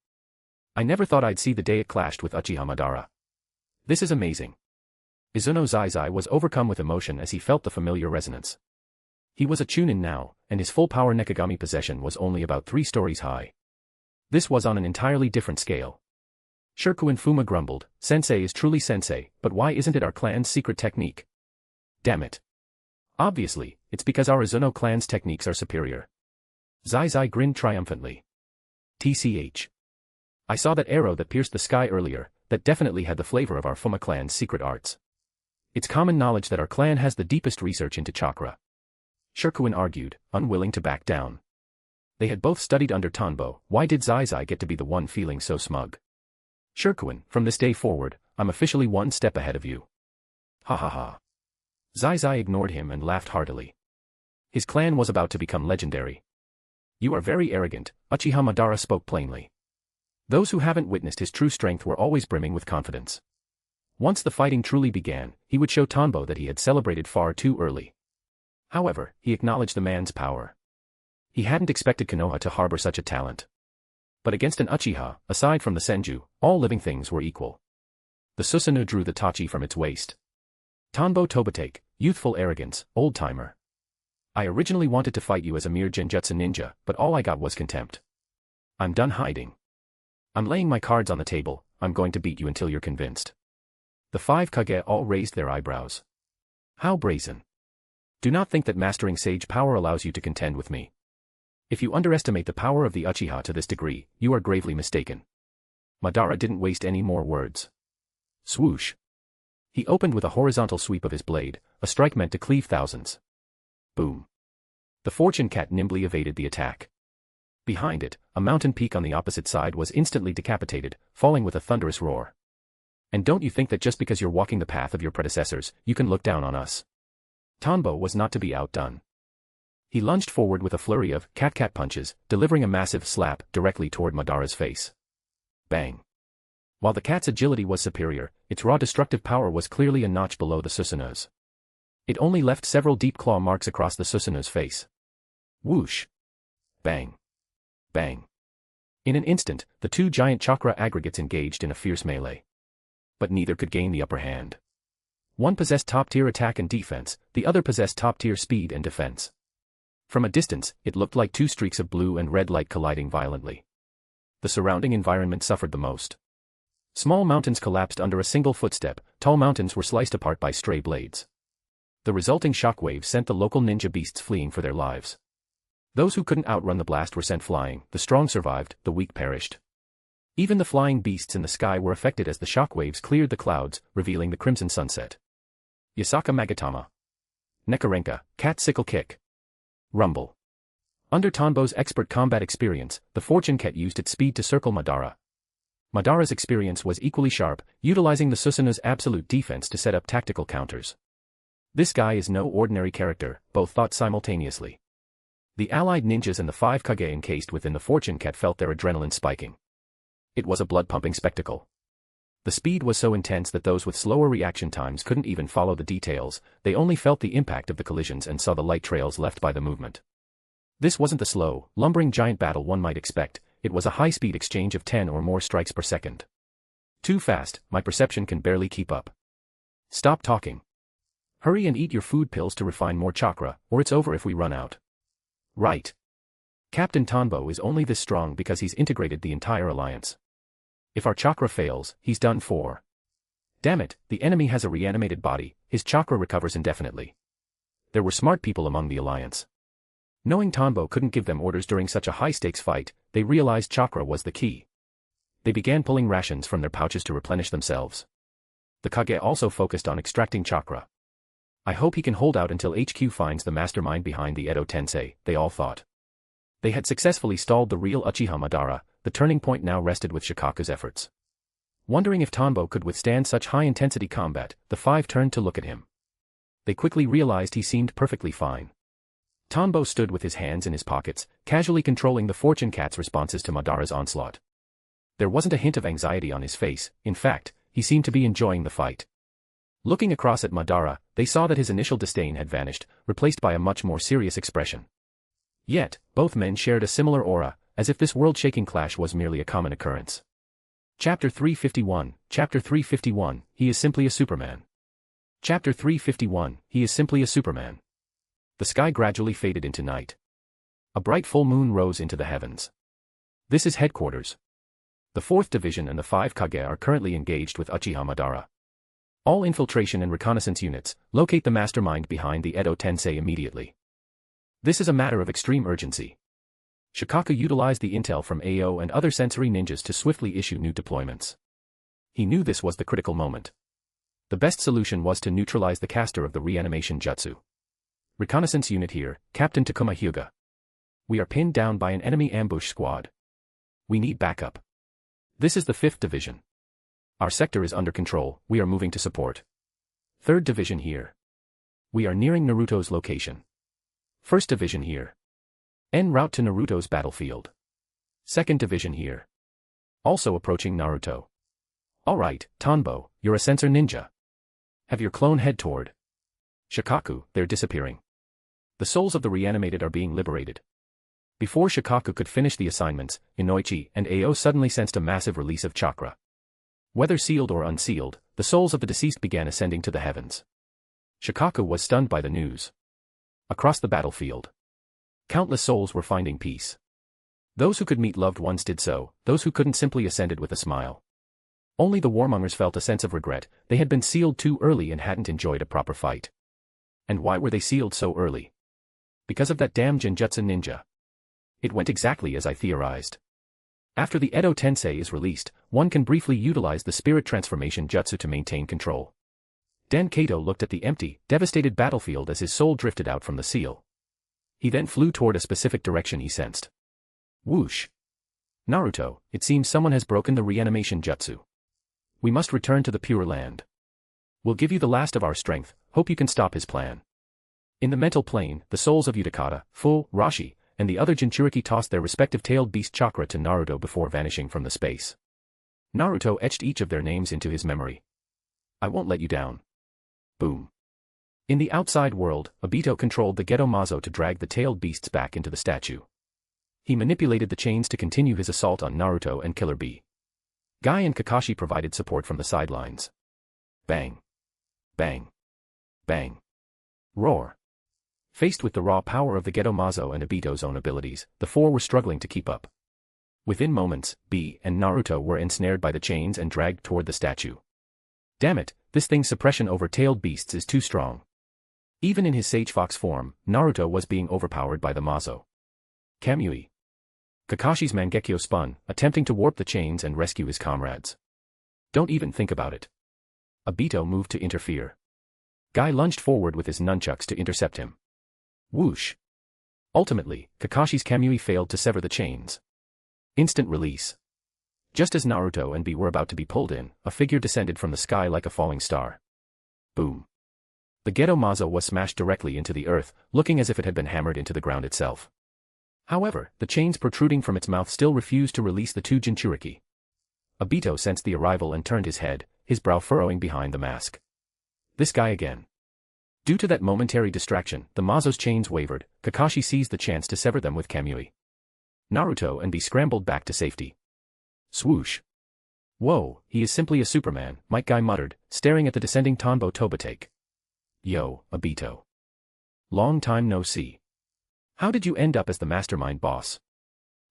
I never thought I'd see the day it clashed with Uchiha Madara. This is amazing. Izuno Zaizai was overcome with emotion as he felt the familiar resonance. He was a Chunin now, and his full-power Nekagami possession was only about 3 stories high. This was on an entirely different scale. Shirkuin Fuma grumbled, Sensei is truly sensei, but why isn't it our clan's secret technique? Damn it. Obviously, it's because our Izuno clan's techniques are superior. Zaizai grinned triumphantly. TCH. I saw that arrow that pierced the sky earlier, that definitely had the flavor of our Fuma clan's secret arts. It's common knowledge that our clan has the deepest research into chakra. Shirkuin argued, unwilling to back down. They had both studied under Tanbo, why did Zaizai get to be the one feeling so smug? Shirkuin, from this day forward, I'm officially 1 step ahead of you. Ha ha ha. Zaizai ignored him and laughed heartily. His clan was about to become legendary. You are very arrogant, Uchiha Madara spoke plainly. Those who haven't witnessed his true strength were always brimming with confidence. Once the fighting truly began, he would show Tanbo that he had celebrated far too early. However, he acknowledged the man's power. He hadn't expected Konoha to harbor such a talent. But against an Uchiha, aside from the Senju, all living things were equal. The Susanoo drew the Tachi from its waist. Tanbo Tobatake, youthful arrogance, old-timer. I originally wanted to fight you as a mere Genjutsu ninja, but all I got was contempt. I'm done hiding. I'm laying my cards on the table, I'm going to beat you until you're convinced. The 5 Kage all raised their eyebrows. How brazen. Do not think that mastering sage power allows you to contend with me. If you underestimate the power of the Uchiha to this degree, you are gravely mistaken. Madara didn't waste any more words. Swoosh. He opened with a horizontal sweep of his blade, a strike meant to cleave thousands. Boom. The Fortune Cat nimbly evaded the attack. Behind it, a mountain peak on the opposite side was instantly decapitated, falling with a thunderous roar. And don't you think that just because you're walking the path of your predecessors, you can look down on us? Tanbo was not to be outdone. He lunged forward with a flurry of cat-cat punches, delivering a massive slap directly toward Madara's face. Bang. While the cat's agility was superior, its raw destructive power was clearly a notch below the Susanoo's. It only left several deep claw marks across the Susanoo's face. Whoosh. Bang. Bang. In an instant, the 2 giant chakra aggregates engaged in a fierce melee. But neither could gain the upper hand. One possessed top-tier attack and defense, the other possessed top-tier speed and defense. From a distance, it looked like 2 streaks of blue and red light colliding violently. The surrounding environment suffered the most. Small mountains collapsed under a single footstep, tall mountains were sliced apart by stray blades. The resulting shockwave sent the local ninja beasts fleeing for their lives. Those who couldn't outrun the blast were sent flying, the strong survived, the weak perished. Even the flying beasts in the sky were affected as the shockwaves cleared the clouds, revealing the crimson sunset. Yasaka Magatama. Nekarenka, cat sickle kick. Rumble. Under Tanbo's expert combat experience, the fortune cat used its speed to circle Madara. Madara's experience was equally sharp, utilizing the Susanu's absolute defense to set up tactical counters. This guy is no ordinary character, both thought simultaneously. The allied ninjas and the 5 Kage encased within the fortune cat felt their adrenaline spiking. It was a blood-pumping spectacle. The speed was so intense that those with slower reaction times couldn't even follow the details, they only felt the impact of the collisions and saw the light trails left by the movement. This wasn't the slow, lumbering giant battle one might expect, it was a high-speed exchange of 10 or more strikes per second. Too fast, my perception can barely keep up. Stop talking. Hurry and eat your food pills to refine more chakra, or it's over if we run out. Right. Captain Tanbo is only this strong because he's integrated the entire alliance. If our chakra fails, he's done for. Damn it, the enemy has a reanimated body, his chakra recovers indefinitely. There were smart people among the alliance. Knowing Tanbo couldn't give them orders during such a high-stakes fight, they realized chakra was the key. They began pulling rations from their pouches to replenish themselves. The Kage also focused on extracting chakra. I hope he can hold out until HQ finds the mastermind behind the Edo Tensei, they all thought. They had successfully stalled the real Uchiha Madara, the turning point now rested with Shikaku's efforts. Wondering if Tanbo could withstand such high-intensity combat, the 5 turned to look at him. They quickly realized he seemed perfectly fine. Tanbo stood with his hands in his pockets, casually controlling the fortune cat's responses to Madara's onslaught. There wasn't a hint of anxiety on his face, in fact, he seemed to be enjoying the fight. Looking across at Madara, they saw that his initial disdain had vanished, replaced by a much more serious expression. Yet, both men shared a similar aura, as if this world-shaking clash was merely a common occurrence. Chapter 351, Chapter 351, He is simply a Superman. Chapter 351, He is simply a Superman. The sky gradually faded into night. A bright full moon rose into the heavens. This is headquarters. The 4th Division and the 5 Kage are currently engaged with Uchiha Madara. All infiltration and reconnaissance units, locate the mastermind behind the Edo Tensei immediately. This is a matter of extreme urgency. Shikaku utilized the intel from AO and other sensory ninjas to swiftly issue new deployments. He knew this was the critical moment. The best solution was to neutralize the caster of the reanimation jutsu. Reconnaissance unit here, Captain Takuma Hyuga. We are pinned down by an enemy ambush squad. We need backup. This is the 5th Division. Our sector is under control, we are moving to support. 3rd Division here. We are nearing Naruto's location. 1st Division here. En route to Naruto's battlefield. 2nd Division here. Also approaching Naruto. Alright, Tanbo, you're a sensor ninja. Have your clone head toward Shikaku, they're disappearing. The souls of the reanimated are being liberated. Before Shikaku could finish the assignments, Inoichi and Ao suddenly sensed a massive release of chakra. Whether sealed or unsealed, the souls of the deceased began ascending to the heavens. Shikaku was stunned by the news. Across the battlefield, countless souls were finding peace. Those who could meet loved ones did so, those who couldn't simply ascended with a smile. Only the warmongers felt a sense of regret, they had been sealed too early and hadn't enjoyed a proper fight. And why were they sealed so early? Because of that damn Genjutsu ninja. It went exactly as I theorized. After the Edo Tensei is released, one can briefly utilize the spirit transformation jutsu to maintain control. Den Kato looked at the empty, devastated battlefield as his soul drifted out from the seal. He then flew toward a specific direction he sensed. Whoosh! Naruto, it seems someone has broken the reanimation jutsu. We must return to the Pure Land. We'll give you the last of our strength, hope you can stop his plan. In the mental plane, the souls of Utakata, Fu, Rashi, and the other Jinchuriki tossed their respective tailed beast chakra to Naruto before vanishing from the space. Naruto etched each of their names into his memory. I won't let you down. Boom. In the outside world, Obito controlled the Gedo Mazo to drag the tailed beasts back into the statue. He manipulated the chains to continue his assault on Naruto and Killer Bee. Guy and Kakashi provided support from the sidelines. Bang. Bang. Bang. Roar. Faced with the raw power of the Gedo Mazo and Obito's own abilities, the 4 were struggling to keep up. Within moments, B and Naruto were ensnared by the chains and dragged toward the statue. Damn it, this thing's suppression over tailed beasts is too strong. Even in his sage fox form, Naruto was being overpowered by the Mazo. Kamui. Kakashi's Mangekyo spun, attempting to warp the chains and rescue his comrades. Don't even think about it. Obito moved to interfere. Guy lunged forward with his nunchucks to intercept him. Whoosh. Ultimately, Kakashi's Kamui failed to sever the chains. Instant release. Just as Naruto and B were about to be pulled in, a figure descended from the sky like a falling star. Boom. The Geto Mazo was smashed directly into the earth, looking as if it had been hammered into the ground itself. However, the chains protruding from its mouth still refused to release the two Jinchuriki. Obito sensed the arrival and turned his head, his brow furrowing behind the mask. This guy again. Due to that momentary distraction, the Mazo's chains wavered. Kakashi seized the chance to sever them with Kamui. Naruto and B scrambled back to safety. Swoosh. Whoa, he is simply a Superman, Might Guy muttered, staring at the descending Tonbo Tobitake. Yo, Obito. Long time no see. How did you end up as the mastermind boss?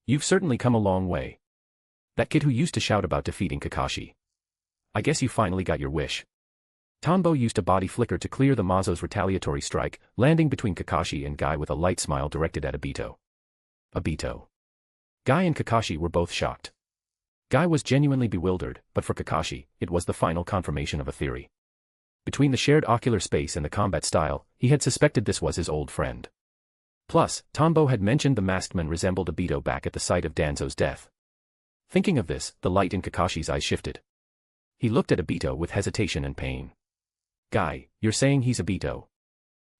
You've certainly come a long way. That kid who used to shout about defeating Kakashi. I guess you finally got your wish. Tonbo used a body flicker to clear the Mazo's retaliatory strike, landing between Kakashi and Guy with a light smile directed at Obito. Obito. Guy and Kakashi were both shocked. Guy was genuinely bewildered, but for Kakashi, it was the final confirmation of a theory. Between the shared ocular space and the combat style, he had suspected this was his old friend. Plus, Tonbo had mentioned the masked man resembled Obito back at the site of Danzo's death. Thinking of this, the light in Kakashi's eyes shifted. He looked at Obito with hesitation and pain. Guy, you're saying he's Obito.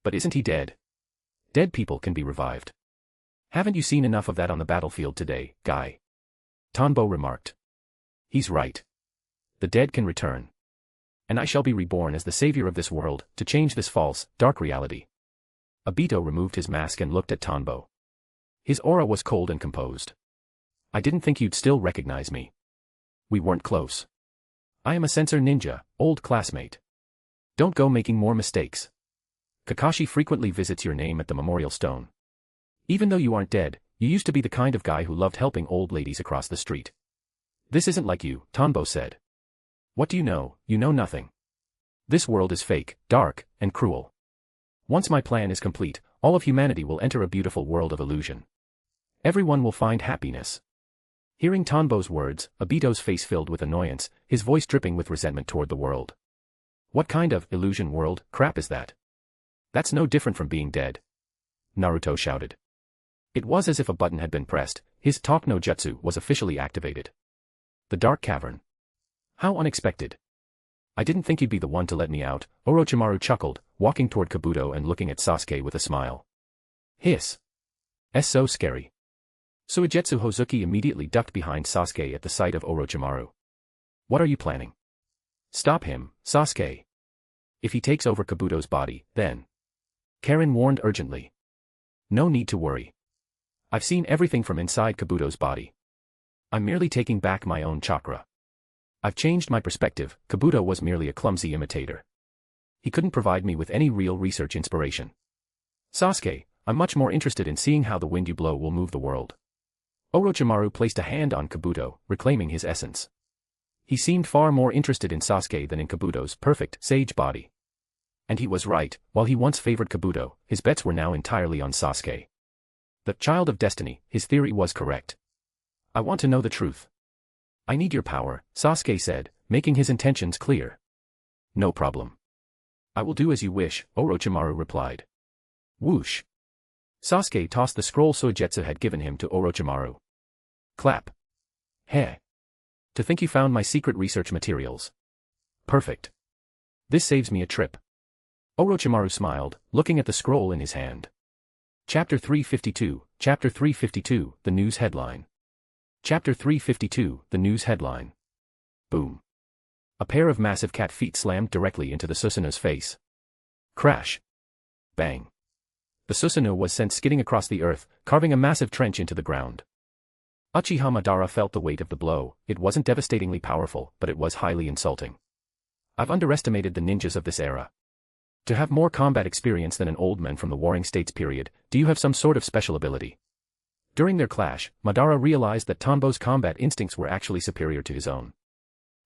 But isn't he dead? Dead people can be revived. Haven't you seen enough of that on the battlefield today, Guy? Tonbo remarked. He's right. The dead can return. And I shall be reborn as the savior of this world, to change this false, dark reality. Obito removed his mask and looked at Tonbo. His aura was cold and composed. I didn't think you'd still recognize me. We weren't close. I am a sensor ninja, old classmate. Don't go making more mistakes. Kakashi frequently visits your name at the memorial stone. Even though you aren't dead, you used to be the kind of guy who loved helping old ladies across the street. This isn't like you, Tonbo said. What do you know? You know nothing. This world is fake, dark, and cruel. Once my plan is complete, all of humanity will enter a beautiful world of illusion. Everyone will find happiness. Hearing Tonbo's words, Obito's face filled with annoyance, his voice dripping with resentment toward the world. What kind of illusion world crap is that? That's no different from being dead. Naruto shouted. It was as if a button had been pressed, his talk no jutsu was officially activated. The dark cavern. How unexpected. I didn't think you'd be the one to let me out, Orochimaru chuckled, walking toward Kabuto and looking at Sasuke with a smile. Hiss. So scary. Suigetsu Hozuki immediately ducked behind Sasuke at the sight of Orochimaru. What are you planning? Stop him, Sasuke. If he takes over Kabuto's body, then. Karin warned urgently. No need to worry. I've seen everything from inside Kabuto's body. I'm merely taking back my own chakra. I've changed my perspective. Kabuto was merely a clumsy imitator. He couldn't provide me with any real research inspiration. Sasuke, I'm much more interested in seeing how the wind you blow will move the world. Orochimaru placed a hand on Kabuto, reclaiming his essence. He seemed far more interested in Sasuke than in Kabuto's perfect, sage body. And he was right, while he once favored Kabuto, his bets were now entirely on Sasuke. The child of destiny, his theory was correct. I want to know the truth. I need your power, Sasuke said, making his intentions clear. No problem. I will do as you wish, Orochimaru replied. Whoosh. Sasuke tossed the scroll Suigetsu had given him to Orochimaru. Clap. Heh. To think you found my secret research materials. Perfect. This saves me a trip. Orochimaru smiled, looking at the scroll in his hand. Chapter 352, Chapter 352, The News Headline. Chapter 352, The News Headline. Boom. A pair of massive cat feet slammed directly into the Susanoo's face. Crash. Bang. The Susanoo was sent skidding across the earth, carving a massive trench into the ground. Uchiha Madara felt the weight of the blow. It wasn't devastatingly powerful, but it was highly insulting. I've underestimated the ninjas of this era. To have more combat experience than an old man from the Warring States period, do you have some sort of special ability? During their clash, Madara realized that Tanbo's combat instincts were actually superior to his own.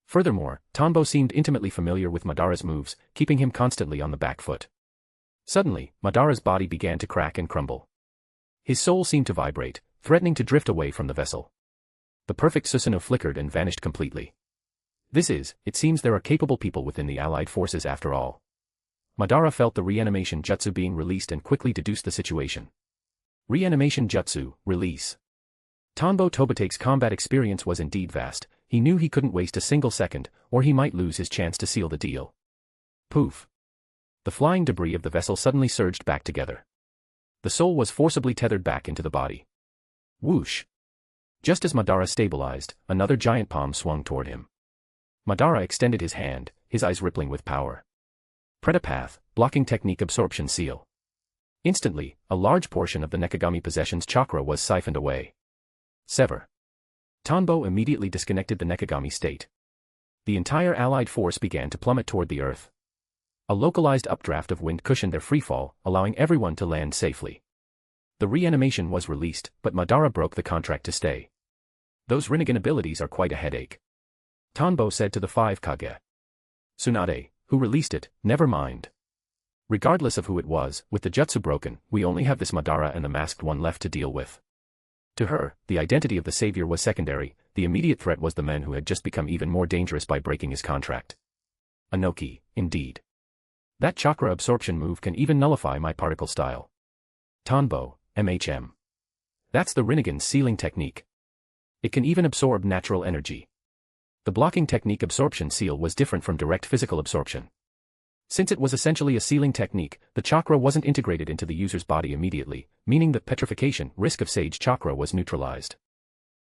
Furthermore, Tanbo seemed intimately familiar with Madara's moves, keeping him constantly on the back foot. Suddenly, Madara's body began to crack and crumble. His soul seemed to vibrate, threatening to drift away from the vessel. The perfect Susanoo flickered and vanished completely. It seems there are capable people within the allied forces after all. Madara felt the reanimation jutsu being released and quickly deduced the situation. Reanimation jutsu, release. Tanbo Tobotake's combat experience was indeed vast. He knew he couldn't waste a single second, or he might lose his chance to seal the deal. Poof. The flying debris of the vessel suddenly surged back together. The soul was forcibly tethered back into the body. Whoosh. Just as Madara stabilized, another giant palm swung toward him. Madara extended his hand, his eyes rippling with power. Pretapath, blocking technique absorption seal. Instantly, a large portion of the Nekagami possession's chakra was siphoned away. Sever. Tanbo immediately disconnected the Nekagami state. The entire allied force began to plummet toward the earth. A localized updraft of wind cushioned their freefall, allowing everyone to land safely. The reanimation was released, but Madara broke the contract to stay. Those Rinnegan abilities are quite a headache. Tanbo said to the 5 Kage. Tsunade, who released it, never mind. Regardless of who it was, with the jutsu broken, we only have this Madara and the masked one left to deal with. To her, the identity of the savior was secondary, the immediate threat was the man who had just become even more dangerous by breaking his contract. Anoki, indeed. That chakra absorption move can even nullify my particle style. Tanbo, MHM. That's the Rinnegan sealing technique. It can even absorb natural energy. The blocking technique absorption seal was different from direct physical absorption. Since it was essentially a sealing technique, the chakra wasn't integrated into the user's body immediately, meaning the petrification risk of Sage chakra was neutralized.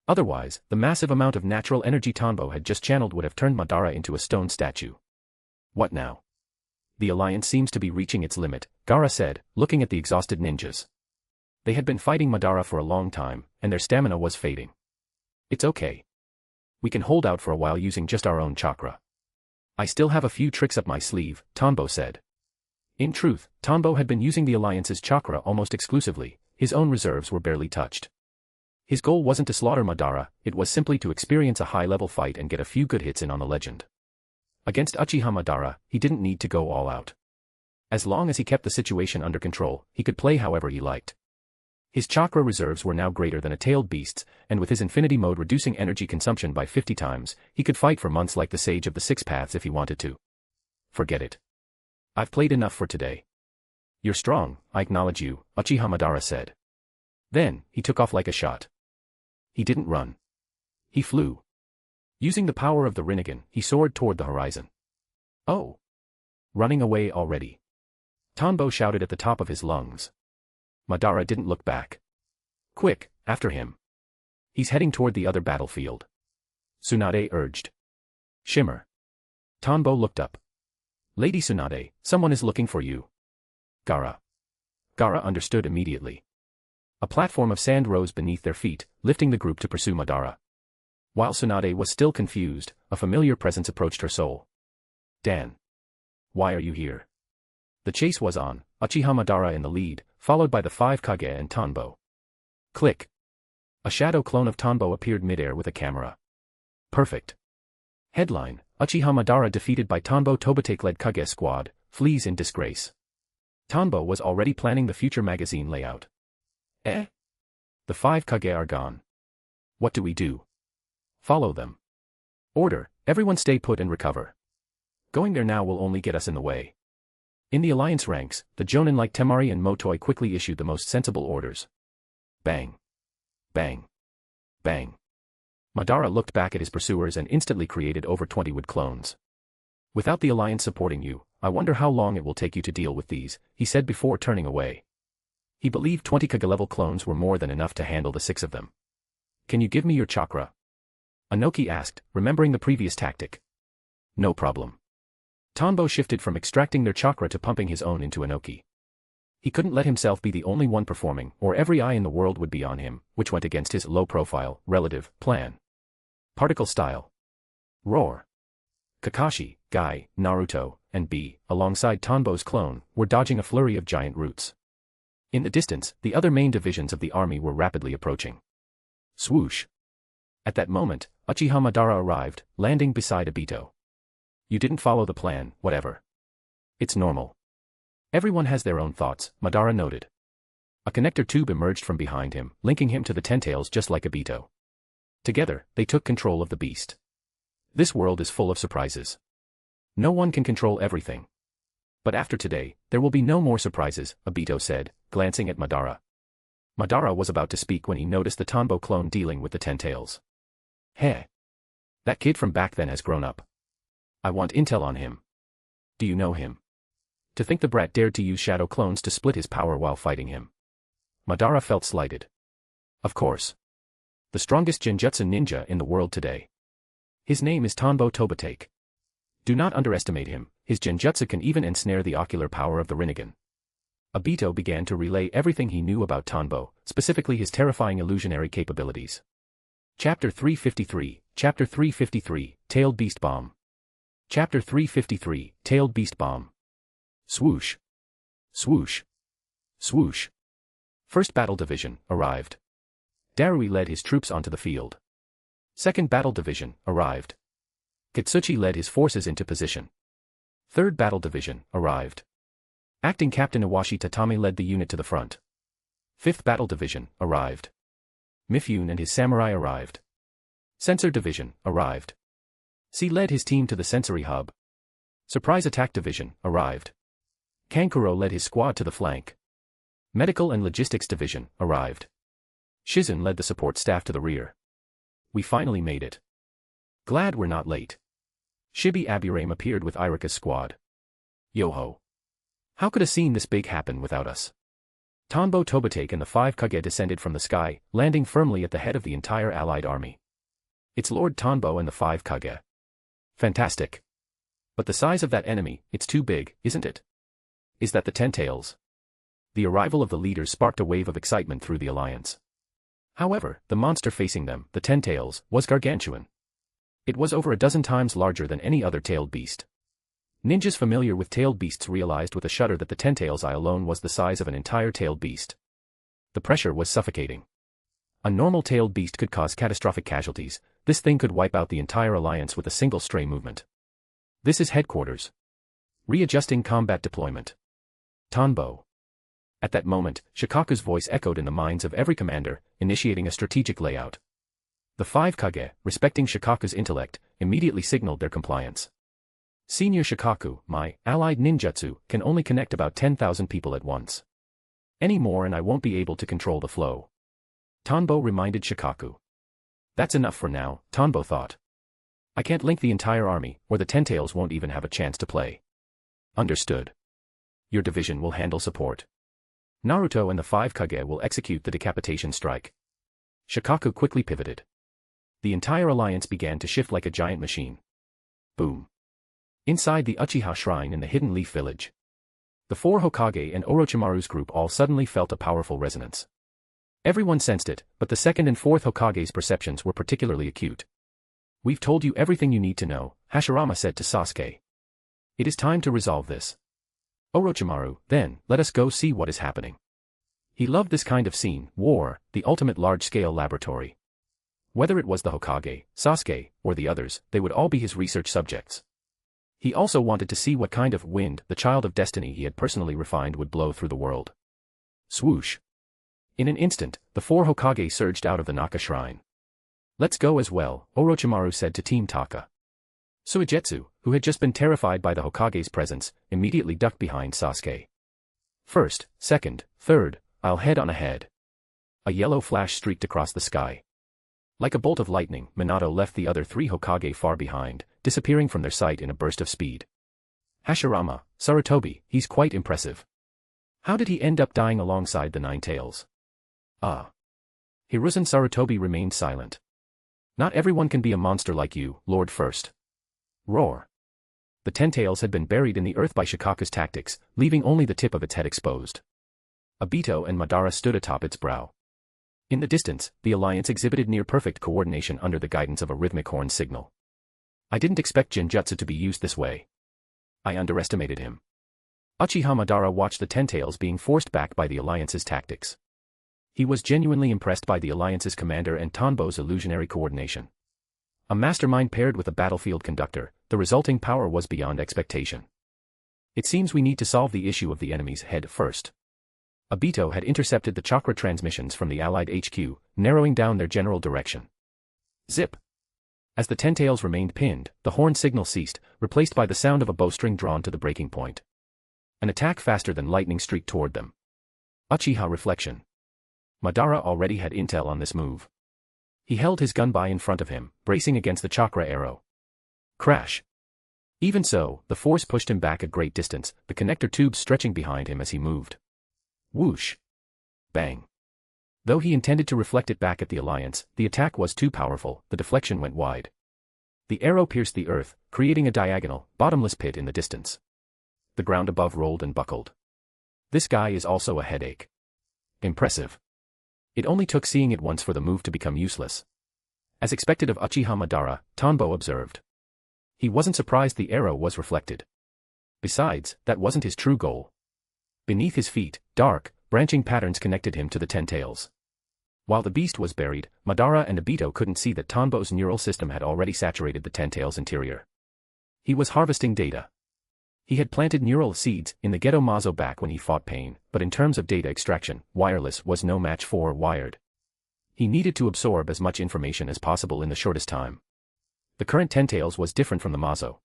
Otherwise, the massive amount of natural energy Tanbo had just channeled would have turned Madara into a stone statue. What now? The alliance seems to be reaching its limit, Gaara said, looking at the exhausted ninjas. They had been fighting Madara for a long time, and their stamina was fading. It's okay. We can hold out for a while using just our own chakra. I still have a few tricks up my sleeve, Tanbo said. In truth, Tanbo had been using the alliance's chakra almost exclusively, his own reserves were barely touched. His goal wasn't to slaughter Madara, it was simply to experience a high-level fight and get a few good hits in on the legend. Against Uchiha Madara, he didn't need to go all out. As long as he kept the situation under control, he could play however he liked. His chakra reserves were now greater than a tailed beast's, and with his infinity mode reducing energy consumption by 50 times, he could fight for months like the Sage of the Six Paths if he wanted to. Forget it. I've played enough for today. You're strong, I acknowledge you, Uchiha Madara said. Then, he took off like a shot. He didn't run. He flew. Using the power of the Rinnegan, he soared toward the horizon. Oh! Running away already. Tanbo shouted at the top of his lungs. Madara didn't look back. Quick, after him. He's heading toward the other battlefield. Tsunade urged. Shimmer. Tanbo looked up. Lady Tsunade, someone is looking for you. Gaara. Gaara understood immediately. A platform of sand rose beneath their feet, lifting the group to pursue Madara. While Tsunade was still confused, a familiar presence approached her soul. Dan. Why are you here? The chase was on, Uchiha Madara in the lead, followed by the 5 Kage and Tanbo. Click. A shadow clone of Tanbo appeared midair with a camera. Perfect. Headline, Uchiha Madara defeated by Tanbo Tobotake-led Kage squad, flees in disgrace. Tanbo was already planning the future magazine layout. The 5 Kage are gone. What do we do? Follow them. Order, everyone stay put and recover. Going there now will only get us in the way. In the alliance ranks, the Jonin like Temari and Motoi quickly issued the most sensible orders. Bang. Bang. Bang. Madara looked back at his pursuers and instantly created over 20 wood clones. Without the alliance supporting you, I wonder how long it will take you to deal with these, he said before turning away. He believed 20 Kage-level clones were more than enough to handle the 6 of them. Can you give me your chakra? Anoki asked, remembering the previous tactic. No problem. Tanbo shifted from extracting their chakra to pumping his own into Anoki. He couldn't let himself be the only one performing, or every eye in the world would be on him, which went against his low-profile, relative, plan. Particle style. Roar. Kakashi, Guy, Naruto, and B, alongside Tanbo's clone, were dodging a flurry of giant roots. In the distance, the other main divisions of the army were rapidly approaching. Swoosh. At that moment, Uchiha Madara arrived, landing beside Obito. You didn't follow the plan, whatever. It's normal. Everyone has their own thoughts, Madara noted. A connector tube emerged from behind him, linking him to the Ten-Tails just like Obito. Together, they took control of the beast. This world is full of surprises. No one can control everything. But after today, there will be no more surprises, Obito said, glancing at Madara. Madara was about to speak when he noticed the Tanbo clone dealing with the Ten-Tails. Heh. That kid from back then has grown up. I want intel on him. Do you know him? To think the brat dared to use shadow clones to split his power while fighting him. Madara felt slighted. Of course. The strongest Genjutsu ninja in the world today. His name is Tanbo Tobitake. Do not underestimate him, his Genjutsu can even ensnare the ocular power of the Rinnegan. Obito began to relay everything he knew about Tanbo, specifically his terrifying illusionary capabilities. Chapter 353, Chapter 353, Tailed Beast Bomb. Chapter 353, Tailed Beast Bomb. Swoosh. Swoosh. Swoosh. First Battle Division, arrived. Darui led his troops onto the field. Second Battle Division, arrived. Katsuchi led his forces into position. Third Battle Division, arrived. Acting Captain Iwashi Tatami led the unit to the front. Fifth Battle Division, arrived. Mifune and his samurai arrived. Sensor Division, arrived. C led his team to the sensory hub. Surprise Attack Division, arrived. Kankuro led his squad to the flank. Medical and Logistics Division, arrived. Shizun led the support staff to the rear. We finally made it. Glad we're not late. Shibi Aburame appeared with Irika's squad. Yo-ho. How could a scene this big happen without us? Tanbo Tobitake and the 5 Kage descended from the sky, landing firmly at the head of the entire allied army. It's Lord Tanbo and the 5 Kage. Fantastic. But the size of that enemy, it's too big, isn't it? Is that the Ten-Tails? The arrival of the leaders sparked a wave of excitement through the alliance. However, the monster facing them, the Ten-Tails, was gargantuan. It was over a dozen times larger than any other tailed beast. Ninjas familiar with tailed beasts realized with a shudder that the Ten-Tails eye alone was the size of an entire tailed beast. The pressure was suffocating. A normal tailed beast could cause catastrophic casualties, this thing could wipe out the entire alliance with a single stray movement. This is headquarters. Readjusting combat deployment. Tanbo. At that moment, Shikaku's voice echoed in the minds of every commander, initiating a strategic layout. The 5 Kage, respecting Shikaku's intellect, immediately signaled their compliance. Senior Shikaku, my allied ninjutsu can only connect about 10,000 people at once. Any more and I won't be able to control the flow. Tanbo reminded Shikaku. That's enough for now, Tanbo thought. I can't link the entire army, or the Ten-Tails won't even have a chance to play. Understood. Your division will handle support. Naruto and the 5 Kage will execute the decapitation strike. Shikaku quickly pivoted. The entire alliance began to shift like a giant machine. Boom. Inside the Uchiha shrine in the Hidden Leaf Village. The 4 Hokage and Orochimaru's group all suddenly felt a powerful resonance. Everyone sensed it, but the 2nd and 4th Hokage's perceptions were particularly acute. We've told you everything you need to know, Hashirama said to Sasuke. It is time to resolve this. Orochimaru, then, let us go see what is happening. He loved this kind of scene, war, the ultimate large-scale laboratory. Whether it was the Hokage, Sasuke, or the others, they would all be his research subjects. He also wanted to see what kind of wind the child of destiny he had personally refined would blow through the world. Swoosh. In an instant, the 4 Hokage surged out of the Naka shrine. Let's go as well, Orochimaru said to Team Taka. Suigetsu, who had just been terrified by the Hokage's presence, immediately ducked behind Sasuke. First, second, third, I'll head on ahead. A yellow flash streaked across the sky. Like a bolt of lightning, Minato left the other 3 Hokage far behind, disappearing from their sight in a burst of speed. Hashirama, Sarutobi, he's quite impressive. How did he end up dying alongside the 9 Tails? Hiruzen Sarutobi remained silent. Not everyone can be a monster like you, Lord First. Roar. The 10 Tails had been buried in the earth by Shikaku's tactics, leaving only the tip of its head exposed. Obito and Madara stood atop its brow. In the distance, the alliance exhibited near-perfect coordination under the guidance of a rhythmic horn signal. I didn't expect Genjutsu to be used this way. I underestimated him. Uchiha Madara watched the Ten-Tails being forced back by the Alliance's tactics. He was genuinely impressed by the Alliance's commander and Tanbo's illusionary coordination. A mastermind paired with a battlefield conductor, the resulting power was beyond expectation. It seems we need to solve the issue of the enemy's head first. Obito had intercepted the chakra transmissions from the Allied HQ, narrowing down their general direction. Zip! As the Ten-Tails remained pinned, the horn signal ceased, replaced by the sound of a bowstring drawn to the breaking point. An attack faster than lightning streaked toward them. Uchiha reflection. Madara already had intel on this move. He held his gun by in front of him, bracing against the chakra arrow. Crash! Even so, the force pushed him back a great distance, the connector tubes stretching behind him as he moved. Whoosh! Bang! Though he intended to reflect it back at the Alliance, the attack was too powerful, the deflection went wide. The arrow pierced the earth, creating a diagonal, bottomless pit in the distance. The ground above rolled and buckled. This guy is also a headache. Impressive. It only took seeing it once for the move to become useless. As expected of Uchiha Madara, Tanbo observed. He wasn't surprised the arrow was reflected. Besides, that wasn't his true goal. Beneath his feet, dark, branching patterns connected him to the Ten-Tails. While the beast was buried, Madara and Obito couldn't see that Tanbo's neural system had already saturated the Ten-Tails' interior. He was harvesting data. He had planted neural seeds in the Geto Mazo back when he fought Pain, but in terms of data extraction, wireless was no match for wired. He needed to absorb as much information as possible in the shortest time. The current Ten-Tails was different from the Mazo.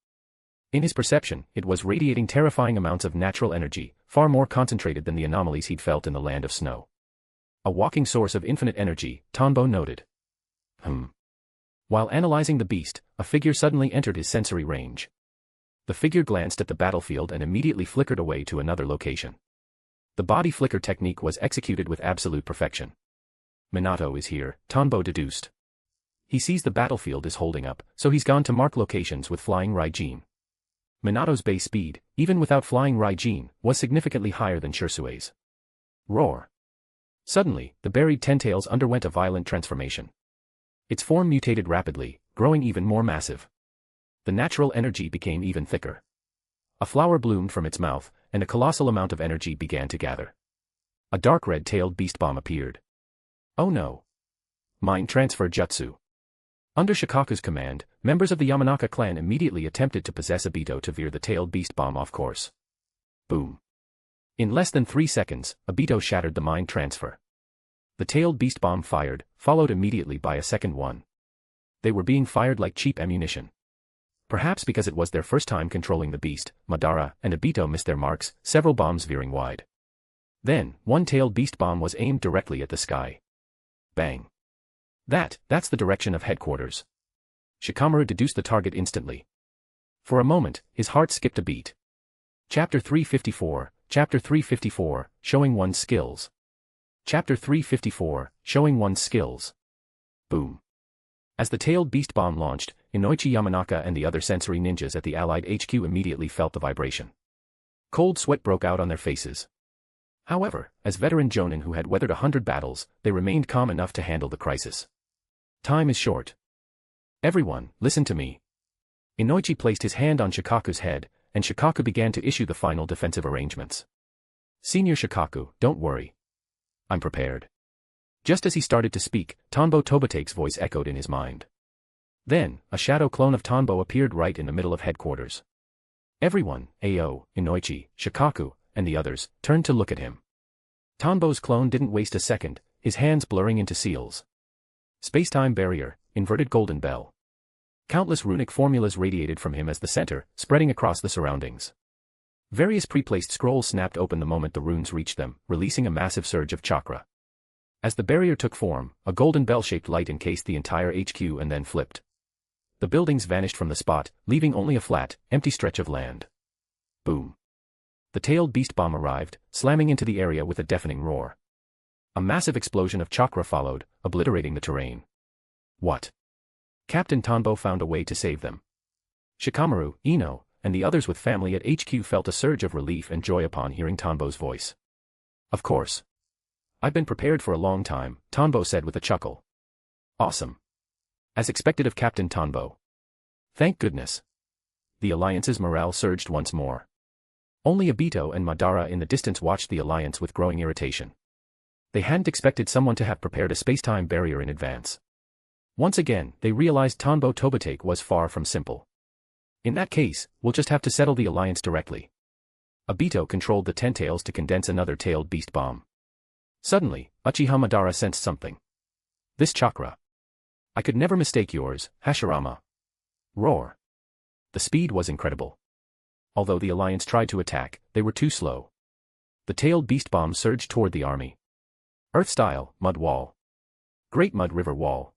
In his perception, it was radiating terrifying amounts of natural energy, far more concentrated than the anomalies he'd felt in the land of snow. A walking source of infinite energy, Tanbo noted. While analyzing the beast, a figure suddenly entered his sensory range. The figure glanced at the battlefield and immediately flickered away to another location. The body flicker technique was executed with absolute perfection. Minato is here, Tanbo deduced. He sees the battlefield is holding up, so he's gone to mark locations with flying Raijin. Minato's base speed, even without flying Raijin, was significantly higher than Shirsue's. Roar! Suddenly, the buried Ten-Tails underwent a violent transformation. Its form mutated rapidly, growing even more massive. The natural energy became even thicker. A flower bloomed from its mouth, and a colossal amount of energy began to gather. A dark red-tailed beast bomb appeared. Oh no! Mind transfer jutsu. Under Shikaku's command, members of the Yamanaka clan immediately attempted to possess Obito to veer the tailed beast bomb off course. Boom. In less than 3 seconds, Obito shattered the mind transfer. The tailed beast bomb fired, followed immediately by a second one. They were being fired like cheap ammunition. Perhaps because it was their first time controlling the beast, Madara and Obito missed their marks, several bombs veering wide. Then, one tailed beast bomb was aimed directly at the sky. Bang. That's the direction of headquarters. Shikamaru deduced the target instantly. For a moment, his heart skipped a beat. Chapter 354, Showing One's Skills. Chapter 354, Showing One's Skills. Boom. As the tailed beast bomb launched, Inoichi Yamanaka and the other sensory ninjas at the Allied HQ immediately felt the vibration. Cold sweat broke out on their faces. However, as veteran jonin who had weathered 100 battles, they remained calm enough to handle the crisis. Time is short. Everyone, listen to me. Inoichi placed his hand on Shikaku's head, and Shikaku began to issue the final defensive arrangements. Senior Shikaku, don't worry. I'm prepared. Just as he started to speak, Tanbo Tobotake's voice echoed in his mind. Then, a shadow clone of Tanbo appeared right in the middle of headquarters. Everyone, Ao, Inoichi, Shikaku, and the others, turned to look at him. Tanbo's clone didn't waste a second, his hands blurring into seals. Space-time barrier, inverted golden bell. Countless runic formulas radiated from him as the center, spreading across the surroundings. Various pre-placed scrolls snapped open the moment the runes reached them, releasing a massive surge of chakra. As the barrier took form, a golden bell-shaped light encased the entire HQ and then flipped. The buildings vanished from the spot, leaving only a flat, empty stretch of land. Boom. The tailed beast bomb arrived, slamming into the area with a deafening roar. A massive explosion of chakra followed, obliterating the terrain. What? Captain Tanbo found a way to save them. Shikamaru, Ino, and the others with family at HQ felt a surge of relief and joy upon hearing Tanbo's voice. Of course. I've been prepared for a long time, Tanbo said with a chuckle. Awesome. As expected of Captain Tanbo. Thank goodness. The Alliance's morale surged once more. Only Obito and Madara in the distance watched the alliance with growing irritation. They hadn't expected someone to have prepared a space-time barrier in advance. Once again, they realized Tanbo Tobitake was far from simple. In that case, we'll just have to settle the alliance directly. Obito controlled the Ten Tails to condense another tailed beast bomb. Suddenly, Uchiha Madara sensed something. This chakra. I could never mistake yours, Hashirama. Roar. The speed was incredible. Although the alliance tried to attack, they were too slow. The tailed beast bomb surged toward the army. Earth-style, mud wall. Great mud river wall.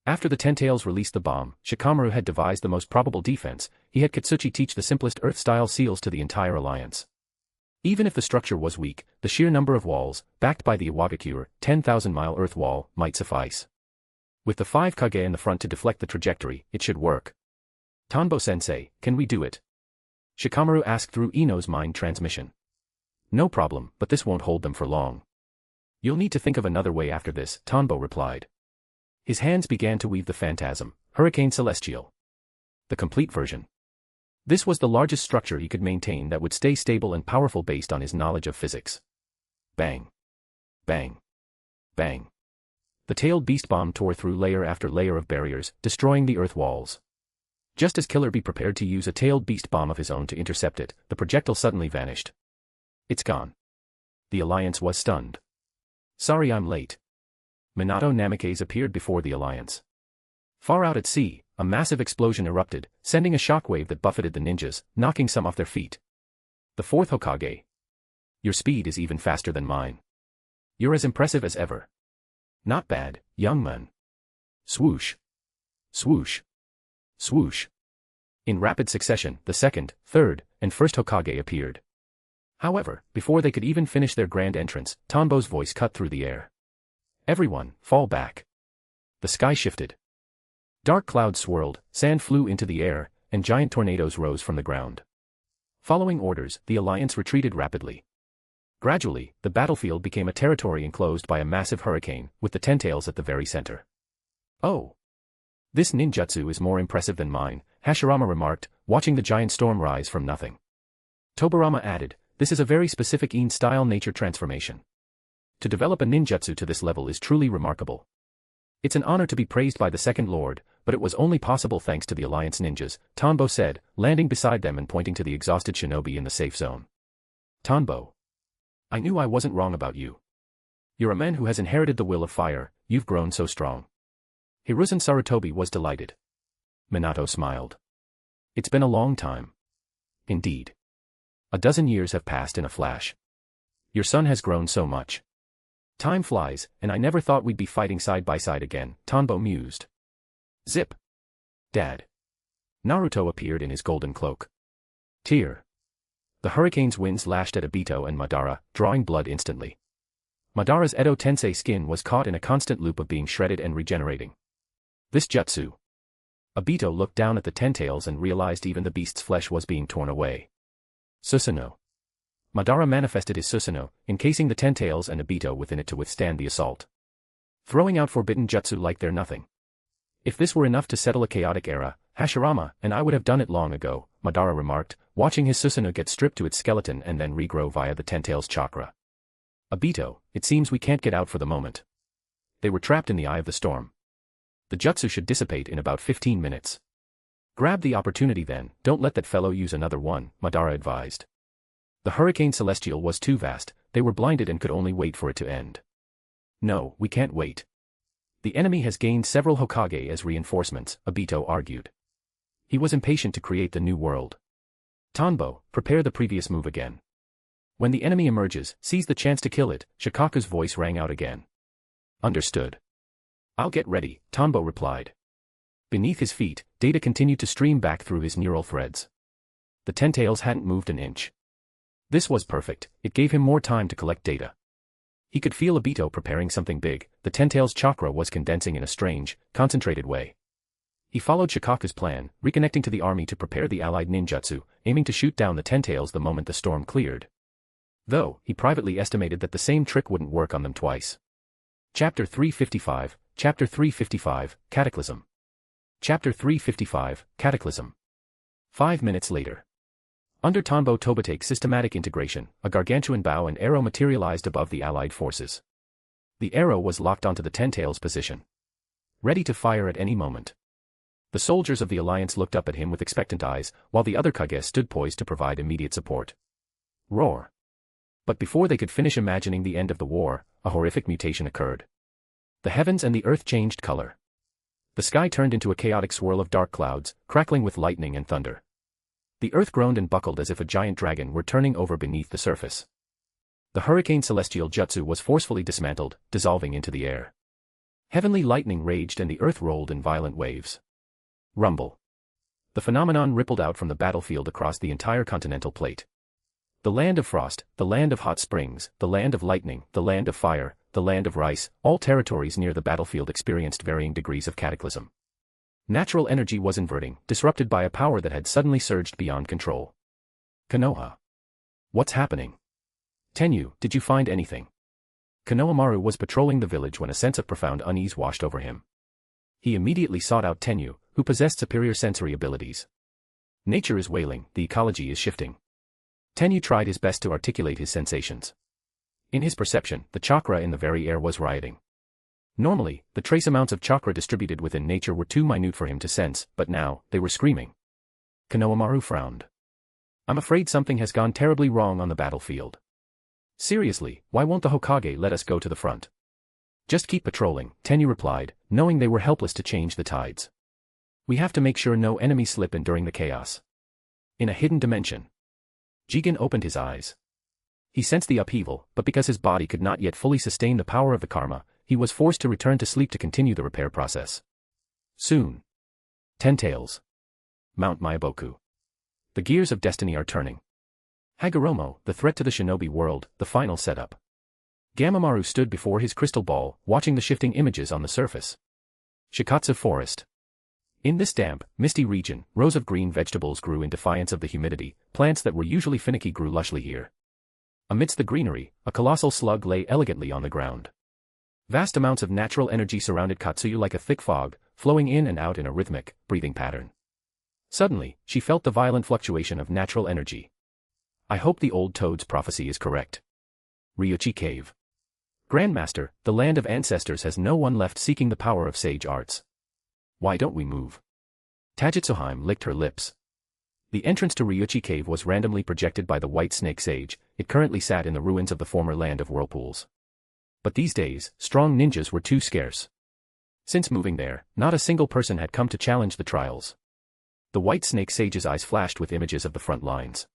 After the Ten Tails released the bomb, Shikamaru had devised the most probable defense. He had Katsuchi teach the simplest Earth-style seals to the entire alliance. Even if the structure was weak, the sheer number of walls, backed by the Iwagakure 10,000-mile Earth wall, might suffice. With the 5 Kage in the front to deflect the trajectory, it should work. Tanbo-sensei, can we do it? Shikamaru asked through Ino's mind transmission. No problem, but this won't hold them for long. You'll need to think of another way after this, Tanbo replied. His hands began to weave the phantasm, Hurricane Celestial. The complete version. This was the largest structure he could maintain that would stay stable and powerful based on his knowledge of physics. Bang. Bang. Bang. The tailed beast bomb tore through layer after layer of barriers, destroying the earth walls. Just as Killer Bee prepared to use a tailed beast bomb of his own to intercept it, the projectile suddenly vanished. It's gone. The alliance was stunned. Sorry I'm late. Minato Namikaze appeared before the alliance. Far out at sea, a massive explosion erupted, sending a shockwave that buffeted the ninjas, knocking some off their feet. The 4th Hokage. Your speed is even faster than mine. You're as impressive as ever. Not bad, young man. Swoosh. Swoosh. Swoosh. In rapid succession, the 2nd, 3rd, and 1st Hokage appeared. However, before they could even finish their grand entrance, Tanbo's voice cut through the air. Everyone, fall back. The sky shifted. Dark clouds swirled, sand flew into the air, and giant tornadoes rose from the ground. Following orders, the alliance retreated rapidly. Gradually, the battlefield became a territory enclosed by a massive hurricane, with the Ten Tails at the very center. Oh. This ninjutsu is more impressive than mine, Hashirama remarked, watching the giant storm rise from nothing. Tobirama added, this is a very specific Ine-style nature transformation. To develop a ninjutsu to this level is truly remarkable. It's an honor to be praised by the Second Lord, but it was only possible thanks to the Alliance ninjas, Tanbo said, landing beside them and pointing to the exhausted shinobi in the safe zone. Tanbo. I knew I wasn't wrong about you. You're a man who has inherited the will of fire, you've grown so strong. Hiruzen Sarutobi was delighted. Minato smiled. It's been a long time. Indeed. A dozen years have passed in a flash. Your son has grown so much. Time flies, and I never thought we'd be fighting side by side again, Tanbo mused. Zip. Dad. Naruto appeared in his golden cloak. Tear. The hurricane's winds lashed at Obito and Madara, drawing blood instantly. Madara's Edo Tensei skin was caught in a constant loop of being shredded and regenerating. This jutsu. Obito looked down at the Ten Tails and realized even the beast's flesh was being torn away. Susanoo. Madara manifested his Susanoo, encasing the Ten Tails and Obito within it to withstand the assault. Throwing out forbidden jutsu like they're nothing. If this were enough to settle a chaotic era, Hashirama and I would have done it long ago, Madara remarked, watching his Susanoo get stripped to its skeleton and then regrow via the Ten Tails chakra. Obito, it seems we can't get out for the moment. They were trapped in the eye of the storm. The jutsu should dissipate in about 15 minutes. Grab the opportunity then, don't let that fellow use another one, Madara advised. The Hurricane Celestial was too vast, they were blinded and could only wait for it to end. No, we can't wait. The enemy has gained several Hokage as reinforcements, Obito argued. He was impatient to create the new world. Tanbo, prepare the previous move again. When the enemy emerges, seize the chance to kill it, Shikaku's voice rang out again. Understood. I'll get ready, Tanbo replied. Beneath his feet, data continued to stream back through his neural threads. The Ten Tails hadn't moved an inch. This was perfect, it gave him more time to collect data. He could feel Obito preparing something big, the Ten Tails chakra was condensing in a strange, concentrated way. He followed Shikaku's plan, reconnecting to the army to prepare the allied ninjutsu, aiming to shoot down the Ten Tails the moment the storm cleared. Though, he privately estimated that the same trick wouldn't work on them twice. Chapter 355, Chapter 355, Cataclysm. Chapter 355, Cataclysm. 5 minutes later. Under Tanbo Tobate's systematic integration, a gargantuan bow and arrow materialized above the allied forces. The arrow was locked onto the Ten-Tails position, ready to fire at any moment. The soldiers of the alliance looked up at him with expectant eyes, while the other Kage stood poised to provide immediate support. Roar! But before they could finish imagining the end of the war, a horrific mutation occurred. The heavens and the earth changed color. The sky turned into a chaotic swirl of dark clouds, crackling with lightning and thunder. The earth groaned and buckled as if a giant dragon were turning over beneath the surface. The hurricane celestial jutsu was forcefully dismantled, dissolving into the air. Heavenly lightning raged and the earth rolled in violent waves. Rumble. The phenomenon rippled out from the battlefield across the entire continental plate. The land of frost, the land of hot springs, the land of lightning, the land of fire, the land of rice, all territories near the battlefield experienced varying degrees of cataclysm. Natural energy was inverting, disrupted by a power that had suddenly surged beyond control. Konoha. What's happening? Tenyu, did you find anything? Konohamaru was patrolling the village when a sense of profound unease washed over him. He immediately sought out Tenyu, who possessed superior sensory abilities. Nature is wailing, the ecology is shifting. Tenyu tried his best to articulate his sensations. In his perception, the chakra in the very air was rioting. Normally, the trace amounts of chakra distributed within nature were too minute for him to sense, but now, they were screaming. Konohamaru frowned. I'm afraid something has gone terribly wrong on the battlefield. Seriously, why won't the Hokage let us go to the front? Just keep patrolling, Tenyu replied, knowing they were helpless to change the tides. We have to make sure no enemies slip in during the chaos. In a hidden dimension. Jigen opened his eyes. He sensed the upheaval, but because his body could not yet fully sustain the power of the karma, he was forced to return to sleep to continue the repair process. Soon. Ten-Tails. Mount Myaboku. The gears of destiny are turning. Hagoromo, the threat to the shinobi world, the final setup. Gamamaru stood before his crystal ball, watching the shifting images on the surface. Shikatsu Forest. In this damp, misty region, rows of green vegetables grew in defiance of the humidity, plants that were usually finicky grew lushly here. Amidst the greenery, a colossal slug lay elegantly on the ground. Vast amounts of natural energy surrounded Katsuyu like a thick fog, flowing in and out in a rhythmic, breathing pattern. Suddenly, she felt the violent fluctuation of natural energy. I hope the old toad's prophecy is correct. Ryuchi Cave. Grandmaster, the land of ancestors has no one left seeking the power of sage arts. Why don't we move? Tajitsuhime licked her lips. The entrance to Ryuchi Cave was randomly projected by the White Snake Sage. It currently sat in the ruins of the former land of whirlpools. But these days, strong ninjas were too scarce. Since moving there, not a single person had come to challenge the trials. The White Snake Sage's eyes flashed with images of the front lines.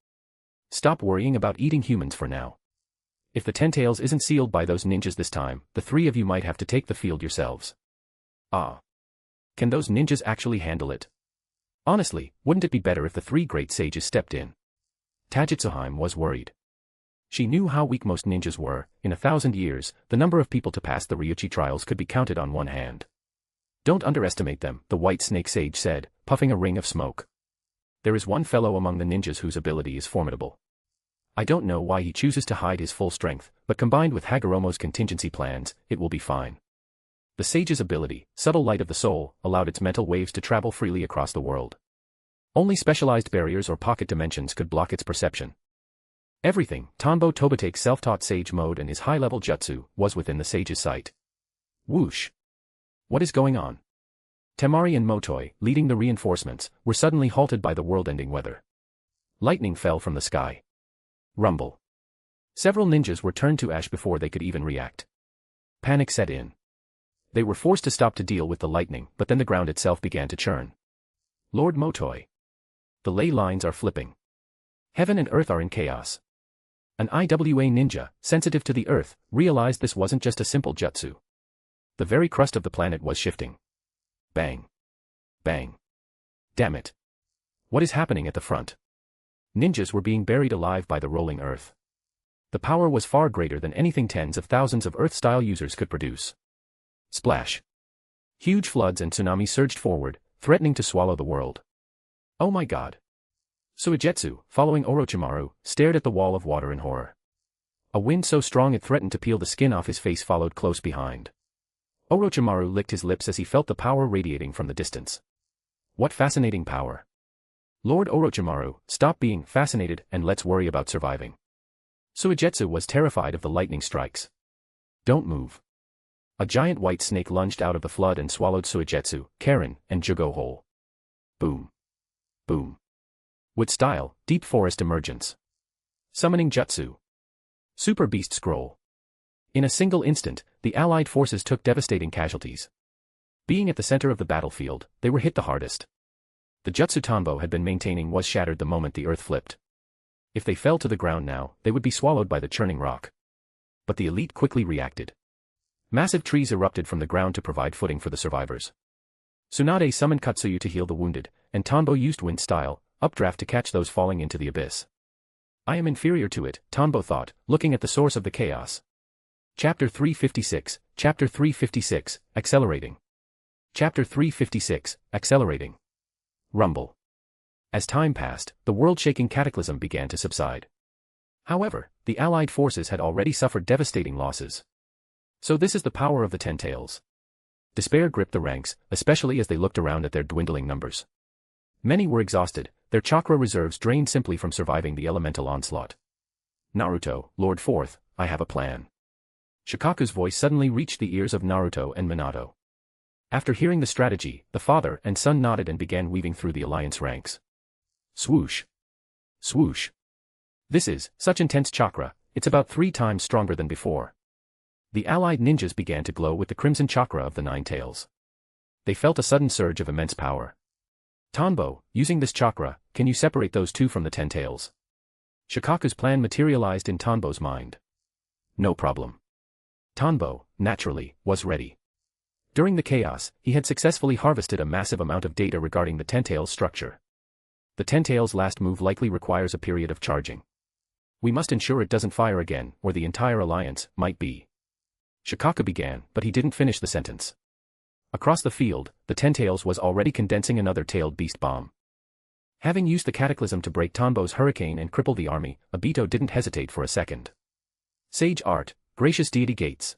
Stop worrying about eating humans for now. If the Ten-Tails isn't sealed by those ninjas this time, the three of you might have to take the field yourselves. Ah. Can those ninjas actually handle it? Honestly, wouldn't it be better if the three great sages stepped in? Tajitsuhime was worried. She knew how weak most ninjas were. In 1,000 years, the number of people to pass the Ryuchi trials could be counted on one hand. Don't underestimate them, the White Snake Sage said, puffing a ring of smoke. There is one fellow among the ninjas whose ability is formidable. I don't know why he chooses to hide his full strength, but combined with Hagoromo's contingency plans, it will be fine. The sage's ability, subtle light of the soul, allowed its mental waves to travel freely across the world. Only specialized barriers or pocket dimensions could block its perception. Everything, Tanbo Tobate's self-taught sage mode and his high-level jutsu, was within the sage's sight. Whoosh! What is going on? Temari and Motoi, leading the reinforcements, were suddenly halted by the world-ending weather. Lightning fell from the sky. Rumble. Several ninjas were turned to ash before they could even react. Panic set in. They were forced to stop to deal with the lightning, but then the ground itself began to churn. Lord Motoi. The ley lines are flipping. Heaven and earth are in chaos. An IWA ninja, sensitive to the earth, realized this wasn't just a simple jutsu. The very crust of the planet was shifting. Bang. Bang. Damn it. What is happening at the front? Ninjas were being buried alive by the rolling earth. The power was far greater than anything tens of thousands of Earth-style users could produce. Splash. Huge floods and tsunamis surged forward, threatening to swallow the world. Oh my god. Suigetsu, following Orochimaru, stared at the wall of water in horror. A wind so strong it threatened to peel the skin off his face followed close behind. Orochimaru licked his lips as he felt the power radiating from the distance. What fascinating power. Lord Orochimaru, stop being fascinated and let's worry about surviving. Suigetsu was terrified of the lightning strikes. Don't move. A giant white snake lunged out of the flood and swallowed Suigetsu, Karen, and Jugo whole. Boom. Boom. Wood style, deep forest emergence. Summoning jutsu. Super beast scroll. In a single instant, the allied forces took devastating casualties. Being at the center of the battlefield, they were hit the hardest. The jutsu Tanbo had been maintaining was shattered the moment the earth flipped. If they fell to the ground now, they would be swallowed by the churning rock. But the elite quickly reacted. Massive trees erupted from the ground to provide footing for the survivors. Tsunade summoned Katsuyu to heal the wounded, and Tanbo used wind style, updraft to catch those falling into the abyss. I am inferior to it, Tanbo thought, looking at the source of the chaos. Chapter 356, Chapter 356, Accelerating. Chapter 356, Accelerating. Rumble. As time passed, the world-shaking cataclysm began to subside. However, the Allied forces had already suffered devastating losses. So this is the power of the Ten Tails. Despair gripped the ranks, especially as they looked around at their dwindling numbers. Many were exhausted, their chakra reserves drained simply from surviving the elemental onslaught. Naruto, Lord Fourth, I have a plan. Shikaku's voice suddenly reached the ears of Naruto and Minato. After hearing the strategy, the father and son nodded and began weaving through the alliance ranks. Swoosh. Swoosh. This is such intense chakra, it's about 3 times stronger than before. The allied ninjas began to glow with the crimson chakra of the Nine Tails. They felt a sudden surge of immense power. Tanbo, using this chakra, can you separate those two from the Ten Tails? Shikaku's plan materialized in Tanbo's mind. No problem. Tanbo, naturally, was ready. During the chaos, he had successfully harvested a massive amount of data regarding the Ten Tails structure. The Ten Tails' last move likely requires a period of charging. We must ensure it doesn't fire again, or the entire alliance might be. Shikaku began, but he didn't finish the sentence. Across the field, the Ten Tails was already condensing another tailed beast bomb. Having used the cataclysm to break Tanbo's hurricane and cripple the army, Obito didn't hesitate for a second. Sage Art, Gracious Deity Gates.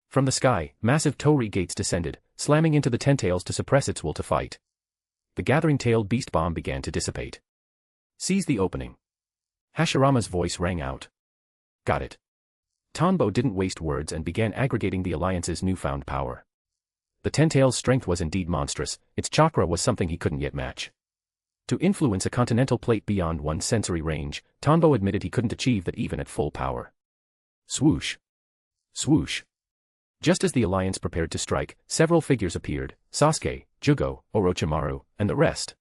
From the sky, massive Torii gates descended, slamming into the Ten Tails to suppress its will to fight. The gathering tailed beast bomb began to dissipate. Seize the opening. Hashirama's voice rang out. Got it. Tanbo didn't waste words and began aggregating the alliance's newfound power. The Ten Tails' strength was indeed monstrous, its chakra was something he couldn't yet match. To influence a continental plate beyond one's sensory range, Tanbo admitted he couldn't achieve that even at full power. Swoosh. Swoosh. Just as the alliance prepared to strike, several figures appeared, Sasuke, Jugo, Orochimaru, and the rest.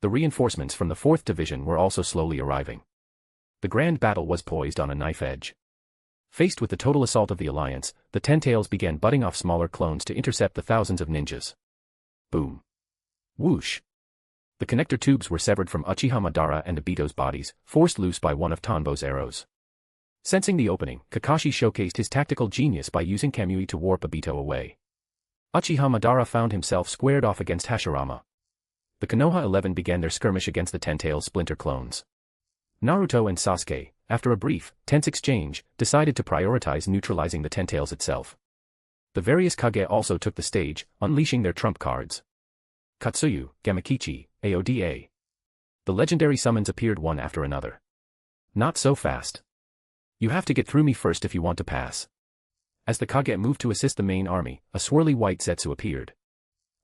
The reinforcements from the 4th Division were also slowly arriving. The grand battle was poised on a knife edge. Faced with the total assault of the alliance, the Ten Tails began butting off smaller clones to intercept the thousands of ninjas. Boom. Whoosh. The connector tubes were severed from Uchiha Madara and Obito's bodies, forced loose by one of Tanbo's arrows. Sensing the opening, Kakashi showcased his tactical genius by using Kamui to warp Obito away. Uchiha Madara found himself squared off against Hashirama. The Konoha 11 began their skirmish against the Ten Tails splinter clones. Naruto and Sasuke, after a brief, tense exchange, decided to prioritize neutralizing the Ten Tails itself. The various Kage also took the stage, unleashing their trump cards. Katsuyu, Gamakichi, Aoda. The legendary summons appeared one after another. Not so fast. You have to get through me first if you want to pass. As the Kage moved to assist the main army, a swirly white Zetsu appeared.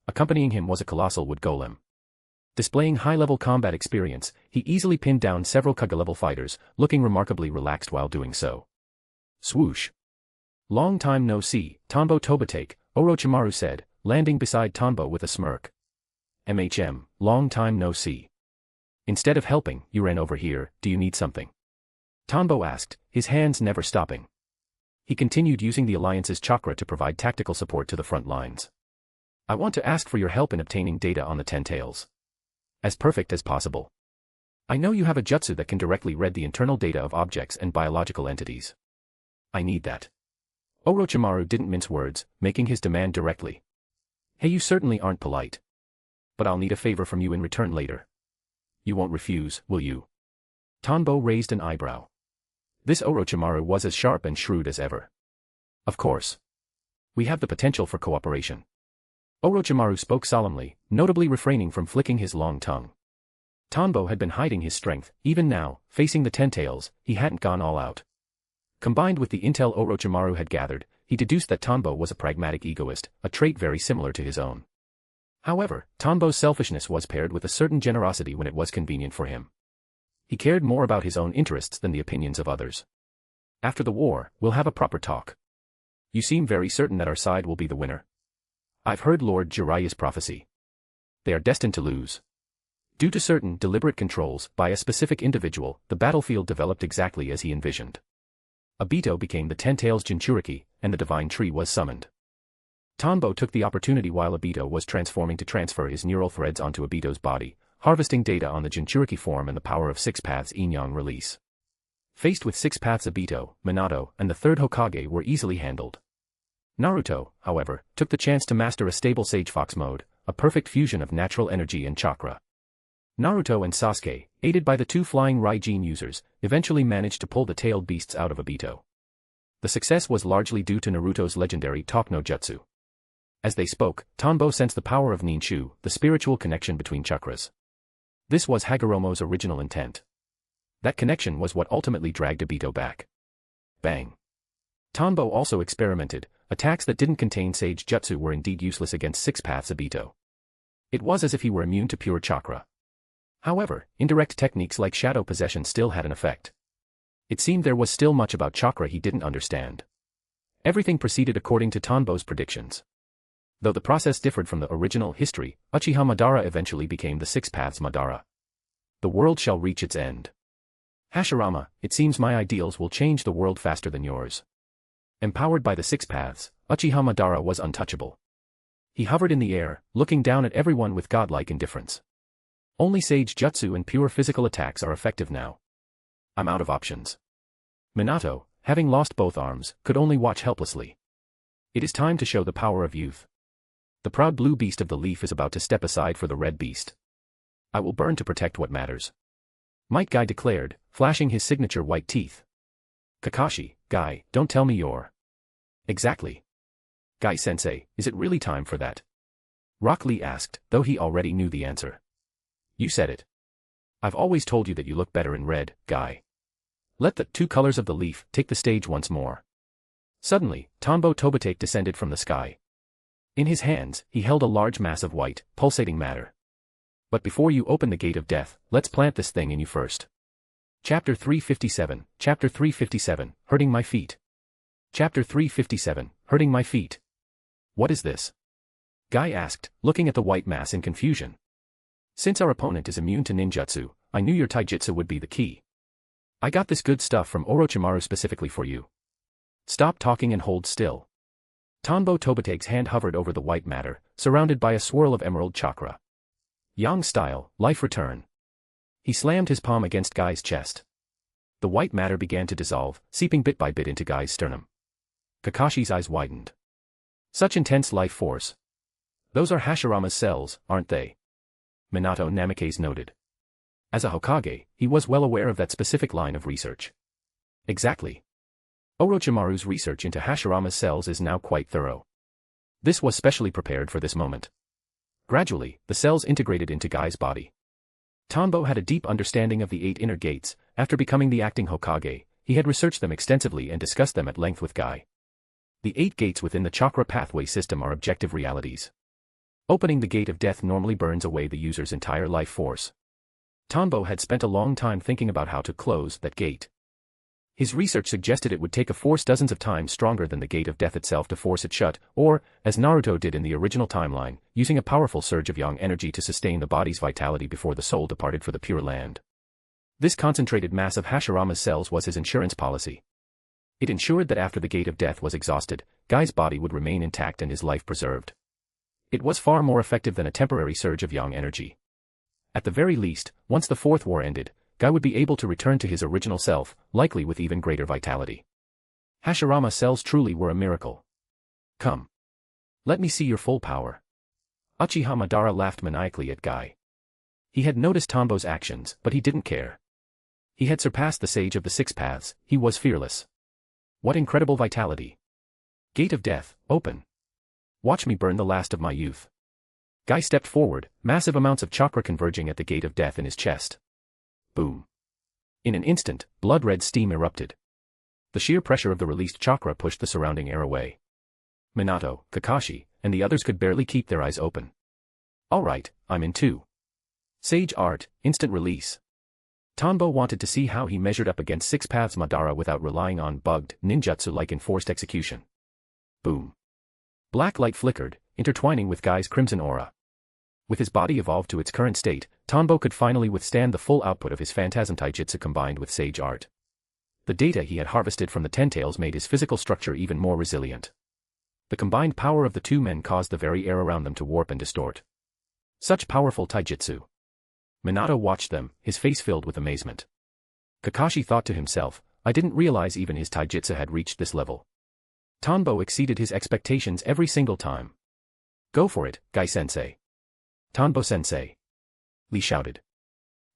Accompanying him was a colossal wood golem. Displaying high-level combat experience, he easily pinned down several Kage-level fighters, looking remarkably relaxed while doing so. Swoosh. Long time no see, Tanbo Tobatake, Orochimaru said, landing beside Tanbo with a smirk. Long time no see. Instead of helping, you ran over here, do you need something? Tanbo asked, his hands never stopping. He continued using the alliance's chakra to provide tactical support to the front lines. I want to ask for your help in obtaining data on the Ten Tails. As perfect as possible. I know you have a jutsu that can directly read the internal data of objects and biological entities. I need that. Orochimaru didn't mince words, making his demand directly. Hey, you certainly aren't polite. But I'll need a favor from you in return later. You won't refuse, will you? Tanbo raised an eyebrow. This Orochimaru was as sharp and shrewd as ever. Of course. We have the potential for cooperation. Orochimaru spoke solemnly, notably refraining from flicking his long tongue. Tanbo had been hiding his strength, even now, facing the Ten Tails, he hadn't gone all out. Combined with the intel Orochimaru had gathered, he deduced that Tanbo was a pragmatic egoist, a trait very similar to his own. However, Tanbo's selfishness was paired with a certain generosity when it was convenient for him. He cared more about his own interests than the opinions of others. After the war, we'll have a proper talk. You seem very certain that our side will be the winner. I've heard Lord Jiraiya's prophecy. They are destined to lose. Due to certain deliberate controls by a specific individual, the battlefield developed exactly as he envisioned. Obito became the Ten Tails Jinchuriki, and the Divine Tree was summoned. Tanbo took the opportunity while Obito was transforming to transfer his neural threads onto Obito's body, harvesting data on the Jinchuriki form and the power of Six Paths Yin-Yang release. Faced with Six Paths, Obito, Minato, and the third Hokage were easily handled. Naruto, however, took the chance to master a stable Sage Fox mode, a perfect fusion of natural energy and chakra. Naruto and Sasuke, aided by the two flying Raijin users, eventually managed to pull the tailed beasts out of Obito. The success was largely due to Naruto's legendary Talk no Jutsu. As they spoke, Tanbo sensed the power of Ninshu, the spiritual connection between chakras. This was Hagoromo's original intent. That connection was what ultimately dragged Obito back. Bang. Tanbo also experimented. Attacks that didn't contain Sage Jutsu were indeed useless against Six Paths Obito. It was as if he were immune to pure chakra. However, indirect techniques like shadow possession still had an effect. It seemed there was still much about chakra he didn't understand. Everything proceeded according to Tanbo's predictions. Though the process differed from the original history, Uchiha Madara eventually became the Six Paths Madara. The world shall reach its end. Hashirama, it seems my ideals will change the world faster than yours. Empowered by the Six Paths, Uchiha Madara was untouchable. He hovered in the air, looking down at everyone with godlike indifference. Only Sage Jutsu and pure physical attacks are effective now. I'm out of options. Minato, having lost both arms, could only watch helplessly. It is time to show the power of youth. The proud blue beast of the leaf is about to step aside for the red beast. I will burn to protect what matters. Might Guy declared, flashing his signature white teeth. Kakashi, Guy, don't tell me you're... Exactly. Guy-sensei, is it really time for that? Rock Lee asked, though he already knew the answer. You said it. I've always told you that you look better in red, Guy. Let the two colors of the leaf take the stage once more. Suddenly, Tanbo Tobitake descended from the sky. In his hands, he held a large mass of white, pulsating matter. But before you open the gate of death, let's plant this thing in you first. Chapter 357, Chapter 357, Hurting My Feet. Chapter 357, Hurting My Feet. What is this? Guy asked, looking at the white mass in confusion. Since our opponent is immune to ninjutsu, I knew your taijutsu would be the key. I got this good stuff from Orochimaru specifically for you. Stop talking and hold still. Tanbo Tobitake's hand hovered over the white matter, surrounded by a swirl of emerald chakra. Yang style, life return. He slammed his palm against Guy's chest. The white matter began to dissolve, seeping bit by bit into Guy's sternum. Kakashi's eyes widened. Such intense life force. Those are Hashirama's cells, aren't they? Minato Namikaze noted. As a Hokage, he was well aware of that specific line of research. Exactly. Orochimaru's research into Hashirama's cells is now quite thorough. This was specially prepared for this moment. Gradually, the cells integrated into Guy's body. Tanbo had a deep understanding of the 8 inner gates. After becoming the acting Hokage, he had researched them extensively and discussed them at length with Guy. The 8 gates within the chakra pathway system are objective realities. Opening the gate of death normally burns away the user's entire life force. Tanbo had spent a long time thinking about how to close that gate. His research suggested it would take a force dozens of times stronger than the gate of death itself to force it shut, or, as Naruto did in the original timeline, using a powerful surge of yang energy to sustain the body's vitality before the soul departed for the Pure Land. This concentrated mass of Hashirama's cells was his insurance policy. It ensured that after the gate of death was exhausted, Guy's body would remain intact and his life preserved. It was far more effective than a temporary surge of yang energy. At the very least, once the Fourth War ended, Guy would be able to return to his original self, likely with even greater vitality. Hashirama cells truly were a miracle. Come. Let me see your full power. Uchiha Madara laughed maniacally at Guy. He had noticed Tanbo's actions, but he didn't care. He had surpassed the sage of the 6 paths, he was fearless. What incredible vitality. Gate of death, open. Watch me burn the last of my youth. Guy stepped forward, massive amounts of chakra converging at the gate of death in his chest. Boom. In an instant, blood-red steam erupted. The sheer pressure of the released chakra pushed the surrounding air away. Minato, Kakashi, and the others could barely keep their eyes open. Alright, I'm in too. Sage Art, instant release. Tanbo wanted to see how he measured up against Six Paths Madara without relying on bugged ninjutsu like enforced execution. Boom. Black light flickered, intertwining with Guy's crimson aura. With his body evolved to its current state, Tanbo could finally withstand the full output of his Phantasm Taijutsu combined with Sage Art. The data he had harvested from the Ten Tails made his physical structure even more resilient. The combined power of the two men caused the very air around them to warp and distort. Such powerful taijutsu. Minato watched them, his face filled with amazement. Kakashi thought to himself, I didn't realize even his taijutsu had reached this level. Tanbo exceeded his expectations every single time. Go for it, Guy-sensei. Tanbo-sensei. Lee shouted.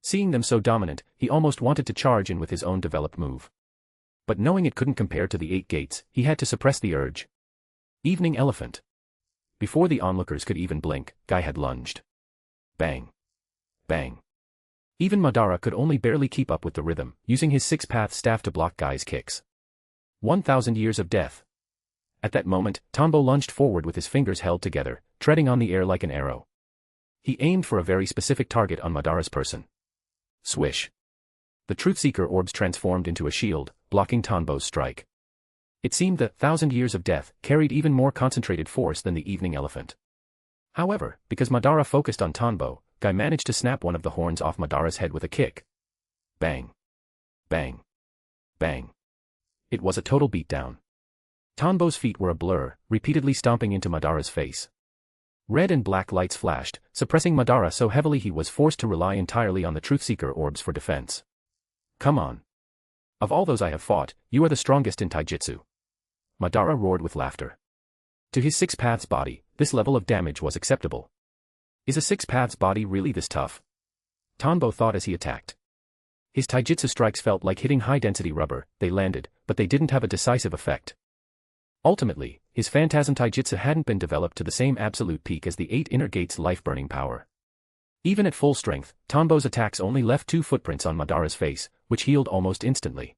Seeing them so dominant, he almost wanted to charge in with his own developed move. But knowing it couldn't compare to the 8 gates, he had to suppress the urge. Evening Elephant. Before the onlookers could even blink, Guy had lunged. Bang. Bang. Even Madara could only barely keep up with the rhythm, using his six-path staff to block Guy's kicks. 1,000 years of death. At that moment, Tanbo lunged forward with his fingers held together, treading on the air like an arrow. He aimed for a very specific target on Madara's person. Swish. The Truth-Seeker orbs transformed into a shield, blocking Tanbo's strike. It seemed that 1,000 years of death carried even more concentrated force than the Evening Elephant. However, because Madara focused on Tanbo, Guy managed to snap one of the horns off Madara's head with a kick. Bang. Bang. Bang. It was a total beatdown. Tanbo's feet were a blur, repeatedly stomping into Madara's face. Red and black lights flashed, suppressing Madara so heavily he was forced to rely entirely on the Truth-Seeker orbs for defense. Come on. Of all those I have fought, you are the strongest in taijutsu. Madara roared with laughter. To his Six Paths body, this level of damage was acceptable. Is a Six Paths body really this tough? Tanbo thought as he attacked. His taijutsu strikes felt like hitting high-density rubber, they landed, but they didn't have a decisive effect. Ultimately, his Phantasm Taijutsu hadn't been developed to the same absolute peak as the 8 inner gates' life-burning power. Even at full strength, Tanbo's attacks only left 2 footprints on Madara's face, which healed almost instantly.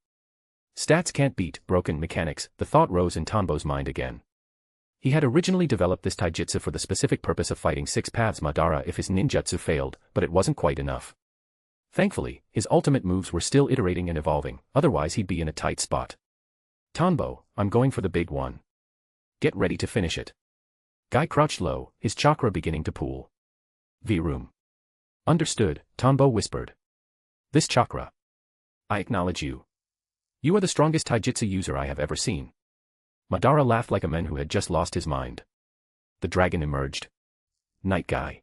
Stats can't beat broken mechanics, the thought rose in Tanbo's mind again. He had originally developed this taijutsu for the specific purpose of fighting Six Paths Madara if his ninjutsu failed, but it wasn't quite enough. Thankfully, his ultimate moves were still iterating and evolving, otherwise he'd be in a tight spot. Tanbo, I'm going for the big one. Get ready to finish it. Guy crouched low, his chakra beginning to pool. V-room. Understood, Tanbo whispered. This chakra. I acknowledge you. You are the strongest taijutsu user I have ever seen. Madara laughed like a man who had just lost his mind. The dragon emerged. Night Guy.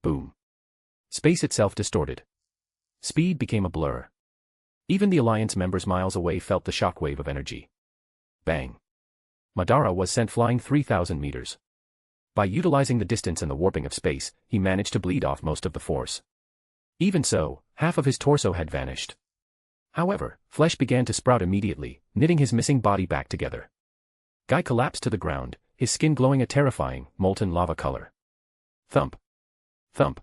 Boom. Space itself distorted. Speed became a blur. Even the Alliance members miles away felt the shockwave of energy. Bang. Madara was sent flying 3,000 meters. By utilizing the distance and the warping of space, he managed to bleed off most of the force. Even so, half of his torso had vanished. However, flesh began to sprout immediately, knitting his missing body back together. Guy collapsed to the ground, his skin glowing a terrifying, molten lava color. Thump. Thump.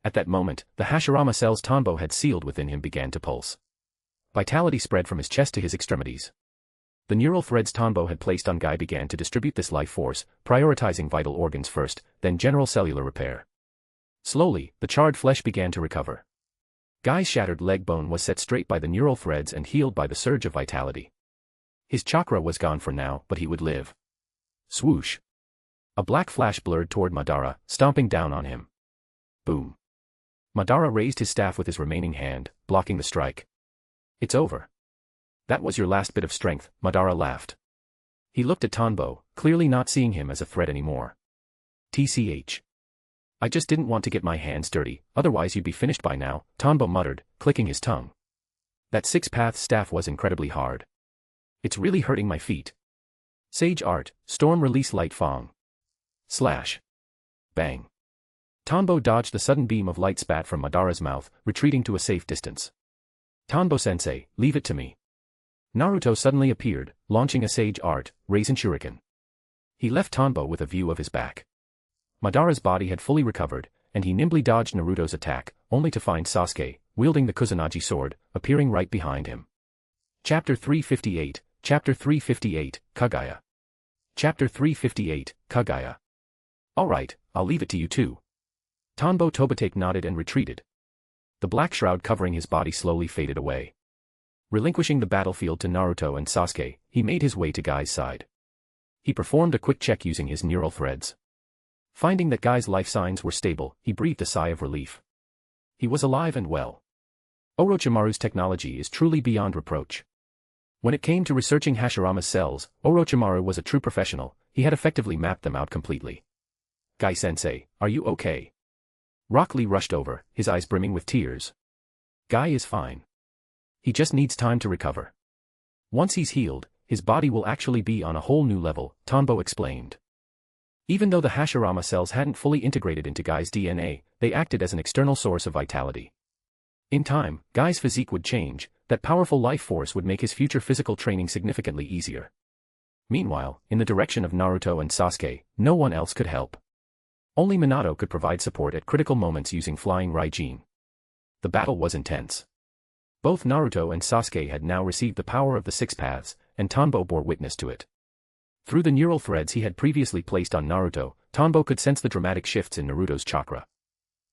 At that moment, the Hashirama cells Tanbo had sealed within him began to pulse. Vitality spread from his chest to his extremities. The neural threads Tanbo had placed on Guy began to distribute this life force, prioritizing vital organs first, then general cellular repair. Slowly, the charred flesh began to recover. Guy's shattered leg bone was set straight by the neural threads and healed by the surge of vitality. His chakra was gone for now, but he would live. Swoosh. A black flash blurred toward Madara, stomping down on him. Boom. Madara raised his staff with his remaining hand, blocking the strike. It's over. That was your last bit of strength, Madara laughed. He looked at Tanbo, clearly not seeing him as a threat anymore. TCH. I just didn't want to get my hands dirty, otherwise you'd be finished by now, Tanbo muttered, clicking his tongue. That six-path staff was incredibly hard. It's really hurting my feet. Sage Art, Storm Release Light Fong. Slash. Bang. Tanbo dodged the sudden beam of light spat from Madara's mouth, retreating to a safe distance. Tanbo-sensei, leave it to me. Naruto suddenly appeared, launching a Sage Art, Raisin Shuriken. He left Tanbo with a view of his back. Madara's body had fully recovered, and he nimbly dodged Naruto's attack, only to find Sasuke, wielding the Kusanagi sword, appearing right behind him. Chapter 358, Chapter 358, Kagaya. Chapter 358, Kagaya. Alright, I'll leave it to you two. Tanbo Tobitake nodded and retreated. The black shroud covering his body slowly faded away. Relinquishing the battlefield to Naruto and Sasuke, he made his way to Guy's side. He performed a quick check using his neural threads. Finding that Guy's life signs were stable, he breathed a sigh of relief. He was alive and well. Orochimaru's technology is truly beyond reproach. When it came to researching Hashirama's cells, Orochimaru was a true professional. He had effectively mapped them out completely. Guy-sensei, are you okay? Rock Lee rushed over, his eyes brimming with tears. Guy is fine. He just needs time to recover. Once he's healed, his body will actually be on a whole new level, Tanbo explained. Even though the Hashirama cells hadn't fully integrated into Guy's DNA, they acted as an external source of vitality. In time, Guy's physique would change. That powerful life force would make his future physical training significantly easier. Meanwhile, in the direction of Naruto and Sasuke, no one else could help. Only Minato could provide support at critical moments using flying Raijin. The battle was intense. Both Naruto and Sasuke had now received the power of the Six Paths, and Tanbo bore witness to it. Through the neural threads he had previously placed on Naruto, Tanbo could sense the dramatic shifts in Naruto's chakra.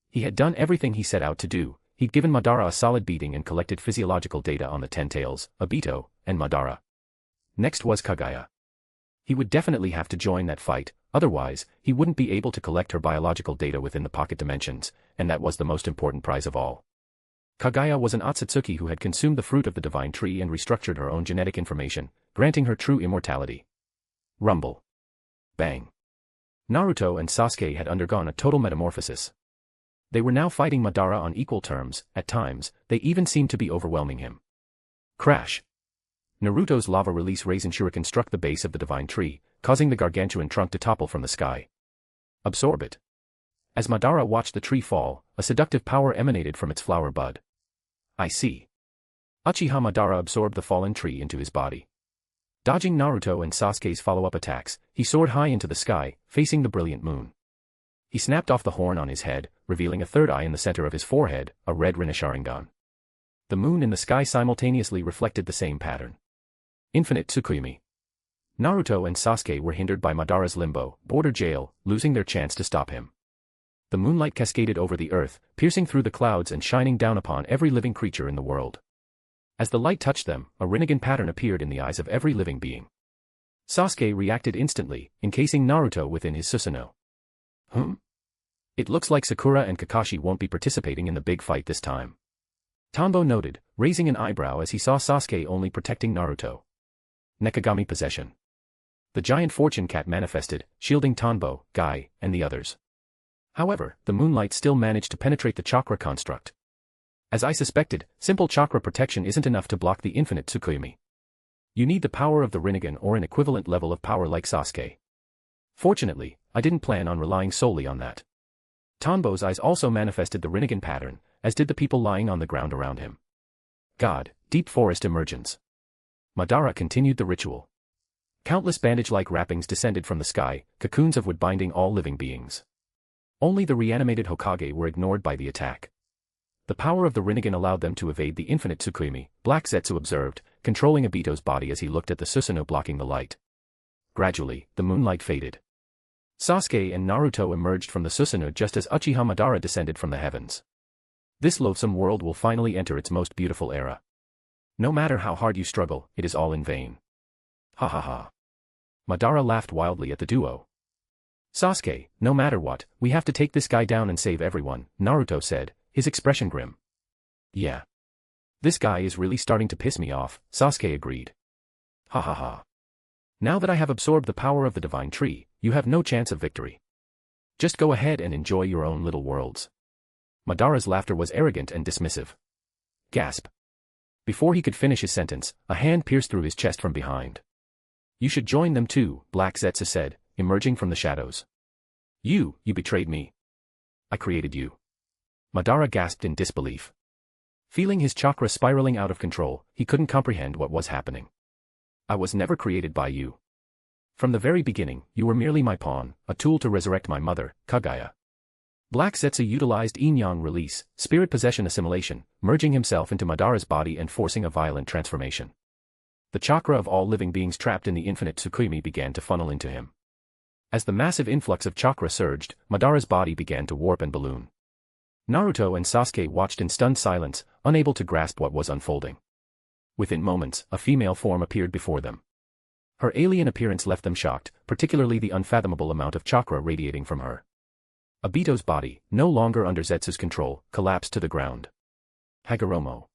He had done everything he set out to do. He'd given Madara a solid beating and collected physiological data on the Ten Tails, Obito, and Madara. Next was Kagaya. He would definitely have to join that fight, otherwise, he wouldn't be able to collect her biological data within the pocket dimensions, and that was the most important prize of all. Kagaya was an Otsutsuki who had consumed the fruit of the divine tree and restructured her own genetic information, granting her true immortality. Rumble. Bang. Naruto and Sasuke had undergone a total metamorphosis. They were now fighting Madara on equal terms. At times, they even seemed to be overwhelming him. Crash. Naruto's lava release Raisin Shuriken struck the base of the divine tree, causing the gargantuan trunk to topple from the sky. Absorb it. As Madara watched the tree fall, a seductive power emanated from its flower bud. I see. Uchiha Madara absorbed the fallen tree into his body. Dodging Naruto and Sasuke's follow-up attacks, he soared high into the sky, facing the brilliant moon. He snapped off the horn on his head, revealing a third eye in the center of his forehead, a red Rinne Sharingan. The moon and the sky simultaneously reflected the same pattern. Infinite Tsukuyomi. Naruto and Sasuke were hindered by Madara's limbo, border jail, losing their chance to stop him. The moonlight cascaded over the earth, piercing through the clouds and shining down upon every living creature in the world. As the light touched them, a Rinnegan pattern appeared in the eyes of every living being. Sasuke reacted instantly, encasing Naruto within his Susanoo. It looks like Sakura and Kakashi won't be participating in the big fight this time. Tanbo noted, raising an eyebrow as he saw Sasuke only protecting Naruto. Nekagami possession. The giant fortune cat manifested, shielding Tanbo, Guy, and the others. However, the moonlight still managed to penetrate the chakra construct. As I suspected, simple chakra protection isn't enough to block the infinite Tsukuyomi. You need the power of the Rinnegan or an equivalent level of power like Sasuke. Fortunately, I didn't plan on relying solely on that. Tanbo's eyes also manifested the Rinnegan pattern, as did the people lying on the ground around him. God, deep forest emergence. Madara continued the ritual. Countless bandage-like wrappings descended from the sky, cocoons of wood binding all living beings. Only the reanimated Hokage were ignored by the attack. The power of the Rinnegan allowed them to evade the infinite Tsukuyomi, Black Zetsu observed, controlling Obito's body as he looked at the Susanoo blocking the light. Gradually, the moonlight faded. Sasuke and Naruto emerged from the Susanoo just as Uchiha Madara descended from the heavens. This loathsome world will finally enter its most beautiful era. No matter how hard you struggle, it is all in vain. Ha ha ha. Madara laughed wildly at the duo. Sasuke, no matter what, we have to take this guy down and save everyone, Naruto said, his expression grim. Yeah. This guy is really starting to piss me off, Sasuke agreed. Ha ha ha. Now that I have absorbed the power of the divine tree, you have no chance of victory. Just go ahead and enjoy your own little worlds. Madara's laughter was arrogant and dismissive. Gasp. Before he could finish his sentence, a hand pierced through his chest from behind. You should join them too, Black Zetsu said, emerging from the shadows. You betrayed me. I created you. Madara gasped in disbelief. Feeling his chakra spiraling out of control, he couldn't comprehend what was happening. I was never created by you. From the very beginning, you were merely my pawn, a tool to resurrect my mother, Kagaya. Black Zetsu utilized yin-yang release, spirit possession assimilation, merging himself into Madara's body and forcing a violent transformation. The chakra of all living beings trapped in the infinite Tsukumi began to funnel into him. As the massive influx of chakra surged, Madara's body began to warp and balloon. Naruto and Sasuke watched in stunned silence, unable to grasp what was unfolding. Within moments, a female form appeared before them. Her alien appearance left them shocked, particularly the unfathomable amount of chakra radiating from her. Obito's body, no longer under Zetsu's control, collapsed to the ground. Hagoromo.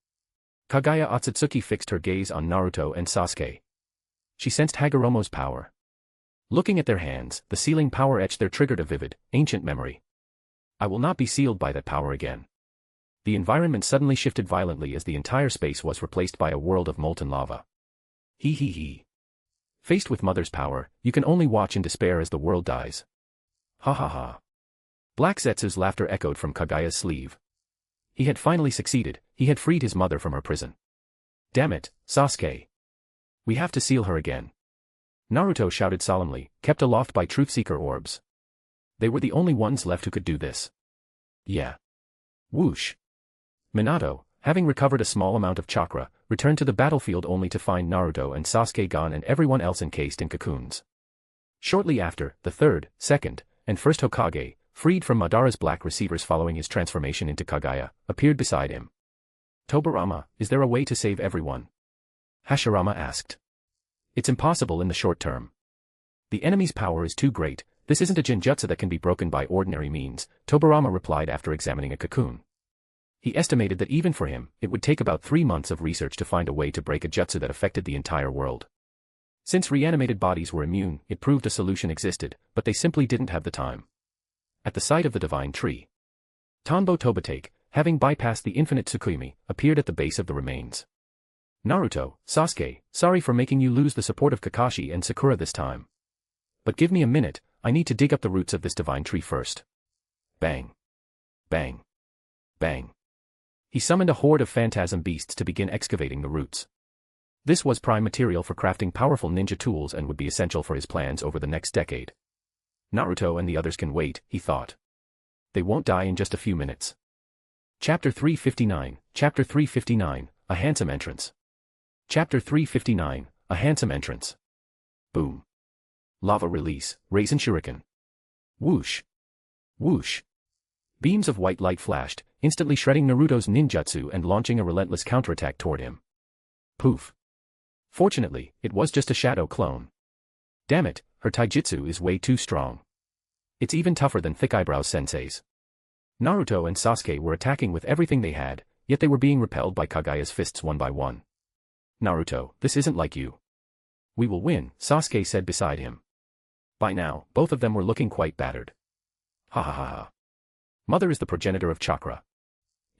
Kagaya Otsutsuki fixed her gaze on Naruto and Sasuke. She sensed Hagoromo's power. Looking at their hands, the sealing power etched there triggered a vivid, ancient memory. I will not be sealed by that power again. The environment suddenly shifted violently as the entire space was replaced by a world of molten lava. He. Faced with Mother's power, you can only watch in despair as the world dies. Ha ha ha. Black Zetsu's laughter echoed from Kagaya's sleeve. He had finally succeeded, he had freed his mother from her prison. Damn it, Sasuke. We have to seal her again. Naruto shouted solemnly, kept aloft by truth-seeker orbs. They were the only ones left who could do this. Yeah. Whoosh. Minato, having recovered a small amount of chakra, returned to the battlefield only to find Naruto and Sasuke gone and everyone else encased in cocoons. Shortly after, the third, second, and first Hokage, freed from Madara's black receivers following his transformation into Kagaya, appeared beside him. Tobirama, is there a way to save everyone? Hashirama asked. It's impossible in the short term. The enemy's power is too great, this isn't a genjutsu that can be broken by ordinary means, Tobirama replied after examining a cocoon. He estimated that even for him, it would take about 3 months of research to find a way to break a jutsu that affected the entire world. Since reanimated bodies were immune, it proved a solution existed, but they simply didn't have the time. At the site of the divine tree, Tanbo Tobitake, having bypassed the infinite Tsukumi, appeared at the base of the remains. Naruto, Sasuke, sorry for making you lose the support of Kakashi and Sakura this time. But give me a minute, I need to dig up the roots of this divine tree first. Bang. Bang. Bang. He summoned a horde of phantasm beasts to begin excavating the roots. This was prime material for crafting powerful ninja tools and would be essential for his plans over the next decade. Naruto and the others can wait, he thought. They won't die in just a few minutes. Chapter 359, Chapter 359, A Handsome Entrance. Chapter 359, A Handsome Entrance. Boom. Lava release, Raisin Shuriken. Whoosh. Whoosh. Beams of white light flashed, instantly shredding Naruto's ninjutsu and launching a relentless counterattack toward him. Poof. Fortunately, it was just a shadow clone. Damn it, her taijutsu is way too strong. It's even tougher than Thick Eyebrows Sensei's. Naruto and Sasuke were attacking with everything they had, yet they were being repelled by Kagaya's fists one by one. Naruto, this isn't like you. We will win, Sasuke said beside him. By now, both of them were looking quite battered. Ha ha ha ha. Mother is the progenitor of chakra.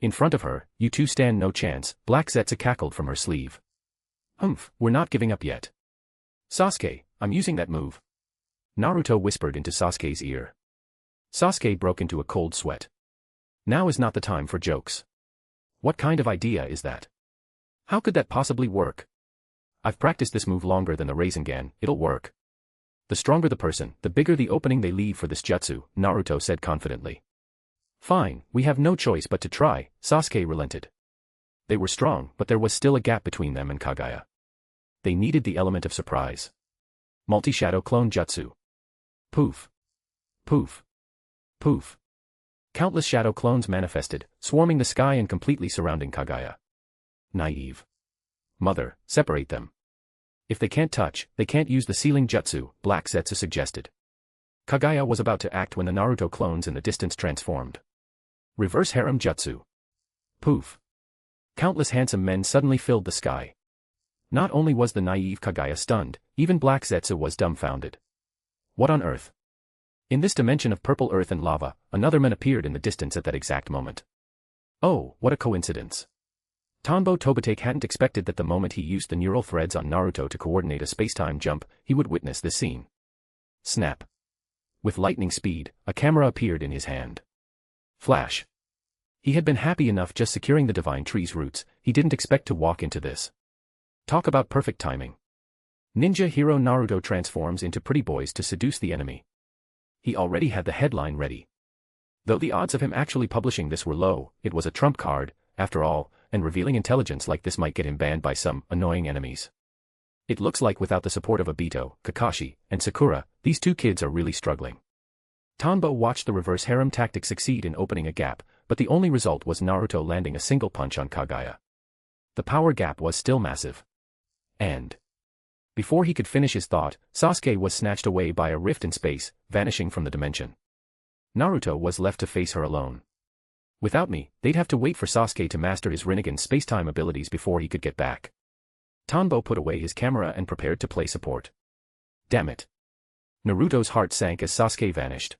In front of her, you two stand no chance, Black Zetsu cackled from her sleeve. Humph, we're not giving up yet. Sasuke, I'm using that move. Naruto whispered into Sasuke's ear. Sasuke broke into a cold sweat. Now is not the time for jokes. What kind of idea is that? How could that possibly work? I've practiced this move longer than the Rasengan, it'll work. The stronger the person, the bigger the opening they leave for this jutsu, Naruto said confidently. Fine, we have no choice but to try, Sasuke relented. They were strong, but there was still a gap between them and Kagaya. They needed the element of surprise. Multi-shadow clone jutsu. Poof. Poof. Poof. Countless shadow clones manifested, swarming the sky and completely surrounding Kagaya. Naive. Mother, separate them. If they can't touch, they can't use the sealing jutsu, Black Zetsu suggested. Kagaya was about to act when the Naruto clones in the distance transformed. Reverse harem jutsu. Poof. Countless handsome men suddenly filled the sky. Not only was the naive Kagaya stunned, even Black Zetsu was dumbfounded. What on earth? In this dimension of purple earth and lava, another man appeared in the distance at that exact moment. Oh, what a coincidence. Tanbo Tobitake hadn't expected that the moment he used the neural threads on Naruto to coordinate a spacetime jump, he would witness this scene. Snap. With lightning speed, a camera appeared in his hand. Flash. He had been happy enough just securing the divine tree's roots, he didn't expect to walk into this. Talk about perfect timing. Ninja hero Naruto transforms into pretty boys to seduce the enemy. He already had the headline ready. Though the odds of him actually publishing this were low, it was a trump card, after all, and revealing intelligence like this might get him banned by some annoying enemies. It looks like without the support of Obito, Kakashi, and Sakura, these two kids are really struggling. Tanbo watched the reverse harem tactic succeed in opening a gap, but the only result was Naruto landing a single punch on Kagaya. The power gap was still massive. And before he could finish his thought, Sasuke was snatched away by a rift in space, vanishing from the dimension. Naruto was left to face her alone. Without me, they'd have to wait for Sasuke to master his Rinnegan space-time abilities before he could get back. Tanbo put away his camera and prepared to play support. Damn it. Naruto's heart sank as Sasuke vanished.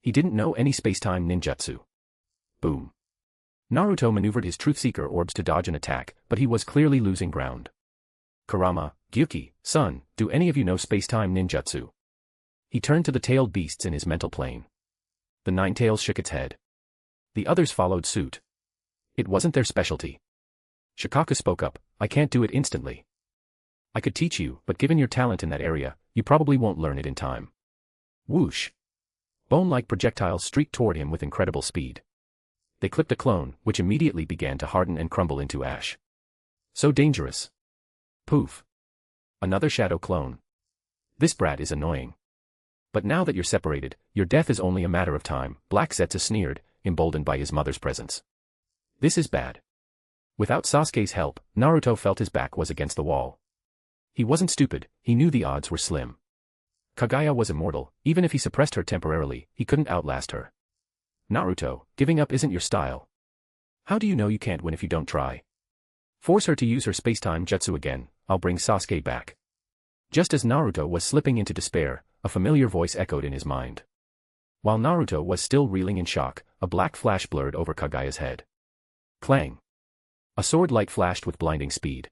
He didn't know any space-time ninjutsu. Boom. Naruto maneuvered his Truth-Seeker orbs to dodge an attack, but he was clearly losing ground. Kurama, Gyuki, son, do any of you know space-time ninjutsu? He turned to the tailed beasts in his mental plane. The Nine-Tails shook its head. The others followed suit. It wasn't their specialty. Shikaka spoke up, I can't do it instantly. I could teach you, but given your talent in that area, you probably won't learn it in time. Whoosh. Bone-like projectiles streaked toward him with incredible speed. They clipped a clone, which immediately began to harden and crumble into ash. So dangerous. Poof. Another shadow clone. This brat is annoying. But now that you're separated, your death is only a matter of time, Black Zetsu sneered, emboldened by his mother's presence. This is bad. Without Sasuke's help, Naruto felt his back was against the wall. He wasn't stupid, he knew the odds were slim. Kagaya was immortal, even if he suppressed her temporarily, he couldn't outlast her. Naruto, giving up isn't your style. How do you know you can't win if you don't try? Force her to use her space-time jutsu again, I'll bring Sasuke back. Just as Naruto was slipping into despair, a familiar voice echoed in his mind. While Naruto was still reeling in shock, a black flash blurred over Kagaya's head. Clang. A sword light flashed with blinding speed.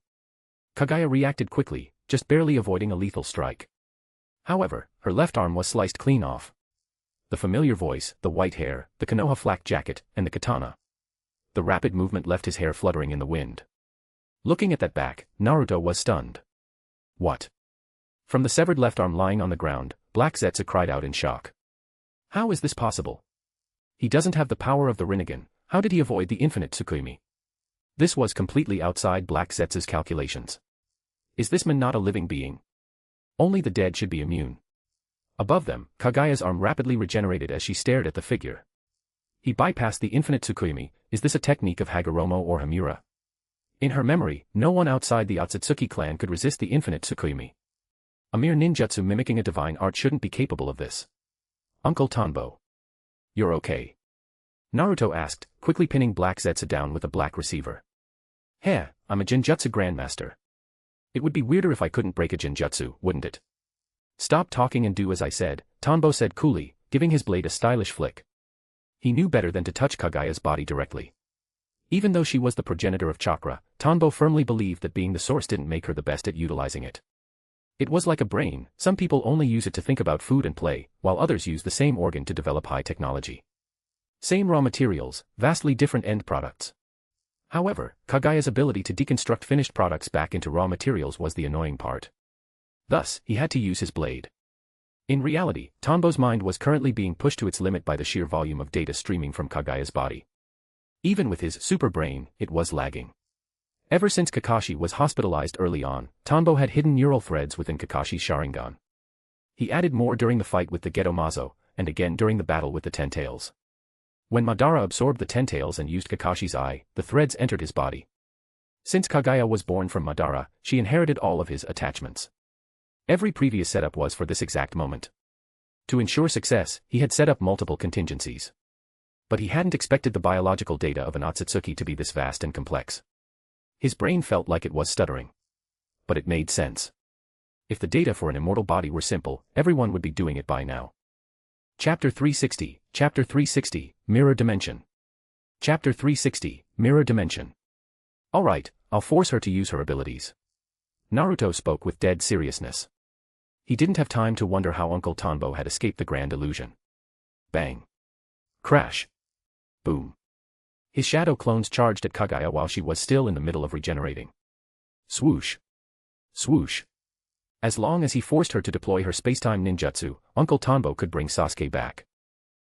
Kagaya reacted quickly, just barely avoiding a lethal strike. However, her left arm was sliced clean off. The familiar voice, the white hair, the Konoha flak jacket, and the katana. The rapid movement left his hair fluttering in the wind. Looking at that back, Naruto was stunned. What? From the severed left arm lying on the ground, Black Zetsu cried out in shock. How is this possible? He doesn't have the power of the Rinnegan, how did he avoid the infinite Tsukuyomi? This was completely outside Black Zetsu's calculations. Is this man not a living being? Only the dead should be immune. Above them, Kagaya's arm rapidly regenerated as she stared at the figure. He bypassed the infinite Tsukuyomi, is this a technique of Hagoromo or Hamura? In her memory, no one outside the Otsutsuki clan could resist the infinite Tsukuyomi. A mere ninjutsu mimicking a divine art shouldn't be capable of this. Uncle Tanbo. You're okay? Naruto asked, quickly pinning Black Zetsu down with a black receiver. Heh, I'm a Genjutsu Grandmaster. It would be weirder if I couldn't break a Genjutsu, wouldn't it? Stop talking and do as I said, Tanbo said coolly, giving his blade a stylish flick. He knew better than to touch Kagaya's body directly. Even though she was the progenitor of chakra, Tanbo firmly believed that being the source didn't make her the best at utilizing it. It was like a brain, some people only use it to think about food and play, while others use the same organ to develop high technology. Same raw materials, vastly different end products. However, Kagaya's ability to deconstruct finished products back into raw materials was the annoying part. Thus, he had to use his blade. In reality, Tanbo's mind was currently being pushed to its limit by the sheer volume of data streaming from Kagaya's body. Even with his super brain, it was lagging. Ever since Kakashi was hospitalized early on, Tanbo had hidden neural threads within Kakashi's Sharingan. He added more during the fight with the Geto-Mazo, and again during the battle with the Ten Tails. When Madara absorbed the Ten Tails and used Kakashi's eye, the threads entered his body. Since Kagaya was born from Madara, she inherited all of his attachments. Every previous setup was for this exact moment. To ensure success, he had set up multiple contingencies. But he hadn't expected the biological data of an Otsutsuki to be this vast and complex. His brain felt like it was stuttering. But it made sense. If the data for an immortal body were simple, everyone would be doing it by now. Chapter 360, Mirror Dimension. Chapter 360, Mirror Dimension. Alright, I'll force her to use her abilities. Naruto spoke with dead seriousness. He didn't have time to wonder how Uncle Tanbo had escaped the grand illusion. Bang. Crash. Boom. His shadow clones charged at Kagaya while she was still in the middle of regenerating. Swoosh. Swoosh. As long as he forced her to deploy her spacetime ninjutsu, Uncle Tanbo could bring Sasuke back.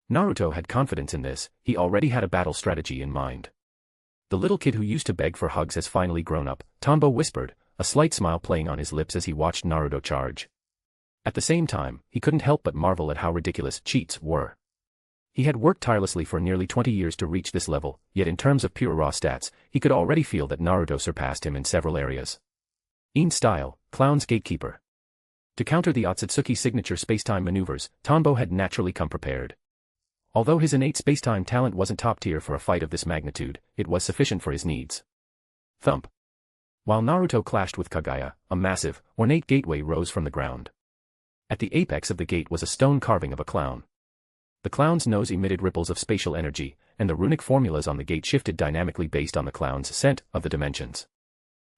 Naruto had confidence in this, he already had a battle strategy in mind. The little kid who used to beg for hugs has finally grown up, Tanbo whispered, a slight smile playing on his lips as he watched Naruto charge. At the same time, he couldn't help but marvel at how ridiculous cheats were. He had worked tirelessly for nearly 20 years to reach this level, yet in terms of pure raw stats, he could already feel that Naruto surpassed him in several areas. In style, Clown's Gatekeeper. To counter the Otsutsuki signature spacetime maneuvers, Tanbo had naturally come prepared. Although his innate spacetime talent wasn't top tier for a fight of this magnitude, it was sufficient for his needs. Thump. While Naruto clashed with Kaguya, a massive, ornate gateway rose from the ground. At the apex of the gate was a stone carving of a clown. The clown's nose emitted ripples of spatial energy, and the runic formulas on the gate shifted dynamically based on the clown's scent of the dimensions.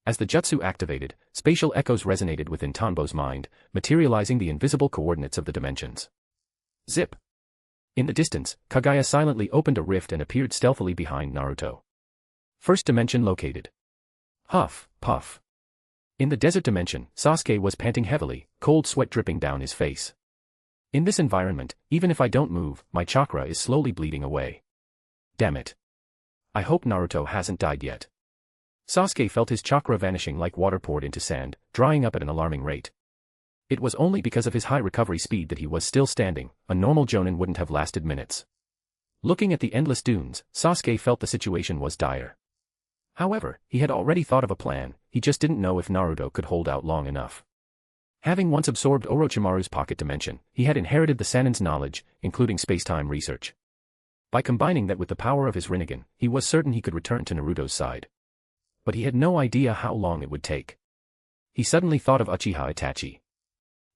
As the jutsu activated, spatial echoes resonated within Tanbo's mind, materializing the invisible coordinates of the dimensions. Zip! In the distance, Kaguya silently opened a rift and appeared stealthily behind Naruto. First dimension located. Huff, puff. In the desert dimension, Sasuke was panting heavily, cold sweat dripping down his face. In this environment, even if I don't move, my chakra is slowly bleeding away. Damn it. I hope Naruto hasn't died yet. Sasuke felt his chakra vanishing like water poured into sand, drying up at an alarming rate. It was only because of his high recovery speed that he was still standing, a normal jonin wouldn't have lasted minutes. Looking at the endless dunes, Sasuke felt the situation was dire. However, he had already thought of a plan, he just didn't know if Naruto could hold out long enough. Having once absorbed Orochimaru's pocket dimension, he had inherited the Sanin's knowledge, including spacetime research. By combining that with the power of his Rinnegan, he was certain he could return to Naruto's side. But he had no idea how long it would take. He suddenly thought of Uchiha Itachi.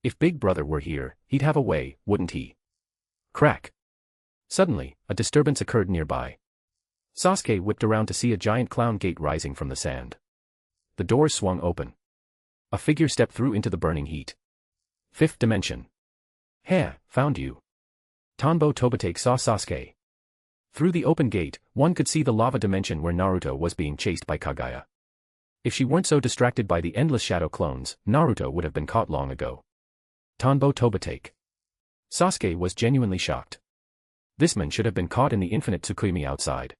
If Big Brother were here, he'd have a way, wouldn't he? Crack. Suddenly, a disturbance occurred nearby. Sasuke whipped around to see a giant clown gate rising from the sand. The doors swung open. A figure stepped through into the burning heat. Fifth dimension. Heh, found you. Tanbo Tobitake saw Sasuke. Through the open gate, one could see the lava dimension where Naruto was being chased by Kaguya. If she weren't so distracted by the endless shadow clones, Naruto would have been caught long ago. Tanbo Tobitake. Sasuke was genuinely shocked. This man should have been caught in the infinite Tsukuyomi outside.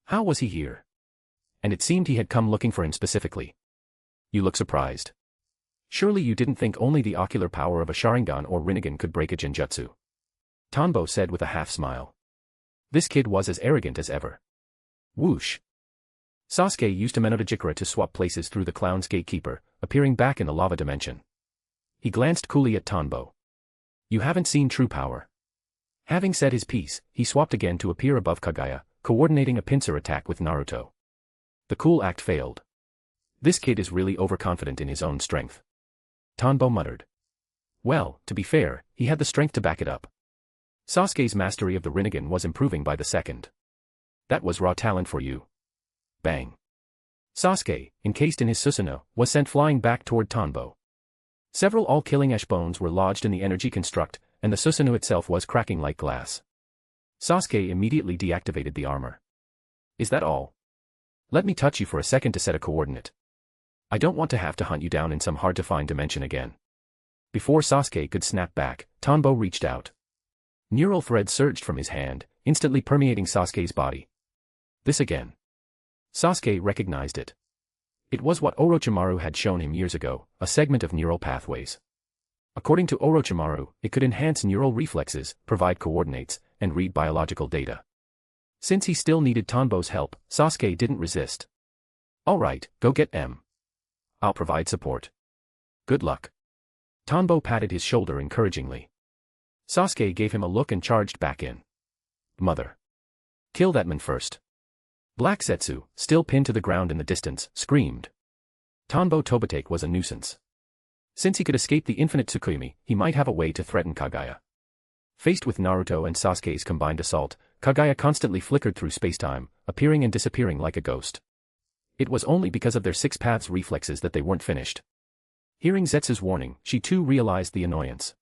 How was he here? And it seemed he had come looking for him specifically. You look surprised. Surely you didn't think only the ocular power of a Sharingan or Rinnegan could break a Genjutsu. Tanbo said with a half-smile. This kid was as arrogant as ever. Whoosh. Sasuke used Amenotejikara to swap places through the clown's gatekeeper, appearing back in the lava dimension. He glanced coolly at Tanbo. You haven't seen true power. Having said his piece, he swapped again to appear above Kaguya, coordinating a pincer attack with Naruto. The cool act failed. This kid is really overconfident in his own strength. Tanbo muttered. Well, to be fair, he had the strength to back it up. Sasuke's mastery of the Rinnegan was improving by the second. That was raw talent for you. Bang. Sasuke, encased in his Susanoo, was sent flying back toward Tanbo. Several all-killing ash bones were lodged in the energy construct, and the Susanoo itself was cracking like glass. Sasuke immediately deactivated the armor. Is that all? Let me touch you for a second to set a coordinate. I don't want to have to hunt you down in some hard-to-find dimension again. Before Sasuke could snap back, Tanbo reached out. Neural thread surged from his hand, instantly permeating Sasuke's body. This again. Sasuke recognized it. It was what Orochimaru had shown him years ago, a segment of neural pathways. According to Orochimaru, it could enhance neural reflexes, provide coordinates, and read biological data. Since he still needed Tanbo's help, Sasuke didn't resist. Alright, go get M. I'll provide support. Good luck. Tanbo patted his shoulder encouragingly. Sasuke gave him a look and charged back in. Mother. Kill that man first. Black Zetsu, still pinned to the ground in the distance, screamed. Tanbo Tobitake was a nuisance. Since he could escape the infinite Tsukuyomi, he might have a way to threaten Kaguya. Faced with Naruto and Sasuke's combined assault, Kaguya constantly flickered through spacetime, appearing and disappearing like a ghost. It was only because of their six paths reflexes that they weren't finished. Hearing Zetsu's warning, she too realized the annoyance.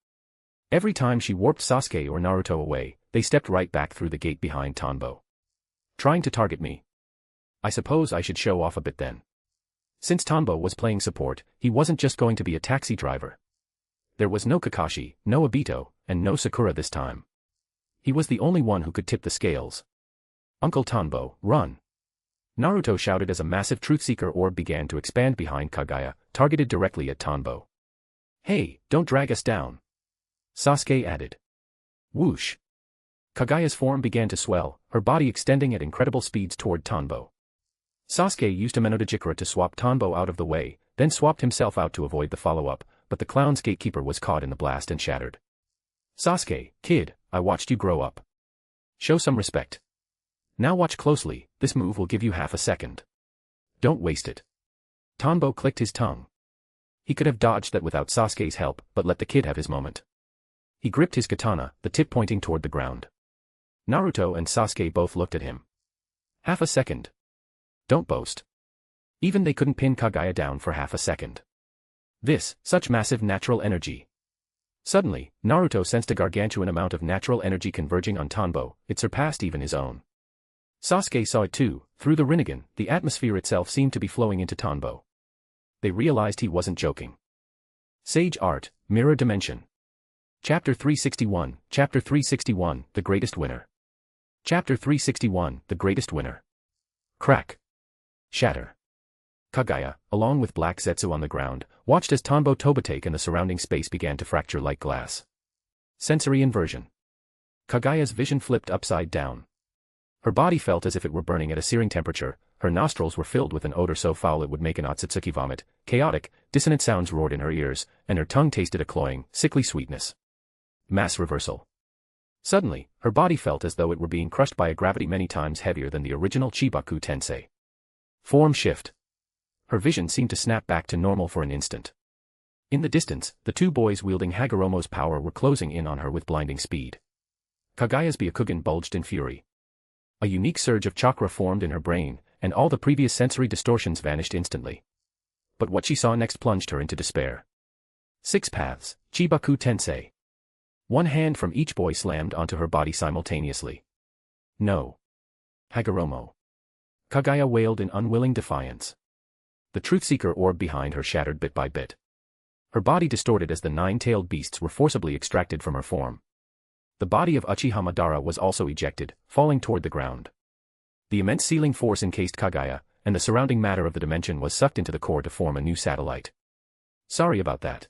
Every time she warped Sasuke or Naruto away, they stepped right back through the gate behind Tanbo. Trying to target me. I suppose I should show off a bit then. Since Tanbo was playing support, he wasn't just going to be a taxi driver, There was no Kakashi, no Obito, and no Sakura this time. He was the only one who could tip the scales. Uncle Tanbo, run! Naruto shouted as a massive Truth-Seeker orb began to expand behind Kagaya, targeted directly at Tanbo. Hey, don't drag us down! Sasuke added. Whoosh! Kagaya's form began to swell, her body extending at incredible speeds toward Tanbo. Sasuke used a Menodajikura to swap Tanbo out of the way, then swapped himself out to avoid the follow-up, but the clown's gatekeeper was caught in the blast and shattered. Sasuke, kid, I watched you grow up. Show some respect. Now watch closely, this move will give you half a second. Don't waste it. Tanbo clicked his tongue. He could have dodged that without Sasuke's help, but let the kid have his moment. He gripped his katana, the tip pointing toward the ground. Naruto and Sasuke both looked at him. Half a second. Don't boast. Even they couldn't pin Kagaya down for half a second. Such massive natural energy. Suddenly, Naruto sensed a gargantuan amount of natural energy converging on Tanbo, it surpassed even his own. Sasuke saw it too, through the Rinnegan, the atmosphere itself seemed to be flowing into Tanbo. They realized he wasn't joking. Sage Art, Mirror Dimension. Chapter 361, The Greatest Winner. Chapter 361, The Greatest Winner. Crack. Shatter. Kagaya, along with Black Zetsu on the ground, watched as Tanbo Tobitake and the surrounding space began to fracture like glass. Sensory inversion. Kagaya's vision flipped upside down. Her body felt as if it were burning at a searing temperature, her nostrils were filled with an odor so foul it would make an Otsutsuki vomit, chaotic, dissonant sounds roared in her ears, and her tongue tasted a cloying, sickly sweetness. Mass reversal. Suddenly, her body felt as though it were being crushed by a gravity many times heavier than the original Chibaku Tensei. Form shift. Her vision seemed to snap back to normal for an instant. In the distance, the two boys wielding Hagoromo's power were closing in on her with blinding speed. Kagaya's Byakugan bulged in fury. A unique surge of chakra formed in her brain, and all the previous sensory distortions vanished instantly. But what she saw next plunged her into despair. 6 paths, Chibaku Tensei. One hand from each boy slammed onto her body simultaneously. No. Hagoromo. Kagaya wailed in unwilling defiance. The Truth-Seeker orb behind her shattered bit by bit. Her body distorted as the 9-tailed beasts were forcibly extracted from her form. The body of Uchiha Madara was also ejected, falling toward the ground. The immense sealing force encased Kagaya, and the surrounding matter of the dimension was sucked into the core to form a new satellite. Sorry about that.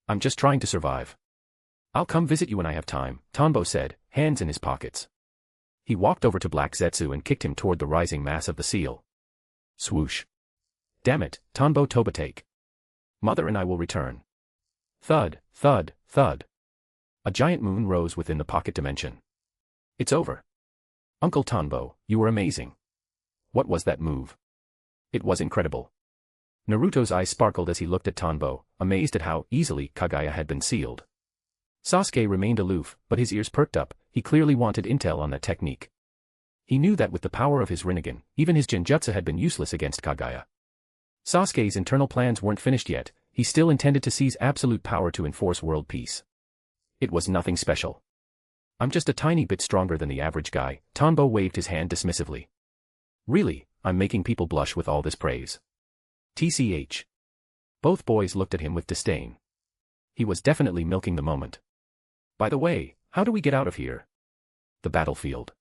I'm just trying to survive. I'll come visit you when I have time, Tanbo said, hands in his pockets. He walked over to Black Zetsu and kicked him toward the rising mass of the seal. Swoosh. Damn it, Tanbo Tobitake. Mother and I will return. Thud, thud, thud. A giant moon rose within the pocket dimension. It's over. Uncle Tanbo, you were amazing. What was that move? It was incredible. Naruto's eyes sparkled as he looked at Tanbo, amazed at how easily Kagaya had been sealed. Sasuke remained aloof, but his ears perked up, he clearly wanted intel on that technique. He knew that with the power of his Rinnegan, even his Genjutsu had been useless against Kagaya. Sasuke's internal plans weren't finished yet, he still intended to seize absolute power to enforce world peace. It was nothing special. I'm just a tiny bit stronger than the average guy, Tanbo waved his hand dismissively. Really, I'm making people blush with all this praise. TCH. Both boys looked at him with disdain. He was definitely milking the moment. By the way, how do we get out of here? The battlefield.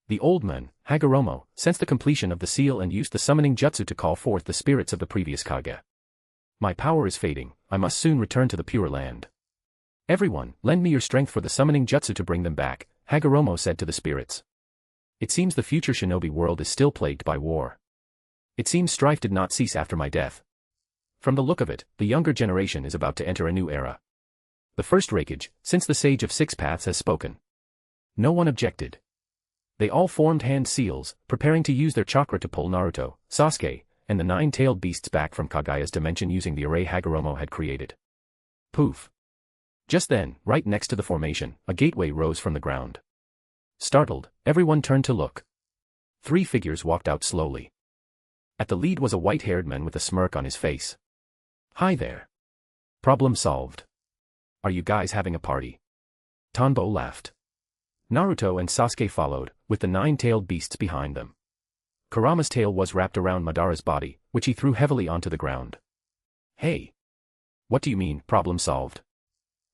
The old man, Hagoromo, sensed the completion of the seal and used the summoning jutsu to call forth the spirits of the previous Kage. My power is fading, I must soon return to the Pure Land. Everyone, lend me your strength for the summoning jutsu to bring them back, Hagoromo said to the spirits. It seems the future shinobi world is still plagued by war. It seems strife did not cease after my death. From the look of it, the younger generation is about to enter a new era. The first Raikage, since the Sage of 6 Paths has spoken. No one objected. They all formed hand seals, preparing to use their chakra to pull Naruto, Sasuke, and the 9-tailed beasts back from Kagaya's dimension using the array Hagoromo had created. Poof. Just then, right next to the formation, a gateway rose from the ground. Startled, everyone turned to look. 3 figures walked out slowly. At the lead was a white-haired man with a smirk on his face. Hi there. Problem solved. Are you guys having a party? Tanbo laughed. Naruto and Sasuke followed, with the 9-tailed beasts behind them. Kurama's tail was wrapped around Madara's body, which he threw heavily onto the ground. Hey! What do you mean, problem solved?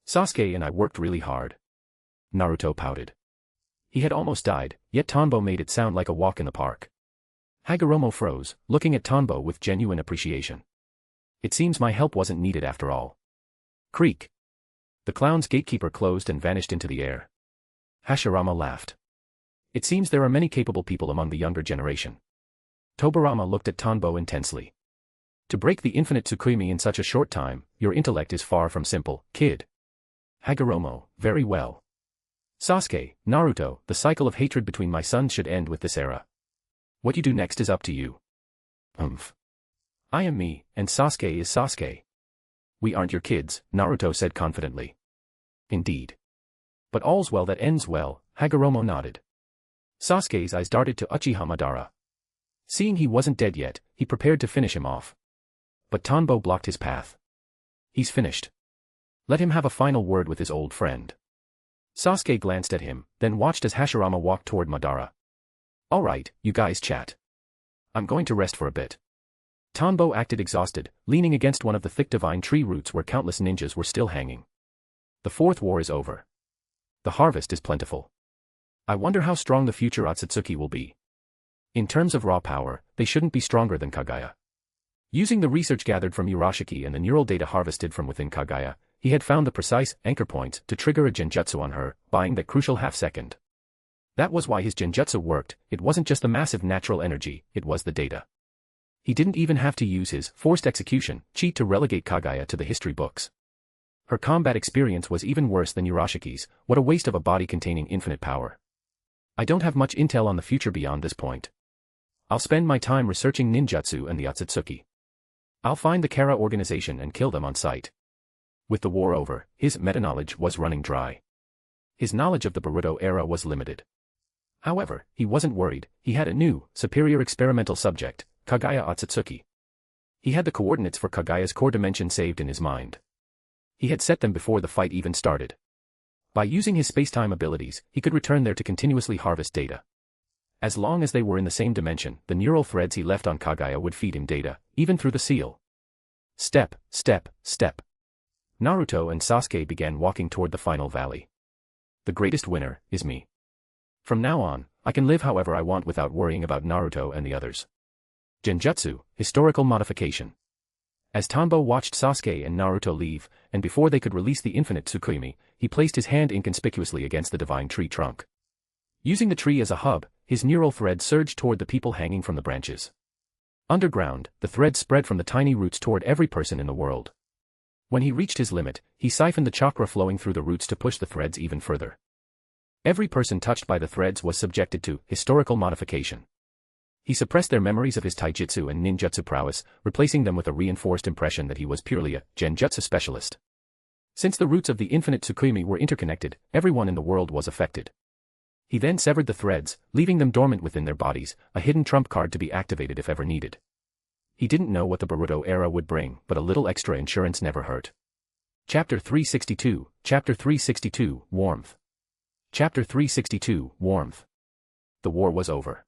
Sasuke and I worked really hard. Naruto pouted. He had almost died, yet Tanbo made it sound like a walk in the park. Hagoromo froze, looking at Tanbo with genuine appreciation. It seems my help wasn't needed after all. Creak. The clown's gatekeeper closed and vanished into the air. Hashirama laughed. It seems there are many capable people among the younger generation. Tobirama looked at Tanbo intensely. To break the infinite Tsukuyomi in such a short time, your intellect is far from simple, kid. Hagoromo, very well. Sasuke, Naruto, the cycle of hatred between my sons should end with this era. What you do next is up to you. I am me, and Sasuke is Sasuke. We aren't your kids, Naruto said confidently. Indeed. But all's well that ends well, Hagoromo nodded. Sasuke's eyes darted to Uchiha Madara. Seeing he wasn't dead yet, he prepared to finish him off. But Tanbo blocked his path. He's finished. Let him have a final word with his old friend. Sasuke glanced at him, then watched as Hashirama walked toward Madara. Alright, you guys chat. I'm going to rest for a bit. Tanbo acted exhausted, leaning against one of the thick divine tree roots where countless ninjas were still hanging. The fourth war is over. The harvest is plentiful. I wonder how strong the future Otsutsuki will be. In terms of raw power, they shouldn't be stronger than Kagaya. Using the research gathered from Urashiki and the neural data harvested from within Kagaya, he had found the precise anchor points to trigger a genjutsu on her, buying that crucial half-second. That was why his genjutsu worked. It wasn't just the massive natural energy, it was the data. He didn't even have to use his forced execution cheat to relegate Kagaya to the history books. Her combat experience was even worse than Urashiki's. What a waste of a body containing infinite power. I don't have much intel on the future beyond this point. I'll spend my time researching ninjutsu and the Otsutsuki. I'll find the Kara organization and kill them on sight. With the war over, his meta-knowledge was running dry. His knowledge of the Boruto era was limited. However, he wasn't worried. He had a new, superior experimental subject, Kagaya Otsutsuki. He had the coordinates for Kagaya's core dimension saved in his mind. He had set them before the fight even started. By using his space-time abilities, he could return there to continuously harvest data. As long as they were in the same dimension, the neural threads he left on Kagaya would feed him data, even through the seal. Step, step, step. Naruto and Sasuke began walking toward the final valley. The greatest winner is me. From now on, I can live however I want without worrying about Naruto and the others. Genjutsu, historical modification. As Tanbo watched Sasuke and Naruto leave, and before they could release the infinite Tsukuyomi, he placed his hand inconspicuously against the divine tree trunk. Using the tree as a hub, his neural thread surged toward the people hanging from the branches. Underground, the thread spread from the tiny roots toward every person in the world. When he reached his limit, he siphoned the chakra flowing through the roots to push the threads even further. Every person touched by the threads was subjected to historical modification. He suppressed their memories of his taijutsu and ninjutsu prowess, replacing them with a reinforced impression that he was purely a genjutsu specialist. Since the roots of the infinite Tsukuyomi were interconnected, everyone in the world was affected. He then severed the threads, leaving them dormant within their bodies, a hidden trump card to be activated if ever needed. He didn't know what the Boruto era would bring, but a little extra insurance never hurt. Chapter 362, Chapter 362, Warmth. Chapter 362, Warmth. The war was over.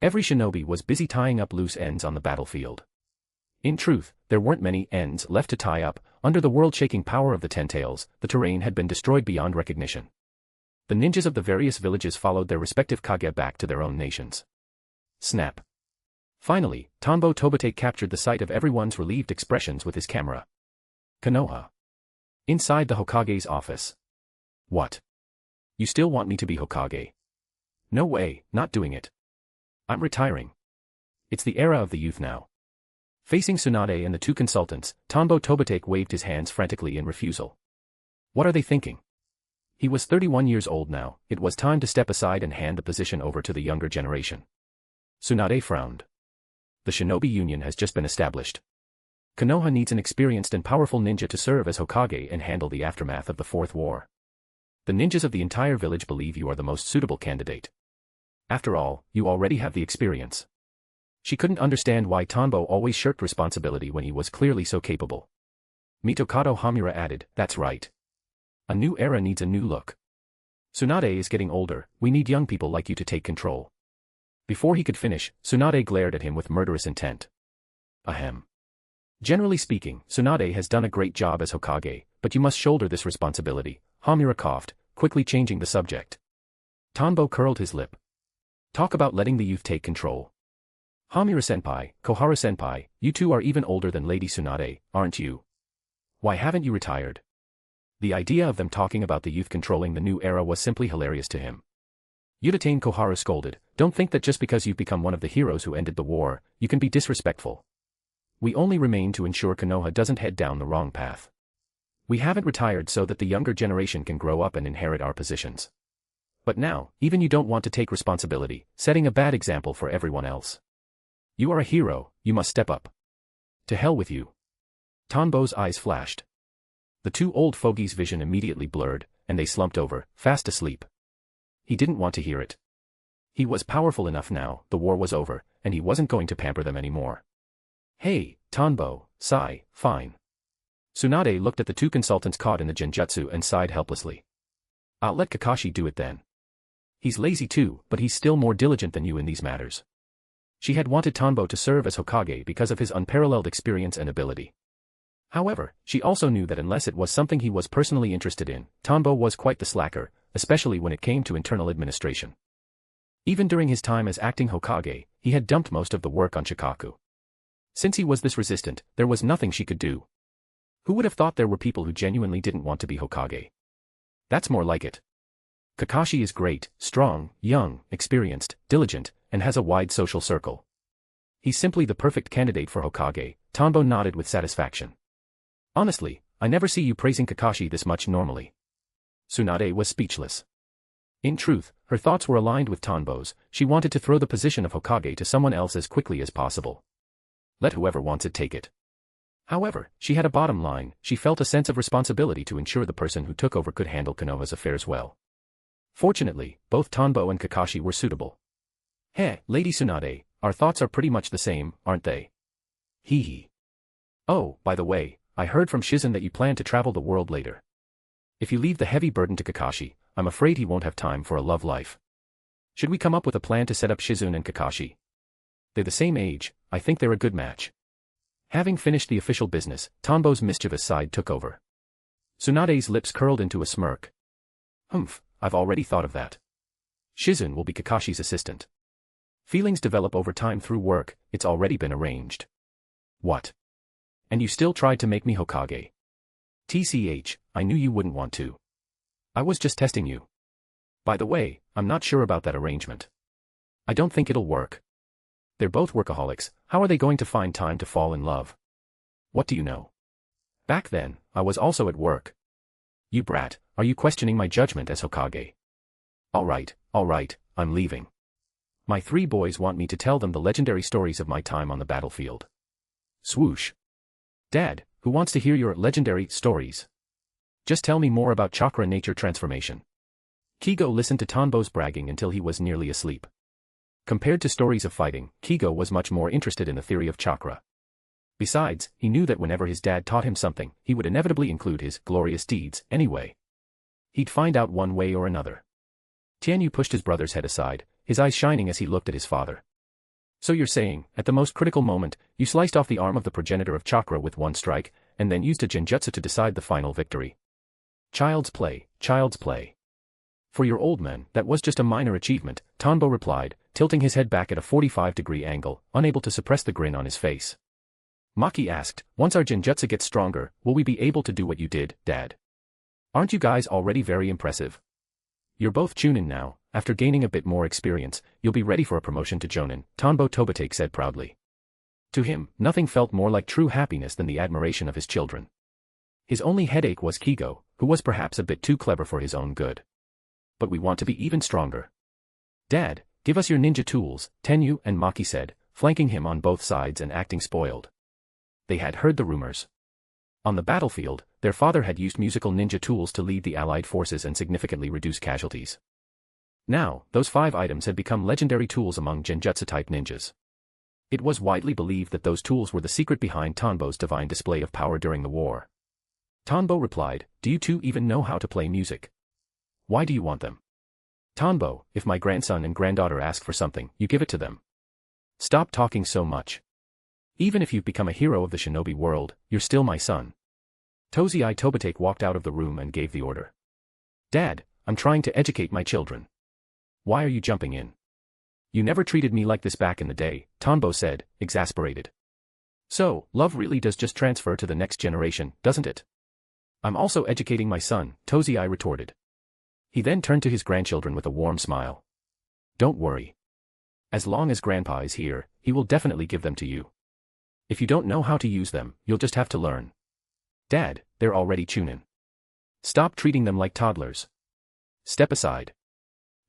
Every shinobi was busy tying up loose ends on the battlefield. In truth, there weren't many ends left to tie up. Under the world-shaking power of the Ten Tails, the terrain had been destroyed beyond recognition. The ninjas of the various villages followed their respective kage back to their own nations. Snap. Finally, Tanbo Tobite captured the sight of everyone's relieved expressions with his camera. Konoha. Inside the Hokage's office. What? You still want me to be Hokage? No way, not doing it. I'm retiring. It's the era of the youth now. Facing Tsunade and the two consultants, Tanbo Tobite waved his hands frantically in refusal. What are they thinking? He was 31 years old now. It was time to step aside and hand the position over to the younger generation. Tsunade frowned. The Shinobi Union has just been established. Konoha needs an experienced and powerful ninja to serve as Hokage and handle the aftermath of the Fourth War. The ninjas of the entire village believe you are the most suitable candidate. After all, you already have the experience. She couldn't understand why Tanbo always shirked responsibility when he was clearly so capable. Mitokado Hamura added, that's right. A new era needs a new look. Tsunade is getting older, we need young people like you to take control. Before he could finish, Tsunade glared at him with murderous intent. Ahem. Generally speaking, Tsunade has done a great job as Hokage, but you must shoulder this responsibility, Hamura coughed, quickly changing the subject. Tanbo curled his lip. Talk about letting the youth take control. Hamura-senpai, Kohara-senpai, you two are even older than Lady Tsunade, aren't you? Why haven't you retired? The idea of them talking about the youth controlling the new era was simply hilarious to him. Udatane Kohara scolded, don't think that just because you've become one of the heroes who ended the war, you can be disrespectful. We only remain to ensure Konoha doesn't head down the wrong path. We haven't retired so that the younger generation can grow up and inherit our positions. But now, even you don't want to take responsibility, setting a bad example for everyone else. You are a hero, you must step up. To hell with you. Tanbo's eyes flashed. The two old fogies' vision immediately blurred, and they slumped over, fast asleep. He didn't want to hear it. He was powerful enough now, the war was over, and he wasn't going to pamper them anymore. Hey, Tanbo, sigh, fine. Tsunade looked at the two consultants caught in the Genjutsu and sighed helplessly. I'll let Kakashi do it then. He's lazy too, but he's still more diligent than you in these matters. She had wanted Tanbo to serve as Hokage because of his unparalleled experience and ability. However, she also knew that unless it was something he was personally interested in, Tanbo was quite the slacker, especially when it came to internal administration. Even during his time as acting Hokage, he had dumped most of the work on Shikaku. Since he was this resistant, there was nothing she could do. Who would have thought there were people who genuinely didn't want to be Hokage? That's more like it. Kakashi is great, strong, young, experienced, diligent, and has a wide social circle. He's simply the perfect candidate for Hokage, Tanbo nodded with satisfaction. Honestly, I never see you praising Kakashi this much normally. Tsunade was speechless. In truth, her thoughts were aligned with Tanbo's, she wanted to throw the position of Hokage to someone else as quickly as possible. Let whoever wants it take it. However, she had a bottom line, she felt a sense of responsibility to ensure the person who took over could handle Konoha's affairs well. Fortunately, both Tanbo and Kakashi were suitable. Heh, Lady Tsunade, our thoughts are pretty much the same, aren't they? Hee hee. Oh, by the way, I heard from Shizun that you plan to travel the world later. If you leave the heavy burden to Kakashi, I'm afraid he won't have time for a love life. Should we come up with a plan to set up Shizun and Kakashi? They're the same age, I think they're a good match. Having finished the official business, Tanbo's mischievous side took over. Tsunade's lips curled into a smirk. Humph, I've already thought of that. Shizun will be Kakashi's assistant. Feelings develop over time through work, it's already been arranged. What? And you still tried to make me Hokage? TCH, I knew you wouldn't want to. I was just testing you. By the way, I'm not sure about that arrangement. I don't think it'll work. They're both workaholics, how are they going to find time to fall in love? What do you know? Back then, I was also at work. You brat, are you questioning my judgment as Hokage? Alright, I'm leaving. My 3 boys want me to tell them the legendary stories of my time on the battlefield. Swoosh. Dad, who wants to hear your legendary stories? Just tell me more about chakra nature transformation. Kigo listened to Tanbo's bragging until he was nearly asleep. Compared to stories of fighting, Kigo was much more interested in the theory of chakra. Besides, he knew that whenever his dad taught him something, he would inevitably include his glorious deeds anyway. He'd find out one way or another. Tianyu pushed his brother's head aside, his eyes shining as he looked at his father. So you're saying, at the most critical moment, you sliced off the arm of the progenitor of chakra with one strike, and then used a genjutsu to decide the final victory. Child's play, child's play. For your old man, that was just a minor achievement, Tanbo replied, tilting his head back at a 45-degree angle, unable to suppress the grin on his face. Maki asked, once our genjutsu gets stronger, will we be able to do what you did, Dad? Aren't you guys already very impressive? You're both chunin now, after gaining a bit more experience, you'll be ready for a promotion to jonin, Tanbo Tobitake said proudly. To him, nothing felt more like true happiness than the admiration of his children. His only headache was Kigo, who was perhaps a bit too clever for his own good. But we want to be even stronger. Dad, give us your ninja tools, Tenyu and Maki said, flanking him on both sides and acting spoiled. They had heard the rumors. On the battlefield, their father had used musical ninja tools to lead the allied forces and significantly reduce casualties. Now, those 5 items had become legendary tools among genjutsu-type ninjas. It was widely believed that those tools were the secret behind Tanbo's divine display of power during the war. Tanbo replied, do you two even know how to play music? Why do you want them? Tanbo, if my grandson and granddaughter ask for something, you give it to them. Stop talking so much. Even if you've become a hero of the shinobi world, you're still my son. Tozai Tobitake walked out of the room and gave the order. Dad, I'm trying to educate my children. Why are you jumping in? You never treated me like this back in the day, Tanbo said, exasperated. So, love really does just transfer to the next generation, doesn't it? I'm also educating my son, Tozai retorted. He then turned to his grandchildren with a warm smile. Don't worry. As long as Grandpa is here, he will definitely give them to you. If you don't know how to use them, you'll just have to learn. Dad, they're already chunin. Stop treating them like toddlers. Step aside.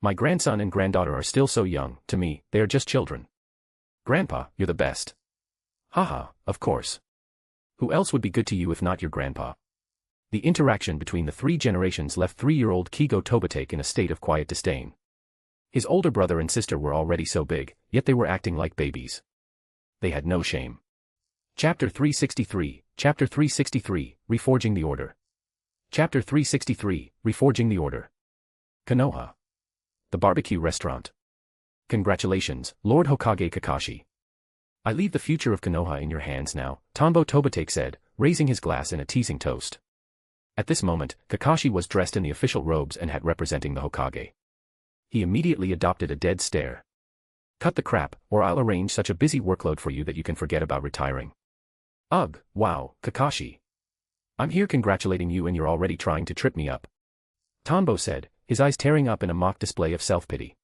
My grandson and granddaughter are still so young, to me, they are just children. Grandpa, you're the best. Haha, of course. Who else would be good to you if not your grandpa? The interaction between the three generations left 3-year-old Kigo Tobitake in a state of quiet disdain. His older brother and sister were already so big, yet they were acting like babies. They had no shame. Chapter 363, Reforging the Order. Chapter 363, Reforging the Order. Konoha. The barbecue restaurant. Congratulations, Lord Hokage Kakashi. I leave the future of Konoha in your hands now, Tanbo Tobitake said, raising his glass in a teasing toast. At this moment, Kakashi was dressed in the official robes and hat representing the Hokage. He immediately adopted a dead stare. Cut the crap, or I'll arrange such a busy workload for you that you can forget about retiring. Ugh, wow, Kakashi. I'm here congratulating you and you're already trying to trip me up. Tanbo said, his eyes tearing up in a mock display of self-pity.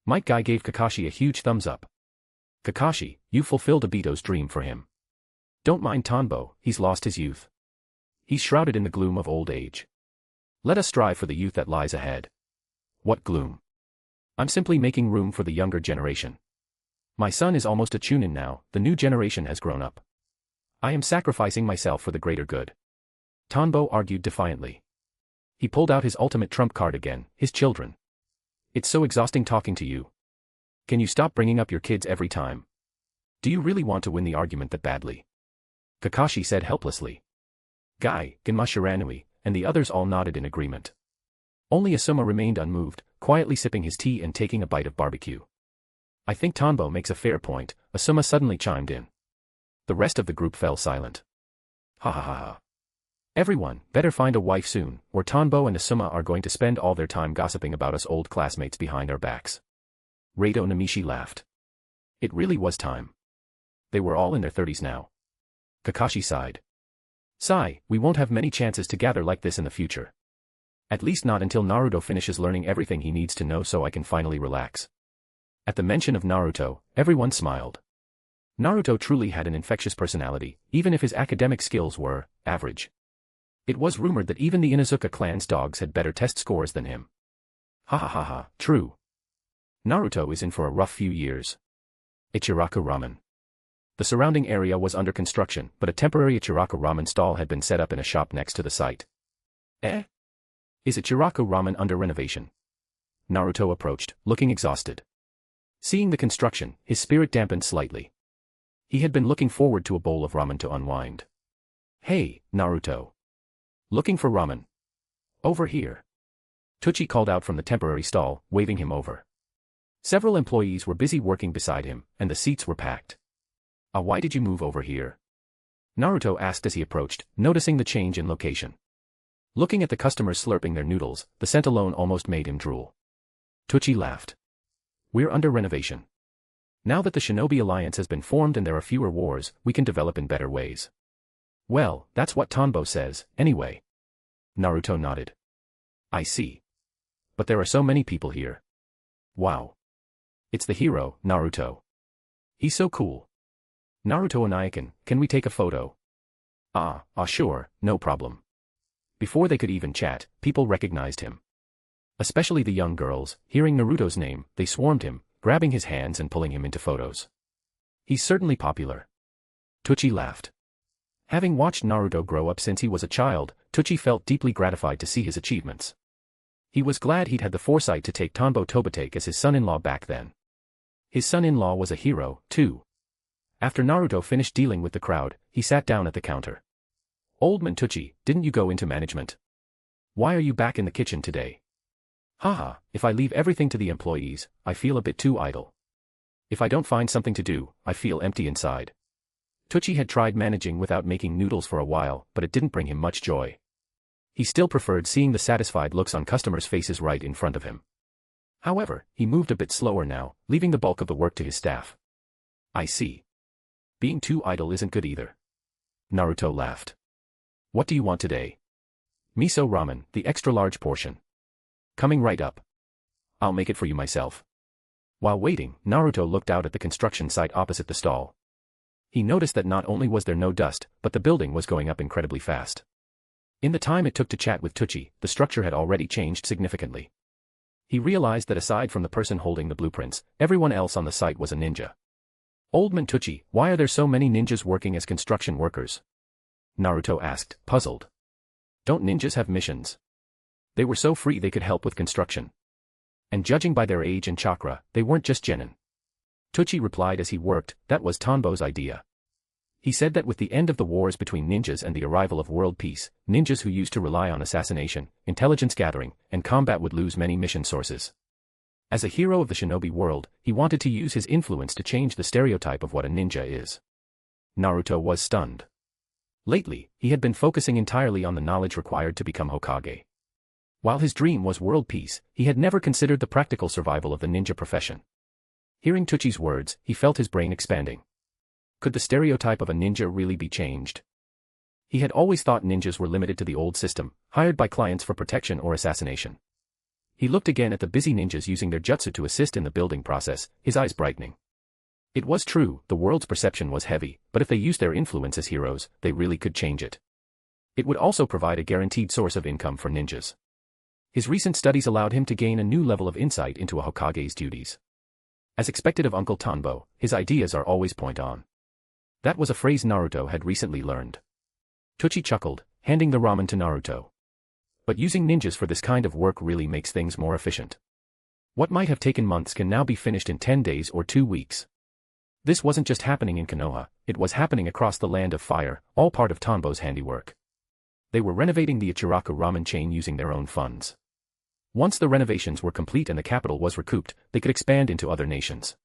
Might Guy gave Kakashi a huge thumbs up. Kakashi, you fulfilled Obito's dream for him. Don't mind Tanbo, he's lost his youth. He's shrouded in the gloom of old age. Let us strive for the youth that lies ahead. What gloom? I'm simply making room for the younger generation. My son is almost a chunin now, the new generation has grown up. I am sacrificing myself for the greater good. Tanbo argued defiantly. He pulled out his ultimate trump card again, his children. It's so exhausting talking to you. Can you stop bringing up your kids every time? Do you really want to win the argument that badly? Kakashi said helplessly. Guy, Genma Shiranui, and the others all nodded in agreement. Only Asuma remained unmoved, quietly sipping his tea and taking a bite of barbecue. I think Tanbo makes a fair point, Asuma suddenly chimed in. The rest of the group fell silent. Ha ha ha ha. Everyone, better find a wife soon, or Tanbo and Asuma are going to spend all their time gossiping about us old classmates behind our backs. Reito Namishi laughed. It really was time. They were all in their 30s now. Kakashi sighed. Sigh, we won't have many chances to gather like this in the future. At least not until Naruto finishes learning everything he needs to know so I can finally relax. At the mention of Naruto, everyone smiled. Naruto truly had an infectious personality, even if his academic skills were average. It was rumored that even the Inuzuka clan's dogs had better test scores than him. Ha ha ha ha, true. Naruto is in for a rough few years. Ichiraku Ramen. The surrounding area was under construction, but a temporary Ichiraku Ramen stall had been set up in a shop next to the site. Eh? Is Ichiraku Ramen under renovation? Naruto approached, looking exhausted. Seeing the construction, his spirit dampened slightly. He had been looking forward to a bowl of ramen to unwind. Hey, Naruto. Looking for ramen? Over here. Tucci called out from the temporary stall, waving him over. Several employees were busy working beside him, and the seats were packed. Why did you move over here? Naruto asked as he approached, noticing the change in location. Looking at the customers slurping their noodles, the scent alone almost made him drool. Tucci laughed. We're under renovation. Now that the Shinobi Alliance has been formed and there are fewer wars, we can develop in better ways. Well, that's what Tanbo says, anyway. Naruto nodded. I see. But there are so many people here. Wow. It's the hero, Naruto. He's so cool. Naruto Onaikan, can we take a photo? Sure, no problem. Before they could even chat, people recognized him. Especially the young girls, hearing Naruto's name, they swarmed him, grabbing his hands and pulling him into photos. He's certainly popular. Tucci laughed. Having watched Naruto grow up since he was a child, Tucci felt deeply gratified to see his achievements. He was glad he'd had the foresight to take Tanbo Tobitake as his son-in-law back then. His son-in-law was a hero, too. After Naruto finished dealing with the crowd, he sat down at the counter. Old man Tucci, didn't you go into management? Why are you back in the kitchen today? Haha, if I leave everything to the employees, I feel a bit too idle. If I don't find something to do, I feel empty inside. Tucci had tried managing without making noodles for a while, but it didn't bring him much joy. He still preferred seeing the satisfied looks on customers' faces right in front of him. However, he moved a bit slower now, leaving the bulk of the work to his staff. I see. Being too idle isn't good either. Naruto laughed. What do you want today? Miso ramen, the extra-large portion. Coming right up. I'll make it for you myself. While waiting, Naruto looked out at the construction site opposite the stall. He noticed that not only was there no dust, but the building was going up incredibly fast. In the time it took to chat with Tucci, the structure had already changed significantly. He realized that aside from the person holding the blueprints, everyone else on the site was a ninja. Old man Tucci, why are there so many ninjas working as construction workers? Naruto asked, puzzled. Don't ninjas have missions? They were so free they could help with construction. And judging by their age and chakra, they weren't just genin. Tucci replied as he worked, that was Tanbo's idea. He said that with the end of the wars between ninjas and the arrival of world peace, ninjas who used to rely on assassination, intelligence gathering, and combat would lose many mission sources. As a hero of the shinobi world, he wanted to use his influence to change the stereotype of what a ninja is. Naruto was stunned. Lately, he had been focusing entirely on the knowledge required to become Hokage. While his dream was world peace, he had never considered the practical survival of the ninja profession. Hearing Tucci's words, he felt his brain expanding. Could the stereotype of a ninja really be changed? He had always thought ninjas were limited to the old system, hired by clients for protection or assassination. He looked again at the busy ninjas using their jutsu to assist in the building process, his eyes brightening. It was true, the world's perception was heavy, but if they used their influence as heroes, they really could change it. It would also provide a guaranteed source of income for ninjas. His recent studies allowed him to gain a new level of insight into a Hokage's duties. As expected of Uncle Tanbo, his ideas are always point on. That was a phrase Naruto had recently learned. Tucci chuckled, handing the ramen to Naruto. But using ninjas for this kind of work really makes things more efficient. What might have taken months can now be finished in 10 days or 2 weeks. This wasn't just happening in Konoha, it was happening across the land of fire, all part of Tanbo's handiwork. They were renovating the Ichiraku ramen chain using their own funds. Once the renovations were complete and the capital was recouped, they could expand into other nations.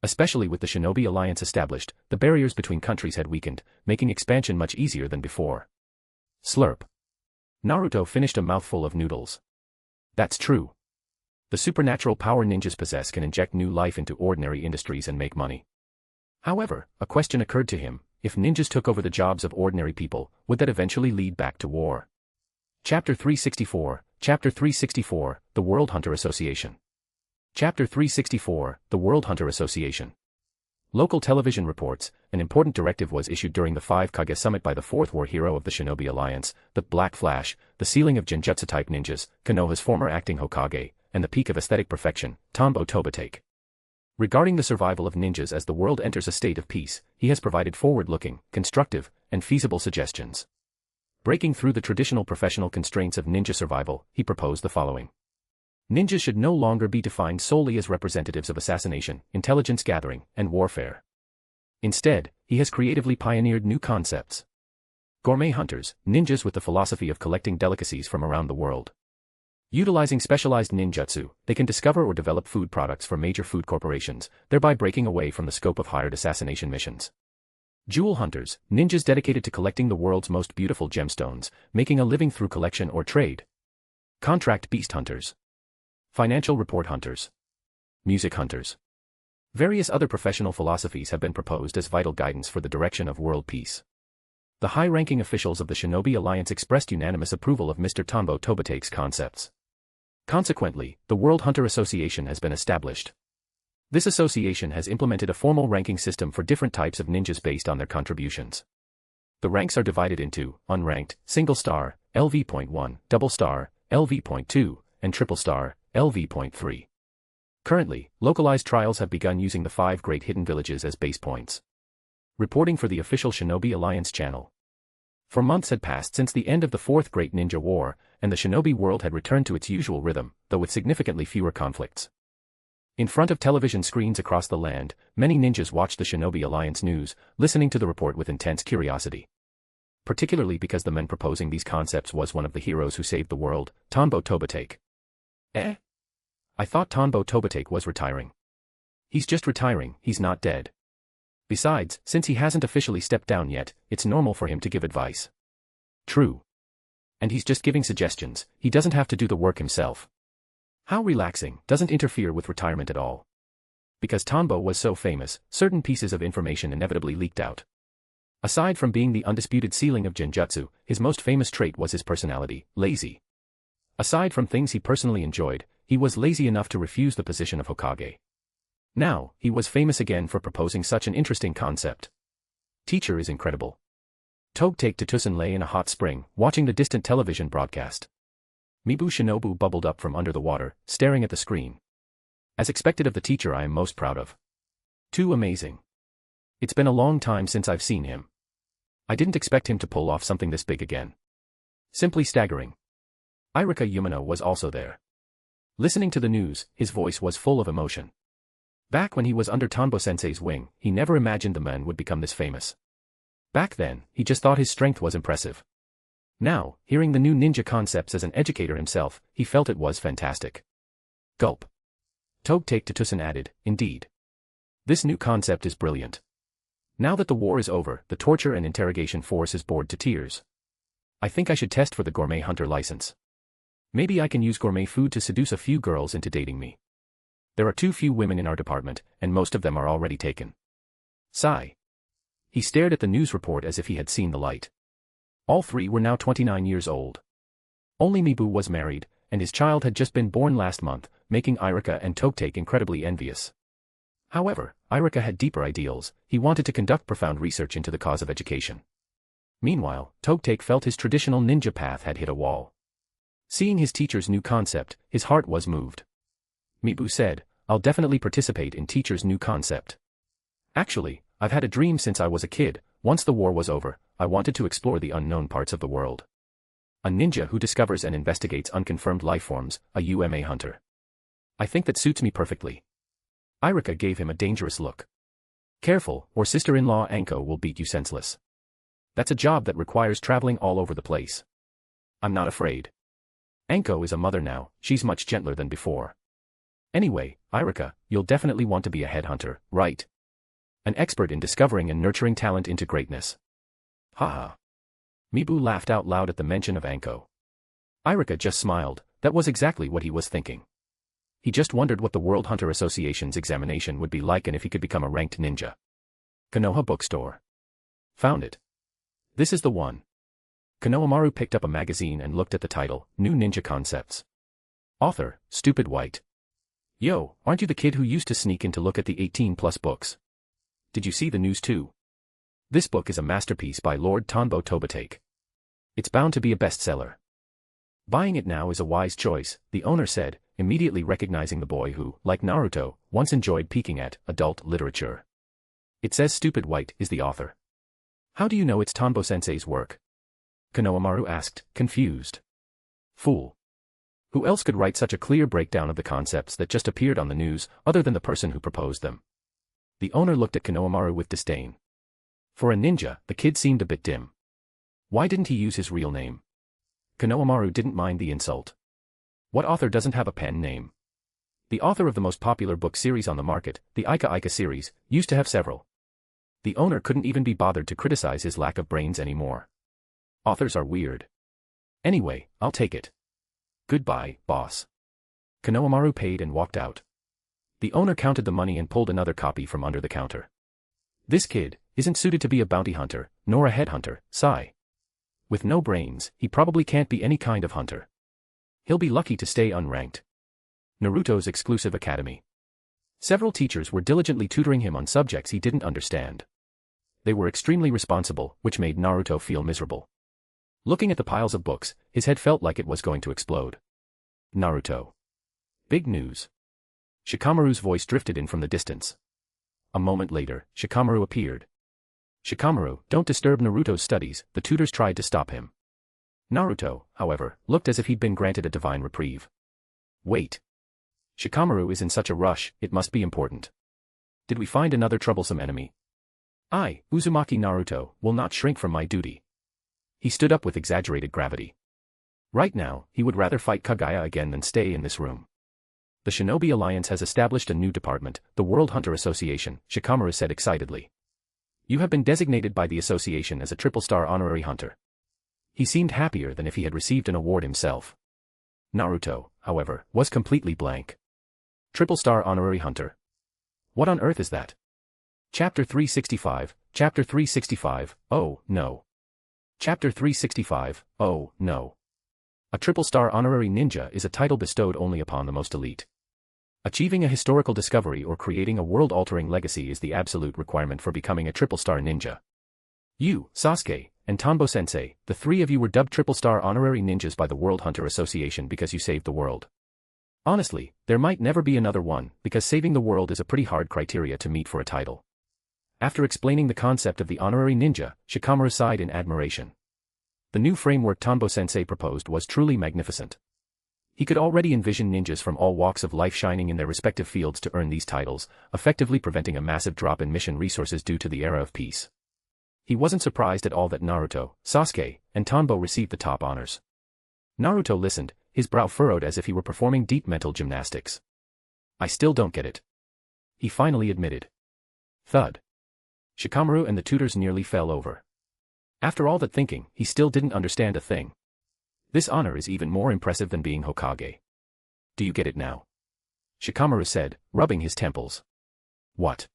Especially with the Shinobi Alliance established, the barriers between countries had weakened, making expansion much easier than before. Slurp. Naruto finished a mouthful of noodles. That's true. The supernatural power ninjas possess can inject new life into ordinary industries and make money. However, a question occurred to him, if ninjas took over the jobs of ordinary people, would that eventually lead back to war? Chapter 364, Chapter 364, The World Hunter Association. Chapter 364, The World Hunter Association. Local television reports, an important directive was issued during the 5 Kage Summit by the 4th war hero of the Shinobi Alliance, the Black Flash, the ceiling of Genjutsu-type ninjas, Konoha's former acting Hokage, and the peak of aesthetic perfection, Tanbo Tobitake. Regarding the survival of ninjas as the world enters a state of peace, he has provided forward-looking, constructive, and feasible suggestions. Breaking through the traditional professional constraints of ninja survival, he proposed the following. Ninjas should no longer be defined solely as representatives of assassination, intelligence gathering, and warfare. Instead, he has creatively pioneered new concepts. Gourmet hunters, ninjas with the philosophy of collecting delicacies from around the world. Utilizing specialized ninjutsu, they can discover or develop food products for major food corporations, thereby breaking away from the scope of hired assassination missions. Jewel hunters, ninjas dedicated to collecting the world's most beautiful gemstones, making a living through collection or trade. Contract beast hunters. Financial report hunters. Music hunters. Various other professional philosophies have been proposed as vital guidance for the direction of world peace. The high-ranking officials of the Shinobi Alliance expressed unanimous approval of Mr. Tanbo Tobitake's concepts. Consequently, the World Hunter Association has been established. This association has implemented a formal ranking system for different types of ninjas based on their contributions. The ranks are divided into unranked, single star, LV.1, double star, LV.2, and triple star, LV.3. Currently, localized trials have begun using the 5 great hidden villages as base points. Reporting for the official Shinobi Alliance channel. For months had passed since the end of the 4th Great Ninja War, and the Shinobi world had returned to its usual rhythm, though with significantly fewer conflicts. In front of television screens across the land, many ninjas watched the Shinobi Alliance news, listening to the report with intense curiosity. Particularly because the man proposing these concepts was one of the heroes who saved the world, Tanbo Tobitake. I thought Tanbo Tobitake was retiring. He's just retiring, he's not dead. Besides, since he hasn't officially stepped down yet, it's normal for him to give advice. True. And he's just giving suggestions, he doesn't have to do the work himself. How relaxing, doesn't interfere with retirement at all. Because Tanbo was so famous, certain pieces of information inevitably leaked out. Aside from being the undisputed ceiling of Genjutsu, his most famous trait was his personality, lazy. Aside from things he personally enjoyed, he was lazy enough to refuse the position of Hokage. Now, he was famous again for proposing such an interesting concept. Teacher is incredible. Togtake Tatusen lay in a hot spring, watching the distant television broadcast. Mibu Shinobu bubbled up from under the water, staring at the screen. As expected of the teacher I am most proud of. Too amazing. It's been a long time since I've seen him. I didn't expect him to pull off something this big again. Simply staggering. Irika Yumino was also there. Listening to the news, his voice was full of emotion. Back when he was under Tanbo-sensei's wing, he never imagined the man would become this famous. Back then, he just thought his strength was impressive. Now, hearing the new ninja concepts as an educator himself, he felt it was fantastic. Gulp. Togtake Tatusen added, indeed. This new concept is brilliant. Now that the war is over, the torture and interrogation force is bored to tears. I think I should test for the gourmet hunter license. Maybe I can use gourmet food to seduce a few girls into dating me. There are too few women in our department, and most of them are already taken. Sigh. He stared at the news report as if he had seen the light. All three were now 29 years old. Only Mibu was married, and his child had just been born last month, making Irika and Togtake incredibly envious. However, Irika had deeper ideals, he wanted to conduct profound research into the cause of education. Meanwhile, Togtake felt his traditional ninja path had hit a wall. Seeing his teacher's new concept, his heart was moved. Mibu said, I'll definitely participate in teacher's new concept. Actually, I've had a dream since I was a kid. Once the war was over, I wanted to explore the unknown parts of the world. A ninja who discovers and investigates unconfirmed lifeforms, a UMA hunter. I think that suits me perfectly. Irika gave him a dangerous look. Careful, or sister-in-law Anko will beat you senseless. That's a job that requires traveling all over the place. I'm not afraid. Anko is a mother now, she's much gentler than before. Anyway, Irika, you'll definitely want to be a headhunter, right? An expert in discovering and nurturing talent into greatness. Haha. Mibu laughed out loud at the mention of Anko. Irika just smiled, that was exactly what he was thinking. He just wondered what the World Hunter Association's examination would be like and if he could become a ranked ninja. Konoha bookstore. Found it. This is the one. Konohamaru picked up a magazine and looked at the title, New Ninja Concepts. Author, Stupid White. Yo, aren't you the kid who used to sneak in to look at the 18+ books? Did you see the news too? This book is a masterpiece by Lord Tanbo Tobitake. It's bound to be a bestseller. Buying it now is a wise choice, the owner said, immediately recognizing the boy who, like Naruto, once enjoyed peeking at adult literature. It says Stupid White is the author. How do you know it's Tanbo-sensei's work? Konohamaru asked, confused. Fool. Who else could write such a clear breakdown of the concepts that just appeared on the news, other than the person who proposed them? The owner looked at Konohamaru with disdain. For a ninja, the kid seemed a bit dim. Why didn't he use his real name? Konohamaru didn't mind the insult. What author doesn't have a pen name? The author of the most popular book series on the market, the Ika Ika series, used to have several. The owner couldn't even be bothered to criticize his lack of brains anymore. Authors are weird. Anyway, I'll take it. Goodbye, boss. Konohamaru paid and walked out. The owner counted the money and pulled another copy from under the counter. This kid isn't suited to be a bounty hunter, nor a headhunter, sigh. With no brains, he probably can't be any kind of hunter. He'll be lucky to stay unranked. Naruto's exclusive academy. Several teachers were diligently tutoring him on subjects he didn't understand. They were extremely responsible, which made Naruto feel miserable. Looking at the piles of books, his head felt like it was going to explode. Naruto. Big news. Shikamaru's voice drifted in from the distance. A moment later, Shikamaru appeared. Shikamaru, don't disturb Naruto's studies, the tutors tried to stop him. Naruto, however, looked as if he'd been granted a divine reprieve. Wait. Shikamaru is in such a rush, it must be important. Did we find another troublesome enemy? I, Uzumaki Naruto, will not shrink from my duty. He stood up with exaggerated gravity. Right now, he would rather fight Kagaya again than stay in this room. The Shinobi Alliance has established a new department, the World Hunter Association, Shikamaru said excitedly. You have been designated by the association as a triple-star honorary hunter. He seemed happier than if he had received an award himself. Naruto, however, was completely blank. Triple-star honorary hunter. What on earth is that? Chapter 365, Chapter 365, oh, no. Chapter 365, oh, no. A triple-star honorary ninja is a title bestowed only upon the most elite. Achieving a historical discovery or creating a world-altering legacy is the absolute requirement for becoming a triple-star ninja. You, Sasuke, and Tanbo-sensei, the three of you were dubbed triple-star honorary ninjas by the World Hunter Association because you saved the world. Honestly, there might never be another one, because saving the world is a pretty hard criteria to meet for a title. After explaining the concept of the honorary ninja, Shikamaru sighed in admiration. The new framework Tanbo-sensei proposed was truly magnificent. He could already envision ninjas from all walks of life shining in their respective fields to earn these titles, effectively preventing a massive drop in mission resources due to the era of peace. He wasn't surprised at all that Naruto, Sasuke, and Tanbo received the top honors. Naruto listened, his brow furrowed as if he were performing deep mental gymnastics. I still don't get it. He finally admitted. Thud. Shikamaru and the tutors nearly fell over. After all that thinking, he still didn't understand a thing. This honor is even more impressive than being Hokage. Do you get it now? Shikamaru said, rubbing his temples. What?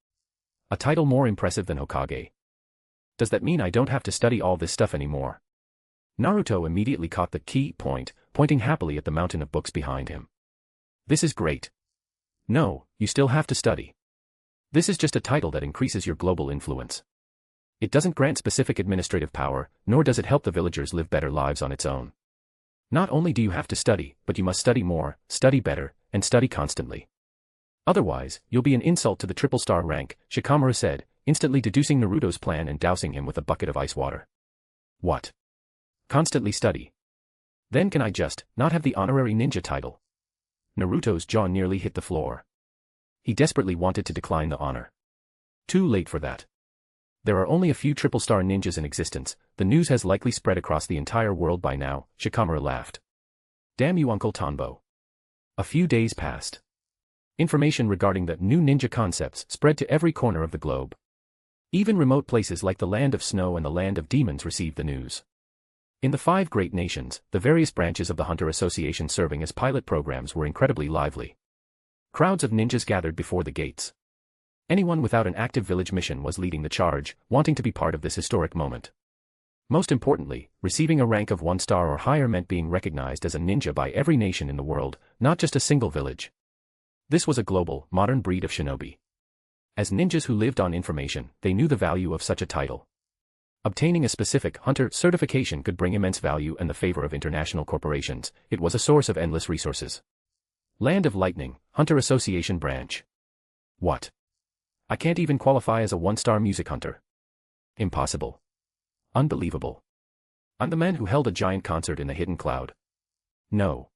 A title more impressive than Hokage? Does that mean I don't have to study all this stuff anymore? Naruto immediately caught the key point, pointing happily at the mountain of books behind him. This is great. No, you still have to study. This is just a title that increases your global influence. It doesn't grant specific administrative power, nor does it help the villagers live better lives on its own. Not only do you have to study, but you must study more, study better, and study constantly. Otherwise, you'll be an insult to the triple-star rank, Shikamaru said, instantly deducing Naruto's plan and dousing him with a bucket of ice water. What? Constantly study. Then can I just not have the honorary ninja title? Naruto's jaw nearly hit the floor. He desperately wanted to decline the honor. Too late for that. There are only a few triple-star ninjas in existence, the news has likely spread across the entire world by now, Shikamaru laughed. Damn you, Uncle Tanbo. A few days passed. Information regarding the new ninja concepts spread to every corner of the globe. Even remote places like the Land of Snow and the Land of Demons received the news. In the 5 great nations, the various branches of the Hunter Association serving as pilot programs were incredibly lively. Crowds of ninjas gathered before the gates. Anyone without an active village mission was leading the charge, wanting to be part of this historic moment. Most importantly, receiving a rank of 1 star or higher meant being recognized as a ninja by every nation in the world, not just a single village. This was a global, modern breed of shinobi. As ninjas who lived on information, they knew the value of such a title. Obtaining a specific hunter certification could bring immense value and the favor of international corporations. It was a source of endless resources. Land of Lightning, Hunter Association Branch. What? I can't even qualify as a 1-star music hunter. Impossible. Unbelievable. I'm the man who held a giant concert in the hidden cloud. No.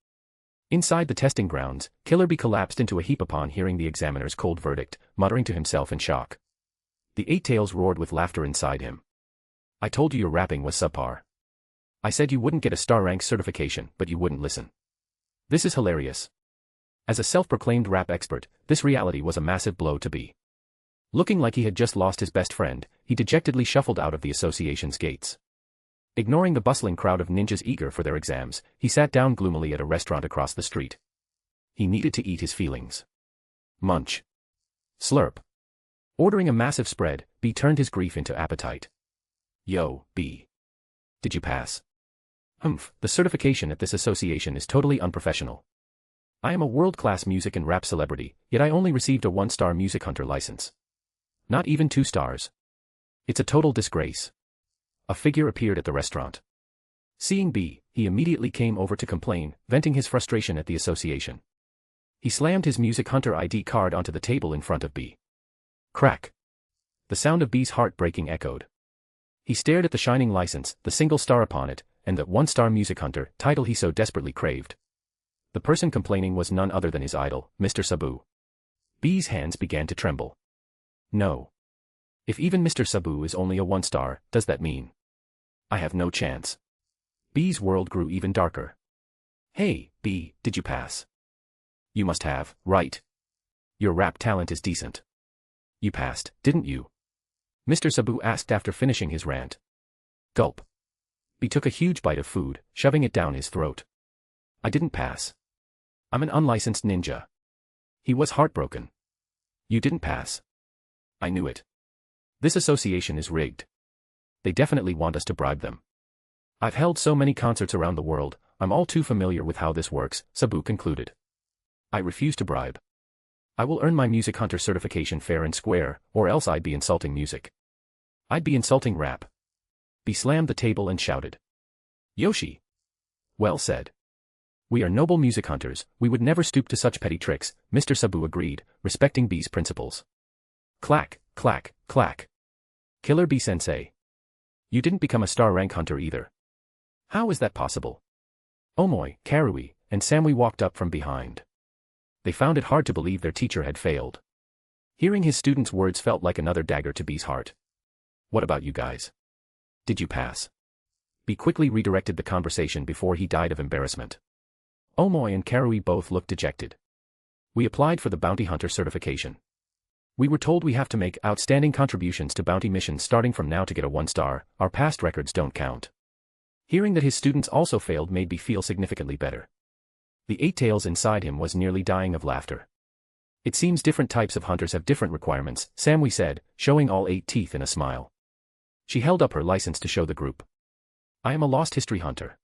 Inside the testing grounds, Killer Bee collapsed into a heap upon hearing the examiner's cold verdict, muttering to himself in shock. The 8 Tails roared with laughter inside him. I told you your rapping was subpar. I said you wouldn't get a star rank certification, but you wouldn't listen. This is hilarious. As a self-proclaimed rap expert, this reality was a massive blow to Bee. Looking like he had just lost his best friend, he dejectedly shuffled out of the association's gates. Ignoring the bustling crowd of ninjas eager for their exams, he sat down gloomily at a restaurant across the street. He needed to eat his feelings. Munch. Slurp. Ordering a massive spread, Bee turned his grief into appetite. Yo, Bee. Did you pass? The certification at this association is totally unprofessional. I am a world-class music and rap celebrity, yet I only received a 1-star music hunter license. Not even 2 stars. It's a total disgrace. A figure appeared at the restaurant. Seeing Bee, he immediately came over to complain, venting his frustration at the association. He slammed his music hunter ID card onto the table in front of Bee. Crack. The sound of Bee's heart breaking echoed. He stared at the shining license, the single star upon it, and the 1-star music hunter title he so desperately craved. The person complaining was none other than his idol, Mr. Sabu. Bee's hands began to tremble. No. If even Mr. Sabu is only a 1-star, does that mean I have no chance? Bee's world grew even darker. Hey, Bee, did you pass? You must have, right? Your rap talent is decent. You passed, didn't you? Mr. Sabu asked after finishing his rant. Gulp. B took a huge bite of food, shoving it down his throat. I didn't pass. I'm an unlicensed ninja. He was heartbroken. You didn't pass. I knew it. This association is rigged. They definitely want us to bribe them. I've held so many concerts around the world, I'm all too familiar with how this works, Sabu concluded. I refuse to bribe. I will earn my music hunter certification fair and square, or else I'd be insulting music. I'd be insulting rap. B slammed the table and shouted. Yoshi. Well said. We are noble music hunters, we would never stoop to such petty tricks, Mr. Sabu agreed, respecting B's principles. Clack, clack, clack. Killer B-sensei. You didn't become a star rank hunter either. How is that possible? Omoi, Karui, and Samui walked up from behind. They found it hard to believe their teacher had failed. Hearing his students' words felt like another dagger to B's heart. What about you guys? Did you pass? B quickly redirected the conversation before he died of embarrassment. Omoi and Karui both looked dejected. We applied for the bounty hunter certification. We were told we have to make outstanding contributions to bounty missions starting from now to get a 1-star, our past records don't count. Hearing that his students also failed made B feel significantly better. The 8-tails inside him was nearly dying of laughter. It seems different types of hunters have different requirements, Samui said, showing all 8 teeth in a smile. She held up her license to show the group. I am a lost history hunter.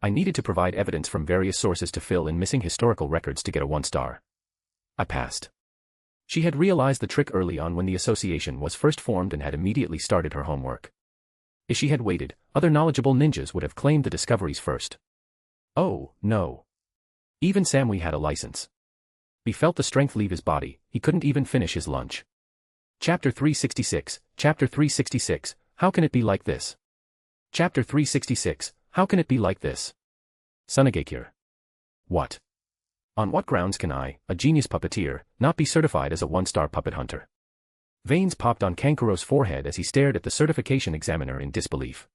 I needed to provide evidence from various sources to fill in missing historical records to get a 1-star. I passed. She had realized the trick early on when the association was first formed and had immediately started her homework. If she had waited, other knowledgeable ninjas would have claimed the discoveries first. Oh, no. Even Samui had a license. He felt the strength leave his body, he couldn't even finish his lunch. Chapter 366, Chapter 366, How can it be like this? Chapter 366, How can it be like this? Sunagakure. What? On what grounds can I, a genius puppeteer, not be certified as a 1-star puppet hunter? Veins popped on Kankuro's forehead as he stared at the certification examiner in disbelief.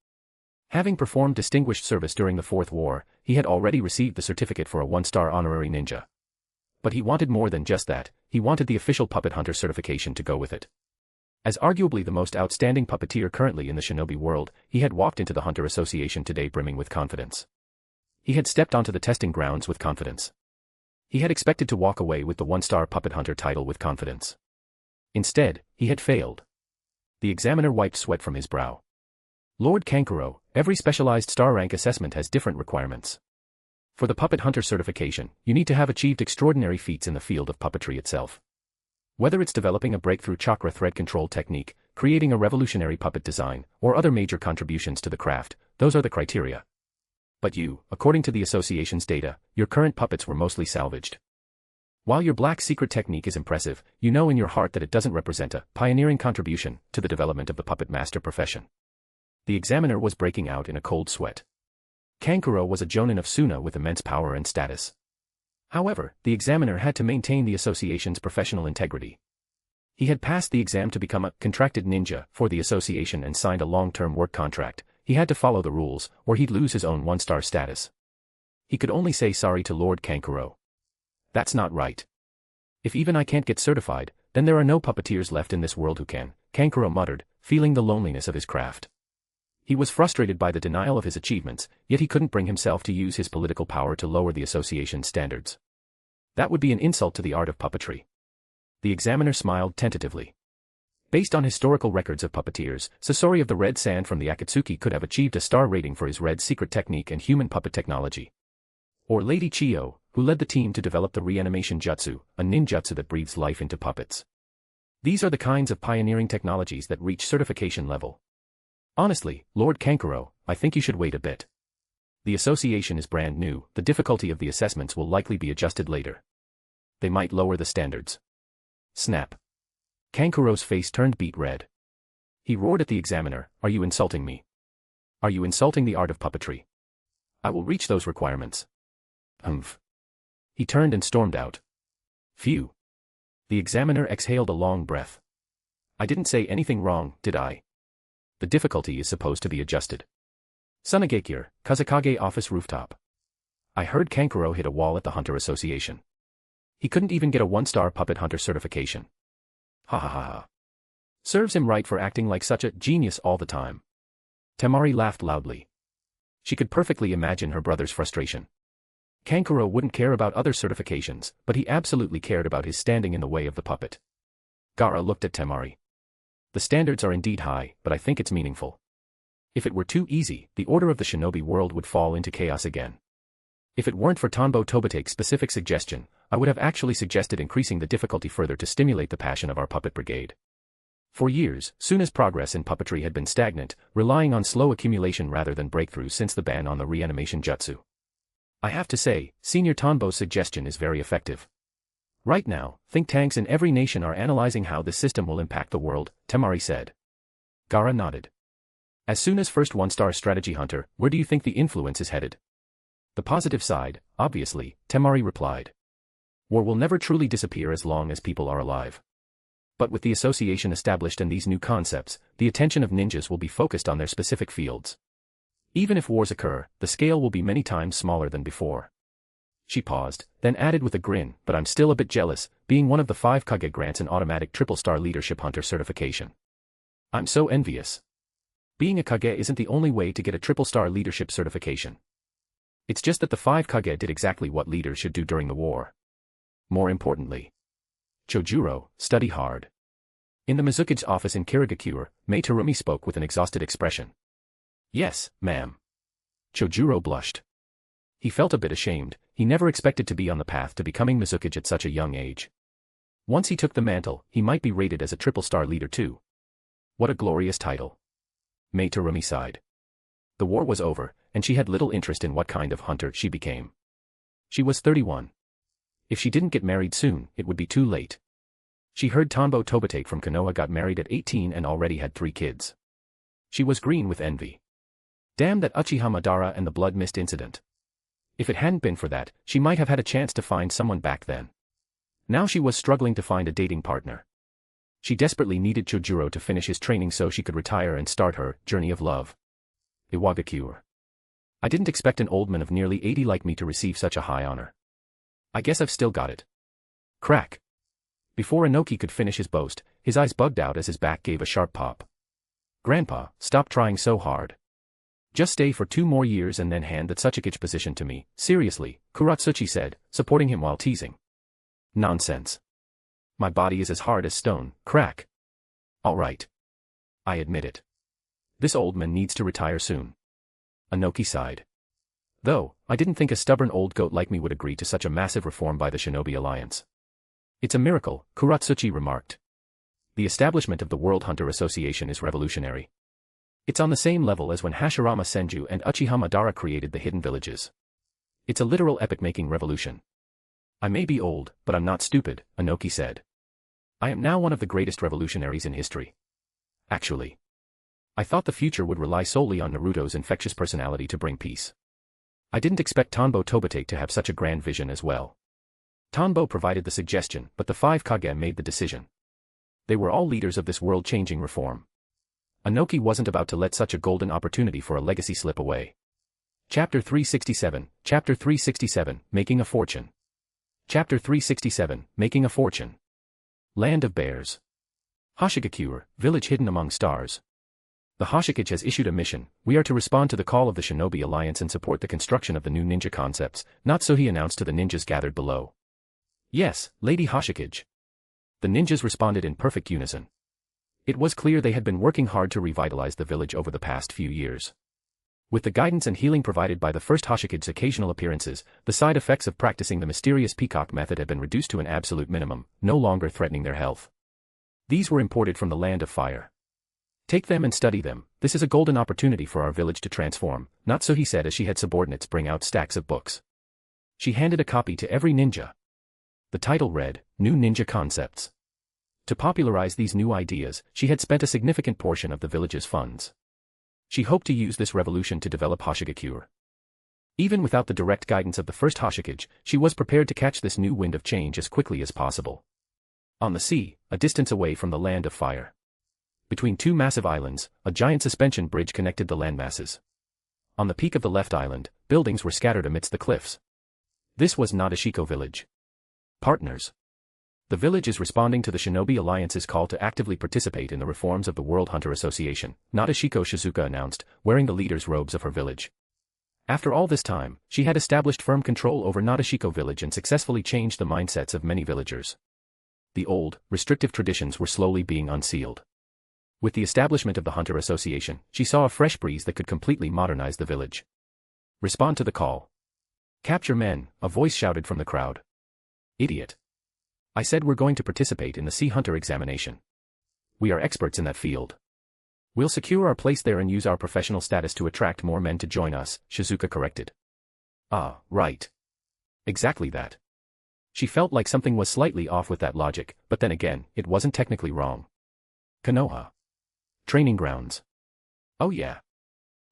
Having performed distinguished service during the Fourth War, he had already received the certificate for a 1-star honorary ninja. But he wanted more than just that, he wanted the official puppet hunter certification to go with it. As arguably the most outstanding puppeteer currently in the shinobi world, he had walked into the Hunter Association today brimming with confidence. He had stepped onto the testing grounds with confidence. He had expected to walk away with the 1-star puppet hunter title with confidence. Instead, he had failed. The examiner wiped sweat from his brow. Lord Kankuro, every specialized star rank assessment has different requirements. For the puppet hunter certification, you need to have achieved extraordinary feats in the field of puppetry itself. Whether it's developing a breakthrough chakra thread control technique, creating a revolutionary puppet design, or other major contributions to the craft, those are the criteria. But you, according to the association's data, your current puppets were mostly salvaged. While your black secret technique is impressive, you know in your heart that it doesn't represent a pioneering contribution to the development of the puppet master profession. The examiner was breaking out in a cold sweat. Kankuro was a jonin of Suna with immense power and status. However, the examiner had to maintain the association's professional integrity. He had passed the exam to become a contracted ninja for the association and signed a long-term work contract. He had to follow the rules, or he'd lose his own 1-star status. He could only say sorry to Lord Kankuro. That's not right. If even I can't get certified, then there are no puppeteers left in this world who can, Kankuro muttered, feeling the loneliness of his craft. He was frustrated by the denial of his achievements, yet he couldn't bring himself to use his political power to lower the association's standards. That would be an insult to the art of puppetry. The examiner smiled tentatively. Based on historical records of puppeteers, Sasori of the Red Sand from the Akatsuki could have achieved a star rating for his red secret technique and human puppet technology. Or Lady Chiyo, who led the team to develop the reanimation jutsu, a ninjutsu that breathes life into puppets. These are the kinds of pioneering technologies that reach certification level. Honestly, Lord Kankuro, I think you should wait a bit. The association is brand new, the difficulty of the assessments will likely be adjusted later. They might lower the standards. Snap. Kankuro's face turned beet red. He roared at the examiner, "Are you insulting me? Are you insulting the art of puppetry? I will reach those requirements." Humph. He turned and stormed out. Phew. The examiner exhaled a long breath. I didn't say anything wrong, did I? The difficulty is supposed to be adjusted. Sunagakure, Kazakage office rooftop. I heard Kankuro hit a wall at the Hunter Association. He couldn't even get a 1-star puppet hunter certification. Ha ha ha ha. Serves him right for acting like such a genius all the time. Temari laughed loudly. She could perfectly imagine her brother's frustration. Kankuro wouldn't care about other certifications, but he absolutely cared about his standing in the way of the puppet. Gaara looked at Temari. The standards are indeed high, but I think it's meaningful. If it were too easy, the order of the shinobi world would fall into chaos again. If it weren't for Tanbo Tobate's specific suggestion, I would have actually suggested increasing the difficulty further to stimulate the passion of our puppet brigade. For years, Suna's progress in puppetry had been stagnant, relying on slow accumulation rather than breakthroughs since the ban on the reanimation jutsu. I have to say, Senior Tanbo's suggestion is very effective. Right now, think tanks in every nation are analyzing how this system will impact the world, Temari said. Gaara nodded. As Suna's first one-star strategy hunter, where do you think the influence is headed? The positive side, obviously, Temari replied. War will never truly disappear as long as people are alive. But with the association established and these new concepts, the attention of ninjas will be focused on their specific fields. Even if wars occur, the scale will be many times smaller than before. She paused, then added with a grin, but I'm still a bit jealous, being one of the 5 Kage grants an automatic triple-star leadership hunter certification. I'm so envious. Being a Kage isn't the only way to get a triple-star leadership certification. It's just that the 5 Kage did exactly what leaders should do during the war. More importantly, Chojuro, study hard. In the Mizuki's office in Kirigakure, Mei Terumi spoke with an exhausted expression. Yes, ma'am. Chojuro blushed. He felt a bit ashamed, he never expected to be on the path to becoming Mizuki at such a young age. Once he took the mantle, he might be rated as a triple-star leader too. What a glorious title. Mei Terumi sighed. The war was over, and she had little interest in what kind of hunter she became. She was 31. If she didn't get married soon, it would be too late. She heard Tanbo Tobate from Konoha got married at 18 and already had 3 kids. She was green with envy. Damn that Uchiha Madara and the blood mist incident. If it hadn't been for that, she might have had a chance to find someone back then. Now she was struggling to find a dating partner. She desperately needed Chojuro to finish his training so she could retire and start her journey of love. Iwagakure. I didn't expect an old man of nearly 80 like me to receive such a high honor. I guess I've still got it. Crack. Before Inoki could finish his boast, his eyes bugged out as his back gave a sharp pop. Grandpa, stop trying so hard. Just stay for 2 more years and then hand that Tsuchikage position to me, seriously, Kuratsuchi said, supporting him while teasing. Nonsense. My body is as hard as stone, crack. All right. I admit it. This old man needs to retire soon. Inoki sighed. Though, I didn't think a stubborn old goat like me would agree to such a massive reform by the Shinobi Alliance. It's a miracle, Kuratsuchi remarked. The establishment of the World Hunter Association is revolutionary. It's on the same level as when Hashirama Senju and Uchiha Madara created the hidden villages. It's a literal epic-making revolution. I may be old, but I'm not stupid, Inoki said. I am now one of the greatest revolutionaries in history. Actually, I thought the future would rely solely on Naruto's infectious personality to bring peace. I didn't expect Tanbo Tobate to have such a grand vision as well. Tanbo provided the suggestion, but the 5 Kage made the decision. They were all leaders of this world-changing reform. Inoki wasn't about to let such a golden opportunity for a legacy slip away. Chapter 367, Chapter 367, Making a Fortune. Chapter 367, Making a Fortune. Land of Bears. Hoshigakure, village hidden among stars. The Hoshikage has issued a mission. We are to respond to the call of the Shinobi Alliance and support the construction of the new ninja concepts, not so he announced to the ninjas gathered below. Yes, Lady Hoshikage. The ninjas responded in perfect unison. It was clear they had been working hard to revitalize the village over the past few years. With the guidance and healing provided by the first Hoshikage's occasional appearances, the side effects of practicing the mysterious peacock method had been reduced to an absolute minimum, no longer threatening their health. These were imported from the land of fire. Take them and study them. This is a golden opportunity for our village to transform, not so he said as she had subordinates bring out stacks of books. She handed a copy to every ninja. The title read, New Ninja Concepts. To popularize these new ideas, she had spent a significant portion of the village's funds. She hoped to use this revolution to develop Hoshigakure. Even without the direct guidance of the first Hoshikage, she was prepared to catch this new wind of change as quickly as possible. On the sea, a distance away from the land of fire. Between 2 massive islands, a giant suspension bridge connected the landmasses. On the peak of the left island, buildings were scattered amidst the cliffs. This was Nadeshiko village. Partners. The village is responding to the Shinobi Alliance's call to actively participate in the reforms of the World Hunter Association, Nadeshiko Shizuka announced, wearing the leader's robes of her village. After all this time, she had established firm control over Nadeshiko village and successfully changed the mindsets of many villagers. The old, restrictive traditions were slowly being unsealed. With the establishment of the Hunter Association, she saw a fresh breeze that could completely modernize the village. Respond to the call. Capture men, a voice shouted from the crowd. Idiot. I said we're going to participate in the Sea Hunter examination. We are experts in that field. We'll secure our place there and use our professional status to attract more men to join us, Shizuka corrected. Ah, right. Exactly that. She felt like something was slightly off with that logic, but then again, it wasn't technically wrong. Konoha. Training grounds. Oh yeah.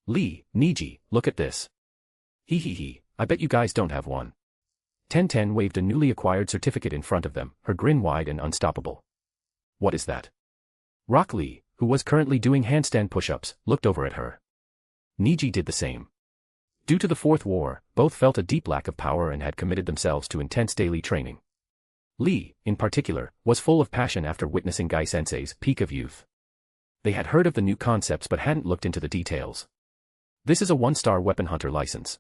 Lee, Niji, look at this. Hee, I bet you guys don't have one. Ten waved a newly acquired certificate in front of them, her grin wide and unstoppable. What is that? Rock Lee, who was currently doing handstand push-ups, looked over at her. Niji did the same. Due to the Fourth War, both felt a deep lack of power and had committed themselves to intense daily training. Lee, in particular, was full of passion after witnessing Gai-sensei's peak of youth. They had heard of the new concepts but hadn't looked into the details. This is a one-star weapon hunter license.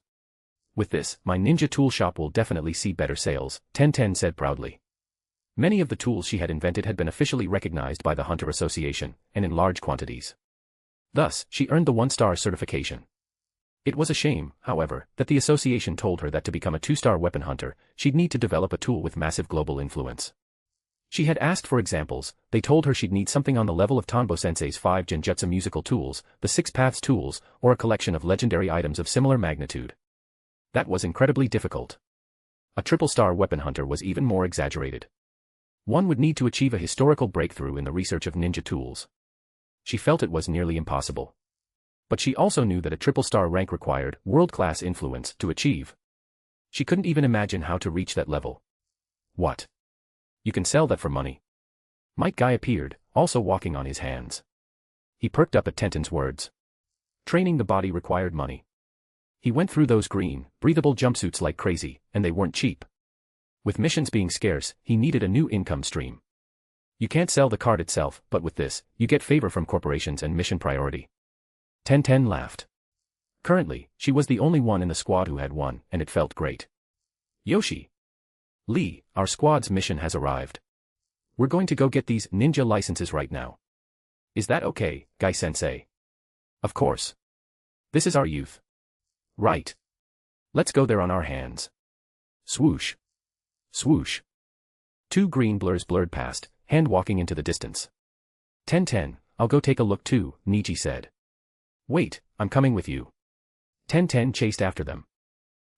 With this, my ninja tool shop will definitely see better sales, Ten said proudly. Many of the tools she had invented had been officially recognized by the Hunter Association, and in large quantities. Thus, she earned the one-star certification. It was a shame, however, that the association told her that to become a two-star weapon hunter, she'd need to develop a tool with massive global influence. She had asked for examples. They told her she'd need something on the level of Tanbo-sensei's 5 Genjutsu musical tools, the 6 Paths tools, or a collection of legendary items of similar magnitude. That was incredibly difficult. A triple-star weapon hunter was even more exaggerated. One would need to achieve a historical breakthrough in the research of ninja tools. She felt it was nearly impossible. But she also knew that a triple-star rank required world-class influence to achieve. She couldn't even imagine how to reach that level. What? You can sell that for money. Might Guy appeared, also walking on his hands. He perked up at Tenten's words. Training the body required money. He went through those green, breathable jumpsuits like crazy, and they weren't cheap. With missions being scarce, he needed a new income stream. You can't sell the card itself, but with this, you get favor from corporations and mission priority. Ten laughed. Currently, she was the only one in the squad who had one, and it felt great. Yoshi. Lee, our squad's mission has arrived. We're going to go get these ninja licenses right now. Is that okay, Gai-sensei? Of course. This is our youth. Right. Let's go there on our hands. Swoosh. Swoosh. 2 green blurs blurred past, hand walking into the distance. Ten, I'll go take a look too, Niji said. Wait, I'm coming with you. Ten chased after them.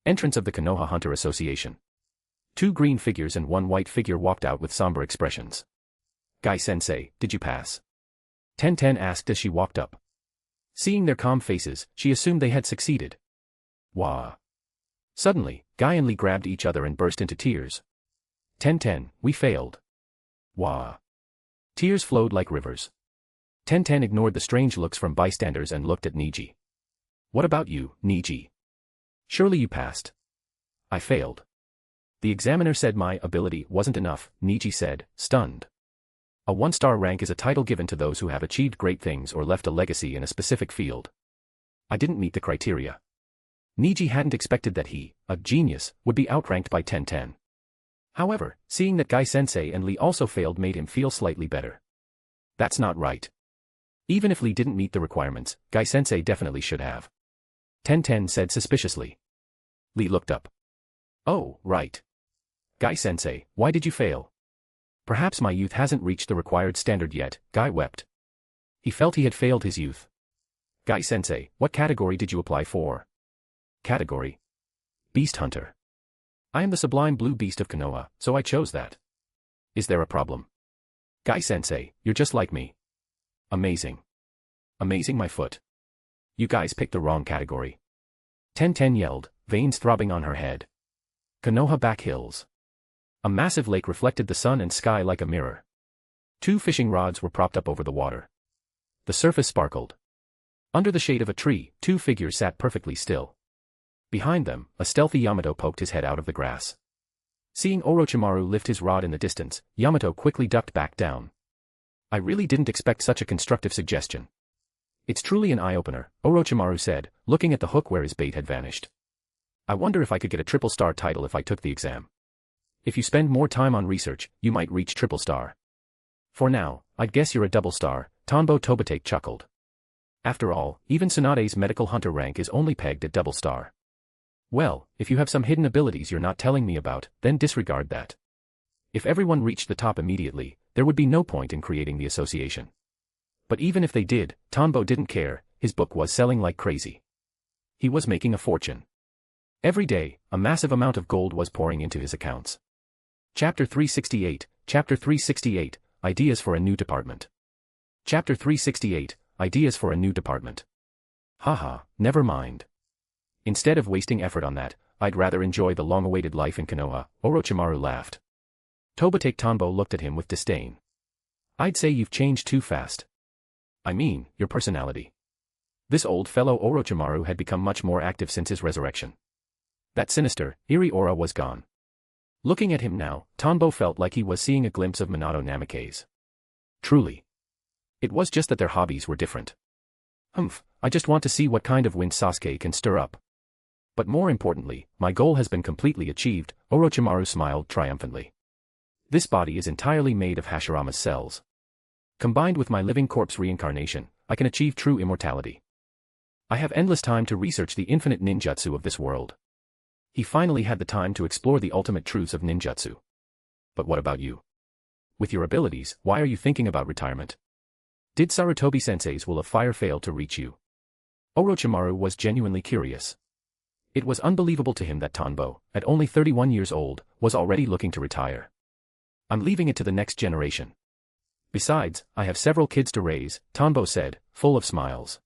Entrance of the Konoha Hunter Association. 2 green figures and 1 white figure walked out with somber expressions. Gai-sensei, did you pass? Ten asked as she walked up. Seeing their calm faces, she assumed they had succeeded. Wah. Suddenly, Guy and Lee grabbed each other and burst into tears. Ten, we failed. Wah. Tears flowed like rivers. Ten ignored the strange looks from bystanders and looked at Niji. What about you, Niji? Surely you passed. I failed. The examiner said my ability wasn't enough, Niji said, stunned. A 1-star rank is a title given to those who have achieved great things or left a legacy in a specific field. I didn't meet the criteria. Niji hadn't expected that he, a genius, would be outranked by Ten. However, seeing that Gai-sensei and Lee also failed made him feel slightly better. That's not right. Even if Lee didn't meet the requirements, Gai-sensei definitely should have. Ten said suspiciously. Lee looked up. Oh, right. Gai-sensei, why did you fail? Perhaps my youth hasn't reached the required standard yet, Guy wept. He felt he had failed his youth. Gai-sensei, what category did you apply for? Category. Beast Hunter. I am the sublime blue beast of Konoha, so I chose that. Is there a problem? Gai-sensei, you're just like me. Amazing. Amazing my foot. You guys picked the wrong category. Ten yelled, veins throbbing on her head. Konoha back hills. A massive lake reflected the sun and sky like a mirror. 2 fishing rods were propped up over the water. The surface sparkled. Under the shade of a tree, 2 figures sat perfectly still. Behind them, a stealthy Yamato poked his head out of the grass. Seeing Orochimaru lift his rod in the distance, Yamato quickly ducked back down. I really didn't expect such a constructive suggestion. It's truly an eye-opener, Orochimaru said, looking at the hook where his bait had vanished. I wonder if I could get a triple star title if I took the exam. If you spend more time on research, you might reach triple star. For now, I'd guess you're a double star, Tanbo Tobitake chuckled. After all, even Tsunade's medical hunter rank is only pegged at double star. Well, if you have some hidden abilities you're not telling me about, then disregard that. If everyone reached the top immediately, there would be no point in creating the association. But even if they did, Tanbo didn't care, his book was selling like crazy. He was making a fortune. Every day, a massive amount of gold was pouring into his accounts. Chapter 368, Chapter 368, Ideas for a New Department. Chapter 368, Ideas for a New Department. Haha, never mind. Instead of wasting effort on that, I'd rather enjoy the long-awaited life in Konoha, Orochimaru laughed. Tobitake Tanbo looked at him with disdain. I'd say you've changed too fast. I mean, your personality. This old fellow Orochimaru had become much more active since his resurrection. That sinister, eerie aura was gone. Looking at him now, Tanbo felt like he was seeing a glimpse of Minato Namikaze. Truly. It was just that their hobbies were different. I just want to see what kind of wind Sasuke can stir up. But more importantly, my goal has been completely achieved, Orochimaru smiled triumphantly. This body is entirely made of Hashirama's cells. Combined with my living corpse reincarnation, I can achieve true immortality. I have endless time to research the infinite ninjutsu of this world. He finally had the time to explore the ultimate truths of ninjutsu. But what about you? With your abilities, why are you thinking about retirement? Did Sarutobi-sensei's will of fire fail to reach you? Orochimaru was genuinely curious. It was unbelievable to him that Tanbo, at only 31 years old, was already looking to retire. I'm leaving it to the next generation. Besides, I have several kids to raise, Tanbo said, full of smiles.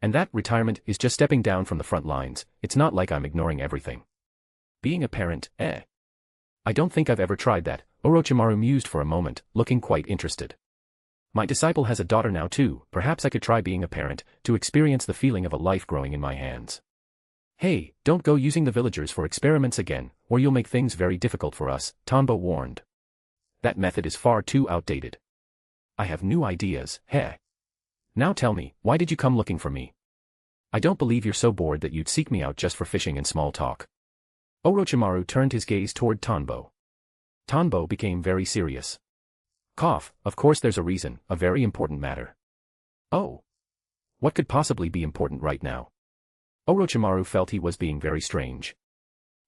And that retirement is just stepping down from the front lines, it's not like I'm ignoring everything. Being a parent, I don't think I've ever tried that, Orochimaru mused for a moment, looking quite interested. My disciple has a daughter now too, perhaps I could try being a parent, to experience the feeling of a life growing in my hands. Hey, don't go using the villagers for experiments again, or you'll make things very difficult for us, Tanbo warned. That method is far too outdated. I have new ideas, Now tell me, why did you come looking for me? I don't believe you're so bored that you'd seek me out just for fishing and small talk. Orochimaru turned his gaze toward Tanbo. Tanbo became very serious. Cough, of course there's a reason, a very important matter. Oh. What could possibly be important right now? Orochimaru felt he was being very strange.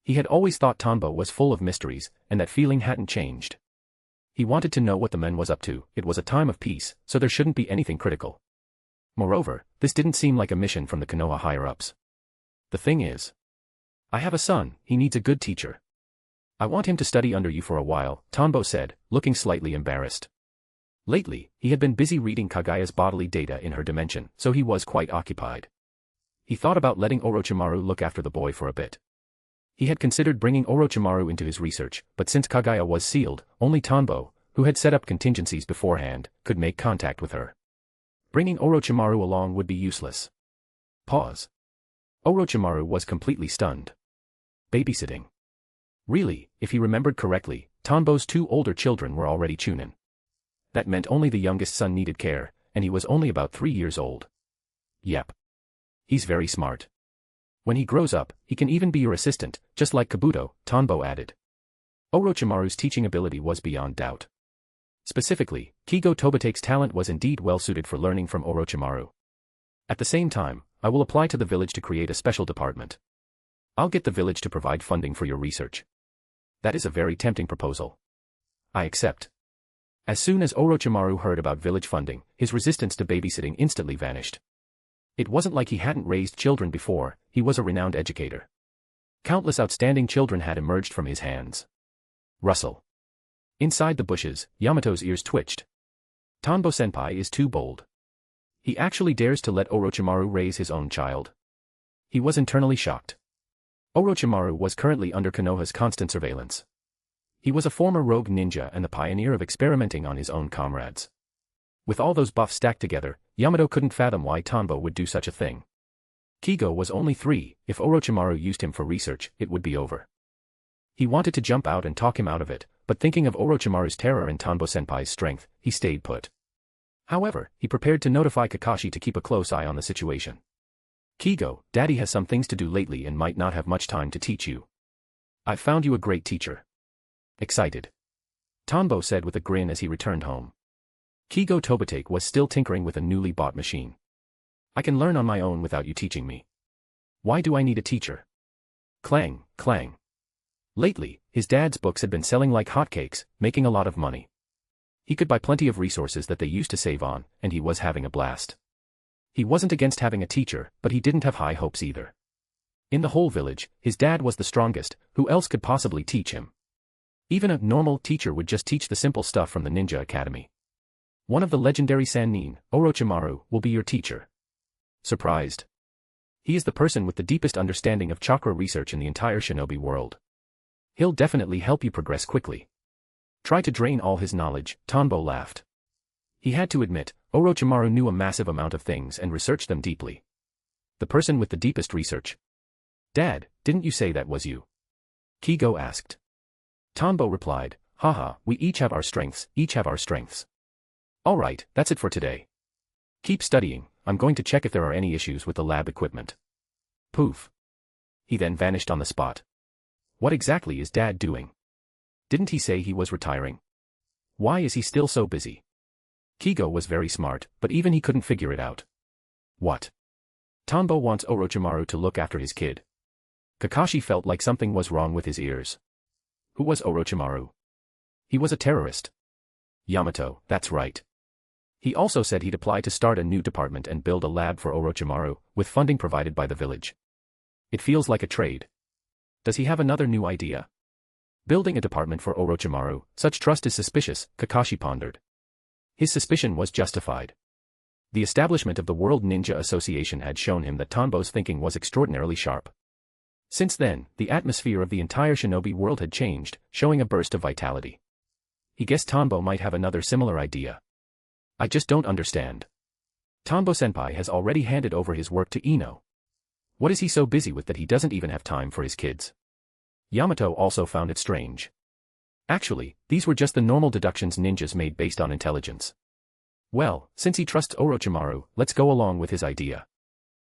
He had always thought Tanbo was full of mysteries, and that feeling hadn't changed. He wanted to know what the man was up to, it was a time of peace, so there shouldn't be anything critical. Moreover, this didn't seem like a mission from the Konoha higher-ups. The thing is, I have a son, he needs a good teacher. I want him to study under you for a while, Tanbo said, looking slightly embarrassed. Lately, he had been busy reading Kagaya's bodily data in her dimension, so he was quite occupied. He thought about letting Orochimaru look after the boy for a bit. He had considered bringing Orochimaru into his research, but since Kagaya was sealed, only Tanbo, who had set up contingencies beforehand, could make contact with her. Bringing Orochimaru along would be useless. Pause. Orochimaru was completely stunned. Babysitting. Really, if he remembered correctly, Tanbo's two older children were already chunin. That meant only the youngest son needed care, and he was only about 3 years old. Yep. He's very smart. When he grows up, he can even be your assistant, just like Kabuto, Tanbo added. Orochimaru's teaching ability was beyond doubt. Specifically, Kigo Tobitake's talent was indeed well suited for learning from Orochimaru. At the same time, I will apply to the village to create a special department. I'll get the village to provide funding for your research. That is a very tempting proposal. I accept. As soon as Orochimaru heard about village funding, his resistance to babysitting instantly vanished. It wasn't like he hadn't raised children before, he was a renowned educator. Countless outstanding children had emerged from his hands. Rustle. Inside the bushes, Yamato's ears twitched. Tanbo-senpai is too bold. He actually dares to let Orochimaru raise his own child. He was internally shocked. Orochimaru was currently under Konoha's constant surveillance. He was a former rogue ninja and the pioneer of experimenting on his own comrades. With all those buffs stacked together, Yamato couldn't fathom why Tanbo would do such a thing. Kigo was only 3, if Orochimaru used him for research, it would be over. He wanted to jump out and talk him out of it, but thinking of Orochimaru's terror and Tanbo-senpai's strength, he stayed put. However, he prepared to notify Kakashi to keep a close eye on the situation. Kigo, Daddy has some things to do lately and might not have much time to teach you. I've found you a great teacher. Excited. Tanbo said with a grin as he returned home. Kigo Tobitake was still tinkering with a newly bought machine. I can learn on my own without you teaching me. Why do I need a teacher? Clang, clang. Lately, his dad's books had been selling like hotcakes, making a lot of money. He could buy plenty of resources that they used to save on, and he was having a blast. He wasn't against having a teacher, but he didn't have high hopes either. In the whole village, his dad was the strongest, who else could possibly teach him? Even a normal teacher would just teach the simple stuff from the ninja academy. One of the legendary Sannin, Orochimaru, will be your teacher. Surprised? He is the person with the deepest understanding of chakra research in the entire shinobi world. He'll definitely help you progress quickly. Try to drain all his knowledge, Tanbo laughed. He had to admit, Orochimaru knew a massive amount of things and researched them deeply. The person with the deepest research. Dad, didn't you say that was you? Kigo asked. Tanbo replied, haha, we each have our strengths, Alright, that's it for today. Keep studying, I'm going to check if there are any issues with the lab equipment. Poof. He then vanished on the spot. What exactly is Dad doing? Didn't he say he was retiring? Why is he still so busy? Kigo was very smart, but even he couldn't figure it out. What? Tanbo wants Orochimaru to look after his kid. Kakashi felt like something was wrong with his ears. Who was Orochimaru? He was a terrorist. Yamato, that's right. He also said he'd apply to start a new department and build a lab for Orochimaru, with funding provided by the village. It feels like a trade. Does he have another new idea? Building a department for Orochimaru, such trust is suspicious, Kakashi pondered. His suspicion was justified. The establishment of the World Ninja Association had shown him that Tanbo's thinking was extraordinarily sharp. Since then, the atmosphere of the entire shinobi world had changed, showing a burst of vitality. He guessed Tanbo might have another similar idea. I just don't understand. Tanbo-senpai has already handed over his work to Ino. What is he so busy with that he doesn't even have time for his kids? Yamato also found it strange. Actually, these were just the normal deductions ninjas made based on intelligence. Well, since he trusts Orochimaru, let's go along with his idea.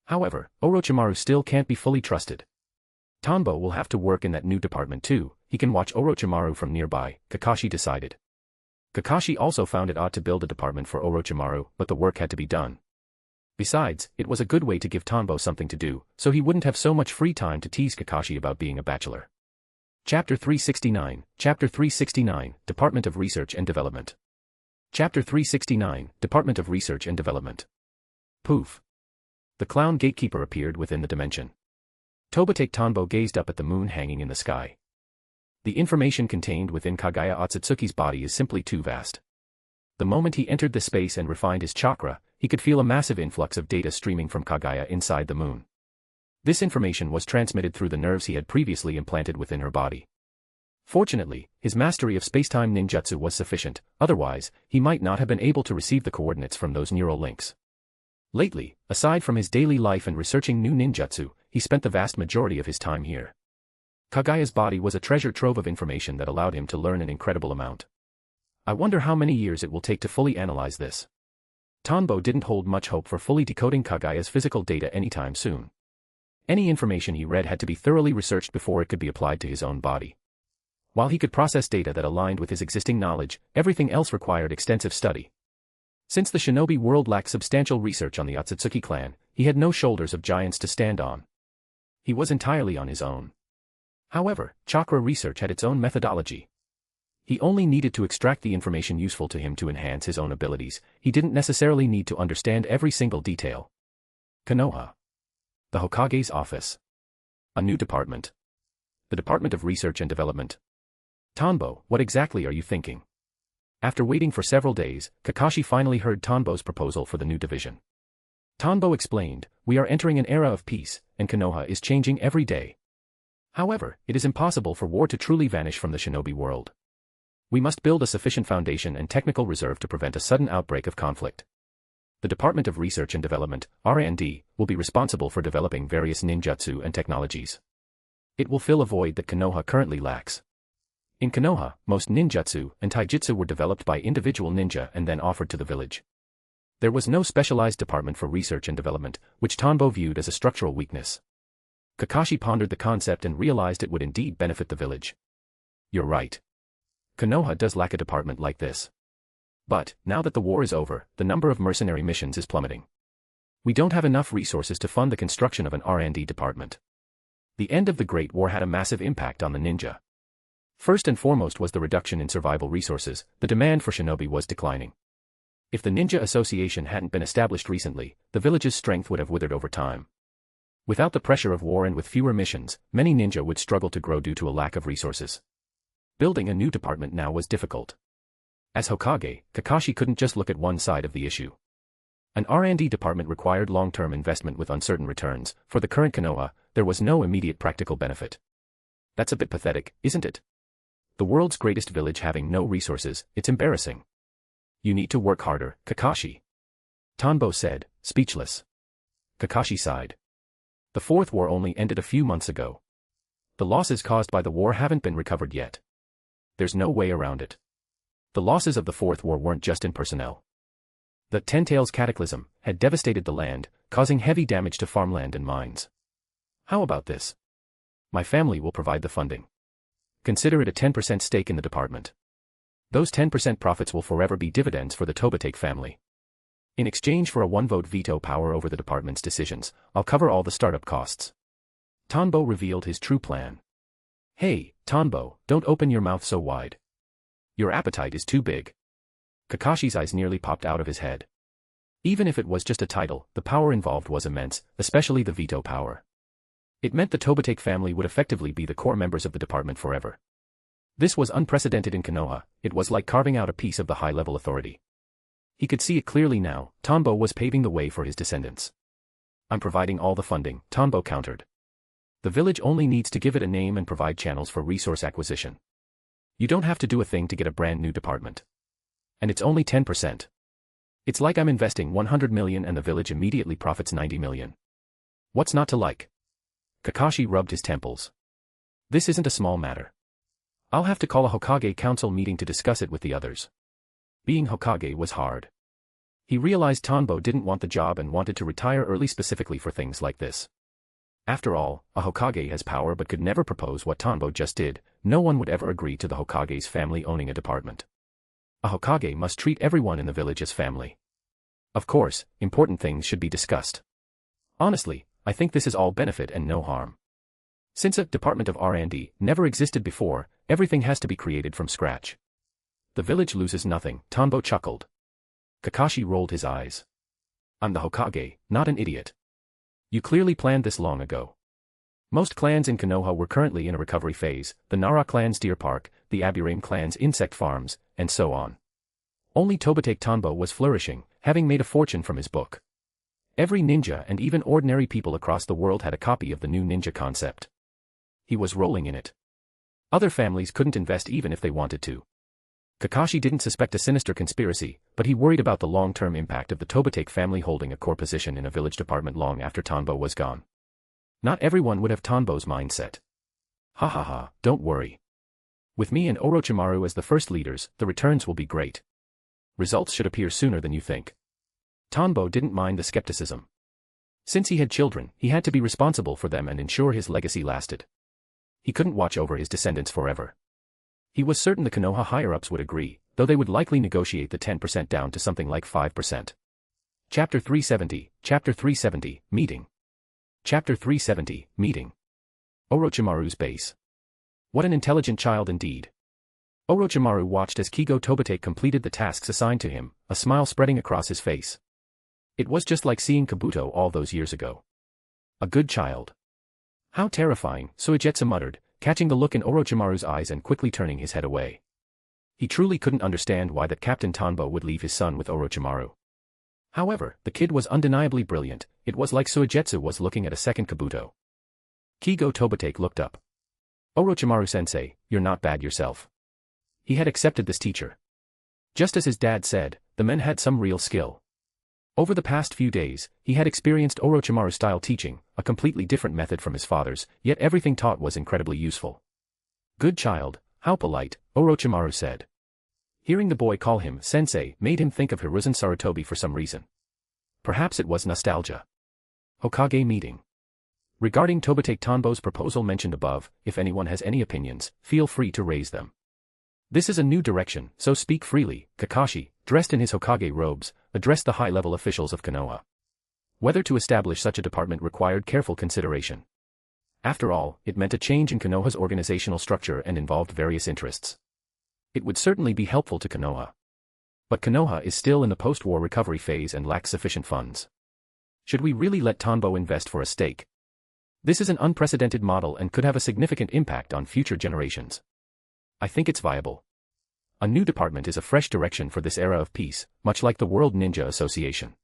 However, Orochimaru still can't be fully trusted. Tanbo will have to work in that new department too, he can watch Orochimaru from nearby, Kakashi decided. Kakashi also found it odd to build a department for Orochimaru, but the work had to be done. Besides, it was a good way to give Tanbo something to do, so he wouldn't have so much free time to tease Kakashi about being a bachelor. Chapter 369, Department of Research and Development. Chapter 369, Department of Research and Development. Poof. The clown gatekeeper appeared within the dimension. Tobitake Tanbo gazed up at the moon hanging in the sky. The information contained within Kagaya Otsutsuki's body is simply too vast. The moment he entered the space and refined his chakra, he could feel a massive influx of data streaming from Kagaya inside the moon. This information was transmitted through the nerves he had previously implanted within her body. Fortunately, his mastery of spacetime ninjutsu was sufficient, otherwise, he might not have been able to receive the coordinates from those neural links. Lately, aside from his daily life and researching new ninjutsu, he spent the vast majority of his time here. Kagaya's body was a treasure trove of information that allowed him to learn an incredible amount. I wonder how many years it will take to fully analyze this. Tanbo didn't hold much hope for fully decoding Kagaya's physical data anytime soon. Any information he read had to be thoroughly researched before it could be applied to his own body. While he could process data that aligned with his existing knowledge, everything else required extensive study. Since the shinobi world lacked substantial research on the Otsutsuki clan, he had no shoulders of giants to stand on. He was entirely on his own. However, chakra research had its own methodology. He only needed to extract the information useful to him to enhance his own abilities, he didn't necessarily need to understand every single detail. Konoha. The Hokage's office. A new department. The Department of Research and Development. Tanbo, what exactly are you thinking? After waiting for several days, Kakashi finally heard Tanbo's proposal for the new division. Tanbo explained, we are entering an era of peace, and Konoha is changing every day. However, it is impossible for war to truly vanish from the shinobi world. We must build a sufficient foundation and technical reserve to prevent a sudden outbreak of conflict. The Department of Research and Development, R&D, will be responsible for developing various ninjutsu and technologies. It will fill a void that Konoha currently lacks. In Konoha, most ninjutsu and taijutsu were developed by individual ninja and then offered to the village. There was no specialized department for research and development, which Tanbo viewed as a structural weakness. Kakashi pondered the concept and realized it would indeed benefit the village. You're right. Konoha does lack a department like this. But, now that the war is over, the number of mercenary missions is plummeting. We don't have enough resources to fund the construction of an R&D department. The end of the Great War had a massive impact on the ninja. First and foremost was the reduction in survival resources. The demand for shinobi was declining. If the Ninja Association hadn't been established recently, the village's strength would have withered over time. Without the pressure of war and with fewer missions, many ninja would struggle to grow due to a lack of resources. Building a new department now was difficult. As Hokage, Kakashi couldn't just look at one side of the issue. An R&D department required long-term investment with uncertain returns. For the current Konoha, there was no immediate practical benefit. That's a bit pathetic, isn't it? The world's greatest village having no resources, it's embarrassing. You need to work harder, Kakashi. Tanbo said, speechless. Kakashi sighed. The Fourth War only ended a few months ago. The losses caused by the war haven't been recovered yet. There's no way around it. The losses of the Fourth War weren't just in personnel. The Ten-Tails Cataclysm had devastated the land, causing heavy damage to farmland and mines. How about this? My family will provide the funding. Consider it a 10% stake in the department. Those 10% profits will forever be dividends for the Tobitake family. In exchange for a one-vote veto power over the department's decisions, I'll cover all the startup costs. Tanbo revealed his true plan. Hey, Tanbo, don't open your mouth so wide. Your appetite is too big. Kakashi's eyes nearly popped out of his head. Even if it was just a title, the power involved was immense, especially the veto power. It meant the Tobitake family would effectively be the core members of the department forever. This was unprecedented in Konoha. It was like carving out a piece of the high-level authority. He could see it clearly now. Tanbo was paving the way for his descendants. I'm providing all the funding, Tanbo countered. The village only needs to give it a name and provide channels for resource acquisition. You don't have to do a thing to get a brand new department. And it's only 10%. It's like I'm investing 100 million and the village immediately profits 90 million. What's not to like? Kakashi rubbed his temples. This isn't a small matter. I'll have to call a Hokage council meeting to discuss it with the others. Being Hokage was hard. He realized Tanbo didn't want the job and wanted to retire early specifically for things like this. After all, a Hokage has power but could never propose what Tanbo just did. No one would ever agree to the Hokage's family owning a department. A Hokage must treat everyone in the village as family. Of course, important things should be discussed. Honestly, I think this is all benefit and no harm. Since a department of R&D never existed before, everything has to be created from scratch. The village loses nothing, Tanbo chuckled. Kakashi rolled his eyes. I'm the Hokage, not an idiot. You clearly planned this long ago. Most clans in Konoha were currently in a recovery phase, the Nara clan's Deer Park, the Aburame clan's insect farms, and so on. Only Tobitake Tanbo was flourishing, having made a fortune from his book. Every ninja and even ordinary people across the world had a copy of the new ninja concept. He was rolling in it. Other families couldn't invest even if they wanted to. Kakashi didn't suspect a sinister conspiracy, but he worried about the long-term impact of the Tobitake family holding a core position in a village department long after Tanbo was gone. Not everyone would have Tanbo's mindset. Ha ha ha, don't worry. With me and Orochimaru as the first leaders, the returns will be great. Results should appear sooner than you think. Tanbo didn't mind the skepticism. Since he had children, he had to be responsible for them and ensure his legacy lasted. He couldn't watch over his descendants forever. He was certain the Konoha higher-ups would agree, though they would likely negotiate the 10% down to something like 5%. Chapter 370, Meeting. Chapter 370, Meeting. Orochimaru's base. What an intelligent child indeed. Orochimaru watched as Kigo Tobitake completed the tasks assigned to him, a smile spreading across his face. It was just like seeing Kabuto all those years ago. A good child. How terrifying, Suigetsu muttered, catching the look in Orochimaru's eyes and quickly turning his head away. He truly couldn't understand why that Captain Tanbo would leave his son with Orochimaru. However, the kid was undeniably brilliant. It was like Suigetsu was looking at a second Kabuto. Kigo Tobitake looked up. Orochimaru-sensei, you're not bad yourself. He had accepted this teacher. Just as his dad said, the men had some real skill. Over the past few days, he had experienced Orochimaru-style teaching, a completely different method from his father's, yet everything taught was incredibly useful. "Good child, how polite," Orochimaru said. Hearing the boy call him sensei made him think of Hiruzen Sarutobi for some reason. Perhaps it was nostalgia. Hokage meeting. Regarding Tobitake Tanbo's proposal mentioned above, if anyone has any opinions, feel free to raise them. This is a new direction, so speak freely. Kakashi, dressed in his Hokage robes, addressed the high-level officials of Konoha. Whether to establish such a department required careful consideration. After all, it meant a change in Konoha's organizational structure and involved various interests. It would certainly be helpful to Konoha. But Konoha is still in the post-war recovery phase and lacks sufficient funds. Should we really let Tanbo invest for a stake? This is an unprecedented model and could have a significant impact on future generations. I think it's viable. A new department is a fresh direction for this era of peace, much like the World Ninja Association.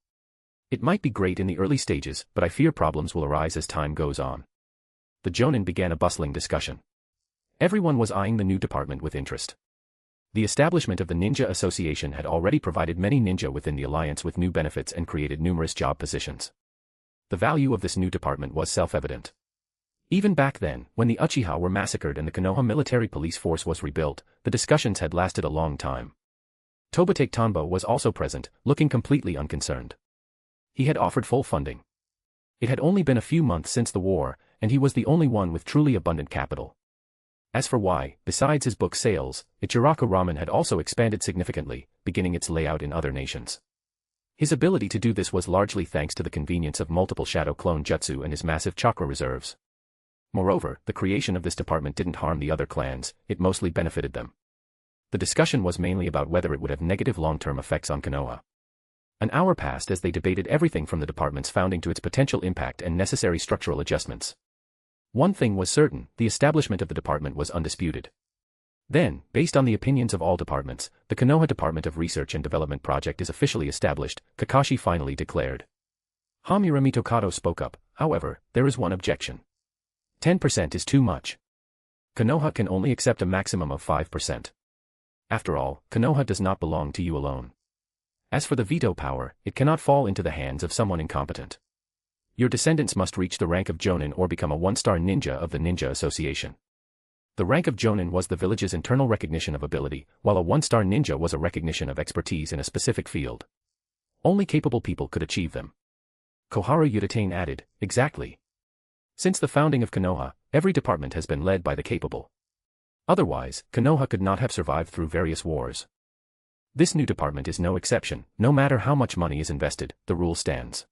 It might be great in the early stages, but I fear problems will arise as time goes on. The Jonin began a bustling discussion. Everyone was eyeing the new department with interest. The establishment of the Ninja Association had already provided many ninja within the alliance with new benefits and created numerous job positions. The value of this new department was self-evident. Even back then, when the Uchiha were massacred and the Konoha military police force was rebuilt, the discussions had lasted a long time. Tobitake Tanbo was also present, looking completely unconcerned. He had offered full funding. It had only been a few months since the war, and he was the only one with truly abundant capital. As for why, besides his book sales, Ichiraku Ramen had also expanded significantly, beginning its layout in other nations. His ability to do this was largely thanks to the convenience of multiple shadow clone jutsu and his massive chakra reserves. Moreover, the creation of this department didn't harm the other clans, it mostly benefited them. The discussion was mainly about whether it would have negative long-term effects on Konoha. An hour passed as they debated everything from the department's founding to its potential impact and necessary structural adjustments. One thing was certain, the establishment of the department was undisputed. Then, based on the opinions of all departments, the Konoha Department of Research and Development Project is officially established, Kakashi finally declared. Hamura Mitokado spoke up, however, there is one objection. 10% is too much. Konoha can only accept a maximum of 5%. After all, Konoha does not belong to you alone. As for the veto power, it cannot fall into the hands of someone incompetent. Your descendants must reach the rank of Jonin or become a one-star ninja of the Ninja Association. The rank of Jonin was the village's internal recognition of ability, while a one-star ninja was a recognition of expertise in a specific field. Only capable people could achieve them. Koharu Yuditane added, exactly. Since the founding of Konoha, every department has been led by the capable. Otherwise, Konoha could not have survived through various wars. This new department is no exception. No matter how much money is invested, the rule stands.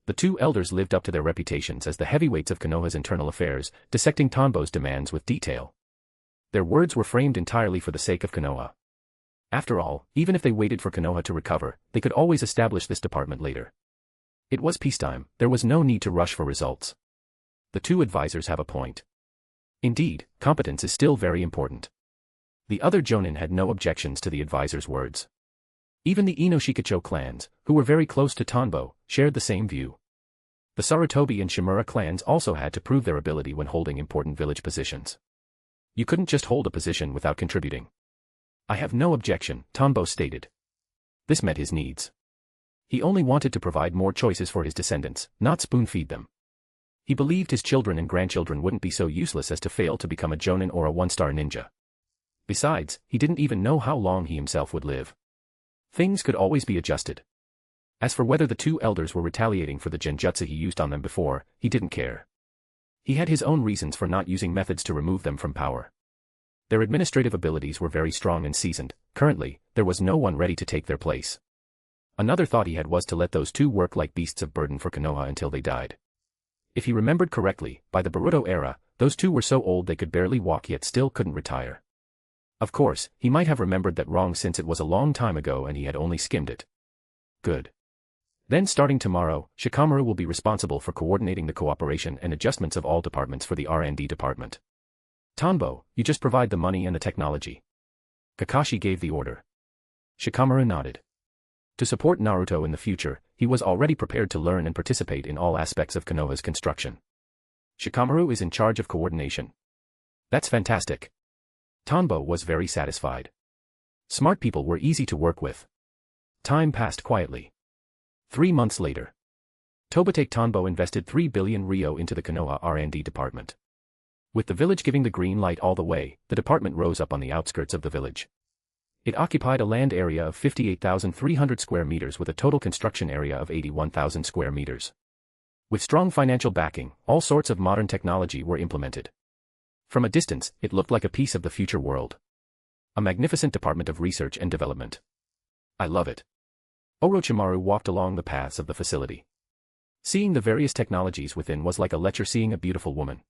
The two elders lived up to their reputations as the heavyweights of Konoha's internal affairs, dissecting Tanbo's demands with detail. Their words were framed entirely for the sake of Konoha. After all, even if they waited for Konoha to recover, they could always establish this department later. It was peacetime, there was no need to rush for results. The two advisors have a point. Indeed, competence is still very important. The other Jonin had no objections to the advisor's words. Even the Inoshikacho clans, who were very close to Tanbo, shared the same view. The Sarutobi and Shimura clans also had to prove their ability when holding important village positions. You couldn't just hold a position without contributing. I have no objection, Tanbo stated. This met his needs. He only wanted to provide more choices for his descendants, not spoon-feed them. He believed his children and grandchildren wouldn't be so useless as to fail to become a Jonin or a one-star ninja. Besides, he didn't even know how long he himself would live. Things could always be adjusted. As for whether the two elders were retaliating for the genjutsu he used on them before, he didn't care. He had his own reasons for not using methods to remove them from power. Their administrative abilities were very strong and seasoned. Currently, there was no one ready to take their place. Another thought he had was to let those two work like beasts of burden for Konoha until they died. If he remembered correctly, by the Boruto era, those two were so old they could barely walk yet still couldn't retire. Of course, he might have remembered that wrong since it was a long time ago and he had only skimmed it. Good. Then starting tomorrow, Shikamaru will be responsible for coordinating the cooperation and adjustments of all departments for the R&D department. Tanbo, you just provide the money and the technology. Kakashi gave the order. Shikamaru nodded. To support Naruto in the future, he was already prepared to learn and participate in all aspects of Konoha's construction. Shikamaru is in charge of coordination. That's fantastic. Tanbo was very satisfied. Smart people were easy to work with. Time passed quietly. 3 months later. Tobitake Tonbo invested 3 billion Rio into the Konoha R&D department. With the village giving the green light all the way, the department rose up on the outskirts of the village. It occupied a land area of 58,300 square meters with a total construction area of 81,000 square meters. With strong financial backing, all sorts of modern technology were implemented. From a distance, it looked like a piece of the future world. A magnificent department of research and development. I love it. Orochimaru walked along the paths of the facility. Seeing the various technologies within was like a lecher seeing a beautiful woman.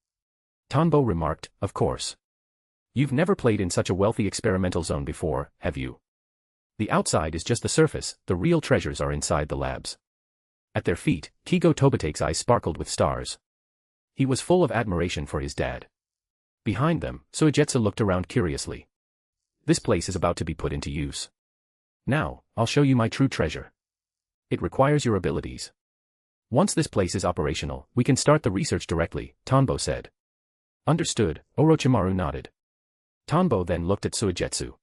Tonbo remarked, "Of course. You've never played in such a wealthy experimental zone before, have you? The outside is just the surface, the real treasures are inside the labs." At their feet, Kigo Tobitake's eyes sparkled with stars. He was full of admiration for his dad. Behind them, Suigetsu looked around curiously. This place is about to be put into use. Now, I'll show you my true treasure. It requires your abilities. Once this place is operational, we can start the research directly, Tonbo said. Understood, Orochimaru nodded. Tonbo then looked at Suigetsu.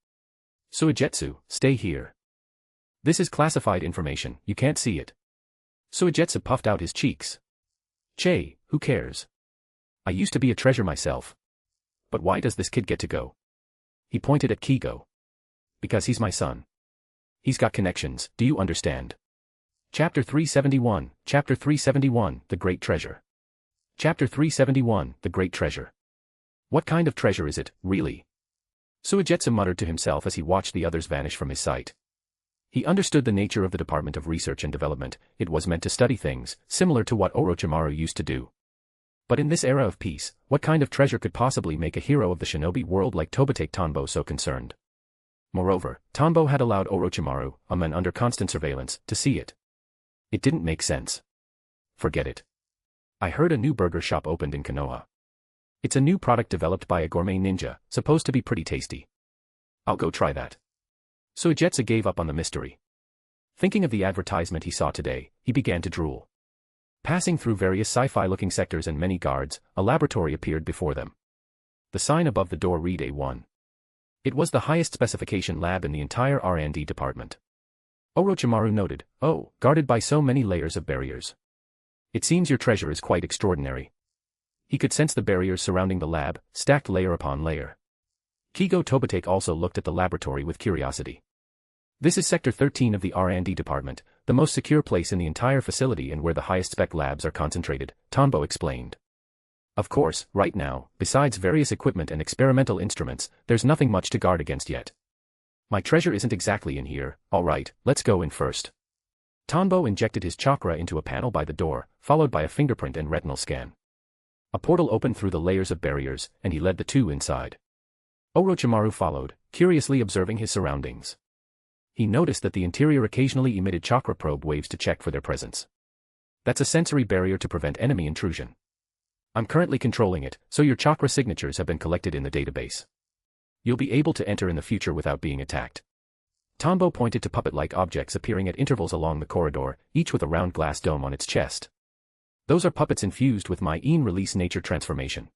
Suigetsu, stay here. This is classified information, you can't see it. Suigetsu puffed out his cheeks. Che, who cares? I used to be a treasure myself. But why does this kid get to go? He pointed at Kigo. Because he's my son. He's got connections, do you understand? Chapter 371, Chapter 371, The Great Treasure. Chapter 371, The Great Treasure. What kind of treasure is it, really? Suigetsu muttered to himself as he watched the others vanish from his sight. He understood the nature of the Department of Research and Development. It was meant to study things, similar to what Orochimaru used to do. But in this era of peace, what kind of treasure could possibly make a hero of the shinobi world like Tobitake Tonbo so concerned? Moreover, Tonbo had allowed Orochimaru, a man under constant surveillance, to see it. It didn't make sense. Forget it. I heard a new burger shop opened in Konoha. It's a new product developed by a gourmet ninja, supposed to be pretty tasty. I'll go try that. Suigetsu gave up on the mystery. Thinking of the advertisement he saw today, he began to drool. Passing through various sci-fi-looking sectors and many guards, a laboratory appeared before them. The sign above the door read A1. It was the highest specification lab in the entire R&D department. Orochimaru noted, "Oh, guarded by so many layers of barriers. It seems your treasure is quite extraordinary." He could sense the barriers surrounding the lab, stacked layer upon layer. Kigo Tobitake also looked at the laboratory with curiosity. This is Sector 13 of the R&D department, the most secure place in the entire facility and where the highest spec labs are concentrated, Tonbo explained. Of course, right now, besides various equipment and experimental instruments, there's nothing much to guard against yet. My treasure isn't exactly in here, alright, let's go in first. Tonbo injected his chakra into a panel by the door, followed by a fingerprint and retinal scan. A portal opened through the layers of barriers, and he led the two inside. Orochimaru followed, curiously observing his surroundings. He noticed that the interior occasionally emitted chakra probe waves to check for their presence. That's a sensory barrier to prevent enemy intrusion. I'm currently controlling it, so your chakra signatures have been collected in the database. You'll be able to enter in the future without being attacked. Tonbo pointed to puppet-like objects appearing at intervals along the corridor, each with a round glass dome on its chest. Those are puppets infused with my in-release nature transformation.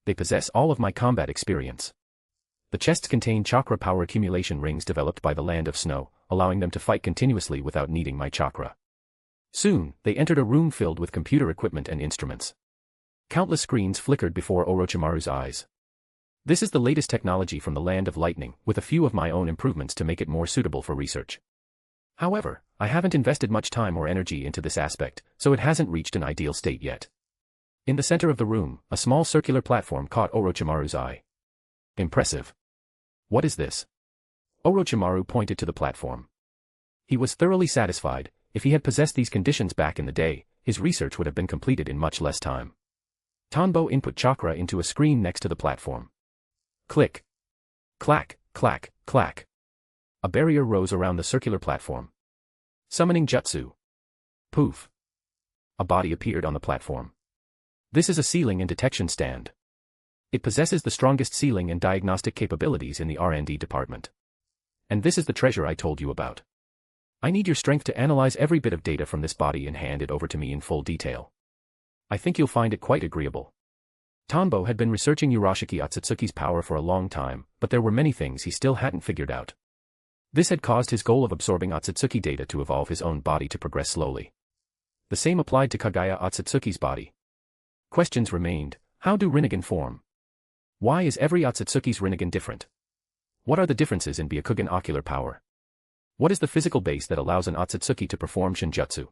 They possess all of my combat experience. The chests contain chakra power accumulation rings developed by the Land of Snow, allowing them to fight continuously without needing my chakra. Soon, they entered a room filled with computer equipment and instruments. Countless screens flickered before Orochimaru's eyes. This is the latest technology from the Land of Lightning, with a few of my own improvements to make it more suitable for research. However, I haven't invested much time or energy into this aspect, so it hasn't reached an ideal state yet. In the center of the room, a small circular platform caught Orochimaru's eye. Impressive. What is this? Orochimaru pointed to the platform. He was thoroughly satisfied. If he had possessed these conditions back in the day, his research would have been completed in much less time. Tonbo input chakra into a screen next to the platform. Click. Clack, clack, clack. A barrier rose around the circular platform. Summoning jutsu. Poof. A body appeared on the platform. This is a sealing and detection stand. It possesses the strongest sealing and diagnostic capabilities in the R&D department. And this is the treasure I told you about. I need your strength to analyze every bit of data from this body and hand it over to me in full detail. I think you'll find it quite agreeable. Tonbo had been researching Urashiki Otsutsuki's power for a long time, but there were many things he still hadn't figured out. This had caused his goal of absorbing Otsutsuki data to evolve his own body to progress slowly. The same applied to Kagaya Otsutsuki's body. Questions remained: how do Rinnegan form? Why is every Otsutsuki's Rinnegan different? What are the differences in Byakugan ocular power? What is the physical base that allows an Otsutsuki to perform Genjutsu?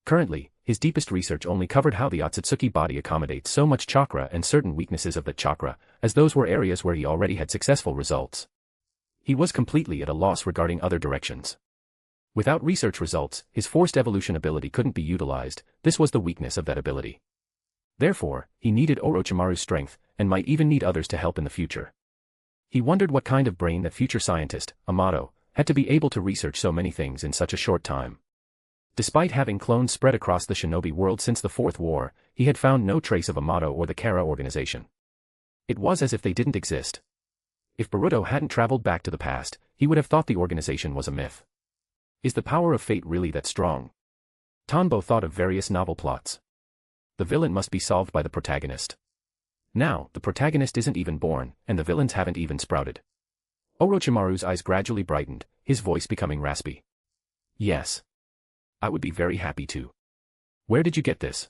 Currently, his deepest research only covered how the Otsutsuki body accommodates so much chakra and certain weaknesses of that chakra, as those were areas where he already had successful results. He was completely at a loss regarding other directions. Without research results, his forced evolution ability couldn't be utilized. This was the weakness of that ability. Therefore, he needed Orochimaru's strength, and might even need others to help in the future. He wondered what kind of brain that future scientist, Amato, had to be able to research so many things in such a short time. Despite having clones spread across the shinobi world since the Fourth War, he had found no trace of Amato or the Kara organization. It was as if they didn't exist. If Boruto hadn't traveled back to the past, he would have thought the organization was a myth. Is the power of fate really that strong? Tanbo thought of various novel plots. The villain must be solved by the protagonist. Now, the protagonist isn't even born, and the villains haven't even sprouted. Orochimaru's eyes gradually brightened, his voice becoming raspy. Yes. I would be very happy to. Where did you get this?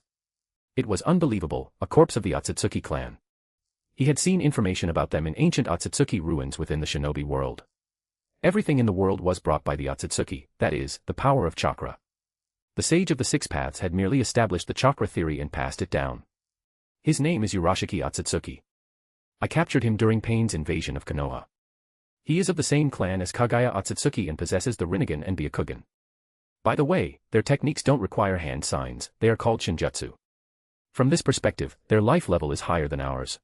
It was unbelievable, a corpse of the Otsutsuki clan. He had seen information about them in ancient Otsutsuki ruins within the shinobi world. Everything in the world was brought by the Otsutsuki, that is, the power of chakra. The sage of the Six Paths had merely established the chakra theory and passed it down. His name is Urashiki Otsutsuki. I captured him during Pain's invasion of Konoha. He is of the same clan as Kagaya Otsutsuki and possesses the Rinnegan and Byakugan. By the way, their techniques don't require hand signs, they are called Shinjutsu. From this perspective, their life level is higher than ours.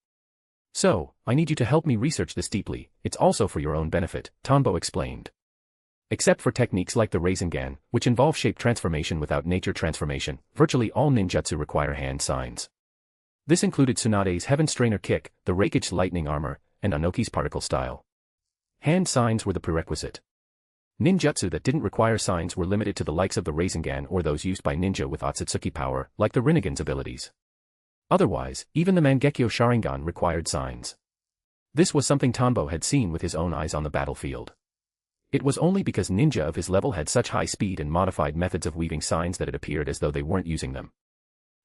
So, I need you to help me research this deeply, it's also for your own benefit, Tanbo explained. Except for techniques like the Rasengan, which involve shape transformation without nature transformation, virtually all ninjutsu require hand signs. This included Tsunade's Heaven Strainer kick, the Rakich's lightning armor, and Anoki's particle style. Hand signs were the prerequisite. Ninjutsu that didn't require signs were limited to the likes of the Rasengan or those used by ninja with Otsutsuki power, like the Rinnegan's abilities. Otherwise, even the Mangekyo Sharingan required signs. This was something Tanbo had seen with his own eyes on the battlefield. It was only because ninja of his level had such high speed and modified methods of weaving signs that it appeared as though they weren't using them.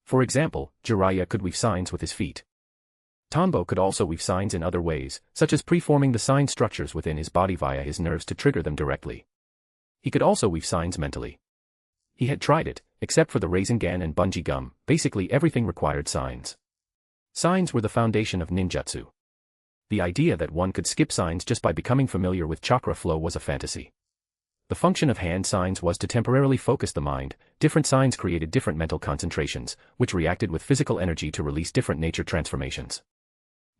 For example, Jiraiya could weave signs with his feet. Tanbo could also weave signs in other ways, such as preforming the sign structures within his body via his nerves to trigger them directly. He could also weave signs mentally. He had tried it, except for the Rasengan and Bungee Gum, basically everything required signs. Signs were the foundation of ninjutsu. The idea that one could skip signs just by becoming familiar with chakra flow was a fantasy. The function of hand signs was to temporarily focus the mind. Different signs created different mental concentrations, which reacted with physical energy to release different nature transformations.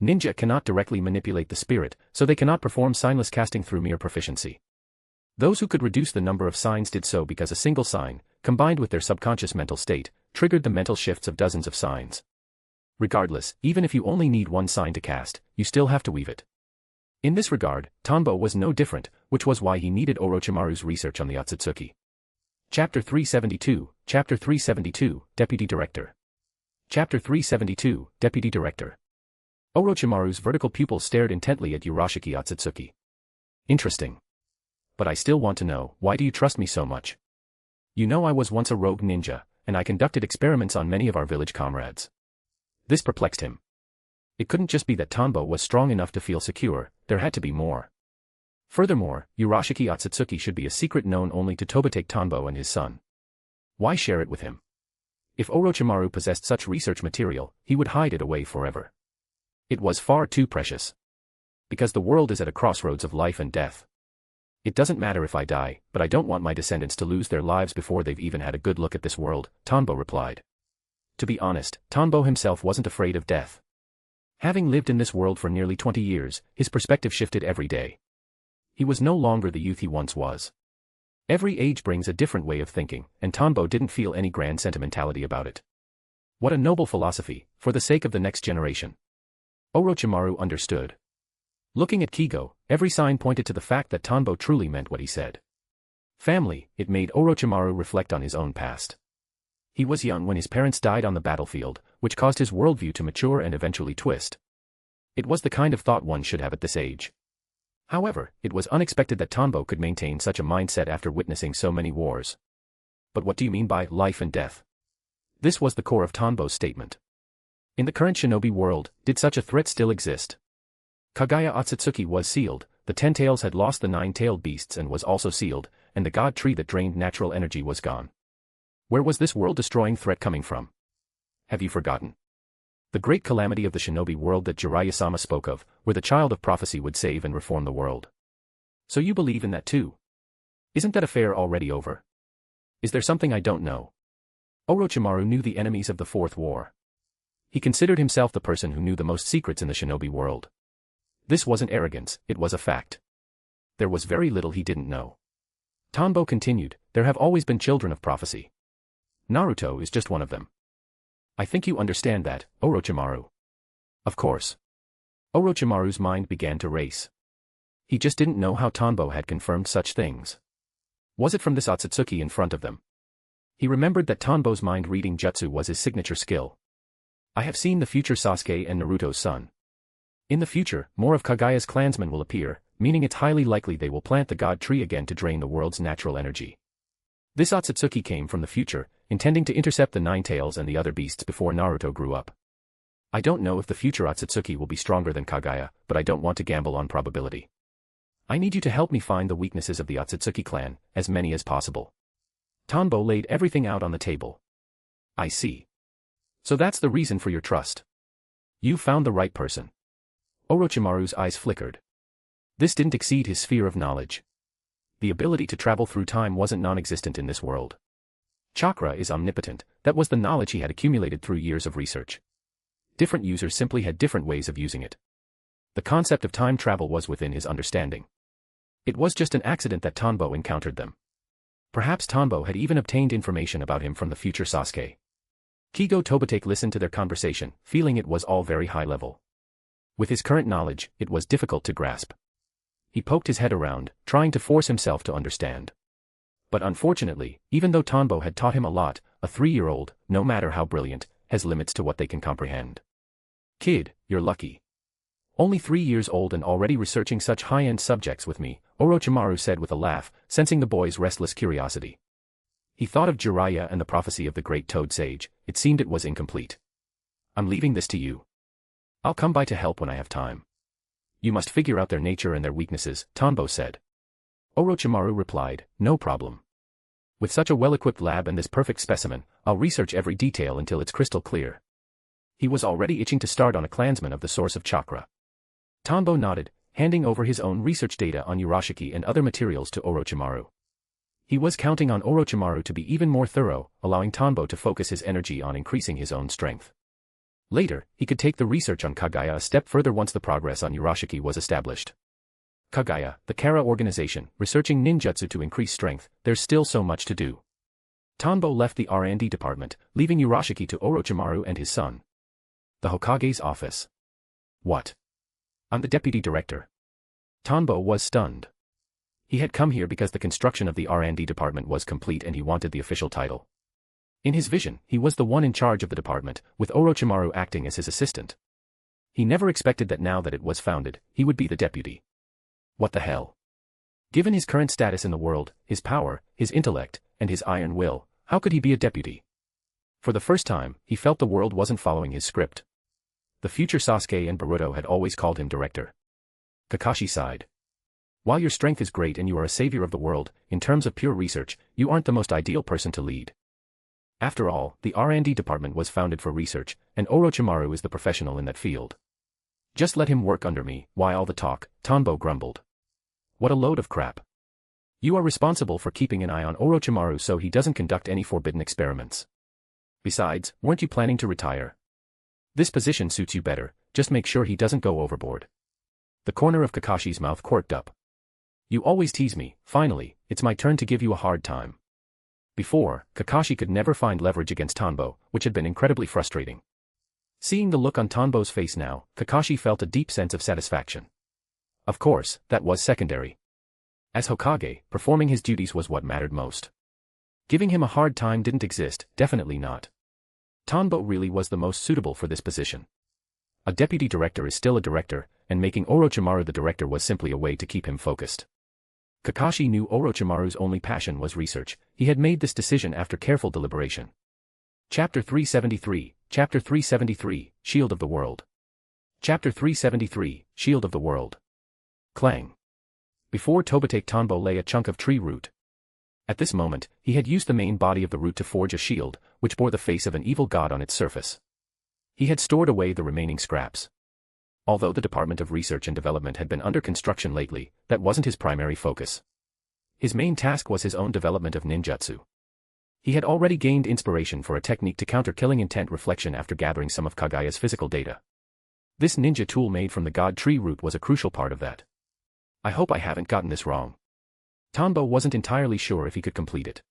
Ninja cannot directly manipulate the spirit, so they cannot perform signless casting through mere proficiency. Those who could reduce the number of signs did so because a single sign, combined with their subconscious mental state, triggered the mental shifts of dozens of signs. Regardless, even if you only need one sign to cast, you still have to weave it. In this regard, Tanbo was no different, which was why he needed Orochimaru's research on the Otsutsuki. Chapter 372, Chapter 372, Deputy Director. Chapter 372, Deputy Director. Orochimaru's vertical pupil stared intently at Urashiki Otsutsuki. Interesting. But I still want to know, why do you trust me so much? You know I was once a rogue ninja, and I conducted experiments on many of our village comrades. This perplexed him. It couldn't just be that Tanbo was strong enough to feel secure, there had to be more. Furthermore, Urashiki Otsutsuki should be a secret known only to Tobitake Tanbo and his son. Why share it with him? If Orochimaru possessed such research material, he would hide it away forever. It was far too precious. Because the world is at a crossroads of life and death. It doesn't matter if I die, but I don't want my descendants to lose their lives before they've even had a good look at this world, Tanbo replied. To be honest, Tanbo himself wasn't afraid of death. Having lived in this world for nearly 20 years, his perspective shifted every day. He was no longer the youth he once was. Every age brings a different way of thinking, and Tanbo didn't feel any grand sentimentality about it. What a noble philosophy, for the sake of the next generation. Orochimaru understood. Looking at Kigo, every sign pointed to the fact that Tanbo truly meant what he said. Family, it made Orochimaru reflect on his own past. He was young when his parents died on the battlefield, which caused his worldview to mature and eventually twist. It was the kind of thought one should have at this age. However, it was unexpected that Tanbo could maintain such a mindset after witnessing so many wars. But what do you mean by life and death? This was the core of Tanbo's statement. In the current shinobi world, did such a threat still exist? Kagaya Otsutsuki was sealed, the 10 tails had lost the 9-tailed beasts and was also sealed, and the god tree that drained natural energy was gone. Where was this world-destroying threat coming from? Have you forgotten? The great calamity of the shinobi world that Jiraiya-sama spoke of, where the child of prophecy would save and reform the world. So you believe in that too? Isn't that affair already over? Is there something I don't know? Orochimaru knew the enemies of the Fourth War. He considered himself the person who knew the most secrets in the shinobi world. This wasn't arrogance, it was a fact. There was very little he didn't know. Tanbo continued, there have always been children of prophecy. Naruto is just one of them. I think you understand that, Orochimaru. Of course. Orochimaru's mind began to race. He just didn't know how Tanbo had confirmed such things. Was it from this Otsutsuki in front of them? He remembered that Tanbo's mind-reading jutsu was his signature skill. I have seen the future Sasuke and Naruto's son. In the future, more of Kagaya's clansmen will appear, meaning it's highly likely they will plant the god tree again to drain the world's natural energy. This Otsutsuki came from the future, intending to intercept the 9 tails and the other beasts before Naruto grew up. I don't know if the future Otsutsuki will be stronger than Kagaya, but I don't want to gamble on probability. I need you to help me find the weaknesses of the Otsutsuki clan, as many as possible. Tanbo laid everything out on the table. I see. So that's the reason for your trust. You found the right person. Orochimaru's eyes flickered. This didn't exceed his sphere of knowledge. The ability to travel through time wasn't non-existent in this world. Chakra is omnipotent, that was the knowledge he had accumulated through years of research. Different users simply had different ways of using it. The concept of time travel was within his understanding. It was just an accident that Tanbo encountered them. Perhaps Tanbo had even obtained information about him from the future Sasuke. Kigo Tobitake listened to their conversation, feeling it was all very high level. With his current knowledge, it was difficult to grasp. He poked his head around, trying to force himself to understand. But unfortunately, even though Tanbo had taught him a lot, a 3-year-old, no matter how brilliant, has limits to what they can comprehend. Kid, you're lucky. Only 3 years old and already researching such high-end subjects with me, Orochimaru said with a laugh, sensing the boy's restless curiosity. He thought of Jiraiya and the prophecy of the great Toad Sage, it seemed it was incomplete. I'm leaving this to you. I'll come by to help when I have time. You must figure out their nature and their weaknesses, Tanbo said. Orochimaru replied, no problem. With such a well-equipped lab and this perfect specimen, I'll research every detail until it's crystal clear. He was already itching to start on a clansman of the source of chakra. Tanbo nodded, handing over his own research data on Urashiki and other materials to Orochimaru. He was counting on Orochimaru to be even more thorough, allowing Tanbo to focus his energy on increasing his own strength. Later, he could take the research on Kagaya a step further once the progress on Urashiki was established. Kagaya, the Kara organization, researching ninjutsu to increase strength, there's still so much to do. Tanbo left the R&D department, leaving Urashiki to Orochimaru and his son. The Hokage's office. What? I'm the deputy director. Tanbo was stunned. He had come here because the construction of the R&D department was complete and he wanted the official title. In his vision, he was the one in charge of the department, with Orochimaru acting as his assistant. He never expected that now that it was founded, he would be the deputy. What the hell? Given his current status in the world, his power, his intellect, and his iron will, how could he be a deputy? For the first time, he felt the world wasn't following his script. The future Sasuke and Boruto had always called him director. Kakashi sighed. While your strength is great and you are a savior of the world, in terms of pure research, you aren't the most ideal person to lead. After all, the R&D department was founded for research, and Orochimaru is the professional in that field. Just let him work under me, why all the talk, Tanbo grumbled. What a load of crap. You are responsible for keeping an eye on Orochimaru so he doesn't conduct any forbidden experiments. Besides, weren't you planning to retire? This position suits you better, just make sure he doesn't go overboard. The corner of Kakashi's mouth quirked up. You always tease me, finally, it's my turn to give you a hard time. Before, Kakashi could never find leverage against Tanbo, which had been incredibly frustrating. Seeing the look on Tanbo's face now, Kakashi felt a deep sense of satisfaction. Of course, that was secondary. As Hokage, performing his duties was what mattered most. Giving him a hard time didn't exist, definitely not. Tanbo really was the most suitable for this position. A deputy director is still a director, and making Orochimaru the director was simply a way to keep him focused. Kakashi knew Orochimaru's only passion was research. He had made this decision after careful deliberation. Chapter 373, Chapter 373, Shield of the World. Chapter 373, Shield of the World. Clang. Before Tobitake Tonbo lay a chunk of tree root. At this moment, he had used the main body of the root to forge a shield, which bore the face of an evil god on its surface. He had stored away the remaining scraps. Although the Department of Research and Development had been under construction lately, that wasn't his primary focus. His main task was his own development of ninjutsu. He had already gained inspiration for a technique to counter killing intent reflection after gathering some of Kagaya's physical data. This ninja tool made from the god tree root was a crucial part of that. I hope I haven't gotten this wrong. Tonbo wasn't entirely sure if he could complete it.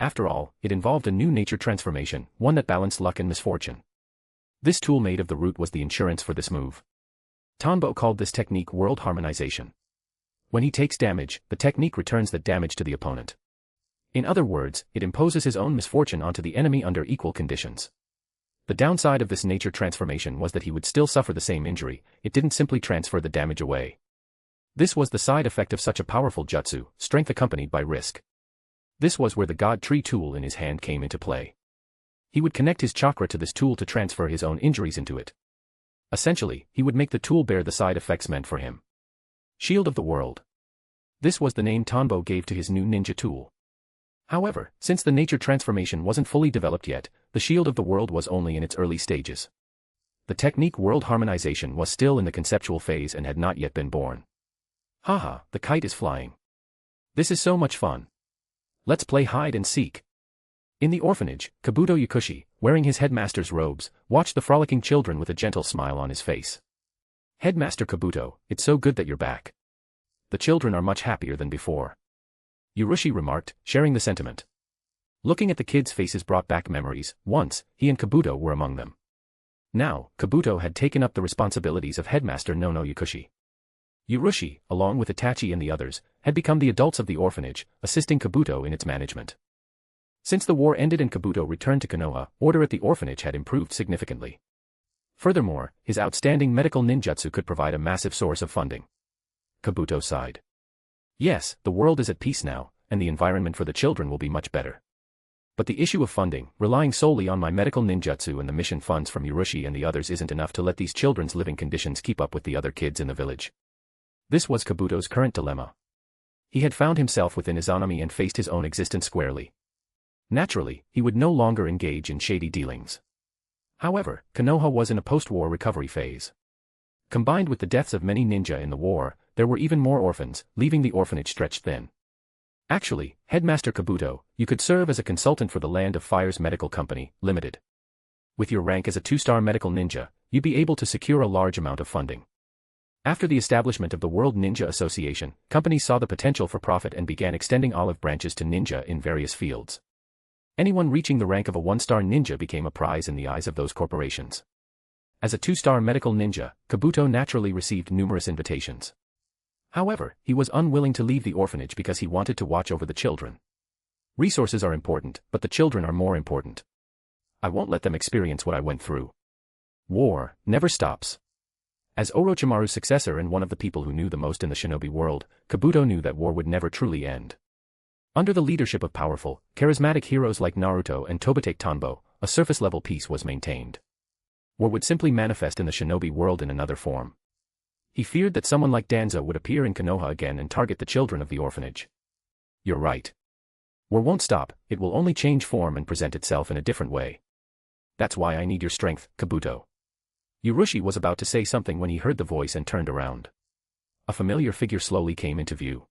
After all, it involved a new nature transformation, one that balanced luck and misfortune. This tool made of the root was the insurance for this move. Tonbo called this technique world harmonization. When he takes damage, the technique returns that damage to the opponent. In other words, it imposes his own misfortune onto the enemy under equal conditions. The downside of this nature transformation was that he would still suffer the same injury, it didn't simply transfer the damage away. This was the side effect of such a powerful jutsu, strength accompanied by risk. This was where the god tree tool in his hand came into play. He would connect his chakra to this tool to transfer his own injuries into it. Essentially, he would make the tool bear the side effects meant for him. Shield of the World. This was the name Tonbo gave to his new ninja tool. However, since the nature transformation wasn't fully developed yet, the Shield of the World was only in its early stages. The technique world harmonization was still in the conceptual phase and had not yet been born. Haha, the kite is flying. This is so much fun. Let's play hide and seek. In the orphanage, Kabuto Yakushi, wearing his headmaster's robes, watched the frolicking children with a gentle smile on his face. Headmaster Kabuto, it's so good that you're back. The children are much happier than before. Urushi remarked, sharing the sentiment. Looking at the kids' faces brought back memories. Once, he and Kabuto were among them. Now, Kabuto had taken up the responsibilities of Headmaster Nono Yakushi. Urushi, along with Itachi and the others, had become the adults of the orphanage, assisting Kabuto in its management. Since the war ended and Kabuto returned to Konoha, order at the orphanage had improved significantly. Furthermore, his outstanding medical ninjutsu could provide a massive source of funding. Kabuto sighed. Yes, the world is at peace now, and the environment for the children will be much better. But the issue of funding, relying solely on my medical ninjutsu and the mission funds from Urushi and the others isn't enough to let these children's living conditions keep up with the other kids in the village. This was Kabuto's current dilemma. He had found himself within Izanami and faced his own existence squarely. Naturally, he would no longer engage in shady dealings. However, Konoha was in a post-war recovery phase. Combined with the deaths of many ninja in the war, there were even more orphans, leaving the orphanage stretched thin. Actually, Headmaster Kabuto, you could serve as a consultant for the Land of Fire's Medical Company, Limited. With your rank as a 2-star medical ninja, you'd be able to secure a large amount of funding. After the establishment of the World Ninja Association, companies saw the potential for profit and began extending olive branches to ninja in various fields. Anyone reaching the rank of a 1-star ninja became a prize in the eyes of those corporations. As a 2-star medical ninja, Kabuto naturally received numerous invitations. However, he was unwilling to leave the orphanage because he wanted to watch over the children. Resources are important, but the children are more important. I won't let them experience what I went through. War never stops. As Orochimaru's successor and one of the people who knew the most in the shinobi world, Kabuto knew that war would never truly end. Under the leadership of powerful, charismatic heroes like Naruto and Tobitake Tonbo, a surface-level peace was maintained. War would simply manifest in the shinobi world in another form. He feared that someone like Danzo would appear in Konoha again and target the children of the orphanage. You're right. War won't stop, it will only change form and present itself in a different way. That's why I need your strength, Kabuto. Urushi was about to say something when he heard the voice and turned around. A familiar figure slowly came into view.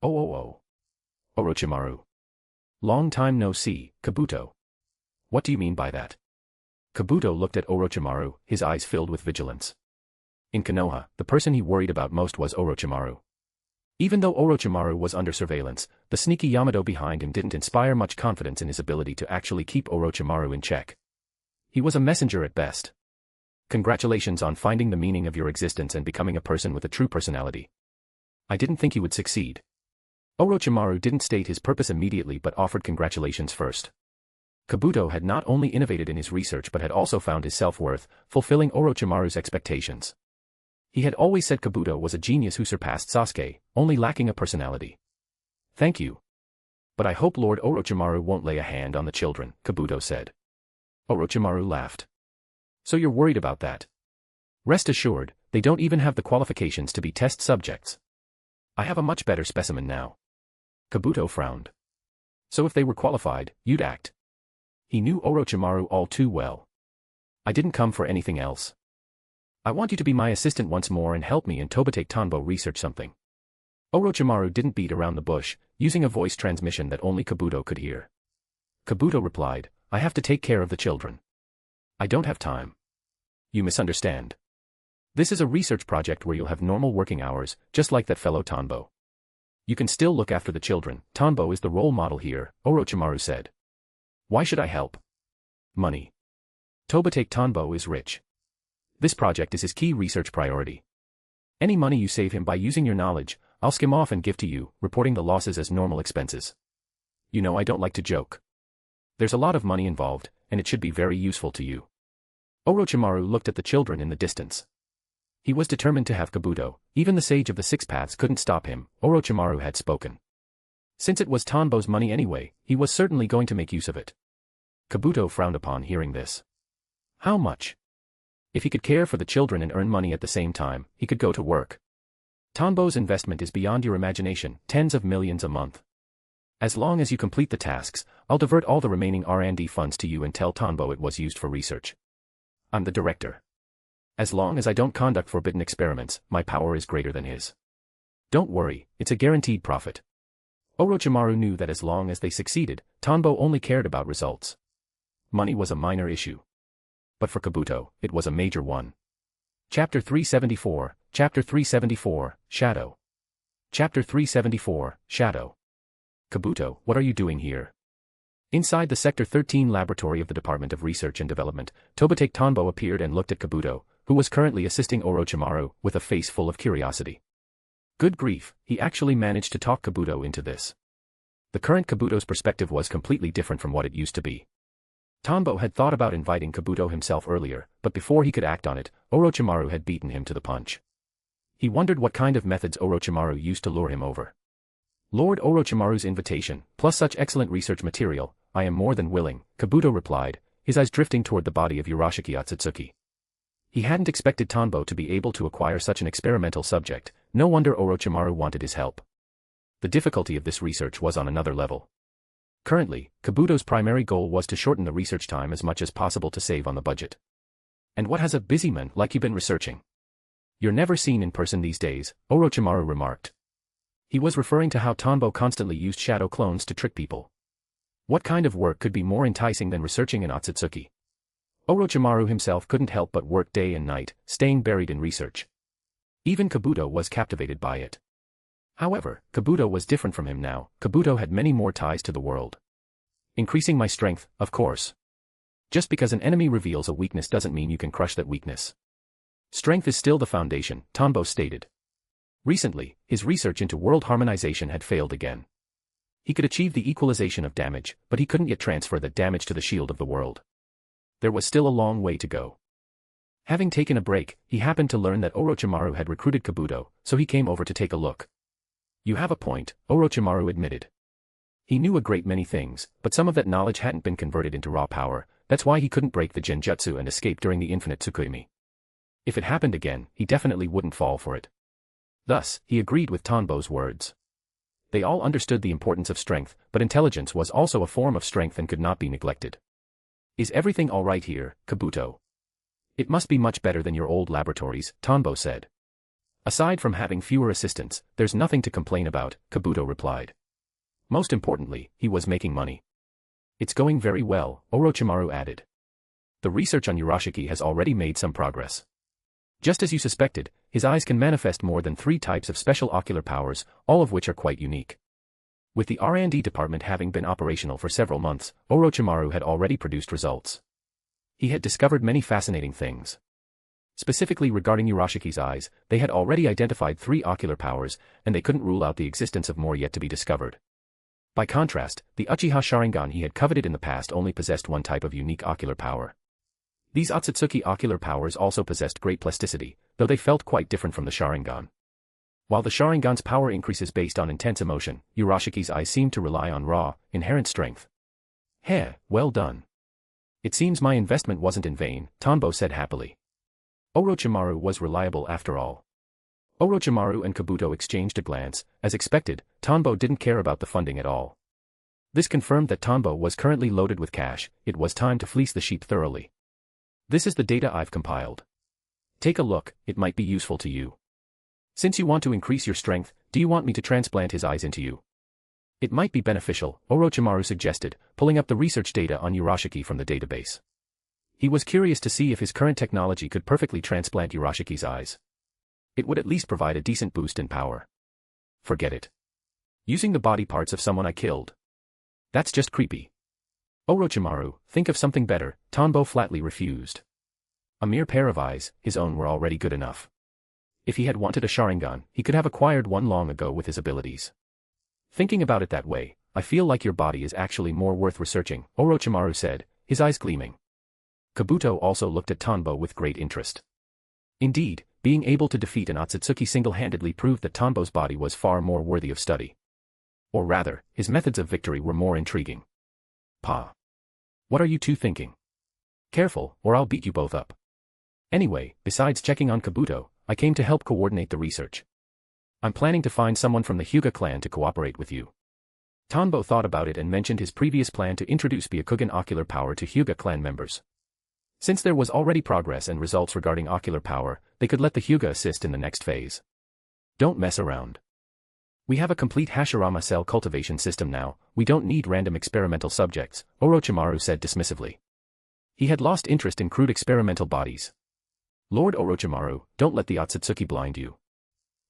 Oh. Orochimaru. Long time no see, Kabuto. What do you mean by that? Kabuto looked at Orochimaru, his eyes filled with vigilance. In Konoha, the person he worried about most was Orochimaru. Even though Orochimaru was under surveillance, the sneaky Yamato behind him didn't inspire much confidence in his ability to actually keep Orochimaru in check. He was a messenger at best. Congratulations on finding the meaning of your existence and becoming a person with a true personality. I didn't think you would succeed. Orochimaru didn't state his purpose immediately but offered congratulations first. Kabuto had not only innovated in his research but had also found his self-worth, fulfilling Orochimaru's expectations. He had always said Kabuto was a genius who surpassed Sasuke, only lacking a personality. Thank you. But I hope Lord Orochimaru won't lay a hand on the children, Kabuto said. Orochimaru laughed. So you're worried about that? Rest assured, they don't even have the qualifications to be test subjects. I have a much better specimen now. Kabuto frowned. So if they were qualified, you'd act. He knew Orochimaru all too well. I didn't come for anything else. I want you to be my assistant once more and help me and Tobitake Tanbo research something. Orochimaru didn't beat around the bush, using a voice transmission that only Kabuto could hear. Kabuto replied, I have to take care of the children. I don't have time. You misunderstand. This is a research project where you'll have normal working hours, just like that fellow Tanbo. You can still look after the children. Tanbo is the role model here, Orochimaru said. Why should I help? Money. Tobitake Tanbo is rich. This project is his key research priority. Any money you save him by using your knowledge, I'll skim off and give to you, reporting the losses as normal expenses. You know I don't like to joke. There's a lot of money involved, and it should be very useful to you. Orochimaru looked at the children in the distance. He was determined to have Kabuto. Even the Sage of the Six Paths couldn't stop him. Orochimaru had spoken. Since it was Tanbo's money anyway, he was certainly going to make use of it. Kabuto frowned upon hearing this. How much? If he could care for the children and earn money at the same time, he could go to work. Tanbo's investment is beyond your imagination, tens of millions a month. As long as you complete the tasks, I'll divert all the remaining R&D funds to you and tell Tanbo it was used for research. I'm the director. As long as I don't conduct forbidden experiments, my power is greater than his. Don't worry, it's a guaranteed profit. Orochimaru knew that as long as they succeeded, Tanbo only cared about results. Money was a minor issue. But for Kabuto, it was a major one. Chapter 374, Chapter 374, Shadow. Chapter 374, Shadow. Kabuto, what are you doing here? Inside the Sector 13 laboratory of the Department of Research and Development, Tobitake Tanbo appeared and looked at Kabuto, who was currently assisting Orochimaru, with a face full of curiosity. Good grief, he actually managed to talk Kabuto into this. The current Kabuto's perspective was completely different from what it used to be. Tanbo had thought about inviting Kabuto himself earlier, but before he could act on it, Orochimaru had beaten him to the punch. He wondered what kind of methods Orochimaru used to lure him over. Lord Orochimaru's invitation, plus such excellent research material, I am more than willing, Kabuto replied, his eyes drifting toward the body of Urashiki Otsutsuki. He hadn't expected Tanbo to be able to acquire such an experimental subject, no wonder Orochimaru wanted his help. The difficulty of this research was on another level. Currently, Kabuto's primary goal was to shorten the research time as much as possible to save on the budget. And what has a busy man like you been researching? You're never seen in person these days, Orochimaru remarked. He was referring to how Tanbo constantly used shadow clones to trick people. What kind of work could be more enticing than researching an Otsutsuki? Orochimaru himself couldn't help but work day and night, staying buried in research. Even Kabuto was captivated by it. However, Kabuto was different from him now. Kabuto had many more ties to the world. Increasing my strength, of course. Just because an enemy reveals a weakness doesn't mean you can crush that weakness. Strength is still the foundation, Tanbo stated. Recently, his research into world harmonization had failed again. He could achieve the equalization of damage, but he couldn't yet transfer that damage to the shield of the world. There was still a long way to go. Having taken a break, he happened to learn that Orochimaru had recruited Kabuto, so he came over to take a look. You have a point, Orochimaru admitted. He knew a great many things, but some of that knowledge hadn't been converted into raw power. That's why he couldn't break the Genjutsu and escape during the infinite Tsukuyomi. If it happened again, he definitely wouldn't fall for it. Thus, he agreed with Tanbo's words. They all understood the importance of strength, but intelligence was also a form of strength and could not be neglected. Is everything all right here, Kabuto? It must be much better than your old laboratories, Tanbo said. Aside from having fewer assistants, there's nothing to complain about, Kabuto replied. Most importantly, he was making money. It's going very well, Orochimaru added. The research on Urashiki has already made some progress. Just as you suspected, his eyes can manifest more than 3 types of special ocular powers, all of which are quite unique. With the R&D department having been operational for several months, Orochimaru had already produced results. He had discovered many fascinating things. Specifically regarding Urashiki's eyes, they had already identified 3 ocular powers, and they couldn't rule out the existence of more yet to be discovered. By contrast, the Uchiha Sharingan he had coveted in the past only possessed one type of unique ocular power. These Otsutsuki ocular powers also possessed great plasticity, though they felt quite different from the Sharingan. While the Sharingan's power increases based on intense emotion, Urashiki's eyes seemed to rely on raw, inherent strength. Heh, well done. It seems my investment wasn't in vain, Tanbo said happily. Orochimaru was reliable after all. Orochimaru and Kabuto exchanged a glance. As expected, Tanbo didn't care about the funding at all. This confirmed that Tanbo was currently loaded with cash. It was time to fleece the sheep thoroughly. This is the data I've compiled. Take a look, it might be useful to you. Since you want to increase your strength, do you want me to transplant his eyes into you? It might be beneficial, Orochimaru suggested, pulling up the research data on Urashiki from the database. He was curious to see if his current technology could perfectly transplant Urashiki's eyes. It would at least provide a decent boost in power. Forget it. Using the body parts of someone I killed. That's just creepy. Orochimaru, think of something better, Tanbo flatly refused. A mere pair of eyes, his own were already good enough. If he had wanted a Sharingan, he could have acquired one long ago with his abilities. Thinking about it that way, I feel like your body is actually more worth researching, Orochimaru said, his eyes gleaming. Kabuto also looked at Tanbo with great interest. Indeed, being able to defeat an Otsutsuki single-handedly proved that Tanbo's body was far more worthy of study. Or rather, his methods of victory were more intriguing. Pa. What are you two thinking? Careful, or I'll beat you both up. Anyway, besides checking on Kabuto, I came to help coordinate the research. I'm planning to find someone from the Hyuga clan to cooperate with you. Tanbo thought about it and mentioned his previous plan to introduce Byakugan ocular power to Hyuga clan members. Since there was already progress and results regarding ocular power, they could let the Hyuga assist in the next phase. Don't mess around. We have a complete Hashirama cell cultivation system now, we don't need random experimental subjects, Orochimaru said dismissively. He had lost interest in crude experimental bodies. Lord Orochimaru, don't let the Otsutsuki blind you.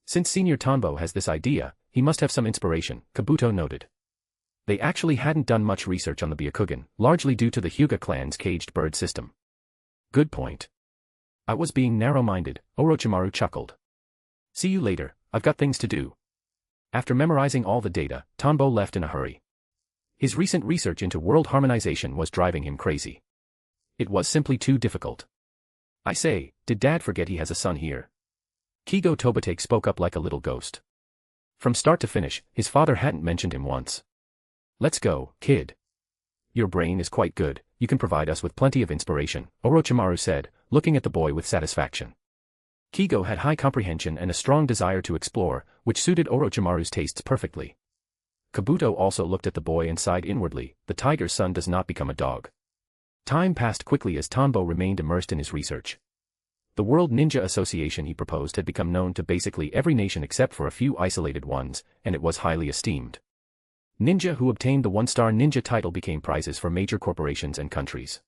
Since Senior Tanbo has this idea, he must have some inspiration, Kabuto noted. They actually hadn't done much research on the Byakugan, largely due to the Hyuga clan's caged bird system. Good point. I was being narrow-minded, Orochimaru chuckled. See you later, I've got things to do. After memorizing all the data, Tanbo left in a hurry. His recent research into world harmonization was driving him crazy. It was simply too difficult. I say, did Dad forget he has a son here? Kigo Tobitake spoke up like a little ghost. From start to finish, his father hadn't mentioned him once. Let's go, kid. Your brain is quite good, you can provide us with plenty of inspiration, Orochimaru said, looking at the boy with satisfaction. Kigo had high comprehension and a strong desire to explore, which suited Orochimaru's tastes perfectly. Kabuto also looked at the boy and sighed inwardly, the tiger's son does not become a dog. Time passed quickly as Tanbo remained immersed in his research. The World Ninja Association he proposed had become known to basically every nation except for a few isolated ones, and it was highly esteemed. Ninja who obtained the one-star ninja title became prizes for major corporations and countries.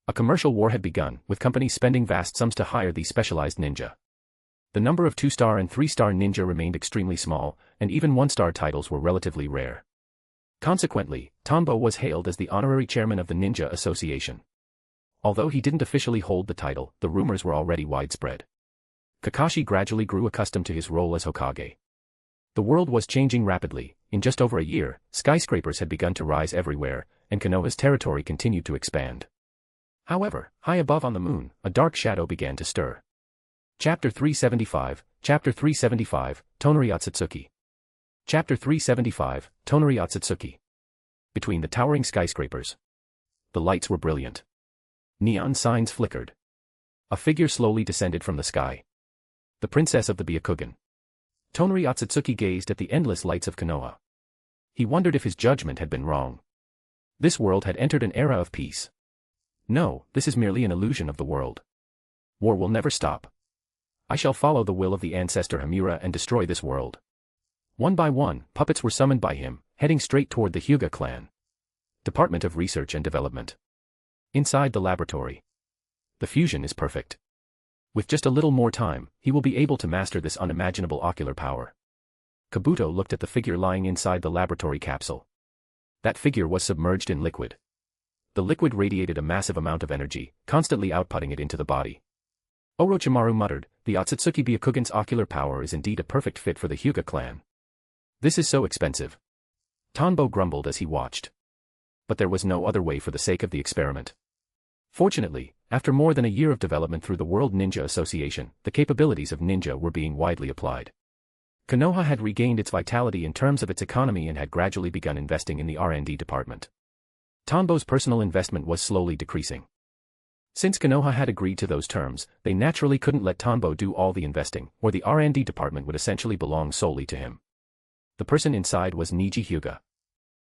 A commercial war had begun, with companies spending vast sums to hire these specialized ninja. The number of 2-star and 3-star ninja remained extremely small, and even 1-star titles were relatively rare. Consequently, Tanbo was hailed as the honorary chairman of the Ninja Association. Although he didn't officially hold the title, the rumors were already widespread. Kakashi gradually grew accustomed to his role as Hokage. The world was changing rapidly. In just over a year, skyscrapers had begun to rise everywhere, and Konoha's territory continued to expand. However, high above on the moon, a dark shadow began to stir. Chapter 375, Tonari Otsutsuki. Chapter 375, Tonari Otsutsuki. Between the towering skyscrapers. The lights were brilliant. Neon signs flickered. A figure slowly descended from the sky. The princess of the Byakugan. Tonari Otsutsuki gazed at the endless lights of Konoha. He wondered if his judgment had been wrong. This world had entered an era of peace. No, this is merely an illusion of the world. War will never stop. I shall follow the will of the ancestor Hamura and destroy this world. One by one, puppets were summoned by him, heading straight toward the Hyuga clan. Department of Research and Development. Inside the laboratory. The fusion is perfect. With just a little more time, he will be able to master this unimaginable ocular power. Kabuto looked at the figure lying inside the laboratory capsule. That figure was submerged in liquid. The liquid radiated a massive amount of energy, constantly outputting it into the body. Orochimaru muttered, the Otsutsuki Byakugan's ocular power is indeed a perfect fit for the Hyuga clan. This is so expensive. Tanbo grumbled as he watched. But there was no other way for the sake of the experiment. Fortunately, after more than a year of development through the World Ninja Association, the capabilities of ninja were being widely applied. Konoha had regained its vitality in terms of its economy and had gradually begun investing in the R&D department. Tanbo's personal investment was slowly decreasing. Since Konoha had agreed to those terms, they naturally couldn't let Tanbo do all the investing, or the R&D department would essentially belong solely to him. The person inside was Niji Hyuga.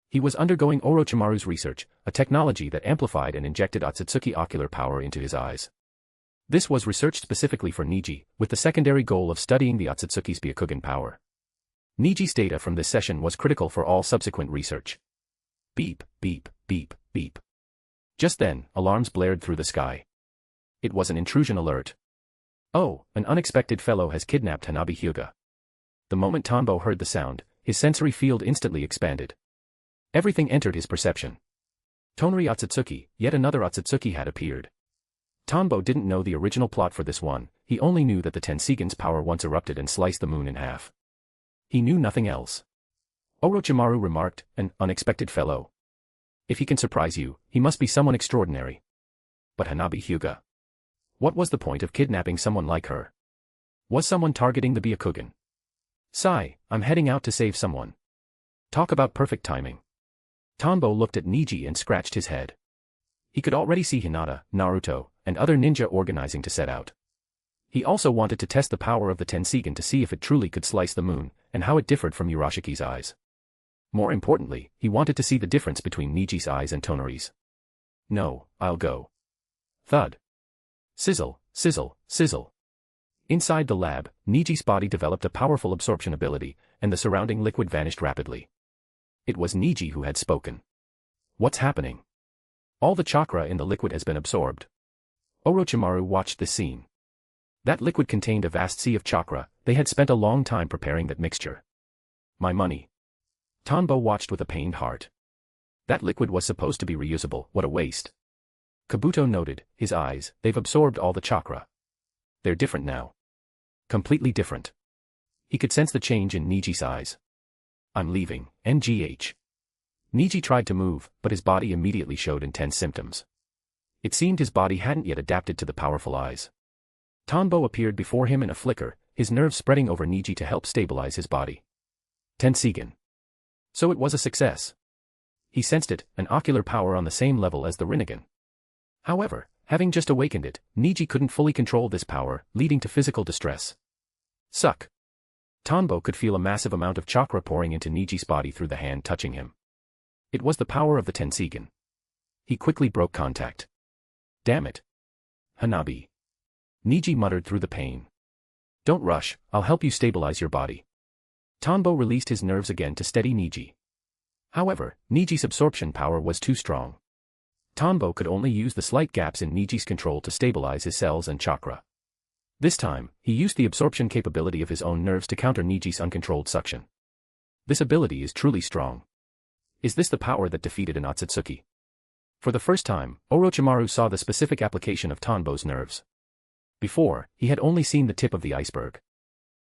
He was undergoing Orochimaru's research, a technology that amplified and injected Otsutsuki ocular power into his eyes. This was researched specifically for Niji, with the secondary goal of studying the Otsutsuki's Byakugan power. Niji's data from this session was critical for all subsequent research. Beep, beep, beep, beep. Just then, alarms blared through the sky. It was an intrusion alert. Oh, an unexpected fellow has kidnapped Hanabi Hyuga. The moment Tanbo heard the sound, his sensory field instantly expanded. Everything entered his perception. Tonri Otsutsuki, yet another Otsutsuki had appeared. Tanbo didn't know the original plot for this one, he only knew that the Tensigen's power once erupted and sliced the moon in half. He knew nothing else. Orochimaru remarked, an unexpected fellow. If he can surprise you, he must be someone extraordinary. But Hanabi Hyuga. What was the point of kidnapping someone like her? Was someone targeting the Byakugan? Sigh, I'm heading out to save someone. Talk about perfect timing. Tanbo looked at Niji and scratched his head. He could already see Hinata, Naruto, and other ninja organizing to set out. He also wanted to test the power of the Tensigen to see if it truly could slice the moon, and how it differed from Urashiki's eyes. More importantly, he wanted to see the difference between Niji's eyes and Tonari's. No, I'll go. Thud. Sizzle, sizzle, sizzle. Inside the lab, Niji's body developed a powerful absorption ability, and the surrounding liquid vanished rapidly. It was Niji who had spoken. What's happening? All the chakra in the liquid has been absorbed. Orochimaru watched this scene. That liquid contained a vast sea of chakra, they had spent a long time preparing that mixture. My money. Tanbo watched with a pained heart. That liquid was supposed to be reusable, what a waste. Kabuto noted, his eyes, they've absorbed all the chakra. They're different now. Completely different. He could sense the change in Niji's eyes. I'm leaving, NGH. Niji tried to move, but his body immediately showed intense symptoms. It seemed his body hadn't yet adapted to the powerful eyes. Tanbo appeared before him in a flicker, his nerves spreading over Niji to help stabilize his body. Tensigen. So it was a success. He sensed it, an ocular power on the same level as the Rinnegan. However, having just awakened it, Niji couldn't fully control this power, leading to physical distress. Suck. Tanbo could feel a massive amount of chakra pouring into Niji's body through the hand touching him. It was the power of the Tensigen. He quickly broke contact. Damn it. Hanabi. Niji muttered through the pain. Don't rush, I'll help you stabilize your body. Tanbo released his nerves again to steady Niji. However, Niji's absorption power was too strong. Tanbo could only use the slight gaps in Niji's control to stabilize his cells and chakra. This time, he used the absorption capability of his own nerves to counter Niji's uncontrolled suction. This ability is truly strong. Is this the power that defeated an Otsutsuki? For the first time, Orochimaru saw the specific application of Tanbo's nerves. Before, he had only seen the tip of the iceberg.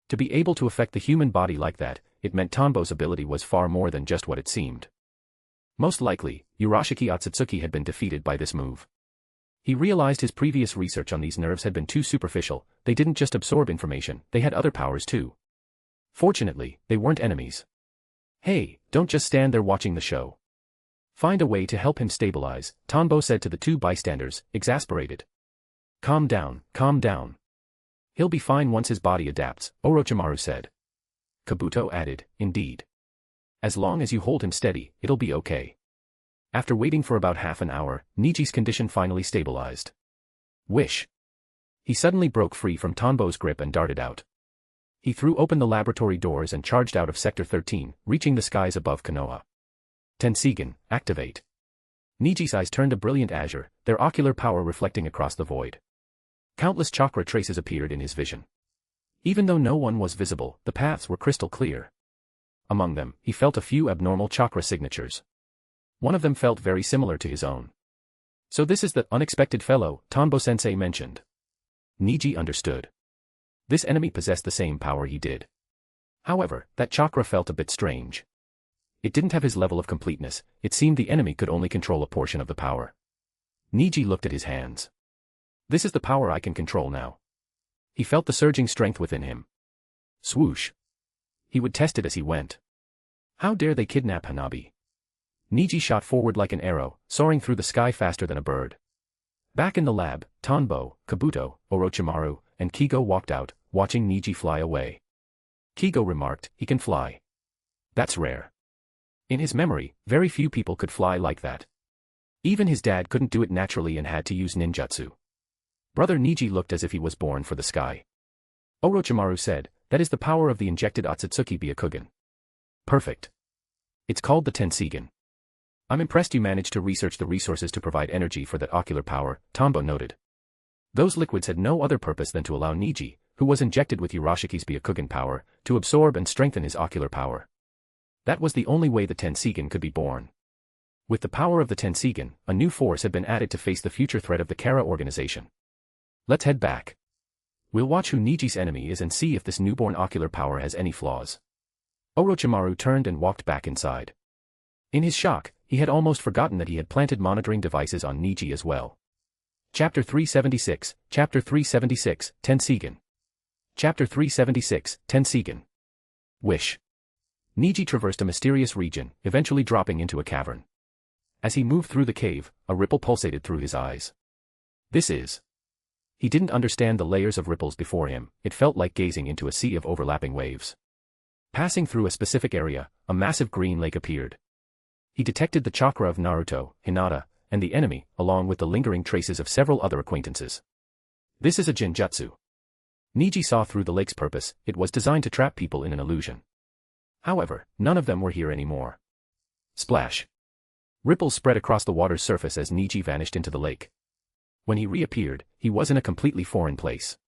To be able to affect the human body like that, it meant Tanbo's ability was far more than just what it seemed. Most likely, Urashiki Otsutsuki had been defeated by this move. He realized his previous research on these nerves had been too superficial, they didn't just absorb information, they had other powers too. Fortunately, they weren't enemies. Hey, don't just stand there watching the show. Find a way to help him stabilize, Tanbo said to the two bystanders, exasperated. Calm down, calm down. He'll be fine once his body adapts, Orochimaru said. Kabuto added, indeed. As long as you hold him steady, it'll be okay. After waiting for about half an hour, Niji's condition finally stabilized. Wish. He suddenly broke free from Tanbo's grip and darted out. He threw open the laboratory doors and charged out of Sector 13, reaching the skies above Konoha. Tensigen, activate. Niji's eyes turned a brilliant azure, their ocular power reflecting across the void. Countless chakra traces appeared in his vision. Even though no one was visible, the paths were crystal clear. Among them, he felt a few abnormal chakra signatures. One of them felt very similar to his own. So this is the unexpected fellow Tanbo-sensei mentioned. Niji understood. This enemy possessed the same power he did. However, that chakra felt a bit strange. It didn't have his level of completeness, it seemed the enemy could only control a portion of the power. Niji looked at his hands. This is the power I can control now. He felt the surging strength within him. Swoosh. He would test it as he went. How dare they kidnap Hanabi? Niji shot forward like an arrow, soaring through the sky faster than a bird. Back in the lab, Tanbo, Kabuto, Orochimaru, and Kigo walked out, watching Niji fly away. Kigo remarked, "He can fly. That's rare." In his memory, very few people could fly like that. Even his dad couldn't do it naturally and had to use ninjutsu. Brother Niji looked as if he was born for the sky. Orochimaru said, "That is the power of the injected Otsutsuki Byakugan." Perfect. It's called the Tensigen. I'm impressed you managed to research the resources to provide energy for that ocular power, Tanbo noted. Those liquids had no other purpose than to allow Niji, who was injected with Urashiki's Byakugan power, to absorb and strengthen his ocular power. That was the only way the Tensigen could be born. With the power of the Tensigen, a new force had been added to face the future threat of the Kara organization. Let's head back. We'll watch who Niji's enemy is and see if this newborn ocular power has any flaws. Orochimaru turned and walked back inside. In his shock, he had almost forgotten that he had planted monitoring devices on Niji as well. Chapter 376, Chapter 376, Tensigen. Chapter 376, Tensigen. Wish. Niji traversed a mysterious region, eventually dropping into a cavern. As he moved through the cave, a ripple pulsated through his eyes. This is. He didn't understand the layers of ripples before him, it felt like gazing into a sea of overlapping waves. Passing through a specific area, a massive green lake appeared. He detected the chakra of Naruto, Hinata, and the enemy, along with the lingering traces of several other acquaintances. This is a Genjutsu. Niji saw through the lake's purpose, it was designed to trap people in an illusion. However, none of them were here anymore. Splash. Ripples spread across the water's surface as Niji vanished into the lake. When he reappeared, he was in a completely foreign place.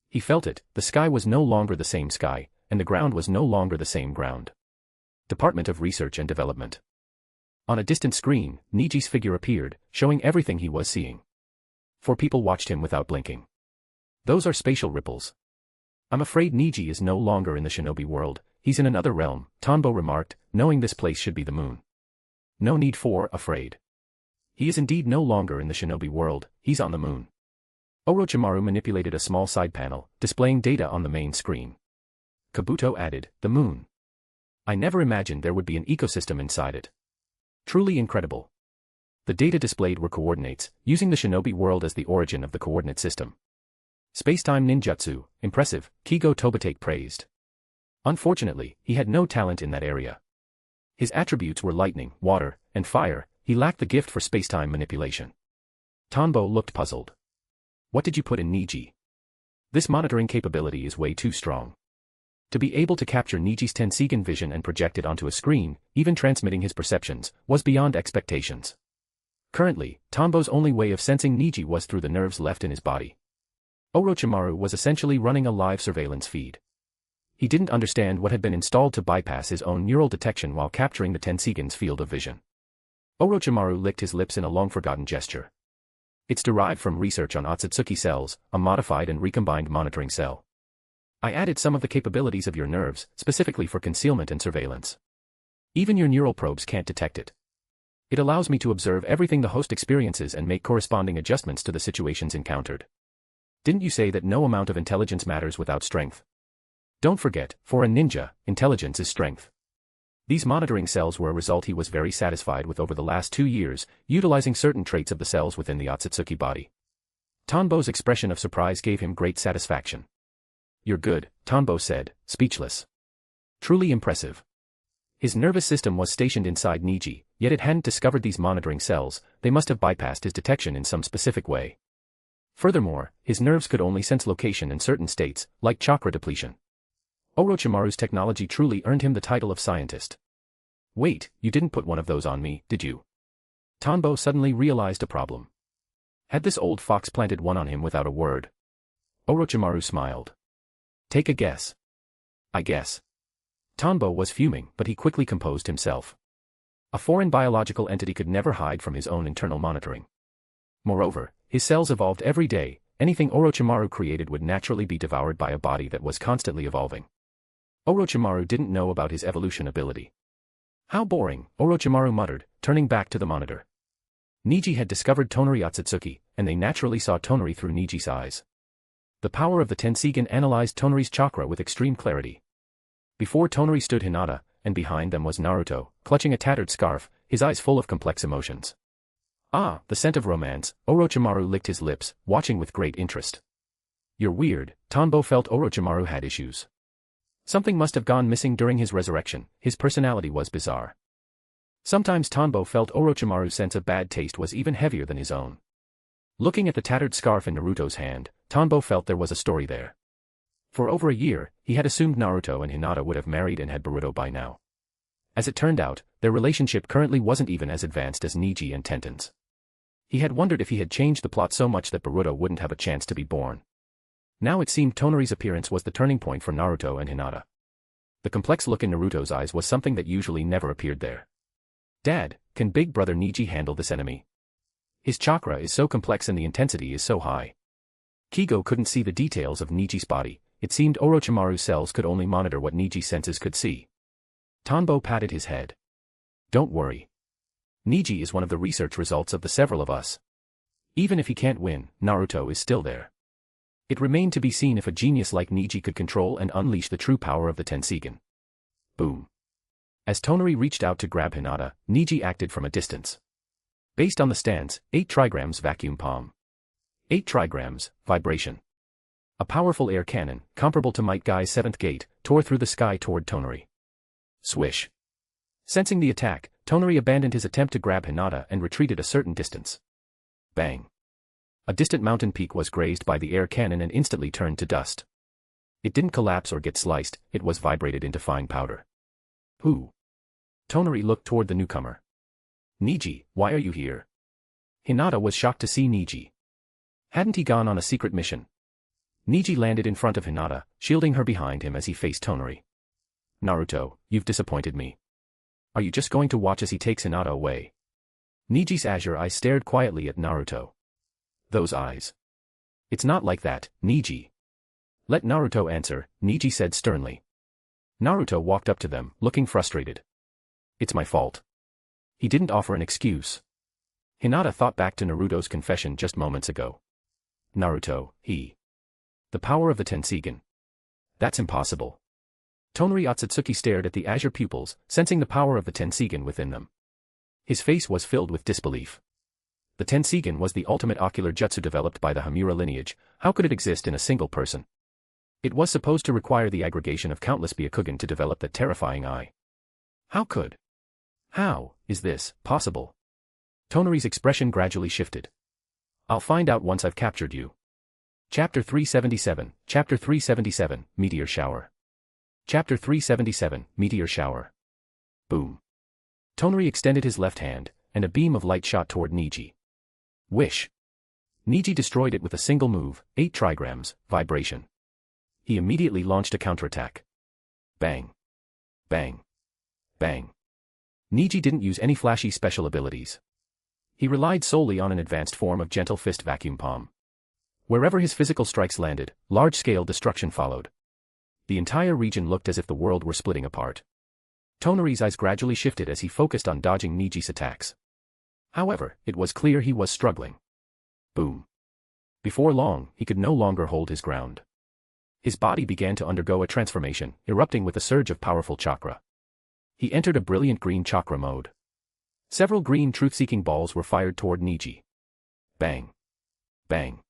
He felt it, the sky was no longer the same sky, and the ground was no longer the same ground. Department of Research and Development. On a distant screen, Niji's figure appeared, showing everything he was seeing. 4 people watched him without blinking. Those are spatial ripples. I'm afraid Niji is no longer in the shinobi world, he's in another realm, Tanbo remarked, knowing this place should be the moon. No need for afraid. He is indeed no longer in the shinobi world, he's on the moon. Orochimaru manipulated a small side panel, displaying data on the main screen. Kabuto added, "The moon. I never imagined there would be an ecosystem inside it. Truly incredible." The data displayed were coordinates, using the shinobi world as the origin of the coordinate system. Spacetime ninjutsu, impressive, Kigo Tobitake praised. Unfortunately, he had no talent in that area. His attributes were lightning, water, and fire, he lacked the gift for spacetime manipulation. Tanbo looked puzzled. What did you put in Niji? This monitoring capability is way too strong. To be able to capture Niji's Tensigen vision and project it onto a screen, even transmitting his perceptions, was beyond expectations. Currently, Tanbo's only way of sensing Niji was through the nerves left in his body. Orochimaru was essentially running a live surveillance feed. He didn't understand what had been installed to bypass his own neural detection while capturing the Tensigen's field of vision. Orochimaru licked his lips in a long-forgotten gesture. It's derived from research on Otsutsuki cells, a modified and recombined monitoring cell. I added some of the capabilities of your nerves, specifically for concealment and surveillance. Even your neural probes can't detect it. It allows me to observe everything the host experiences and make corresponding adjustments to the situations encountered. Didn't you say that no amount of intelligence matters without strength? Don't forget, for a ninja, intelligence is strength. These monitoring cells were a result he was very satisfied with over the last 2 years, utilizing certain traits of the cells within the Otsutsuki body. Tanbo's expression of surprise gave him great satisfaction. You're good, Tanbo said, speechless. Truly impressive. His nervous system was stationed inside Niji, yet it hadn't discovered these monitoring cells, they must have bypassed his detection in some specific way. Furthermore, his nerves could only sense location in certain states, like chakra depletion. Orochimaru's technology truly earned him the title of scientist. Wait, you didn't put one of those on me, did you? Tanbo suddenly realized a problem. Had this old fox planted one on him without a word? Orochimaru smiled. Take a guess. I guess. Tanbo was fuming, but he quickly composed himself. A foreign biological entity could never hide from his own internal monitoring. Moreover, his cells evolved every day, anything Orochimaru created would naturally be devoured by a body that was constantly evolving. Orochimaru didn't know about his evolution ability. How boring, Orochimaru muttered, turning back to the monitor. Niji had discovered Tonari Otsutsuki, and they naturally saw Tonari through Niji's eyes. The power of the Tenseigan analyzed Tonari's chakra with extreme clarity. Before Tonari stood Hinata, and behind them was Naruto, clutching a tattered scarf, his eyes full of complex emotions. Ah, the scent of romance, Orochimaru licked his lips, watching with great interest. You're weird, Tanbo felt Orochimaru had issues. Something must have gone missing during his resurrection, his personality was bizarre. Sometimes Tanbo felt Orochimaru's sense of bad taste was even heavier than his own. Looking at the tattered scarf in Naruto's hand, Tanbo felt there was a story there. For over a year, he had assumed Naruto and Hinata would have married and had Boruto by now. As it turned out, their relationship currently wasn't even as advanced as Niji and Tenten's. He had wondered if he had changed the plot so much that Boruto wouldn't have a chance to be born. Now it seemed Tonari's appearance was the turning point for Naruto and Hinata. The complex look in Naruto's eyes was something that usually never appeared there. Dad, can big brother Niji handle this enemy? His chakra is so complex and the intensity is so high. Kigo couldn't see the details of Niji's body, it seemed Orochimaru's cells could only monitor what Niji's senses could see. Tanbo patted his head. Don't worry. Niji is one of the research results of the several of us. Even if he can't win, Naruto is still there. It remained to be seen if a genius like Niji could control and unleash the true power of the Tenseigan. Boom. As Tonari reached out to grab Hinata, Niji acted from a distance. Based on the stance, 8 trigrams vacuum palm. 8 trigrams, vibration. A powerful air cannon, comparable to Might Guy's 7th gate, tore through the sky toward Tonari. Swish. Sensing the attack, Tonari abandoned his attempt to grab Hinata and retreated a certain distance. Bang. A distant mountain peak was grazed by the air cannon and instantly turned to dust. It didn't collapse or get sliced, it was vibrated into fine powder. Who? Tonari looked toward the newcomer. Niji, why are you here? Hinata was shocked to see Niji. Hadn't he gone on a secret mission? Niji landed in front of Hinata, shielding her behind him as he faced Tonari. Naruto, you've disappointed me. Are you just going to watch as he takes Hinata away? Niji's azure eyes stared quietly at Naruto. Those eyes. It's not like that, Niji. Let Naruto answer, Niji said sternly. Naruto walked up to them, looking frustrated. It's my fault. He didn't offer an excuse. Hinata thought back to Naruto's confession just moments ago. Naruto, the power of the Tenseigan. That's impossible. Tonari Otsutsuki stared at the azure pupils, sensing the power of the Tenseigan within them. His face was filled with disbelief. The Tenseigan was the ultimate ocular jutsu developed by the Hamura lineage, how could it exist in a single person? It was supposed to require the aggregation of countless Byakugan to develop that terrifying eye. How is this possible? Tonari's expression gradually shifted. I'll find out once I've captured you. Chapter 377, Meteor Shower. Chapter 377, Meteor Shower. Boom. Tonari extended his left hand, and a beam of light shot toward Niji. Wish. Niji destroyed it with a single move, 8 trigrams, vibration. He immediately launched a counterattack. Bang. Bang. Bang. Niji didn't use any flashy special abilities. He relied solely on an advanced form of gentle fist vacuum palm. Wherever his physical strikes landed, large-scale destruction followed. The entire region looked as if the world were splitting apart. Tonari's eyes gradually shifted as he focused on dodging Niji's attacks. However, it was clear he was struggling. Boom. Before long, he could no longer hold his ground. His body began to undergo a transformation, erupting with a surge of powerful chakra. He entered a brilliant green chakra mode. Several green truth-seeking balls were fired toward Niji. Bang. Bang.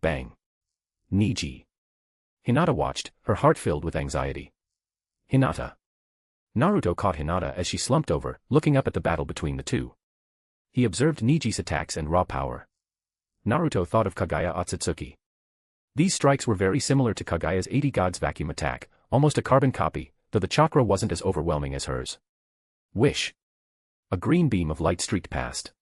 Bang. Niji. Hinata watched, her heart filled with anxiety. Hinata. Naruto caught Hinata as she slumped over, looking up at the battle between the two. He observed Niji's attacks and raw power. Naruto thought of Kaguya Otsutsuki. These strikes were very similar to Kaguya's 80 Gods vacuum attack, almost a carbon copy, though the chakra wasn't as overwhelming as hers. Wish. A green beam of light streaked past.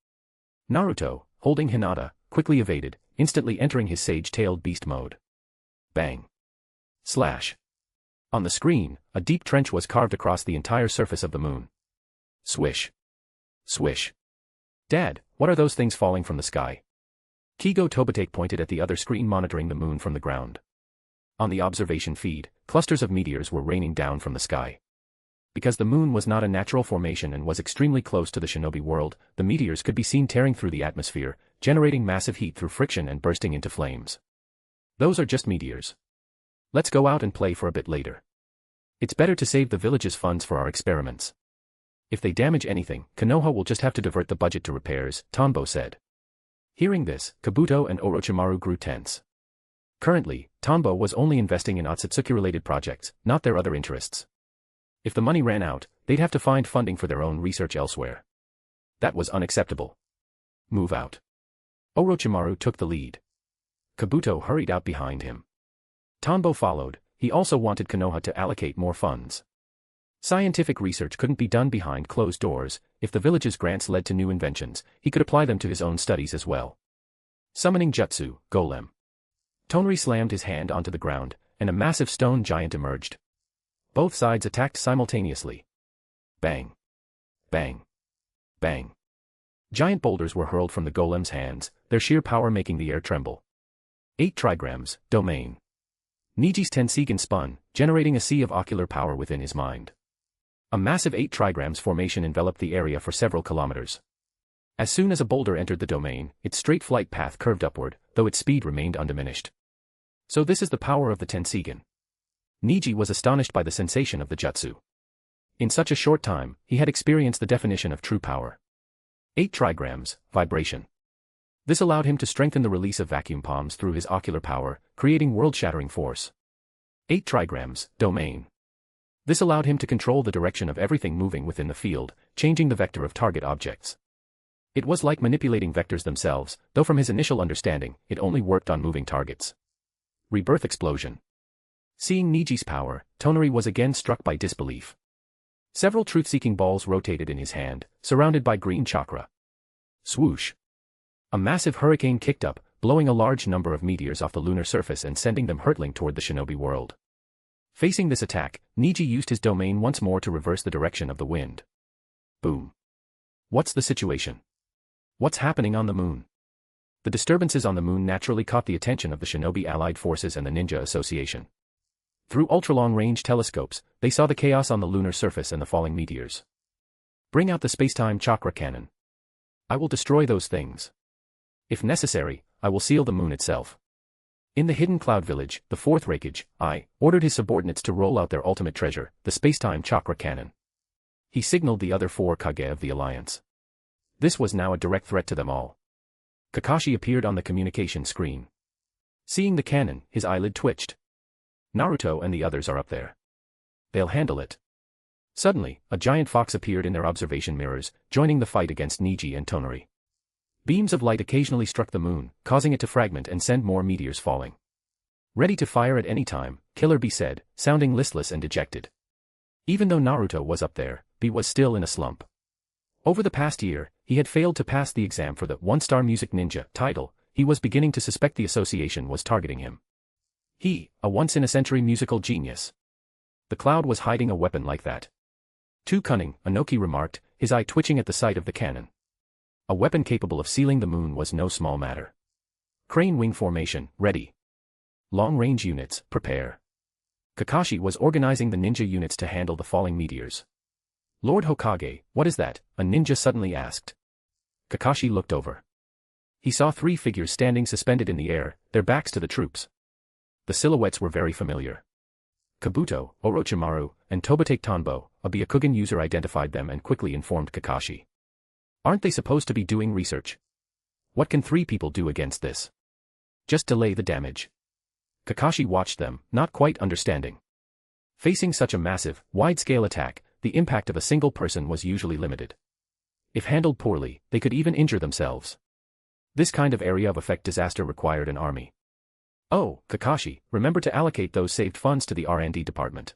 Naruto, holding Hinata, quickly evaded, instantly entering his sage-tailed beast mode. Bang. Slash. On the screen, a deep trench was carved across the entire surface of the moon. Swish. Swish. Dad, what are those things falling from the sky? Kigo Tobitake pointed at the other screen monitoring the moon from the ground. On the observation feed, clusters of meteors were raining down from the sky. Because the moon was not a natural formation and was extremely close to the shinobi world, the meteors could be seen tearing through the atmosphere, generating massive heat through friction and bursting into flames. Those are just meteors. Let's go out and play for a bit later. It's better to save the village's funds for our experiments. If they damage anything, Konoha will just have to divert the budget to repairs, Tanbo said. Hearing this, Kabuto and Orochimaru grew tense. Currently, Tanbo was only investing in Otsutsuki-related projects, not their other interests. If the money ran out, they'd have to find funding for their own research elsewhere. That was unacceptable. Move out. Orochimaru took the lead. Kabuto hurried out behind him. Tanbo followed. He also wanted Konoha to allocate more funds. Scientific research couldn't be done behind closed doors. If the village's grants led to new inventions, he could apply them to his own studies as well. Summoning Jutsu, Golem. Tonri slammed his hand onto the ground, and a massive stone giant emerged. Both sides attacked simultaneously. Bang. Bang. Bang. Giant boulders were hurled from the golem's hands, their sheer power making the air tremble. 8 trigrams, domain. Niji's Tensigen spun, generating a sea of ocular power within his mind. A massive 8 trigrams formation enveloped the area for several kilometers. As soon as a boulder entered the domain, its straight flight path curved upward, though its speed remained undiminished. So this is the power of the Tensigen. Niji was astonished by the sensation of the jutsu. In such a short time, he had experienced the definition of true power. 8 trigrams, vibration. This allowed him to strengthen the release of vacuum palms through his ocular power, creating world-shattering force. 8 trigrams, domain. This allowed him to control the direction of everything moving within the field, changing the vector of target objects. It was like manipulating vectors themselves, though from his initial understanding, it only worked on moving targets. Rebirth explosion. Seeing Niji's power, Tonari was again struck by disbelief. Several truth-seeking balls rotated in his hand, surrounded by green chakra. Swoosh. A massive hurricane kicked up, blowing a large number of meteors off the lunar surface and sending them hurtling toward the shinobi world. Facing this attack, Niji used his domain once more to reverse the direction of the wind. Boom. What's the situation? What's happening on the moon? The disturbances on the moon naturally caught the attention of the shinobi allied forces and the Ninja Association. Through ultra-long-range telescopes, they saw the chaos on the lunar surface and the falling meteors. Bring out the space-time chakra cannon. I will destroy those things. If necessary, I will seal the moon itself. In the hidden cloud village, the 4th Raikage, I ordered his subordinates to roll out their ultimate treasure, the space-time chakra cannon. He signaled the other 4 Kage of the Alliance. This was now a direct threat to them all. Kakashi appeared on the communication screen. Seeing the cannon, his eyelid twitched. Naruto and the others are up there. They'll handle it. Suddenly, a giant fox appeared in their observation mirrors, joining the fight against Niji and Tonari. Beams of light occasionally struck the moon, causing it to fragment and send more meteors falling. Ready to fire at any time, Killer Bee said, sounding listless and dejected. Even though Naruto was up there, Bee was still in a slump. Over the past year, he had failed to pass the exam for the 1-star music ninja title. He was beginning to suspect the association was targeting him. He, a once-in-a-century musical genius. The cloud was hiding a weapon like that. Too cunning, Anoki remarked, his eye twitching at the sight of the cannon. A weapon capable of sealing the moon was no small matter. Crane wing formation, ready. Long-range units, prepare. Kakashi was organizing the ninja units to handle the falling meteors. Lord Hokage, what is that? A ninja suddenly asked. Kakashi looked over. He saw 3 figures standing suspended in the air, their backs to the troops. The silhouettes were very familiar. Kabuto, Orochimaru, and Tobitake Tanbo, a Byakugan user identified them and quickly informed Kakashi. Aren't they supposed to be doing research? What can 3 people do against this? Just delay the damage. Kakashi watched them, not quite understanding. Facing such a massive, wide-scale attack, the impact of a single person was usually limited. If handled poorly, they could even injure themselves. This kind of area of effect disaster required an army. Oh, Kakashi, remember to allocate those saved funds to the R&D department.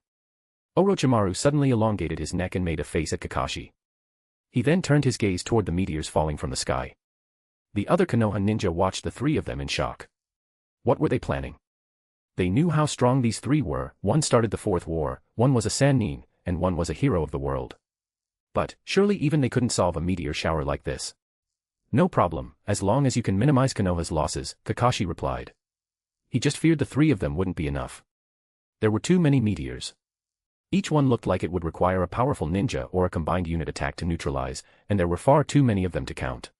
Orochimaru suddenly elongated his neck and made a face at Kakashi. He then turned his gaze toward the meteors falling from the sky. The other Konoha ninja watched the 3 of them in shock. What were they planning? They knew how strong these 3 were. One started the 4th war, one was a Sannin, and one was a hero of the world. But, surely even they couldn't solve a meteor shower like this. No problem, as long as you can minimize Konoha's losses, Kakashi replied. He just feared the 3 of them wouldn't be enough. There were too many meteors. Each one looked like it would require a powerful ninja or a combined unit attack to neutralize, and there were far too many of them to count.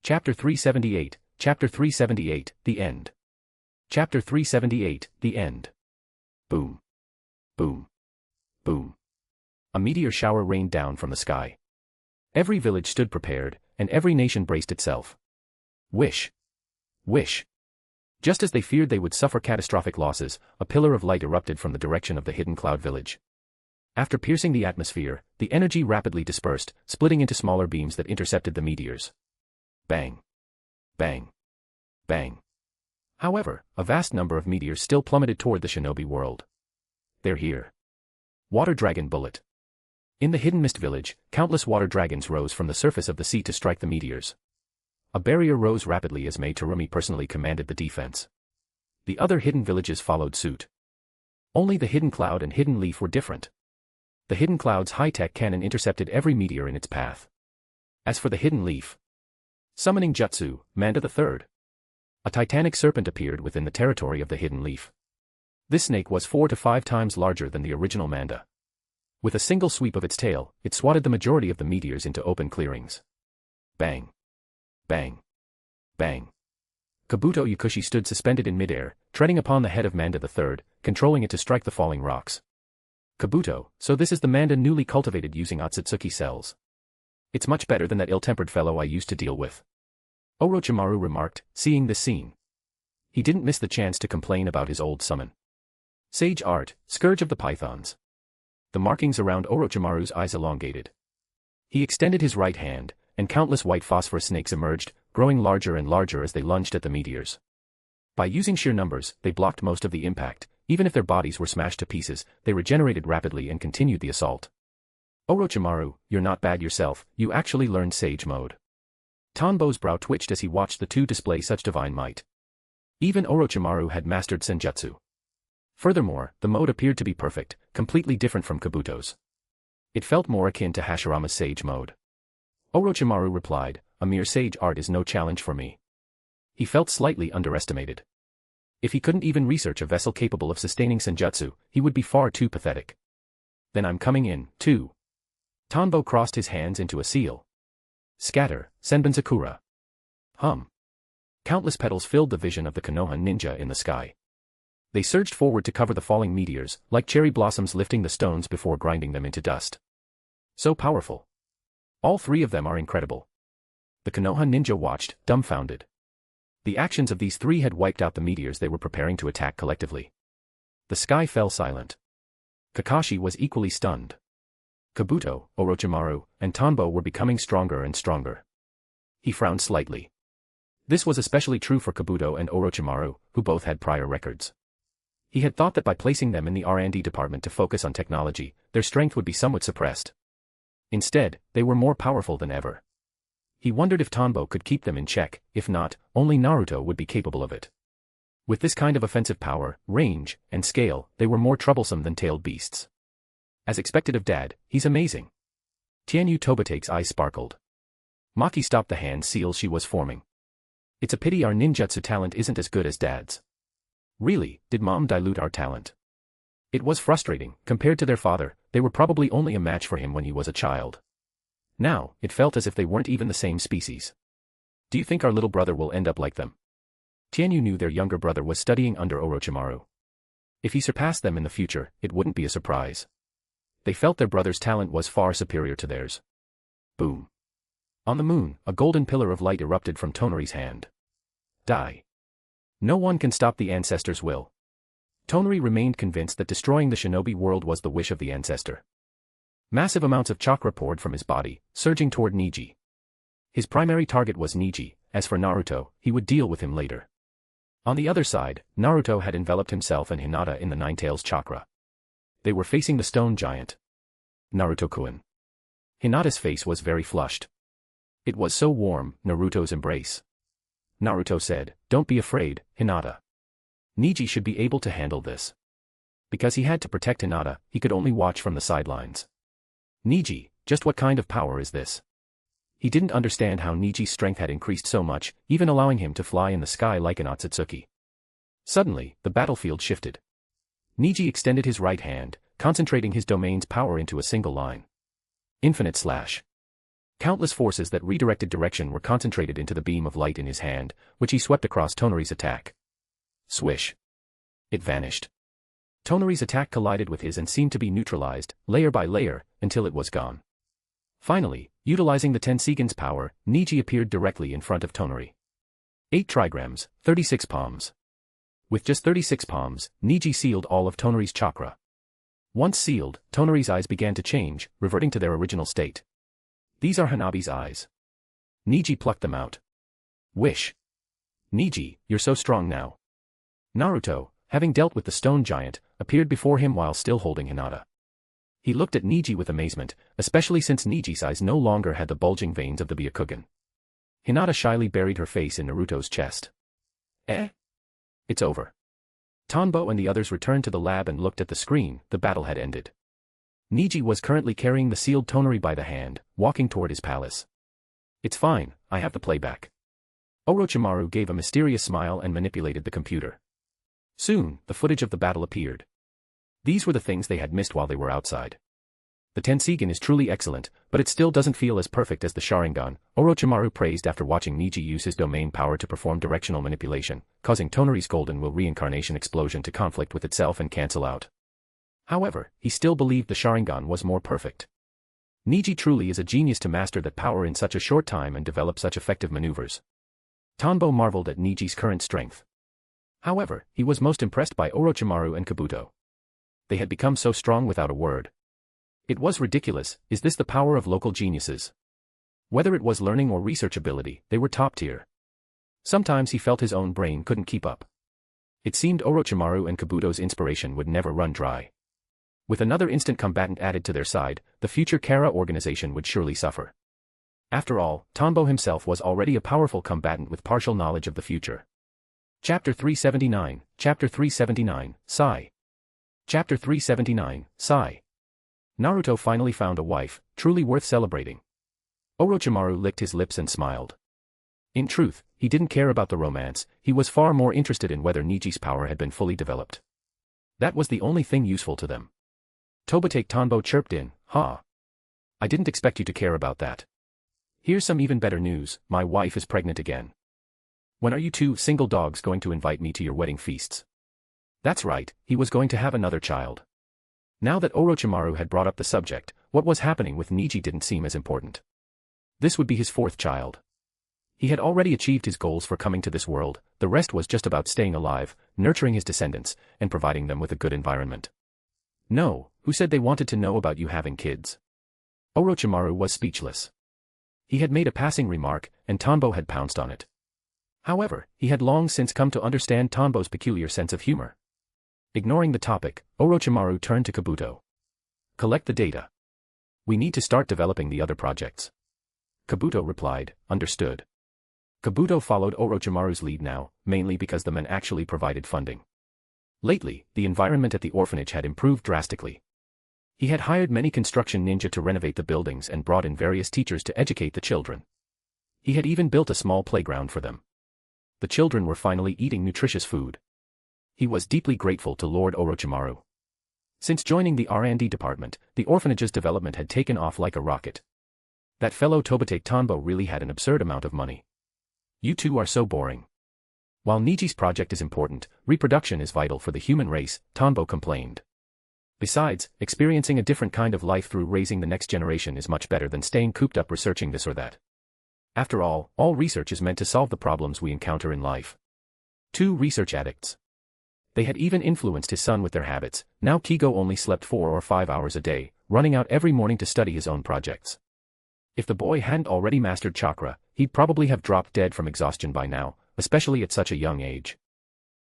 Chapter 378, Chapter 378, The End. Chapter 378, The End. Boom. Boom. Boom. A meteor shower rained down from the sky. Every village stood prepared, and every nation braced itself. Wish. Wish. Just as they feared they would suffer catastrophic losses, a pillar of light erupted from the direction of the hidden cloud village. After piercing the atmosphere, the energy rapidly dispersed, splitting into smaller beams that intercepted the meteors. Bang. Bang. Bang. However, a vast number of meteors still plummeted toward the shinobi world. They're here. Water Dragon Bullet. In the hidden mist village, countless water dragons rose from the surface of the sea to strike the meteors. A barrier rose rapidly as Mei Terumi personally commanded the defense. The other hidden villages followed suit. Only the hidden cloud and hidden leaf were different. The hidden cloud's high-tech cannon intercepted every meteor in its path. As for the hidden leaf, summoning jutsu, Manda III. A titanic serpent appeared within the territory of the hidden leaf. This snake was 4 to 5 times larger than the original Manda. With a single sweep of its tail, it swatted the majority of the meteors into open clearings. Bang. Bang. Bang. Kabuto Yakushi stood suspended in midair, treading upon the head of Manda III, controlling it to strike the falling rocks. Kabuto, so this is the Manda newly cultivated using Otsutsuki cells. It's much better than that ill-tempered fellow I used to deal with. Orochimaru remarked, seeing this scene. He didn't miss the chance to complain about his old summon. Sage Art, Scourge of the Pythons. The markings around Orochimaru's eyes elongated. He extended his right hand, and countless white phosphorus snakes emerged, growing larger and larger as they lunged at the meteors. By using sheer numbers, they blocked most of the impact. Even if their bodies were smashed to pieces, they regenerated rapidly and continued the assault. Orochimaru, you're not bad yourself, you actually learned Sage Mode. Tanbo's brow twitched as he watched the two display such divine might. Even Orochimaru had mastered Senjutsu. Furthermore, the mode appeared to be perfect, completely different from Kabuto's. It felt more akin to Hashirama's Sage Mode. Orochimaru replied, a mere Sage Art is no challenge for me. He felt slightly underestimated. If he couldn't even research a vessel capable of sustaining Senjutsu, he would be far too pathetic. Then I'm coming in, too. Tanbo crossed his hands into a seal. Scatter, Senbon Sakura. Hum. Countless petals filled the vision of the Konoha ninja in the sky. They surged forward to cover the falling meteors, like cherry blossoms lifting the stones before grinding them into dust. So powerful. All three of them are incredible. The Konoha ninja watched, dumbfounded. The actions of these three had wiped out the meteors they were preparing to attack collectively. The sky fell silent. Kakashi was equally stunned. Kabuto, Orochimaru, and Tanbo were becoming stronger and stronger. He frowned slightly. This was especially true for Kabuto and Orochimaru, who both had prior records. He had thought that by placing them in the R&D department to focus on technology, their strength would be somewhat suppressed. Instead, they were more powerful than ever. He wondered if Tanbo could keep them in check. If not, only Naruto would be capable of it. With this kind of offensive power, range, and scale, they were more troublesome than tailed beasts. As expected of Dad, he's amazing. Tianyu Tobate's eyes sparkled. Maki stopped the hand seal she was forming. It's a pity our ninjutsu talent isn't as good as Dad's. Really, did Mom dilute our talent? It was frustrating. Compared to their father, they were probably only a match for him when he was a child. Now, it felt as if they weren't even the same species. Do you think our little brother will end up like them? Tianyu knew their younger brother was studying under Orochimaru. If he surpassed them in the future, it wouldn't be a surprise. They felt their brother's talent was far superior to theirs. Boom. On the moon, a golden pillar of light erupted from Tonari's hand. Die. No one can stop the ancestor's will. Tonari remained convinced that destroying the shinobi world was the wish of the ancestor. Massive amounts of chakra poured from his body, surging toward Niji. His primary target was Niji. As for Naruto, he would deal with him later. On the other side, Naruto had enveloped himself and Hinata in the Nine-Tails chakra. They were facing the stone giant. Naruto-kun. Hinata's face was very flushed. It was so warm, Naruto's embrace. Naruto said, "Don't be afraid, Hinata. Niji should be able to handle this." Because he had to protect Hinata, he could only watch from the sidelines. Niji, just what kind of power is this? He didn't understand how Niji's strength had increased so much, even allowing him to fly in the sky like an Otsutsuki. Suddenly, the battlefield shifted. Niji extended his right hand, concentrating his domain's power into a single line. Infinite slash. Countless forces that redirected direction were concentrated into the beam of light in his hand, which he swept across Tonari's attack. Swish. It vanished. Tonari's attack collided with his and seemed to be neutralized, layer by layer, until it was gone. Finally, utilizing the Tensigen's power, Niji appeared directly in front of Tonari. 8 trigrams, 36 palms. With just 36 palms, Niji sealed all of Tonari's chakra. Once sealed, Tonari's eyes began to change, reverting to their original state. These are Hanabi's eyes. Niji plucked them out. Wish. Niji, you're so strong now. Naruto, having dealt with the stone giant, appeared before him while still holding Hinata. He looked at Niji with amazement, especially since Niji's eyes no longer had the bulging veins of the Byakugan. Hinata shyly buried her face in Naruto's chest. It's over. Tanbo and the others returned to the lab and looked at the screen. The battle had ended. Niji was currently carrying the sealed Tonari by the hand, walking toward his palace. It's fine, I have the playback. Orochimaru gave a mysterious smile and manipulated the computer. Soon, the footage of the battle appeared. These were the things they had missed while they were outside. The Tensigen is truly excellent, but it still doesn't feel as perfect as the Sharingan, Orochimaru praised after watching Niji use his domain power to perform directional manipulation, causing Tonari's golden will reincarnation explosion to conflict with itself and cancel out. However, he still believed the Sharingan was more perfect. Niji truly is a genius to master that power in such a short time and develop such effective maneuvers. Tanbo marveled at Niji's current strength. However, he was most impressed by Orochimaru and Kabuto. They had become so strong without a word. It was ridiculous. Is this the power of local geniuses? Whether it was learning or research ability, they were top tier. Sometimes he felt his own brain couldn't keep up. It seemed Orochimaru and Kabuto's inspiration would never run dry. With another instant combatant added to their side, the future Kara organization would surely suffer. After all, Tanbo himself was already a powerful combatant with partial knowledge of the future. Chapter 379, Chapter 379, Sai. Chapter 379, Sai. Naruto finally found a wife, truly worth celebrating. Orochimaru licked his lips and smiled. In truth, he didn't care about the romance, he was far more interested in whether Niji's power had been fully developed. That was the only thing useful to them. Tobitake Tanbo chirped in, "Ha. I didn't expect you to care about that. Here's some even better news, my wife is pregnant again. When are you two single dogs going to invite me to your wedding feasts?" That's right, he was going to have another child. Now that Orochimaru had brought up the subject, what was happening with Niji didn't seem as important. This would be his 4th child. He had already achieved his goals for coming to this world, the rest was just about staying alive, nurturing his descendants, and providing them with a good environment. No, who said they wanted to know about you having kids? Orochimaru was speechless. He had made a passing remark, and Tanbo had pounced on it. However, he had long since come to understand Tanbo's peculiar sense of humor. Ignoring the topic, Orochimaru turned to Kabuto. Collect the data. We need to start developing the other projects. Kabuto replied, understood. Kabuto followed Orochimaru's lead now, mainly because the men actually provided funding. Lately, the environment at the orphanage had improved drastically. He had hired many construction ninja to renovate the buildings and brought in various teachers to educate the children. He had even built a small playground for them. The children were finally eating nutritious food. He was deeply grateful to Lord Orochimaru. Since joining the R&D department, the orphanage's development had taken off like a rocket. That fellow Tobitake Tanbo really had an absurd amount of money. You two are so boring. While Niji's project is important, reproduction is vital for the human race, Tanbo complained. Besides, experiencing a different kind of life through raising the next generation is much better than staying cooped up researching this or that. After all research is meant to solve the problems we encounter in life. 2 research addicts. They had even influenced his son with their habits. Now Kigo only slept 4 or 5 hours a day, running out every morning to study his own projects. If the boy hadn't already mastered chakra, he'd probably have dropped dead from exhaustion by now, especially at such a young age.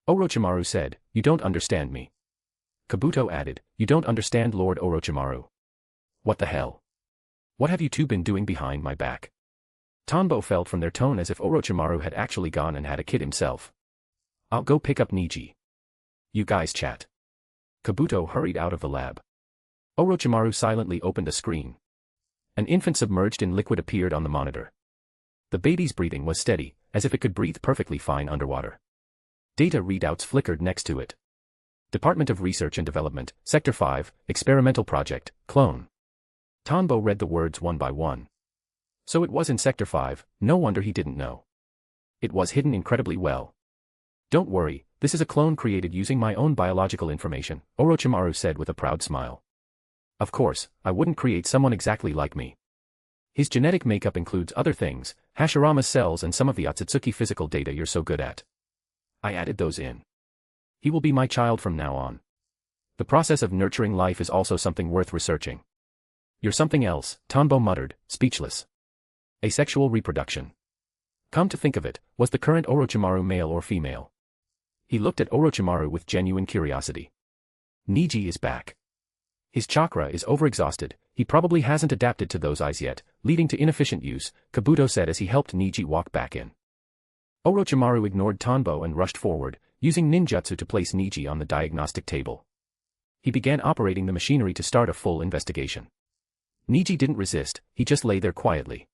Orochimaru said, "You don't understand me." Kabuto added, "You don't understand Lord Orochimaru." What the hell? What have you two been doing behind my back? Tanbo felt from their tone as if Orochimaru had actually gone and had a kid himself. I'll go pick up Niji. You guys chat. Kabuto hurried out of the lab. Orochimaru silently opened a screen. An infant submerged in liquid appeared on the monitor. The baby's breathing was steady, as if it could breathe perfectly fine underwater. Data readouts flickered next to it. Department of Research and Development, Sector 5, Experimental Project, Clone. Tanbo read the words one by one. So it was in Sector 5, no wonder he didn't know. It was hidden incredibly well. Don't worry, this is a clone created using my own biological information, Orochimaru said with a proud smile. Of course, I wouldn't create someone exactly like me. His genetic makeup includes other things, Hashirama's cells and some of the Otsutsuki physical data you're so good at. I added those in. He will be my child from now on. The process of nurturing life is also something worth researching. You're something else, Tanbo muttered, speechless. Asexual reproduction. Come to think of it, was the current Orochimaru male or female? He looked at Orochimaru with genuine curiosity. Niji is back. His chakra is overexhausted, he probably hasn't adapted to those eyes yet, leading to inefficient use, Kabuto said as he helped Niji walk back in. Orochimaru ignored Tanbo and rushed forward, using ninjutsu to place Niji on the diagnostic table. He began operating the machinery to start a full investigation. Niji didn't resist, he just lay there quietly.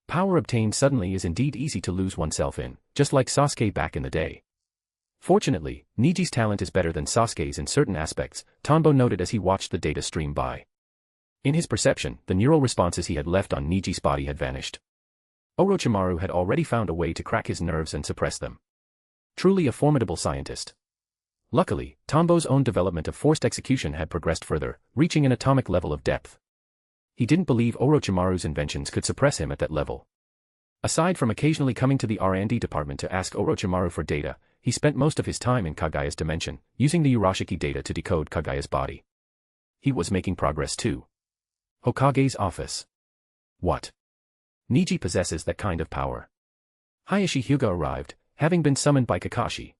Power obtained suddenly is indeed easy to lose oneself in, just like Sasuke back in the day. Fortunately, Niji's talent is better than Sasuke's in certain aspects, Tanbo noted as he watched the data stream by. In his perception, the neural responses he had left on Niji's body had vanished. Orochimaru had already found a way to crack his nerves and suppress them. Truly a formidable scientist. Luckily, Tanbo's own development of forced execution had progressed further, reaching an atomic level of depth. He didn't believe Orochimaru's inventions could suppress him at that level. Aside from occasionally coming to the R&D department to ask Orochimaru for data, he spent most of his time in Kagaya's dimension, using the Urashiki data to decode Kagaya's body. He was making progress too. Hokage's office. What? Niji possesses that kind of power. Hayashi Hyuga arrived, having been summoned by Kakashi.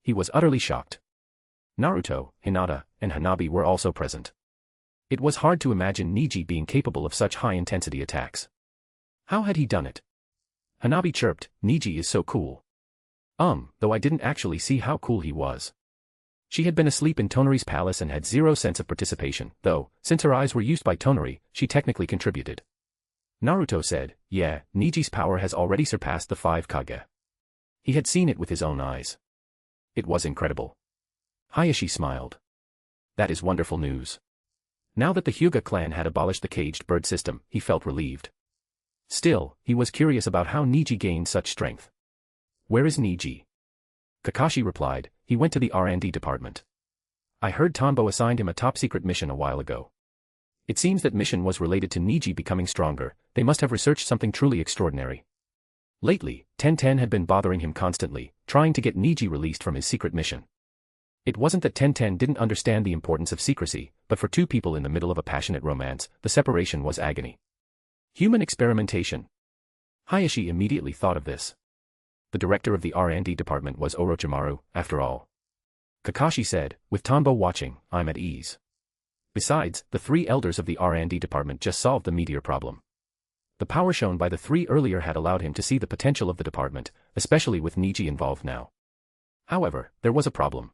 He was utterly shocked. Naruto, Hinata, and Hanabi were also present. It was hard to imagine Niji being capable of such high-intensity attacks. How had he done it? Hanabi chirped, Niji is so cool. Though I didn't actually see how cool he was. She had been asleep in Tonari's palace and had zero sense of participation, though, since her eyes were used by Tonari, she technically contributed. Naruto said, yeah, Niji's power has already surpassed the 5 Kage. He had seen it with his own eyes. It was incredible. Hayashi smiled. That is wonderful news. Now that the Hyuga clan had abolished the caged bird system, he felt relieved. Still, he was curious about how Niji gained such strength. Where is Niji? Kakashi replied, he went to the R&D department. I heard Tanbo assigned him a top-secret mission a while ago. It seems that mission was related to Niji becoming stronger, they must have researched something truly extraordinary. Lately, Tenten had been bothering him constantly, trying to get Niji released from his secret mission. It wasn't that Tenten didn't understand the importance of secrecy, but for two people in the middle of a passionate romance, the separation was agony. Human experimentation. Hayashi immediately thought of this. The director of the R&D department was Orochimaru, after all. Kakashi said, with Tanbo watching, I'm at ease. Besides, the 3 elders of the R&D department just solved the meteor problem. The power shown by the 3 earlier had allowed him to see the potential of the department, especially with Niji involved now. However, there was a problem.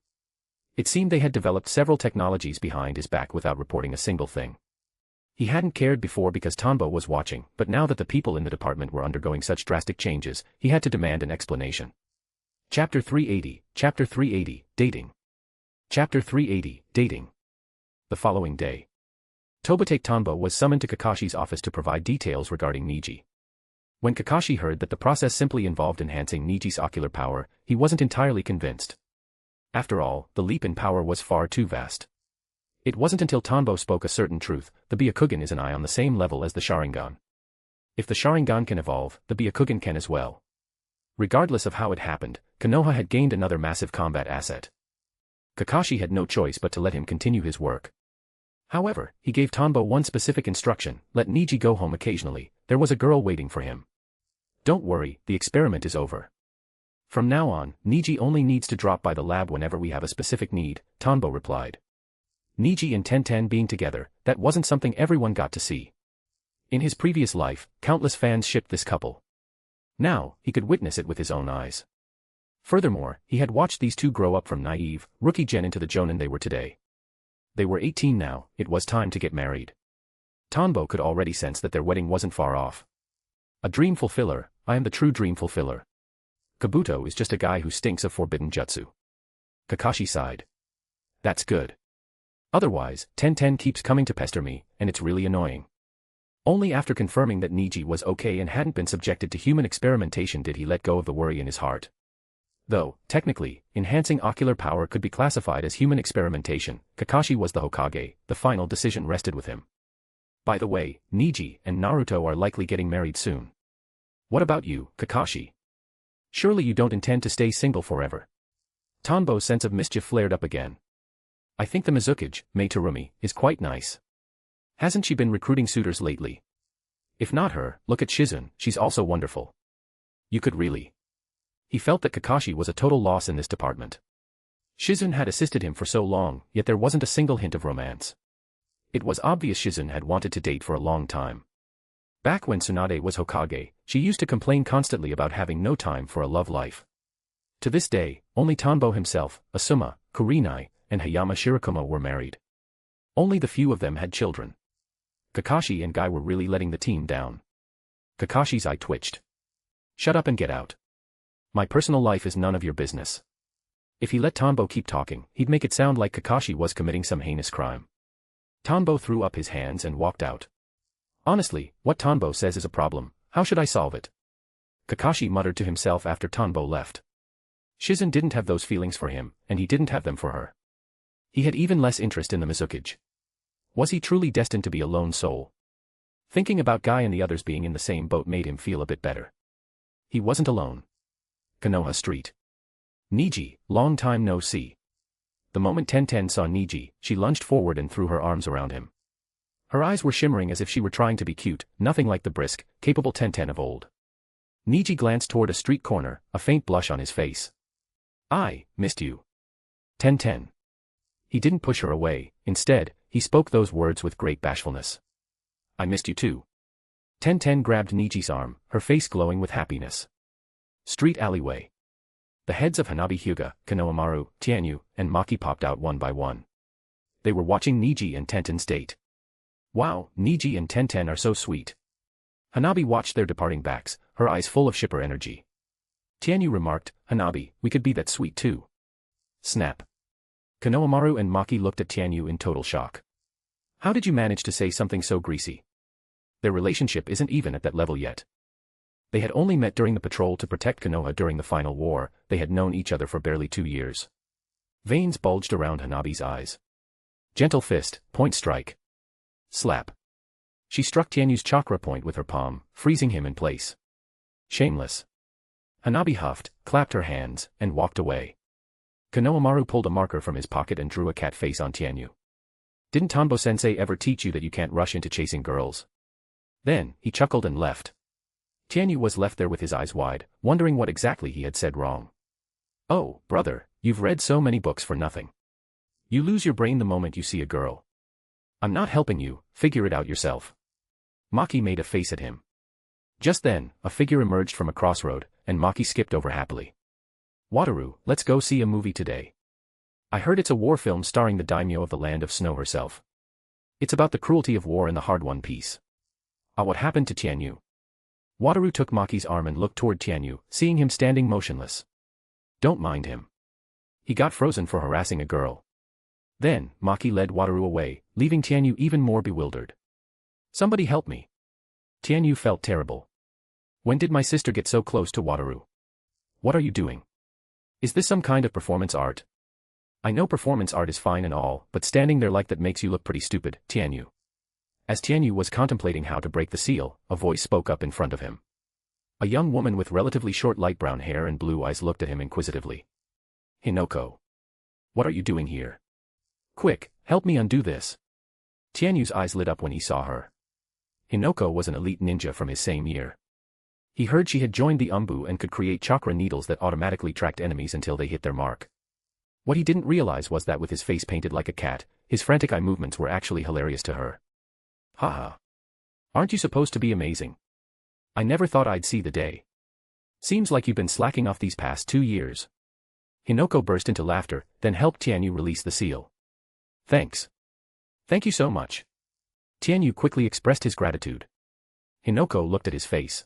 It seemed they had developed several technologies behind his back without reporting a single thing. He hadn't cared before because Tanbo was watching, but now that the people in the department were undergoing such drastic changes, he had to demand an explanation. Chapter 380, Dating. Chapter 380, Dating. The following day. Tobitake Tanbo was summoned to Kakashi's office to provide details regarding Niji. When Kakashi heard that the process simply involved enhancing Niji's ocular power, he wasn't entirely convinced. After all, the leap in power was far too vast. It wasn't until Tanbo spoke a certain truth, the Byakugan is an eye on the same level as the Sharingan. If the Sharingan can evolve, the Byakugan can as well. Regardless of how it happened, Konoha had gained another massive combat asset. Kakashi had no choice but to let him continue his work. However, he gave Tanbo one specific instruction, let Niji go home occasionally, there was a girl waiting for him. Don't worry, the experiment is over. From now on, Niji only needs to drop by the lab whenever we have a specific need, Tanbo replied. Niji and Tenten being together, that wasn't something everyone got to see. In his previous life, countless fans shipped this couple. Now, he could witness it with his own eyes. Furthermore, he had watched these two grow up from naive, rookie gen into the jonin they were today. They were 18 now, it was time to get married. Tanbo could already sense that their wedding wasn't far off. A dream fulfiller, I am the true dream fulfiller. Kabuto is just a guy who stinks of forbidden jutsu. Kakashi sighed. That's good. Otherwise, 1010 keeps coming to pester me, and it's really annoying. Only after confirming that Niji was okay and hadn't been subjected to human experimentation did he let go of the worry in his heart. Though, technically, enhancing ocular power could be classified as human experimentation, Kakashi was the Hokage, the final decision rested with him. By the way, Niji and Naruto are likely getting married soon. What about you, Kakashi? Surely you don't intend to stay single forever. Tanbo's sense of mischief flared up again. I think the Mizukage, Mei Terumi, is quite nice. Hasn't she been recruiting suitors lately? If not her, look at Shizune, she's also wonderful. You could really. He felt that Kakashi was a total loss in this department. Shizune had assisted him for so long, yet there wasn't a single hint of romance. It was obvious Shizune had wanted to date for a long time. Back when Tsunade was Hokage, she used to complain constantly about having no time for a love life. To this day, only Tanbo himself, Asuma, Kurenai, and Hayama Shirakumo were married. Only the few of them had children. Kakashi and Guy were really letting the team down. Kakashi's eye twitched. Shut up and get out. My personal life is none of your business. If he let Tanbo keep talking, he'd make it sound like Kakashi was committing some heinous crime. Tanbo threw up his hands and walked out. Honestly, what Tanbo says is a problem, how should I solve it? Kakashi muttered to himself after Tanbo left. Shizune didn't have those feelings for him, and he didn't have them for her. He had even less interest in the Mizukage. Was he truly destined to be a lone soul? Thinking about Guy and the others being in the same boat made him feel a bit better. He wasn't alone. Konoha Street. Niji, long time no see. The moment 1010 saw Niji, she lunged forward and threw her arms around him. Her eyes were shimmering as if she were trying to be cute, nothing like the brisk, capable 1010 of old. Niji glanced toward a street corner, a faint blush on his face. I missed you. 1010. He didn't push her away, instead, he spoke those words with great bashfulness. I missed you too. 1010 grabbed Niji's arm, her face glowing with happiness. Street alleyway. The heads of Hanabi Hyuga, Konohamaru, Tianyu, and Maki popped out one by one. They were watching Niji and Tenten's date. Wow, Niji and Tenten are so sweet. Hanabi watched their departing backs, her eyes full of shipper energy. Tianyu remarked, Hanabi, we could be that sweet too. Snap. Konohamaru and Maki looked at Tianyu in total shock. How did you manage to say something so greasy? Their relationship isn't even at that level yet. They had only met during the patrol to protect Konoha during the final war, they had known each other for barely 2 years. Veins bulged around Hanabi's eyes. Gentle fist, point strike. Slap. She struck Tianyu's chakra point with her palm, freezing him in place. Shameless. Hanabi huffed, clapped her hands, and walked away. Konohamaru pulled a marker from his pocket and drew a cat face on Tianyu. Didn't Tanbo-sensei ever teach you that you can't rush into chasing girls? Then, he chuckled and left. Tianyu was left there with his eyes wide, wondering what exactly he had said wrong. Oh, brother, you've read so many books for nothing. You lose your brain the moment you see a girl. I'm not helping you, figure it out yourself. Maki made a face at him. Just then, a figure emerged from a crossroad, and Maki skipped over happily. Wataru, let's go see a movie today. I heard it's a war film starring the daimyo of the Land of Snow herself. It's about the cruelty of war and the hard-won peace. What happened to Tianyu? Wataru took Maki's arm and looked toward Tianyu, seeing him standing motionless. Don't mind him. He got frozen for harassing a girl. Then, Maki led Wataru away, leaving Tianyu even more bewildered. Somebody help me. Tianyu felt terrible. When did my sister get so close to Wataru? What are you doing? Is this some kind of performance art? I know performance art is fine and all, but standing there like that makes you look pretty stupid, Tianyu. As Tianyu was contemplating how to break the seal, a voice spoke up in front of him. A young woman with relatively short light brown hair and blue eyes looked at him inquisitively. Hinoko. What are you doing here? Quick, help me undo this. Tianyu's eyes lit up when he saw her. Hinoko was an elite ninja from his same year. He heard she had joined the Umbu and could create chakra needles that automatically tracked enemies until they hit their mark. What he didn't realize was that with his face painted like a cat, his frantic eye movements were actually hilarious to her. Haha. Aren't you supposed to be amazing? I never thought I'd see the day. Seems like you've been slacking off these past 2 years. Hinoko burst into laughter, then helped Tianyu release the seal. Thanks. Thank you so much. Tianyu quickly expressed his gratitude. Hinoko looked at his face.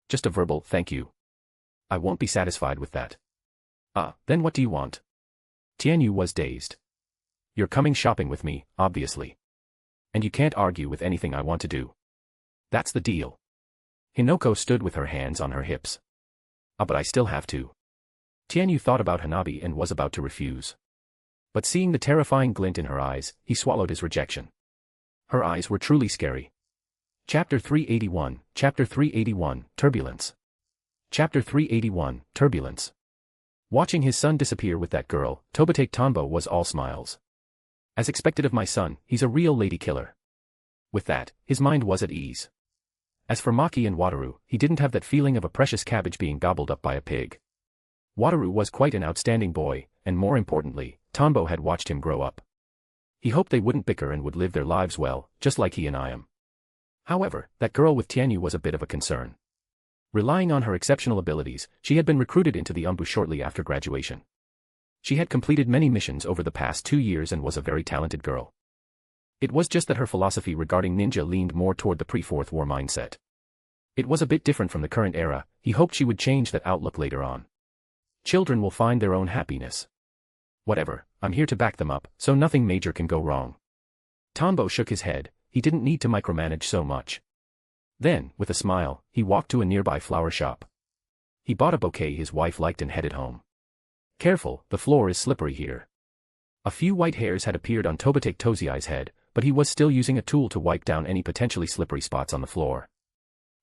Just a verbal thank you. I won't be satisfied with that. Then what do you want? Tianyu was dazed. You're coming shopping with me, obviously. And you can't argue with anything I want to do. That's the deal. Hinoko stood with her hands on her hips. But I still have to. Tianyu thought about Hanabi and was about to refuse. But seeing the terrifying glint in her eyes, he swallowed his rejection. Her eyes were truly scary. Chapter 381, Turbulence. Chapter 381, Turbulence. Watching his son disappear with that girl, Tobitake Tanbo was all smiles. As expected of my son, he's a real lady killer. With that, his mind was at ease. As for Maki and Wataru, he didn't have that feeling of a precious cabbage being gobbled up by a pig. Wataru was quite an outstanding boy, and more importantly, Tanbo had watched him grow up. He hoped they wouldn't bicker and would live their lives well, just like he and I am. However, that girl with Tianyu was a bit of a concern. Relying on her exceptional abilities, she had been recruited into the Umbu shortly after graduation. She had completed many missions over the past 2 years and was a very talented girl. It was just that her philosophy regarding ninja leaned more toward the pre-Fourth War mindset. It was a bit different from the current era. He hoped she would change that outlook later on. Children will find their own happiness. Whatever, I'm here to back them up, so nothing major can go wrong. Tanbo shook his head. He didn't need to micromanage so much. Then, with a smile, he walked to a nearby flower shop. He bought a bouquet his wife liked and headed home. Careful, the floor is slippery here. A few white hairs had appeared on Tobitake Toziai's head, but he was still using a tool to wipe down any potentially slippery spots on the floor.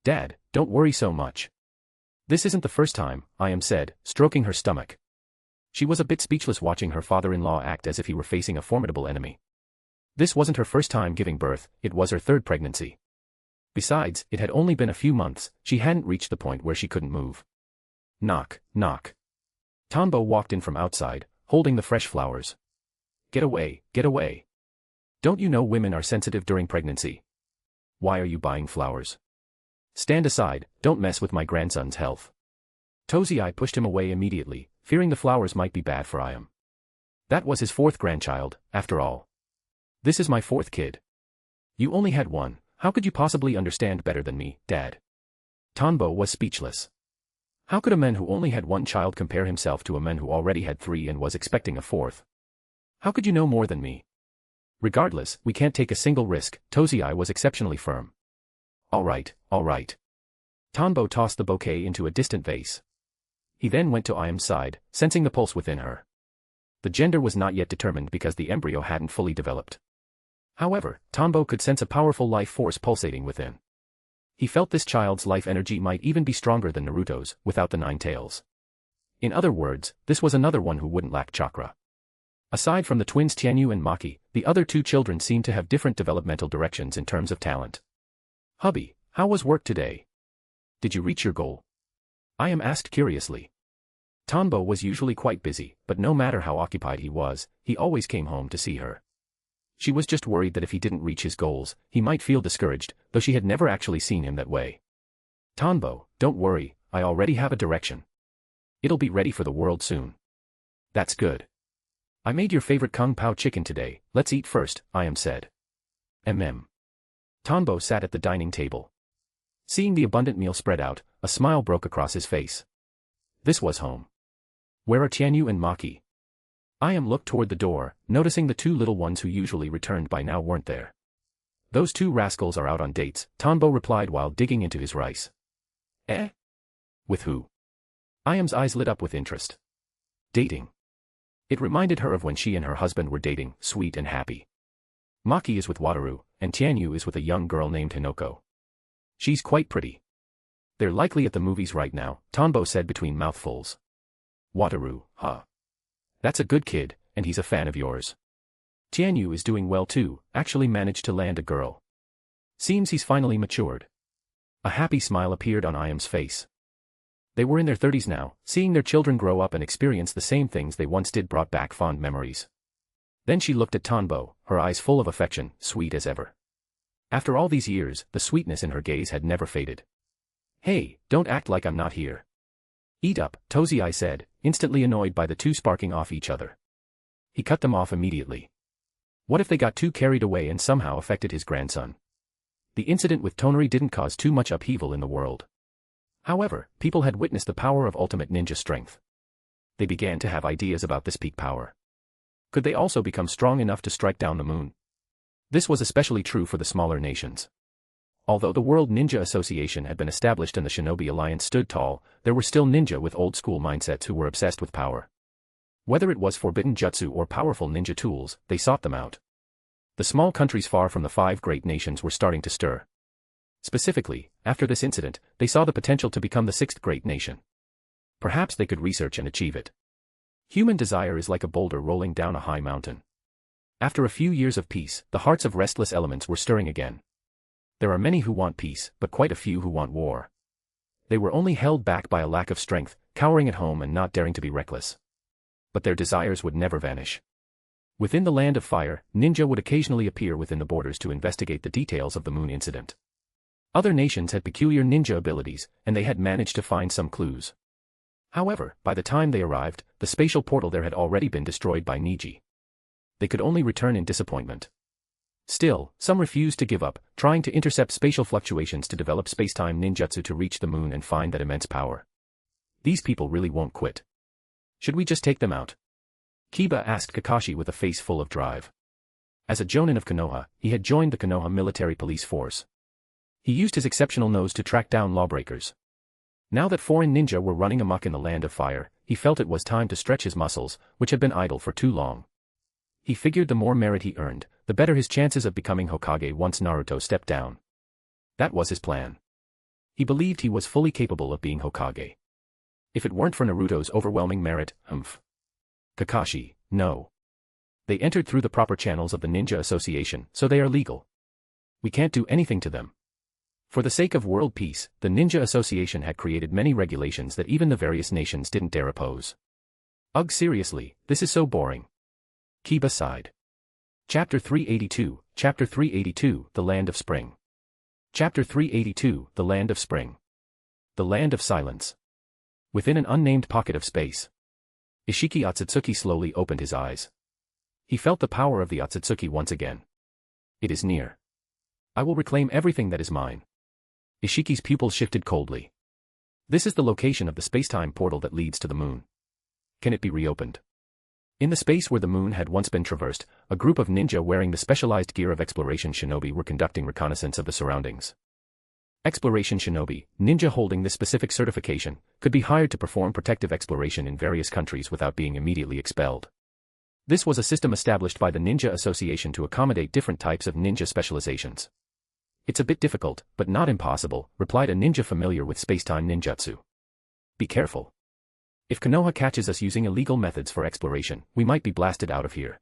Dad, don't worry so much. This isn't the first time, Ayam said, stroking her stomach. She was a bit speechless watching her father-in-law act as if he were facing a formidable enemy. This wasn't her first time giving birth, it was her third pregnancy. Besides, it had only been a few months, she hadn't reached the point where she couldn't move. Knock, knock. Tanbo walked in from outside, holding the fresh flowers. Get away, get away. Don't you know women are sensitive during pregnancy? Why are you buying flowers? Stand aside, don't mess with my grandson's health. Toziai pushed him away immediately, fearing the flowers might be bad for Ayam. That was his fourth grandchild, after all. This is my fourth kid. You only had one, how could you possibly understand better than me, Dad? Tanbo was speechless. How could a man who only had one child compare himself to a man who already had 3 and was expecting a fourth? How could you know more than me? Regardless, we can't take a single risk, Toziai was exceptionally firm. All right, all right. Tanbo tossed the bouquet into a distant vase. He then went to Ayam's side, sensing the pulse within her. The gender was not yet determined because the embryo hadn't fully developed. However, Tanbo could sense a powerful life force pulsating within. He felt this child's life energy might even be stronger than Naruto's, without the 9 tails. In other words, this was another one who wouldn't lack chakra. Aside from the twins Tianyu and Maki, the other 2 children seemed to have different developmental directions in terms of talent. Hubby, how was work today? Did you reach your goal? Ayam asked curiously. Tanbo was usually quite busy, but no matter how occupied he was, he always came home to see her. She was just worried that if he didn't reach his goals, he might feel discouraged, though she had never actually seen him that way. Tanbo, don't worry, I already have a direction. It'll be ready for the world soon. That's good. I made your favorite Kung Pao chicken today, let's eat first, Ayam said. Tanbo sat at the dining table. Seeing the abundant meal spread out, a smile broke across his face. This was home. Where are Tianyu and Maki? Ayam looked toward the door, noticing the 2 little ones who usually returned by now weren't there. Those 2 rascals are out on dates, Tanbo replied while digging into his rice. Eh? With who? Ayam's eyes lit up with interest. Dating. It reminded her of when she and her husband were dating, sweet and happy. Maki is with Wataru, and Tianyu is with a young girl named Hinoko. She's quite pretty. They're likely at the movies right now, Tanbo said between mouthfuls. Wataru, huh? That's a good kid, and he's a fan of yours. Tianyu is doing well too, actually managed to land a girl. Seems he's finally matured. A happy smile appeared on Ayam's face. They were in their 30s now, seeing their children grow up and experience the same things they once did brought back fond memories. Then she looked at Tanbo, her eyes full of affection, sweet as ever. After all these years, the sweetness in her gaze had never faded. Hey, don't act like I'm not here. Eat up, Toziai said, instantly annoyed by the 2 sparking off each other. He cut them off immediately. What if they got too carried away and somehow affected his grandson? The incident with Tonari didn't cause too much upheaval in the world. However, people had witnessed the power of ultimate ninja strength. They began to have ideas about this peak power. Could they also become strong enough to strike down the moon? This was especially true for the smaller nations. Although the World Ninja Association had been established and the Shinobi Alliance stood tall, there were still ninja with old-school mindsets who were obsessed with power. Whether it was forbidden jutsu or powerful ninja tools, they sought them out. The small countries far from the five great nations were starting to stir. Specifically, after this incident, they saw the potential to become the sixth great nation. Perhaps they could research and achieve it. Human desire is like a boulder rolling down a high mountain. After a few years of peace, the hearts of restless elements were stirring again. There are many who want peace, but quite a few who want war. They were only held back by a lack of strength, cowering at home and not daring to be reckless. But their desires would never vanish. Within the Land of Fire, ninja would occasionally appear within the borders to investigate the details of the moon incident. Other nations had peculiar ninja abilities, and they had managed to find some clues. However, by the time they arrived, the spatial portal there had already been destroyed by Niji. They could only return in disappointment. Still, some refused to give up, trying to intercept spatial fluctuations to develop spacetime ninjutsu to reach the moon and find that immense power. These people really won't quit. Should we just take them out? Kiba asked Kakashi with a face full of drive. As a jonin of Konoha, he had joined the Konoha military police force. He used his exceptional nose to track down lawbreakers. Now that foreign ninja were running amok in the Land of Fire, he felt it was time to stretch his muscles, which had been idle for too long. He figured the more merit he earned, the better his chances of becoming Hokage once Naruto stepped down. That was his plan. He believed he was fully capable of being Hokage. If it weren't for Naruto's overwhelming merit, Kakashi, no. They entered through the proper channels of the Ninja Association, so they are legal. We can't do anything to them. For the sake of world peace, the Ninja Association had created many regulations that even the various nations didn't dare oppose. Ugh, seriously, this is so boring. Kiba sighed. Chapter 382, Chapter 382, The Land of Spring. Chapter 382, The Land of Spring. The Land of Silence. Within an unnamed pocket of space, Ishiki Otsutsuki slowly opened his eyes. He felt the power of the Otsutsuki once again. It is near. I will reclaim everything that is mine. Ishiki's pupils shifted coldly. This is the location of the spacetime portal that leads to the moon. Can it be reopened? In the space where the moon had once been traversed, a group of ninja wearing the specialized gear of exploration shinobi were conducting reconnaissance of the surroundings. Exploration shinobi, ninja holding this specific certification, could be hired to perform protective exploration in various countries without being immediately expelled. This was a system established by the Ninja Association to accommodate different types of ninja specializations. It's a bit difficult, but not impossible, replied a ninja familiar with spacetime ninjutsu. Be careful. If Konoha catches us using illegal methods for exploration, we might be blasted out of here.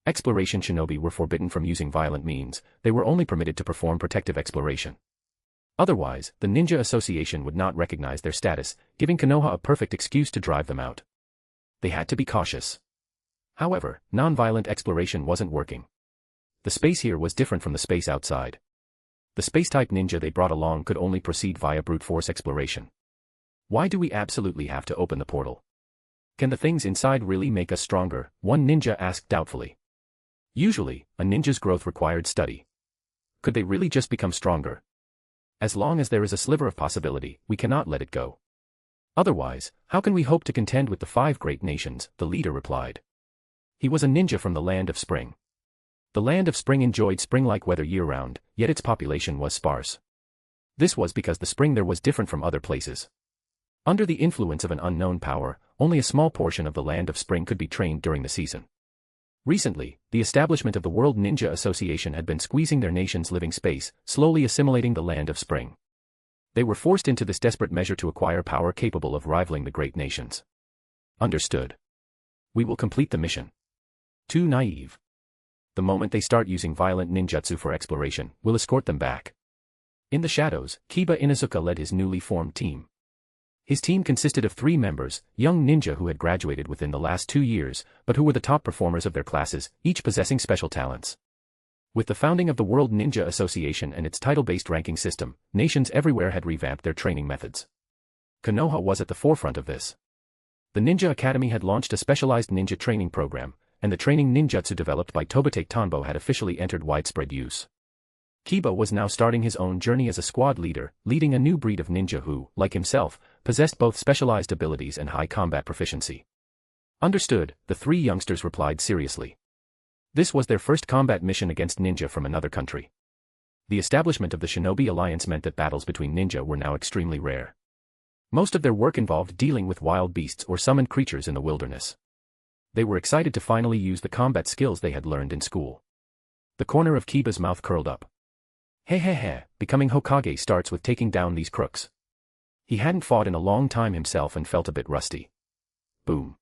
Exploration shinobi were forbidden from using violent means, they were only permitted to perform protective exploration. Otherwise, the Ninja Association would not recognize their status, giving Konoha a perfect excuse to drive them out. They had to be cautious. However, non-violent exploration wasn't working. The space here was different from the space outside. The space-type ninja they brought along could only proceed via brute force exploration. Why do we absolutely have to open the portal? Can the things inside really make us stronger? One ninja asked doubtfully. Usually, a ninja's growth required study. Could they really just become stronger? As long as there is a sliver of possibility, we cannot let it go. Otherwise, how can we hope to contend with the five great nations? The leader replied. He was a ninja from the Land of Spring. The Land of Spring enjoyed spring-like weather year-round, yet its population was sparse. This was because the spring there was different from other places. Under the influence of an unknown power, only a small portion of the Land of Spring could be trained during the season. Recently, the establishment of the World Ninja Association had been squeezing their nation's living space, slowly assimilating the Land of Spring. They were forced into this desperate measure to acquire power capable of rivaling the great nations. Understood. We will complete the mission. Too naive. The moment they start using violent ninjutsu for exploration, we'll escort them back. In the shadows, Kiba Inuzuka led his newly formed team. His team consisted of 3 members, young ninja who had graduated within the last 2 years, but who were the top performers of their classes, each possessing special talents. With the founding of the World Ninja Association and its title-based ranking system, nations everywhere had revamped their training methods. Konoha was at the forefront of this. The Ninja Academy had launched a specialized ninja training program, and the training ninjutsu developed by Tobitake Tanbo had officially entered widespread use. Kiba was now starting his own journey as a squad leader, leading a new breed of ninja who, like himself, possessed both specialized abilities and high combat proficiency. Understood, the three youngsters replied seriously. This was their first combat mission against ninja from another country. The establishment of the Shinobi Alliance meant that battles between ninja were now extremely rare. Most of their work involved dealing with wild beasts or summoned creatures in the wilderness. They were excited to finally use the combat skills they had learned in school. The corner of Kiba's mouth curled up. Hey, becoming Hokage starts with taking down these crooks. He hadn't fought in a long time himself and felt a bit rusty. Boom.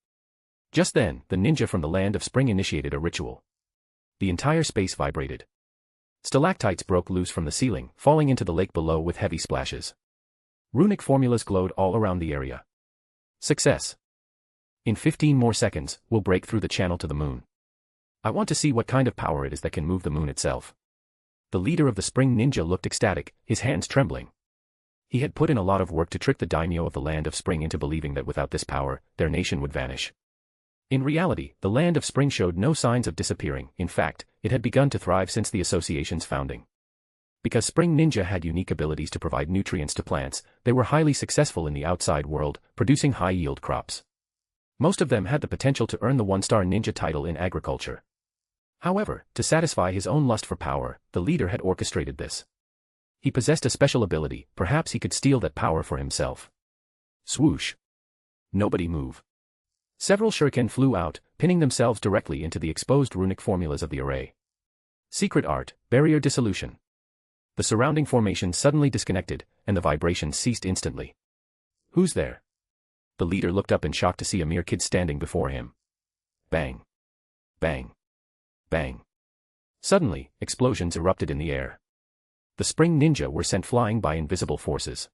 Just then, the ninja from the land of spring initiated a ritual. The entire space vibrated. Stalactites broke loose from the ceiling, falling into the lake below with heavy splashes. Runic formulas glowed all around the area. Success. In 15 more seconds, we'll break through the channel to the moon. I want to see what kind of power it is that can move the moon itself. The leader of the spring ninja looked ecstatic, his hands trembling. He had put in a lot of work to trick the daimyo of the land of spring into believing that without this power, their nation would vanish. In reality, the land of spring showed no signs of disappearing. In fact, it had begun to thrive since the association's founding. Because spring ninja had unique abilities to provide nutrients to plants, they were highly successful in the outside world, producing high-yield crops. Most of them had the potential to earn the one-star ninja title in agriculture. However, to satisfy his own lust for power, the leader had orchestrated this. He possessed a special ability, perhaps he could steal that power for himself. Swoosh. Nobody move. Several shuriken flew out, pinning themselves directly into the exposed runic formulas of the array. Secret art, barrier dissolution. The surrounding formation suddenly disconnected, and the vibrations ceased instantly. Who's there? The leader looked up in shock to see a mere kid standing before him. Bang. Bang. Bang. Suddenly, explosions erupted in the air. The spring ninja were sent flying by invisible forces.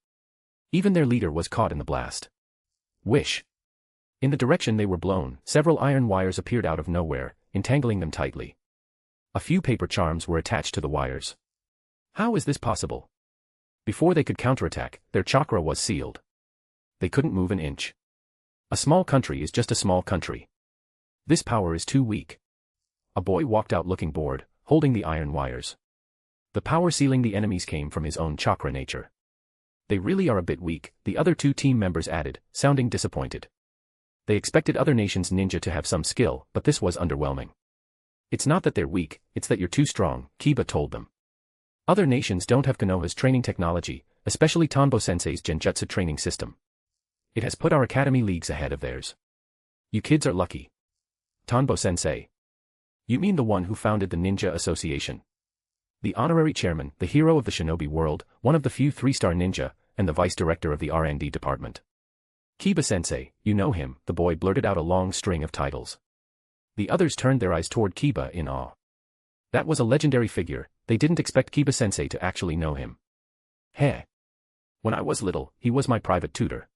Even their leader was caught in the blast. Whish. In the direction they were blown, several iron wires appeared out of nowhere, entangling them tightly. A few paper charms were attached to the wires. How is this possible? Before they could counterattack, their chakra was sealed. They couldn't move an inch. A small country is just a small country. This power is too weak. A boy walked out looking bored, holding the iron wires. The power sealing the enemies came from his own chakra nature. They really are a bit weak, the other two team members added, sounding disappointed. They expected other nations' ninja to have some skill, but this was underwhelming. It's not that they're weak, it's that you're too strong, Kiba told them. Other nations don't have Konoha's training technology, especially Tanbo-sensei's Genjutsu training system. It has put our academy leagues ahead of theirs. You kids are lucky. Tanbo-sensei. You mean the one who founded the Ninja Association? The honorary chairman, the hero of the shinobi world, one of the few three-star ninja, and the vice director of the R&D department. Kiba-sensei, you know him, the boy blurted out a long string of titles. The others turned their eyes toward Kiba in awe. That was a legendary figure, they didn't expect Kiba-sensei to actually know him. Heh. When I was little, he was my private tutor.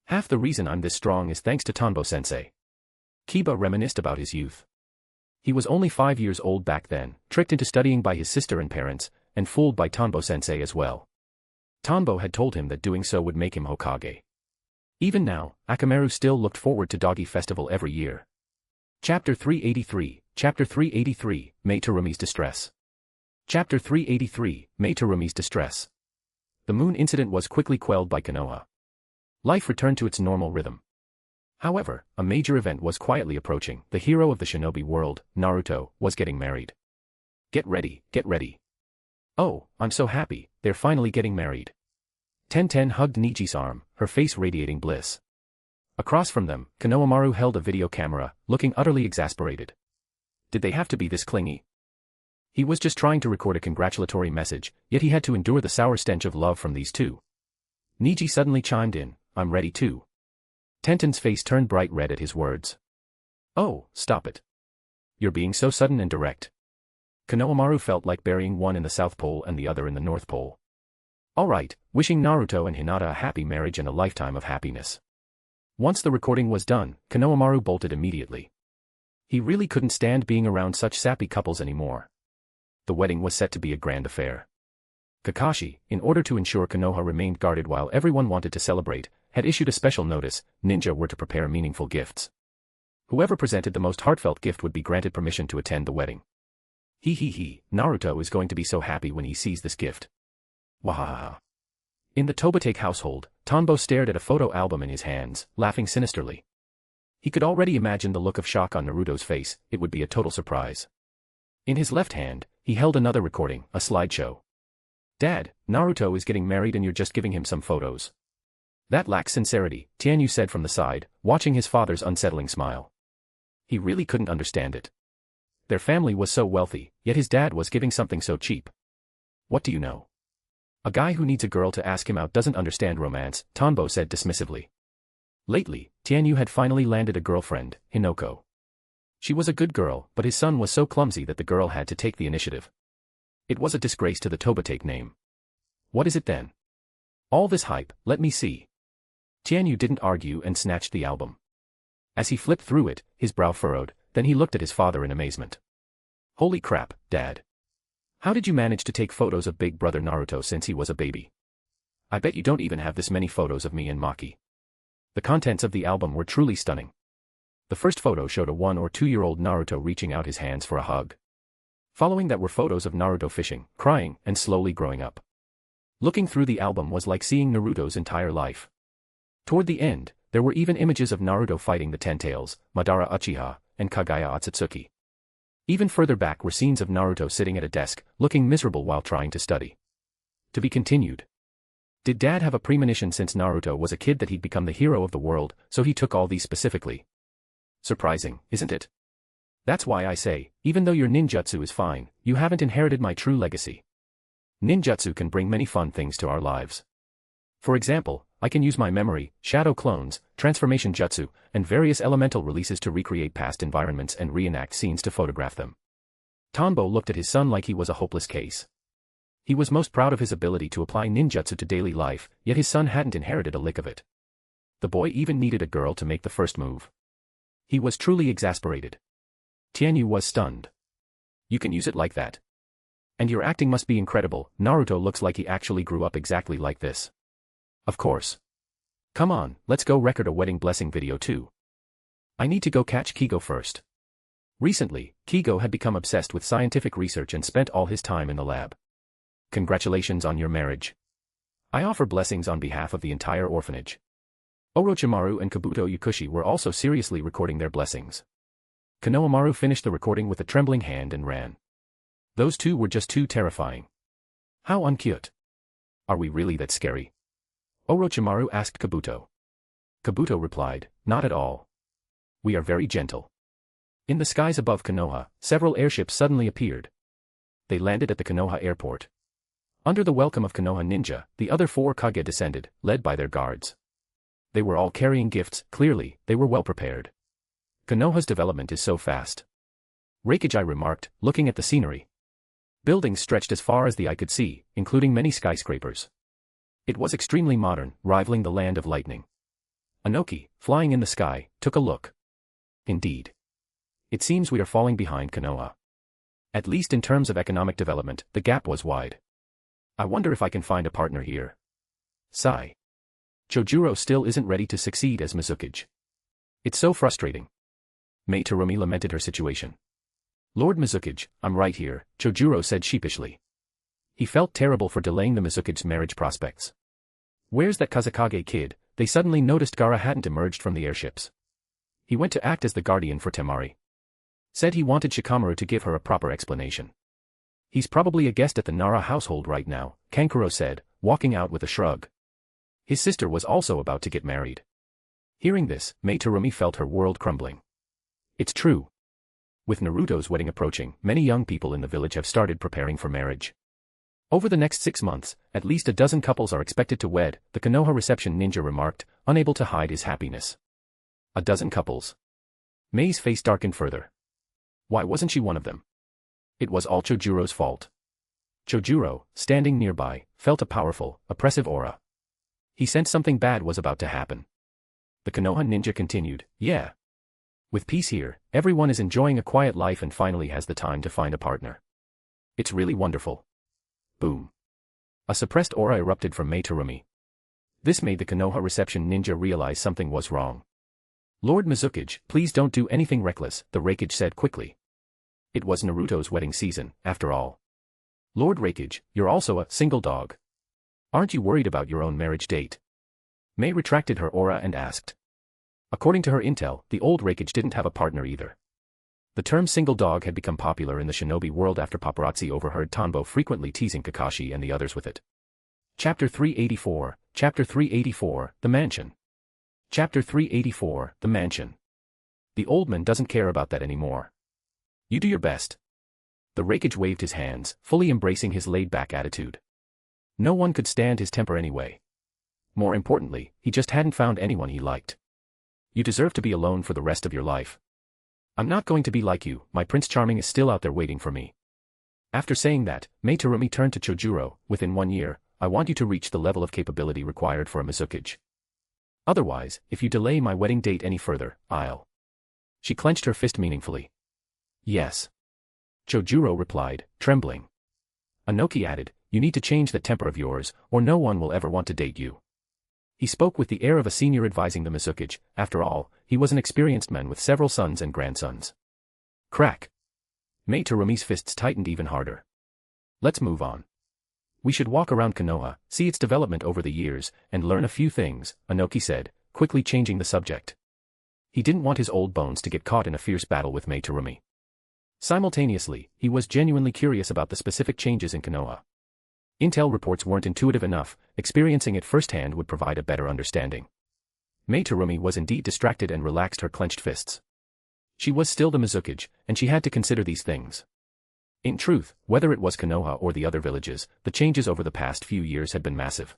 Half the reason I'm this strong is thanks to Tanbo-sensei. Kiba reminisced about his youth. He was only 5 years old back then, tricked into studying by his sister and parents, and fooled by Tanbo-sensei as well. Tanbo had told him that doing so would make him Hokage. Even now, Akamaru still looked forward to Doggy Festival every year. Chapter 383, Mei Terumi's Distress. Chapter 383, Mei Terumi's Distress. The moon incident was quickly quelled by Konoha. Life returned to its normal rhythm. However, a major event was quietly approaching. The hero of the shinobi world, Naruto, was getting married. Get ready, get ready. Oh, I'm so happy, they're finally getting married. Tenten hugged Niji's arm, her face radiating bliss. Across from them, Konohamaru held a video camera, looking utterly exasperated. Did they have to be this clingy? He was just trying to record a congratulatory message, yet he had to endure the sour stench of love from these two. Niji suddenly chimed in, I'm ready too. Tenten's face turned bright red at his words. Oh, stop it. You're being so sudden and direct. Konohamaru felt like burying one in the South Pole and the other in the North Pole. Alright, wishing Naruto and Hinata a happy marriage and a lifetime of happiness. Once the recording was done, Konohamaru bolted immediately. He really couldn't stand being around such sappy couples anymore. The wedding was set to be a grand affair. Kakashi, in order to ensure Konoha remained guarded while everyone wanted to celebrate, had issued a special notice, ninja were to prepare meaningful gifts. Whoever presented the most heartfelt gift would be granted permission to attend the wedding. Naruto is going to be so happy when he sees this gift. Wahaha. In the Tobitake household, Tanbo stared at a photo album in his hands, laughing sinisterly. He could already imagine the look of shock on Naruto's face. It would be a total surprise. In his left hand, he held another recording, a slideshow. Dad, Naruto is getting married and you're just giving him some photos. That lacks sincerity, Tianyu said from the side, watching his father's unsettling smile. He really couldn't understand it. Their family was so wealthy, yet his dad was giving something so cheap. What do you know? A guy who needs a girl to ask him out doesn't understand romance, Tanbo said dismissively. Lately, Tianyu had finally landed a girlfriend, Hinoko. She was a good girl, but his son was so clumsy that the girl had to take the initiative. It was a disgrace to the Tobatake name. What is it then? All this hype, let me see. Tianyu didn't argue and snatched the album. As he flipped through it, his brow furrowed, then he looked at his father in amazement. Holy crap, Dad. How did you manage to take photos of big brother Naruto since he was a baby? I bet you don't even have this many photos of me and Maki. The contents of the album were truly stunning. The first photo showed a 1 or 2-year-old Naruto reaching out his hands for a hug. Following that were photos of Naruto fishing, crying, and slowly growing up. Looking through the album was like seeing Naruto's entire life. Toward the end, there were even images of Naruto fighting the Ten Tails, Madara Uchiha, and Kagaya Otsutsuki. Even further back were scenes of Naruto sitting at a desk, looking miserable while trying to study. To be continued. Did Dad have a premonition since Naruto was a kid that he'd become the hero of the world, so he took all these specifically? Surprising, isn't it? That's why I say, even though your ninjutsu is fine, you haven't inherited my true legacy. Ninjutsu can bring many fun things to our lives. For example, I can use my memory, shadow clones, transformation jutsu, and various elemental releases to recreate past environments and reenact scenes to photograph them. Tanbo looked at his son like he was a hopeless case. He was most proud of his ability to apply ninjutsu to daily life, yet his son hadn't inherited a lick of it. The boy even needed a girl to make the first move. He was truly exasperated. Tianyu was stunned. You can use it like that. And your acting must be incredible. Naruto looks like he actually grew up exactly like this. Of course. Come on, let's go record a wedding blessing video too. I need to go catch Kigo first. Recently, Kigo had become obsessed with scientific research and spent all his time in the lab. Congratulations on your marriage. I offer blessings on behalf of the entire orphanage. Orochimaru and Kabuto Yakushi were also seriously recording their blessings. Konohamaru finished the recording with a trembling hand and ran. Those two were just too terrifying. How uncute. Are we really that scary? Orochimaru asked Kabuto. Kabuto replied, not at all. We are very gentle. In the skies above Konoha, several airships suddenly appeared. They landed at the Konoha airport. Under the welcome of Konoha Ninja, the other 4 Kage descended, led by their guards. They were all carrying gifts, clearly, they were well prepared. Konoha's development is so fast. Reikijai remarked, looking at the scenery. Buildings stretched as far as the eye could see, including many skyscrapers. It was extremely modern, rivaling the land of lightning. Anoki, flying in the sky, took a look. Indeed. It seems we are falling behind Konoha. At least in terms of economic development, the gap was wide. I wonder if I can find a partner here. Sigh. Chojuro still isn't ready to succeed as Mizukage. It's so frustrating. Mei Terumi lamented her situation. Lord Mizukage, I'm right here, Chojuro said sheepishly. He felt terrible for delaying the Mizukage's marriage prospects. Where's that Kazekage kid? They suddenly noticed Gaara hadn't emerged from the airships. He went to act as the guardian for Temari. Said he wanted Shikamaru to give her a proper explanation. He's probably a guest at the Nara household right now, Kankuro said, walking out with a shrug. His sister was also about to get married. Hearing this, Mei Terumi felt her world crumbling. It's true. With Naruto's wedding approaching, many young people in the village have started preparing for marriage. Over the next 6 months, at least a dozen couples are expected to wed, the Konoha reception ninja remarked, unable to hide his happiness. A dozen couples. Mei's face darkened further. Why wasn't she one of them? It was all Chojuro's fault. Chojuro, standing nearby, felt a powerful, oppressive aura. He sensed something bad was about to happen. The Konoha ninja continued, yeah. With peace here, everyone is enjoying a quiet life and finally has the time to find a partner. It's really wonderful. Boom. A suppressed aura erupted from Mei Terumi. This made the Konoha reception ninja realize something was wrong. Lord Mizukage, please don't do anything reckless, the Reikage said quickly. It was Naruto's wedding season, after all. Lord Reikage, you're also a single dog. Aren't you worried about your own marriage date? Mei retracted her aura and asked. According to her intel, the old Reikage didn't have a partner either. The term single dog had become popular in the shinobi world after paparazzi overheard Tanbo frequently teasing Kakashi and the others with it. Chapter 384, Chapter 384, The Mansion. Chapter 384, The Mansion. The old man doesn't care about that anymore. You do your best. The Reikage waved his hands, fully embracing his laid-back attitude. No one could stand his temper anyway. More importantly, he just hadn't found anyone he liked. You deserve to be alone for the rest of your life. I'm not going to be like you, my Prince Charming is still out there waiting for me. After saying that, Mei Terumi turned to Chojuro. Within 1 year, I want you to reach the level of capability required for a Mizukage. Otherwise, if you delay my wedding date any further, I'll... She clenched her fist meaningfully. Yes. Chojuro replied, trembling. Anoki added, you need to change that temper of yours, or no one will ever want to date you. He spoke with the air of a senior advising the Mizukage. After all, he was an experienced man with several sons and grandsons. Crack. Mei Terumi's fists tightened even harder. Let's move on. We should walk around Konoha, see its development over the years, and learn a few things, Anoki said, quickly changing the subject. He didn't want his old bones to get caught in a fierce battle with Mei Terumi. Simultaneously, he was genuinely curious about the specific changes in Konoha. Intel reports weren't intuitive enough, experiencing it firsthand would provide a better understanding. Mei Terumi was indeed distracted and relaxed her clenched fists. She was still the Mizukage, and she had to consider these things. In truth, whether it was Konoha or the other villages, the changes over the past few years had been massive.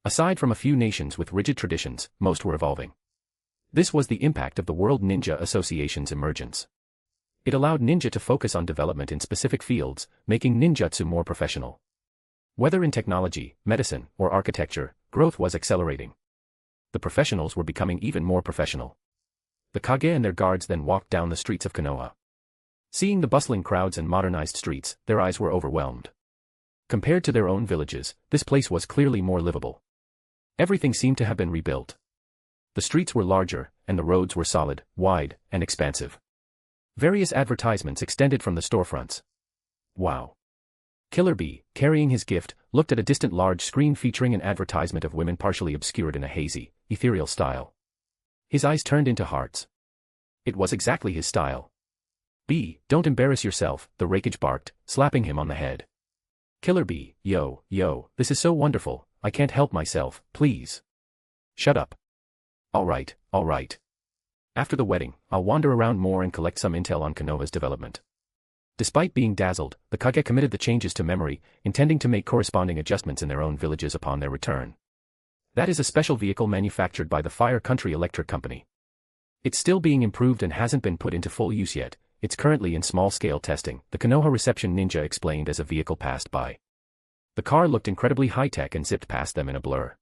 Aside from a few nations with rigid traditions, most were evolving. This was the impact of the World Ninja Association's emergence. It allowed ninja to focus on development in specific fields, making ninjutsu more professional. Whether in technology, medicine, or architecture, growth was accelerating. The professionals were becoming even more professional. The Kage and their guards then walked down the streets of Konoha. Seeing the bustling crowds and modernized streets, their eyes were overwhelmed. Compared to their own villages, this place was clearly more livable. Everything seemed to have been rebuilt. The streets were larger, and the roads were solid, wide, and expansive. Various advertisements extended from the storefronts. Wow. Killer Bee, carrying his gift, looked at a distant large screen featuring an advertisement of women partially obscured in a hazy, ethereal style. His eyes turned into hearts. It was exactly his style. Bee, don't embarrass yourself, the Reikage barked, slapping him on the head. Killer Bee, yo, this is so wonderful, I can't help myself, please. Shut up. All right. After the wedding, I'll wander around more and collect some intel on Konoha's development. Despite being dazzled, the Kage committed the changes to memory, intending to make corresponding adjustments in their own villages upon their return. That is a special vehicle manufactured by the Fire Country Electric Company. It's still being improved and hasn't been put into full use yet. It's currently in small-scale testing, the Konoha reception ninja explained as a vehicle passed by. The car looked incredibly high-tech and zipped past them in a blur.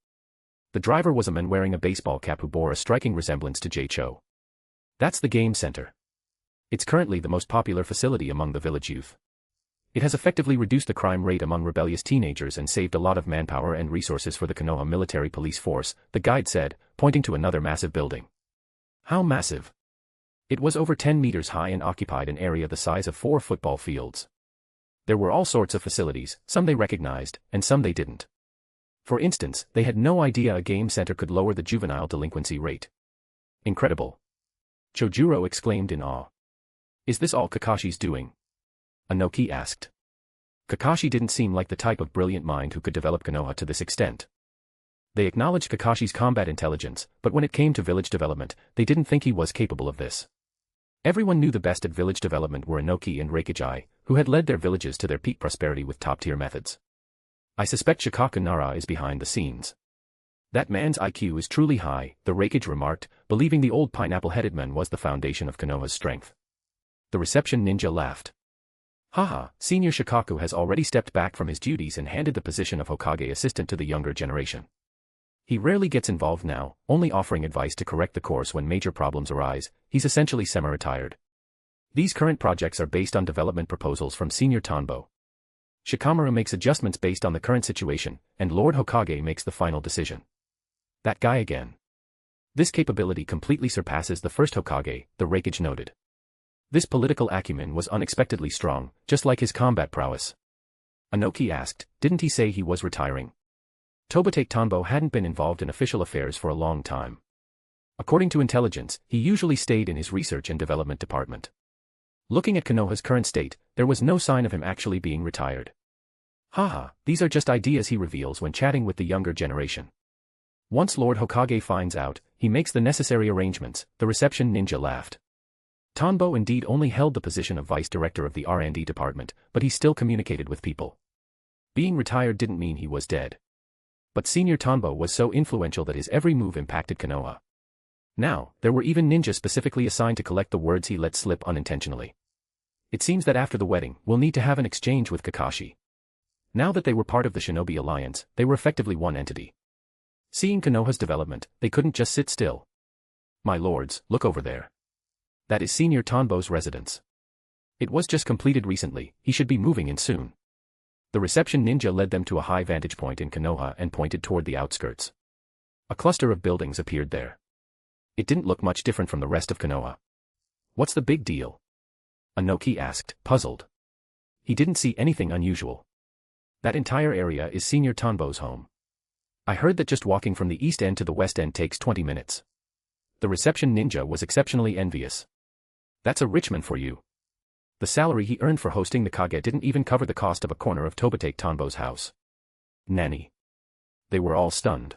The driver was a man wearing a baseball cap who bore a striking resemblance to Jay-Cho. That's the game center. It's currently the most popular facility among the village youth. It has effectively reduced the crime rate among rebellious teenagers and saved a lot of manpower and resources for the Konoha military police force, the guide said, pointing to another massive building. How massive? It was over 10 meters high and occupied an area the size of 4 football fields. There were all sorts of facilities, some they recognized, and some they didn't. For instance, they had no idea a game center could lower the juvenile delinquency rate. Incredible. Chojuro exclaimed in awe. Is this all Kakashi's doing? Anoki asked. Kakashi didn't seem like the type of brilliant mind who could develop Konoha to this extent. They acknowledged Kakashi's combat intelligence, but when it came to village development, they didn't think he was capable of this. Everyone knew the best at village development were Anoki and Reikage, who had led their villages to their peak prosperity with top-tier methods. I suspect Shikaku Nara is behind the scenes. That man's IQ is truly high, the Reikage remarked, believing the old pineapple-headed man was the foundation of Konoha's strength. The reception ninja laughed. Haha, Senior Shikaku has already stepped back from his duties and handed the position of Hokage assistant to the younger generation. He rarely gets involved now, only offering advice to correct the course when major problems arise. He's essentially semi-retired. These current projects are based on development proposals from Senior Tanbo. Shikamaru makes adjustments based on the current situation, and Lord Hokage makes the final decision. That guy again. This capability completely surpasses the first Hokage, the Reikage noted. This political acumen was unexpectedly strong, just like his combat prowess. Anoki asked, didn't he say he was retiring? Tobate Tanbo hadn't been involved in official affairs for a long time. According to intelligence, he usually stayed in his research and development department. Looking at Konoha's current state, there was no sign of him actually being retired. Haha, these are just ideas he reveals when chatting with the younger generation. Once Lord Hokage finds out, he makes the necessary arrangements, the reception ninja laughed. Tanbo indeed only held the position of vice director of the R&D department, but he still communicated with people. Being retired didn't mean he was dead. But Senior Tanbo was so influential that his every move impacted Konoha. Now, there were even ninjas specifically assigned to collect the words he let slip unintentionally. It seems that after the wedding, we'll need to have an exchange with Kakashi. Now that they were part of the Shinobi Alliance, they were effectively one entity. Seeing Konoha's development, they couldn't just sit still. My lords, look over there. That is Senior Tanbo's residence. It was just completed recently, he should be moving in soon. The reception ninja led them to a high vantage point in Konoha and pointed toward the outskirts. A cluster of buildings appeared there. It didn't look much different from the rest of Konoha. What's the big deal? Anoki asked, puzzled. He didn't see anything unusual. That entire area is Senior Tanbo's home. I heard that just walking from the east end to the west end takes 20 minutes. The reception ninja was exceptionally envious. That's a rich man for you. The salary he earned for hosting the Kage didn't even cover the cost of a corner of Tobitake Tanbo's house. Nani. They were all stunned.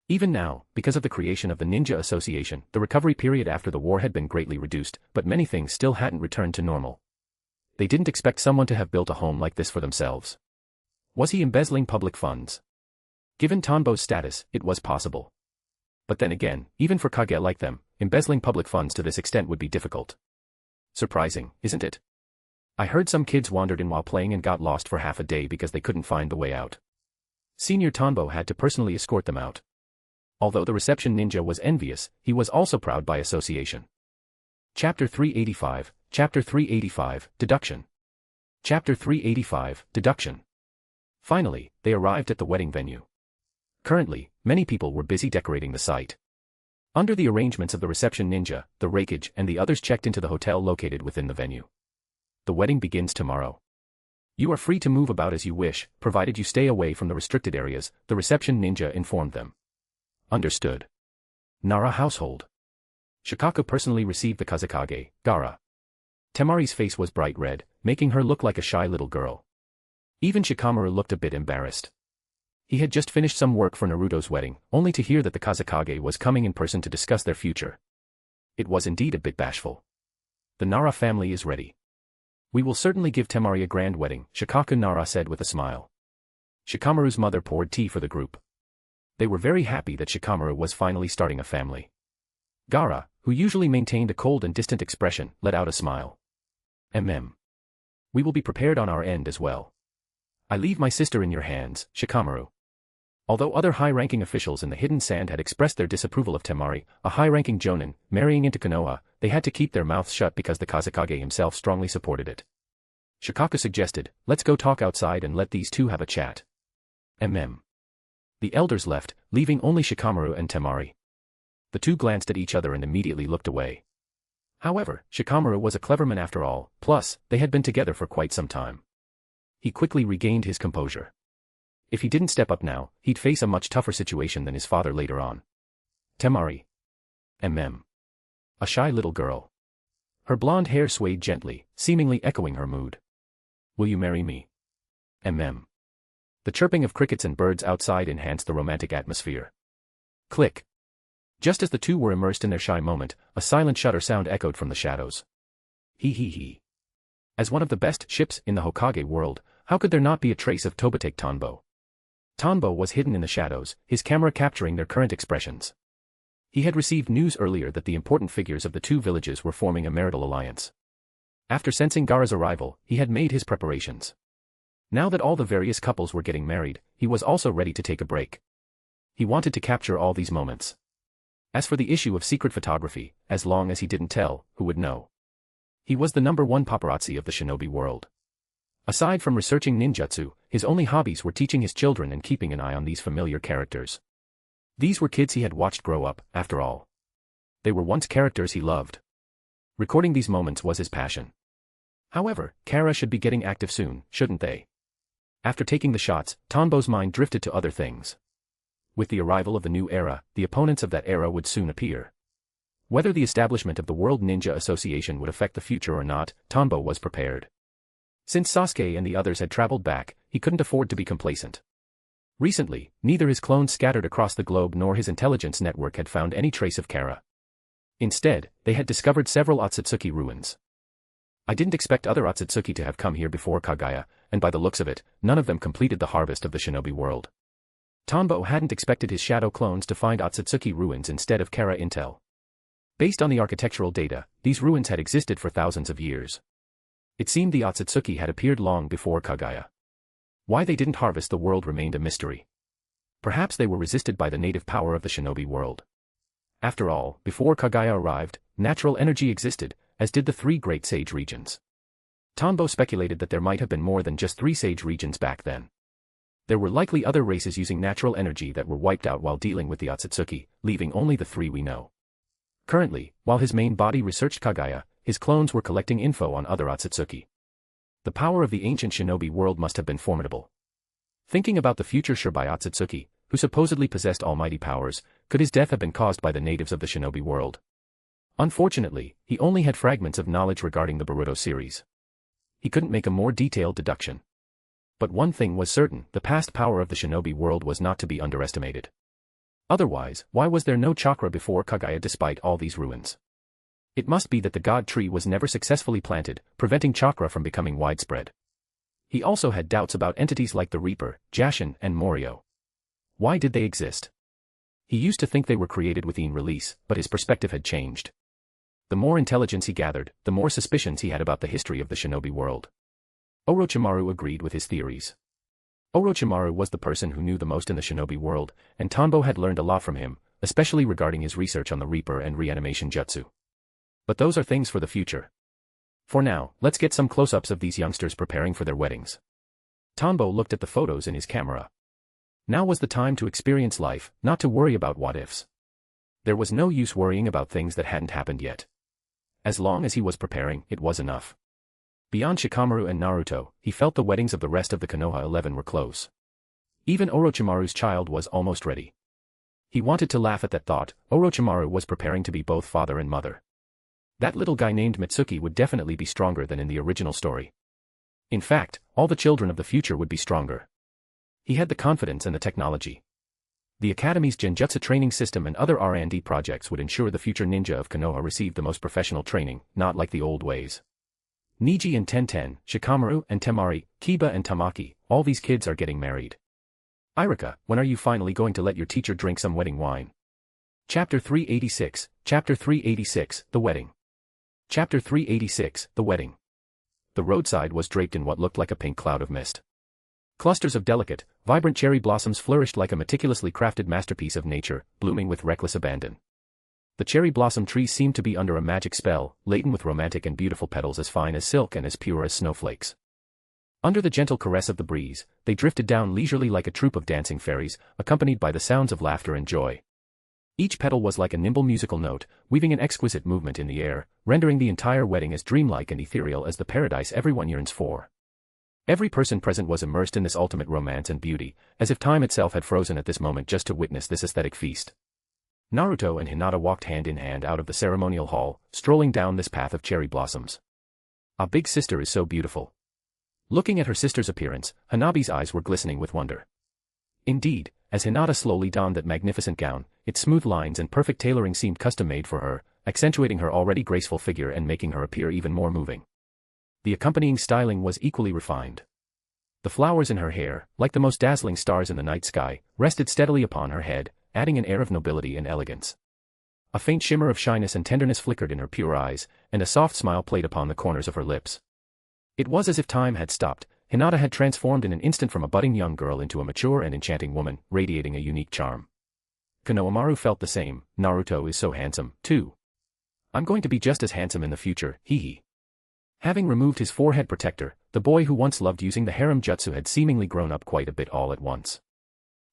Even now, because of the creation of the Ninja Association, the recovery period after the war had been greatly reduced, but many things still hadn't returned to normal. They didn't expect someone to have built a home like this for themselves. Was he embezzling public funds? Given Tanbo's status, it was possible. But then again, even for Kage like them, embezzling public funds to this extent would be difficult. Surprising, isn't it? I heard some kids wandered in while playing and got lost for half a day because they couldn't find the way out. Senior Tanbo had to personally escort them out. Although the reception ninja was envious, he was also proud by association. Chapter 385, Chapter 385, Deduction. Chapter 385, Deduction. Finally, they arrived at the wedding venue. Currently, many people were busy decorating the site. Under the arrangements of the reception ninja, the rakeage and the others checked into the hotel located within the venue. The wedding begins tomorrow. You are free to move about as you wish, provided you stay away from the restricted areas, the reception ninja informed them. Understood. Nara household. Shikaku personally received the Kazekage, Gaara. Temari's face was bright red, making her look like a shy little girl. Even Shikamaru looked a bit embarrassed. He had just finished some work for Naruto's wedding, only to hear that the Kazekage was coming in person to discuss their future. It was indeed a bit bashful. The Nara family is ready. We will certainly give Temari a grand wedding, Shikaku Nara said with a smile. Shikamaru's mother poured tea for the group. They were very happy that Shikamaru was finally starting a family. Gaara, who usually maintained a cold and distant expression, let out a smile. We will be prepared on our end as well. I leave my sister in your hands, Shikamaru. Although other high-ranking officials in the Hidden Sand had expressed their disapproval of Temari, a high-ranking jonin, marrying into Konoha, they had to keep their mouths shut because the Kazekage himself strongly supported it. Shikaku suggested, let's go talk outside and let these two have a chat. The elders left, leaving only Shikamaru and Temari. The two glanced at each other and immediately looked away. However, Shikamaru was a clever man after all, plus, they had been together for quite some time. He quickly regained his composure. If he didn't step up now, he'd face a much tougher situation than his father later on. Temari. A shy little girl. Her blonde hair swayed gently, seemingly echoing her mood. Will you marry me? The chirping of crickets and birds outside enhanced the romantic atmosphere. Click. Just as the two were immersed in their shy moment, a silent shudder sound echoed from the shadows. He. As one of the best ships in the Hokage world, how could there not be a trace of Tobitake Tanbo? Tanbo was hidden in the shadows, his camera capturing their current expressions. He had received news earlier that the important figures of the two villages were forming a marital alliance. After sensing Gaara's arrival, he had made his preparations. Now that all the various couples were getting married, he was also ready to take a break. He wanted to capture all these moments. As for the issue of secret photography, as long as he didn't tell, who would know? He was the #1 paparazzi of the shinobi world. Aside from researching ninjutsu, his only hobbies were teaching his children and keeping an eye on these familiar characters. These were kids he had watched grow up, after all. They were once characters he loved. Recording these moments was his passion. However, Kara should be getting active soon, shouldn't they? After taking the shots, Tanbo's mind drifted to other things. With the arrival of the new era, the opponents of that era would soon appear. Whether the establishment of the World Ninja Association would affect the future or not, Tanbo was prepared. Since Sasuke and the others had traveled back, he couldn't afford to be complacent. Recently, neither his clones scattered across the globe nor his intelligence network had found any trace of Kara. Instead, they had discovered several Otsutsuki ruins. I didn't expect other Otsutsuki to have come here before Kagaya, and by the looks of it, none of them completed the harvest of the shinobi world. Tanbo hadn't expected his shadow clones to find Otsutsuki ruins instead of Kara intel. Based on the architectural data, these ruins had existed for thousands of years. It seemed the Otsutsuki had appeared long before Kagaya. Why they didn't harvest the world remained a mystery. Perhaps they were resisted by the native power of the shinobi world. After all, before Kagaya arrived, natural energy existed, as did the 3 great sage regions. Tanbo speculated that there might have been more than just 3 sage regions back then. There were likely other races using natural energy that were wiped out while dealing with the Otsutsuki, leaving only the 3 we know. Currently, while his main body researched Kagaya, his clones were collecting info on other Otsutsuki. The power of the ancient shinobi world must have been formidable. Thinking about the future Shirai Otsutsuki, who supposedly possessed almighty powers, could his death have been caused by the natives of the shinobi world? Unfortunately, he only had fragments of knowledge regarding the Boruto series. He couldn't make a more detailed deduction. But one thing was certain, the past power of the shinobi world was not to be underestimated. Otherwise, why was there no chakra before Kagaya despite all these ruins? It must be that the god tree was never successfully planted, preventing chakra from becoming widespread. He also had doubts about entities like the Reaper, Jashin, and Morio. Why did they exist? He used to think they were created within release, but his perspective had changed. The more intelligence he gathered, the more suspicions he had about the history of the shinobi world. Orochimaru agreed with his theories. Orochimaru was the person who knew the most in the shinobi world, and Tanbo had learned a lot from him, especially regarding his research on the Reaper and reanimation jutsu. But those are things for the future. For now, let's get some close-ups of these youngsters preparing for their weddings. Tanbo looked at the photos in his camera. Now was the time to experience life, not to worry about what-ifs. There was no use worrying about things that hadn't happened yet. As long as he was preparing, it was enough. Beyond Shikamaru and Naruto, he felt the weddings of the rest of the Konoha 11 were close. Even Orochimaru's child was almost ready. He wanted to laugh at that thought. Orochimaru was preparing to be both father and mother. That little guy named Mitsuki would definitely be stronger than in the original story. In fact, all the children of the future would be stronger. He had the confidence and the technology. The Academy's Genjutsu training system and other R&D projects would ensure the future ninja of Konoha received the most professional training, not like the old ways. Niji and Tenten, Shikamaru and Temari, Kiba and Tamaki, all these kids are getting married. Irika, when are you finally going to let your teacher drink some wedding wine? Chapter 386, Chapter 386, The Wedding. Chapter 386, The Wedding. The roadside was draped in what looked like a pink cloud of mist. Clusters of delicate, vibrant cherry blossoms flourished like a meticulously crafted masterpiece of nature, blooming with reckless abandon. The cherry blossom trees seemed to be under a magic spell, laden with romantic and beautiful petals as fine as silk and as pure as snowflakes. Under the gentle caress of the breeze, they drifted down leisurely like a troop of dancing fairies, accompanied by the sounds of laughter and joy. Each petal was like a nimble musical note, weaving an exquisite movement in the air, rendering the entire wedding as dreamlike and ethereal as the paradise everyone yearns for. Every person present was immersed in this ultimate romance and beauty, as if time itself had frozen at this moment just to witness this aesthetic feast. Naruto and Hinata walked hand in hand out of the ceremonial hall, strolling down this path of cherry blossoms. "A big sister is so beautiful." Looking at her sister's appearance, Hanabi's eyes were glistening with wonder. Indeed, as Hinata slowly donned that magnificent gown, its smooth lines and perfect tailoring seemed custom-made for her, accentuating her already graceful figure and making her appear even more moving. The accompanying styling was equally refined. The flowers in her hair, like the most dazzling stars in the night sky, rested steadily upon her head, adding an air of nobility and elegance. A faint shimmer of shyness and tenderness flickered in her pure eyes, and a soft smile played upon the corners of her lips. It was as if time had stopped. Hinata had transformed in an instant from a budding young girl into a mature and enchanting woman, radiating a unique charm. Konohamaru felt the same. Naruto is so handsome, too. I'm going to be just as handsome in the future, hee. Having removed his forehead protector, the boy who once loved using the harem jutsu had seemingly grown up quite a bit all at once.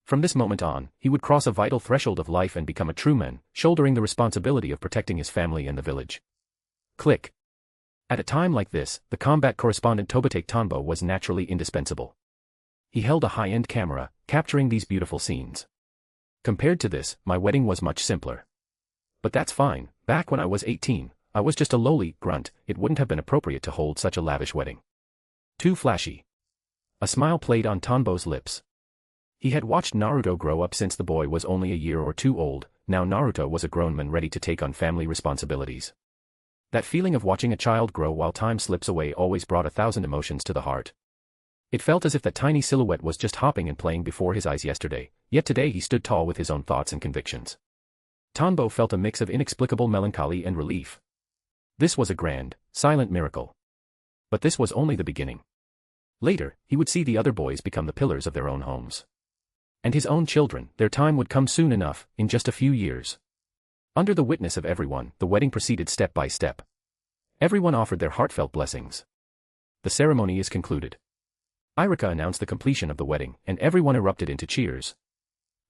From this moment on, he would cross a vital threshold of life and become a true man, shouldering the responsibility of protecting his family and the village. Click. At a time like this, the combat correspondent Tobitake Tanbo was naturally indispensable. He held a high-end camera, capturing these beautiful scenes. Compared to this, my wedding was much simpler. But that's fine, back when I was 18, I was just a lowly grunt, it wouldn't have been appropriate to hold such a lavish wedding. Too flashy. A smile played on Tanbo's lips. He had watched Naruto grow up since the boy was only a year or two old, now Naruto was a grown man ready to take on family responsibilities. That feeling of watching a child grow while time slips away always brought 1,000 emotions to the heart. It felt as if that tiny silhouette was just hopping and playing before his eyes yesterday, yet today he stood tall with his own thoughts and convictions. Tanbo felt a mix of inexplicable melancholy and relief. This was a grand, silent miracle. But this was only the beginning. Later, he would see the other boys become the pillars of their own homes. And his own children, their time would come soon enough, in just a few years. Under the witness of everyone, the wedding proceeded step by step. Everyone offered their heartfelt blessings. The ceremony is concluded. Irika announced the completion of the wedding, and everyone erupted into cheers.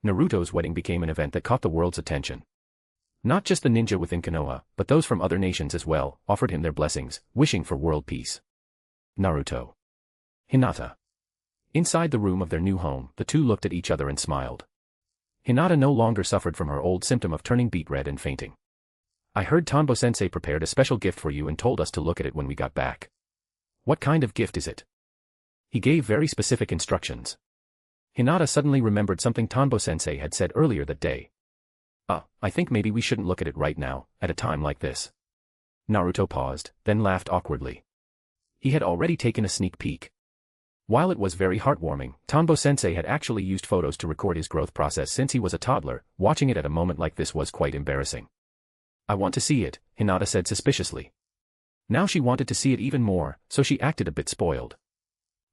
Naruto's wedding became an event that caught the world's attention. Not just the ninja within Konoha, but those from other nations as well, offered him their blessings, wishing for world peace. Naruto. Hinata. Inside the room of their new home, the two looked at each other and smiled. Hinata no longer suffered from her old symptom of turning beet red and fainting. I heard Tanbo-sensei prepared a special gift for you and told us to look at it when we got back. What kind of gift is it? He gave very specific instructions. Hinata suddenly remembered something Tanbo-sensei had said earlier that day. I think maybe we shouldn't look at it right now, at a time like this. Naruto paused, then laughed awkwardly. He had already taken a sneak peek. While it was very heartwarming, Tanbo-sensei had actually used photos to record his growth process since he was a toddler. Watching it at a moment like this was quite embarrassing. I want to see it, Hinata said suspiciously. Now she wanted to see it even more, so she acted a bit spoiled.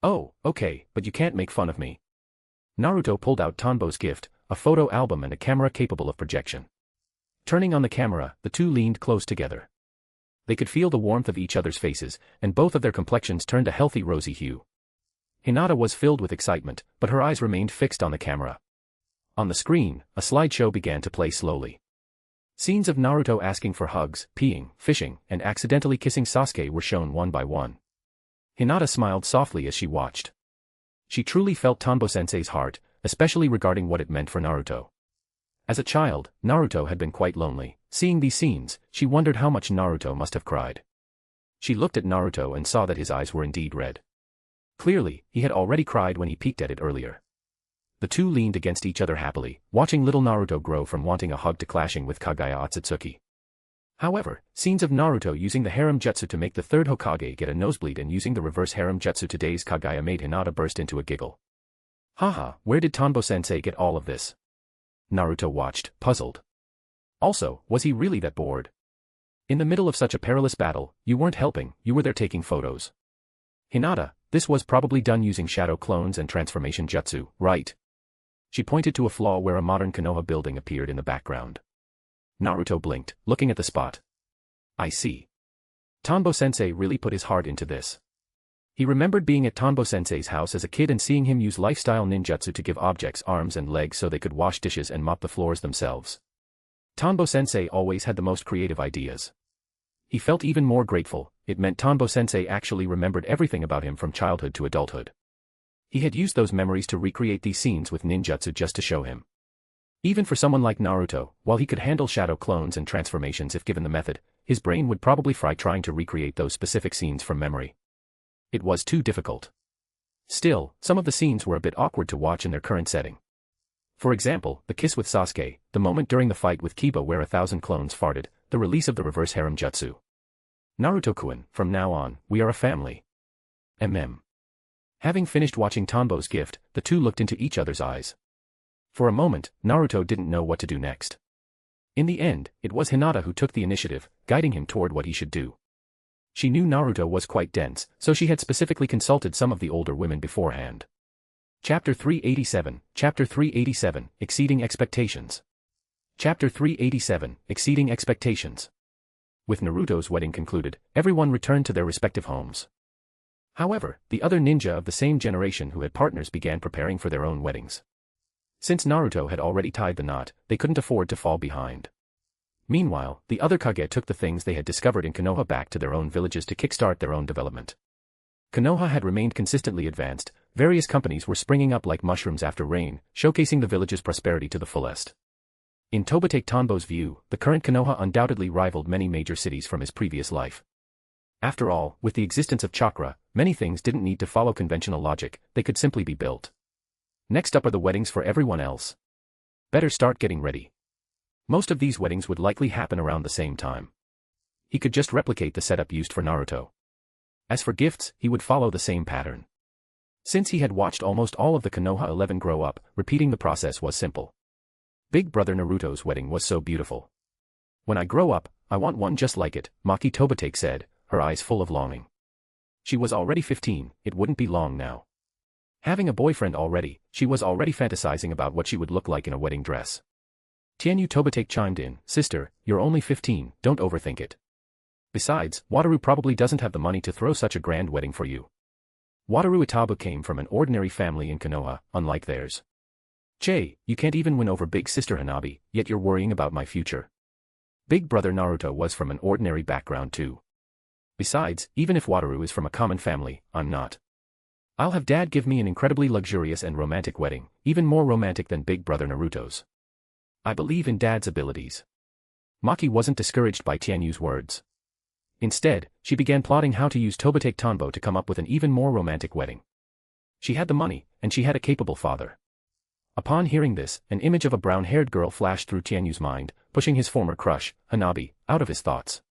Oh, okay, but you can't make fun of me. Naruto pulled out Tanbo's gift, a photo album and a camera capable of projection. Turning on the camera, the two leaned close together. They could feel the warmth of each other's faces, and both of their complexions turned a healthy rosy hue. Hinata was filled with excitement, but her eyes remained fixed on the camera. On the screen, a slideshow began to play slowly. Scenes of Naruto asking for hugs, peeing, fishing, and accidentally kissing Sasuke were shown one by one. Hinata smiled softly as she watched. She truly felt Tanbo-sensei's heart, especially regarding what it meant for Naruto. As a child, Naruto had been quite lonely. Seeing these scenes, she wondered how much Naruto must have cried. She looked at Naruto and saw that his eyes were indeed red. Clearly, he had already cried when he peeked at it earlier. The two leaned against each other happily, watching little Naruto grow from wanting a hug to clashing with Kagaya Otsutsuki. However, scenes of Naruto using the harem jutsu to make the third Hokage get a nosebleed and using the reverse harem jutsu to daze Kagaya made Hinata burst into a giggle. Haha, where did Tanbo-sensei get all of this? Naruto watched, puzzled. Also, was he really that bored? In the middle of such a perilous battle, you weren't helping, you were there taking photos. Hinata, this was probably done using shadow clones and transformation jutsu, right? She pointed to a flaw where a modern Konoha building appeared in the background. Naruto blinked, looking at the spot. I see. Tanbo-sensei really put his heart into this. He remembered being at Tanbo-sensei's house as a kid and seeing him use lifestyle ninjutsu to give objects arms and legs so they could wash dishes and mop the floors themselves. Tanbo-sensei always had the most creative ideas. He felt even more grateful. It meant Tanbo-sensei actually remembered everything about him from childhood to adulthood. He had used those memories to recreate these scenes with ninjutsu just to show him. Even for someone like Naruto, while he could handle shadow clones and transformations if given the method, his brain would probably fry trying to recreate those specific scenes from memory. It was too difficult. Still, some of the scenes were a bit awkward to watch in their current setting. For example, the kiss with Sasuke, the moment during the fight with Kiba where 1,000 clones farted, the release of the reverse harem jutsu. Naruto-kun, from now on, we are a family. Having finished watching Tanbo's gift, the two looked into each other's eyes. For a moment, Naruto didn't know what to do next. In the end, it was Hinata who took the initiative, guiding him toward what he should do. She knew Naruto was quite dense, so she had specifically consulted some of the older women beforehand. Chapter 387, Chapter 387, Exceeding Expectations. Chapter 387, Exceeding Expectations. With Naruto's wedding concluded, everyone returned to their respective homes. However, the other ninja of the same generation who had partners began preparing for their own weddings. Since Naruto had already tied the knot, they couldn't afford to fall behind. Meanwhile, the other Kage took the things they had discovered in Konoha back to their own villages to kickstart their own development. Konoha had remained consistently advanced, various companies were springing up like mushrooms after rain, showcasing the village's prosperity to the fullest. In Tobitake Tonbo's view, the current Konoha undoubtedly rivaled many major cities from his previous life. After all, with the existence of chakra, many things didn't need to follow conventional logic, they could simply be built. Next up are the weddings for everyone else. Better start getting ready. Most of these weddings would likely happen around the same time. He could just replicate the setup used for Naruto. As for gifts, he would follow the same pattern. Since he had watched almost all of the Konoha 11 grow up, repeating the process was simple. Big brother Naruto's wedding was so beautiful. When I grow up, I want one just like it, Maki Tobitake said, her eyes full of longing. She was already 15, it wouldn't be long now. Having a boyfriend already, she was already fantasizing about what she would look like in a wedding dress. Tianyu Tobitake chimed in, sister, you're only 15, don't overthink it. Besides, Wataru probably doesn't have the money to throw such a grand wedding for you. Wataru Itabu came from an ordinary family in Konoha, unlike theirs. Che, you can't even win over big sister Hanabi, yet you're worrying about my future. Big brother Naruto was from an ordinary background too. Besides, even if Wataru is from a common family, I'm not. I'll have dad give me an incredibly luxurious and romantic wedding, even more romantic than big brother Naruto's. I believe in dad's abilities. Maki wasn't discouraged by Tianyu's words. Instead, she began plotting how to use Tobitake Tonbo to come up with an even more romantic wedding. She had the money, and she had a capable father. Upon hearing this, an image of a brown-haired girl flashed through Tianyu's mind, pushing his former crush, Hanabi, out of his thoughts.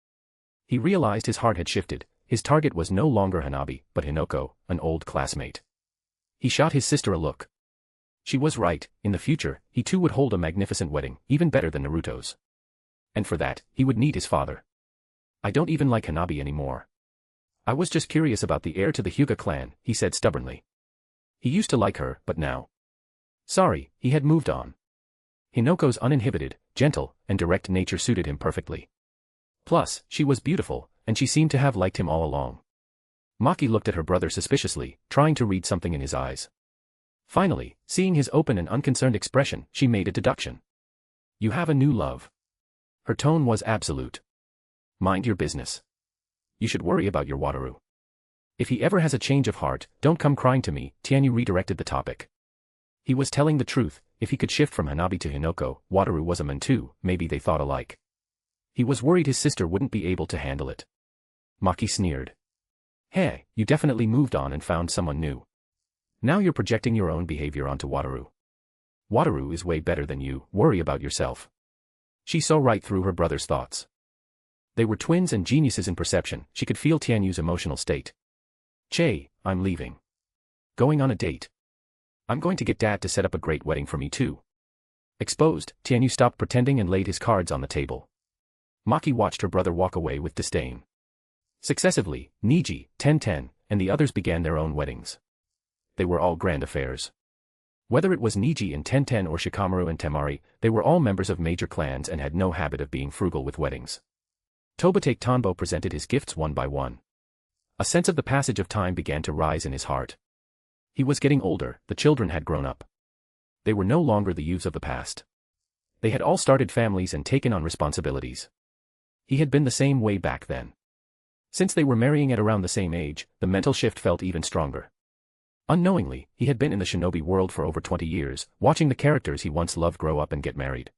He realized his heart had shifted, his target was no longer Hanabi, but Hinoko, an old classmate. He shot his sister a look. She was right, in the future, he too would hold a magnificent wedding, even better than Naruto's. And for that, he would need his father. I don't even like Hanabi anymore. I was just curious about the heir to the Hyuga clan, he said stubbornly. He used to like her, but now. Sorry, he had moved on. Hinoko's uninhibited, gentle, and direct nature suited him perfectly. Plus, she was beautiful, and she seemed to have liked him all along. Maki looked at her brother suspiciously, trying to read something in his eyes. Finally, seeing his open and unconcerned expression, she made a deduction. You have a new love. Her tone was absolute. Mind your business. You should worry about your Wataru. If he ever has a change of heart, don't come crying to me, Tianyu redirected the topic. He was telling the truth, if he could shift from Hanabi to Hinoko, Wataru was a man too, maybe they thought alike. He was worried his sister wouldn't be able to handle it. Maki sneered. Hey, you definitely moved on and found someone new. Now you're projecting your own behavior onto Wataru. Wataru is way better than you, worry about yourself. She saw right through her brother's thoughts. They were twins and geniuses in perception, she could feel Tianyu's emotional state. Che, I'm leaving. Going on a date. I'm going to get dad to set up a great wedding for me too. Exposed, Tianyu stopped pretending and laid his cards on the table. Maki watched her brother walk away with disdain. Successively, Niji, Tenten, and the others began their own weddings. They were all grand affairs. Whether it was Niji and Tenten or Shikamaru and Temari, they were all members of major clans and had no habit of being frugal with weddings. Tobitake Tonbo presented his gifts one by one. A sense of the passage of time began to rise in his heart. He was getting older, the children had grown up. They were no longer the youths of the past. They had all started families and taken on responsibilities. He had been the same way back then. Since they were marrying at around the same age, the mental shift felt even stronger. Unknowingly, he had been in the shinobi world for over 20 years, watching the characters he once loved grow up and get married.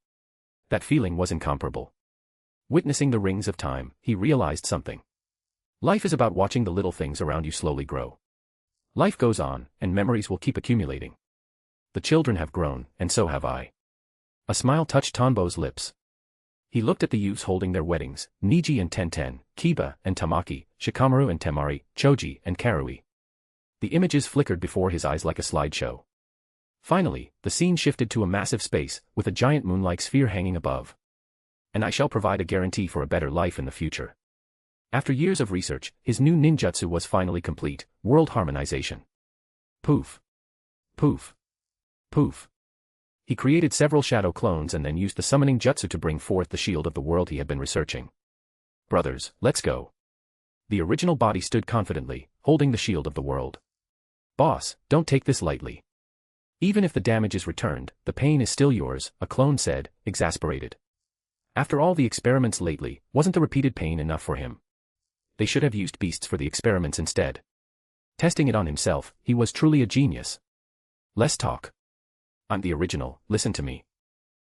That feeling was incomparable. Witnessing the rings of time, he realized something. Life is about watching the little things around you slowly grow. Life goes on, and memories will keep accumulating. The children have grown, and so have I. A smile touched Tonbo's lips. He looked at the youths holding their weddings, Niji and Tenten, Kiba and Tamaki, Shikamaru and Temari, Choji and Karui. The images flickered before his eyes like a slideshow. Finally, the scene shifted to a massive space, with a giant moon-like sphere hanging above. And I shall provide a guarantee for a better life in the future. After years of research, his new ninjutsu was finally complete, world harmonization. Poof. Poof. Poof. He created several shadow clones and then used the summoning jutsu to bring forth the shield of the world he had been researching. Brothers, let's go. The original body stood confidently, holding the shield of the world. Boss, don't take this lightly. Even if the damage is returned, the pain is still yours, a clone said, exasperated. After all the experiments lately, wasn't the repeated pain enough for him? They should have used beasts for the experiments instead. Testing it on himself, he was truly a genius. Less talk. I'm the original, listen to me.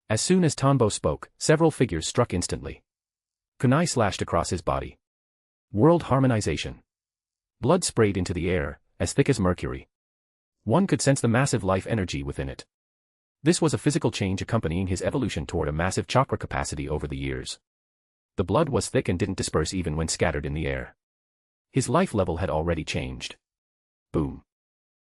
As soon as Tanbo spoke, several figures struck instantly. Kunai slashed across his body. World harmonization. Blood sprayed into the air, as thick as mercury. One could sense the massive life energy within it. This was a physical change accompanying his evolution toward a massive chakra capacity over the years. The blood was thick and didn't disperse even when scattered in the air. His life level had already changed. Boom.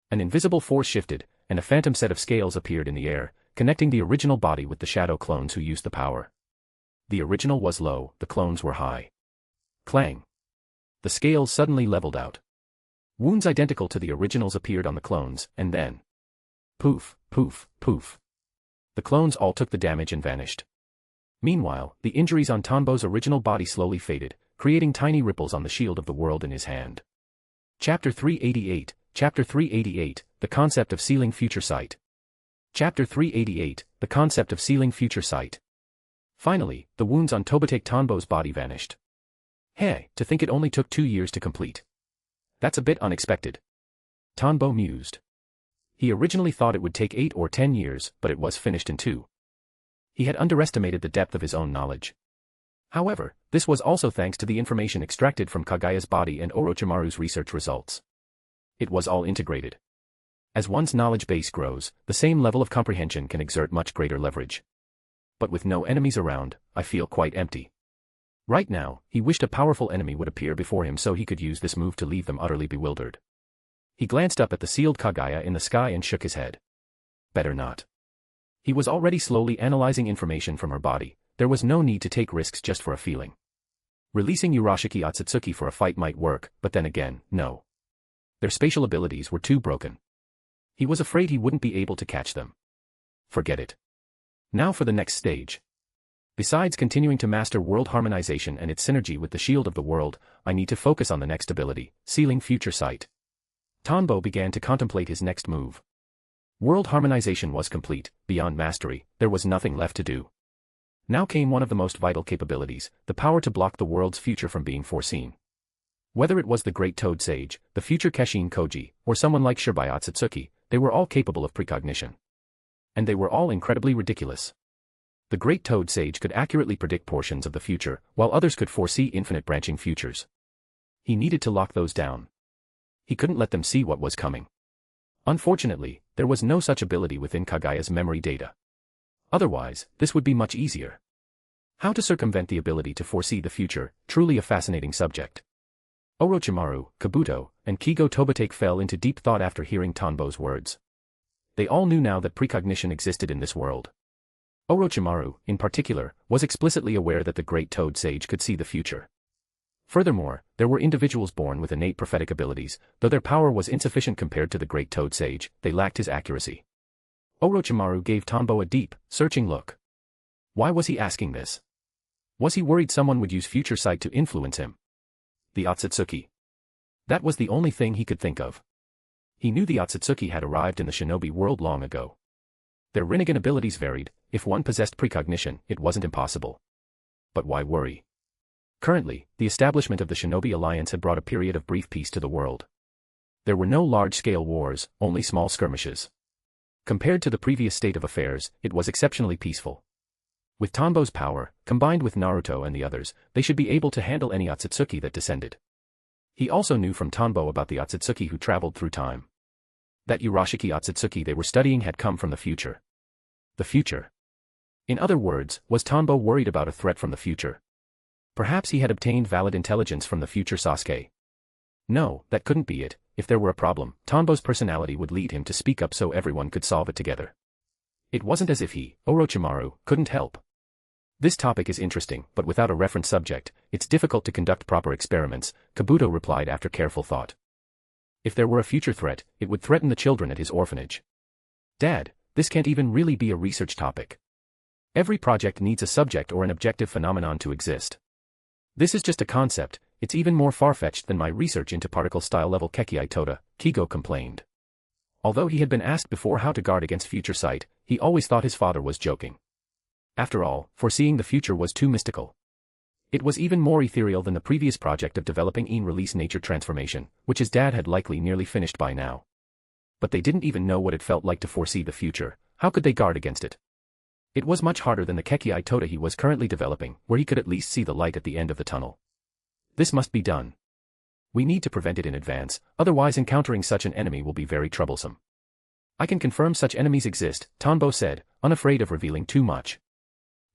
An invisible force shifted, and a phantom set of scales appeared in the air, connecting the original body with the shadow clones who used the power. The original was low, the clones were high. Clang. The scales suddenly leveled out. Wounds identical to the originals appeared on the clones, and then... poof, poof, poof. The clones all took the damage and vanished. Meanwhile, the injuries on Tanbo's original body slowly faded, creating tiny ripples on the shield of the world in his hand. Chapter 388, Chapter 388, The Concept of Sealing Future Sight. Chapter 388, The Concept of Sealing Future Sight. Finally, the wounds on Tobitake Tanbo's body vanished. Hey, to think it only took 2 years to complete. That's a bit unexpected. Tanbo mused. He originally thought it would take 8 or 10 years, but it was finished in 2. He had underestimated the depth of his own knowledge. However, this was also thanks to the information extracted from Kagaya's body and Orochimaru's research results. It was all integrated. As one's knowledge base grows, the same level of comprehension can exert much greater leverage. But with no enemies around, I feel quite empty. Right now, he wished a powerful enemy would appear before him so he could use this move to leave them utterly bewildered. He glanced up at the sealed Kagaya in the sky and shook his head. Better not. He was already slowly analyzing information from her body. There was no need to take risks just for a feeling. Releasing Urashiki Otsutsuki for a fight might work, but then again, no. Their spatial abilities were too broken. He was afraid he wouldn't be able to catch them. Forget it. Now for the next stage. Besides continuing to master world harmonization and its synergy with the shield of the world, I need to focus on the next ability, sealing future sight. Tanbo began to contemplate his next move. World harmonization was complete. Beyond mastery, there was nothing left to do. Now came one of the most vital capabilities, the power to block the world's future from being foreseen. Whether it was the Great Toad Sage, the future Keshin Koji, or someone like Shirbai Otsutsuki, they were all capable of precognition. And they were all incredibly ridiculous. The Great Toad Sage could accurately predict portions of the future, while others could foresee infinite branching futures. He needed to lock those down. He couldn't let them see what was coming. Unfortunately, there was no such ability within Kagaya's memory data. Otherwise, this would be much easier. How to circumvent the ability to foresee the future, truly a fascinating subject. Orochimaru, Kabuto, and Kigo Tobitake fell into deep thought after hearing Tanbo's words. They all knew now that precognition existed in this world. Orochimaru, in particular, was explicitly aware that the Great Toad Sage could see the future. Furthermore, there were individuals born with innate prophetic abilities. Though their power was insufficient compared to the Great Toad Sage, they lacked his accuracy. Orochimaru gave Tanbo a deep, searching look. Why was he asking this? Was he worried someone would use future sight to influence him? The Otsutsuki. That was the only thing he could think of. He knew the Otsutsuki had arrived in the shinobi world long ago. Their Rinnegan abilities varied. If one possessed precognition, it wasn't impossible. But why worry? Currently, the establishment of the Shinobi Alliance had brought a period of brief peace to the world. There were no large-scale wars, only small skirmishes. Compared to the previous state of affairs, it was exceptionally peaceful. With Tanbo's power, combined with Naruto and the others, they should be able to handle any Otsutsuki that descended. He also knew from Tanbo about the Otsutsuki who traveled through time. That Urashiki Otsutsuki they were studying had come from the future. The future. In other words, was Tanbo worried about a threat from the future? Perhaps he had obtained valid intelligence from the future Sasuke. No, that couldn't be it. If there were a problem, Tanbo's personality would lead him to speak up so everyone could solve it together. It wasn't as if he, Orochimaru, couldn't help. This topic is interesting, but without a reference subject, it's difficult to conduct proper experiments, Kabuto replied after careful thought. If there were a future threat, it would threaten the children at his orphanage. Dad, this can't even really be a research topic. Every project needs a subject or an objective phenomenon to exist. This is just a concept. It's even more far-fetched than my research into particle-style level Kekiai Toda, Kigo complained. Although he had been asked before how to guard against future sight, he always thought his father was joking. After all, foreseeing the future was too mystical. It was even more ethereal than the previous project of developing in-release nature transformation, which his dad had likely nearly finished by now. But they didn't even know what it felt like to foresee the future. How could they guard against it? It was much harder than the Kekii Toda he was currently developing, where he could at least see the light at the end of the tunnel. This must be done. We need to prevent it in advance, otherwise encountering such an enemy will be very troublesome. I can confirm such enemies exist, Tanbo said, unafraid of revealing too much.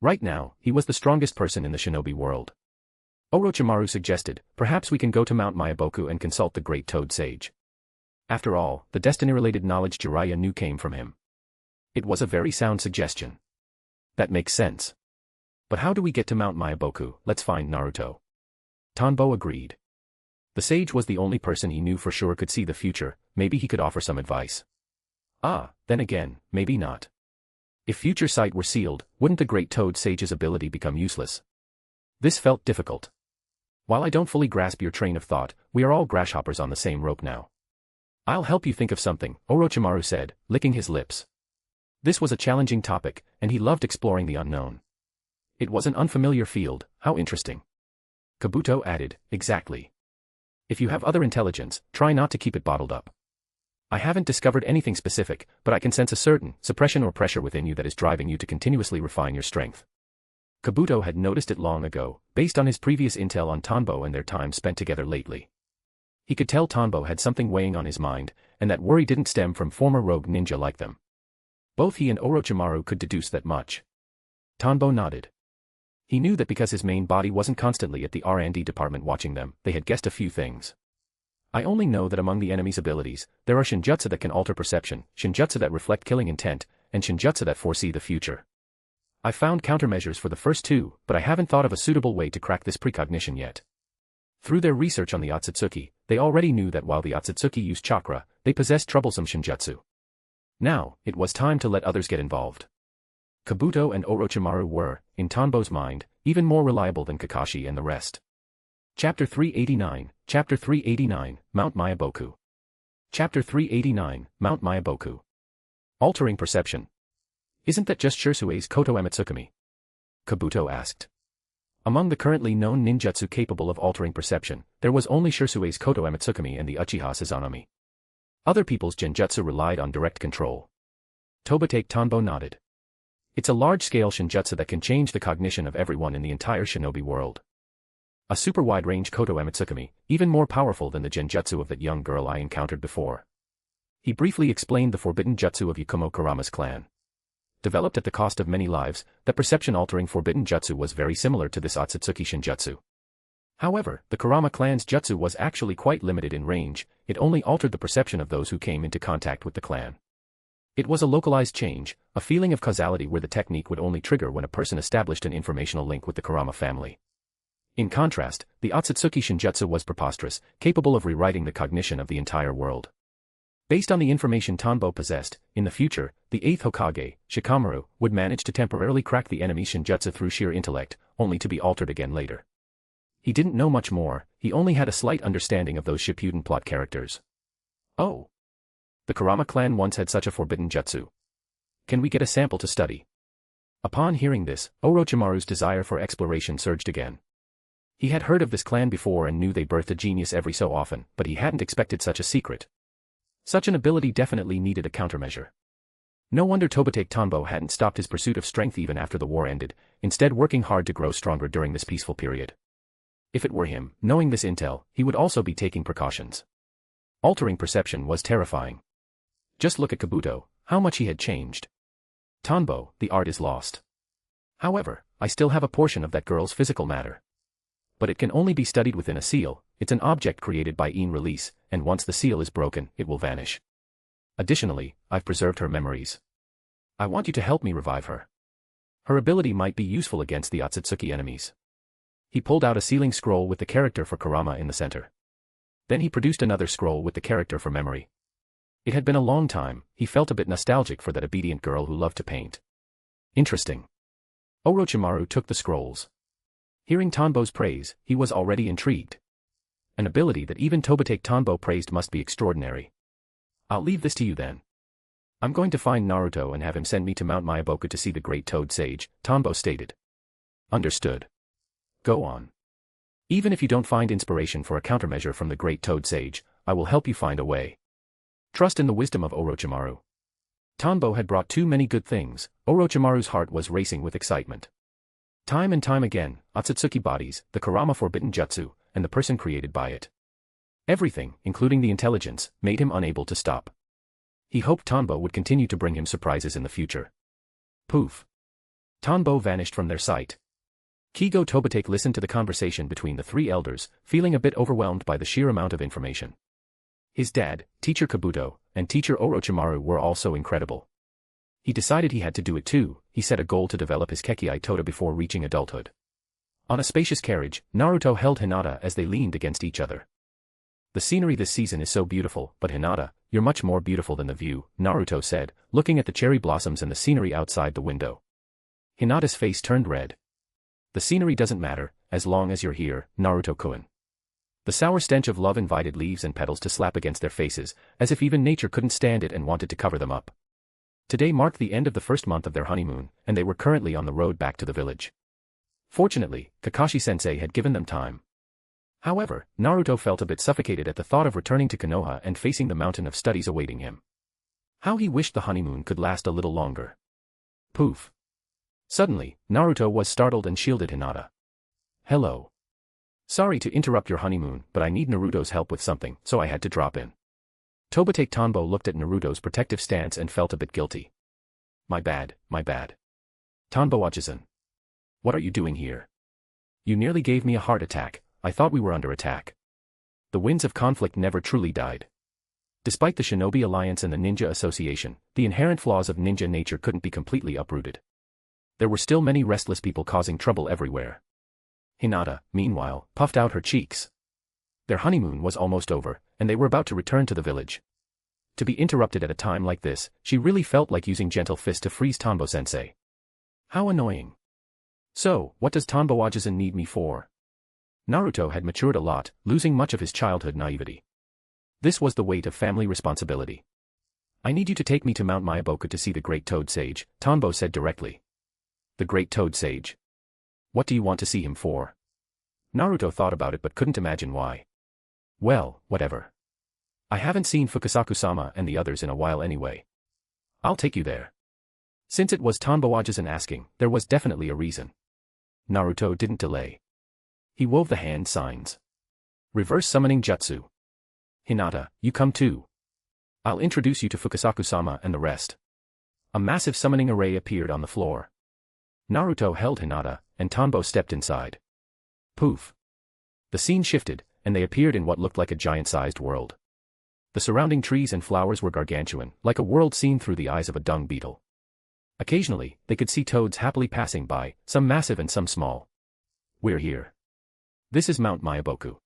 Right now, he was the strongest person in the shinobi world. Orochimaru suggested, perhaps we can go to Mount Myaboku and consult the great Toad Sage. After all, the destiny-related knowledge Jiraiya knew came from him. It was a very sound suggestion. That makes sense. But how do we get to Mount Myaboku? Let's find Naruto. Tanbo agreed. The sage was the only person he knew for sure could see the future, maybe he could offer some advice. Then again, maybe not. If future sight were sealed, wouldn't the great Toad Sage's ability become useless? This felt difficult. While I don't fully grasp your train of thought, we are all grasshoppers on the same rope now. I'll help you think of something, Orochimaru said, licking his lips. This was a challenging topic, and he loved exploring the unknown. It was an unfamiliar field, how interesting. Kabuto added, exactly. If you have other intelligence, try not to keep it bottled up. I haven't discovered anything specific, but I can sense a certain suppression or pressure within you that is driving you to continuously refine your strength. Kabuto had noticed it long ago, based on his previous intel on Tanbo and their time spent together lately. He could tell Tanbo had something weighing on his mind, and that worry didn't stem from former rogue ninja like them. Both he and Orochimaru could deduce that much. Tanbo nodded. He knew that because his main body wasn't constantly at the R&D department watching them, they had guessed a few things. I only know that among the enemy's abilities, there are shinjutsu that can alter perception, shinjutsu that reflect killing intent, and shinjutsu that foresee the future. I found countermeasures for the first two, but I haven't thought of a suitable way to crack this precognition yet. Through their research on the Otsutsuki, they already knew that while the Otsutsuki used chakra, they possessed troublesome shinjutsu. Now, it was time to let others get involved. Kabuto and Orochimaru were, in Tanbo's mind, even more reliable than Kakashi and the rest. Chapter 389, Mount Myaboku. Chapter 389, Mount Myaboku. Altering perception. Isn't that just Shirsui's Koto Amatsukami? Kabuto asked. Among the currently known ninjutsu capable of altering perception, there was only Shirsui's Koto Amatsukami and the Uchiha Sazanami. Other people's genjutsu relied on direct control. Tobitake Tanbo nodded. It's a large-scale shinjutsu that can change the cognition of everyone in the entire shinobi world. A super wide-range Koto Amatsukami, even more powerful than the genjutsu of that young girl I encountered before. He briefly explained the forbidden jutsu of Yakumo Kurama's clan. Developed at the cost of many lives, the perception-altering forbidden jutsu was very similar to this Otsutsuki shinjutsu. However, the Kurama clan's jutsu was actually quite limited in range, it only altered the perception of those who came into contact with the clan. It was a localized change, a feeling of causality where the technique would only trigger when a person established an informational link with the Kurama family. In contrast, the Otsutsuki shinjutsu was preposterous, capable of rewriting the cognition of the entire world. Based on the information Tanbo possessed, in the future, the 8th Hokage, Shikamaru, would manage to temporarily crack the enemy's shinjutsu through sheer intellect, only to be altered again later. He didn't know much more, he only had a slight understanding of those Shippuden plot characters. Oh. The Kurama clan once had such a forbidden jutsu. Can we get a sample to study? Upon hearing this, Orochimaru's desire for exploration surged again. He had heard of this clan before and knew they birthed a genius every so often, but he hadn't expected such a secret. Such an ability definitely needed a countermeasure. No wonder Tobitake Tanbo hadn't stopped his pursuit of strength even after the war ended, instead working hard to grow stronger during this peaceful period. If it were him, knowing this intel, he would also be taking precautions. Altering perception was terrifying. Just look at Kabuto, how much he had changed. Tanbo, the art is lost. However, I still have a portion of that girl's physical matter. But it can only be studied within a seal, it's an object created by Een release, and once the seal is broken, it will vanish. Additionally, I've preserved her memories. I want you to help me revive her. Her ability might be useful against the Otsutsuki enemies. He pulled out a sealing scroll with the character for Kurama in the center. Then he produced another scroll with the character for memory. It had been a long time, he felt a bit nostalgic for that obedient girl who loved to paint. Interesting. Orochimaru took the scrolls. Hearing Tanbo's praise, he was already intrigued. An ability that even Tobitake Tanbo praised must be extraordinary. I'll leave this to you then. I'm going to find Naruto and have him send me to Mount Myaboku to see the great Toad Sage, Tanbo stated. Understood. Go on. Even if you don't find inspiration for a countermeasure from the great Toad Sage, I will help you find a way. Trust in the wisdom of Orochimaru. Tanbo had brought too many good things. Orochimaru's heart was racing with excitement. Time and time again, Otsutsuki bodies, the Kurama forbidden jutsu, and the person created by it. Everything, including the intelligence, made him unable to stop. He hoped Tanbo would continue to bring him surprises in the future. Poof. Tanbo vanished from their sight. Kigo Tobitake listened to the conversation between the three elders, feeling a bit overwhelmed by the sheer amount of information. His dad, Teacher Kabuto, and Teacher Orochimaru were also incredible. He decided he had to do it too. He set a goal to develop his Kekkei Toda before reaching adulthood. On a spacious carriage, Naruto held Hinata as they leaned against each other. The scenery this season is so beautiful, but Hinata, you're much more beautiful than the view, Naruto said, looking at the cherry blossoms and the scenery outside the window. Hinata's face turned red. The scenery doesn't matter, as long as you're here, Naruto-kun. The sour stench of love invited leaves and petals to slap against their faces, as if even nature couldn't stand it and wanted to cover them up. Today marked the end of the first month of their honeymoon, and they were currently on the road back to the village. Fortunately, Kakashi-sensei had given them time. However, Naruto felt a bit suffocated at the thought of returning to Konoha and facing the mountain of studies awaiting him. How he wished the honeymoon could last a little longer. Poof. Suddenly, Naruto was startled and shielded Hinata. Hello. Sorry to interrupt your honeymoon, but I need Naruto's help with something, so I had to drop in. Tobitake Tanbo looked at Naruto's protective stance and felt a bit guilty. My bad, my bad. Tanbo Ajisen. What are you doing here? You nearly gave me a heart attack. I thought we were under attack. The winds of conflict never truly died. Despite the Shinobi Alliance and the Ninja Association, the inherent flaws of ninja nature couldn't be completely uprooted. There were still many restless people causing trouble everywhere. Hinata, meanwhile, puffed out her cheeks. Their honeymoon was almost over, and they were about to return to the village. To be interrupted at a time like this, she really felt like using gentle fist to freeze Tanbo-sensei. How annoying. So, what does Tanbo Ajisen need me for? Naruto had matured a lot, losing much of his childhood naivety. This was the weight of family responsibility. I need you to take me to Mount Myaboku to see the Great Toad Sage, Tanbo said directly. The Great Toad Sage? What do you want to see him for? Naruto thought about it but couldn't imagine why. Well, whatever. I haven't seen Fukasaku-sama and the others in a while anyway. I'll take you there. Since it was Tanbo Ajisen asking, there was definitely a reason. Naruto didn't delay. He wove the hand signs. Reverse summoning jutsu. Hinata, you come too. I'll introduce you to Fukasaku-sama and the rest. A massive summoning array appeared on the floor. Naruto held Hinata, and Tanbo stepped inside. Poof. The scene shifted, and they appeared in what looked like a giant-sized world. The surrounding trees and flowers were gargantuan, like a world seen through the eyes of a dung beetle. Occasionally, they could see toads happily passing by, some massive and some small. We're here. This is Mount Myaboku.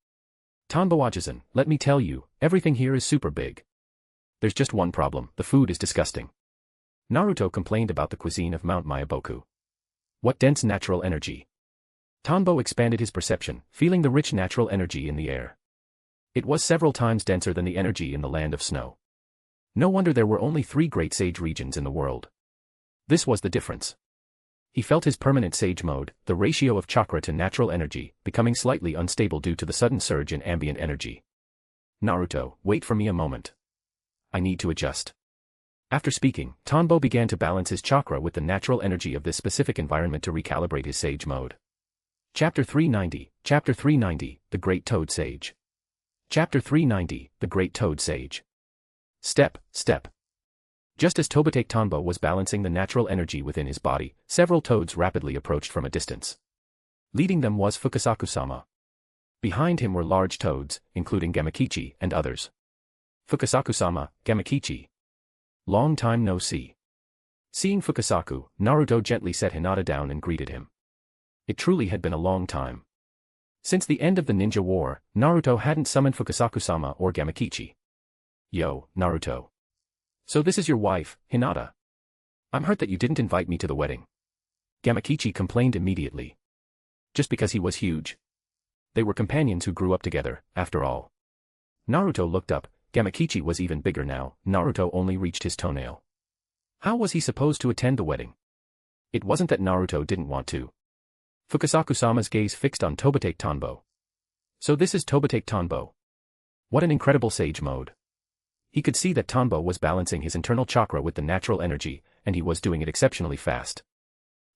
Tanbo Ajisen, let me tell you, everything here is super big. There's just one problem, the food is disgusting. Naruto complained about the cuisine of Mount Myaboku. What dense natural energy. Tanbo expanded his perception, feeling the rich natural energy in the air. It was several times denser than the energy in the land of snow. No wonder there were only 3 great sage regions in the world. This was the difference. He felt his permanent sage mode, the ratio of chakra to natural energy, becoming slightly unstable due to the sudden surge in ambient energy. Naruto, wait for me a moment. I need to adjust. After speaking, Tanbo began to balance his chakra with the natural energy of this specific environment to recalibrate his sage mode. Chapter 390, The Great Toad Sage. Chapter 390, The Great Toad Sage. Step. Just as Tobitake Tanbo was balancing the natural energy within his body, several toads rapidly approached from a distance. Leading them was Fukasaku-sama. Behind him were large toads, including Gamakichi and others. Fukasaku-sama, Gamakichi. Long time no see. Seeing Fukasaku, Naruto gently set Hinata down and greeted him. It truly had been a long time. Since the end of the ninja war, Naruto hadn't summoned Fukasaku-sama or Gamakichi. Yo, Naruto. So this is your wife, Hinata. I'm hurt that you didn't invite me to the wedding. Gamakichi complained immediately. Just because he was huge. They were companions who grew up together, after all. Naruto looked up. Gamakichi was even bigger now. Naruto only reached his toenail. How was he supposed to attend the wedding? It wasn't that Naruto didn't want to. Fukasaku-sama's gaze fixed on Tobitake Tanbo. So this is Tobitake Tanbo. What an incredible sage mode. He could see that Tanbo was balancing his internal chakra with the natural energy, and he was doing it exceptionally fast.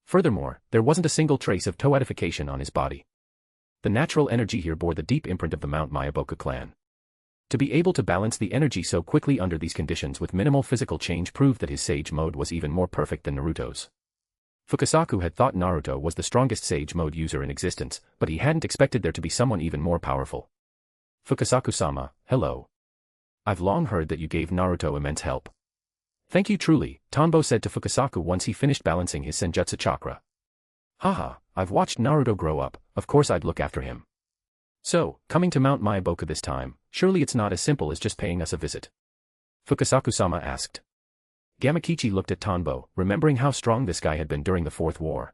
Furthermore, there wasn't a single trace of toadification on his body. The natural energy here bore the deep imprint of the Mount Myaboku clan. To be able to balance the energy so quickly under these conditions with minimal physical change proved that his sage mode was even more perfect than Naruto's. Fukasaku had thought Naruto was the strongest sage mode user in existence, but he hadn't expected there to be someone even more powerful. Fukasaku-sama, hello. I've long heard that you gave Naruto immense help. Thank you truly, Tanbo said to Fukasaku once he finished balancing his Senjutsu chakra. Haha, I've watched Naruto grow up, of course I'd look after him. So, coming to Mount Myaboku this time, surely it's not as simple as just paying us a visit. Fukasaku-sama asked. Gamakichi looked at Tanbo, remembering how strong this guy had been during the Fourth War.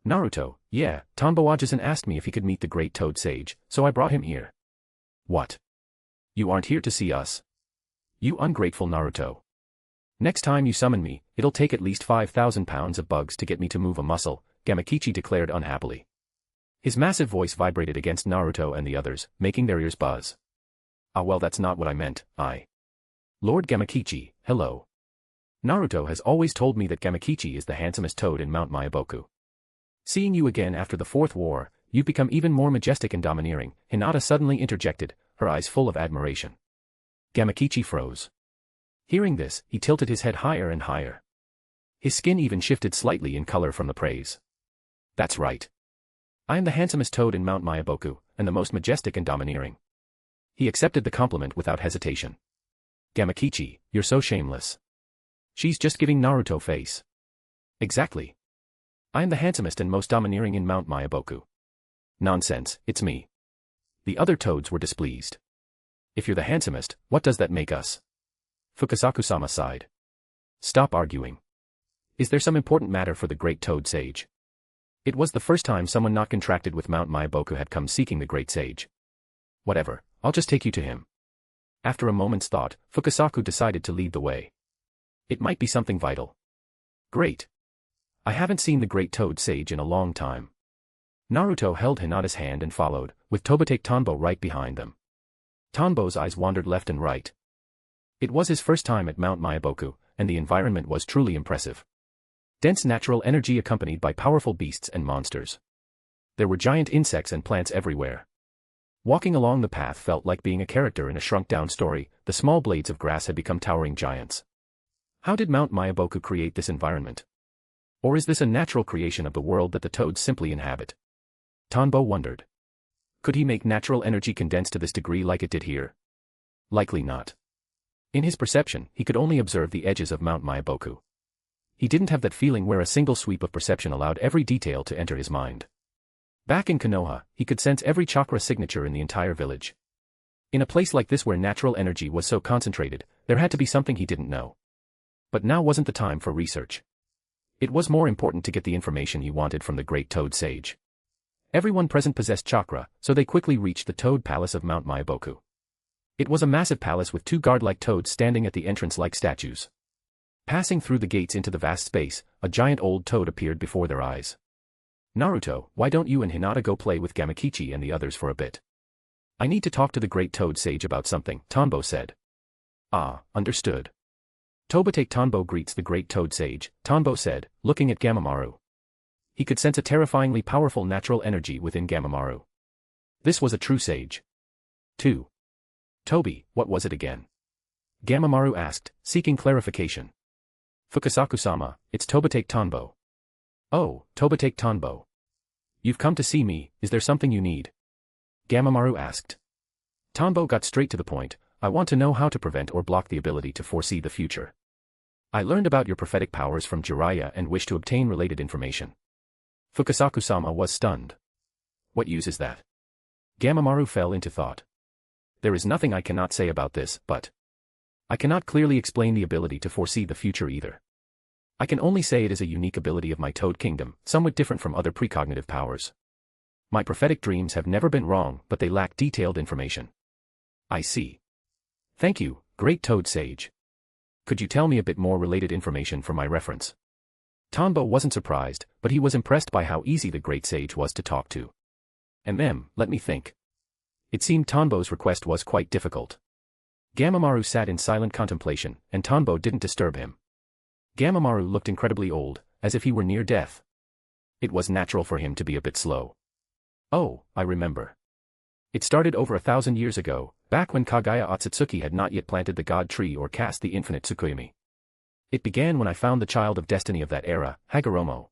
Naruto, yeah, Tanbo Ajisen asked me if he could meet the Great Toad Sage, so I brought him here. What? You aren't here to see us? You ungrateful Naruto. Next time you summon me, it'll take at least 5,000 pounds of bugs to get me to move a muscle, Gamakichi declared unhappily. His massive voice vibrated against Naruto and the others, making their ears buzz. Ah well, that's not what I meant, Lord Gamakichi, hello. Naruto has always told me that Gamakichi is the handsomest toad in Mount Myaboku. Seeing you again after the Fourth War, you've become even more majestic and domineering, Hinata suddenly interjected, her eyes full of admiration. Gamakichi froze. Hearing this, he tilted his head higher and higher. His skin even shifted slightly in color from the praise. That's right. I am the handsomest toad in Mount Myaboku, and the most majestic and domineering. He accepted the compliment without hesitation. Gamakichi, you're so shameless. She's just giving Naruto face. Exactly. I am the handsomest and most domineering in Mount Myaboku. Nonsense, it's me. The other toads were displeased. If you're the handsomest, what does that make us? Fukasaku-sama sighed. Stop arguing. Is there some important matter for the Great Toad Sage? It was the first time someone not contracted with Mount Myaboku had come seeking the Great Sage. Whatever, I'll just take you to him. After a moment's thought, Fukasaku decided to lead the way. It might be something vital. Great. I haven't seen the Great Toad Sage in a long time. Naruto held Hinata's hand and followed, with Tobitake Tanbo right behind them. Tanbo's eyes wandered left and right. It was his first time at Mount Myaboku, and the environment was truly impressive. Dense natural energy accompanied by powerful beasts and monsters. There were giant insects and plants everywhere. Walking along the path felt like being a character in a shrunk-down story, the small blades of grass had become towering giants. How did Mount Myaboku create this environment? Or is this a natural creation of the world that the toads simply inhabit? Tanbo wondered. Could he make natural energy condense to this degree like it did here? Likely not. In his perception, he could only observe the edges of Mount Myaboku. He didn't have that feeling where a single sweep of perception allowed every detail to enter his mind. Back in Konoha, he could sense every chakra signature in the entire village. In a place like this where natural energy was so concentrated, there had to be something he didn't know. But now wasn't the time for research. It was more important to get the information he wanted from the Great Toad Sage. Everyone present possessed chakra, so they quickly reached the Toad Palace of Mount Myaboku. It was a massive palace with two guard-like toads standing at the entrance like statues. Passing through the gates into the vast space, a giant old toad appeared before their eyes. Naruto, why don't you and Hinata go play with Gamakichi and the others for a bit? I need to talk to the Great Toad Sage about something, Tanbo said. Ah, understood. Tobitake Tanbo greets the Great Toad Sage, Tanbo said, looking at Gamamaru. He could sense a terrifyingly powerful natural energy within Gamamaru. This was a true sage. 2. Toby, what was it again? Gamamaru asked, seeking clarification. Fukasaku-sama, it's Tobitake Tanbo. Oh, Tobitake Tanbo. You've come to see me, is there something you need? Gamamaru asked. Tanbo got straight to the point, I want to know how to prevent or block the ability to foresee the future. I learned about your prophetic powers from Jiraiya and wish to obtain related information. Fukasaku-sama was stunned. What use is that? Gamamaru fell into thought. There is nothing I cannot say about this, but I cannot clearly explain the ability to foresee the future either. I can only say it is a unique ability of my Toad Kingdom, somewhat different from other precognitive powers. My prophetic dreams have never been wrong, but they lack detailed information. I see. Thank you, Great Toad Sage. Could you tell me a bit more related information for my reference? Tanbo wasn't surprised, but he was impressed by how easy the Great Sage was to talk to. Let me think. It seemed Tanbo's request was quite difficult. Gamamaru sat in silent contemplation, and Tanbo didn't disturb him. Gamamaru looked incredibly old, as if he were near death. It was natural for him to be a bit slow. Oh, I remember. It started over 1,000 years ago, back when Kagaya Otsutsuki had not yet planted the god tree or cast the infinite Tsukuyomi. It began when I found the child of destiny of that era, Hagoromo,